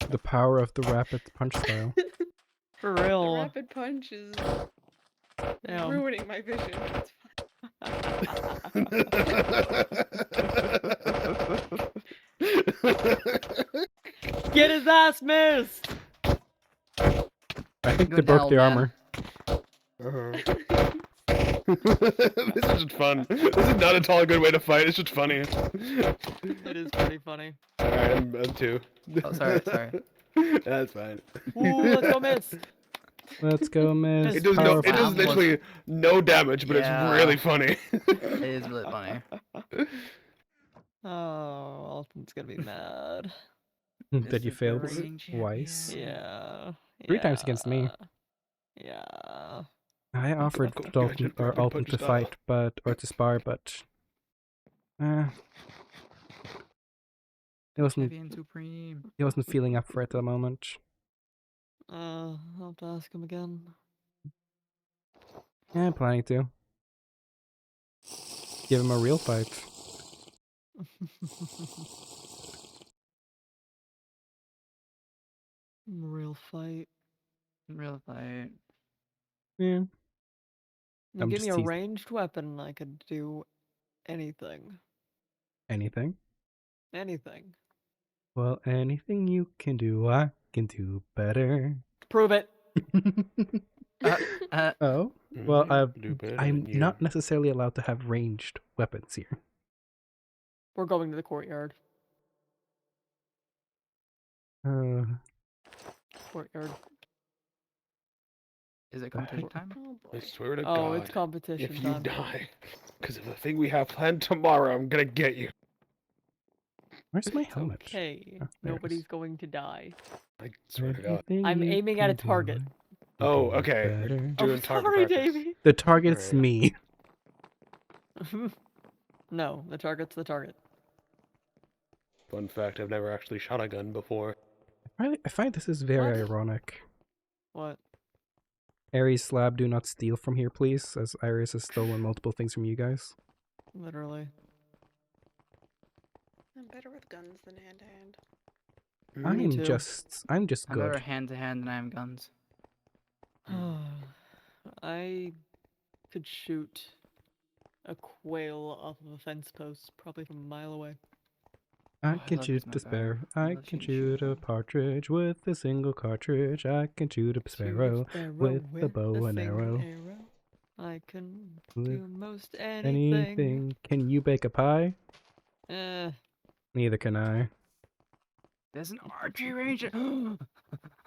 The power of the rapid punch style. For The real. rapid punch is Damn. ruining my vision. It's Get his ass missed! I think Go they broke down, the man. armor. This is just fun. This is not at all a good way to fight. It's just funny. It is pretty funny. Alright, I'm two. Oh, sorry, sorry. That's fine. Ooh, let's go miss. Let's go, miss. It does Power of does literally no damage, but Yeah. it's really funny. It is really funny. Oh, Alton's gonna be mad. that you Mr. failed Reigning twice. Champion. Yeah. 3 times against me. Yeah. I offered Go Dalton gadget, or rapid Alton punch to style. fight, or to spar, but he wasn't Champion Supreme. feeling up for it at the moment. I'll have to ask him again. Yeah, I'm planning to give him a real fight. Real fight. Real fight. Yeah, You I'm give me just a teasing. ranged weapon, I could do anything. Anything? Anything. Well, anything you can do, I can do better. Prove it. Oh, well, Do better I'm than you. not necessarily allowed to have ranged weapons here. We're going to the courtyard. Courtyard. Is it competition time? Oh I boy. swear to Oh, God, it's competition if you time. die, because of the thing we have planned tomorrow, I'm gonna get you. Where's my helmet? Okay. Oh, there it Nobody's is. going to die. I swear to God. Anything I'm you aiming at a can do, target. I can Oh, do okay. better. Doing Oh, target sorry, practice. Davey. The target's Alright. me. No, the target's the target. Fun fact: I've never actually shot a gun before. I find this is very What? ironic. What? Ares Slab, do not steal from here, please, as Iris has stolen multiple things from you guys. Literally. I'm better with guns than hand to hand. Me too. I'm just I'm better good. hand to hand than I am guns. I could shoot a quail off of a fence post, probably from a mile away. I I can love shoot using a my bow. sparrow. I I love can shooting shoot a partridge with a single cartridge. I can shoot a sparrow with a bow and arrow. I can With do most anything. anything. Can you bake a pie? Eh, Neither can I. There's an archery range. Yeah,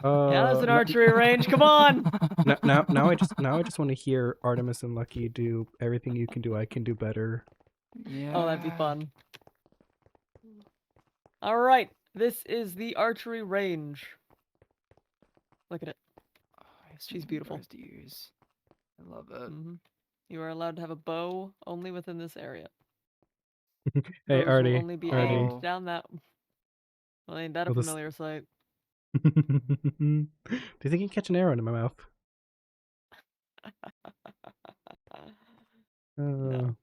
there's an n- archery range. Come on. now I just want to hear Artemis and Lucky do everything you can do. I can do better. Yeah. Oh, that'd be fun. All right, this is the archery range. Look at it. Oh, I have so She's many beautiful. bows to use. I love it. You are allowed to have a bow only within this area. Hey, Bows will Artie. only be Artie. aimed down that. Well, ain't that a Well, this- familiar sight? Do you think you can catch an arrow into my mouth? No.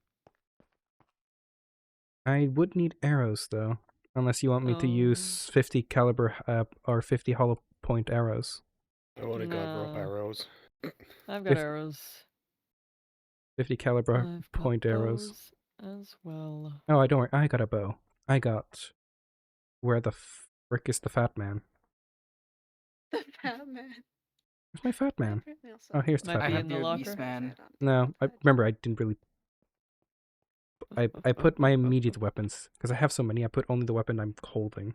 I would need arrows though, unless you want me to use 50 caliber or 50 hollow point arrows. I only got rope No. arrows. I've got If- arrows. 50 caliber I've got point arrows. bows as well. Oh, I don't worry. I got a bow. I got. Where the frick is the fat man? The fat man. Where's my fat man? Apparently also- Oh, here's the Might fat be man. in the Your locker. beast man. No, I remember I didn't really. I put my immediate weapons because I have so many. I put only the weapon I'm holding.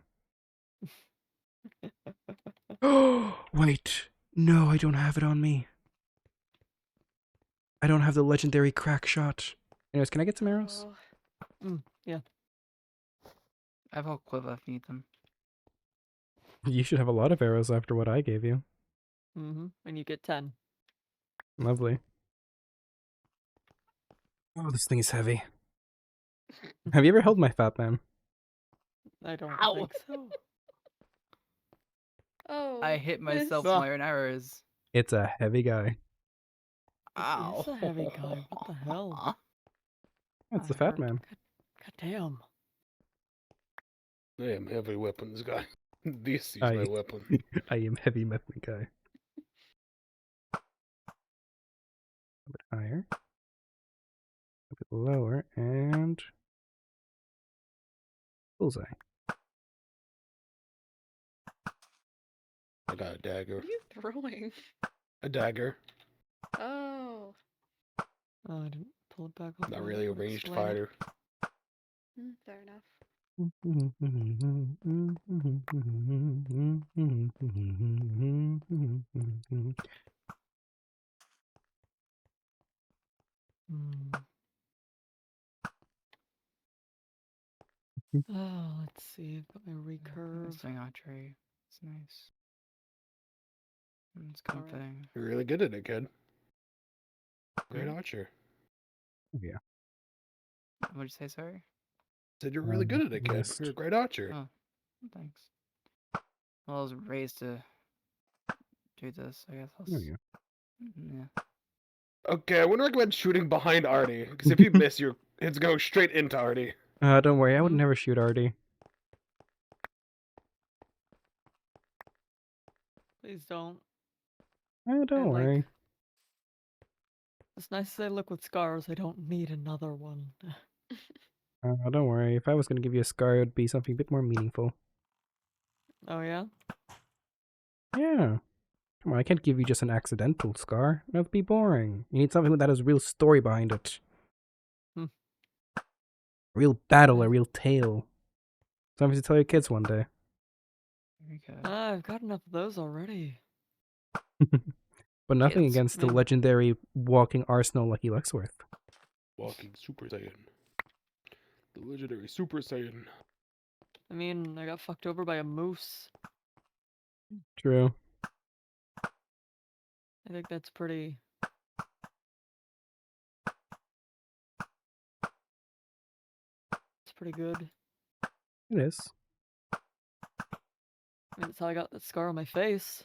Wait, no, I don't have it on me. I don't have the legendary crack shot. Anyways, can I get some arrows? Oh, Yeah. I have a quiver if you need them. You should have a lot of arrows after what I gave you. And you get 10. Lovely. Oh, this thing is heavy. Have you ever held my fat man? I don't Ow. think so. oh. I hit myself this- with my own arrows. It's a heavy guy. Ow. It's a heavy guy. What the hell? It's the I fat hurt. man. God damn. I am heavy weapons guy. This is I- my weapon. I am heavy metal guy. A bit higher. A bit lower, and bullseye. I got a dagger. What are you throwing? A dagger. Oh. Oh, I didn't pull it back. Not really a ranged Explain it. fighter. Fair enough. Oh, let's see. I've got my I'm recurve. doing archery. It's nice. It's Alright. comforting. You're really good at it, kid. Great Hmm? archer. Yeah. What'd you say, sorry? Said you're really good at it, kid. missed. You're a great archer. Oh, thanks. Well, I was raised to do this, I guess. There you Yeah. Okay, I wouldn't recommend shooting behind Artie, because if you miss, it's going straight into Artie. go. Don't worry, I would never shoot Artie. Please don't. Don't I like- worry. It's nice as I look with scars. I don't need another one. Don't worry. If I was going to give you a scar, it would be something a bit more meaningful. Oh, yeah? Yeah. Come on, I can't give you just an accidental scar. That would be boring. You need something that has a real story behind it. Hmm. A real battle, a real tale. Something to tell your kids one day. Very good. I've got enough of those already. But nothing Kids. against the Man. legendary walking arsenal Lucky Luxworth. Walking Super Saiyan. The legendary Super Saiyan. I mean, I got fucked over by a moose. True. I think that's pretty... It's pretty good. It is. I mean, that's how I got that scar on my face.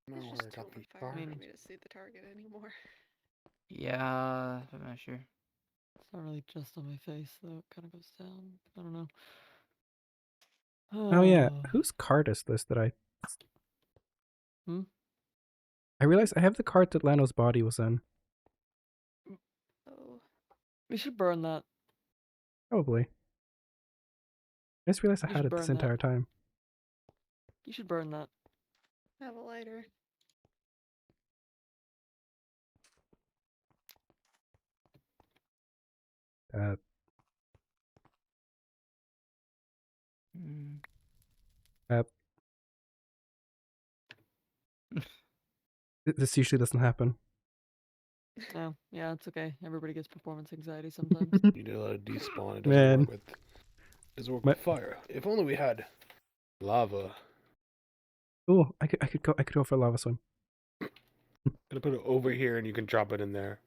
No, It's I just got totally the fine mean- for me to see the target anymore. Yeah, I'm not sure. It's not really just on my face, though. It kind of goes down. I don't know. Oh yeah, whose card is this that I... Hmm? I realized I have the card that Lano's body was in. Oh. We should burn that. Probably. I just realized I You had should it this burn that. entire time. You should burn that. Have a lighter. Uh, Mm. This usually doesn't happen. Oh, yeah, it's okay. Everybody gets performance anxiety sometimes. You need a lot of despawn. It doesn't Man. work with. Doesn't work with fire. If only we had lava. Oh, I could go for a lava swim. Gonna put it over here, and you can drop it in there.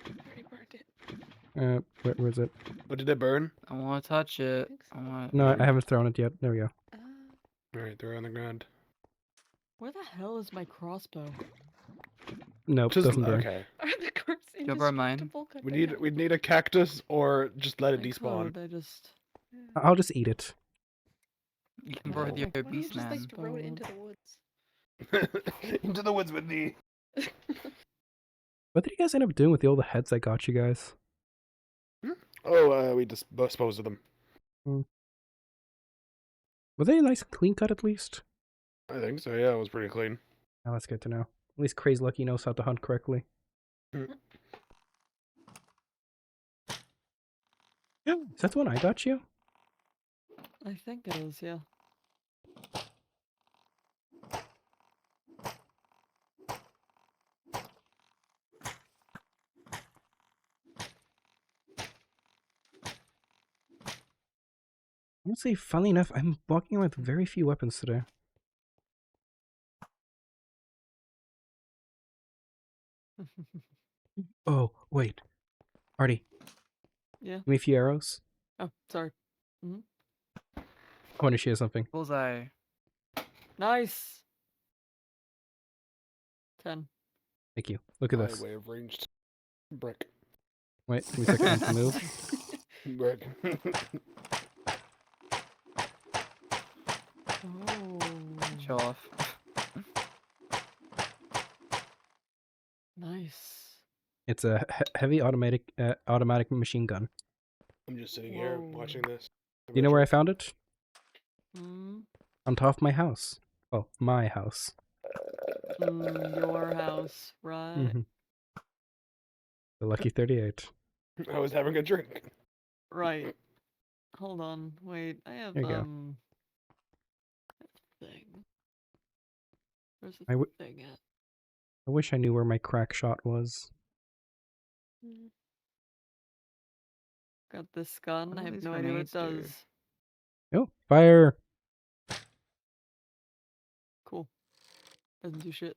Already burned it. Where's it? What did it burn? I want to touch it. I want. No, I haven't thrown it yet. There we go. All right, throw it on the ground. Where the hell is my crossbow? Nope, Just doesn't burn. okay. Are the corpse Go burn mine. indestructible? God We damn. need a cactus, or just let it I despawn. could, I just. I'll just eat it. You can burn with your Why don't you beast just like man. throw it into the woods? Into the woods with me. What did you guys end up doing with all the heads I got you guys? Oh, we just disposed of them. Were they a nice clean cut at least? I think so. Yeah, it was pretty clean. Oh, that's good to know. At least Crazy Lucky knows how to hunt correctly. Mm. Is that the one I got you? I think it is, yeah. Honestly, funnily enough, I'm walking around with very few weapons today. Oh, wait. Artie, Yeah. give me a few arrows. Oh, sorry. I want to share something. Bullseye. Nice. 10. Thank you. Look at My this. way of ranged brick. Wait, give me a second to move. Brick. Oh. Show off. Nice. It's a heavy automatic machine gun. I'm just sitting here Whoa. watching this. Do you know where I found it? Mm, On top of my house. Well, my house. your house, right? Mhm. The Lucky 38. I was having a drink. Right. Hold on. Wait. I have There you go. thing. Where's the I w- thing at? I wish I knew where my crack shot was. Got this gun. What I do have these no idea what it grenades do? does. Oh, fire! Cool. Doesn't do shit.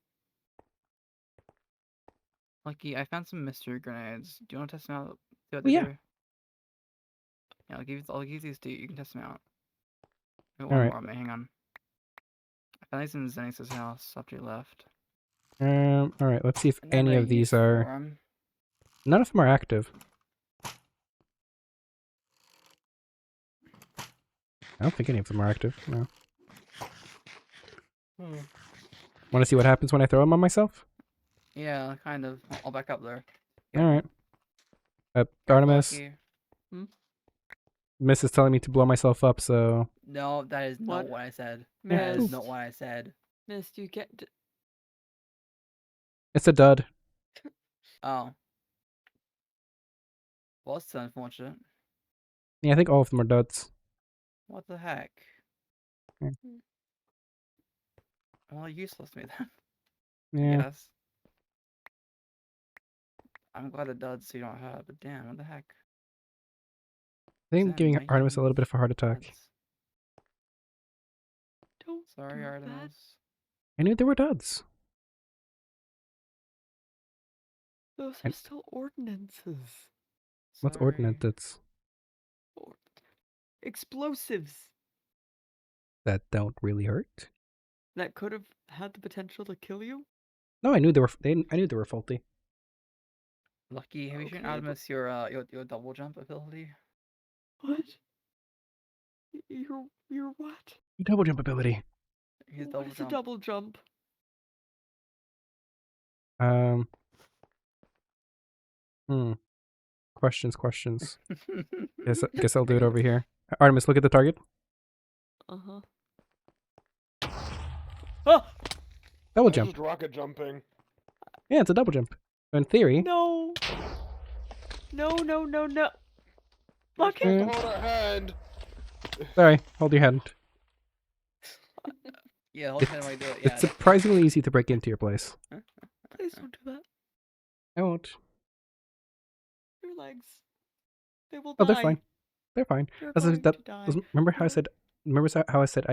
Lucky, I found some mystery grenades. Do you want to test them out? See what Oh, they yeah. do? Yeah, I'll give these to you. You can test them out. Wait, All one right. more on me. Hang on. I found these in Zenix's house after you left. Alright, let's see if I never any of these used for are... 'em. None of them are active. I don't think any of them are active, no. Want to see what happens when I throw them on myself? Yeah, kind of. I'll back up there. Alright. Artemis, Lucky. Miss is telling me to blow myself up, so... No, that is not What? what I said. Yeah, That is poof. not what I said. Miss, you get. It's a dud. Oh. Well, that's unfortunate. Yeah, I think all of them are duds. What the heck? Yeah. Well, useless to me then. Yeah. Yes. I'm glad it does so you don't hurt, but damn, what the heck? I think I'm Zen, giving why you Artemis a having little bit of a heart attack. duds? Don't Sorry, do Artemis. that. I knew there were duds. Those are And- still ordinances. What's Sorry. ordnance Or- Explosives that don't really hurt? that could have had the potential to kill you. No, I knew they were. I knew they were faulty. Lucky, have you shown Okay, but- Artemis your double jump ability? What? You're what? Double jump ability. His What double is a jump. double jump? Questions. Guess I'll do it over here. Artemis, look at the target. Uh-huh. Oh! Double I'm jump. just rocket jumping. Yeah, it's a double jump. So in theory, No! No. Lucky! Mm. Hold our hand. Sorry, hold your hand. Yeah, hold hand while you do it. Yeah, It's surprisingly easy to break into your place. Please don't do that. I won't. Your legs. They will Oh, die. they're fine. They're fine. You're That's going that. to die. Remember how I said? Remember how I said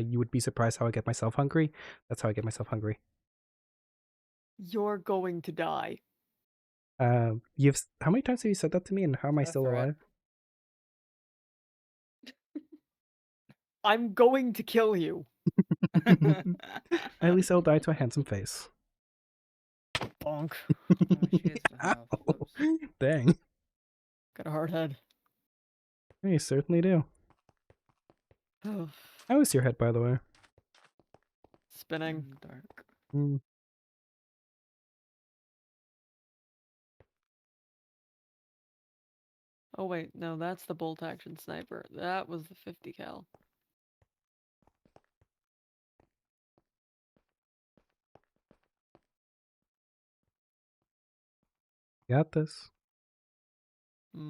you would be surprised how I get myself hungry. That's how I get myself hungry. You're going to die. How many times have you said that to me, and how am I still alive? I'm going to kill you. At least I'll die to a handsome face. Bonk. Ow. Dang. Got a hard head. You certainly do. How is your head, by the way? Spinning. Dark. Mm. Oh wait, no, that's the bolt action sniper. That was the 50 cal. Got this. How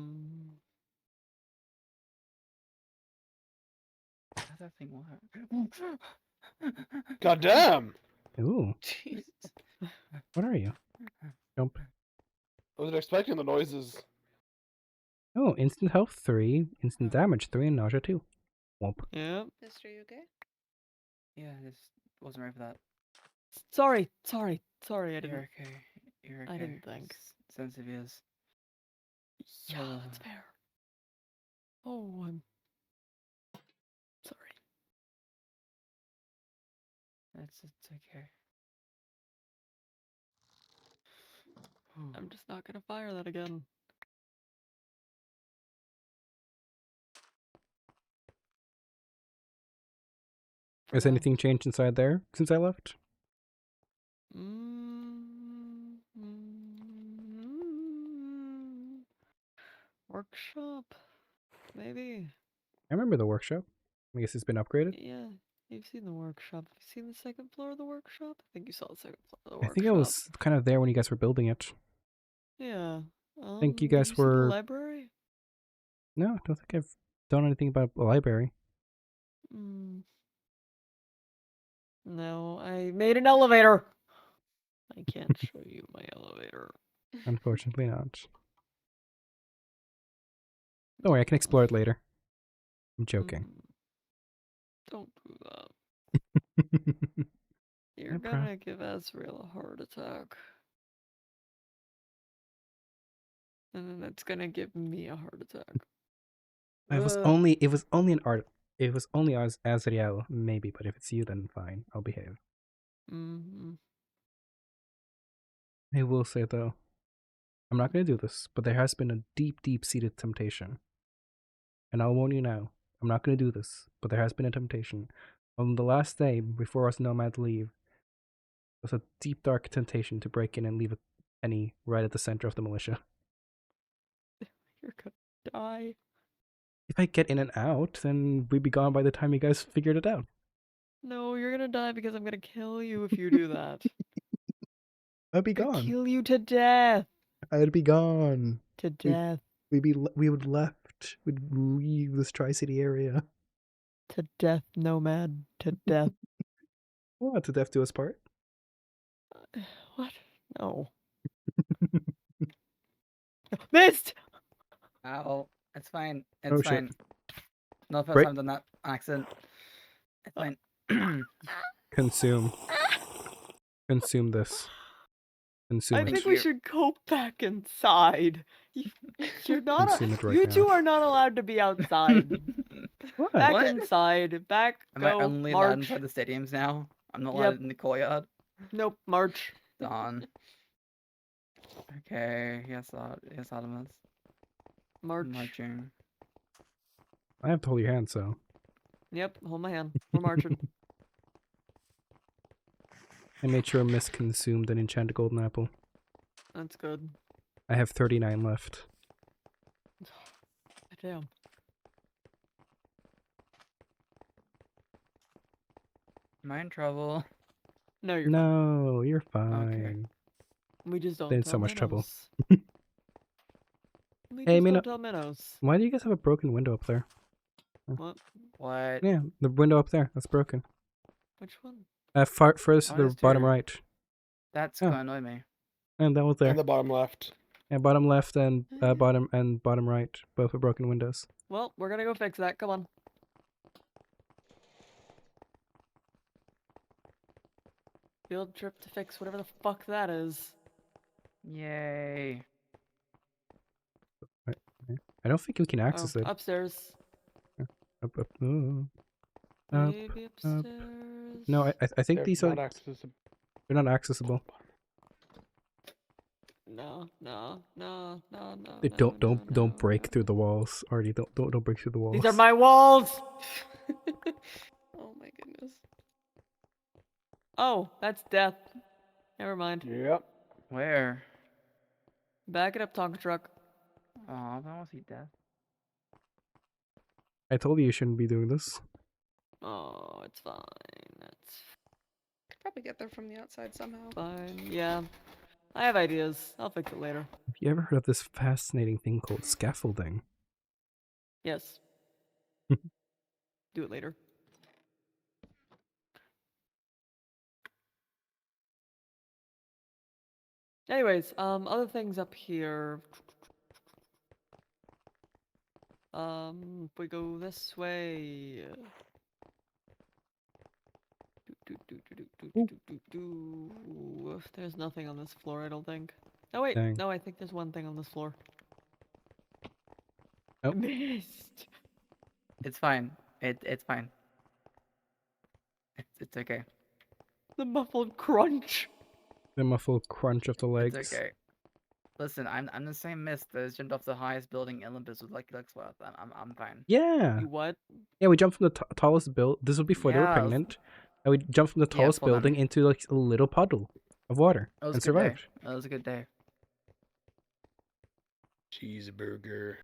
does that thing work? God damn! Ooh. Jesus. What are you? Jump. I wasn't expecting the noises. Oh, instant health 3, instant damage 3, and nausea 2. Womp. Yeah. Mister, you okay? Yeah, I just wasn't ready for that. Sorry, I didn't. You're okay. You're okay. I didn't think. Sensitive ears. Yeah, that's fair. Oh, I'm sorry. It's okay. I'm just not gonna fire that again. Has anything changed inside there since I left? Workshop, maybe. I remember the workshop. I guess it's been upgraded. Yeah, you've seen the workshop. Have you seen the second floor of the workshop? I think you saw the second floor of the I workshop. think I was kind of there when you guys were building it. Yeah. I think you have guys seen the were. library? No, I don't think I've done anything about the library. No, I made an elevator. I can't show you my elevator. Unfortunately, not. Don't worry, I can explore it later. I'm joking. Don't do that. You're No gonna give Ezreal a heart attack. And then that's gonna give me a heart attack. It was only an art. It was only Azriel, maybe, but if it's you, then fine. I'll behave. I will say, though, I'm not going to do this, but there has been a deep, deep-seated temptation. And I'll warn you now, I'm not going to do this, but there has been a temptation. On the last day, before us nomads leave, there's a deep, dark temptation to break in and leave a penny right at the center of the militia. You're gonna die. If I get in and out, then we'd be gone by the time you guys figured it out. No, you're gonna die because I'm gonna kill you if you do that. I'd be I'm gonna gone. kill you to death. I'd be gone. To death. We would left. We'd leave this Tri-City area. To death, nomad. To death. What? To death do us part? What? No. Missed! Ow. It's fine. It's Oh, shit. fine. No first Break- time done that on accident. It's fine. Consume. Consume this. Consume I it. think we should go back inside. You're not. Consume it right You now. two are not allowed to be outside. What? Back What? inside. Back. Am I Go. only allowed March. inside the stadiums now? I'm not Yep. allowed in the courtyard? Nope. March. Darn. Okay, yes, Artemis. March. Marching. I have to hold your hand, so. Yep. Hold my hand. We're marching. I made sure Miss consumed an enchanted golden apple. That's good. I have 39 left. Damn. Am I in trouble? No, you're No, you're fine. We just don't. They're in tell so much trouble. Minnows. We Hey, just Minnow- don't tell minnows. Why do you guys have a broken window up there? What? What? Yeah, the window up there. That's broken. Which one? Furthest to the bottom right. That's Yeah. gonna annoy me. And that was there. And the bottom left. Yeah, bottom left and bottom right. Both are broken windows. Well, we're gonna go fix that. Come on. Field trip to fix whatever the fuck that is. Yay. I don't think we can access Oh, it. upstairs. Up, ooh. Up, Maybe up. upstairs. No, I think They're these not are accessible. they're not accessible. No, no, no, no, no. They don't break through the walls, Artie. Don't break through the walls. These are my walls. Oh my goodness. Oh, that's death. Never mind. Yep. Where? Back it up, Tonka truck. Oh, I don't want to see death. I told you shouldn't be doing this. Oh, it's fine. That's Could probably get there from the outside somehow. fine. Yeah. I have ideas. I'll fix it later. Have you ever heard of this fascinating thing called scaffolding? Yes. Do it later. Anyways, other things up here. If we go this way. There's nothing on this floor, I don't think. Oh wait, Dang. no, I think there's one thing on this floor. Nope. Missed. It's fine. It's fine. It's okay. The muffled crunch. The muffled crunch of the legs. It's okay. Listen, I'm the same mist that has jumped off the highest building in Olympus with Lucky Luxworth. I'm fine. Yeah. You what? Yeah, we jumped from the tallest build. This was before they were Yeah, pregnant. And we jumped from the Yeah, tallest hold on. building into like a little puddle of water It was and a good day. survived. It was a good day. Cheeseburger.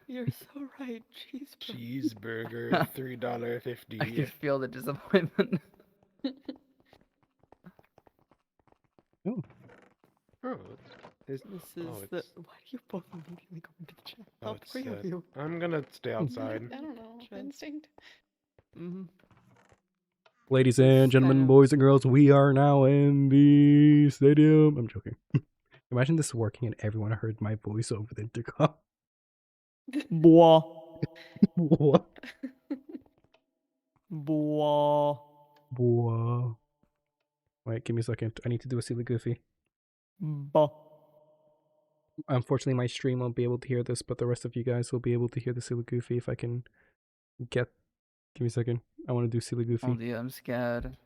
You're so right, cheeseburger. Cheeseburger. $3.50. I can feel the disappointment. Oh. Oh, This is oh, the. it's- Why do you both immediately go into the chat? oh, How it's three of set. you? I'm gonna stay outside. I don't know. Sure. Instinct. Mm-hmm. Ladies and gentlemen, boys and girls, we are now in the stadium. I'm joking. Imagine this working and everyone heard my voice over the intercom. Boah. What? Boah. Whoa. Wait, give me a second. I need to do a silly goofy. Bah. Unfortunately, my stream won't be able to hear this, but the rest of you guys will be able to hear the silly goofy if I can get. Give me a second. I want to do silly goofy. Oh dear, I'm scared.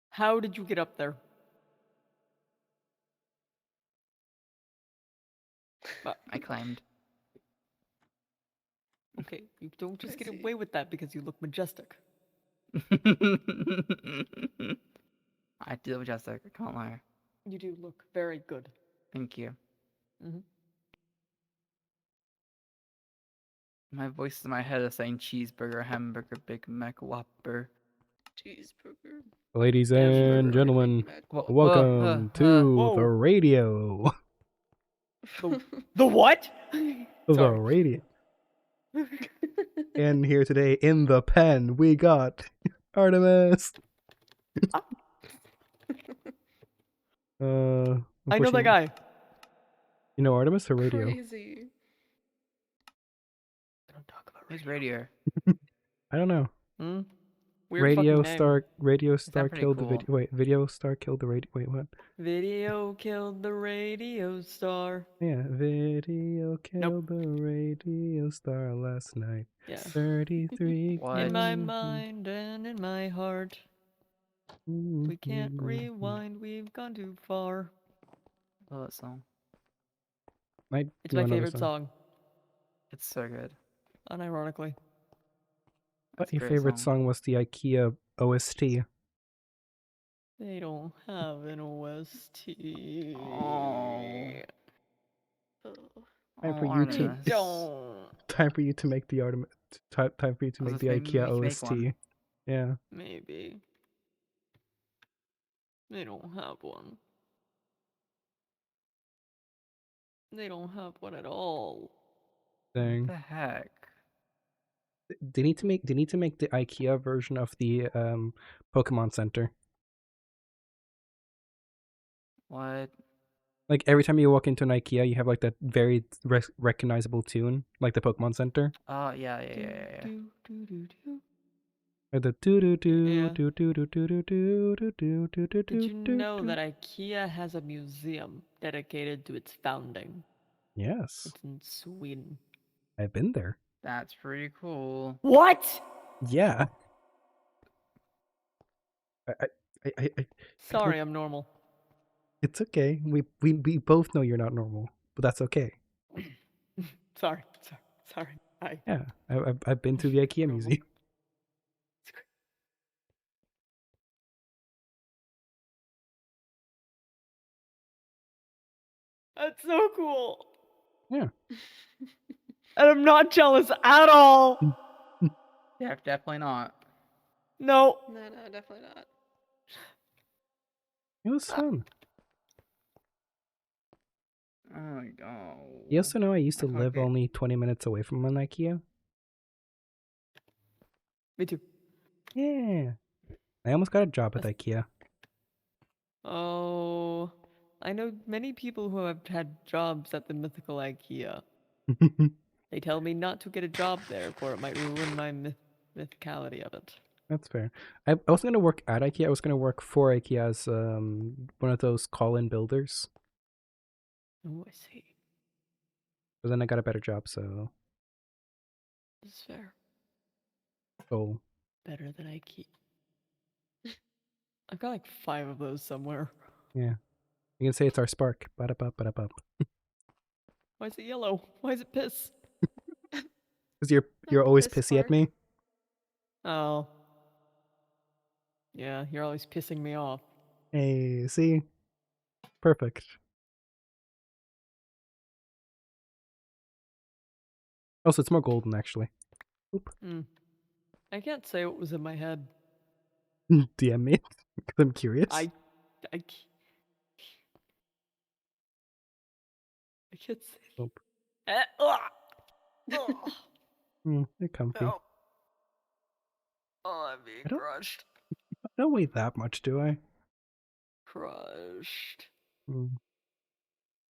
How did you get up there? I climbed. Okay, you don't just get away with that because you look majestic. I do majestic. I can't lie. You do look very good. Thank you. Mm-hmm. My voice in my head is saying cheeseburger, hamburger, Big Mac, Whopper. Cheeseburger. Ladies Hamburger, and Big gentlemen, Mac. welcome to whoa. the radio. The what? The radio. And here today in the pen, we got Artemis. I know that unfortunately- guy. You know Artemis or radio? Crazy. Who's radio? I don't know. Hmm? Weird Radio fucking name. star, radio star pretty killed the cool. video. Wait, video star killed the radio. Wait, what? Video killed the radio star. Yeah, video killed the radio star last night. Yeah. 33. What? In my mind and in my heart. We can't rewind, we've gone too far. Love that song. Might It's do my another favorite song, It's so good. unironically. But That's a your great favorite song was the IKEA OST. They don't have an OST. Oh. Time for Oh, you to Artemis. Don't. time for you to make the time for you to Well, make the let's make- IKEA make OST. one. Yeah. Maybe. They don't have one. They don't have one at all. Dang. The heck? They need to make the IKEA version of the Pokemon Center. What? Like every time you walk into an IKEA, you have like that very recognizable tune, like the Pokemon Center. Oh yeah. Or the do do do Yeah. do do do do do do do do do do Did you do know do. that IKEA has a museum dedicated to its founding? Yes, It's in Sweden. I've been there. That's pretty cool. What? Yeah. I Sorry, I'm normal. It's okay. We both know you're not normal, but that's okay. Sorry. Yeah, I've been to the IKEA Normal. museum. That's so cool. Yeah. And I'm not jealous at all. Yeah, definitely not. No. No, definitely not. It was fun. Oh my god. You also know I used to live Okay. only 20 minutes away from an IKEA. Me too. Yeah. I almost got a job at IKEA. Oh, I know many people who have had jobs at the mythical IKEA. They tell me not to get a job there, for it might ruin my mythicality of it. That's fair. I wasn't gonna work at IKEA. I was gonna work for IKEA as one of those call-in builders. Oh, I see. But then I got a better job, so That's fair. so Better than IKEA. I've got like 5 of those somewhere. yeah. You can say it's our spark. Ba-da-ba, ba-da-ba. Why is it yellow? Why is it piss? Because you're always pissy at me. Oh. Yeah, you're always pissing me off. Hey, see? Perfect. Also, it's more golden, actually. Oop. I can't say what was in my head. DM me, because I'm curious. I can't say. Nope. Oh, They're comfy. help. Oh, I'm being I don't- crushed. I don't weigh that much, do I? Crushed.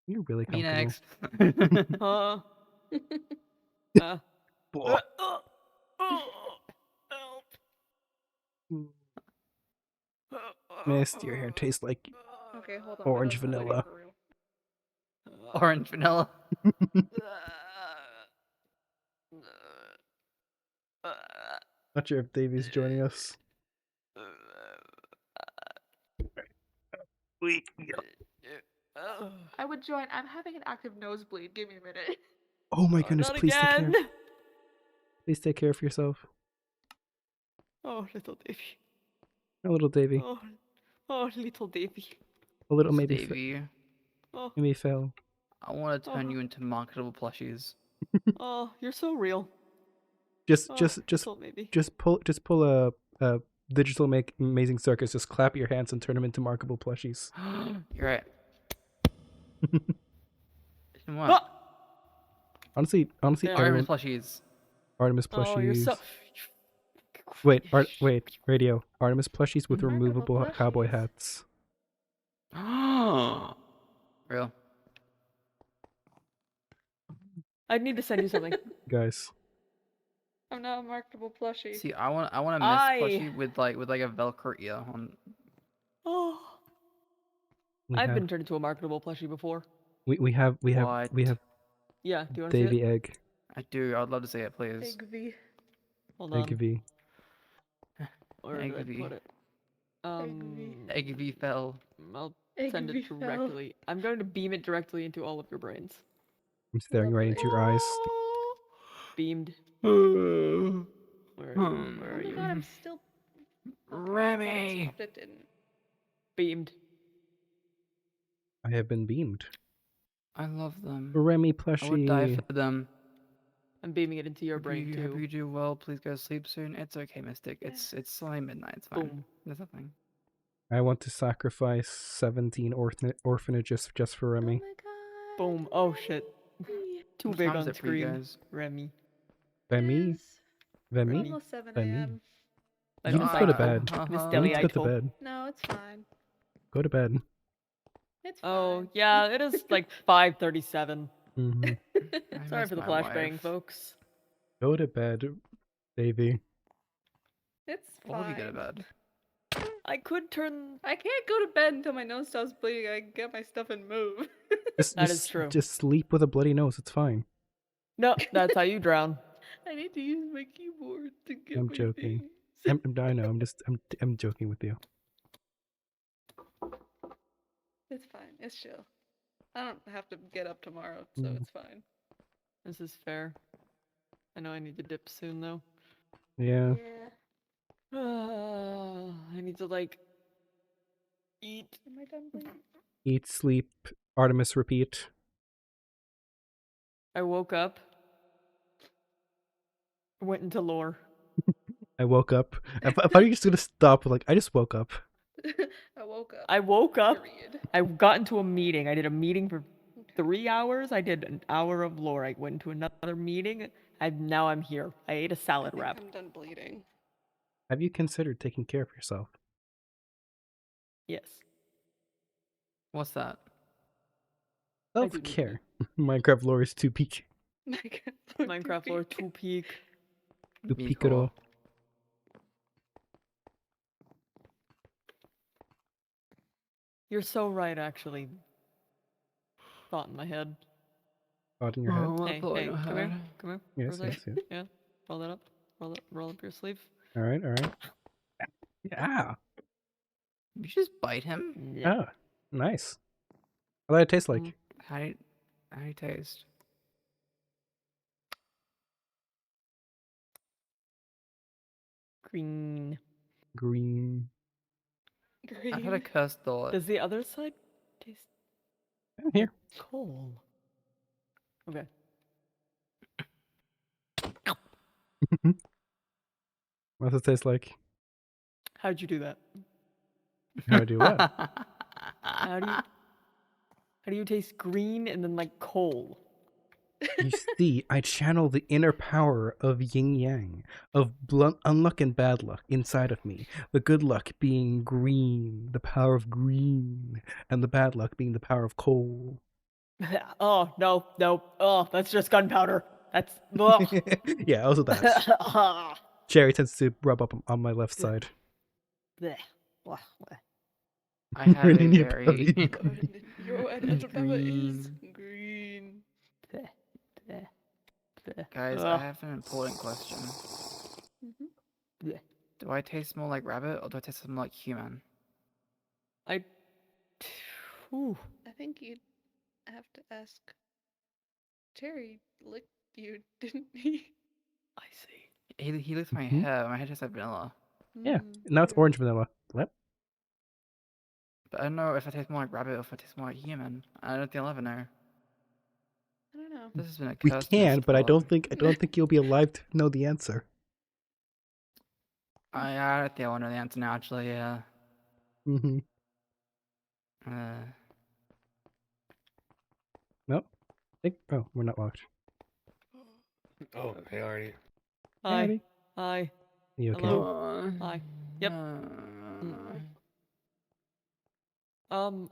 You're really Me comfortable. next. Huh? Blah. Help. Mist, your hair tastes like Okay, hold on. orange wait, vanilla. for real. Orange vanilla. Not sure if Davey's joining us. I would join. I'm having an active nosebleed. Give me a minute. Oh my goodness, Not please again. please take care of yourself. Oh, little Davy. A little Davey. Oh, little Davy. A little maybe Davey. Oh, maybe fell. I want to turn Oh. you into marketable plushies. oh, you're so real. Just Oh, just little baby. pull a digital amazing circus. Just clap your hands and turn them into markable plushies. You're right. And what? Ah! Honestly, Yeah. everyone, Artemis plushies. Artemis Oh, you're plushies. so. Wait, radio. Artemis plushies with Markable removable cowboy plushies. hats. Real. I need to send you something. Guys. I'm not a marketable plushie. See, I want a Mist plushie with like a Velcro ear on. Oh, We I've have, been turned into a marketable plushie before. we have What? Yeah, do you want to see Davy it? Egg. I do. I'd love to see it, please. Egg V. Hold on. Egg V. Where did I Egg V. put it? Egg V fell. I'll Egg send V it fell. directly. I'm going to beam it directly into all of your brains. I'm staring right into your eyes. Beamed. Where are you? Where Oh are my you? god, I'm still. Remy. It didn't. Beamed. I have been beamed. I love them. Remy I would die plushie. for them. I'm beaming it into your brain Hope too. you do well. Please go sleep soon. It's okay, Mystic. It's only midnight. It's fine. Boom. There's nothing. I want to sacrifice 17 orphanages just for Oh Remy. my god. Boom. Oh shit. Too What big time is on it for you screen. guys? Remy. Vemi? Vemi? Almost 7 Vemi? a.m. You need to go to bed. Miss You Deli need to go to Eichel. bed. No, it's fine. Go to bed. It's Oh, fine. yeah, it is like 5:37. Hmm I Sorry miss for the my flashbang, wife. folks. Go to bed, Davy. It's What would fine. you go to bed? I could turn. I can't go to bed until my nose stops bleeding. I can get my stuff and move. That is true. Just sleep with a bloody nose. It's fine. No, that's how you drown. I need to use my keyboard to get I'm my joking. things. I know. I'm joking with you. It's fine. It's chill. I don't have to get up tomorrow, so Mm. it's fine. This is fair. I know I need to dip soon, though. Yeah. I need to, like, eat. Am I done bleeding? Eat, sleep, Artemis, repeat. I woke up. Went into lore. I woke up. I thought you were just gonna stop. Like I just woke up. I woke up. I woke up. Period. I got into a meeting. I did a meeting for 3 hours. I did an hour of lore. I went into another meeting. Now I'm here. I ate a salad wrap. I'm done bleeding. Have you considered taking care of yourself? Yes. What's that? I do Self need care. Minecraft lore is 2 peak. Minecraft lore 2 peak. 2 Me peak at all. You're so right, actually. Thought in my head. Thought in your head. Oh, Hey, thought hey, in come your here. head. Come here. Yes, for a yes, sec. yes. Yeah. Roll that up. Roll up your sleeve. All right, all right. Yeah. You just bite him? Ah, nice. What did it taste like? How do you taste? Green. Green. I've had a cursed thought. Does the other side taste Here. coal? Okay. What's it taste like? How'd you do that? How do I do what? How do you taste green and then like coal? You see, I channel the inner power of yin yang, of unluck and bad luck inside of me. The good luck being green, the power of green, and the bad luck being the power of coal. Oh no. Oh, that's just gunpowder. That's ugh. Yeah, also that. Cherry tends to rub up on my left side. Blech. Blah, blah. I have a Really need a very puppy. Yo, and Peppa is green. Bleh, bleh, bleh. Guys, Ugh. I have an important question. Bleh. Do I taste more like rabbit or do I taste more like human? Ooh. I think you'd have to ask. Cherry licked you, didn't he? I see. He licked my Mhm. hair. My hair tastes like vanilla. Yeah, now it's orange vanilla. What? But I don't know if I taste more like rabbit or if I taste more like human. I don't think I'll ever know. I don't know. This has been a We cursed can, but I thought. don't think you'll be alive to know the answer. I don't think I want to know the answer now, actually, yeah. Mm-hmm. Nope. Oh, we're not locked. Oh, hey, Arnie. Hi. Howdy. Hi. You okay? Hello. Hi. Yep.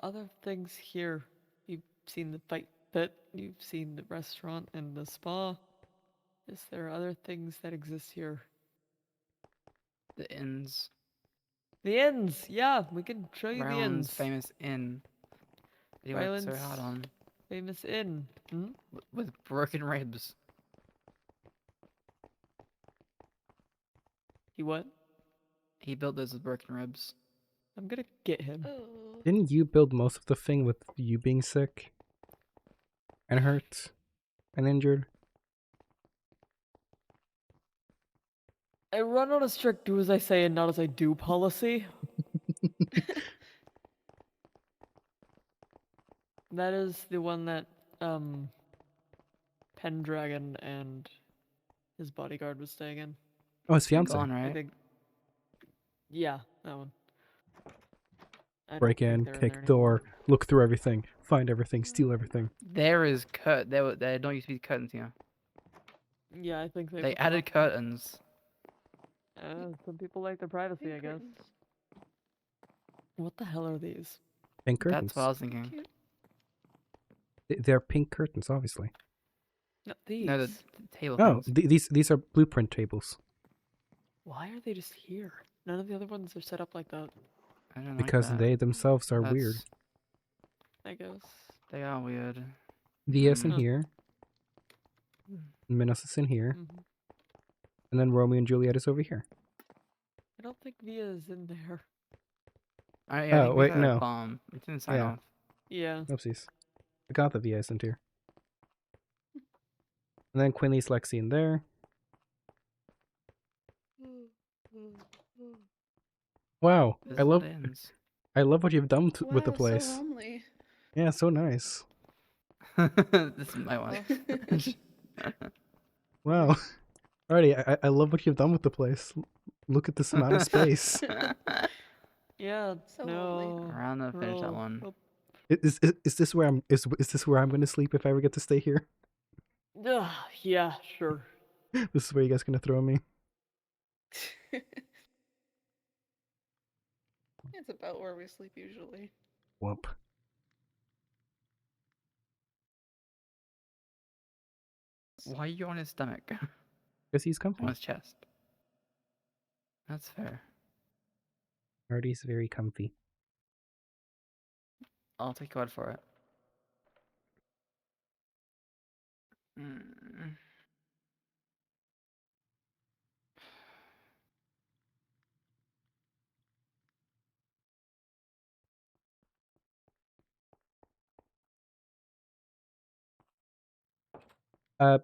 Other things here. You've seen the fight pit. You've seen the restaurant and the spa. Is there other things that exist here? The inns. The inns. Yeah, we can show you the Ryland's inns. famous inn. That he worked so hard on. Famous inn. Hmm? With broken ribs. He what? He built those with broken ribs. I'm gonna get him. Oh. Didn't you build most of the thing with you being sick? And hurt? And injured? I run on a strict do as I say and not as I do policy. That is the one that Pendragon and his bodyguard was staying in. Oh, his fiance. Gone, I right? think. Yeah, that one. I don't Break think in, they're in kick there door, anymore. look through everything, find everything, steal everything. There is there don't used to be curtains here. Yeah, I think they They put them added up. curtains. Some people like their privacy, I guess. What the hell are these? Pink curtains. That's what I was thinking. They're pink curtains, obviously. No, these. No, the table Oh, things. these are blueprint tables Why are they just here? None of the other ones are set up like that. I don't because like that. they themselves are weird. That's- I guess. They are weird. Via's in Mm. here. Minos is in here. Mhm. And then Romeo and Juliet is over here. I don't think Via's in there. I Oh, think we wait, had a no. bomb. It didn't sign Yeah. off. Yeah. Oopsies. Forgot that Via isn't here. And then Quinley's Lexi in there. Wow, This I is love what ends. I love what you've done with the Wow, place. so homely. Yeah, so nice. This is my one. Wow. Alrighty, I love what you've done with the place. Look at this amount of space. Yeah. So no. Around to finish that roll one. up. Is this where I'm is this where I'm gonna sleep if I ever get to stay here? Ugh, yeah, sure. This is where you guys gonna throw me? It's about where we sleep usually. Whoop. Why are you on his stomach? Because he's comfy. On his chest. That's fair. Artie's very comfy. I'll take your word for it. Mm.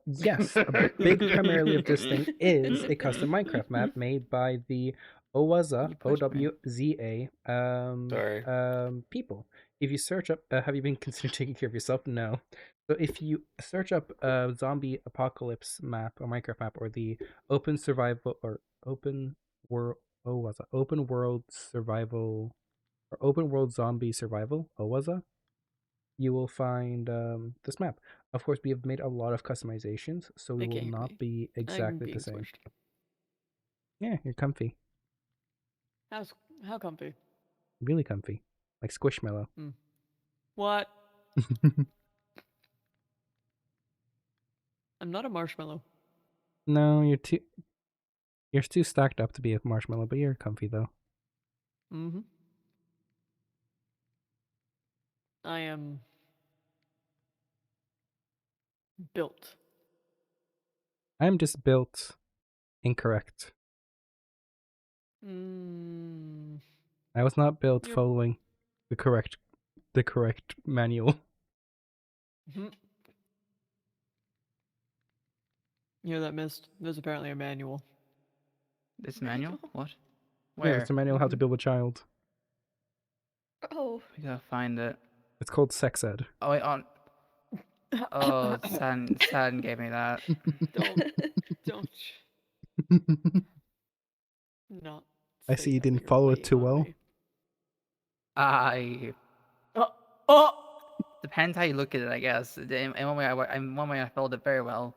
Yes, a big primarily of this thing is a custom Minecraft map made by the Owaza, O-W-Z-A, Sorry. people. If you search up, have you been considering taking care of yourself? No. So if you search up zombie apocalypse map or Minecraft map or the open survival or open world, open world survival or open world zombie survival, Owaza, you will find this map. Of course, we have made a lot of customizations, so we will AKA not me. be I'm exactly being the same. squished. Yeah, you're comfy. How comfy? Really comfy. Like Squishmallow. What? I'm not a marshmallow. No, you're too stacked up to be a marshmallow, but you're comfy though. Mm-hmm. I am built. I'm just built incorrect. Mm, I was not built You're- following the correct manual. mhm. You hear that, Mist? There's apparently a manual. This manual? What? Yeah, Where? it's a manual how to build a child. Oh. We gotta find it. It's called sex ed. Oh wait, on. Oh, San gave me that. Don't. Not. I say see you that didn't you're follow it waiting too on well. me. Depends how you look at it, I guess. In one way, I followed it very well.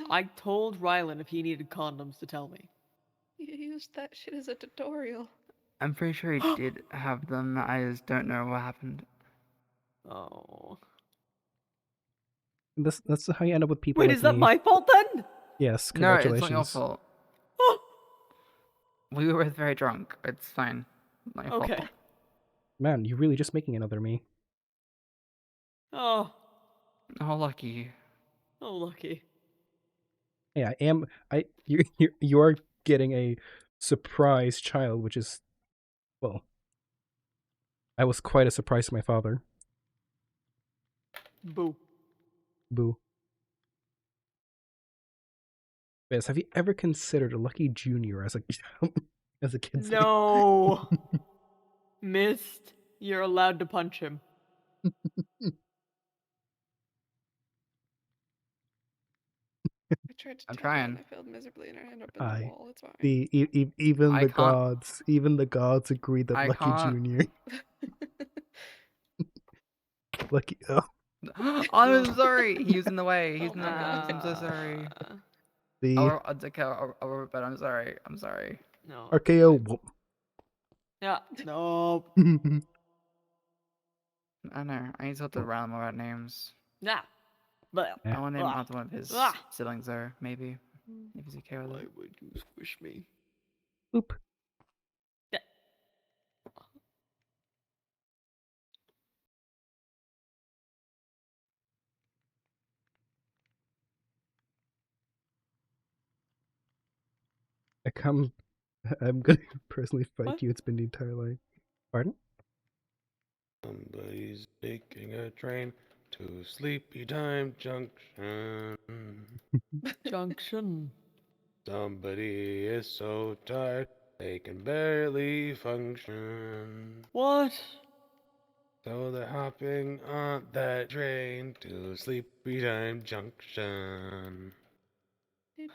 I told Rylan if he needed condoms to tell me. You used that shit as a tutorial. I'm pretty sure he did have them. I just don't know what happened. Oh. That's how you end up with people. Wait, like is that me. my fault then? Yes, No, it's congratulations. not your fault. We were both very drunk. It's fine. Not your Okay. fault. Man, you're really just making another me. Oh. Oh, lucky. Oh, lucky. Yeah, you are getting a surprise child, which is, well, I was quite a surprise to my father. Boo. Boo. Yes, have you ever considered a Lucky Junior as a as a kid's name? No. Mist, you're allowed to punch him. I tried to I'm tap it and trying. I failed miserably and I ended up in the I wall. It's fine. even I can't. even the gods agree that I Lucky can't. Junior, Lucky. Oh, I'm sorry. He was in the way. He's Oh in my the god. I'm so sorry. the I'll but I'm sorry. I'm sorry. No. RKO. Whoop. Yeah. No. I know. I need to the random about names. Yeah. But Yeah. I want to name another one of his Ah. siblings though, maybe. If he's okay with Why it. would you squish me? Boop. Yeah. I'm gonna personally fight What? you. It's been the entire life. Pardon? Somebody's taking a train to Sleepy Time Junction. Junction. Somebody is so tired they can barely function. What? So they're hopping on that train to Sleepy Time Junction.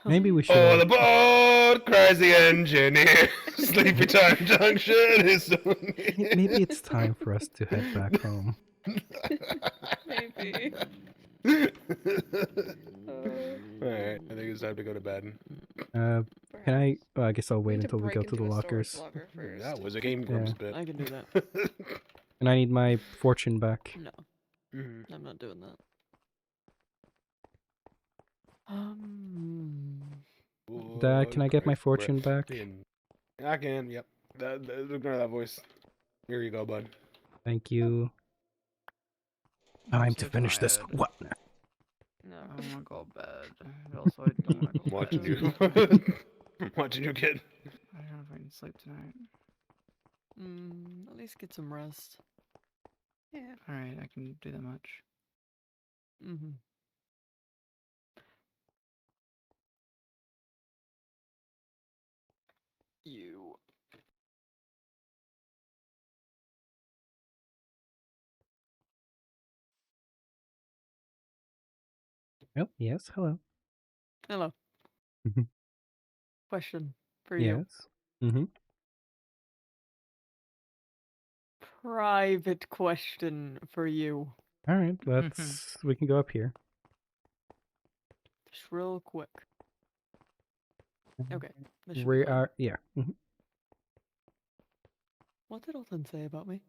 Maybe we should. All aboard! Cries the engineer. Sleepy Time Junction is so near. Maybe it's time for us to head back home. Maybe. Alright, I think it's time to go to bed. Can I? Well, I guess I'll wait need to until we go break to the into a storage lockers. locker first. That was a Game Grumps Yeah. bit. I can do that. And I need my fortune back. No. Mhm. I'm not doing that. Dad, can I get my Great fortune breath back? in. I can, yep. Ignore that voice. Here you go, bud. Thank you. Time to finish this. tired. What? No, I want to go to bed. But also, I don't want to go to Watching bed. you. Watching you, kid. I don't know if I can sleep tonight. At least get some rest. Yeah. Alright, I can do that much. Mm-hmm. You. Oh, yes. Hello. Hello. Mhm. Question for you. Yes. Mm-hmm. Private question for you. All right. We can go up here. Just real quick. Okay. This should be We fine. are. Yeah. What did Alton say about me?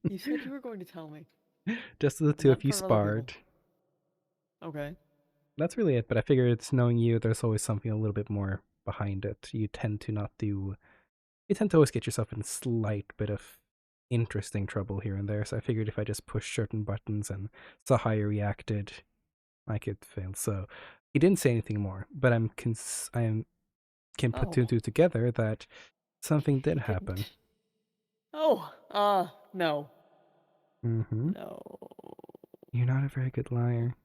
You said you were going to tell me. Just the two Not of you for other people. sparred. Okay. That's really it. But I figure it's knowing you. There's always something a little bit more behind it. You tend to not do. You tend to always get yourself in a slight bit of interesting trouble here and there. So I figured if I just pushed certain buttons and saw how you reacted, I could fail. So he didn't say anything more. But I can put two and two together that something did happen. Oh, no. Mm-hmm. No. You're not a very good liar.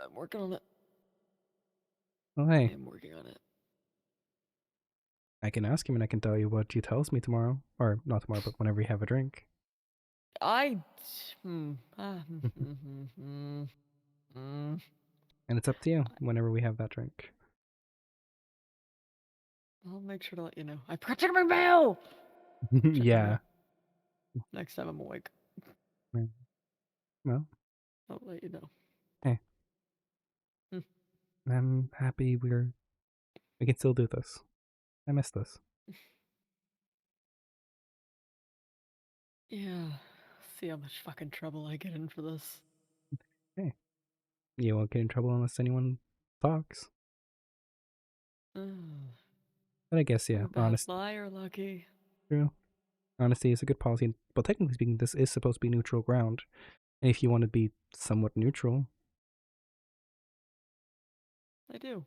I'm working on it. Oh, hey. I'm working on it. I can ask him and I can tell you what he tells me tomorrow. Or not tomorrow, but whenever you have a drink. And And it's up to you whenever we have that drink. I'll make sure to let you know. I protect my mail! Yeah. Next time I'm awake. Well, I'll let you know. hey. Hmm. I'm happy we can still do this. I miss this. Yeah. See how much fucking trouble I get in for this. Hey. You won't get in trouble unless anyone talks. But I guess, yeah, You're a bad honest. liar, Lucky. True. Honesty is a good policy, but technically speaking, this is supposed to be neutral ground. And if you want to be somewhat neutral, I do.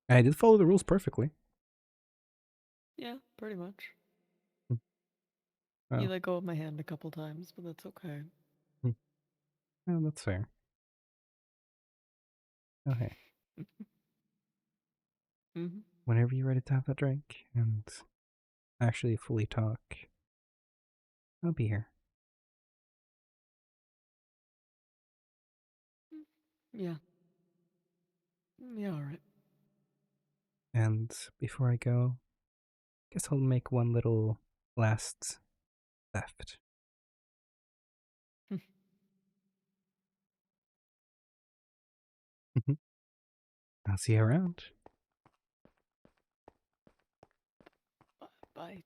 I did follow the rules perfectly. Yeah, pretty much. Oh, You let go of my hand a couple times, but that's okay. well, that's fair. Okay. Whenever you're ready to have that drink and actually fully talk, I'll be here. Yeah. Yeah, alright. And before I go, guess I'll make one little last theft. I'll see you around. Bye.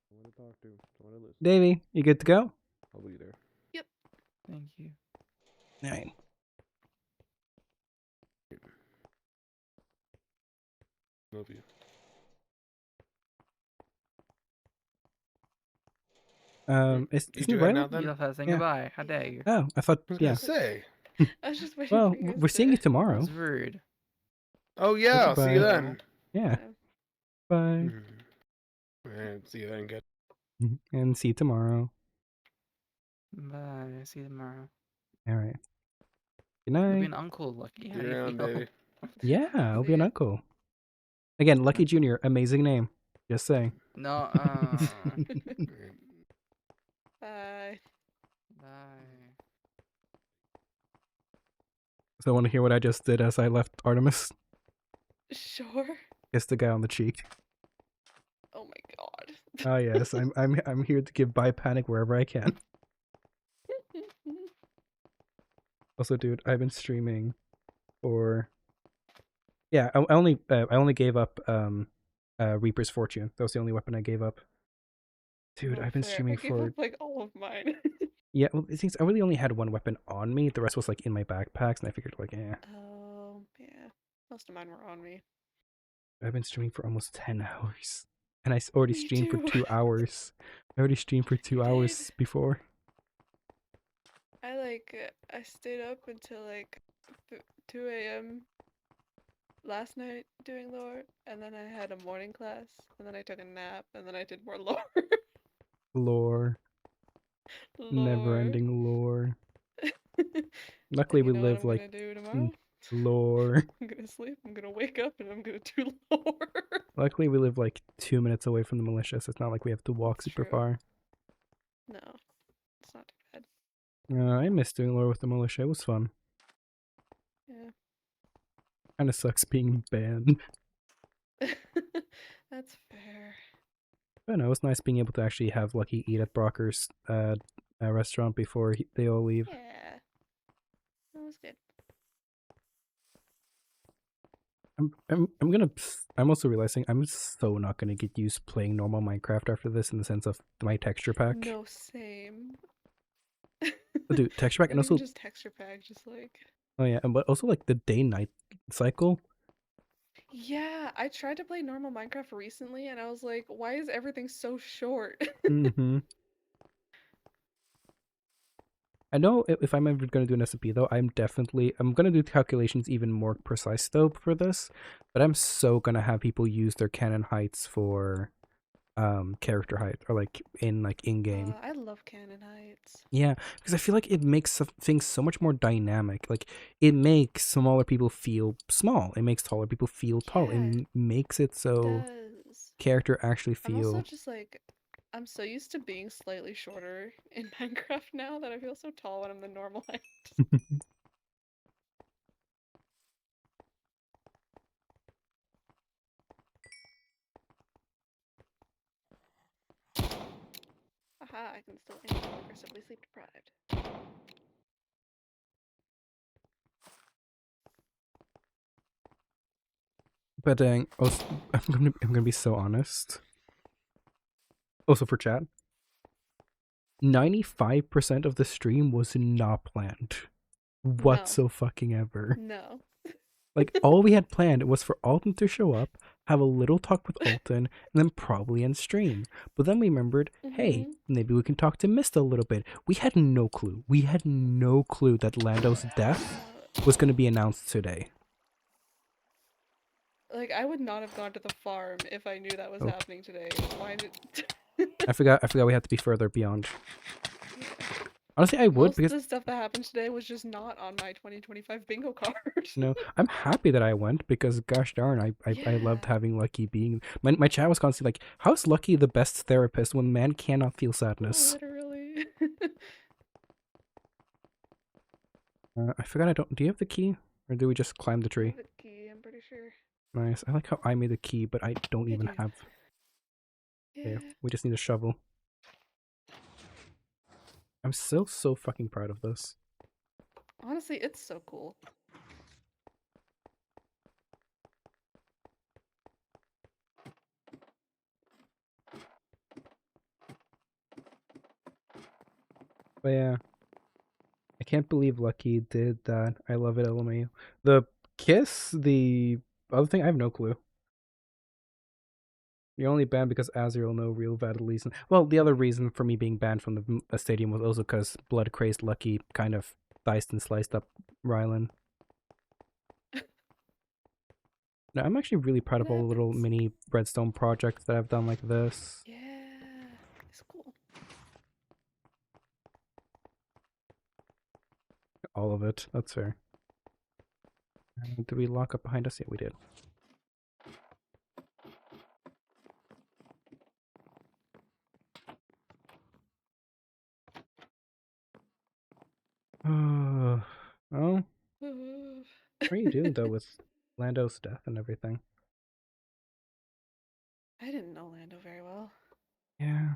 Someone to talk to. Someone to listen. Davey, you good to go? I'll be there. Yep. Thank you. All right. Love you. Isn't he do that now Riley? then? You left without saying Yeah. goodbye. How dare you? Oh, I thought, I was yeah. gonna say. I was just waiting Well, for you guys we're seeing you to... tomorrow. That's rude. Oh yeah, I'll see you Goodbye. then. Yeah. Bye. Alright, see you then. Good. And see you tomorrow. Bye. See you tomorrow. All right. Good You'll be night. an uncle, Lucky. How See do you you around, feel? baby. Yeah, I'll be an See ya. uncle. Again, Lucky Jr., amazing name. Just saying. No, Alright. Bye. Bye. So, want to hear what I just did as I left Artemis? Sure. Kissed the guy on the cheek. Oh my god. Oh yes, I'm here to give bi panic wherever I can. Also, dude, I've been streaming for. Yeah, I only gave up Reaper's Fortune. That was the only weapon I gave up. Dude, Not I've been fair. streaming I gave for. up, like, all of mine. Yeah, well, it seems I really only had one weapon on me. The rest was like in my backpacks, and I figured like, Oh, yeah. Most of mine were on me. I've been streaming for almost 10 hours, and I already Me streamed for too. 2 hours. I already streamed for 2 hours before. I stayed up until like 2 a.m. last night doing lore, and then I had a morning class, and then I took a nap, and then I did more lore. Lore, Lore. never-ending lore. And Luckily, you we know what live I'm like gonna do tomorrow? lore. I'm gonna sleep, I'm gonna wake up, and I'm gonna do lore. Luckily, we live like 2 minutes away from the militia, so it's not like we have to walk super true. far. No, it's not too bad. I miss doing lore with the militia. It was fun. Yeah. Kind of sucks being banned. That's fair. But no, it was nice being able to actually have Lucky eat at Brocker's restaurant before they all leave. Yeah. That was good. I'm also realizing I'm so not gonna get used playing normal Minecraft after this in the sense of my texture pack. No, same. Oh, dude, texture pack and Not even also just texture pack, just like... oh yeah, but also like the day-night cycle. Yeah, I tried to play normal Minecraft recently, and I was like, why is everything so short? Mm-hmm. I know if I'm ever gonna do an SMP though, I'm gonna do calculations even more precise though for this, but I'm so gonna have people use their cannon heights for character height or like in game. I love Cannon Heights. Yeah, because I feel like it makes things so much more dynamic. Like, it makes smaller people feel small. It makes taller people feel tall. Yeah, It makes it so does. character actually I'm also feel. just like, I'm so used to being slightly shorter in Minecraft now that I feel so tall when I'm the normal height. Aha, I can still aim while aggressively sleep deprived. But also, I'm gonna be so honest. Also for chat, 95% of the stream was not planned whatsoever. No. Like, all we had planned was for Alton to show up, have a little talk with Alton, and then probably end stream. But then we remembered, hey, maybe we can talk to Mista a little bit. We had no clue. We had no clue that Lando's death was going to be announced today. Like, I would not have gone to the farm if I knew that was Oh. happening today. Why did... I forgot we had to be further beyond. Honestly, I would Most because of the stuff that happened today was just not on my 2025 bingo card. I'm happy that I went because gosh darn, I loved having Lucky being my chat was constantly like, how's Lucky the best therapist when man cannot feel sadness? Literally. I forgot I don't. Do you have the key, or do we just climb the I tree? have the key, I'm pretty sure. Nice. I like how I made the key, but I don't I even do. have. Yeah. Okay, we just need a shovel. I'm still so fucking proud of this. Honestly, it's so cool. But yeah, I can't believe Lucky did that. I love it, LMAO. The kiss, the other thing, I have no clue. You're only banned because Azrael, no real valid reason. Well, the other reason for me being banned from the stadium was also because blood crazed Lucky kind of diced and sliced up Rylan. No, I'm actually really proud of all the little mini redstone projects that I've done like this. Yeah, it's cool. All of it. That's fair. Did we lock up behind us? Yeah, we did. Oh, what are you doing though with Lando's death and everything? I didn't know Lando very well. Yeah,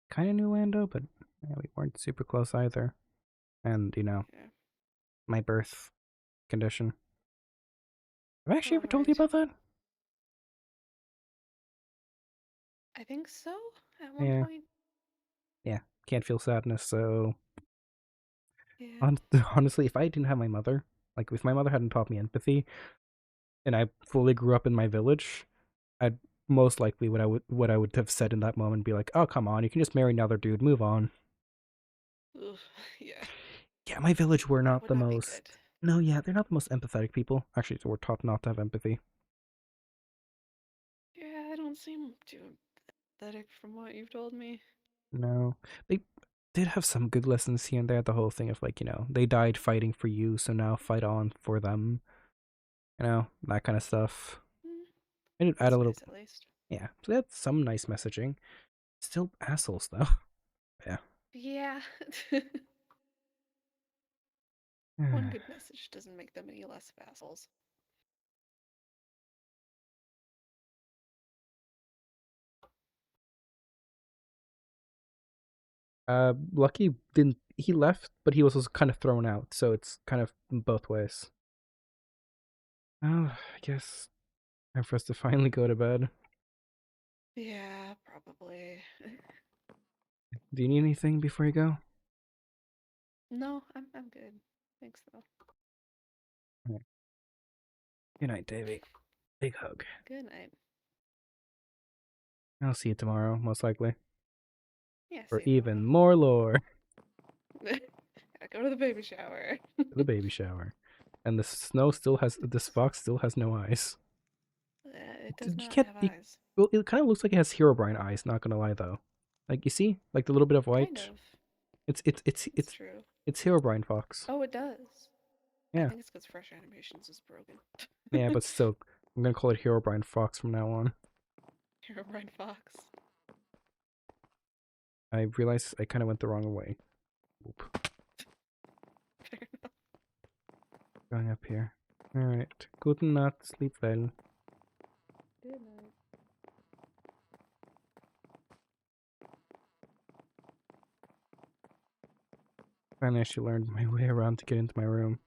kind of knew Lando, but yeah, we weren't super close either. And you know, Yeah. my birth condition. Have I actually ever told Alright. you about that? I think so, at one Yeah. point. Yeah, can't feel sadness. So Yeah. honestly, if I didn't have my mother, like if my mother hadn't taught me empathy, and I fully grew up in my village, I'd most likely what I would have said in that moment be like, "Oh, come on, you can just marry another dude, move on." Ugh, yeah. Yeah, my village were That not would the not be most. good. No, yeah, they're not the most empathetic people. Actually, we're taught not to have empathy. Yeah, I don't seem too empathetic from what you've told me. No, they did have some good lessons here and there. The whole thing of like, you know, they died fighting for you, so now fight on for them. You know, that kind of stuff. I did add a little. Nice, at least. Yeah, so that's some nice messaging. Still assholes though. Yeah. Yeah. One good message doesn't make them any less of assholes. Lucky didn't. He left, but he was also kind of thrown out. So it's kind of both ways. Oh, I guess time for us to finally go to bed. Yeah, probably. Do you need anything before you go? No, I'm good. Thanks though. Alright. Good night, Davey. Big hug. Good night. I'll see you tomorrow, most likely. Yeah, For see you even more lore. Gotta go to the baby shower. The baby shower. And the snow still has. This fox still has no eyes. It does You not can't. have You, eyes. well, it kind of looks like it has Herobrine eyes. Not gonna lie, though. Like you see, like the little bit of white. Kind of. It's true. It's Herobrine fox. Oh, it does. Yeah. I think it's because Fresh Animations is broken. Yeah, but still, I'm gonna call it Herobrine fox from now on. Herobrine Fox. I realized I kind of went the wrong way. Oop. Fair enough. Going up here. All right. Good night. Sleep well. Good night. Finally, I actually learned my way around to get into my room.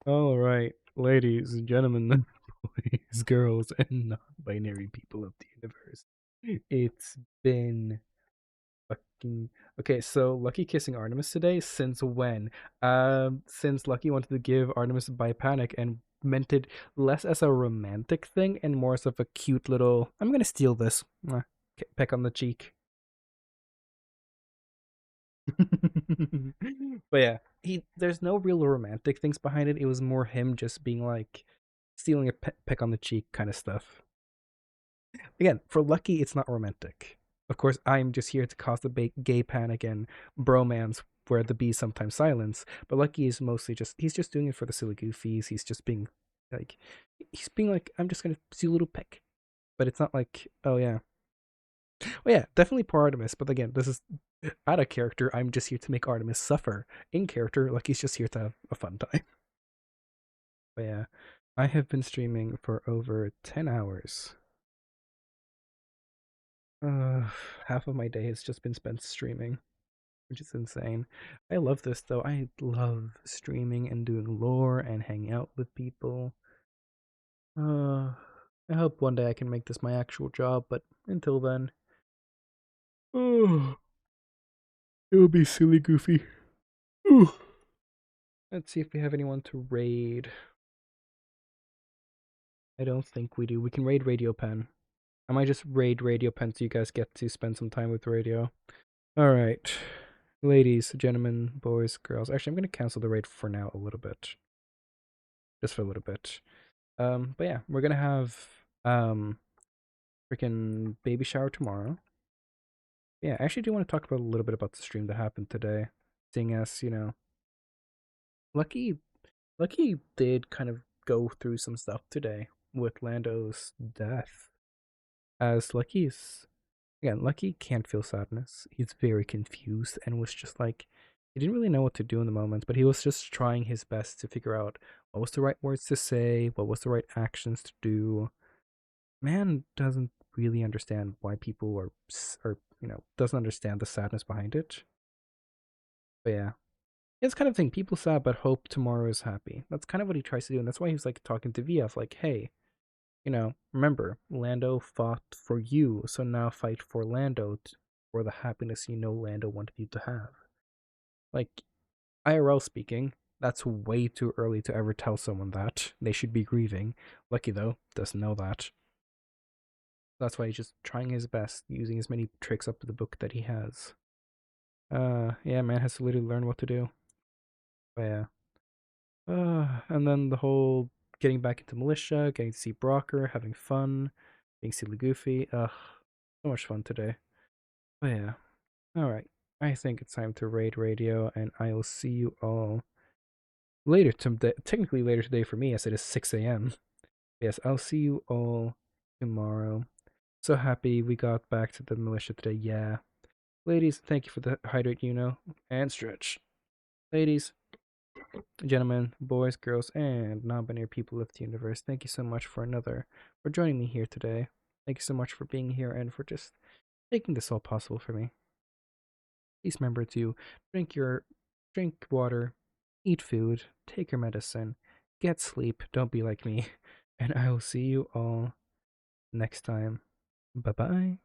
All right, ladies and gentlemen, boys, girls, and non-binary people of the universe. It's been fucking okay. So Lucky kissing Artemis today. Since when? Since Lucky wanted to give Artemis a Bipanic and meant it less as a romantic thing and more as of a cute little. I'm gonna steal this. Mwah. Peck on the cheek. But yeah, there's no real romantic things behind it. It was more him just being like stealing a peck on the cheek kind of stuff. Again, for Lucky, it's not romantic. Of course, I'm just here to cause the gay panic and bromance where the bees sometimes silence. But Lucky is mostly he's just doing it for the silly goofies. He's just being like, I'm just gonna steal a little peck. but it's not like, oh yeah. Oh yeah, definitely poor Artemis, but again, this is out of character. I'm just here to make Artemis suffer. In character, Lucky's just here to have a fun time. But yeah, I have been streaming for over 10 hours. Half of my day has just been spent streaming, which is insane. I love this though. I love streaming and doing lore and hanging out with people. I hope one day I can make this my actual job, but until then, it would be silly goofy. Let's see if we have anyone to raid. I don't think we do. We can raid Radio Pen. I might just raid Radio Pen so you guys get to spend some time with radio. Alright. Ladies, gentlemen, boys, girls. Actually, I'm going to cancel the raid for now a little bit. Just for a little bit. But yeah, we're going to have freaking baby shower tomorrow. Yeah, I actually do want to talk about a little bit about the stream that happened today. Seeing as, you know, Lucky did kind of go through some stuff today with Lando's death. As Lucky can't feel sadness. He's very confused and was just like, he didn't really know what to do in the moment, but he was just trying his best to figure out what was the right words to say, what was the right actions to do. Man doesn't really understand why people are doesn't understand the sadness behind it. But yeah. It's kind of thing, people sad but hope tomorrow is happy. That's kind of what he tries to do, and that's why he was like talking to VF, like, hey, remember, Lando fought for you, so now fight for Lando for the happiness you know Lando wanted you to have. Like, IRL speaking, that's way too early to ever tell someone that. They should be grieving. Lucky, though, doesn't know that. That's why he's just trying his best, using as many tricks up to the book that he has. Yeah, man has to literally learn what to do. But yeah. And then the whole getting back into militia, getting to see Brocker, having fun, being silly goofy. So much fun today. But yeah. Alright. I think it's time to raid radio, and I will see you all later today. Technically later today for me, as it is 6 a.m. Yes, I'll see you all tomorrow. So happy we got back to the militia today. Yeah. Ladies, thank you for the hydrate, and stretch. Ladies, gentlemen, boys, girls, and non-binary people of the universe, thank you so much for joining me here today. Thank you so much for being here and for just making this all possible for me. Please remember to drink water, eat food, take your medicine, get sleep, don't be like me, and I will see you all next time. Bye-bye.